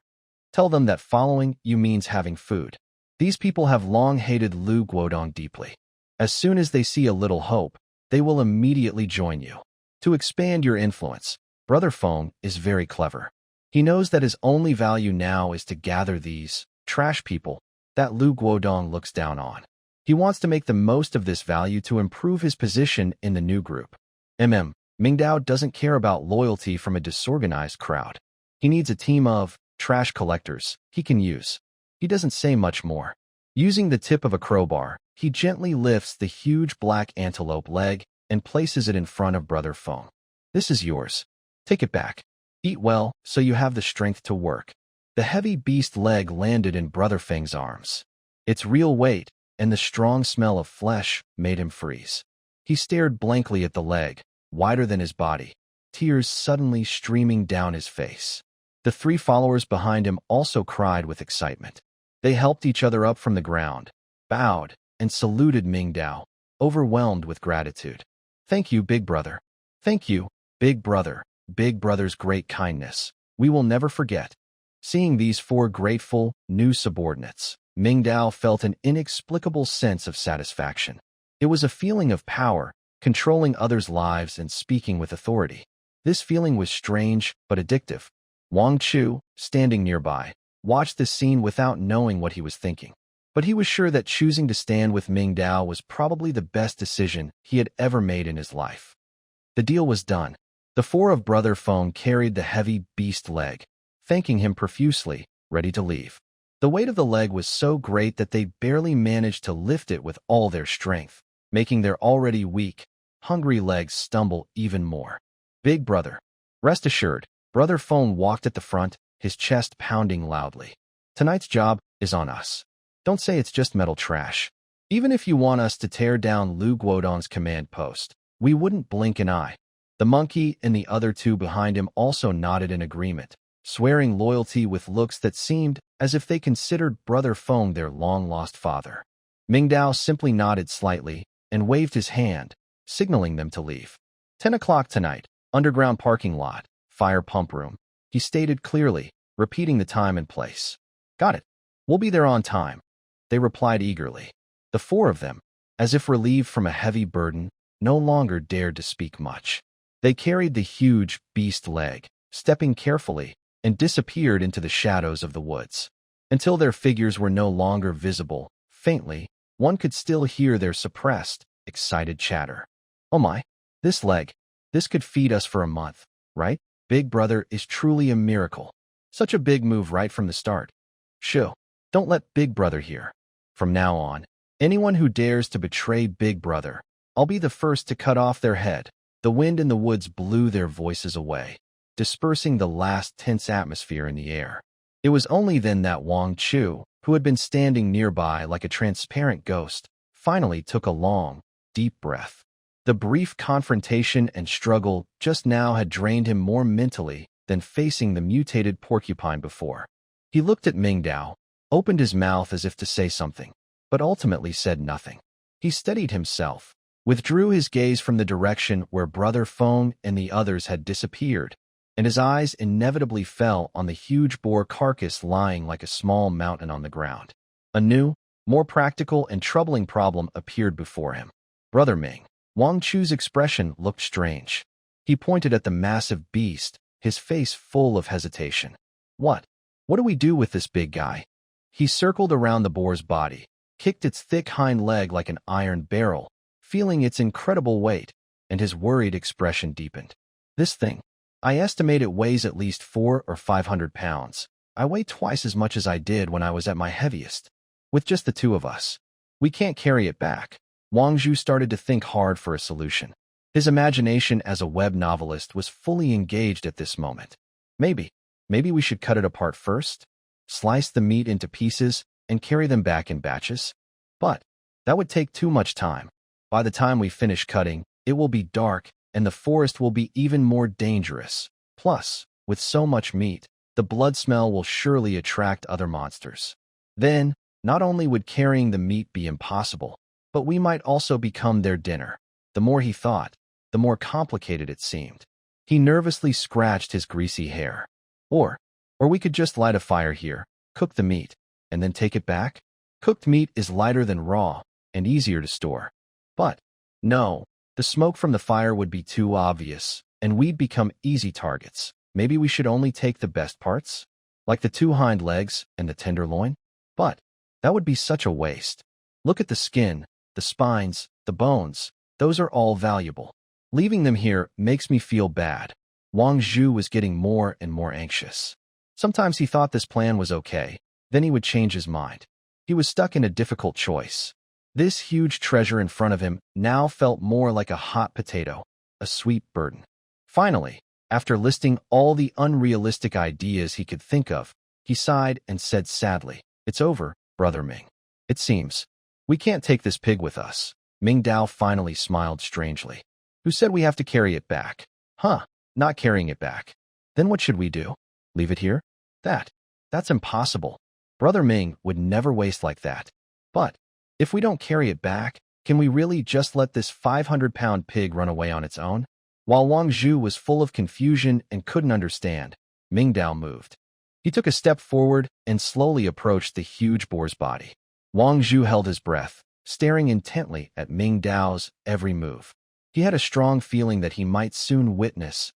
Tell them that following you means having food. These people have long hated Lu Guodong deeply. As soon as they see a little hope, they will immediately join you. To expand your influence, Brother Feng is very clever. He knows that his only value now is to gather these trash people that Lu Guodong looks down on. He wants to make the most of this value to improve his position in the new group. Mingdao doesn't care about loyalty from a disorganized crowd. He needs a team of trash collectors he can use. He doesn't say much more. Using the tip of a crowbar, he gently lifts the huge black antelope leg and places it in front of Brother Feng. "This is yours. Take it back. Eat well so you have the strength to work." The heavy beast leg landed in Brother Feng's arms. Its real weight and the strong smell of flesh made him freeze. He stared blankly at the leg, wider than his body, tears suddenly streaming down his face. The three followers behind him also cried with excitement. They helped each other up from the ground, bowed, and saluted Mingdao, overwhelmed with gratitude. "Thank you, Big Brother. Thank you, Big Brother. Big Brother's great kindness. We will never forget." Seeing these four grateful, new subordinates, Mingdao felt an inexplicable sense of satisfaction. It was a feeling of power, controlling others' lives and speaking with authority. This feeling was strange but addictive. Wang Chu, standing nearby, watched this scene without knowing what he was thinking. But he was sure that choosing to stand with Mingdao was probably the best decision he had ever made in his life. The deal was done. The four of Brother Feng carried the heavy beast leg, thanking him profusely, ready to leave. The weight of the leg was so great that they barely managed to lift it with all their strength, making their already weak, hungry legs stumble even more. "Big brother, rest assured," Brother Feng walked at the front, his chest pounding loudly. "Tonight's job is on us. Don't say it's just metal trash. Even if you want us to tear down Lu Guodong's command post, we wouldn't blink an eye." The monkey and the other two behind him also nodded in agreement, swearing loyalty with looks that seemed as if they considered Brother Feng their long-lost father. Mingdao simply nodded slightly and waved his hand, signaling them to leave. 10 o'clock tonight, underground parking lot, fire pump room, he stated clearly, repeating the time and place. "Got it. We'll be there on time," they replied eagerly. The four of them, as if relieved from a heavy burden, no longer dared to speak much. They carried the huge beast leg, stepping carefully, and disappeared into the shadows of the woods. until their figures were no longer visible. Faintly, one could still hear their suppressed, excited chatter. Oh my, this leg. This could feed us for a month, right? Big Brother is truly a miracle. Such a big move right from the start. Shoo, don't let Big Brother hear. From now on, anyone who dares to betray Big Brother, I'll be the first to cut off their head. The wind in the woods blew their voices away, dispersing the last tense atmosphere in the air. It was only then that Wang Chu, who had been standing nearby like a transparent ghost, finally took a long, deep breath. The brief confrontation and struggle just now had drained him more mentally than facing the mutated porcupine before. He looked at Mingdao, opened his mouth as if to say something, but ultimately said nothing. He steadied himself, withdrew his gaze from the direction where Brother Feng and the others had disappeared, and his eyes inevitably fell on the huge boar carcass lying like a small mountain on the ground. A new, more practical and troubling problem appeared before him. Brother Ming. Wang Chu's expression looked strange. He pointed at the massive beast, his face full of hesitation. What do we do with this big guy? He circled around the boar's body, kicked its thick hind leg like an iron barrel, feeling its incredible weight, and his worried expression deepened. This thing, I estimate it weighs at least 400 or 500 pounds. I weigh twice as much as I did when I was at my heaviest. With just the two of us, we can't carry it back. Wang Zhu started to think hard for a solution. His imagination as a web novelist was fully engaged at this moment. Maybe we should cut it apart first, slice the meat into pieces, and carry them back in batches. But that would take too much time. By the time we finish cutting, it will be dark, and the forest will be even more dangerous. Plus, with so much meat, the blood smell will surely attract other monsters. Then, not only would carrying the meat be impossible, but we might also become their dinner. The more he thought, the more complicated it seemed. He nervously scratched his greasy hair. Or we could just light a fire here, cook the meat, and then take it back? Cooked meat is lighter than raw and easier to store. But no, the smoke from the fire would be too obvious, and we'd become easy targets. Maybe we should only take the best parts, like the 2 hind legs and the tenderloin? But that would be such a waste. Look at the skin, the spines, the bones. Those are all valuable. Leaving them here makes me feel bad. Wang Zhu was getting more and more anxious. Sometimes he thought this plan was okay, then he would change his mind. He was stuck in a difficult choice. This huge treasure in front of him now felt more like a hot potato, a sweet burden. Finally, after listing all the unrealistic ideas he could think of, he sighed and said sadly, "It's over, Brother Ming. It seems. We can't take this pig with us." Mingdao finally smiled strangely. "Who said we have to carry it back?" "Huh, not carrying it back. Then what should we do? Leave it here?" That's impossible. Brother Ming would never waste like that. But if we don't carry it back, can we really just let this 500-pound pig run away on its own?" While Wang Zhu was full of confusion and couldn't understand, Mingdao moved. He took a step forward and slowly approached the huge boar's body. Wang Zhu held his breath, staring intently at Mingdao's every move. He had a strong feeling that he might soon witness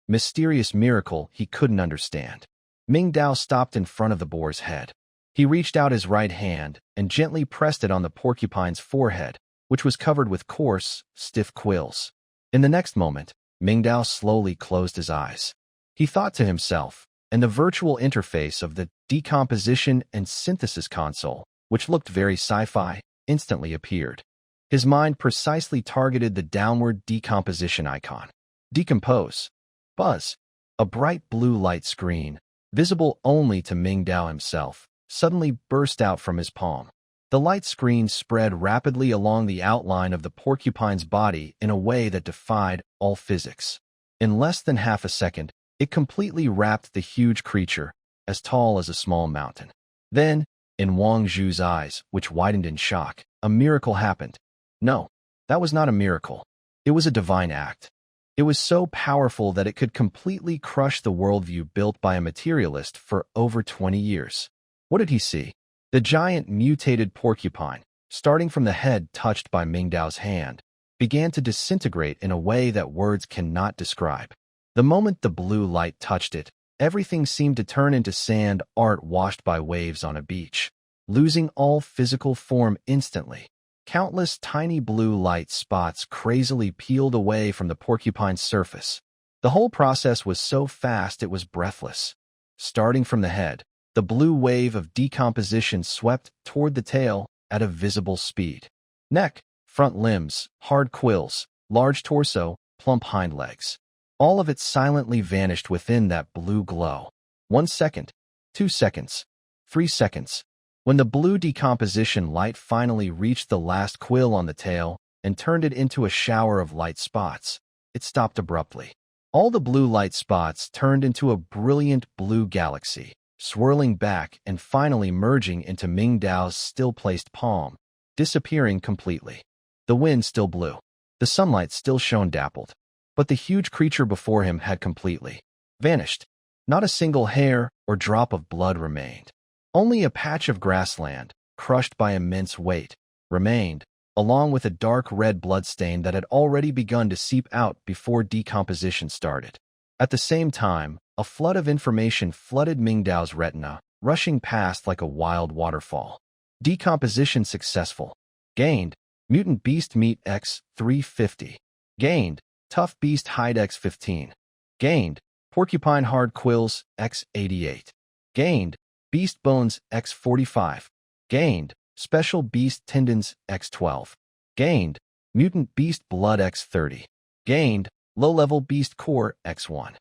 a mysterious miracle he couldn't understand. Mingdao stopped in front of the boar's head. He reached out his right hand and gently pressed it on the porcupine's forehead, which was covered with coarse, stiff quills. In the next moment, Mingdao slowly closed his eyes. He thought to himself, and the virtual interface of the decomposition and synthesis console, which looked very sci-fi, instantly appeared. His mind precisely targeted the downward decomposition icon. Decompose. Buzz. A bright blue light screen, visible only to Mingdao himself, suddenly burst out from his palm. The light screen spread rapidly along the outline of the porcupine's body in a way that defied all physics. In less than half a second, it completely wrapped the huge creature, as tall as a small mountain. Then, in Wang Zhu's eyes, which widened in shock, a miracle happened. No, that was not a miracle. It was a divine act. It was so powerful that it could completely crush the worldview built by a materialist for over 20 years. What did he see? The giant mutated porcupine, starting from the head touched by Mingdao's hand, began to disintegrate in a way that words cannot describe. The moment the blue light touched it, Everything seemed to turn into sand art washed by waves on a beach, losing all physical form instantly. Countless tiny blue light spots crazily peeled away from the porcupine's surface. The whole process was so fast it was breathless. Starting from the head, the blue wave of decomposition swept toward the tail at a visible speed. Neck, front limbs, hard quills, large torso, plump hind legs. All of it silently vanished within that blue glow. 1 second, 2 seconds, 3 seconds. When the blue decomposition light finally reached the last quill on the tail and turned it into a shower of light spots, it stopped abruptly. All the blue light spots turned into a brilliant blue galaxy, swirling back and finally merging into Mingdao's still-placed palm, disappearing completely. The wind still blew. The sunlight still shone dappled. But the huge creature before him had completely vanished. Not a single hair or drop of blood remained. Only a patch of grassland, crushed by immense weight, remained, along with a dark red bloodstain that had already begun to seep out before decomposition started. At the same time, a flood of information flooded Mingdao's retina, rushing past like a wild waterfall. Decomposition successful. Gained, mutant beast meat X 350. Gained, tough beast hide X 15. Gained, porcupine hard quills X 88. Gained, beast bones X 45. Gained, special beast tendons X 12. Gained, mutant beast blood X 30. Gained, low-level beast core X 1.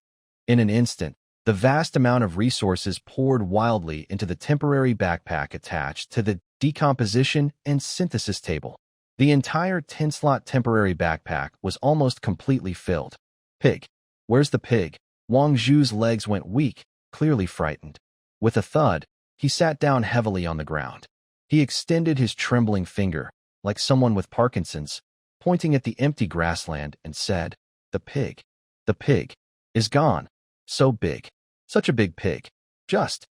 In an instant, the vast amount of resources poured wildly into the temporary backpack attached to the decomposition and synthesis table. The entire 10-slot temporary backpack was almost completely filled. Pig. Where's the pig? Wang Zhu's legs went weak, clearly frightened. With a thud, he sat down heavily on the ground. He extended his trembling finger, like someone with Parkinson's, pointing at the empty grassland and said, the pig, is gone. So big. Such a big pig. Just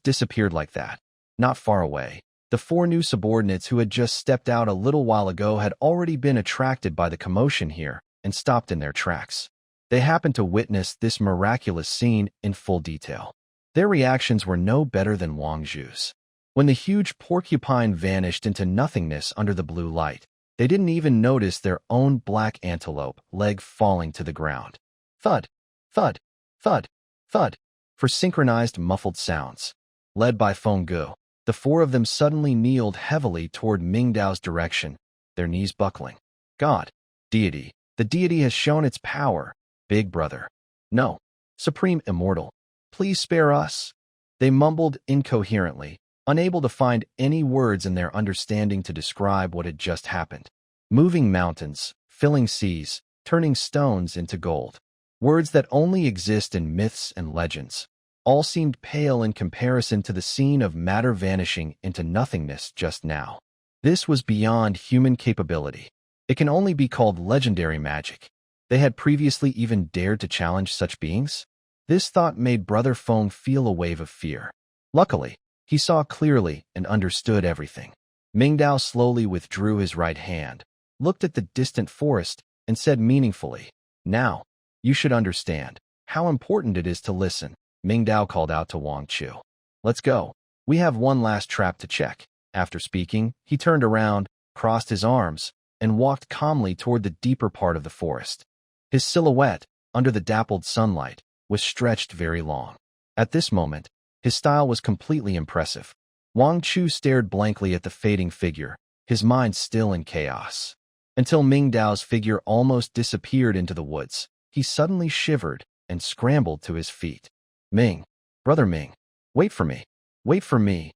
disappeared like that. Not far away, the 4 new subordinates who had just stepped out a little while ago had already been attracted by the commotion here and stopped in their tracks. They happened to witness this miraculous scene in full detail. Their reactions were no better than Wang Zhu's. When the huge porcupine vanished into nothingness under the blue light, they didn't even notice their own black antelope leg falling to the ground. Thud, thud, thud, thud, for synchronized muffled sounds. Led by Fenggu, the 4 of them suddenly kneeled heavily toward Mingdao's direction, their knees buckling. God, deity, the deity has shown its power, big brother. No, supreme immortal, please spare us. They mumbled incoherently, unable to find any words in their understanding to describe what had just happened. Moving mountains, filling seas, turning stones into gold. Words that only exist in myths and legends. All seemed pale in comparison to the scene of matter vanishing into nothingness just now. This was beyond human capability. It can only be called legendary magic. They had previously even dared to challenge such beings? This thought made Brother Feng feel a wave of fear. Luckily, he saw clearly and understood everything. Mingdao slowly withdrew his right hand, looked at the distant forest, and said meaningfully, now, you should understand how important it is to listen. Mingdao called out to Wang Chu. Let's go. We have one last trap to check. After speaking, he turned around, crossed his arms, and walked calmly toward the deeper part of the forest. His silhouette, under the dappled sunlight, was stretched very long. At this moment, his style was completely impressive. Wang Chu stared blankly at the fading figure, his mind still in chaos. Until Mingdao's figure almost disappeared into the woods, he suddenly shivered and scrambled to his feet. Ming, brother Ming, wait for me, wait for me.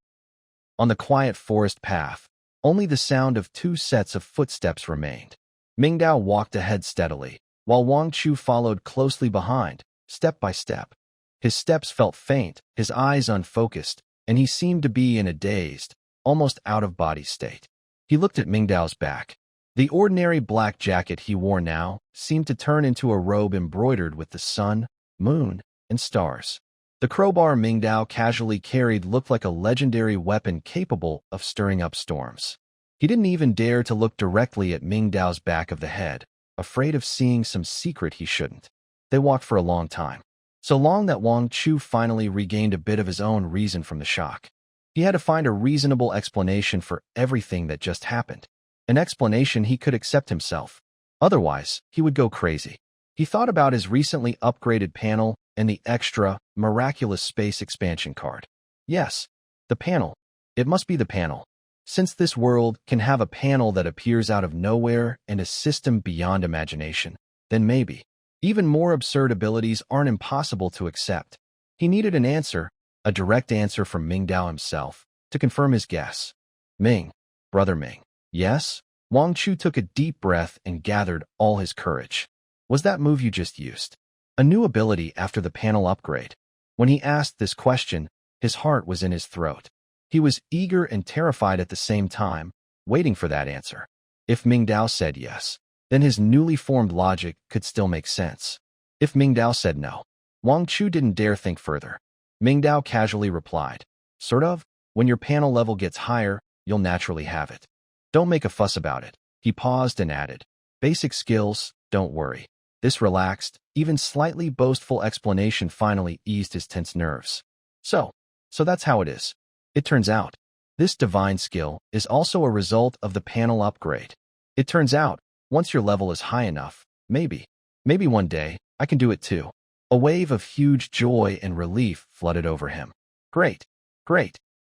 On the quiet forest path, only the sound of 2 sets of footsteps remained. Mingdao walked ahead steadily, while Wang Chu followed closely behind, step by step. His steps felt faint, his eyes unfocused, and he seemed to be in a dazed, almost out-of-body state. He looked at Mingdao's back. The ordinary black jacket he wore now seemed to turn into a robe embroidered with the sun, moon, and stars. The crowbar Mingdao casually carried looked like a legendary weapon capable of stirring up storms. He didn't even dare to look directly at Mingdao's back of the head, afraid of seeing some secret he shouldn't. They walked for a long time. so long that Wang Chu finally regained a bit of his own reason from the shock. He had to find a reasonable explanation for everything that just happened. An explanation he could accept himself. Otherwise, he would go crazy. He thought about his recently upgraded panel and the extra, miraculous space expansion card. Yes, the panel. It must be the panel. Since this world can have a panel that appears out of nowhere and a system beyond imagination, then maybe. Even more absurd abilities aren't impossible to accept. He needed an answer, a direct answer from Mingdao himself, to confirm his guess. Ming, brother Ming. Yes? Wang Chu took a deep breath and gathered all his courage. Was that move you just used a new ability after the panel upgrade? When he asked this question, his heart was in his throat. He was eager and terrified at the same time, waiting for that answer. If Mingdao said yes, then his newly formed logic could still make sense. If Mingdao said no, Wang Chu didn't dare think further. Mingdao casually replied, "Sort of. When your panel level gets higher, you'll naturally have it. Don't make a fuss about it." He paused and added, "Basic skills, don't worry." This relaxed, even slightly boastful explanation finally eased his tense nerves. So that's how it is. It turns out, this divine skill is also a result of the panel upgrade. It turns out, once your level is high enough, maybe one day, I can do it too. A wave of huge joy and relief flooded over him. Great.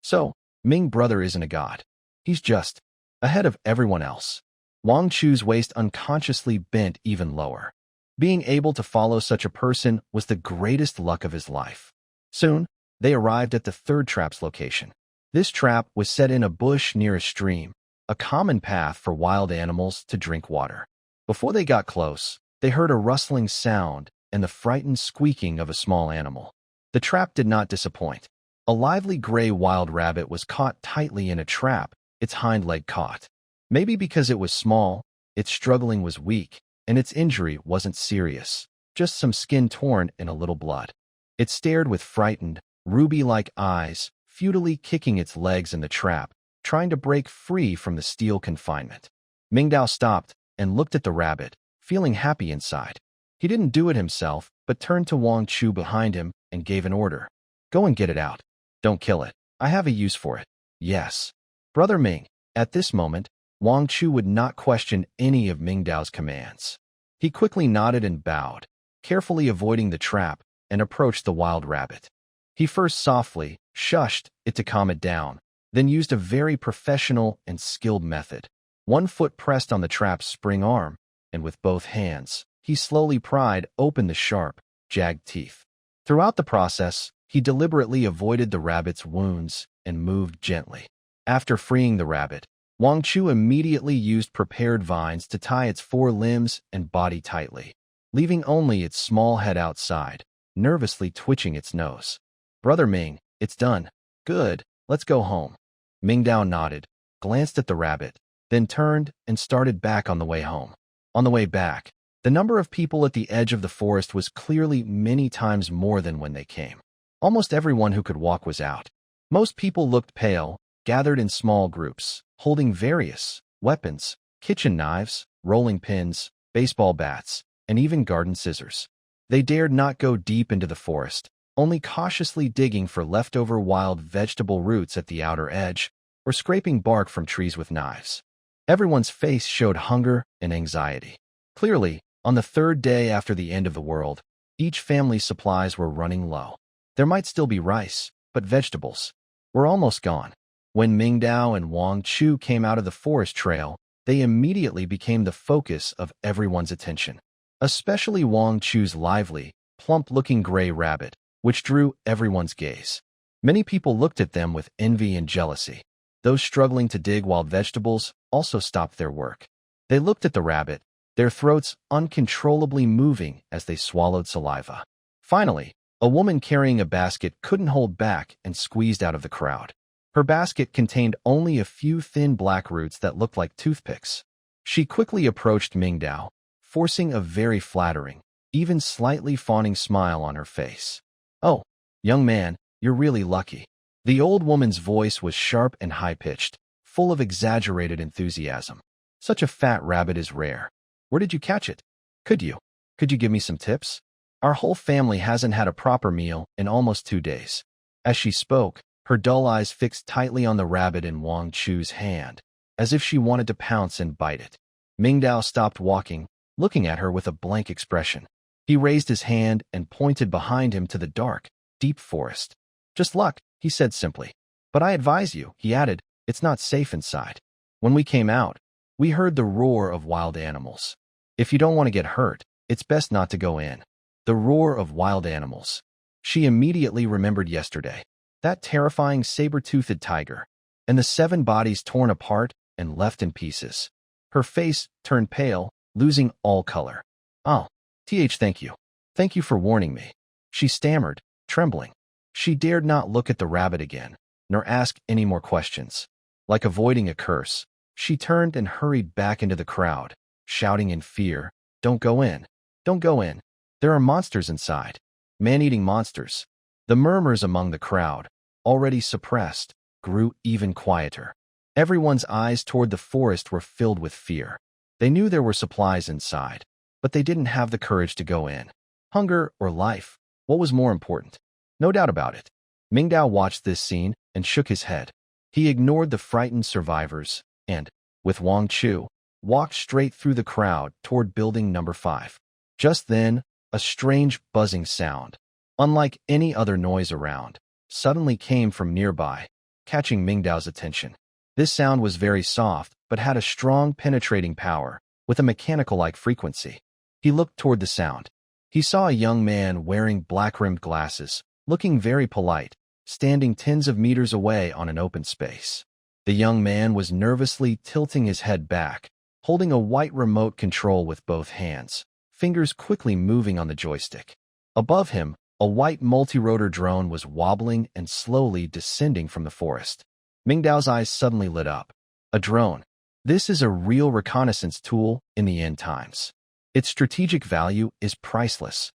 So, Ming brother isn't a god. He's just ahead of everyone else. Wang Chu's waist unconsciously bent even lower. Being able to follow such a person was the greatest luck of his life. Soon, they arrived at the third trap's location. This trap was set in a bush near a stream, a common path for wild animals to drink water. Before they got close, they heard a rustling sound and the frightened squeaking of a small animal. The trap did not disappoint. A lively gray wild rabbit was caught tightly in a trap, its hind leg caught. Maybe because it was small, its struggling was weak, and its injury wasn't serious, just some skin torn and a little blood. It stared with frightened, ruby-like eyes, futilely kicking its legs in the trap, trying to break free from the steel confinement. Mingdao stopped and looked at the rabbit, feeling happy inside. He didn't do it himself, but turned to Wang Chu behind him and gave an order. "Go and get it out. Don't kill it. I have a use for it." "Yes." Brother Ming. At this moment, Wang Chu would not question any of Mingdao's commands. He quickly nodded and bowed, carefully avoiding the trap, and approached the wild rabbit. He first softly shushed it to calm it down, then used a very professional and skilled method. One foot pressed on the trap's spring arm, and with both hands, he slowly pried open the sharp, jagged teeth. Throughout the process, he deliberately avoided the rabbit's wounds and moved gently. After freeing the rabbit, Wang Chu immediately used prepared vines to tie its four limbs and body tightly, leaving only its small head outside, nervously twitching its nose. "Brother Ming, it's done. Good, let's go home." Mingdao nodded, glanced at the rabbit, then turned and started back on the way home. On the way back, the number of people at the edge of the forest was clearly many times more than when they came. Almost everyone who could walk was out. Most people looked pale, gathered in small groups, holding various weapons, kitchen knives, rolling pins, baseball bats, and even garden scissors. They dared not go deep into the forest, only cautiously digging for leftover wild vegetable roots at the outer edge, or scraping bark from trees with knives. Everyone's face showed hunger and anxiety. Clearly, on the third day after the end of the world, each family's supplies were running low. There might still be rice, but vegetables were almost gone. When Mingdao and Wang Chu came out of the forest trail, they immediately became the focus of everyone's attention, especially Wang Chu's lively, plump-looking gray rabbit, which drew everyone's gaze. Many people looked at them with envy and jealousy. Those struggling to dig wild vegetables also stopped their work. They looked at the rabbit, their throats uncontrollably moving as they swallowed saliva. Finally, a woman carrying a basket couldn't hold back and squeezed out of the crowd. Her basket contained only a few thin black roots that looked like toothpicks. She quickly approached Mingdao, forcing a very flattering, even slightly fawning smile on her face. "Oh, young man, you're really lucky." The old woman's voice was sharp and high-pitched, full of exaggerated enthusiasm. "Such a fat rabbit is rare. Where did you catch it? Could you give me some tips? Our whole family hasn't had a proper meal in almost 2 days." As she spoke, her dull eyes fixed tightly on the rabbit in Wang Chu's hand, as if she wanted to pounce and bite it. Mingdao stopped walking, looking at her with a blank expression. He raised his hand and pointed behind him to the dark, deep forest. "Just luck," he said simply. "But I advise you," he added, "it's not safe inside." When we came out, we heard the roar of wild animals. If you don't want to get hurt, it's best not to go in. The roar of wild animals. She immediately remembered yesterday. That terrifying saber-toothed tiger, and the 7 bodies torn apart and left in pieces. Her face turned pale, losing all color. "Oh, thank you. Thank you for warning me," she stammered, trembling. She dared not look at the rabbit again, nor ask any more questions. Like avoiding a curse, she turned and hurried back into the crowd, shouting in fear, "Don't go in! Don't go in! There are monsters inside! Man-eating monsters!" The murmurs among the crowd, already suppressed, grew even quieter. Everyone's eyes toward the forest were filled with fear. They knew there were supplies inside, but they didn't have the courage to go in. Hunger or life, what was more important? No doubt about it. Mingdao watched this scene and shook his head. He ignored the frightened survivors and, with Wang Chu, walked straight through the crowd toward building number 5. Just then, a strange buzzing sound, unlike any other noise around, suddenly came from nearby, catching Mingdao's attention. This sound was very soft, but had a strong penetrating power, with a mechanical-like frequency. He looked toward the sound. He saw a young man wearing black-rimmed glasses, looking very polite, standing tens of meters away on an open space. The young man was nervously tilting his head back, holding a white remote control with both hands, fingers quickly moving on the joystick. Above him, a white multi-rotor drone was wobbling and slowly descending from the forest. Mingdao's eyes suddenly lit up. A drone. This is a real reconnaissance tool in the end times. Its strategic value is priceless.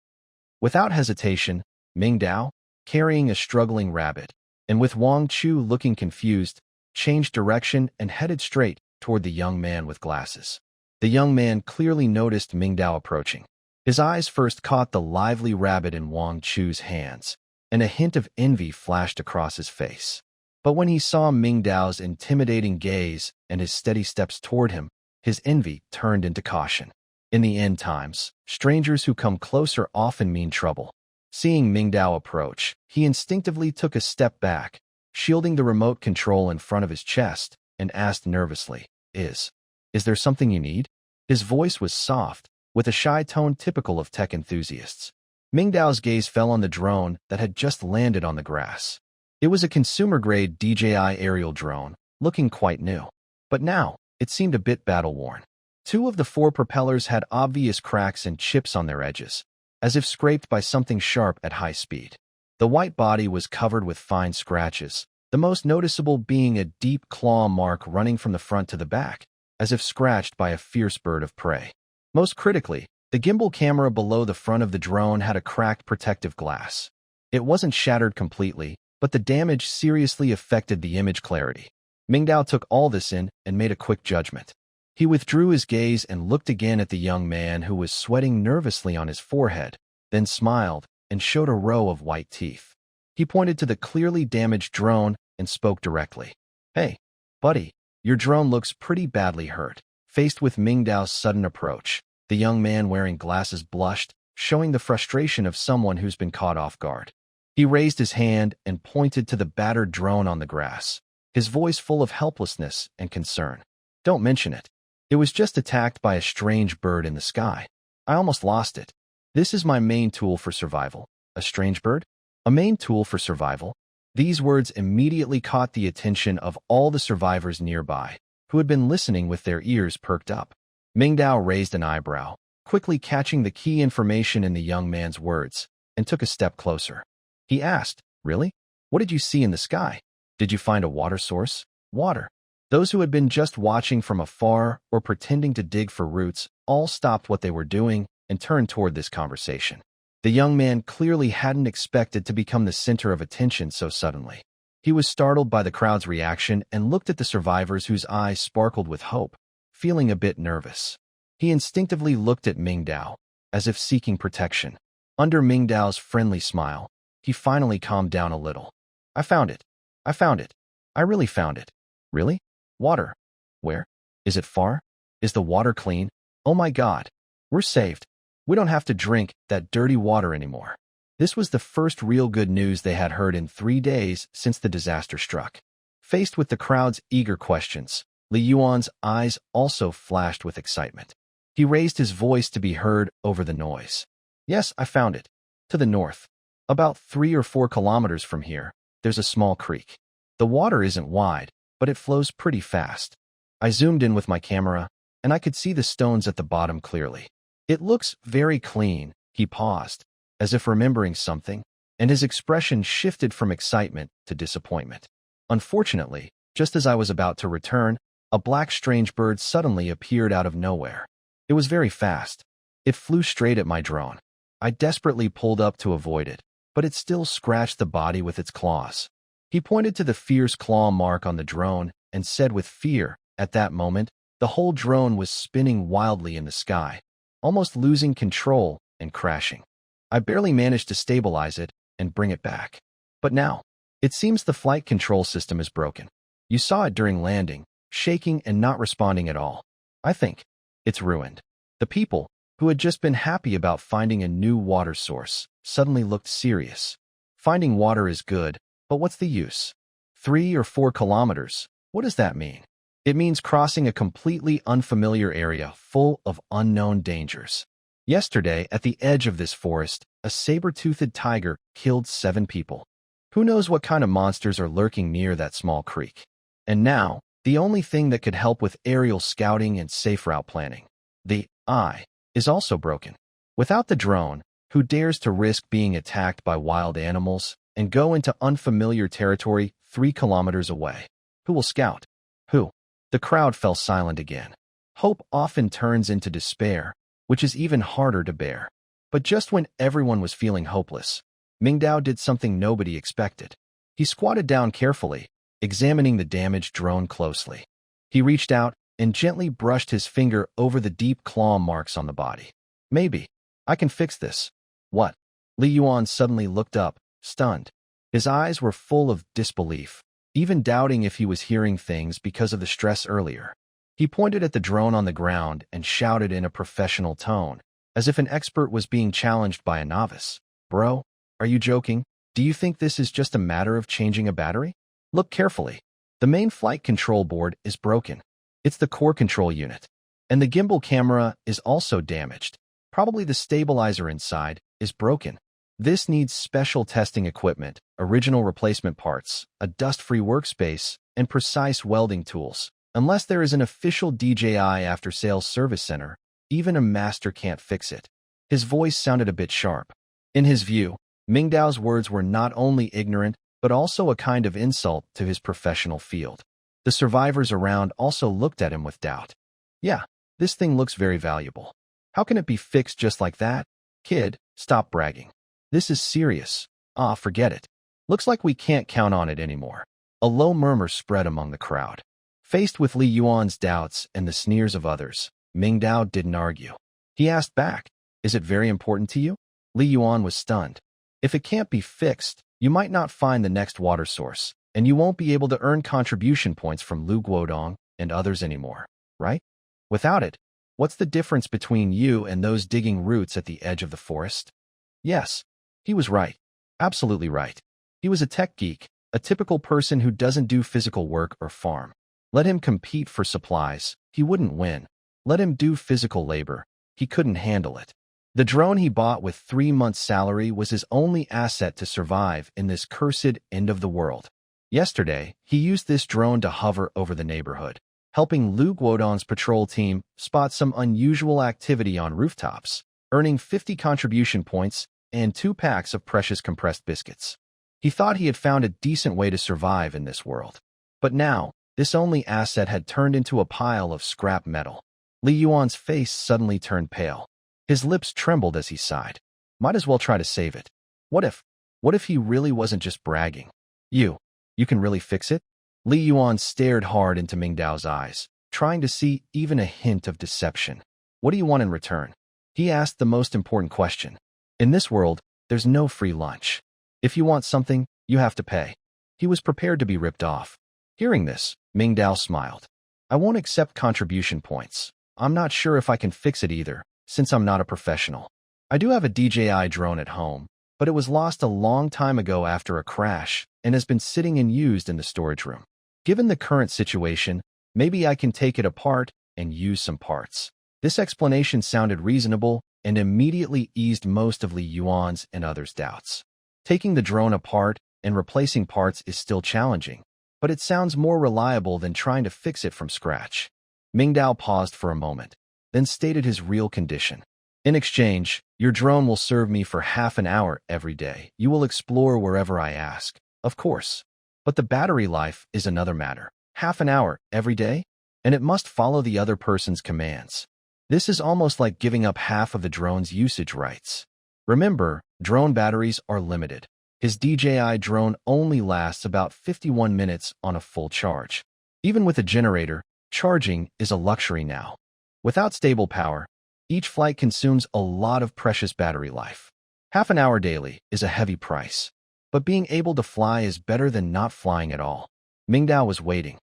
Without hesitation, Mingdao, carrying a struggling rabbit, and with Wang Chu looking confused, changed direction and headed straight toward the young man with glasses. The young man clearly noticed Mingdao approaching. His eyes first caught the lively rabbit in Wang Chu's hands, and a hint of envy flashed across his face. But when he saw Mingdao's intimidating gaze and his steady steps toward him, his envy turned into caution. In the end times, strangers who come closer often mean trouble. Seeing Mingdao approach, he instinctively took a step back, shielding the remote control in front of his chest, and asked nervously, Is there something you need?" His voice was soft, with a shy tone typical of tech enthusiasts. Mingdao's gaze fell on the drone that had just landed on the grass. It was a consumer-grade DJI aerial drone, looking quite new. But now, it seemed a bit battle-worn. 2 of the 4 propellers had obvious cracks and chips on their edges, as if scraped by something sharp at high speed. The white body was covered with fine scratches, the most noticeable being a deep claw mark running from the front to the back, as if scratched by a fierce bird of prey. Most critically, the gimbal camera below the front of the drone had a cracked protective glass. It wasn't shattered completely, but the damage seriously affected the image clarity. Mingdao took all this in and made a quick judgment. He withdrew his gaze and looked again at the young man who was sweating nervously on his forehead, then smiled and showed a row of white teeth. He pointed to the clearly damaged drone and spoke directly. "Hey, buddy, your drone looks pretty badly hurt." Faced with Mingdao's sudden approach, the young man wearing glasses blushed, showing the frustration of someone who's been caught off guard. He raised his hand and pointed to the battered drone on the grass, his voice full of helplessness and concern. "Don't mention it. It was just attacked by a strange bird in the sky. I almost lost it. This is my main tool for survival." "A strange bird? A main tool for survival?" These words immediately caught the attention of all the survivors nearby, who had been listening with their ears perked up. Mingdao raised an eyebrow, quickly catching the key information in the young man's words, and took a step closer. He asked, "Really? What did you see in the sky? Did you find a water source?" Water. Those who had been just watching from afar or pretending to dig for roots all stopped what they were doing and turned toward this conversation. The young man clearly hadn't expected to become the center of attention so suddenly. He was startled by the crowd's reaction and looked at the survivors whose eyes sparkled with hope, feeling a bit nervous. He instinctively looked at Mingdao, as if seeking protection. Under Mingdao's friendly smile, he finally calmed down a little. I found it. I found it. I really found it. Really? Water. Where? Is it far? Is the water clean? Oh my God. We're saved. We don't have to drink that dirty water anymore. This was the first real good news they had heard in 3 days since the disaster struck. Faced with the crowd's eager questions, Li Yuan's eyes also flashed with excitement. He raised his voice to be heard over the noise. Yes, I found it. To the north. About 3 or 4 kilometers from here, there's a small creek. The water isn't wide, but it flows pretty fast. I zoomed in with my camera, and I could see the stones at the bottom clearly. It looks very clean. He paused, as if remembering something, and his expression shifted from excitement to disappointment. Unfortunately, just as I was about to return, a black strange bird suddenly appeared out of nowhere. It was very fast. It flew straight at my drone. I desperately pulled up to avoid it, but it still scratched the body with its claws. He pointed to the fierce claw mark on the drone and said with fear, at that moment, the whole drone was spinning wildly in the sky, almost losing control and crashing. I barely managed to stabilize it and bring it back. But now, it seems the flight control system is broken. You saw it during landing, shaking and not responding at all. I think it's ruined. The people, who had just been happy about finding a new water source, suddenly looked serious. Finding water is good, but what's the use? 3 or 4 kilometers, what does that mean? It means crossing a completely unfamiliar area full of unknown dangers. Yesterday, at the edge of this forest, a saber-toothed tiger killed 7 people. Who knows what kind of monsters are lurking near that small creek? And now, the only thing that could help with aerial scouting and safe route planning, the eye, is also broken. Without the drone, who dares to risk being attacked by wild animals and go into unfamiliar territory 3 kilometers away? Who will scout? Who? The crowd fell silent again. Hope often turns into despair, which is even harder to bear. But just when everyone was feeling hopeless, Mingdao did something nobody expected. He squatted down carefully, examining the damaged drone closely. He reached out and gently brushed his finger over the deep claw marks on the body. Maybe I can fix this. What? Li Yuan suddenly looked up, stunned. His eyes were full of disbelief, even doubting if he was hearing things because of the stress earlier. He pointed at the drone on the ground and shouted in a professional tone, as if an expert was being challenged by a novice. Bro, are you joking? Do you think this is just a matter of changing a battery? Look carefully. The main flight control board is broken. It's the core control unit. And the gimbal camera is also damaged. Probably the stabilizer inside is broken. This needs special testing equipment, original replacement parts, a dust-free workspace, and precise welding tools. Unless there is an official DJI after-sales service center, even a master can't fix it. His voice sounded a bit sharp. In his view, Mingdao's words were not only ignorant, but also a kind of insult to his professional field. The survivors around also looked at him with doubt. Yeah, this thing looks very valuable. How can it be fixed just like that? Kid, stop bragging. This is serious. Forget it. Looks like we can't count on it anymore. A low murmur spread among the crowd. Faced with Li Yuan's doubts and the sneers of others, Mingdao didn't argue. He asked back, is it very important to you? Li Yuan was stunned. If it can't be fixed, you might not find the next water source, and you won't be able to earn contribution points from Lu Guodong and others anymore, right? Without it, what's the difference between you and those digging roots at the edge of the forest? Yes, he was right. Absolutely right. He was a tech geek, a typical person who doesn't do physical work or farm. Let him compete for supplies, he wouldn't win. Let him do physical labor, he couldn't handle it. The drone he bought with 3 months' salary was his only asset to survive in this cursed end of the world. Yesterday, he used this drone to hover over the neighborhood, helping Lu Guodong's patrol team spot some unusual activity on rooftops, earning 50 contribution points and 2 packs of precious compressed biscuits. He thought he had found a decent way to survive in this world. But now, this only asset had turned into a pile of scrap metal. Li Yuan's face suddenly turned pale. His lips trembled as he sighed. Might as well try to save it. What if he really wasn't just bragging? You can really fix it? Li Yuan stared hard into Mingdao's eyes, trying to see even a hint of deception. What do you want in return? He asked the most important question. In this world, there's no free lunch. If you want something, you have to pay. He was prepared to be ripped off. Hearing this, Mingdao smiled. I won't accept contribution points. I'm not sure if I can fix it either, since I'm not a professional. I do have a DJI drone at home, but it was lost a long time ago after a crash and has been sitting unused in the storage room. Given the current situation, maybe I can take it apart and use some parts. This explanation sounded reasonable and immediately eased most of Li Yuan's and others' doubts. Taking the drone apart and replacing parts is still challenging, but it sounds more reliable than trying to fix it from scratch. Mingdao paused for a moment, then stated his real condition. In exchange, your drone will serve me for half an hour every day. You will explore wherever I ask, of course. But the battery life is another matter. Half an hour every day? And it must follow the other person's commands. This is almost like giving up half of the drone's usage rights. Remember, drone batteries are limited. His DJI drone only lasts about 51 minutes on a full charge. Even with a generator, charging is a luxury now. Without stable power, each flight consumes a lot of precious battery life. Half an hour daily is a heavy price. But being able to fly is better than not flying at all. Mingdao was waiting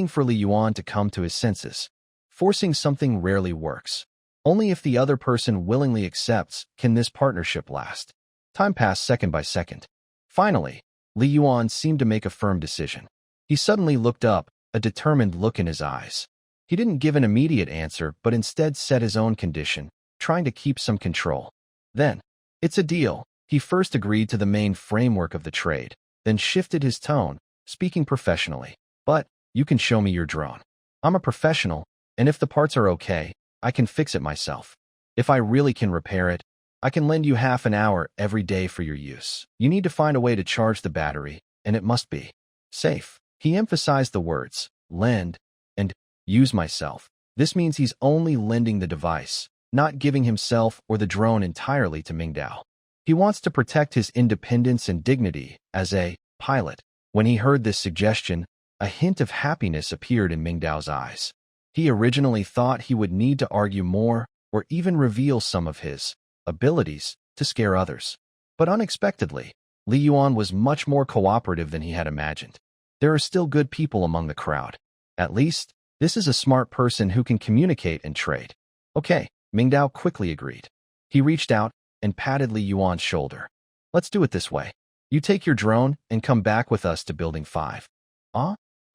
for Li Yuan to come to his senses. Forcing something rarely works. Only if the other person willingly accepts can this partnership last. Time passed second by second. Finally, Li Yuan seemed to make a firm decision. He suddenly looked up, a determined look in his eyes. He didn't give an immediate answer, but instead set his own condition, trying to keep some control. Then, it's a deal. He first agreed to the main framework of the trade, then shifted his tone, speaking professionally. But, you can show me your drone. I'm a professional, and if the parts are okay, I can fix it myself. If I really can repair it, I can lend you half an hour every day for your use. You need to find a way to charge the battery, and it must be safe. He emphasized the words, lend, and use myself. This means he's only lending the device, not giving himself or the drone entirely to Mingdao. He wants to protect his independence and dignity as a pilot. When he heard this suggestion, a hint of happiness appeared in Mingdao's eyes. He originally thought he would need to argue more or even reveal some of his abilities to scare others. But unexpectedly, Li Yuan was much more cooperative than he had imagined. There are still good people among the crowd. At least, this is a smart person who can communicate and trade. Okay, Mingdao quickly agreed. He reached out and patted Li Yuan's shoulder. Let's do it this way. You take your drone and come back with us to Building 5.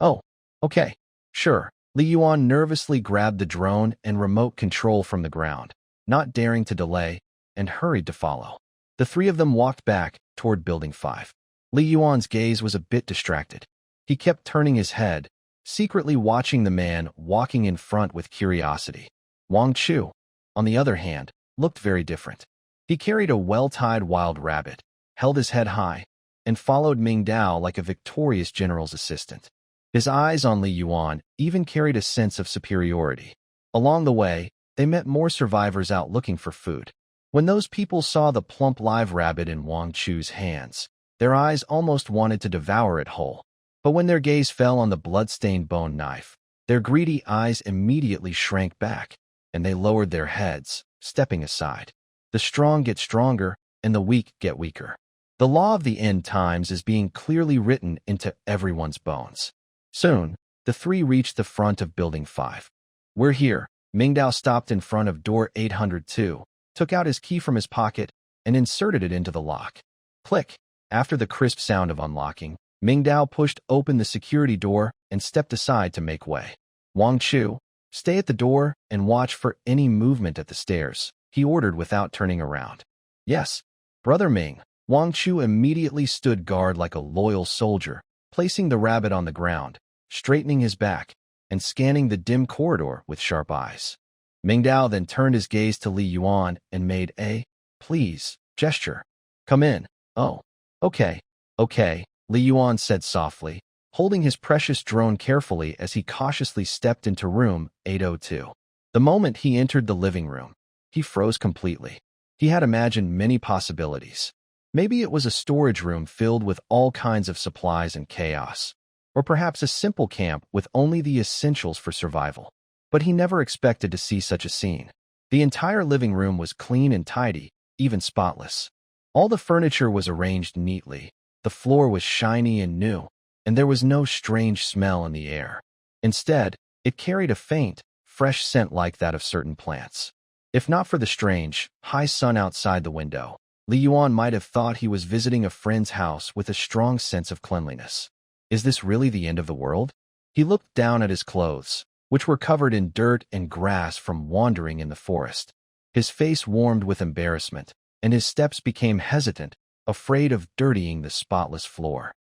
Oh, okay, sure. Li Yuan nervously grabbed the drone and remote control from the ground, not daring to delay, and hurried to follow. The three of them walked back toward Building 5. Li Yuan's gaze was a bit distracted. He kept turning his head, secretly watching the man walking in front with curiosity. Wang Chu, on the other hand, looked very different. He carried a well-tied wild rabbit, held his head high, and followed Mingdao like a victorious general's assistant. His eyes on Li Yuan even carried a sense of superiority. Along the way, they met more survivors out looking for food. When those people saw the plump live rabbit in Wang Chu's hands, their eyes almost wanted to devour it whole. But when their gaze fell on the blood-stained bone knife, their greedy eyes immediately shrank back, and they lowered their heads, stepping aside. The strong get stronger, and the weak get weaker. The law of the end times is being clearly written into everyone's bones. Soon, the three reached the front of Building 5. We're here. Mingdao stopped in front of door 802, took out his key from his pocket, and inserted it into the lock. Click. After the crisp sound of unlocking, Mingdao pushed open the security door and stepped aside to make way. Wang Chu, stay at the door and watch for any movement at the stairs, he ordered without turning around. Yes, Brother Ming. Wang Chu immediately stood guard like a loyal soldier, placing the rabbit on the ground, straightening his back, and scanning the dim corridor with sharp eyes. Mingdao then turned his gaze to Li Yuan and made a please gesture. Come in. Oh, okay, Li Yuan said softly, holding his precious drone carefully as he cautiously stepped into room 802. The moment he entered the living room, he froze completely. He had imagined many possibilities. Maybe it was a storage room filled with all kinds of supplies and chaos, or perhaps a simple camp with only the essentials for survival. But he never expected to see such a scene. The entire living room was clean and tidy, even spotless. All the furniture was arranged neatly, the floor was shiny and new, and there was no strange smell in the air. Instead, it carried a faint, fresh scent like that of certain plants. If not for the strange, high sun outside the window, Li Yuan might have thought he was visiting a friend's house with a strong sense of cleanliness. Is this really the end of the world? He looked down at his clothes, which were covered in dirt and grass from wandering in the forest. His face warmed with embarrassment, and his steps became hesitant, afraid of dirtying the spotless floor.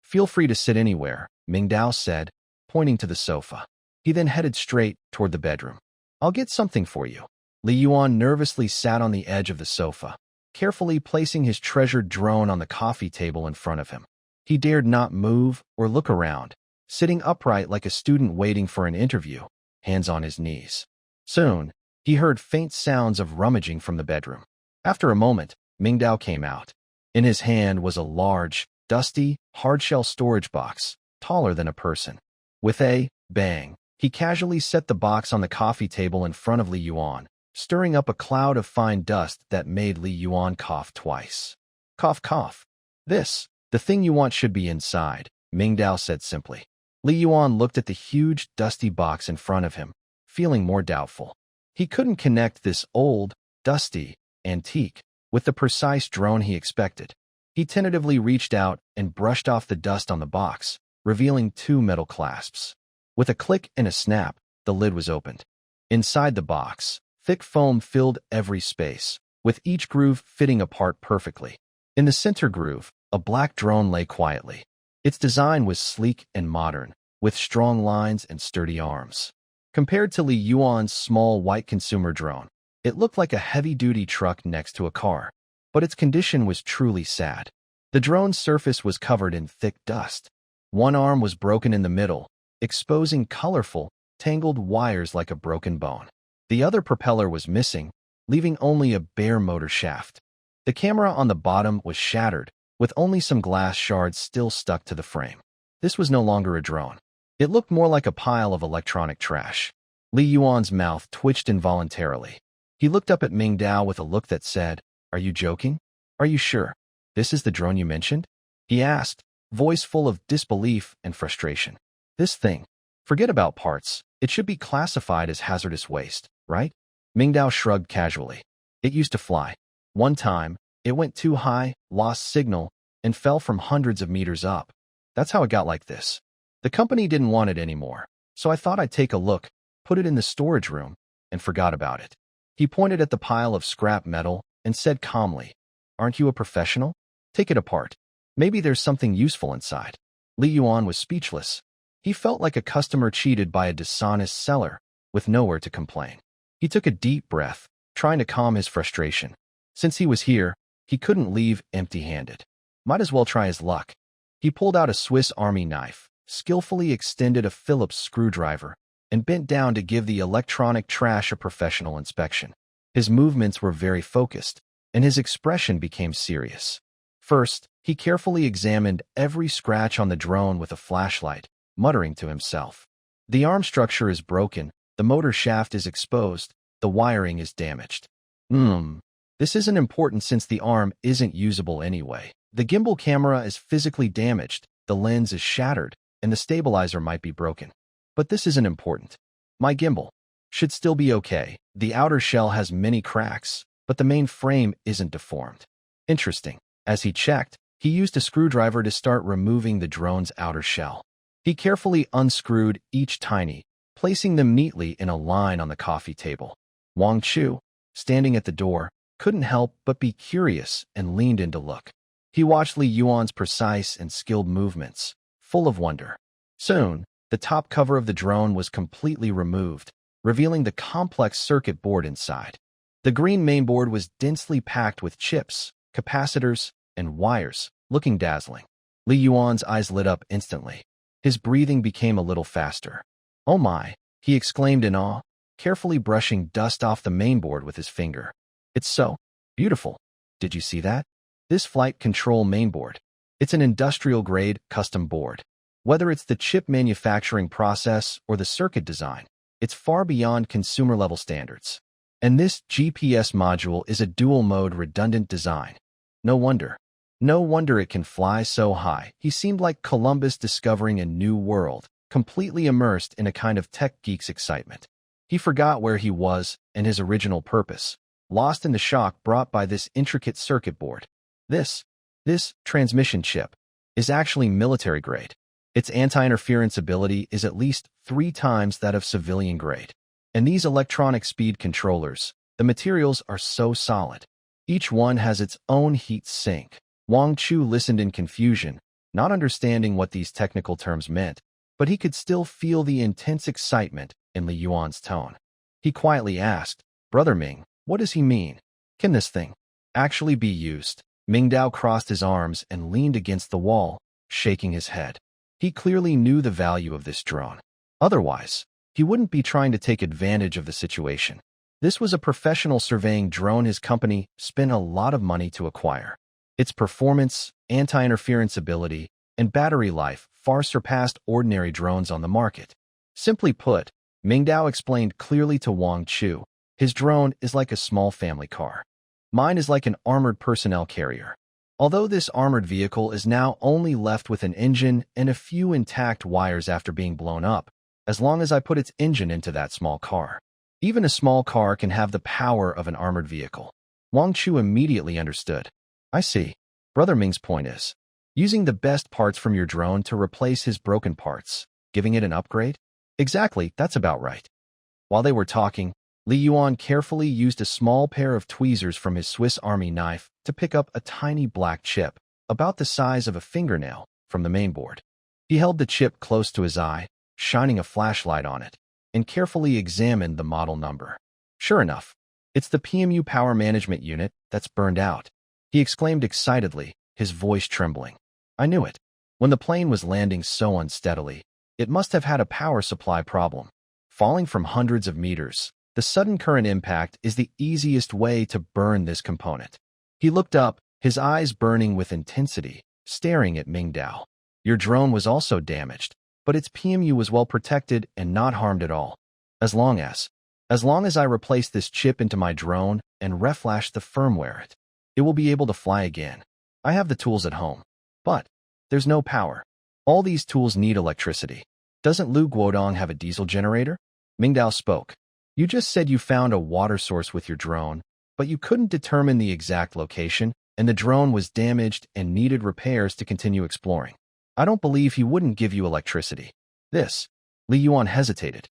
Feel free to sit anywhere, Mingdao said, pointing to the sofa. He then headed straight toward the bedroom. I'll get something for you. Li Yuan nervously sat on the edge of the sofa, carefully placing his treasured drone on the coffee table in front of him. He dared not move or look around, sitting upright like a student waiting for an interview, hands on his knees. Soon, he heard faint sounds of rummaging from the bedroom. After a moment, Mingdao came out. In his hand was a large, dusty, hardshell storage box, taller than a person. With a bang, he casually set the box on the coffee table in front of Li Yuan, stirring up a cloud of fine dust that made Li Yuan cough twice. Cough, cough. The thing you want should be inside, Mingdao said simply. Li Yuan looked at the huge, dusty box in front of him, feeling more doubtful. He couldn't connect this old, dusty, antique with the precise drone he expected. He tentatively reached out and brushed off the dust on the box, revealing 2 metal clasps. With a click and a snap, the lid was opened. Inside the box, thick foam filled every space, with each groove fitting apart perfectly. In the center groove, a black drone lay quietly. Its design was sleek and modern, with strong lines and sturdy arms. Compared to Li Yuan's small white consumer drone, it looked like a heavy-duty truck next to a car, but its condition was truly sad. The drone's surface was covered in thick dust. One arm was broken in the middle, exposing colorful, tangled wires like a broken bone. The other propeller was missing, leaving only a bare motor shaft. The camera on the bottom was shattered, with only some glass shards still stuck to the frame. This was no longer a drone. It looked more like a pile of electronic trash. Li Yuan's mouth twitched involuntarily. He looked up at Mingdao with a look that said, "Are you joking? Are you sure? This is the drone you mentioned?" He asked, voice full of disbelief and frustration. "This thing. Forget about parts. It should be classified as hazardous waste, right?" Mingdao shrugged casually. "It used to fly. One time, it went too high, lost signal, and fell from hundreds of meters up. That's how it got like this. The company didn't want it anymore, so I thought I'd take a look, put it in the storage room, and forgot about it." He pointed at the pile of scrap metal and said calmly, "Aren't you a professional? Take it apart. Maybe there's something useful inside." Li Yuan was speechless. He felt like a customer cheated by a dishonest seller, with nowhere to complain. He took a deep breath, trying to calm his frustration. Since he was here, he couldn't leave empty-handed. Might as well try his luck. He pulled out a Swiss Army knife, skillfully extended a Phillips screwdriver, and bent down to give the electronic trash a professional inspection. His movements were very focused, and his expression became serious. First, he carefully examined every scratch on the drone with a flashlight, muttering to himself. "The arm structure is broken, the motor shaft is exposed, the wiring is damaged. This isn't important since the arm isn't usable anyway. The gimbal camera is physically damaged, the lens is shattered, and the stabilizer might be broken. But this isn't important. My gimbal should still be okay. The outer shell has many cracks, but the main frame isn't deformed. Interesting." As he checked, he used a screwdriver to start removing the drone's outer shell. He carefully unscrewed each tiny, placing them neatly in a line on the coffee table. Wang Chu, standing at the door, couldn't help but be curious and leaned in to look. He watched Li Yuan's precise and skilled movements, full of wonder. Soon, the top cover of the drone was completely removed, revealing the complex circuit board inside. The green mainboard was densely packed with chips, capacitors, and wires, looking dazzling. Li Yuan's eyes lit up instantly. His breathing became a little faster. "Oh my," he exclaimed in awe, carefully brushing dust off the mainboard with his finger. "It's so beautiful. Did you see that? This flight control mainboard. It's an industrial-grade, custom board. Whether it's the chip manufacturing process or the circuit design, it's far beyond consumer-level standards. And this GPS module is a dual-mode redundant design. No wonder. No wonder it can fly so high. He seemed like Columbus discovering a new world, completely immersed in a kind of tech geek's excitement. He forgot where he was and his original purpose, lost in the shock brought by this intricate circuit board. This transmission chip is actually military grade. Its anti-interference ability is at least 3 times that of civilian grade. And these electronic speed controllers, the materials are so solid. Each one has its own heat sink. Wang Chu listened in confusion, not understanding what these technical terms meant, but he could still feel the intense excitement in Li Yuan's tone. He quietly asked, "Brother Ming, what does he mean? Can this thing actually be used?" Mingdao crossed his arms and leaned against the wall, shaking his head. He clearly knew the value of this drone. Otherwise, he wouldn't be trying to take advantage of the situation. This was a professional surveying drone his company spent a lot of money to acquire. Its performance, anti-interference ability, and battery life far surpassed ordinary drones on the market. Simply put, Mingdao explained clearly to Wang Chu, his drone is like a small family car. Mine is like an armored personnel carrier. Although this armored vehicle is now only left with an engine and a few intact wires after being blown up, as long as I put its engine into that small car. Even a small car can have the power of an armored vehicle. Wang Chu immediately understood. I see. Brother Ming's point is, using the best parts from your drone to replace his broken parts, giving it an upgrade? Exactly, that's about right. While they were talking, Li Yuan carefully used a small pair of tweezers from his Swiss Army knife to pick up a tiny black chip, about the size of a fingernail, from the mainboard. He held the chip close to his eye, shining a flashlight on it, and carefully examined the model number. Sure enough, it's the PMU power management unit that's burned out. He exclaimed excitedly, his voice trembling. I knew it. When the plane was landing so unsteadily, it must have had a power supply problem. Falling from hundreds of meters, the sudden current impact is the easiest way to burn this component. He looked up, his eyes burning with intensity, staring at Mingdao. Your drone was also damaged, but its PMU was well protected and not harmed at all. As long as I replace this chip into my drone and reflash the firmware it will be able to fly again. I have the tools at home. But there's no power. All these tools need electricity. Doesn't Lu Guodong have a diesel generator? Mingdao spoke. You just said you found a water source with your drone, but you couldn't determine the exact location, and the drone was damaged and needed repairs to continue exploring. I don't believe he wouldn't give you electricity. Li Yuan hesitated.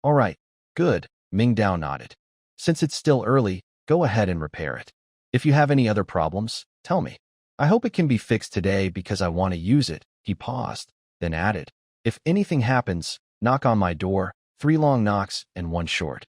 All right, good, Mingdao nodded. Since it's still early, go ahead and repair it. If you have any other problems, tell me. I hope it can be fixed today because I want to use it. He paused, then added, if anything happens, knock on my door, 3 long knocks and 1 short.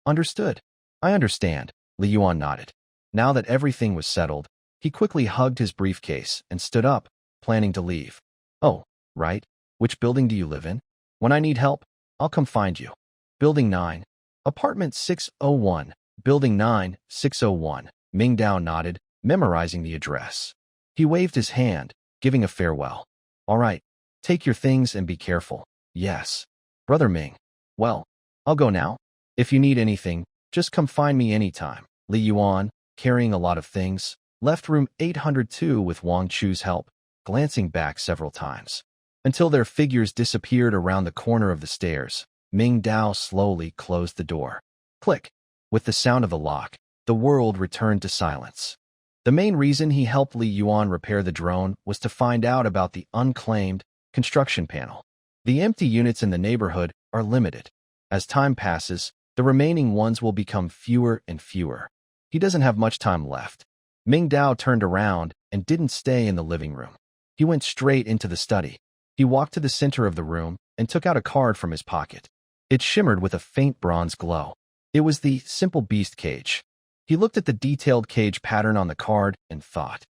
Understood. I understand, Li Yuan nodded. Now that everything was settled, he quickly hugged his briefcase and stood up, planning to leave. Oh, right. Which building do you live in? When I need help, I'll come find you. Building 9. Apartment 601. Building 9, 601. Mingdao nodded, memorizing the address. He waved his hand, giving a farewell. All right, take your things and be careful. Yes. Brother Ming. Well, I'll go now. If you need anything, just come find me anytime. Li Yuan, carrying a lot of things, left room 802 with Wang Chu's help, glancing back several times. Until their figures disappeared around the corner of the stairs, Mingdao slowly closed the door. Click. With the sound of the lock, the world returned to silence. The main reason he helped Li Yuan repair the drone was to find out about the unclaimed construction panel. The empty units in the neighborhood are limited. As time passes, the remaining ones will become fewer and fewer. He doesn't have much time left. Mingdao turned around and didn't stay in the living room. He went straight into the study. He walked to the center of the room and took out a card from his pocket. It shimmered with a faint bronze glow. It was the simple beast cage. He looked at the detailed cage pattern on the card and thought.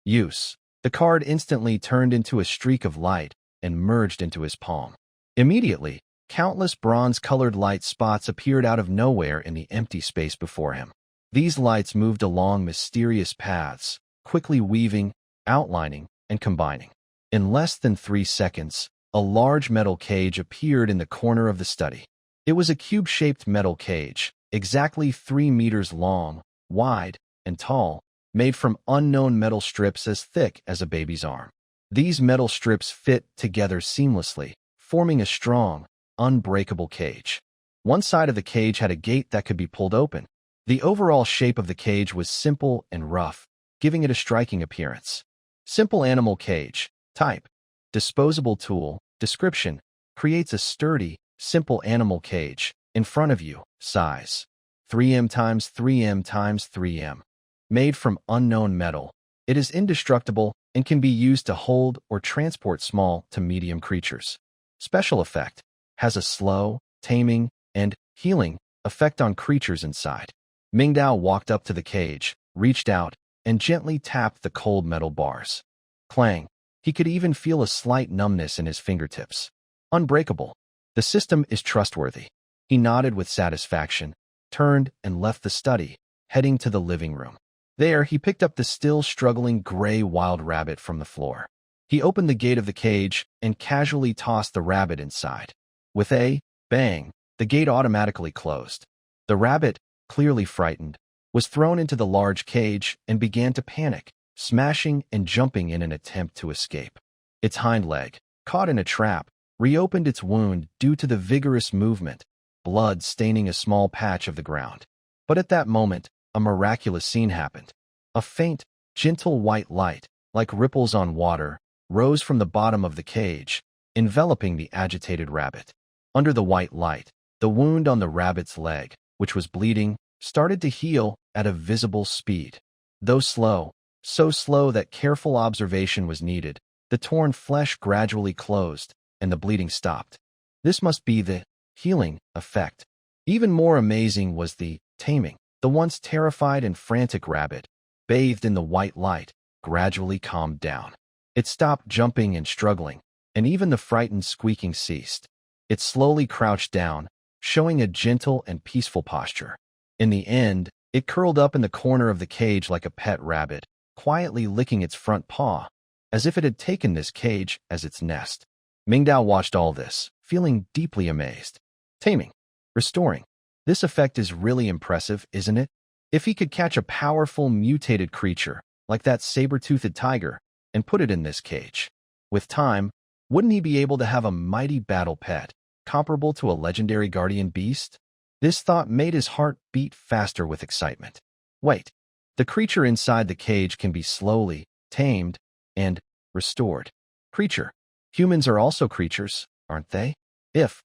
Use. The card instantly turned into a streak of light and merged into his palm. Immediately, countless bronze-colored light spots appeared out of nowhere in the empty space before him. These lights moved along mysterious paths, quickly weaving, outlining, and combining. In less than 3 seconds, a large metal cage appeared in the corner of the study. It was a cube-shaped metal cage, exactly 3 meters long, wide, and tall, made from unknown metal strips as thick as a baby's arm. These metal strips fit together seamlessly, forming a strong, unbreakable cage. One side of the cage had a gate that could be pulled open. The overall shape of the cage was simple and rough, giving it a striking appearance. Simple animal cage. Type: disposable tool. Description: creates a sturdy, simple animal cage. In front of you. Size: 3 m x 3 m x 3 m. Made from unknown metal. It is indestructible and can be used to hold or transport small to medium creatures. Special effect: has a slow, taming, and healing effect on creatures inside. Mingdao walked up to the cage, reached out, and gently tapped the cold metal bars. Clang. He could even feel a slight numbness in his fingertips. Unbreakable. The system is trustworthy. He nodded with satisfaction, turned and left the study, heading to the living room. There, he picked up the still struggling gray wild rabbit from the floor. He opened the gate of the cage and casually tossed the rabbit inside. With a bang, the gate automatically closed. The rabbit, clearly frightened, was thrown into the large cage and began to panic, smashing and jumping in an attempt to escape. Its hind leg, caught in a trap, reopened its wound due to the vigorous movement, blood staining a small patch of the ground. But at that moment, a miraculous scene happened. A faint, gentle white light, like ripples on water, rose from the bottom of the cage, enveloping the agitated rabbit. Under the white light, the wound on the rabbit's leg, which was bleeding, started to heal at a visible speed. Though slow, so slow that careful observation was needed, the torn flesh gradually closed, and the bleeding stopped. This must be the healing effect. Even more amazing was the taming. The once terrified and frantic rabbit, bathed in the white light, gradually calmed down. It stopped jumping and struggling, and even the frightened squeaking ceased. It slowly crouched down, showing a gentle and peaceful posture. In the end, it curled up in the corner of the cage like a pet rabbit, quietly licking its front paw, as if it had taken this cage as its nest. Mingdao watched all this, feeling deeply amazed. Taming. Restoring. This effect is really impressive, isn't it? If he could catch a powerful mutated creature, like that saber-toothed tiger, and put it in this cage, with time, wouldn't he be able to have a mighty battle pet, comparable to a legendary guardian beast? This thought made his heart beat faster with excitement. Wait, the creature inside the cage can be slowly tamed and restored. Creature. Humans are also creatures, aren't they? If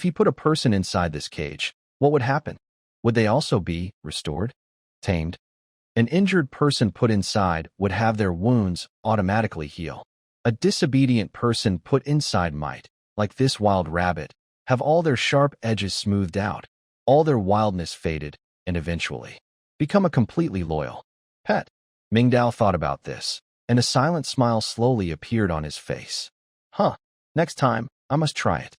he put a person inside this cage, what would happen? Would they also be restored? Tamed? An injured person put inside would have their wounds automatically heal. A disobedient person put inside might, like this wild rabbit, have all their sharp edges smoothed out, all their wildness faded, and eventually become a completely loyal pet. Mingdao thought about this, and a silent smile slowly appeared on his face. Next time, I must try it.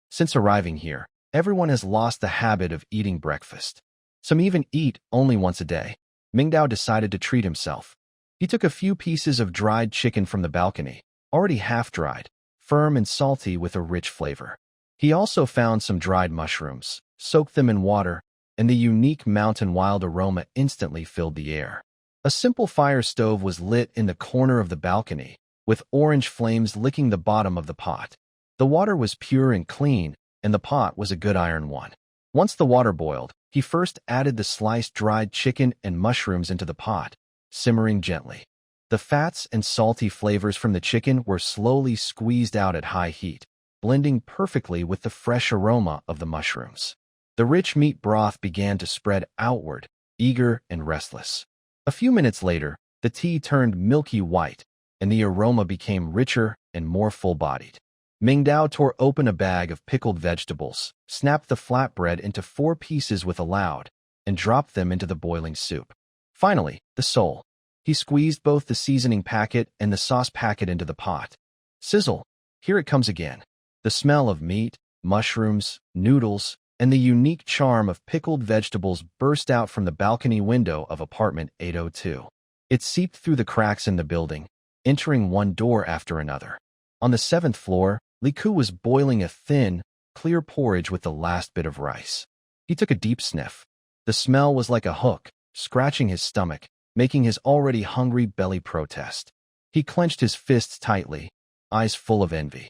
Since arriving here, everyone has lost the habit of eating breakfast. Some even eat only once a day. Mingdao decided to treat himself. He took a few pieces of dried chicken from the balcony, already half-dried, firm and salty with a rich flavor. He also found some dried mushrooms, soaked them in water, and the unique mountain wild aroma instantly filled the air. A simple fire stove was lit in the corner of the balcony, with orange flames licking the bottom of the pot. The water was pure and clean, and the pot was a good iron one. Once the water boiled, he first added the sliced dried chicken and mushrooms into the pot, simmering gently. The fats and salty flavors from the chicken were slowly squeezed out at high heat, blending perfectly with the fresh aroma of the mushrooms. The rich meat broth began to spread outward, eager and restless. A few minutes later, the tea turned milky white, and the aroma became richer and more full-bodied. Mingdao tore open a bag of pickled vegetables, snapped the flatbread into 4 pieces with a loud, and dropped them into the boiling soup. Finally, the soul. He squeezed both the seasoning packet and the sauce packet into the pot. Sizzle! Here it comes again. The smell of meat, mushrooms, noodles, and the unique charm of pickled vegetables burst out from the balcony window of apartment 802. It seeped through the cracks in the building, entering one door after another. On the 7th floor, Liku was boiling a thin, clear porridge with the last bit of rice. He took a deep sniff. The smell was like a hook, scratching his stomach, making his already hungry belly protest. He clenched his fists tightly, eyes full of envy.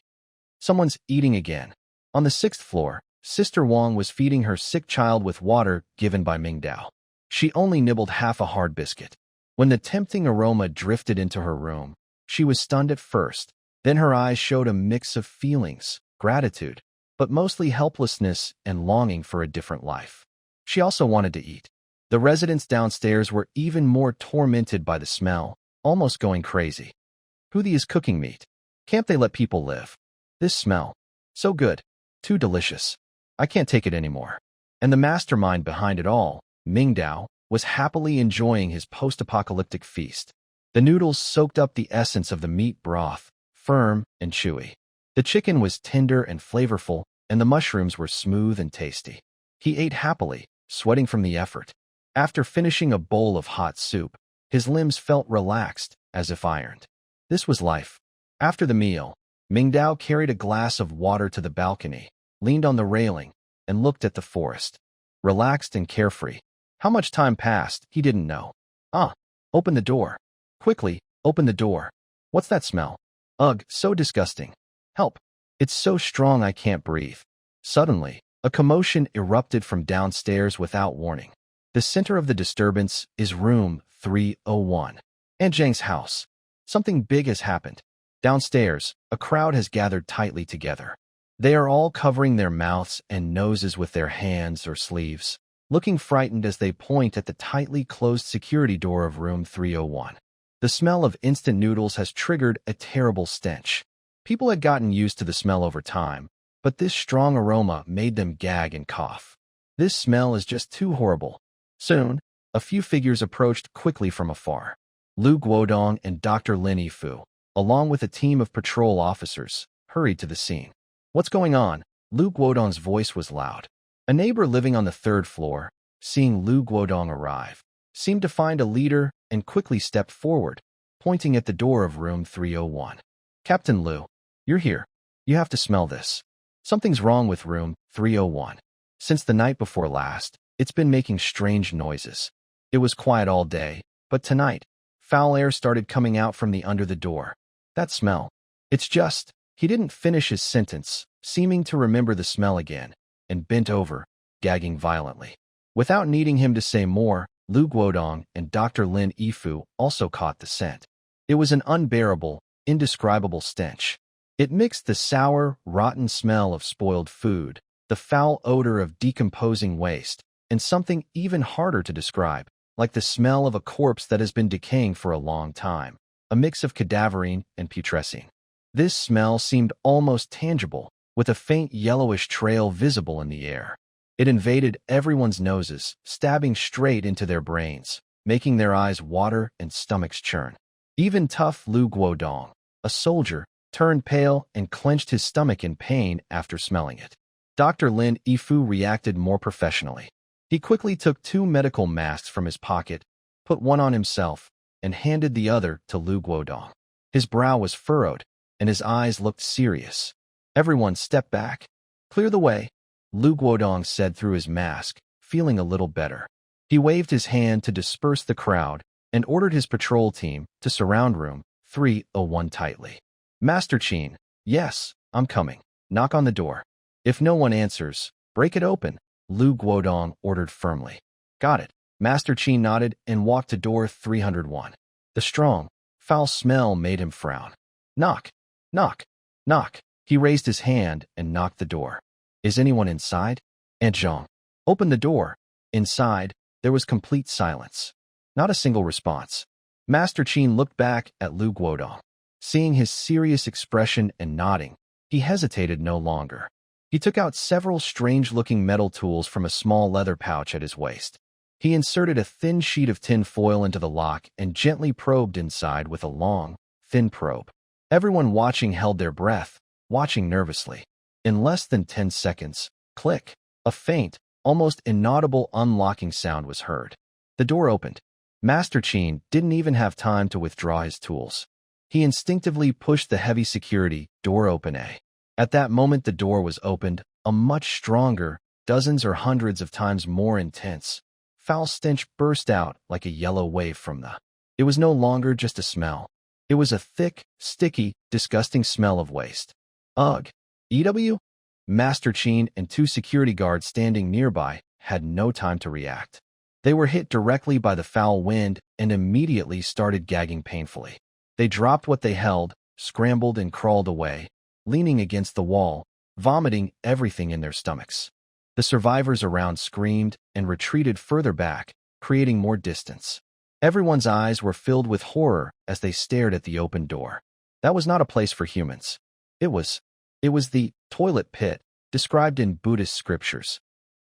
Someone's eating again. On the 6th floor, Sister Wang was feeding her sick child with water given by Mingdao. She only nibbled half a hard biscuit. When the tempting aroma drifted into her room, she was stunned at first. Then her eyes showed a mix of feelings, gratitude, but mostly helplessness and longing for a different life. She also wanted to eat. The residents downstairs were even more tormented by the smell, almost going crazy. Who is cooking meat? Can't they let people live? This smell. So good. Too delicious. I can't take it anymore. And the mastermind behind it all, Mingdao, was happily enjoying his post-apocalyptic feast. The noodles soaked up the essence of the meat broth, firm and chewy. The chicken was tender and flavorful, and the mushrooms were smooth and tasty. He ate happily, sweating from the effort. After finishing a bowl of hot soup, his limbs felt relaxed, as if ironed. This was life. After the meal, Mingdao carried a glass of water to the balcony, leaned on the railing, and looked at the forest. Relaxed and carefree. How much time passed, he didn't know. Open the door. Quickly, open the door. What's that smell? Ugh, so disgusting. Help. It's so strong I can't breathe. Suddenly, a commotion erupted from downstairs without warning. The center of the disturbance is room 301. Aunt Zhang's house. Something big has happened. Downstairs, a crowd has gathered tightly together. They are all covering their mouths and noses with their hands or sleeves, looking frightened as they point at the tightly closed security door of room 301. The smell of instant noodles has triggered a terrible stench. People had gotten used to the smell over time, but this strong aroma made them gag and cough. This smell is just too horrible. Soon, a few figures approached quickly from afar. Lu Guodong and Dr. Lin Yifu, along with a team of patrol officers, hurried to the scene. What's going on? Lu Guodong's voice was loud. A neighbor living on the 3rd floor, seeing Lu Guodong arrive, seemed to find a leader and quickly stepped forward, pointing at the door of room 301. Captain Lu, you're here. You have to smell this. Something's wrong with room 301. Since the night before last, it's been making strange noises. It was quiet all day, but tonight, foul air started coming out from under the door. That smell. It's just... He didn't finish his sentence, seeming to remember the smell again, and bent over, gagging violently. Without needing him to say more, Lu Guodong and Dr. Lin Yifu also caught the scent. It was an unbearable, indescribable stench. It mixed the sour, rotten smell of spoiled food, the foul odor of decomposing waste, and something even harder to describe, like the smell of a corpse that has been decaying for a long time, a mix of cadaverine and putrescine. This smell seemed almost tangible, with a faint yellowish trail visible in the air. It invaded everyone's noses, stabbing straight into their brains, making their eyes water and stomachs churn. Even tough Lu Guodong, a soldier, turned pale and clenched his stomach in pain after smelling it. Dr. Lin Yifu reacted more professionally. He quickly took 2 medical masks from his pocket, put one on himself, and handed the other to Lu Guodong. His brow was furrowed, and his eyes looked serious. Everyone stepped back. Clear the way, Lu Guodong said through his mask, feeling a little better. He waved his hand to disperse the crowd and ordered his patrol team to surround room 301 tightly. Master Qin, yes, I'm coming. Knock on the door. If no one answers, break it open, Lu Guodong ordered firmly. Got it. Master Qin nodded and walked to door 301. The strong, foul smell made him frown. Knock. Knock. Knock. He raised his hand and knocked the door. Is anyone inside? Aunt Zhang. Open the door. Inside, there was complete silence. Not a single response. Master Qin looked back at Lu Guodong. Seeing his serious expression and nodding, he hesitated no longer. He took out several strange-looking metal tools from a small leather pouch at his waist. He inserted a thin sheet of tin foil into the lock and gently probed inside with a long, thin probe. Everyone watching held their breath, watching nervously. In less than 10 seconds, click, a faint, almost inaudible unlocking sound was heard. The door opened. Master Qin didn't even have time to withdraw his tools. He instinctively pushed the heavy security door open. At that moment the door was opened, a much stronger, dozens or hundreds of times more intense, foul stench burst out like a yellow wave from the. It was no longer just a smell. It was a thick, sticky, disgusting smell of waste. Ugh. EW? Master Chin and two security guards standing nearby had no time to react. They were hit directly by the foul wind and immediately started gagging painfully. They dropped what they held, scrambled and crawled away, leaning against the wall, vomiting everything in their stomachs. The survivors around screamed and retreated further back, creating more distance. Everyone's eyes were filled with horror as they stared at the open door. That was not a place for humans. It was the toilet pit described in Buddhist scriptures.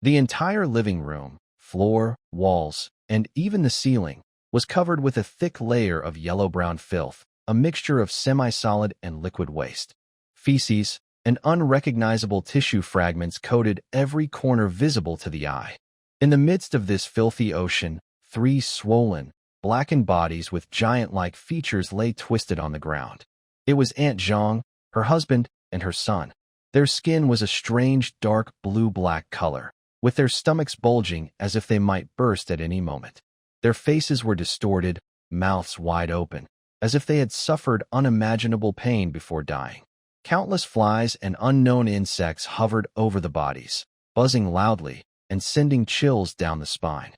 The entire living room, floor, walls, and even the ceiling was covered with a thick layer of yellow-brown filth, a mixture of semi-solid and liquid waste. Feces and unrecognizable tissue fragments coated every corner visible to the eye. In the midst of this filthy ocean, three swollen, blackened bodies with giant-like features lay twisted on the ground. It was Aunt Zhang, her husband, and her son. Their skin was a strange dark blue-black color, with their stomachs bulging as if they might burst at any moment. Their faces were distorted, mouths wide open, as if they had suffered unimaginable pain before dying. Countless flies and unknown insects hovered over the bodies, buzzing loudly and sending chills down the spine.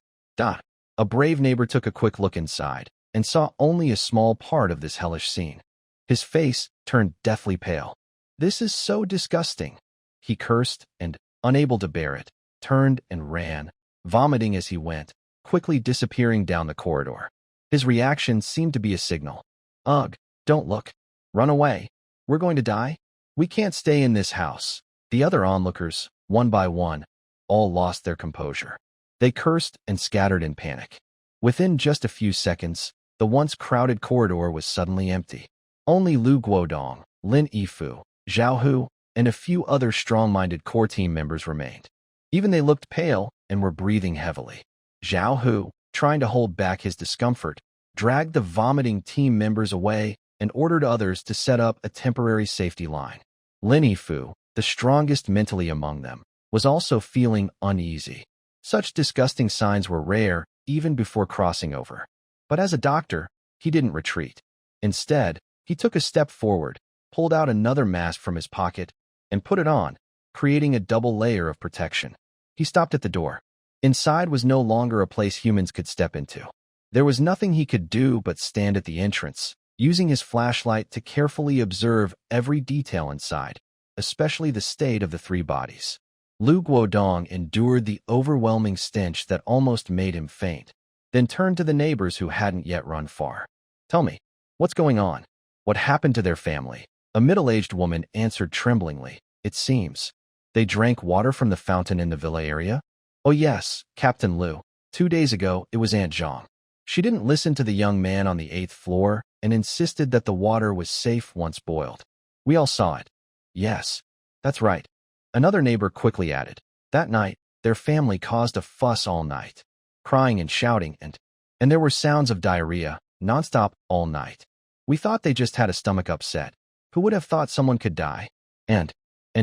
A brave neighbor took a quick look inside and saw only a small part of this hellish scene. His face turned deathly pale. "This is so disgusting," he cursed and, unable to bear it, turned and ran, vomiting as he went, quickly disappearing down the corridor. His reaction seemed to be a signal. "Ugh, don't look. Run away. We're going to die. We can't stay in this house." The other onlookers, one by one, all lost their composure. They cursed and scattered in panic. Within just a few seconds, the once crowded corridor was suddenly empty. Only Lu Guodong, Lin Yifu, Zhao Hu, and a few other strong-minded core team members remained. Even they looked pale and were breathing heavily. Zhao Hu, trying to hold back his discomfort, dragged the vomiting team members away and ordered others to set up a temporary safety line. Lin Yifu, the strongest mentally among them, was also feeling uneasy. Such disgusting signs were rare even before crossing over. But as a doctor, he didn't retreat. Instead, he took a step forward, pulled out another mask from his pocket, and put it on, creating a double layer of protection. He stopped at the door. Inside was no longer a place humans could step into. There was nothing he could do but stand at the entrance, using his flashlight to carefully observe every detail inside, especially the state of the three bodies. Lu Guodong endured the overwhelming stench that almost made him faint, then turned to the neighbors who hadn't yet run far. "Tell me, what's going on? What happened to their family?" A middle-aged woman answered tremblingly. "It seems they drank water from the fountain in the villa area." "Oh yes, Captain Lu. 2 days ago, it was Aunt Zhang. She didn't listen to the young man on the 8th floor and insisted that the water was safe once boiled. We all saw it." "Yes, that's right." Another neighbor quickly added. "That night, their family caused a fuss all night, crying and shouting, and there were sounds of diarrhea, nonstop, all night. We thought they just had a stomach upset. Who would have thought someone could die? And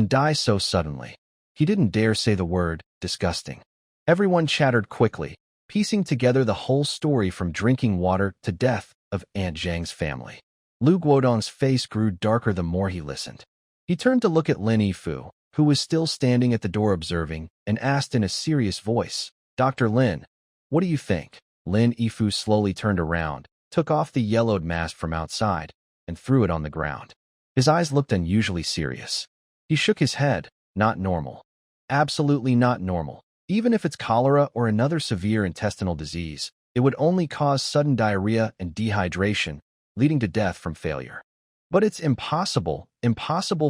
die so suddenly?" He didn't dare say the word, disgusting. Everyone chattered quickly, piecing together the whole story from drinking water to death of Aunt Zhang's family. Lu Guodong's face grew darker the more he listened. He turned to look at Lin Yifu, who was still standing at the door observing, and asked in a serious voice, "Dr. Lin, what do you think?" Lin Yifu slowly turned around, took off the yellowed mask from outside, and threw it on the ground. His eyes looked unusually serious. He shook his head. "Not normal. Absolutely not normal. Even if it's cholera or another severe intestinal disease, it would only cause sudden diarrhea and dehydration, leading to death from failure. But it's impossible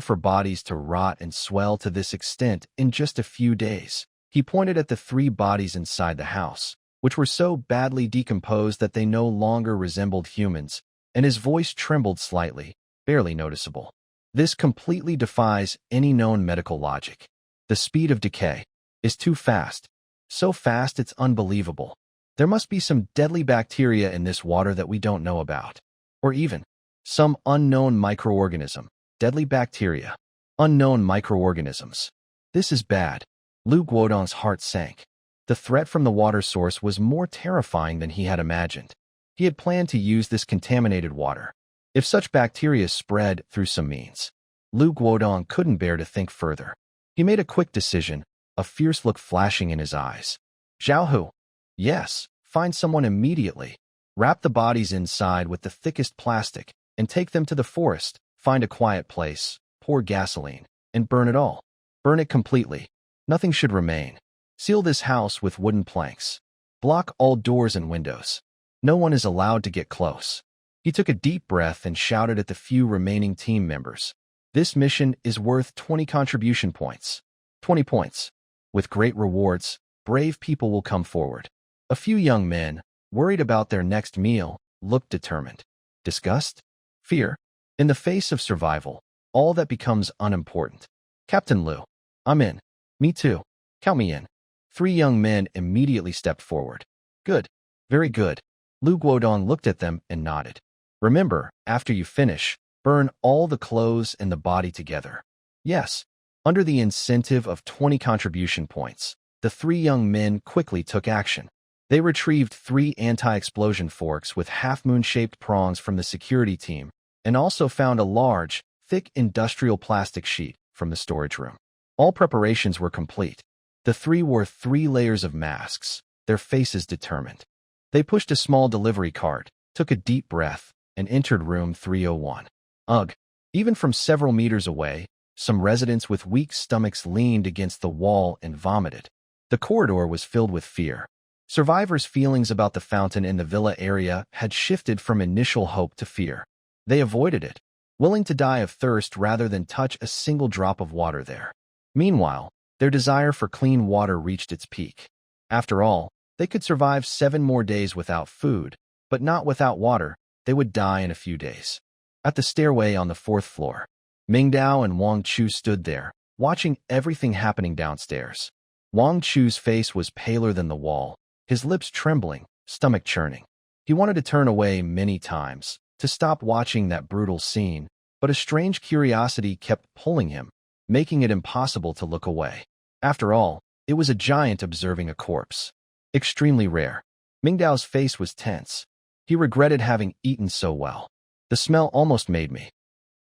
for bodies to rot and swell to this extent in just a few days." He pointed at the 3 bodies inside the house, which were so badly decomposed that they no longer resembled humans, and his voice trembled slightly, barely noticeable. "This completely defies any known medical logic. The speed of decay is too fast. So fast it's unbelievable. There must be some deadly bacteria in this water that we don't know about. Or even some unknown microorganism. Deadly bacteria. Unknown microorganisms. This is bad." Lu Guodong's heart sank. The threat from the water source was more terrifying than he had imagined. He had planned to use this contaminated water. If such bacteria spread through some means, Lu Guodong couldn't bear to think further. He made a quick decision, a fierce look flashing in his eyes. Zhao Hu. Yes, find someone immediately. Wrap the bodies inside with the thickest plastic and take them to the forest. Find a quiet place, pour gasoline, and burn it all. Burn it completely. Nothing should remain. Seal this house with wooden planks. Block all doors and windows. No one is allowed to get close. He took a deep breath and shouted at the few remaining team members. This mission is worth 20 contribution points. 20 points. With great rewards, brave people will come forward. A few young men, worried about their next meal, looked determined. Disgust? Fear? In the face of survival, all that becomes unimportant. Captain Lu. I'm in. Me too. Count me in. 3 young men immediately stepped forward. Good. Very good. Lu Guodong looked at them and nodded. Remember, after you finish, burn all the clothes and the body together. Yes. Under the incentive of 20 contribution points, the 3 young men quickly took action. They retrieved 3 anti-explosion forks with half-moon-shaped prongs from the security team and also found a large, thick industrial plastic sheet from the storage room. All preparations were complete. The 3 wore 3 layers of masks, their faces determined. They pushed a small delivery cart, took a deep breath, and entered room 301. Ugh! Even from several meters away, some residents with weak stomachs leaned against the wall and vomited. The corridor was filled with fear. Survivors' feelings about the fountain in the villa area had shifted from initial hope to fear. They avoided it, willing to die of thirst rather than touch a single drop of water there. Meanwhile, their desire for clean water reached its peak. After all, they could survive 7 more days without food, but not without water. They would die in a few days. At the stairway on the 4th floor, Mingdao and Wang Chu stood there, watching everything happening downstairs. Wang Chu's face was paler than the wall, his lips trembling, stomach churning. He wanted to turn away many times, to stop watching that brutal scene, but a strange curiosity kept pulling him, making it impossible to look away. After all, it was a giant observing a corpse. Extremely rare. Mingdao's face was tense. He regretted having eaten so well. The smell almost made me.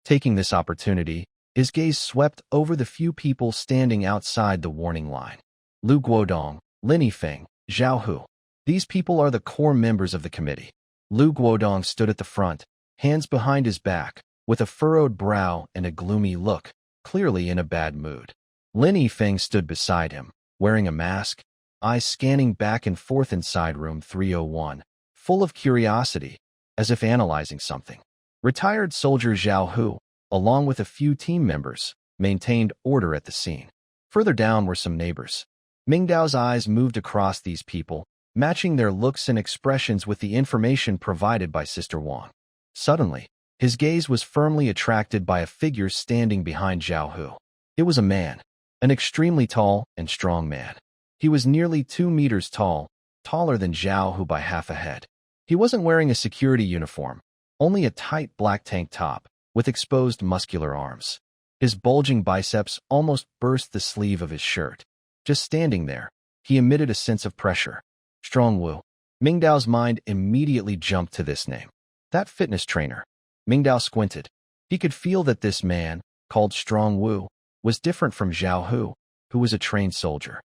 Taking this opportunity, his gaze swept over the few people standing outside the warning line. Lu Guodong, Lin Yifeng, Zhao Hu. These people are the core members of the committee. Lu Guodong stood at the front, hands behind his back, with a furrowed brow and a gloomy look, clearly in a bad mood. Lin Yifeng stood beside him, wearing a mask, eyes scanning back and forth inside room 301, full of curiosity, as if analyzing something. Retired soldier Zhao Hu, along with a few team members, maintained order at the scene. Further down were some neighbors. Mingdao's eyes moved across these people, matching their looks and expressions with the information provided by Sister Wang. Suddenly, his gaze was firmly attracted by a figure standing behind Zhao Hu. It was a man, an extremely tall and strong man. He was nearly 2 meters tall, taller than Zhao Hu by half a head. He wasn't wearing a security uniform, only a tight black tank top, with exposed muscular arms. His bulging biceps almost burst the sleeve of his shirt. Just standing there, he emitted a sense of pressure. Strong Wu. Mingdao's mind immediately jumped to this name. That fitness trainer. Mingdao squinted. He could feel that this man, called Strong Wu, was different from Zhao Hu, who was a trained soldier.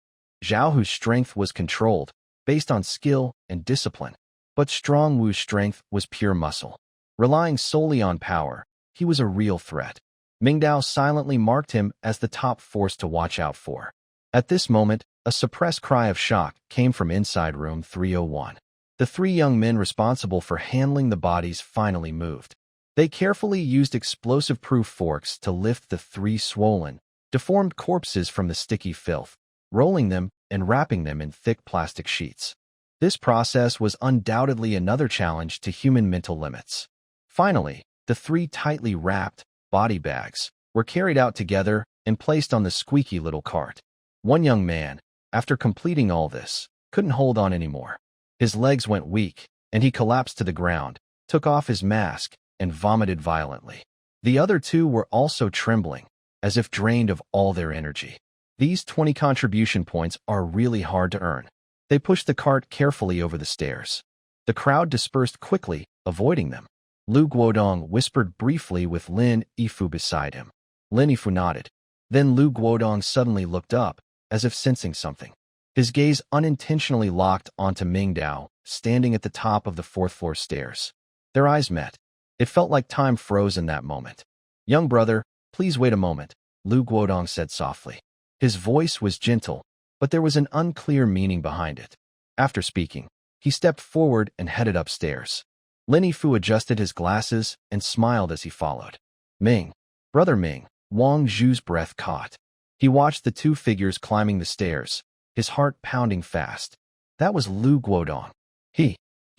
Zhao Hu's strength was controlled, based on skill and discipline, but Strong Wu's strength was pure muscle. Relying solely on power, he was a real threat. Mingdao silently marked him as the top force to watch out for. At this moment, a suppressed cry of shock came from inside room 301. The 3 young men responsible for handling the bodies finally moved. They carefully used explosive-proof forks to lift the 3 swollen, deformed corpses from the sticky filth, rolling them and wrapping them in thick plastic sheets. This process was undoubtedly another challenge to human mental limits. Finally, the 3 tightly wrapped body bags were carried out together and placed on the squeaky little cart. One young man, after completing all this, couldn't hold on anymore. His legs went weak, and he collapsed to the ground, took off his mask, and vomited violently. The other 2 were also trembling, as if drained of all their energy. These 20 contribution points are really hard to earn. They pushed the cart carefully over the stairs. The crowd dispersed quickly, avoiding them. Lu Guodong whispered briefly with Lin Yifu beside him. Lin Yifu nodded. Then Lu Guodong suddenly looked up, as if sensing something. His gaze unintentionally locked onto Mingdao, standing at the top of the fourth-floor stairs. Their eyes met. It felt like time froze in that moment. "Young brother, please wait a moment," Lu Guodong said softly. His voice was gentle, but there was an unclear meaning behind it. After speaking, he stepped forward and headed upstairs. Lin Yifu adjusted his glasses and smiled as he followed. "Ming, brother Ming," Wang Zhu's breath caught. He watched the two figures climbing the stairs, his heart pounding fast. That was Lu Guodong. He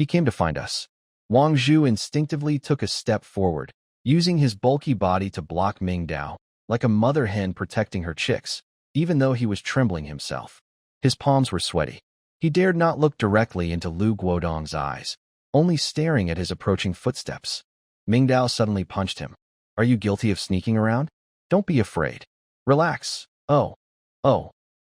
came to find us. Wang Zhu instinctively took a step forward, using his bulky body to block Mingdao, like a mother hen protecting her chicks, even though he was trembling himself. His palms were sweaty. He dared not look directly into Lu Guodong's eyes, only staring at his approaching footsteps. Mingdao suddenly punched him. "Are you guilty of sneaking around? Don't be afraid. Relax. Oh,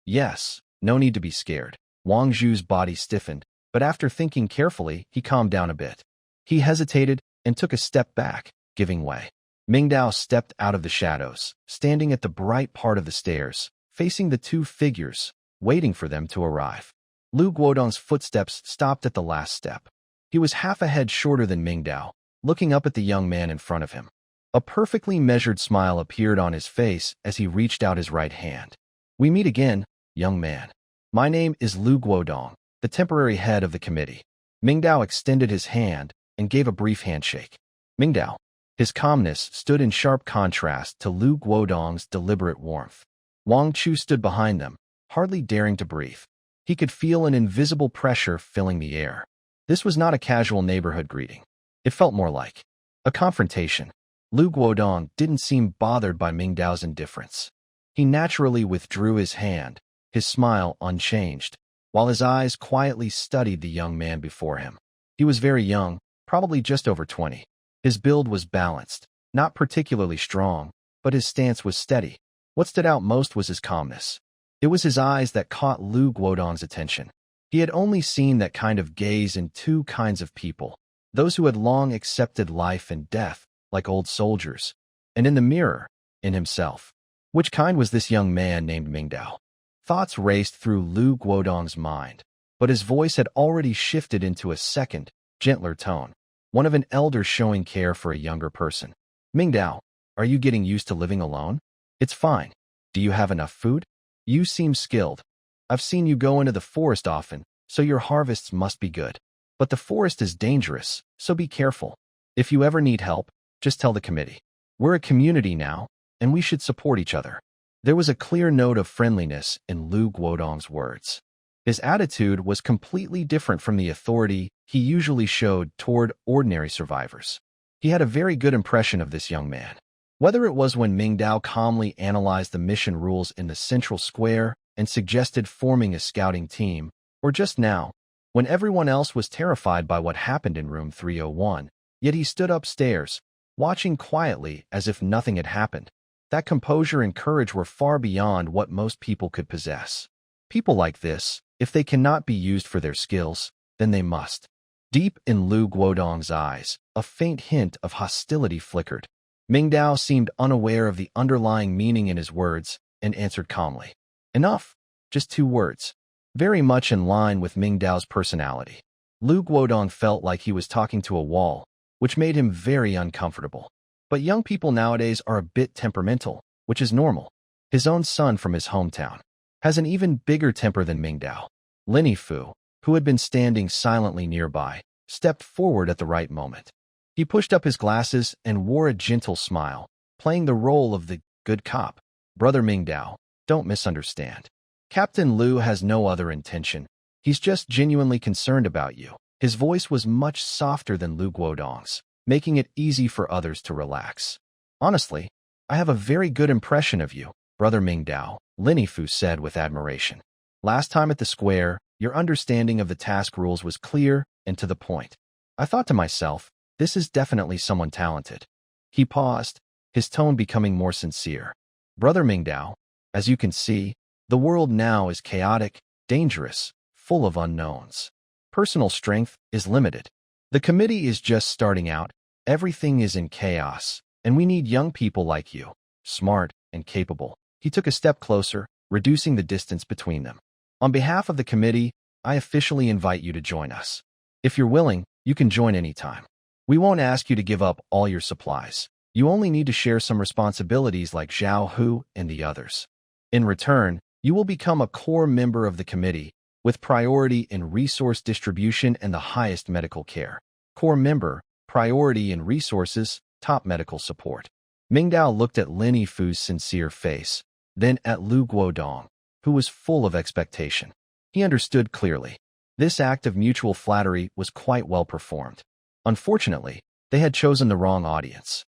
yes, no need to be scared." Wang Zhu's body stiffened, but after thinking carefully, he calmed down a bit. He hesitated and took a step back, giving way. Mingdao stepped out of the shadows, standing at the bright part of the stairs, facing the two figures, waiting for them to arrive. Lu Guodong's footsteps stopped at the last step. He was half a head shorter than Mingdao, looking up at the young man in front of him. A perfectly measured smile appeared on his face as he reached out his right hand. "We meet again, young man. My name is Lu Guodong, the temporary head of the committee." Mingdao extended his hand and gave a brief handshake. Mingdao. His calmness stood in sharp contrast to Lu Guodong's deliberate warmth. Wang Chu stood behind them, hardly daring to breathe. He could feel an invisible pressure filling the air. This was not a casual neighborhood greeting. It felt more like a confrontation. Lu Guodong didn't seem bothered by Mingdao's indifference. He naturally withdrew his hand, his smile unchanged, while his eyes quietly studied the young man before him. He was very young, probably just over 20. His build was balanced, not particularly strong, but his stance was steady. What stood out most was his calmness. It was his eyes that caught Lu Guodong's attention. He had only seen that kind of gaze in two kinds of people, those who had long accepted life and death, like old soldiers, and in the mirror, in himself. Which kind was this young man named Mingdao? Thoughts raced through Lu Guodong's mind, but his voice had already shifted into a second, gentler tone, one of an elder showing care for a younger person. "Mingdao, are you getting used to living alone? It's fine. Do you have enough food? You seem skilled. I've seen you go into the forest often, so your harvests must be good. But the forest is dangerous, so be careful. If you ever need help, just tell the committee. We're a community now, and we should support each other." There was a clear note of friendliness in Lu Guodong's words. His attitude was completely different from the authority he usually showed toward ordinary survivors. He had a very good impression of this young man. Whether it was when Mingdao calmly analyzed the mission rules in the central square and suggested forming a scouting team, or just now, when everyone else was terrified by what happened in room 301, yet he stood upstairs, watching quietly as if nothing had happened. That composure and courage were far beyond what most people could possess. People like this, if they cannot be used for their skills, then they must. Deep in Lu Guodong's eyes, a faint hint of hostility flickered. Mingdao seemed unaware of the underlying meaning in his words and answered calmly. "Enough. Just 2 words." Very much in line with Mingdao's personality. Lu Guodong felt like he was talking to a wall, which made him very uncomfortable. But young people nowadays are a bit temperamental, which is normal. His own son from his hometown has an even bigger temper than Mingdao. Lin Yifu, who had been standing silently nearby, stepped forward at the right moment. He pushed up his glasses and wore a gentle smile, playing the role of the good cop. "Brother Mingdao, don't misunderstand. Captain Lu has no other intention. He's just genuinely concerned about you." His voice was much softer than Lu Guodong's, making it easy for others to relax. "Honestly, I have a very good impression of you, Brother Mingdao," Lin Yifu said with admiration. "Last time at the square, your understanding of the task rules was clear and to the point. I thought to myself, this is definitely someone talented." He paused, his tone becoming more sincere. "Brother Mingdao, as you can see, the world now is chaotic, dangerous, full full of unknowns. Personal strength is limited. The committee is just starting out, everything is in chaos, and we need young people like you, smart and capable. He took a step closer, reducing the distance between them. On behalf of the committee, I officially invite you to join us. If you're willing, you can join anytime. We won't ask you to give up all your supplies. You only need to share some responsibilities like Zhao Hu and the others. In return, you will become a core member of the committee, with priority in resource distribution and the highest medical care. Core member, priority in resources, top medical support. Mingdao looked at Lin Yifu's sincere face, then at Lu Guodong, who was full of expectation. He understood clearly. This act of mutual flattery was quite well performed. Unfortunately, they had chosen the wrong audience.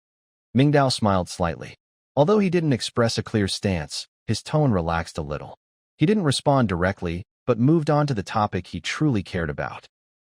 Mingdao smiled slightly. Although he didn't express a clear stance, his tone relaxed a little. He didn't respond directly, but moved on to the topic he truly cared about.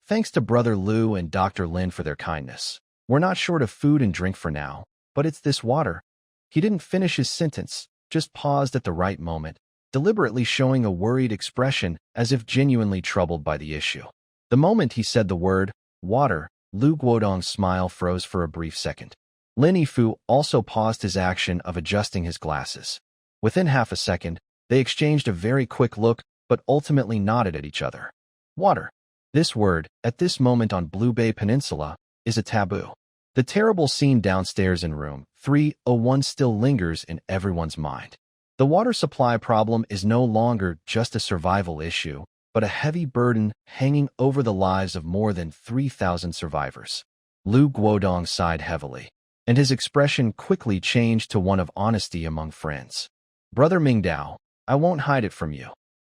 Thanks to Brother Lu and Dr. Lin for their kindness. We're not short of food and drink for now, but it's this water. He didn't finish his sentence, just paused at the right moment, deliberately showing a worried expression as if genuinely troubled by the issue. The moment he said the word, water, Lu Guodong's smile froze for a brief second. Lin Yifu also paused his action of adjusting his glasses. Within half a second, they exchanged a very quick look, but ultimately nodded at each other. Water. This word, at this moment on Blue Bay Peninsula, is a taboo. The terrible scene downstairs in room 301 still lingers in everyone's mind. The water supply problem is no longer just a survival issue, but a heavy burden hanging over the lives of more than 3,000 survivors. Lu Guodong sighed heavily, and his expression quickly changed to one of honesty among friends. Brother Mingdao, I won't hide it from you.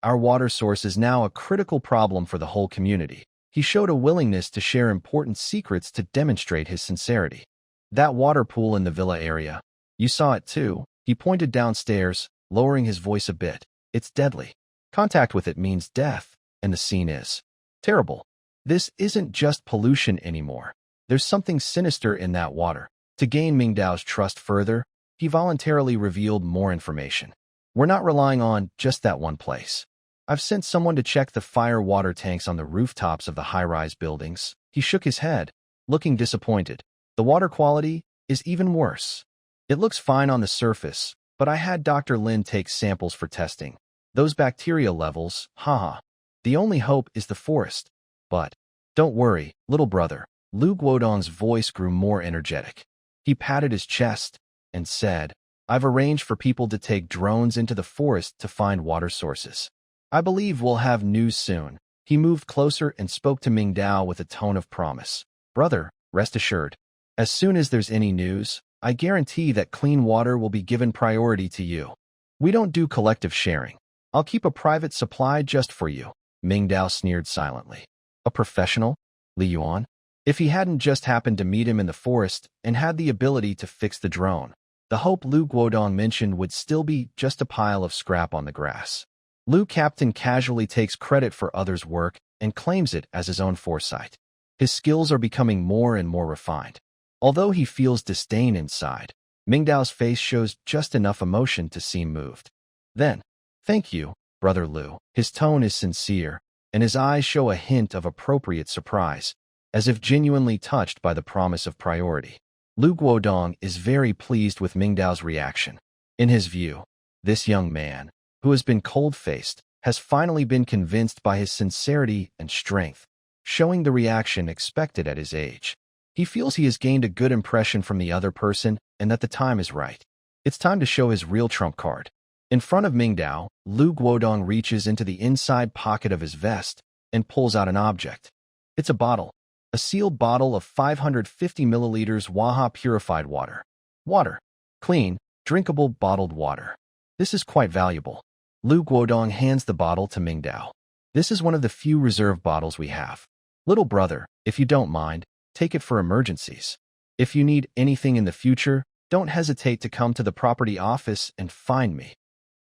Our water source is now a critical problem for the whole community. He showed a willingness to share important secrets to demonstrate his sincerity. That water pool in the villa area, you saw it too. He pointed downstairs, lowering his voice a bit. It's deadly. Contact with it means death, and the scene is terrible. This isn't just pollution anymore. There's something sinister in that water. To gain Mingdao's trust further, he voluntarily revealed more information. We're not relying on just that one place. I've sent someone to check the fire water tanks on the rooftops of the high-rise buildings. He shook his head, looking disappointed. The water quality is even worse. It looks fine on the surface, but I had Dr. Lin take samples for testing. Those bacteria levels, haha. The only hope is the forest. But don't worry, little brother. Lu Guodong's voice grew more energetic. He patted his chest and said, I've arranged for people to take drones into the forest to find water sources. I believe we'll have news soon. He moved closer and spoke to Mingdao with a tone of promise. Brother, rest assured. As soon as there's any news, I guarantee that clean water will be given priority to you. We don't do collective sharing. I'll keep a private supply just for you. Mingdao sneered silently. A professional? Li Yuan? If he hadn't just happened to meet him in the forest and had the ability to fix the drone, the hope Lu Guodong mentioned would still be just a pile of scrap on the grass. Lu Captain casually takes credit for others' work and claims it as his own foresight. His skills are becoming more and more refined. Although he feels disdain inside, Mingdao's face shows just enough emotion to seem moved. Then, thank you, Brother Lu. His tone is sincere, and his eyes show a hint of appropriate surprise, as if genuinely touched by the promise of priority. Lu Guodong is very pleased with Mingdao's reaction. In his view, this young man, who has been cold-faced, has finally been convinced by his sincerity and strength, showing the reaction expected at his age. He feels he has gained a good impression from the other person and that the time is right. It's time to show his real trump card. In front of Mingdao, Lu Guodong reaches into the inside pocket of his vest and pulls out an object. It's a bottle. A sealed bottle of 550 milliliters Waha purified water. Water. Clean, drinkable bottled water. This is quite valuable. Lu Guodong hands the bottle to Mingdao. This is one of the few reserve bottles we have. Little brother, if you don't mind, take it for emergencies. If you need anything in the future, don't hesitate to come to the property office and find me.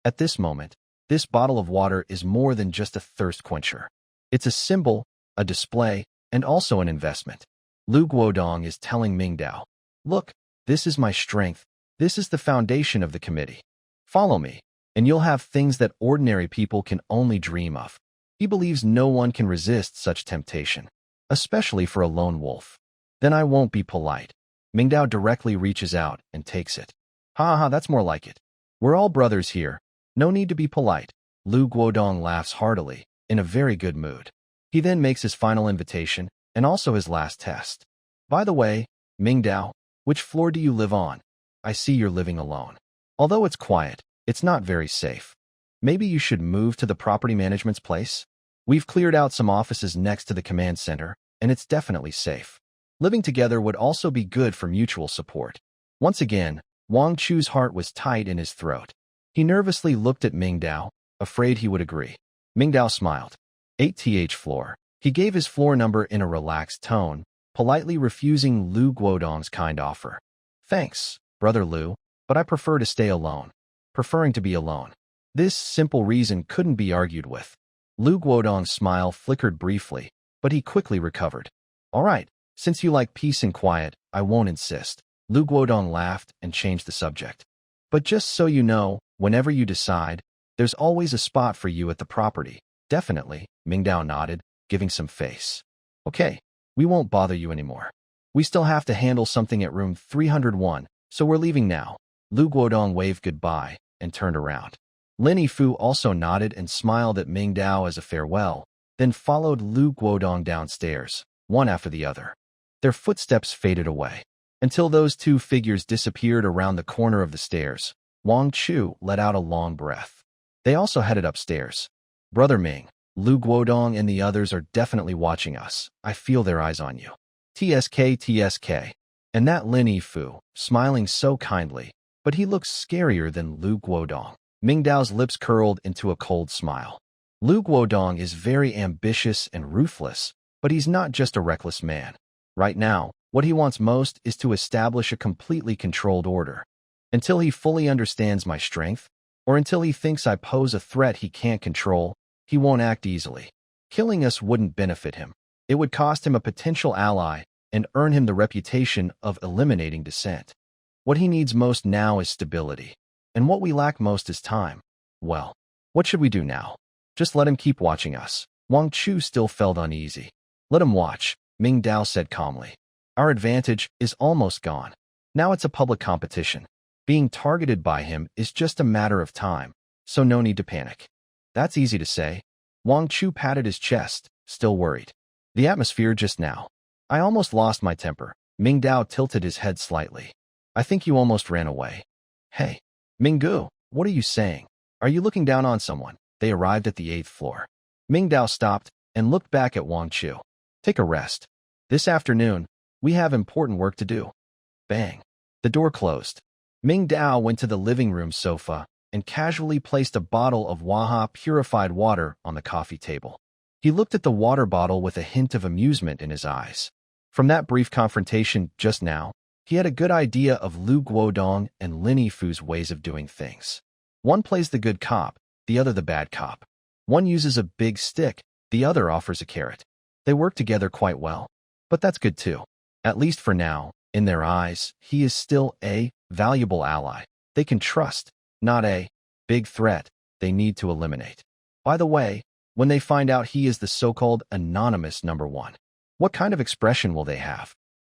At this moment, this bottle of water is more than just a thirst quencher. It's a symbol, a display, and also an investment. Lu Guodong is telling Mingdao, look, this is my strength. This is the foundation of the committee. Follow me, and you'll have things that ordinary people can only dream of. He believes no one can resist such temptation, especially for a lone wolf. Then I won't be polite. Mingdao directly reaches out and takes it. Ha ha, that's more like it. We're all brothers here. No need to be polite. Lu Guodong laughs heartily, in a very good mood. He then makes his final invitation, and also his last test. By the way, Mingdao, which floor do you live on? I see you're living alone. Although it's quiet, it's not very safe. Maybe you should move to the property management's place? We've cleared out some offices next to the command center, and it's definitely safe. Living together would also be good for mutual support. Once again, Wang Chu's heart was tight in his throat. He nervously looked at Mingdao, afraid he would agree. Mingdao smiled. 8th floor. He gave his floor number in a relaxed tone, politely refusing Lu Guodong's kind offer. Thanks, Brother Lu, but I prefer to stay alone. Preferring to be alone. This simple reason couldn't be argued with. Lu Guodong's smile flickered briefly, but he quickly recovered. All right, since you like peace and quiet, I won't insist. Lu Guodong laughed and changed the subject. But just so you know, whenever you decide, there's always a spot for you at the property. Definitely, Mingdao nodded, giving some face. Okay, we won't bother you anymore. We still have to handle something at room 301, so we're leaving now. Lu Guodong waved goodbye and turned around. Lin Yifu also nodded and smiled at Mingdao as a farewell, then followed Lu Guodong downstairs, one after the other. Their footsteps faded away, until those two figures disappeared around the corner of the stairs. Wang Chu let out a long breath. They also headed upstairs. Brother Ming, Lu Guodong and the others are definitely watching us. I feel their eyes on you. TSK. And that Lin Yifu, smiling so kindly, but he looks scarier than Lu Guodong. Mingdao's lips curled into a cold smile. Lu Guodong is very ambitious and ruthless, but he's not just a reckless man. Right now, what he wants most is to establish a completely controlled order. Until he fully understands my strength, or until he thinks I pose a threat he can't control, he won't act easily. Killing us wouldn't benefit him. It would cost him a potential ally and earn him the reputation of eliminating dissent. What he needs most now is stability. And what we lack most is time. Well, what should we do now? Just let him keep watching us. Wang Chu still felt uneasy. Let him watch, Mingdao said calmly. Our advantage is almost gone. Now it's a public competition. Being targeted by him is just a matter of time, so no need to panic. That's easy to say. Wang Chu patted his chest, still worried. The atmosphere just now. I almost lost my temper. Mingdao tilted his head slightly. I think you almost ran away. Hey. Minggu, what are you saying? Are you looking down on someone? They arrived at the 8th floor. Mingdao stopped and looked back at Wang Chu. Take a rest. This afternoon, we have important work to do. Bang. The door closed. Mingdao went to the living room sofa and casually placed a bottle of Waha purified water on the coffee table. He looked at the water bottle with a hint of amusement in his eyes. From that brief confrontation just now, he had a good idea of Lu Guodong and Lin Yifu's ways of doing things. One plays the good cop, the other the bad cop. One uses a big stick, the other offers a carrot. They work together quite well. But that's good too. At least for now, in their eyes, he is still a valuable ally they can trust, not a big threat they need to eliminate. By the way, when they find out he is the so-called anonymous number one, what kind of expression will they have?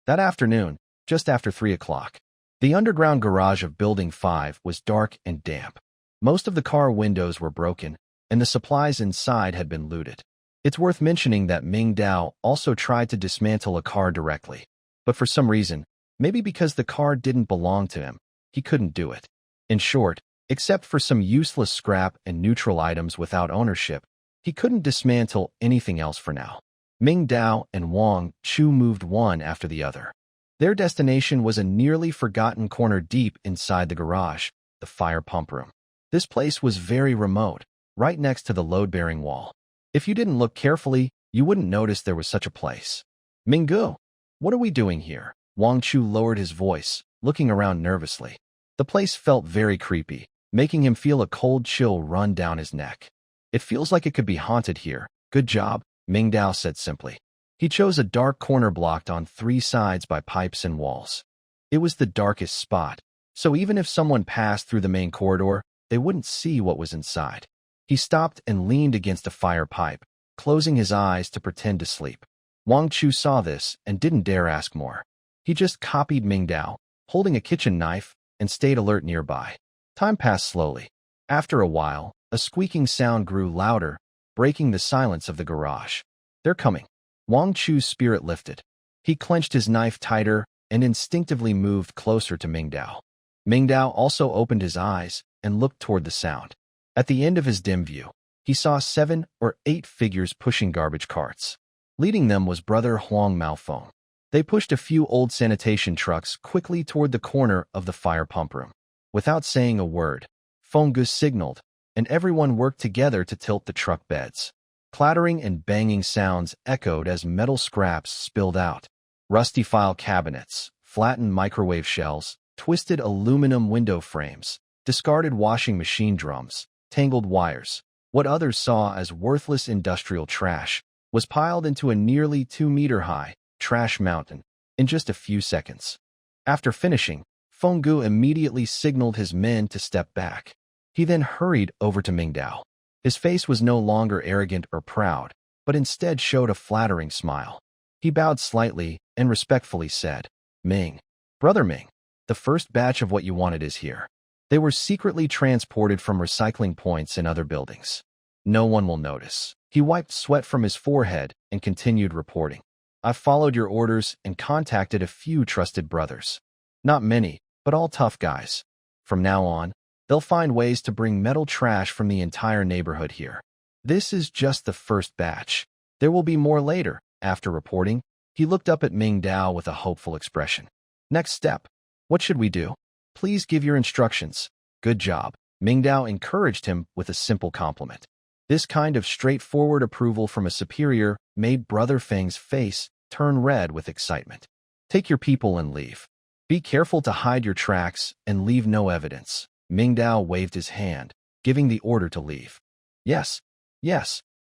That afternoon, just after 3 o'clock, the underground garage of Building 5 was dark and damp. Most of the car windows were broken, and the supplies inside had been looted. It's worth mentioning that Mingdao also tried to dismantle a car directly, but for some reason, maybe because the car didn't belong to him, he couldn't do it. In short, except for some useless scrap and neutral items without ownership, he couldn't dismantle anything else for now. Mingdao and Wang Chu moved one after the other. Their destination was a nearly forgotten corner deep inside the garage, the fire pump room. This place was very remote, right next to the load-bearing wall. If you didn't look carefully, you wouldn't notice there was such a place. Minggu, what are we doing here? Wang Chu lowered his voice, looking around nervously. The place felt very creepy, making him feel a cold chill run down his neck. It feels like it could be haunted here. Good job, Mingdao said simply. He chose a dark corner blocked on 3 sides by pipes and walls. It was the darkest spot, so even if someone passed through the main corridor, they wouldn't see what was inside. He stopped and leaned against a fire pipe, closing his eyes to pretend to sleep. Wang Chu saw this and didn't dare ask more. He just copied Mingdao, holding a kitchen knife, and stayed alert nearby. Time passed slowly. After a while, a squeaking sound grew louder, breaking the silence of the garage. They're coming. Wang Chu's spirit lifted. He clenched his knife tighter and instinctively moved closer to Mingdao. Mingdao also opened his eyes and looked toward the sound. At the end of his dim view, he saw 7 or 8 figures pushing garbage carts. Leading them was brother Huang Maofeng. They pushed a few old sanitation trucks quickly toward the corner of the fire pump room. Without saying a word, Fenggu signaled, and everyone worked together to tilt the truck beds. Clattering and banging sounds echoed as metal scraps spilled out. Rusty file cabinets, flattened microwave shells, twisted aluminum window frames, discarded washing machine drums, tangled wires. What others saw as worthless industrial trash was piled into a nearly 2-meter-high trash mountain in just a few seconds. After finishing, Fenggu immediately signaled his men to step back. He then hurried over to Mingdao. His face was no longer arrogant or proud, but instead showed a flattering smile. He bowed slightly and respectfully said, "Ming, Brother Ming, the first batch of what you wanted is here." They were secretly transported from recycling points in other buildings. No one will notice. He wiped sweat from his forehead and continued reporting. "I've followed your orders and contacted a few trusted brothers. Not many, but all tough guys. From now on, they'll find ways to bring metal trash from the entire neighborhood here. This is just the first batch. There will be more later." After reporting, he looked up at Mingdao with a hopeful expression. "Next step. What should we do? Please give your instructions." "Good job." Mingdao encouraged him with a simple compliment. This kind of straightforward approval from a superior made Brother Feng's face turn red with excitement. "Take your people and leave. Be careful to hide your tracks and leave no evidence." Mingdao waved his hand, giving the order to leave. Yes.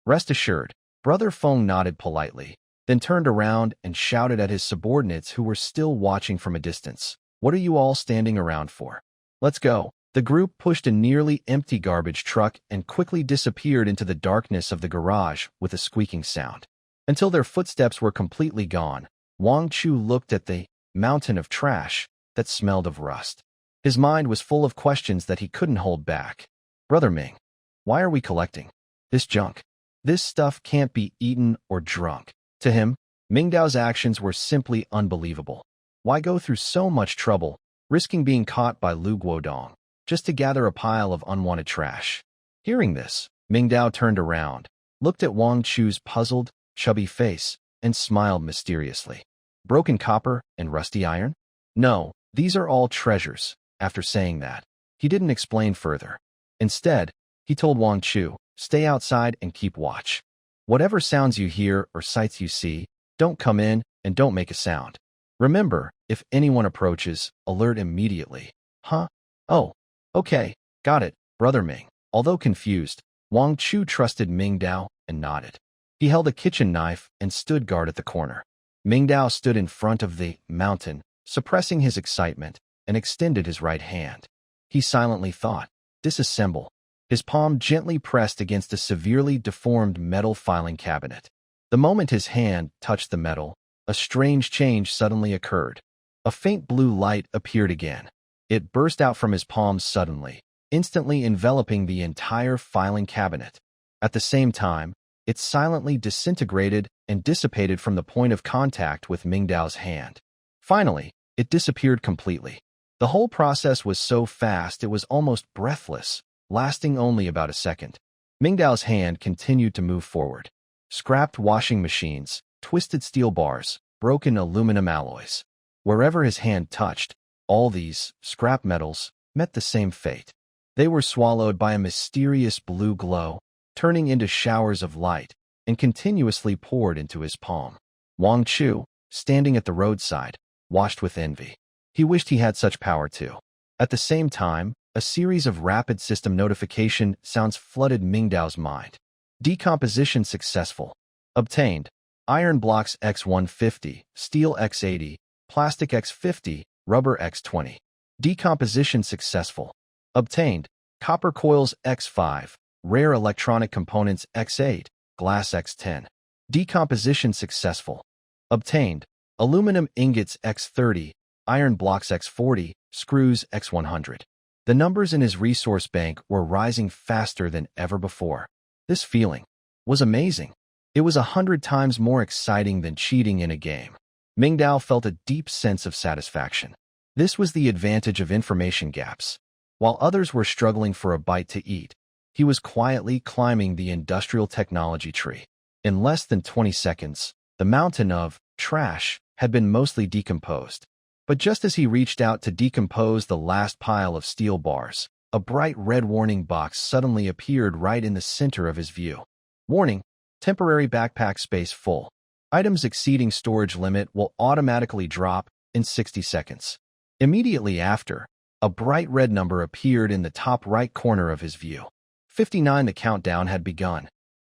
Rest assured." Brother Feng nodded politely, then turned around and shouted at his subordinates who were still watching from a distance. "What are you all standing around for? Let's go." The group pushed a nearly empty garbage truck and quickly disappeared into the darkness of the garage with a squeaking sound. Until their footsteps were completely gone, Wang Chu looked at the mountain of trash that smelled of rust. His mind was full of questions that he couldn't hold back. "Brother Ming, why are we collecting this junk? This stuff can't be eaten or drunk." To him, Mingdao's actions were simply unbelievable. Why go through so much trouble, risking being caught by Lu Guodong, just to gather a pile of unwanted trash? Hearing this, Mingdao turned around, looked at Wang Chu's puzzled, chubby face, and smiled mysteriously. "Broken copper and rusty iron? No, these are all treasures." After saying that, he didn't explain further. Instead, he told Wang Chu, "Stay outside and keep watch. Whatever sounds you hear or sights you see, don't come in and don't make a sound. Remember, if anyone approaches, alert immediately." "Huh? Oh, okay, got it, Brother Ming." Although confused, Wang Chu trusted Mingdao and nodded. He held a kitchen knife and stood guard at the corner. Mingdao stood in front of the mountain, suppressing his excitement, and extended his right hand. He silently thought, "Disassemble." His palm gently pressed against a severely deformed metal filing cabinet. The moment his hand touched the metal, a strange change suddenly occurred. A faint blue light appeared again. It burst out from his palm suddenly, instantly enveloping the entire filing cabinet. At the same time, it silently disintegrated and dissipated from the point of contact with Mingdao's hand. Finally, it disappeared completely. The whole process was so fast it was almost breathless, lasting only about a second. Mingdao's hand continued to move forward. Scrapped washing machines, twisted steel bars, broken aluminum alloys. Wherever his hand touched, all these scrap metals met the same fate. They were swallowed by a mysterious blue glow, turning into showers of light, and continuously poured into his palm. Wang Chu, standing at the roadside, watched with envy. He wished he had such power too. At the same time, a series of rapid system notification sounds flooded Mingdao's mind. Decomposition successful. Obtained. Iron blocks X150, steel X80, plastic X50, rubber X20. Decomposition successful. Obtained. Copper coils X5, rare electronic components X8, glass X10. Decomposition successful. Obtained. Aluminum ingots X30, iron blocks X40, screws X100. The numbers in his resource bank were rising faster than ever before. This feeling was amazing. It was 100 times more exciting than cheating in a game. Mingdao felt a deep sense of satisfaction. This was the advantage of information gaps. While others were struggling for a bite to eat, he was quietly climbing the industrial technology tree. In less than 20 seconds, the mountain of trash had been mostly decomposed. But just as he reached out to decompose the last pile of steel bars, a bright red warning box suddenly appeared right in the center of his view. Warning: temporary backpack space full. Items exceeding storage limit will automatically drop in 60 seconds. Immediately after, a bright red number appeared in the top right corner of his view. 59. The countdown had begun.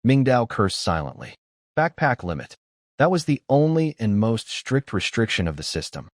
Mingdao cursed silently. Backpack limit. That was the only and most strict restriction of the system.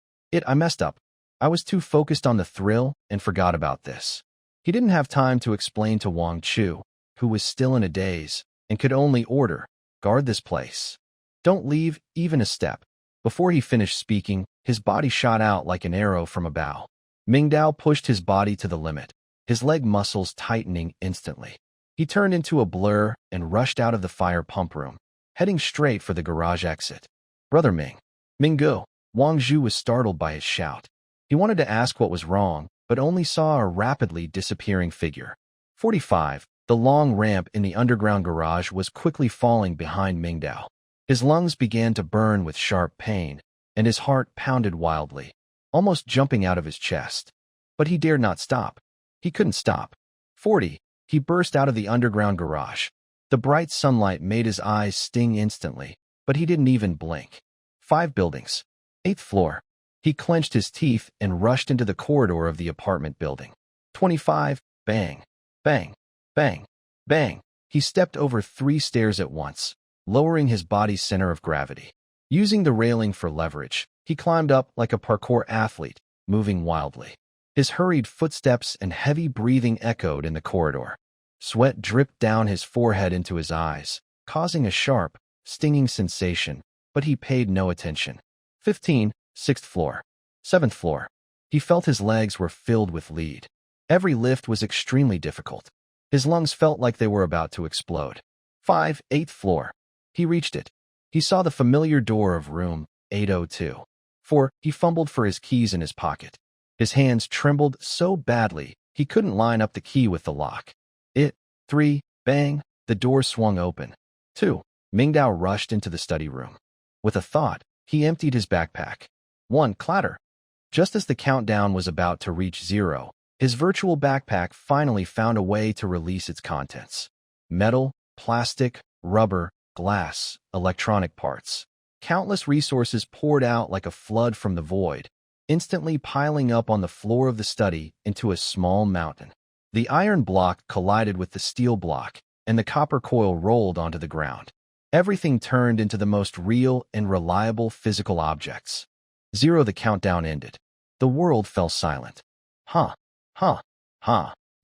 I messed up. I was too focused on the thrill and forgot about this. He didn't have time to explain to Wang Chu, who was still in a daze and could only order, "Guard this place. Don't leave even a step." Before he finished speaking, his body shot out like an arrow from a bow. Mingdao pushed his body to the limit, his leg muscles tightening instantly. He turned into a blur and rushed out of the fire pump room, heading straight for the garage exit. "Brother Ming." "Minggu." Wang Zhu was startled by his shout. He wanted to ask what was wrong, but only saw a rapidly disappearing figure. 45. The long ramp in the underground garage was quickly falling behind Mingdao. His lungs began to burn with sharp pain, and his heart pounded wildly, almost jumping out of his chest. But he dared not stop. He couldn't stop. 40. He burst out of the underground garage. The bright sunlight made his eyes sting instantly, but he didn't even blink. 5 buildings. 8th floor. He clenched his teeth and rushed into the corridor of the apartment building. 25. Bang. Bang. Bang. Bang. He stepped over 3 stairs at once, lowering his body's center of gravity. Using the railing for leverage, he climbed up like a parkour athlete, moving wildly. His hurried footsteps and heavy breathing echoed in the corridor. Sweat dripped down his forehead into his eyes, causing a sharp, stinging sensation, but he paid no attention. 15. 6th floor. 7th floor. He felt his legs were filled with lead. Every lift was extremely difficult. His lungs felt like they were about to explode. 5. 8th floor. He reached it. He saw the familiar door of room 802. 4. He fumbled for his keys in his pocket. His hands trembled so badly he couldn't line up the key with the lock. 3. Bang. The door swung open. 2. Mingdao rushed into the study room. With a thought, he emptied his backpack. 1. Clatter. Just as the countdown was about to reach 0, his virtual backpack finally found a way to release its contents. Metal, plastic, rubber, glass, electronic parts. Countless resources poured out like a flood from the void, instantly piling up on the floor of the study into a small mountain. The iron block collided with the steel block, and the copper coil rolled onto the ground. Everything turned into the most real and reliable physical objects. 0. The countdown ended. The world fell silent. Huh.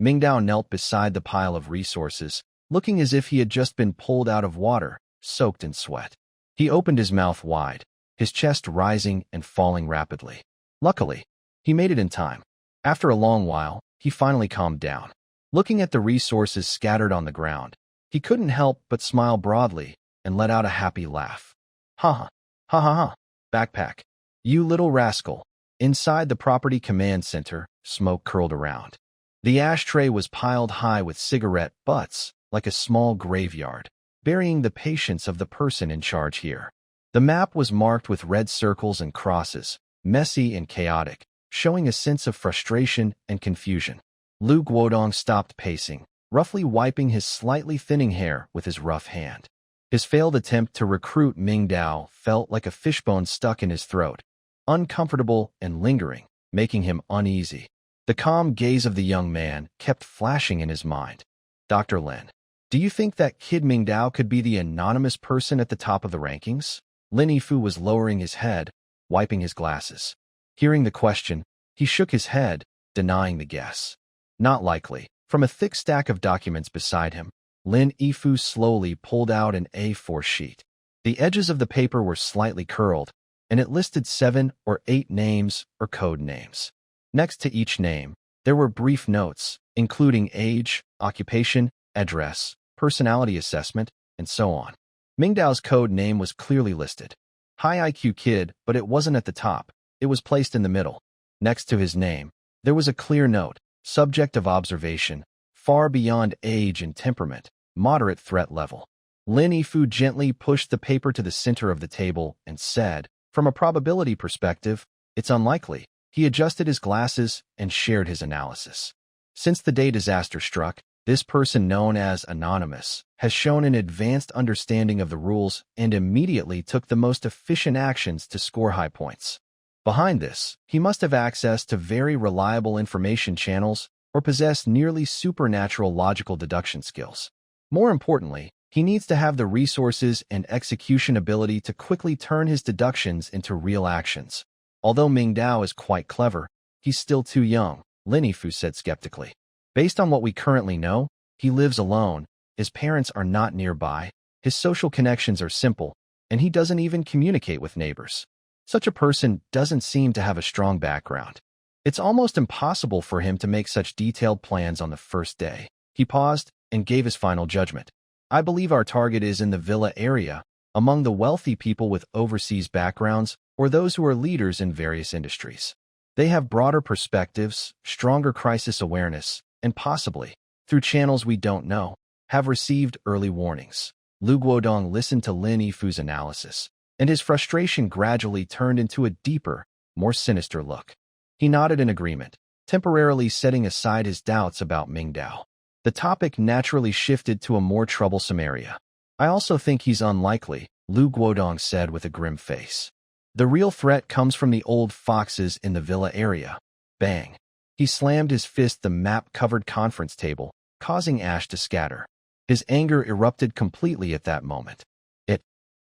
Mingdao knelt beside the pile of resources, looking as if he had just been pulled out of water, soaked in sweat. He opened his mouth wide, his chest rising and falling rapidly. Luckily, he made it in time. After a long while, he finally calmed down. Looking at the resources scattered on the ground, he couldn't help but smile broadly and let out a happy laugh. Ha. Backpack. You little rascal. Inside the property command center, smoke curled around. The ashtray was piled high with cigarette butts, like a small graveyard, burying the patience of the person in charge here. The map was marked with red circles and crosses, messy and chaotic, showing a sense of frustration and confusion. Lu Guodong stopped pacing, roughly wiping his slightly thinning hair with his rough hand. His failed attempt to recruit Mingdao felt like a fishbone stuck in his throat, uncomfortable and lingering, making him uneasy. The calm gaze of the young man kept flashing in his mind. Dr. Lin, do you think that kid Mingdao could be the anonymous person at the top of the rankings? Lin Yifu was lowering his head, wiping his glasses. Hearing the question, he shook his head, denying the guess. Not likely. From a thick stack of documents beside him, Lin Yifu slowly pulled out an A4 sheet. The edges of the paper were slightly curled, and it listed 7 or 8 names or code names. Next to each name, there were brief notes, including age, occupation, address, personality assessment, and so on. Mingdao's code name was clearly listed. High IQ kid, but it wasn't at the top. It was placed in the middle. Next to his name, there was a clear note, subject of observation, far beyond age and temperament, moderate threat level. Lin Yifu gently pushed the paper to the center of the table and said, "From a probability perspective, it's unlikely." He adjusted his glasses and shared his analysis. Since the day disaster struck, this person known as Anonymous has shown an advanced understanding of the rules and immediately took the most efficient actions to score high points. Behind this, he must have access to very reliable information channels or possess nearly supernatural logical deduction skills. More importantly, he needs to have the resources and execution ability to quickly turn his deductions into real actions. Although Mingdao is quite clever, he's still too young, Lin Yifu said skeptically. Based on what we currently know, he lives alone, his parents are not nearby, his social connections are simple, and he doesn't even communicate with neighbors. Such a person doesn't seem to have a strong background. It's almost impossible for him to make such detailed plans on the first day. He paused and gave his final judgment. I believe our target is in the villa area, among the wealthy people with overseas backgrounds or those who are leaders in various industries. They have broader perspectives, stronger crisis awareness, and possibly, through channels we don't know, have received early warnings. Lu Guodong listened to Lin Yifu's analysis, and his frustration gradually turned into a deeper, more sinister look. He nodded in agreement, temporarily setting aside his doubts about Mingdao. The topic naturally shifted to a more troublesome area. I also think he's unlikely, Lu Guodong said with a grim face. The real threat comes from the old foxes in the villa area. Bang. He slammed his fist the map-covered conference table, causing ash to scatter. His anger erupted completely at that moment.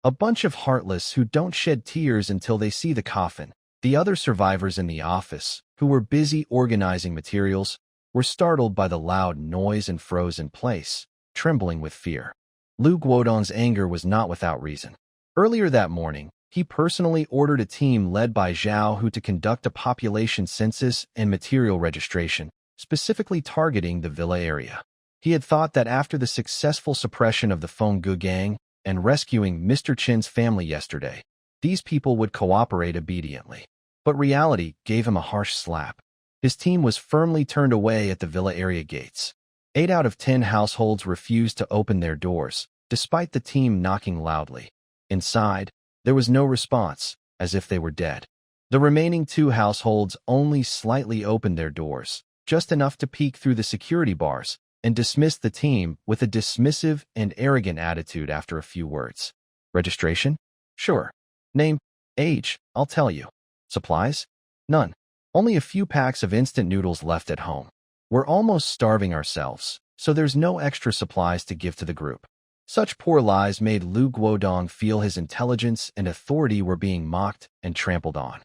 A bunch of heartless who don't shed tears until they see the coffin. The other survivors in the office, who were busy organizing materials, were startled by the loud noise and froze in place, trembling with fear. Lu Guodong's anger was not without reason. Earlier that morning, he personally ordered a team led by Zhao Hu to conduct a population census and material registration, specifically targeting the villa area. He had thought that after the successful suppression of the Fenggu gang and rescuing Mr. Chin's family yesterday, these people would cooperate obediently. But reality gave him a harsh slap. His team was firmly turned away at the villa area gates. 8 out of 10 households refused to open their doors, despite the team knocking loudly. Inside, there was no response, as if they were dead. The remaining 2 households only slightly opened their doors, just enough to peek through the security bars, and dismissed the team with a dismissive and arrogant attitude after a few words. Registration? Sure. Name? Age? I'll tell you. Supplies? None. Only a few packs of instant noodles left at home. We're almost starving ourselves, so there's no extra supplies to give to the group. Such poor lies made Lu Guodong feel his intelligence and authority were being mocked and trampled on.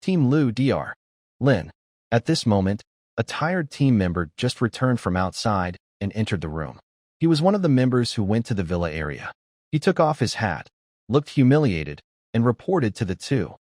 Team Lu Dr. Lin. At this moment, a tired team member just returned from outside and entered the room. He was one of the members who went to the villa area. He took off his hat, looked humiliated, and reported to the 2.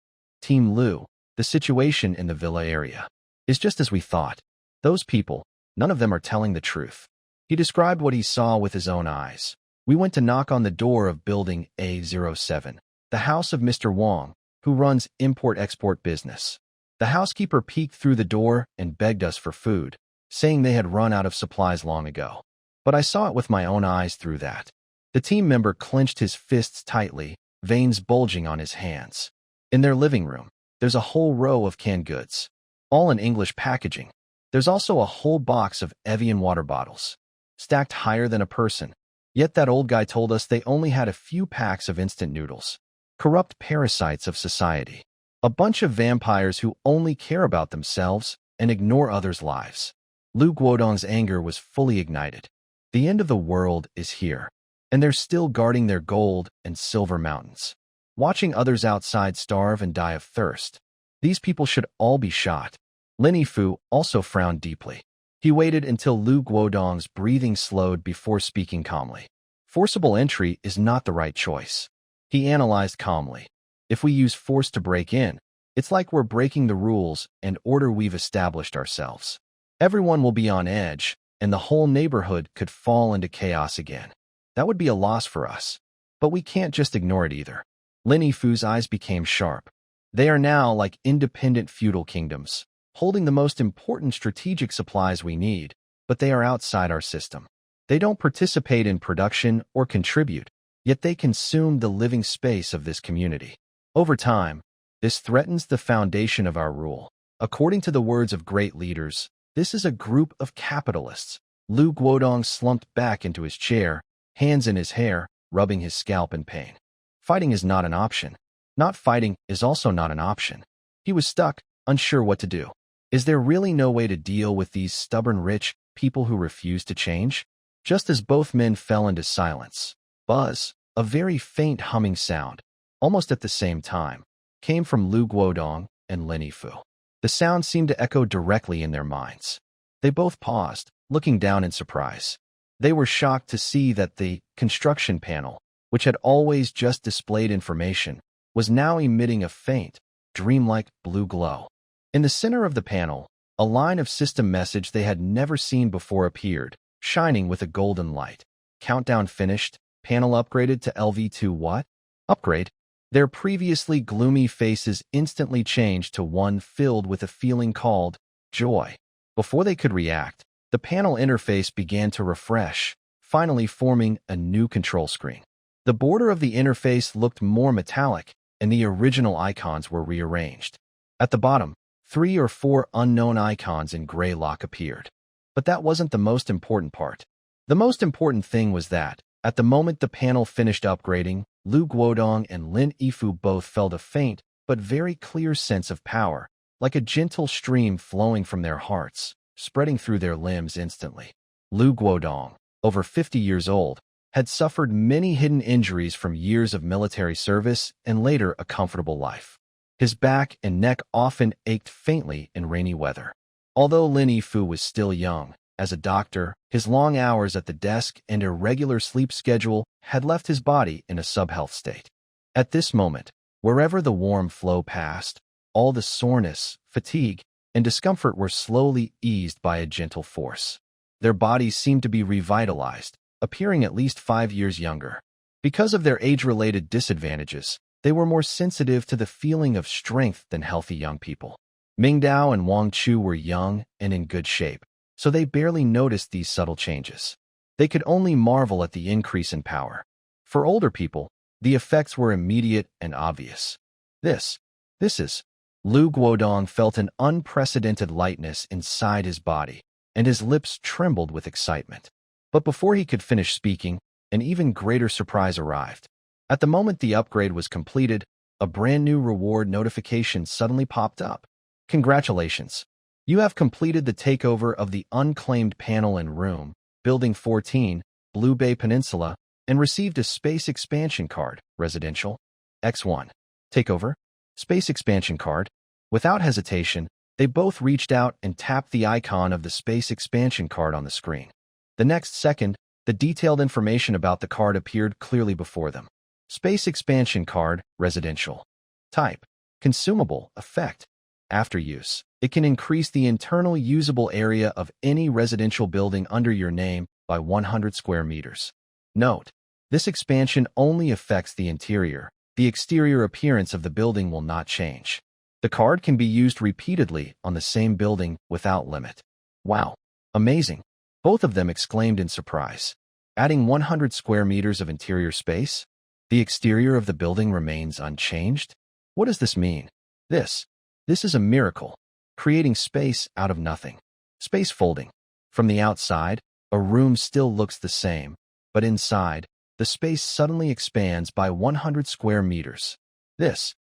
Team Lu, the situation in the villa area is just as we thought. Those people, none of them are telling the truth. He described what he saw with his own eyes. We went to knock on the door of building A07, the house of Mr. Wong, who runs import-export business. The housekeeper peeked through the door and begged us for food, saying they had run out of supplies long ago. But I saw it with my own eyes through that. The team member clenched his fists tightly, veins bulging on his hands. In their living room, there's a whole row of canned goods, all in English packaging. There's also a whole box of Evian water bottles, stacked higher than a person. Yet that old guy told us they only had a few packs of instant noodles. Corrupt parasites of society. A bunch of vampires who only care about themselves and ignore others' lives. Lu Guodong's anger was fully ignited. The end of the world is here, and they're still guarding their gold and silver mountains, watching others outside starve and die of thirst. These people should all be shot. Lin Yifu also frowned deeply. He waited until Lu Guodong's breathing slowed before speaking calmly. Forcible entry is not the right choice. He analyzed calmly. If we use force to break in, it's like we're breaking the rules and order we've established ourselves. Everyone will be on edge, and the whole neighborhood could fall into chaos again. That would be a loss for us. But we can't just ignore it either. Lin Yifu's eyes became sharp. They are now like independent feudal kingdoms, holding the most important strategic supplies we need, but they are outside our system. They don't participate in production or contribute, yet they consume the living space of this community. Over time, this threatens the foundation of our rule. According to the words of great leaders, this is a group of capitalists. Lu Guodong slumped back into his chair, hands in his hair, rubbing his scalp in pain. Fighting is not an option. Not fighting is also not an option. He was stuck, unsure what to do. Is there really no way to deal with these stubborn rich people who refuse to change? Just as both men fell into silence, buzz, a very faint humming sound, almost at the same time, came from Lu Guodong and Lin Yifu. The sound seemed to echo directly in their minds. They both paused, looking down in surprise. They were shocked to see that the construction panel, which had always just displayed information, was now emitting a faint, dreamlike blue glow. In the center of the panel, a line of system message they had never seen before appeared, shining with a golden light. Countdown finished, panel upgraded to LV2 what? Upgrade? Their previously gloomy faces instantly changed to one filled with a feeling called joy. Before they could react, the panel interface began to refresh, finally forming a new control screen. The border of the interface looked more metallic, and the original icons were rearranged. At the bottom, 3 or 4 unknown icons in gray lock appeared. But that wasn't the most important part. The most important thing was that, at the moment the panel finished upgrading, Lu Guodong and Lin Yifu both felt a faint but very clear sense of power, like a gentle stream flowing from their hearts, spreading through their limbs instantly. Lu Guodong, over 50 years old, had suffered many hidden injuries from years of military service and later a comfortable life. His back and neck often ached faintly in rainy weather. Although Lin Yifu was still young, as a doctor, his long hours at the desk and irregular sleep schedule had left his body in a subhealth state. At this moment, wherever the warm flow passed, all the soreness, fatigue, and discomfort were slowly eased by a gentle force. Their bodies seemed to be revitalized, appearing at least 5 years younger. Because of their age-related disadvantages, they were more sensitive to the feeling of strength than healthy young people. Mingdao and Wang Chu were young and in good shape, so they barely noticed these subtle changes. They could only marvel at the increase in power. For older people, the effects were immediate and obvious. This is. Lu Guodong felt an unprecedented lightness inside his body, and his lips trembled with excitement. But before he could finish speaking, an even greater surprise arrived. At the moment the upgrade was completed, a brand new reward notification suddenly popped up. Congratulations! You have completed the takeover of the unclaimed panel and room, Building 14, Blue Bay Peninsula, and received a space expansion card, residential. X1. Takeover. Space expansion card. Without hesitation, they both reached out and tapped the icon of the space expansion card on the screen. The next second, the detailed information about the card appeared clearly before them. Space expansion card, residential. Type. Consumable, effect. After use, it can increase the internal usable area of any residential building under your name by 100 square meters. Note, this expansion only affects the interior. The exterior appearance of the building will not change. The card can be used repeatedly on the same building without limit. Wow, amazing! Both of them exclaimed in surprise. Adding 100 square meters of interior space? The exterior of the building remains unchanged? What does this mean? This is a miracle, creating space out of nothing. Space folding. From the outside, a room still looks the same, but inside, the space suddenly expands by 100 square meters. This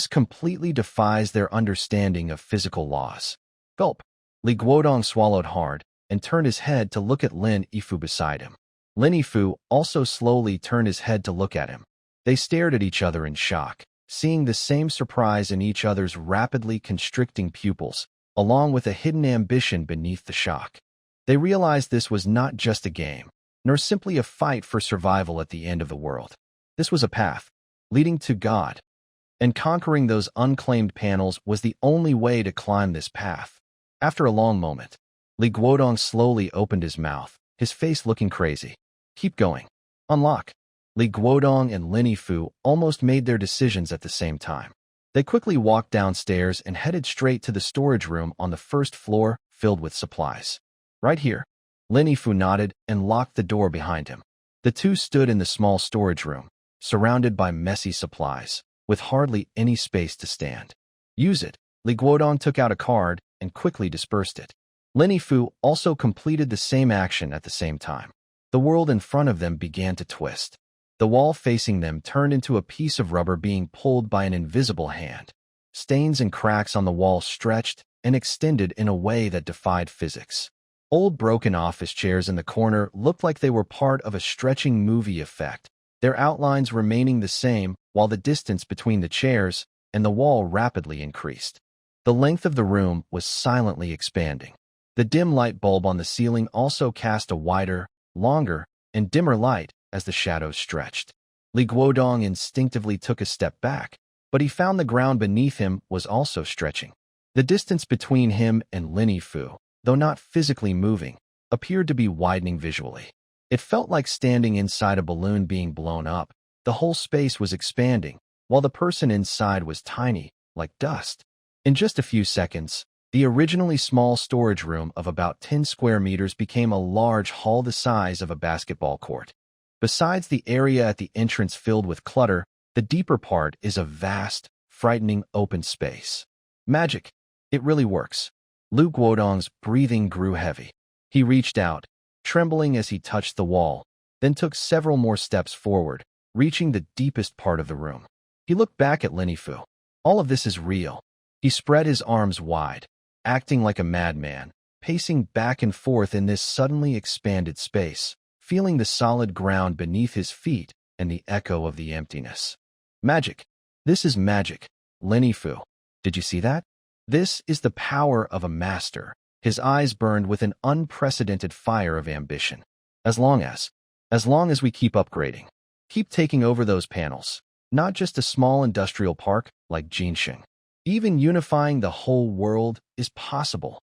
completely defies their understanding of physical laws. Gulp. Li Guodong swallowed hard and turned his head to look at Lin Yifu beside him. Lin Yifu also slowly turned his head to look at him. They stared at each other in shock, seeing the same surprise in each other's rapidly constricting pupils, along with a hidden ambition beneath the shock. They realized this was not just a game, nor simply a fight for survival at the end of the world. This was a path leading to God, and conquering those unclaimed panels was the only way to climb this path. After a long moment, Li Guodong slowly opened his mouth, his face looking crazy. Keep going. Unlock. Li Guodong and Lin Yifu almost made their decisions at the same time. They quickly walked downstairs and headed straight to the storage room on the first floor filled with supplies. Right here. Lin Yifu nodded and locked the door behind him. The two stood in the small storage room, surrounded by messy supplies, with hardly any space to stand. Use it. Li Guodong took out a card and quickly dispersed it. Lin Yifu also completed the same action at the same time. The world in front of them began to twist. The wall facing them turned into a piece of rubber being pulled by an invisible hand. Stains and cracks on the wall stretched and extended in a way that defied physics. Old broken office chairs in the corner looked like they were part of a stretching movie effect, their outlines remaining the same while the distance between the chairs and the wall rapidly increased. The length of the room was silently expanding. The dim light bulb on the ceiling also cast a wider, longer, and dimmer light as the shadows stretched. Li Guodong instinctively took a step back, but he found the ground beneath him was also stretching. The distance between him and Lin Yifu, though not physically moving, appeared to be widening visually. It felt like standing inside a balloon being blown up. The whole space was expanding, while the person inside was tiny, like dust. In just a few seconds, the originally small storage room of about 10 square meters became a large hall the size of a basketball court. Besides the area at the entrance filled with clutter, the deeper part is a vast, frightening open space. Magic. It really works. Li Guodong's breathing grew heavy. He reached out, trembling as he touched the wall, then took several more steps forward, reaching the deepest part of the room. He looked back at Lin Yifu. All of this is real. He spread his arms wide, acting like a madman, pacing back and forth in this suddenly expanded space, feeling the solid ground beneath his feet and the echo of the emptiness. Magic. This is magic. Lin Yifu. Did you see that? This is the power of a master. His eyes burned with an unprecedented fire of ambition. As long as we keep upgrading, keep taking over those panels, not just a small industrial park like Jinxing. Even unifying the whole world is possible.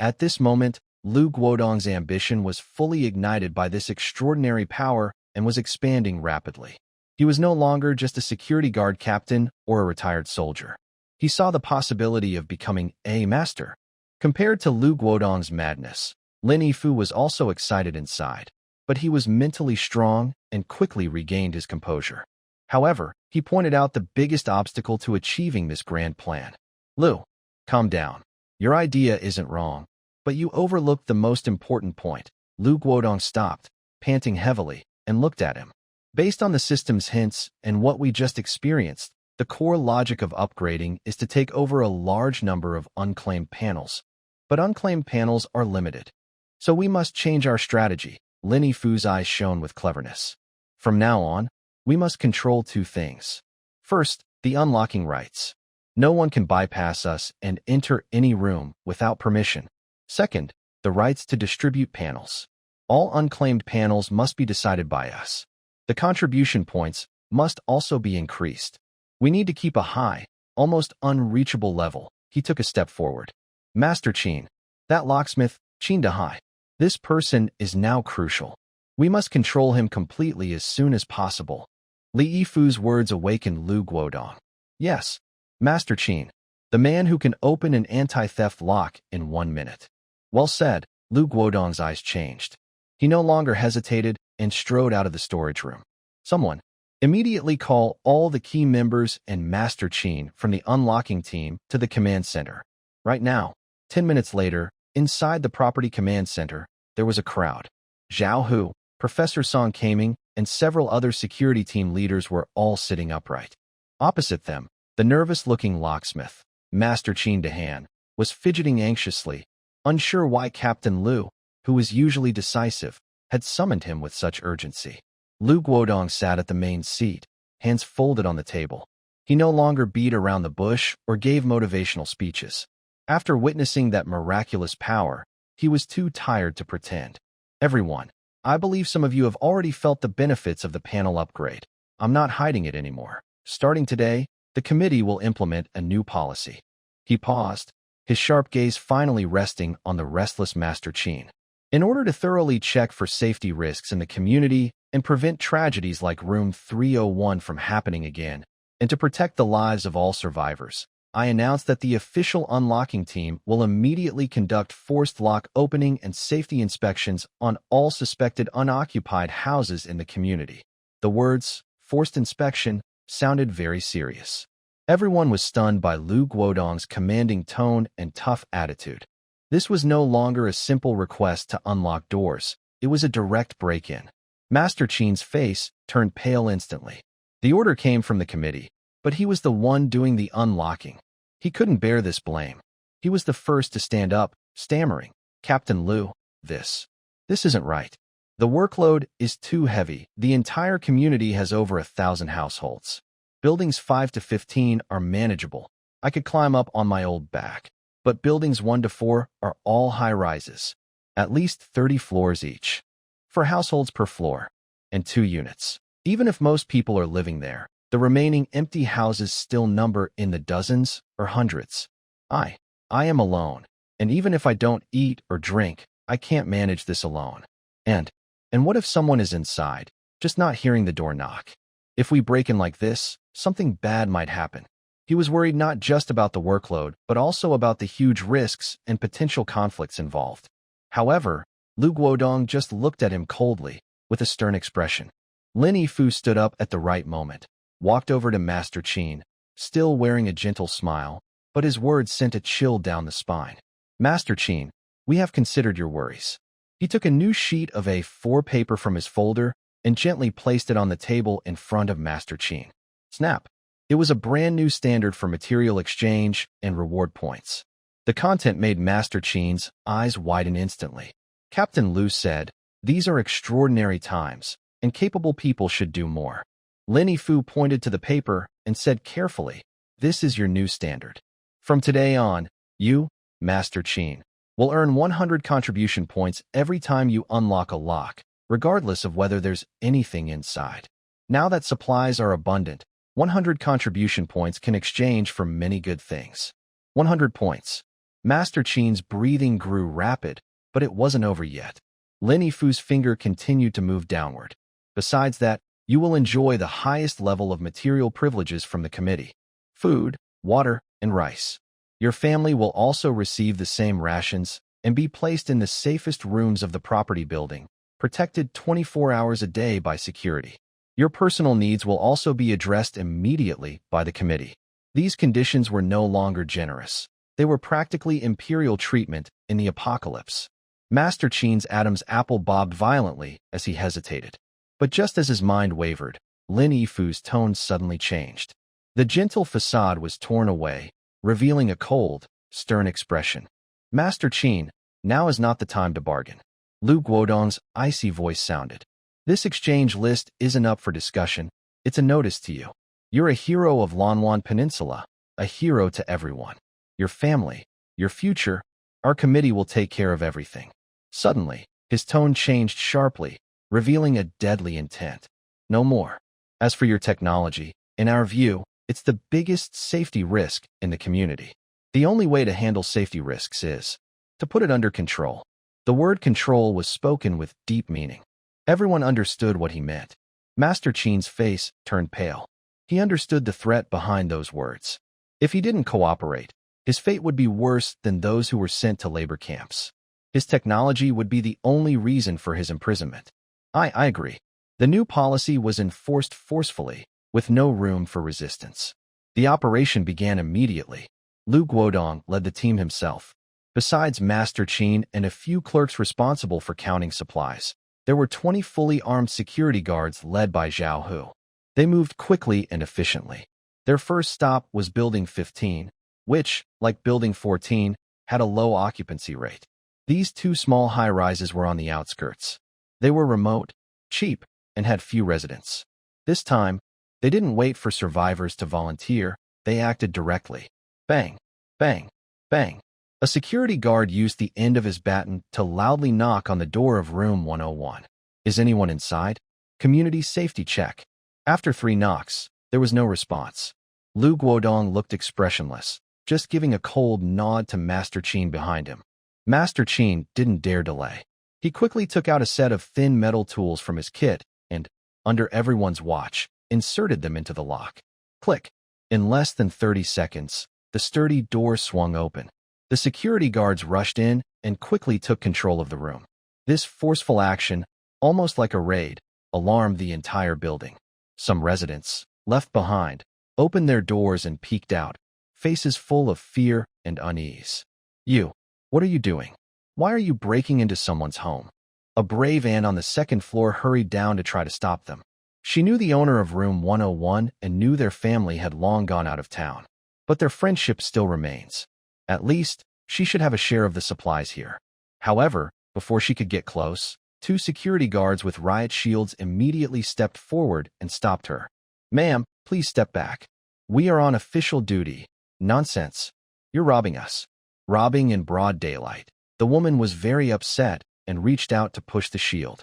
At this moment, Li Guodong's ambition was fully ignited by this extraordinary power and was expanding rapidly. He was no longer just a security guard captain or a retired soldier. He saw the possibility of becoming a master. Compared to Li Guodong's madness, Lin Yifu was also excited inside, but he was mentally strong and quickly regained his composure. However, he pointed out the biggest obstacle to achieving this grand plan. Lu, calm down. Your idea isn't wrong, but you overlooked the most important point. Li Guodong stopped, panting heavily, and looked at him. Based on the system's hints and what we just experienced, the core logic of upgrading is to take over a large number of unclaimed panels. But unclaimed panels are limited. So we must change our strategy. Lin Yifu's eyes shone with cleverness. From now on, we must control two things. First, the unlocking rights. No one can bypass us and enter any room without permission. Second, the rights to distribute panels. All unclaimed panels must be decided by us. The contribution points must also be increased. We need to keep a high, almost unreachable level. He took a step forward. Master Qin, that locksmith, Qin Dahai. This person is now crucial. We must control him completely as soon as possible. Li Yifu's words awakened Li Guodong. Yes, Master Qin, the man who can open an anti-theft lock in 1 minute. Well said. Li Guodong's eyes changed. He no longer hesitated and strode out of the storage room. Someone, immediately call all the key members and Master Qin from the unlocking team to the command center. Right now. 10 minutes later, inside the property command center, there was a crowd. Zhao Hu, Professor Song Kaming, and several other security team leaders were all sitting upright. Opposite them, the nervous-looking locksmith, Master Qin Dahan, was fidgeting anxiously, unsure why Captain Liu, who was usually decisive, had summoned him with such urgency. Li Guodong sat at the main seat, hands folded on the table. He no longer beat around the bush or gave motivational speeches. After witnessing that miraculous power, He was too tired to pretend. Everyone, I believe some of you have already felt the benefits of the panel upgrade. I'm not hiding it anymore. Starting today, the committee will implement a new policy. He paused, his sharp gaze finally resting on the restless Master Qin. In order to thoroughly check for safety risks in the community and prevent tragedies like Room 301 from happening again, and to protect the lives of all survivors, I announced that the official unlocking team will immediately conduct forced lock opening and safety inspections on all suspected unoccupied houses in the community. The words, forced inspection, sounded very serious. Everyone was stunned by Lu Guodong's commanding tone and tough attitude. This was no longer a simple request to unlock doors. It was a direct break-in. Master Qin's face turned pale instantly. The order came from the committee, but he was the one doing the unlocking. He couldn't bear this blame. He was the first to stand up, stammering, "Captain Lu, this isn't right. The workload is too heavy. The entire community has over 1,000 households. Buildings 5 to 15 are manageable. I could climb up on my old back. But buildings 1 to 4 are all high-rises, at least 30 floors each. 4 households per floor, and 2 units. Even if most people are living there, the remaining empty houses still number in the dozens or hundreds. I am alone, and even if I don't eat or drink, I can't manage this alone. And what if someone is inside, just not hearing the door knock? If we break in like this, something bad might happen." He was worried not just about the workload, but also about the huge risks and potential conflicts involved. However, Lu Guodong just looked at him coldly, with a stern expression. Lin Yifu stood up at the right moment, walked over to Master Qin, still wearing a gentle smile, but his words sent a chill down the spine. "Master Qin, we have considered your worries." He took a new sheet of A4 paper from his folder and gently placed it on the table in front of Master Qin. Snap! It was a brand new standard for material exchange and reward points. The content made Master Qin's eyes widen instantly. Captain Lu said, "These are extraordinary times, and capable people should do more." Lin Yifu pointed to the paper and said carefully, "This is your new standard. From today on, you, Master Qin, will earn 100 contribution points every time you unlock a lock, regardless of whether there's anything inside. Now that supplies are abundant, 100 contribution points can exchange for many good things." 100 points. Master Qin's breathing grew rapid, but it wasn't over yet. Lin Yifu's finger continued to move downward. "Besides that, you will enjoy the highest level of material privileges from the committee. Food, water, and rice. Your family will also receive the same rations and be placed in the safest rooms of the property building, protected 24 hours a day by security. Your personal needs will also be addressed immediately by the committee." These conditions were no longer generous. They were practically imperial treatment in the apocalypse. Master Qin's Adam's apple bobbed violently as he hesitated. But just as his mind wavered, Lin Yifu's tone suddenly changed. The gentle facade was torn away, revealing a cold, stern expression. "Master Qin, now is not the time to bargain." Lu Guodong's icy voice sounded. "This exchange list isn't up for discussion. It's a notice to you. You're a hero of Lanwan Peninsula, a hero to everyone. Your family, your future, our committee will take care of everything." Suddenly, his tone changed sharply, revealing a deadly intent. "No more. As for your technology, in our view, it's the biggest safety risk in the community. The only way to handle safety risks is to put it under control." The word control was spoken with deep meaning. Everyone understood what he meant. Master Qin's face turned pale. He understood the threat behind those words. If he didn't cooperate, his fate would be worse than those who were sent to labor camps. His technology would be the only reason for his imprisonment. I agree. The new policy was enforced forcefully, with no room for resistance. The operation began immediately. Lu Guodong led the team himself. Besides Master Qin and a few clerks responsible for counting supplies, there were 20 fully armed security guards led by Zhao Hu. They moved quickly and efficiently. Their first stop was Building 15, which, like Building 14, had a low occupancy rate. These 2 small high-rises were on the outskirts. They were remote, cheap, and had few residents. This time, they didn't wait for survivors to volunteer, they acted directly. Bang, bang, bang. A security guard used the end of his baton to loudly knock on the door of room 101. Is anyone inside? Community safety check. After 3 knocks, there was no response. Lu Guodong looked expressionless, just giving a cold nod to Master Qin behind him. Master Qin didn't dare delay. He quickly took out a set of thin metal tools from his kit and, under everyone's watch, inserted them into the lock. Click. In less than 30 seconds, the sturdy door swung open. The security guards rushed in and quickly took control of the room. This forceful action, almost like a raid, alarmed the entire building. Some residents, left behind, opened their doors and peeked out, faces full of fear and unease. You, what are you doing? Why are you breaking into someone's home? A brave aunt on the 2nd floor hurried down to try to stop them. She knew the owner of room 101 and knew their family had long gone out of town. But their friendship still remains. At least, she should have a share of the supplies here. However, before she could get close, 2 security guards with riot shields immediately stepped forward and stopped her. Ma'am, please step back. We are on official duty. Nonsense. You're robbing us. Robbing in broad daylight. The woman was very upset and reached out to push the shield.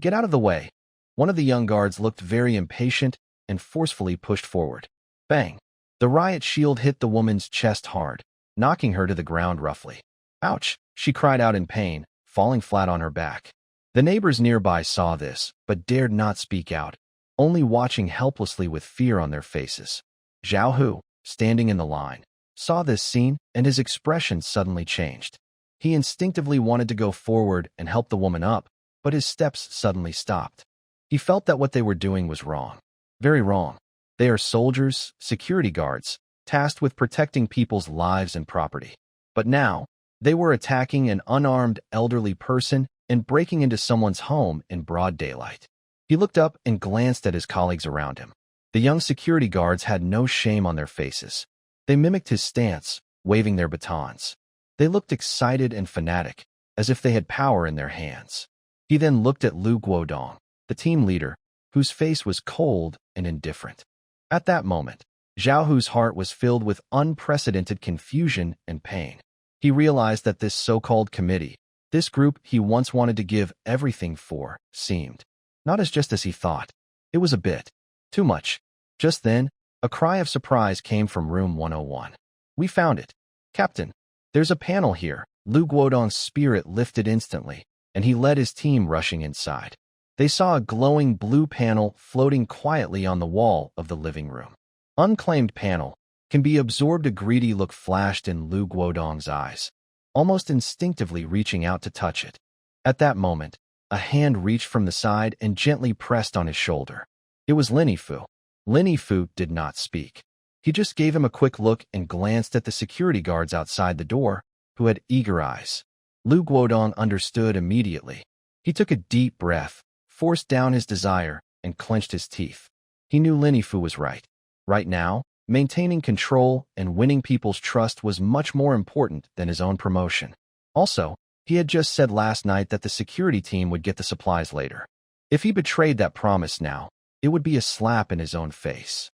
Get out of the way. One of the young guards looked very impatient and forcefully pushed forward. Bang. The riot shield hit the woman's chest hard, knocking her to the ground roughly. Ouch, she cried out in pain, falling flat on her back. The neighbors nearby saw this, but dared not speak out, only watching helplessly with fear on their faces. Zhao Hu, standing in the line, saw this scene and his expression suddenly changed. He instinctively wanted to go forward and help the woman up, but his steps suddenly stopped. He felt that what they were doing was wrong. Very wrong. They are soldiers, security guards, tasked with protecting people's lives and property. But now, they were attacking an unarmed elderly person and breaking into someone's home in broad daylight. He looked up and glanced at his colleagues around him. The young security guards had no shame on their faces. They mimicked his stance, waving their batons. They looked excited and fanatic, as if they had power in their hands. He then looked at Lu Guodong, the team leader, whose face was cold and indifferent. At that moment, Zhao Hu's heart was filled with unprecedented confusion and pain. He realized that this so-called committee, this group he once wanted to give everything for, seemed not as just as he thought. It was a bit too much. Just then, a cry of surprise came from room 101. We found it. Captain, there's a panel here. Lu Guodong's spirit lifted instantly, and he led his team rushing inside. They saw a glowing blue panel floating quietly on the wall of the living room. Unclaimed panel. Can be absorbed. A greedy look flashed in Lu Guodong's eyes, almost instinctively reaching out to touch it. At that moment, a hand reached from the side and gently pressed on his shoulder. It was Lin Fu. Lin Fu did not speak. He just gave him a quick look and glanced at the security guards outside the door, who had eager eyes. Lu Guodong understood immediately. He took a deep breath, forced down his desire, and clenched his teeth. He knew Lin Fu was right. Right now, maintaining control and winning people's trust was much more important than his own promotion. Also, he had just said last night that the security team would get the supplies later. If he betrayed that promise now, it would be a slap in his own face.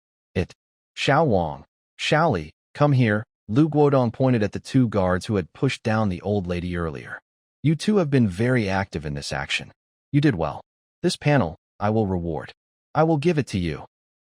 Xiao Wang, Xiao Li, come here. Lu Guodong pointed at the 2 guards who had pushed down the old lady earlier. You 2 have been very active in this action. You did well. This panel, I will reward. I will give it to you.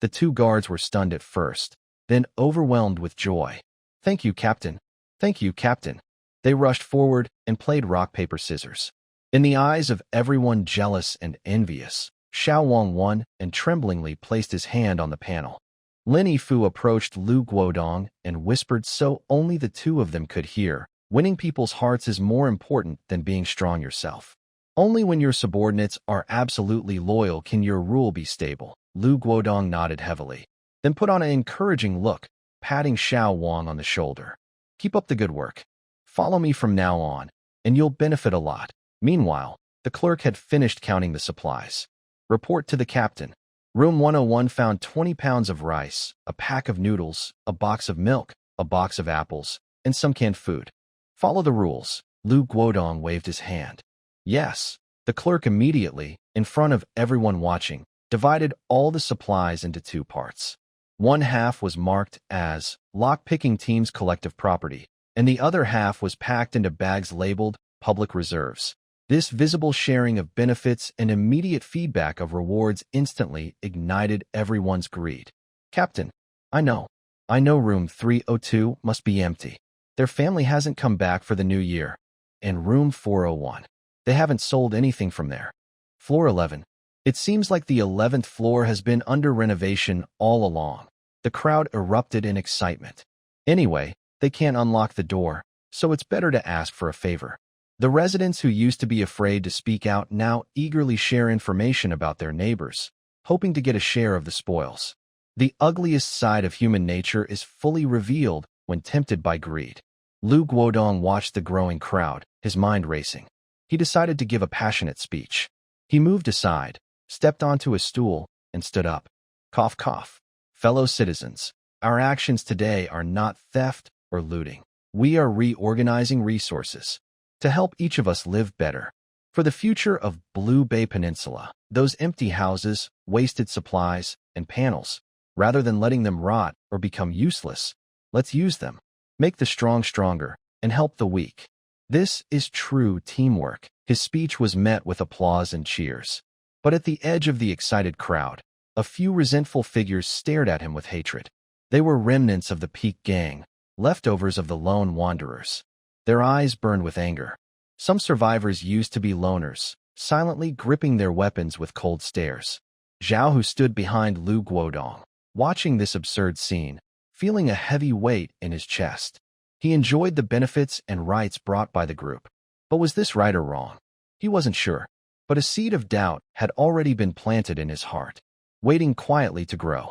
The 2 guards were stunned at first, then overwhelmed with joy. Thank you, Captain. Thank you, Captain. They rushed forward and played rock, paper, scissors. In the eyes of everyone jealous and envious, Xiao Wang won and tremblingly placed his hand on the panel. Lin Fu approached Lu Guodong and whispered so only the 2 of them could hear, winning people's hearts is more important than being strong yourself. Only when your subordinates are absolutely loyal can your rule be stable. Lu Guodong nodded heavily, then put on an encouraging look, patting Xiao Wang on the shoulder. Keep up the good work. Follow me from now on, and you'll benefit a lot. Meanwhile, the clerk had finished counting the supplies. Report to the captain. Room 101 found 20 pounds of rice, a pack of noodles, a box of milk, a box of apples, and some canned food. Follow the rules. Lu Guodong waved his hand. Yes. The clerk immediately, in front of everyone watching, divided all the supplies into 2 parts. One half was marked as lock-picking team's collective property, and the other half was packed into bags labeled public reserves. This visible sharing of benefits and immediate feedback of rewards instantly ignited everyone's greed. Captain, I know room 302 must be empty. Their family hasn't come back for the new year. And room 401. They haven't sold anything from there. Floor 11. It seems like the 11th floor has been under renovation all along. The crowd erupted in excitement. Anyway, they can't unlock the door, so it's better to ask for a favor. The residents who used to be afraid to speak out now eagerly share information about their neighbors, hoping to get a share of the spoils. The ugliest side of human nature is fully revealed when tempted by greed. Lu Guodong watched the growing crowd, his mind racing. He decided to give a passionate speech. He moved aside, stepped onto a stool, and stood up. Cough, cough. Fellow citizens, our actions today are not theft or looting. We are reorganizing resources to help each of us live better. For the future of Blue Bay Peninsula, those empty houses, wasted supplies, and panels, rather than letting them rot or become useless, let's use them. Make the strong stronger and help the weak. This is true teamwork. His speech was met with applause and cheers. But at the edge of the excited crowd, a few resentful figures stared at him with hatred. They were remnants of the Peak Gang, leftovers of the lone wanderers. Their eyes burned with anger. Some survivors used to be loners, silently gripping their weapons with cold stares. Zhao, who stood behind Lu Guodong, watching this absurd scene, feeling a heavy weight in his chest. He enjoyed the benefits and rights brought by the group. But was this right or wrong? He wasn't sure. But a seed of doubt had already been planted in his heart, waiting quietly to grow.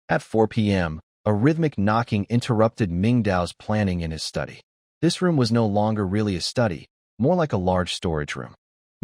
At 4 p.m., a rhythmic knocking interrupted Mingdao's planning in his study. This room was no longer really a study, more like a large storage room.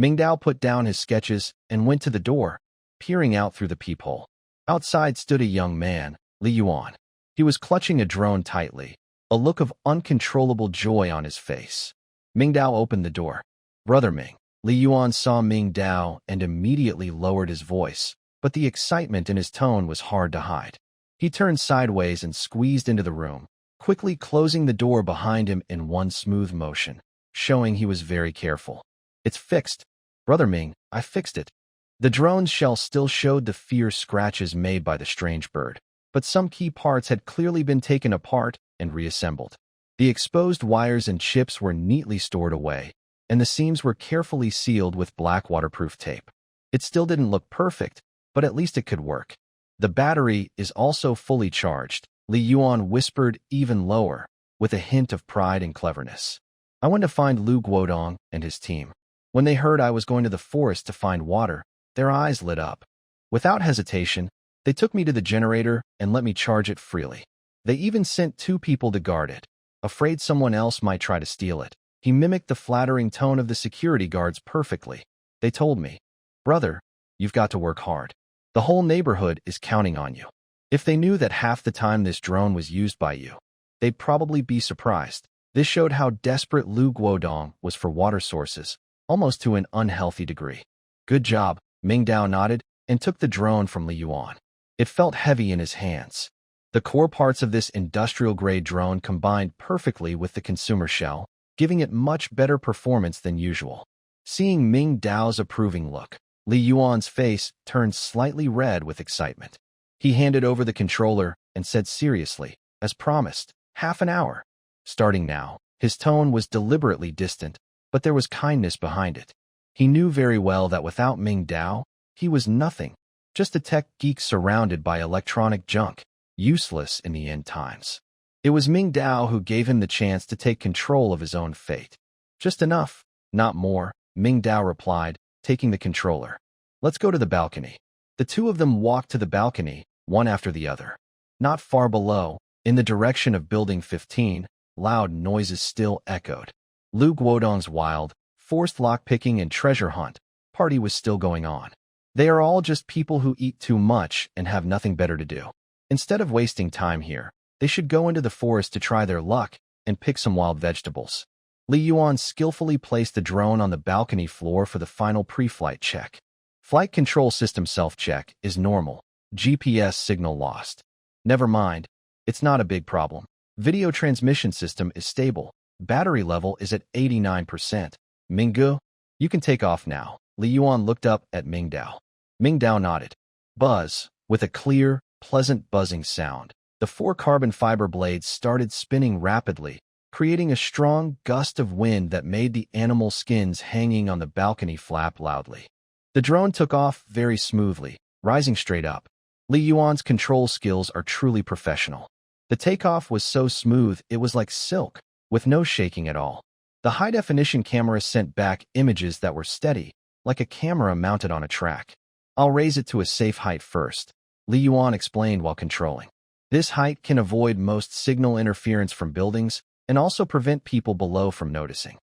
Mingdao put down his sketches and went to the door, peering out through the peephole. Outside stood a young man, Li Yuan. He was clutching a drone tightly, a look of uncontrollable joy on his face. Mingdao opened the door. Brother Ming. Li Yuan saw Mingdao and immediately lowered his voice, but the excitement in his tone was hard to hide. He turned sideways and squeezed into the room, quickly closing the door behind him in one smooth motion, showing he was very careful. It's fixed. Brother Ming, I fixed it. The drone's shell still showed the fierce scratches made by the strange bird, but some key parts had clearly been taken apart and reassembled. The exposed wires and chips were neatly stored away, and the seams were carefully sealed with black waterproof tape. It still didn't look perfect, but at least it could work. The battery is also fully charged, Li Yuan whispered even lower, with a hint of pride and cleverness. I went to find Lu Guodong and his team. When they heard I was going to the forest to find water, their eyes lit up. Without hesitation, they took me to the generator and let me charge it freely. They even sent 2 people to guard it, afraid someone else might try to steal it. He mimicked the flattering tone of the security guards perfectly. They told me, brother, you've got to work hard. The whole neighborhood is counting on you. If they knew that half the time this drone was used by you, they'd probably be surprised. This showed how desperate Lu Guodong was for water sources, almost to an unhealthy degree. Good job, Mingdao nodded and took the drone from Li Yuan. It felt heavy in his hands. The core parts of this industrial-grade drone combined perfectly with the consumer shell, giving it much better performance than usual. Seeing Mingdao's approving look, Li Yuan's face turned slightly red with excitement. He handed over the controller and said seriously, as promised, half an hour. Starting now, his tone was deliberately distant, but there was kindness behind it. He knew very well that without Mingdao, he was nothing, just a tech geek surrounded by electronic junk, useless in the end times. It was Mingdao who gave him the chance to take control of his own fate. Just enough, not more, Mingdao replied, taking the controller. Let's go to the balcony. The 2 of them walked to the balcony, one after the other. Not far below, in the direction of Building 15, loud noises still echoed. Lu Guodong's wild, forced lockpicking and treasure hunt party was still going on. They are all just people who eat too much and have nothing better to do. Instead of wasting time here, they should go into the forest to try their luck and pick some wild vegetables. Li Yuan skillfully placed the drone on the balcony floor for the final pre-flight check. Flight control system self-check is normal. GPS signal lost. Never mind, it's not a big problem. Video transmission system is stable. Battery level is at 89%. Minggu, you can take off now. Li Yuan looked up at Mingdao. Mingdao nodded. Buzz, with a clear, pleasant buzzing sound. The 4 carbon fiber blades started spinning rapidly, creating a strong gust of wind that made the animal skins hanging on the balcony flap loudly. The drone took off very smoothly, rising straight up. Li Yuan's control skills are truly professional. The takeoff was so smooth it was like silk, with no shaking at all. The high-definition camera sent back images that were steady, like a camera mounted on a track. I'll raise it to a safe height first, Li Yuan explained while controlling. This height can avoid most signal interference from buildings and also prevent people below from noticing.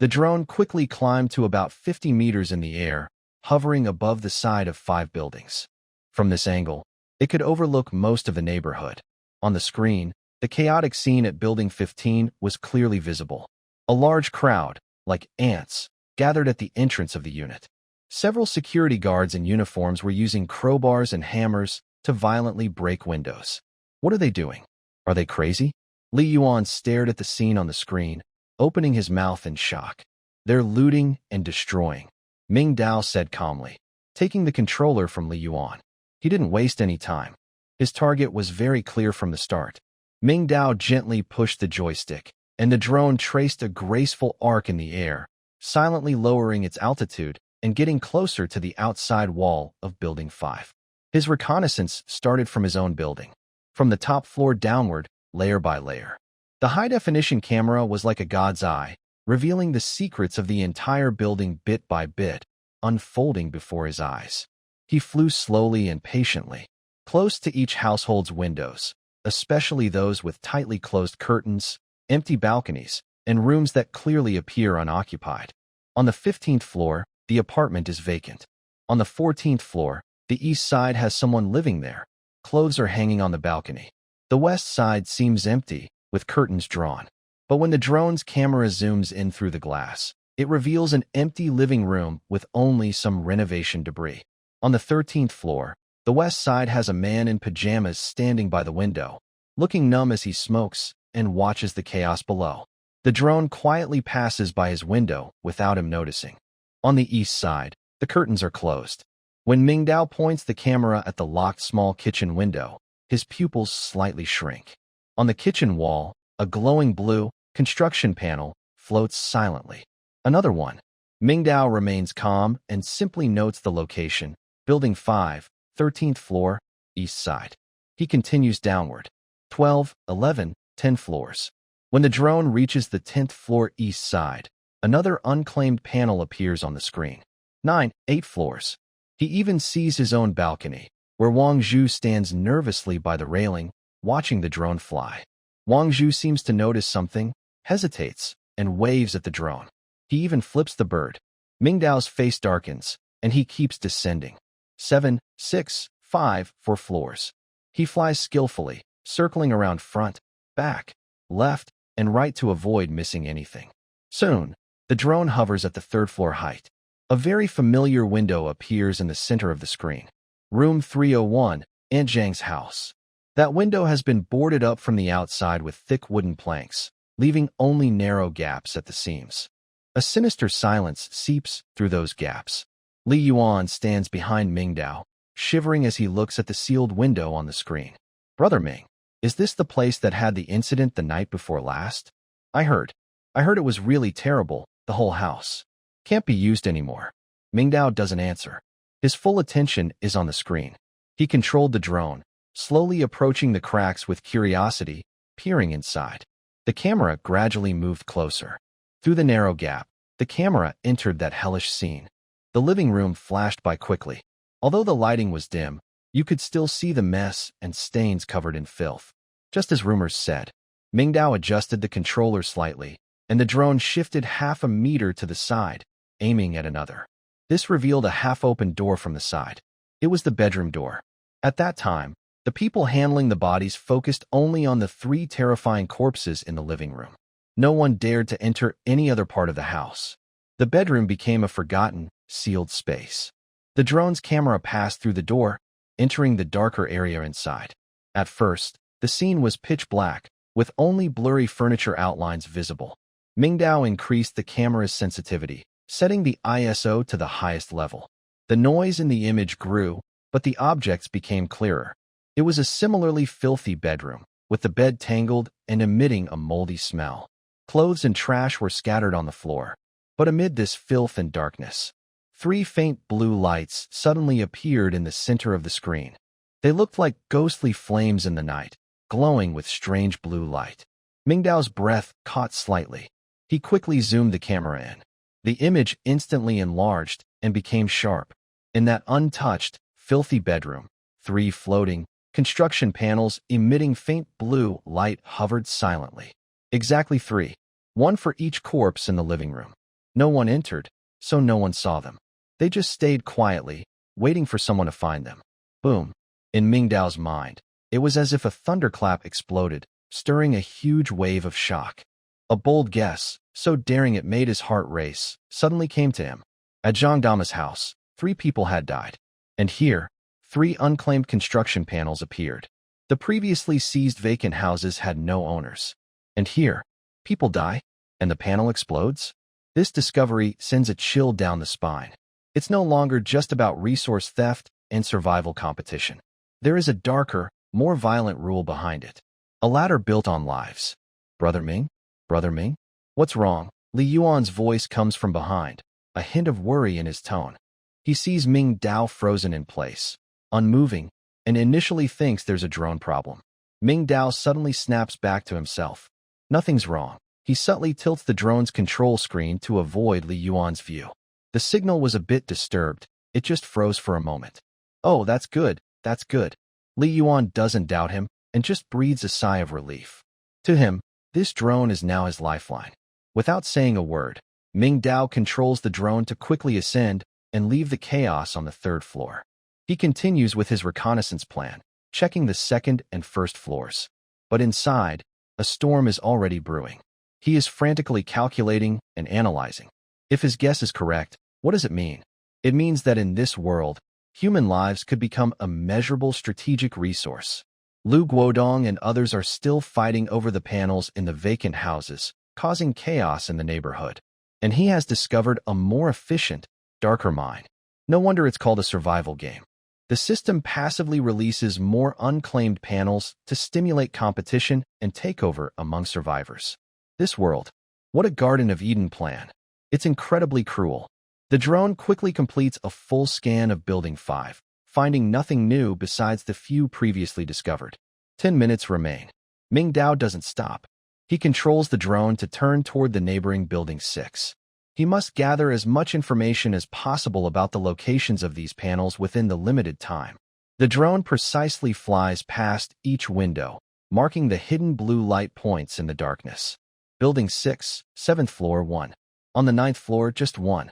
The drone quickly climbed to about 50 meters in the air, hovering above the side of 5 buildings. From this angle, it could overlook most of the neighborhood. On the screen, the chaotic scene at Building 15 was clearly visible. A large crowd, like ants, gathered at the entrance of the unit. Several security guards in uniforms were using crowbars and hammers to violently break windows. What are they doing? Are they crazy? Li Yuan stared at the scene on the screen, opening his mouth in shock. They're looting and destroying, Mingdao said calmly, taking the controller from Li Yuan. He didn't waste any time. His target was very clear from the start. Mingdao gently pushed the joystick, and the drone traced a graceful arc in the air, silently lowering its altitude and getting closer to the outside wall of Building 5. His reconnaissance started from his own building, from the top floor downward, layer by layer. The high-definition camera was like a god's eye, revealing the secrets of the entire building bit by bit, unfolding before his eyes. He flew slowly and patiently, close to each household's windows, especially those with tightly closed curtains, empty balconies, and rooms that clearly appear unoccupied. On the 15th floor, the apartment is vacant. On the 14th floor, the east side has someone living there. Clothes are hanging on the balcony. The west side seems empty, with curtains drawn. But when the drone's camera zooms in through the glass, it reveals an empty living room with only some renovation debris. On the 13th floor, the west side has a man in pajamas standing by the window, looking numb as he smokes and watches the chaos below. The drone quietly passes by his window without him noticing. On the east side, the curtains are closed. When Mingdao points the camera at the locked small kitchen window, his pupils slightly shrink. On the kitchen wall, a glowing blue construction panel floats silently. Another one. Mingdao remains calm and simply notes the location, Building 5, 13th floor, east side. He continues downward. 12, 11, 10 floors. When the drone reaches the 10th floor east side, another unclaimed panel appears on the screen. 9, 8 floors. He even sees his own balcony, where Wang Zhu stands nervously by the railing, watching the drone fly. Wang Zhu seems to notice something, hesitates, and waves at the drone. He even flips the bird. Mingdao's face darkens, and he keeps descending. 7, 6, 5, 4 floors. He flies skillfully, circling around front, back, left, and right to avoid missing anything. Soon, the drone hovers at the 3rd floor height. A very familiar window appears in the center of the screen. Room 301, Aunt Zhang's house. That window has been boarded up from the outside with thick wooden planks, leaving only narrow gaps at the seams. A sinister silence seeps through those gaps. Li Yuan stands behind Mingdao, shivering as he looks at the sealed window on the screen. Brother Ming, is this the place that had the incident the night before last? I heard it was really terrible, the whole house. Can't be used anymore. Mingdao doesn't answer. His full attention is on the screen. He controlled the drone, slowly approaching the cracks with curiosity, peering inside. The camera gradually moved closer. Through the narrow gap, the camera entered that hellish scene. The living room flashed by quickly. Although the lighting was dim, you could still see the mess and stains covered in filth. Just as rumors said, Mingdao adjusted the controller slightly, and the drone shifted half a meter to the side, aiming at another. This revealed a half-open door from the side. It was the bedroom door. At that time, the people handling the bodies focused only on the 3 terrifying corpses in the living room. No one dared to enter any other part of the house. The bedroom became a forgotten, sealed space. The drone's camera passed through the door, entering the darker area inside. At first, the scene was pitch black, with only blurry furniture outlines visible. Mingdao increased the camera's sensitivity, setting the ISO to the highest level. The noise in the image grew, but the objects became clearer. It was a similarly filthy bedroom, with the bed tangled and emitting a moldy smell. Clothes and trash were scattered on the floor. But amid this filth and darkness, 3 faint blue lights suddenly appeared in the center of the screen. They looked like ghostly flames in the night, glowing with strange blue light. Mingdao's breath caught slightly. He quickly zoomed the camera in. The image instantly enlarged and became sharp. In that untouched, filthy bedroom, 3 floating, construction panels emitting faint blue light hovered silently. Exactly 3. 1 for each corpse in the living room. No one entered, so no one saw them. They just stayed quietly, waiting for someone to find them. Boom. In Mingdao's mind, it was as if a thunderclap exploded, stirring a huge wave of shock. A bold guess, so daring it made his heart race, suddenly came to him. At Zhangdama's house, 3 people had died. And here, 3 unclaimed construction panels appeared. The previously seized vacant houses had no owners. And here, people die, and the panel explodes? This discovery sends a chill down the spine. It's no longer just about resource theft and survival competition. There is a darker, more violent rule behind it. A ladder built on lives. Brother Ming? Brother Ming? What's wrong? Li Yuan's voice comes from behind, a hint of worry in his tone. He sees Mingdao frozen in place, unmoving, and initially thinks there's a drone problem. Mingdao suddenly snaps back to himself. Nothing's wrong. He subtly tilts the drone's control screen to avoid Li Yuan's view. The signal was a bit disturbed. It just froze for a moment. Oh, that's good. That's good. Li Yuan doesn't doubt him and just breathes a sigh of relief. To him, this drone is now his lifeline. Without saying a word, Mingdao controls the drone to quickly ascend and leave the chaos on the 3rd floor. He continues with his reconnaissance plan, checking the 2nd and 1st floors. But inside, a storm is already brewing. He is frantically calculating and analyzing. If his guess is correct, what does it mean? It means that in this world, human lives could become a measurable strategic resource. Lu Guodong and others are still fighting over the panels in the vacant houses, causing chaos in the neighborhood. And he has discovered a more efficient, darker mine. No wonder it's called a survival game. The system passively releases more unclaimed panels to stimulate competition and takeover among survivors. This world, what a Garden of Eden plan. It's incredibly cruel. The drone quickly completes a full scan of Building 5, finding nothing new besides the few previously discovered. 10 minutes remain. Mingdao doesn't stop. He controls the drone to turn toward the neighboring Building 6. He must gather as much information as possible about the locations of these panels within the limited time. The drone precisely flies past each window, marking the hidden blue light points in the darkness. Building 6, 7th floor 1. On the 9th floor, just 1.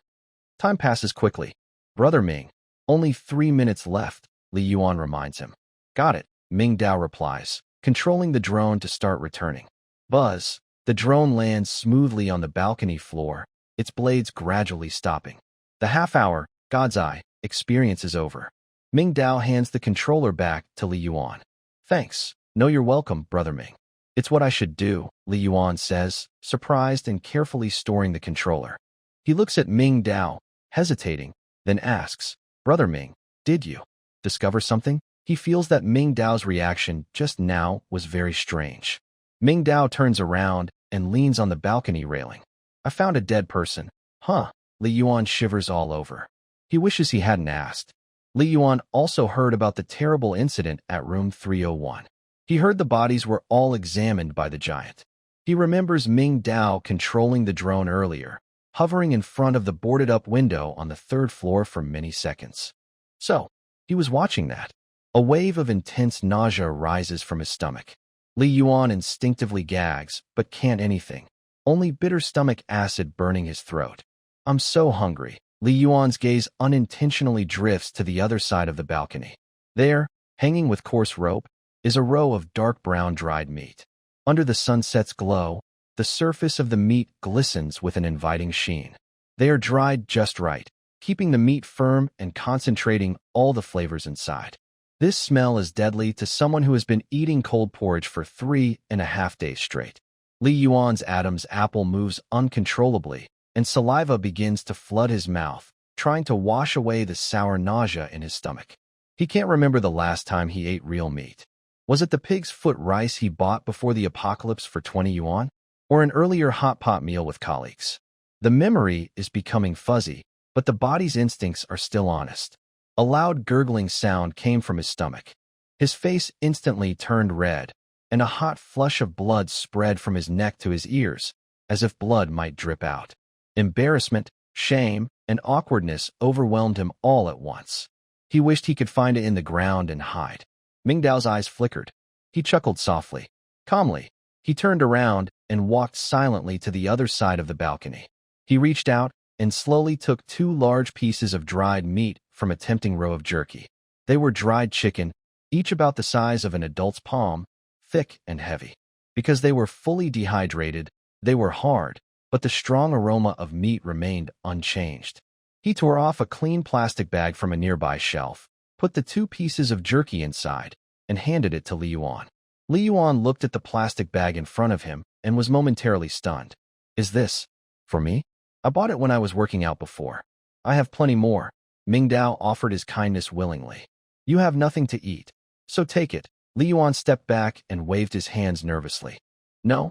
Time passes quickly. Brother Ming, only 3 minutes left, Li Yuan reminds him. Got it, Mingdao replies, controlling the drone to start returning. Buzz, the drone lands smoothly on the balcony floor, its blades gradually stopping. The half-hour, God's Eye, experience is over. Mingdao hands the controller back to Li Yuan. Thanks. No, you're welcome, Brother Ming. It's what I should do, Li Yuan says, surprised and carefully storing the controller. He looks at Mingdao, hesitating, then asks, Brother Ming, did you discover something? He feels that Mingdao's reaction just now was very strange. Mingdao turns around and leans on the balcony railing. I found a dead person. Huh? Li Yuan shivers all over. He wishes he hadn't asked. Li Yuan also heard about the terrible incident at room 301. He heard the bodies were all examined by the giant. He remembers Mingdao controlling the drone earlier, hovering in front of the boarded-up window on the 3rd floor for many seconds. So, he was watching that. A wave of intense nausea rises from his stomach. Li Yuan instinctively gags, but can't anything. Only bitter stomach acid burning his throat. I'm so hungry. Li Yuan's gaze unintentionally drifts to the other side of the balcony. There, hanging with coarse rope, is a row of dark brown dried meat. Under the sunset's glow, the surface of the meat glistens with an inviting sheen. They are dried just right, keeping the meat firm and concentrating all the flavors inside. This smell is deadly to someone who has been eating cold porridge for 3.5 days straight. Li Yuan's Adam's apple moves uncontrollably, and saliva begins to flood his mouth, trying to wash away the sour nausea in his stomach. He can't remember the last time he ate real meat. Was it the pig's foot rice he bought before the apocalypse for 20 yuan? Or an earlier hot pot meal with colleagues? The memory is becoming fuzzy, but the body's instincts are still honest. A loud gurgling sound came from his stomach. His face instantly turned red, and a hot flush of blood spread from his neck to his ears, as if blood might drip out. Embarrassment, shame, and awkwardness overwhelmed him all at once. He wished he could find it in the ground and hide. Mingdao's eyes flickered. He chuckled softly. Calmly, he turned around and walked silently to the other side of the balcony. He reached out and slowly took 2 large pieces of dried meat from a tempting row of jerky. They were dried chicken, each about the size of an adult's palm, thick and heavy. Because they were fully dehydrated, they were hard, but the strong aroma of meat remained unchanged. He tore off a clean plastic bag from a nearby shelf, put the 2 pieces of jerky inside, and handed it to Li Yuan. Li Yuan looked at the plastic bag in front of him and was momentarily stunned. Is this for me? I bought it when I was working out before. I have plenty more. Mingdao offered his kindness willingly. You have nothing to eat, so take it. Li Yuan stepped back and waved his hands nervously. No.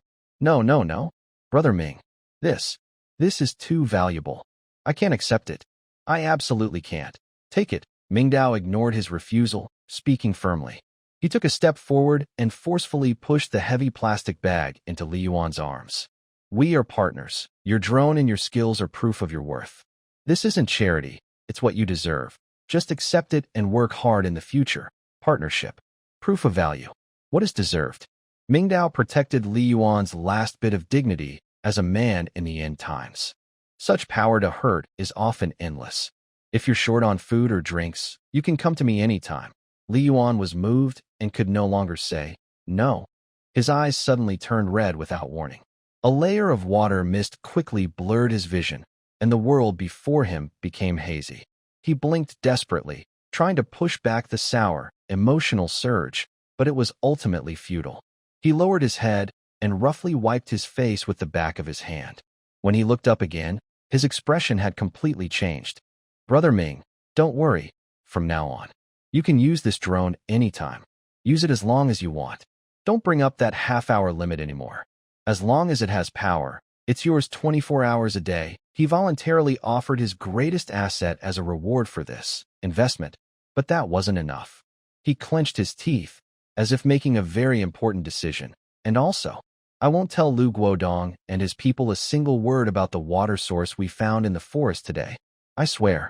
Brother Ming. This is too valuable. I can't accept it. I absolutely can't. Take it. Mingdao ignored his refusal, speaking firmly. He took a step forward and forcefully pushed the heavy plastic bag into Li Yuan's arms. We are partners. Your drone and your skills are proof of your worth. This isn't charity. It's what you deserve. Just accept it and work hard in the future. Partnership. Proof of value. What is deserved? Mingdao protected Li Yuan's last bit of dignity as a man in the end times. Such power to hurt is often endless. If you're short on food or drinks, you can come to me anytime. Li Yuan was moved and could no longer say no. His eyes suddenly turned red without warning. A layer of water mist quickly blurred his vision, and the world before him became hazy. He blinked desperately, trying to push back the sour, emotional surge, but it was ultimately futile. He lowered his head and roughly wiped his face with the back of his hand. When he looked up again, his expression had completely changed. Brother Ming, don't worry. From now on, you can use this drone anytime. Use it as long as you want. Don't bring up that half-hour limit anymore. As long as it has power, it's yours 24 hours a day. He voluntarily offered his greatest asset as a reward for this investment, but that wasn't enough. He clenched his teeth, as if making a very important decision. And also, I won't tell Lu Guodong and his people a single word about the water source we found in the forest today. I swear.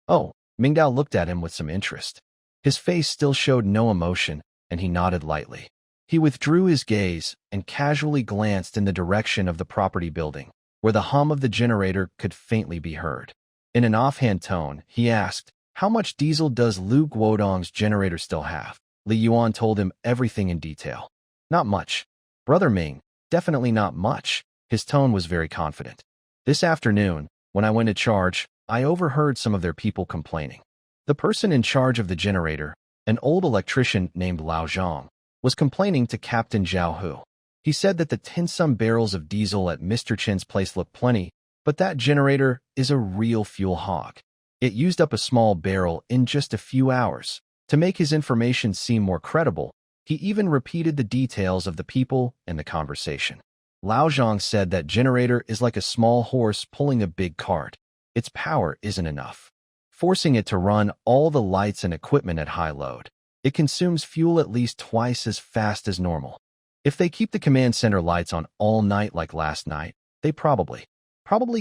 Oh, Mingdao looked at him with some interest. His face still showed no emotion, and he nodded lightly. He withdrew his gaze and casually glanced in the direction of the property building, where the hum of the generator could faintly be heard. In an offhand tone, he asked, how much diesel does Lu Guodong's generator still have? Li Yuan told him everything in detail. Not much. Brother Ming, definitely not much. His tone was very confident. This afternoon, when I went to charge, I overheard some of their people complaining. The person in charge of the generator, an old electrician named Lao Zhang, was complaining to Captain Zhao Hu. He said that the tinsome barrels of diesel at Mr. Chen's place look plenty, but that generator is a real fuel hog. It used up a small barrel in just a few hours. To make his information seem more credible, he even repeated the details of the people and the conversation. Lao Zhang said that generator is like a small horse pulling a big cart. Its power isn't enough, forcing it to run all the lights and equipment at high load. It consumes fuel at least twice as fast as normal. If they keep the command center lights on all night like last night, they probably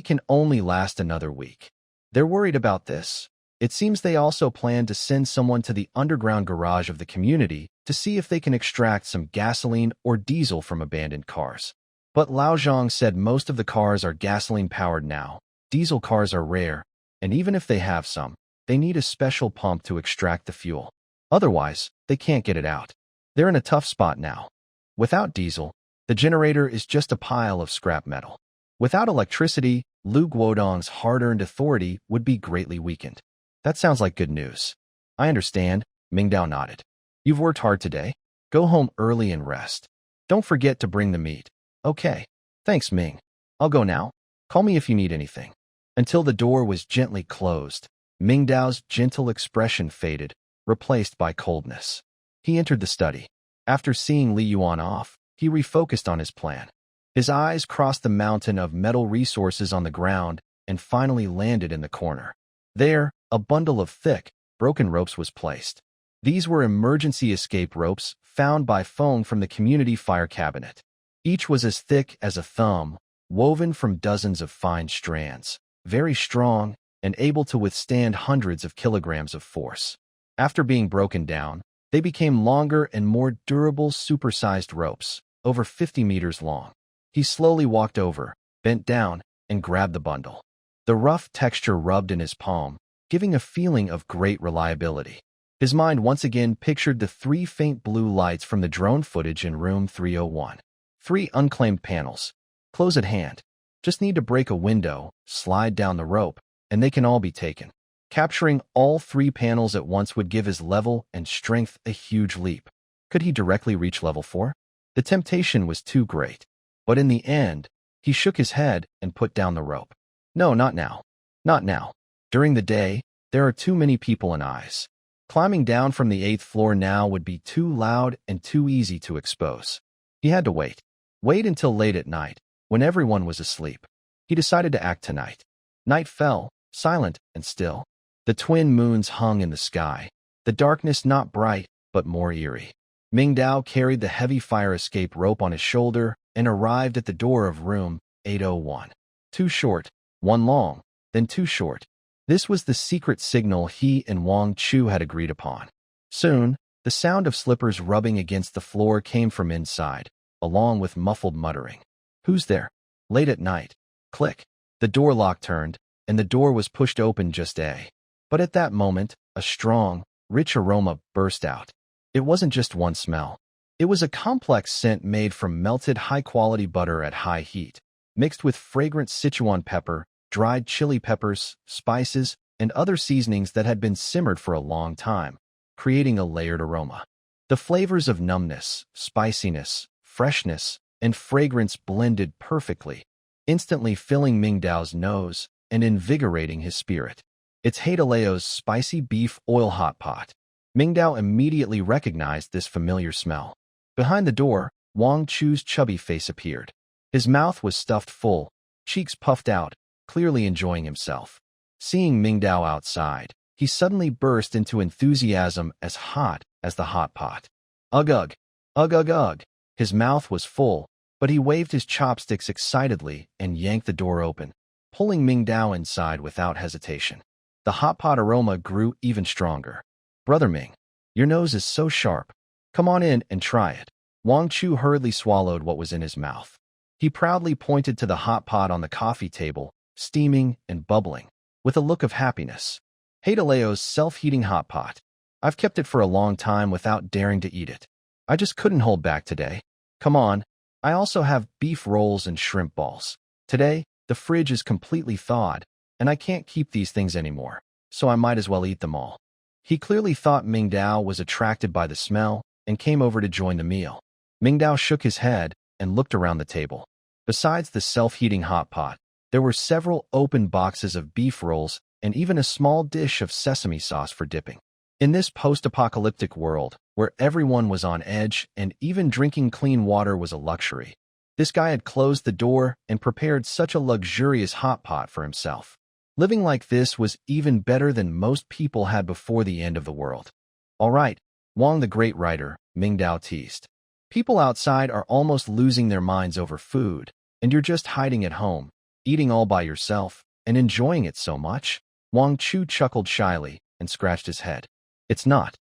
can only last another week. They're worried about this. It seems they also plan to send someone to the underground garage of the community to see if they can extract some gasoline or diesel from abandoned cars. But Lao Zhang said most of the cars are gasoline-powered now. Diesel cars are rare, and even if they have some, they need a special pump to extract the fuel. Otherwise, they can't get it out. They're in a tough spot now. Without diesel, the generator is just a pile of scrap metal. Without electricity, Lu Guodong's hard-earned authority would be greatly weakened. That sounds like good news. I understand, Mingdao nodded. You've worked hard today. Go home early and rest. Don't forget to bring the meat. Okay. Thanks, Ming. I'll go now. Call me if you need anything. Until the door was gently closed, Mingdao's gentle expression faded, replaced by coldness. He entered the study. After seeing Li Yuan off, he refocused on his plan. His eyes crossed the mountain of metal resources on the ground and finally landed in the corner. There, a bundle of thick, broken ropes was placed. These were emergency escape ropes found by Feng from the community fire cabinet. Each was as thick as a thumb, woven from dozens of fine strands, very strong and able to withstand hundreds of kilograms of force. After being broken down, they became longer and more durable supersized ropes, over 50 meters long. He slowly walked over, bent down, and grabbed the bundle. The rough texture rubbed in his palm, giving a feeling of great reliability. His mind once again pictured the 3 faint blue lights from the drone footage in room 301. 3 unclaimed panels. Close at hand. Just need to break a window, slide down the rope, and they can all be taken. Capturing all 3 panels at once would give his level and strength a huge leap. Could he directly reach level 4? The temptation was too great. But in the end, he shook his head and put down the rope. No, not now. Not now. During the day, there are too many people and eyes. Climbing down from the 8th floor now would be too loud and too easy to expose. He had to wait. Wait until late at night, when everyone was asleep. He decided to act tonight. Night fell, silent and still. The twin moons hung in the sky, the darkness not bright, but more eerie. Mingdao carried the heavy fire escape rope on his shoulder and arrived at the door of room 801. 2 short, 1 long, then 2 short. This was the secret signal he and Wang Chu had agreed upon. Soon, the sound of slippers rubbing against the floor came from inside, along with muffled muttering. Who's there? Late at night. Click. The door lock turned, and the door was pushed open just a. But at that moment, a strong, rich aroma burst out. It wasn't just one smell. It was a complex scent made from melted high-quality butter at high heat, mixed with fragrant Sichuan pepper, dried chili peppers, spices, and other seasonings that had been simmered for a long time, creating a layered aroma. The flavors of numbness, spiciness, freshness, and fragrance blended perfectly, instantly filling Mingdao's nose and invigorating his spirit. It's Hadaleo's spicy beef oil hot pot. Mingdao immediately recognized this familiar smell. Behind the door, Wang Chu's chubby face appeared. His mouth was stuffed full, cheeks puffed out, clearly enjoying himself. Seeing Mingdao outside, he suddenly burst into enthusiasm as hot as the hot pot. Ugh ugh, ugh ugh ugh. His mouth was full, but he waved his chopsticks excitedly and yanked the door open, pulling Mingdao inside without hesitation. The hot pot aroma grew even stronger. Brother Ming, your nose is so sharp. Come on in and try it. Wang Chu hurriedly swallowed what was in his mouth. He proudly pointed to the hot pot on the coffee table, steaming and bubbling, with a look of happiness. Hadaleo's self-heating hot pot. I've kept it for a long time without daring to eat it. I just couldn't hold back today. Come on. I also have beef rolls and shrimp balls. Today, the fridge is completely thawed, and I can't keep these things anymore, so I might as well eat them all. He clearly thought Mingdao was attracted by the smell and came over to join the meal. Mingdao shook his head and looked around the table. Besides the self-heating hot pot, there were several open boxes of beef rolls and even a small dish of sesame sauce for dipping. In this post-apocalyptic world, where everyone was on edge and even drinking clean water was a luxury, this guy had closed the door and prepared such a luxurious hot pot for himself. Living like this was even better than most people had before the end of the world. All right, Wang the great writer, Mingdao teased. People outside are almost losing their minds over food, and you're just hiding at home, eating all by yourself, and enjoying it so much. Wang Chu chuckled shyly and scratched his head. It's not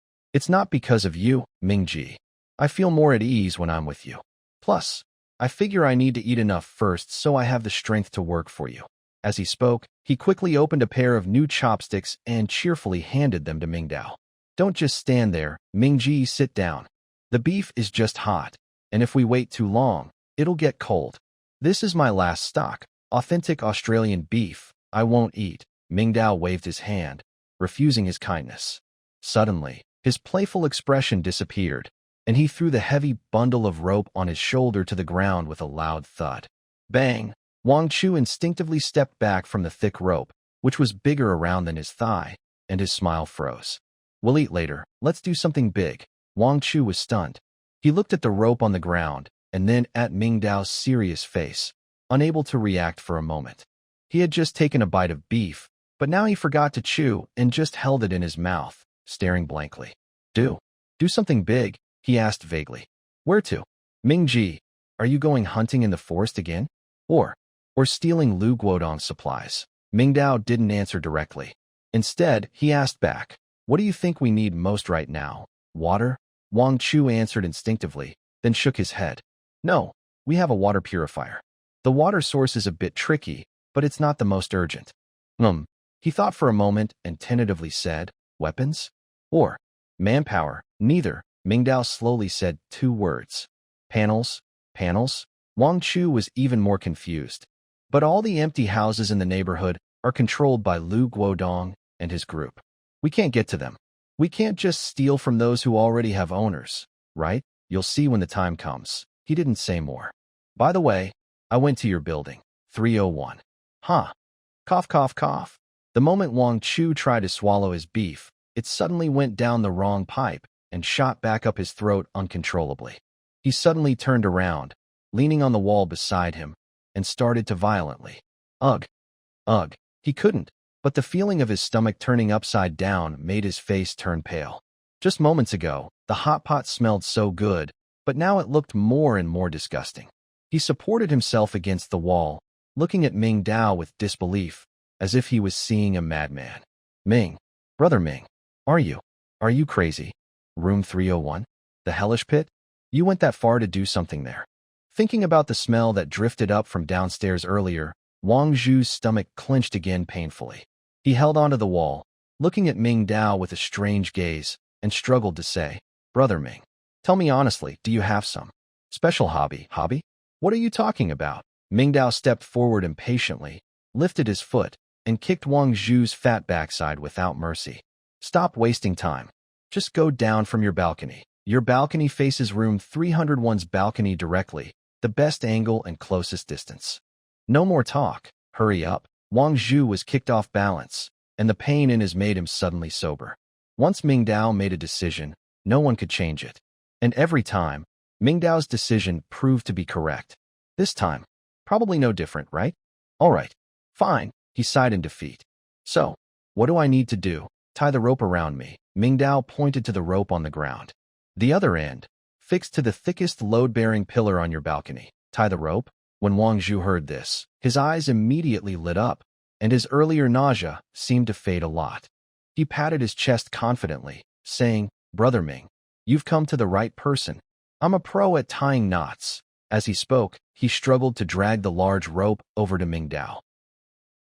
because of you, Mingji. I feel more at ease when I'm with you. Plus, I figure I need to eat enough first so I have the strength to work for you. As he spoke, he quickly opened a pair of new chopsticks and cheerfully handed them to Mingdao. Don't just stand there, Mingji, sit down. The beef is just hot, and if we wait too long, it'll get cold. This is my last stock, authentic Australian beef. I won't eat. Mingdao waved his hand, refusing his kindness. Suddenly, his playful expression disappeared, and he threw the heavy bundle of rope on his shoulder to the ground with a loud thud. Bang! Wang Chu instinctively stepped back from the thick rope, which was bigger around than his thigh, and his smile froze. We'll eat later. Let's do something big. Wang Chu was stunned. He looked at the rope on the ground, and then at Mingdao's serious face, unable to react for a moment. He had just taken a bite of beef, but now he forgot to chew and just held it in his mouth, staring blankly. Do something big? He asked vaguely. Where to? Mingji, are you going hunting in the forest again? Or stealing Lu Guodong's supplies? Mingdao didn't answer directly. Instead, he asked back, what do you think we need most right now? Water? Wang Chu answered instinctively, then shook his head. No, we have a water purifier. The water source is a bit tricky, but it's not the most urgent. He thought for a moment and tentatively said, weapons? Or manpower? Neither. Mingdao slowly said 2 words. Panels? Panels? Wang Chu was even more confused. But all the empty houses in the neighborhood are controlled by Lu Guodong and his group. We can't get to them. We can't just steal from those who already have owners, right? You'll see when the time comes. He didn't say more. By the way, I went to your building. 301. Huh. Cough, cough, cough. The moment Wang Chu tried to swallow his beef, it suddenly went down the wrong pipe and shot back up his throat uncontrollably. He suddenly turned around, leaning on the wall beside him, and started to violently. Ugh. Ugh. He couldn't, but the feeling of his stomach turning upside down made his face turn pale. Just moments ago, the hot pot smelled so good, but now it looked more and more disgusting. He supported himself against the wall, looking at Mingdao with disbelief, as if he was seeing a madman. Ming, brother Ming, are you crazy? Room 301? The hellish pit? You went that far to do something there. Thinking about the smell that drifted up from downstairs earlier, Wang Zhu's stomach clenched again painfully. He held onto the wall, looking at Mingdao with a strange gaze, and struggled to say, Brother Ming, tell me honestly, do you have some special hobby? Hobby? What are you talking about? Mingdao stepped forward impatiently, lifted his foot, and kicked Wang Zhu's fat backside without mercy. Stop wasting time. Just go down from your balcony. Your balcony faces room 301's balcony directly, the best angle and closest distance. No more talk. Hurry up. Wang Zhu was kicked off balance, and the pain in his made him suddenly sober. Once Mingdao made a decision, no one could change it. And every time, Mingdao's decision proved to be correct. This time, probably no different, right? All right. Fine, he sighed in defeat. So, what do I need to do? Tie the rope around me. Mingdao pointed to the rope on the ground. The other end, fixed to the thickest load-bearing pillar on your balcony. Tie the rope? When Wang Zhu heard this, his eyes immediately lit up, and his earlier nausea seemed to fade a lot. He patted his chest confidently, saying, Brother Ming, you've come to the right person. I'm a pro at tying knots. As he spoke, he struggled to drag the large rope over to Mingdao.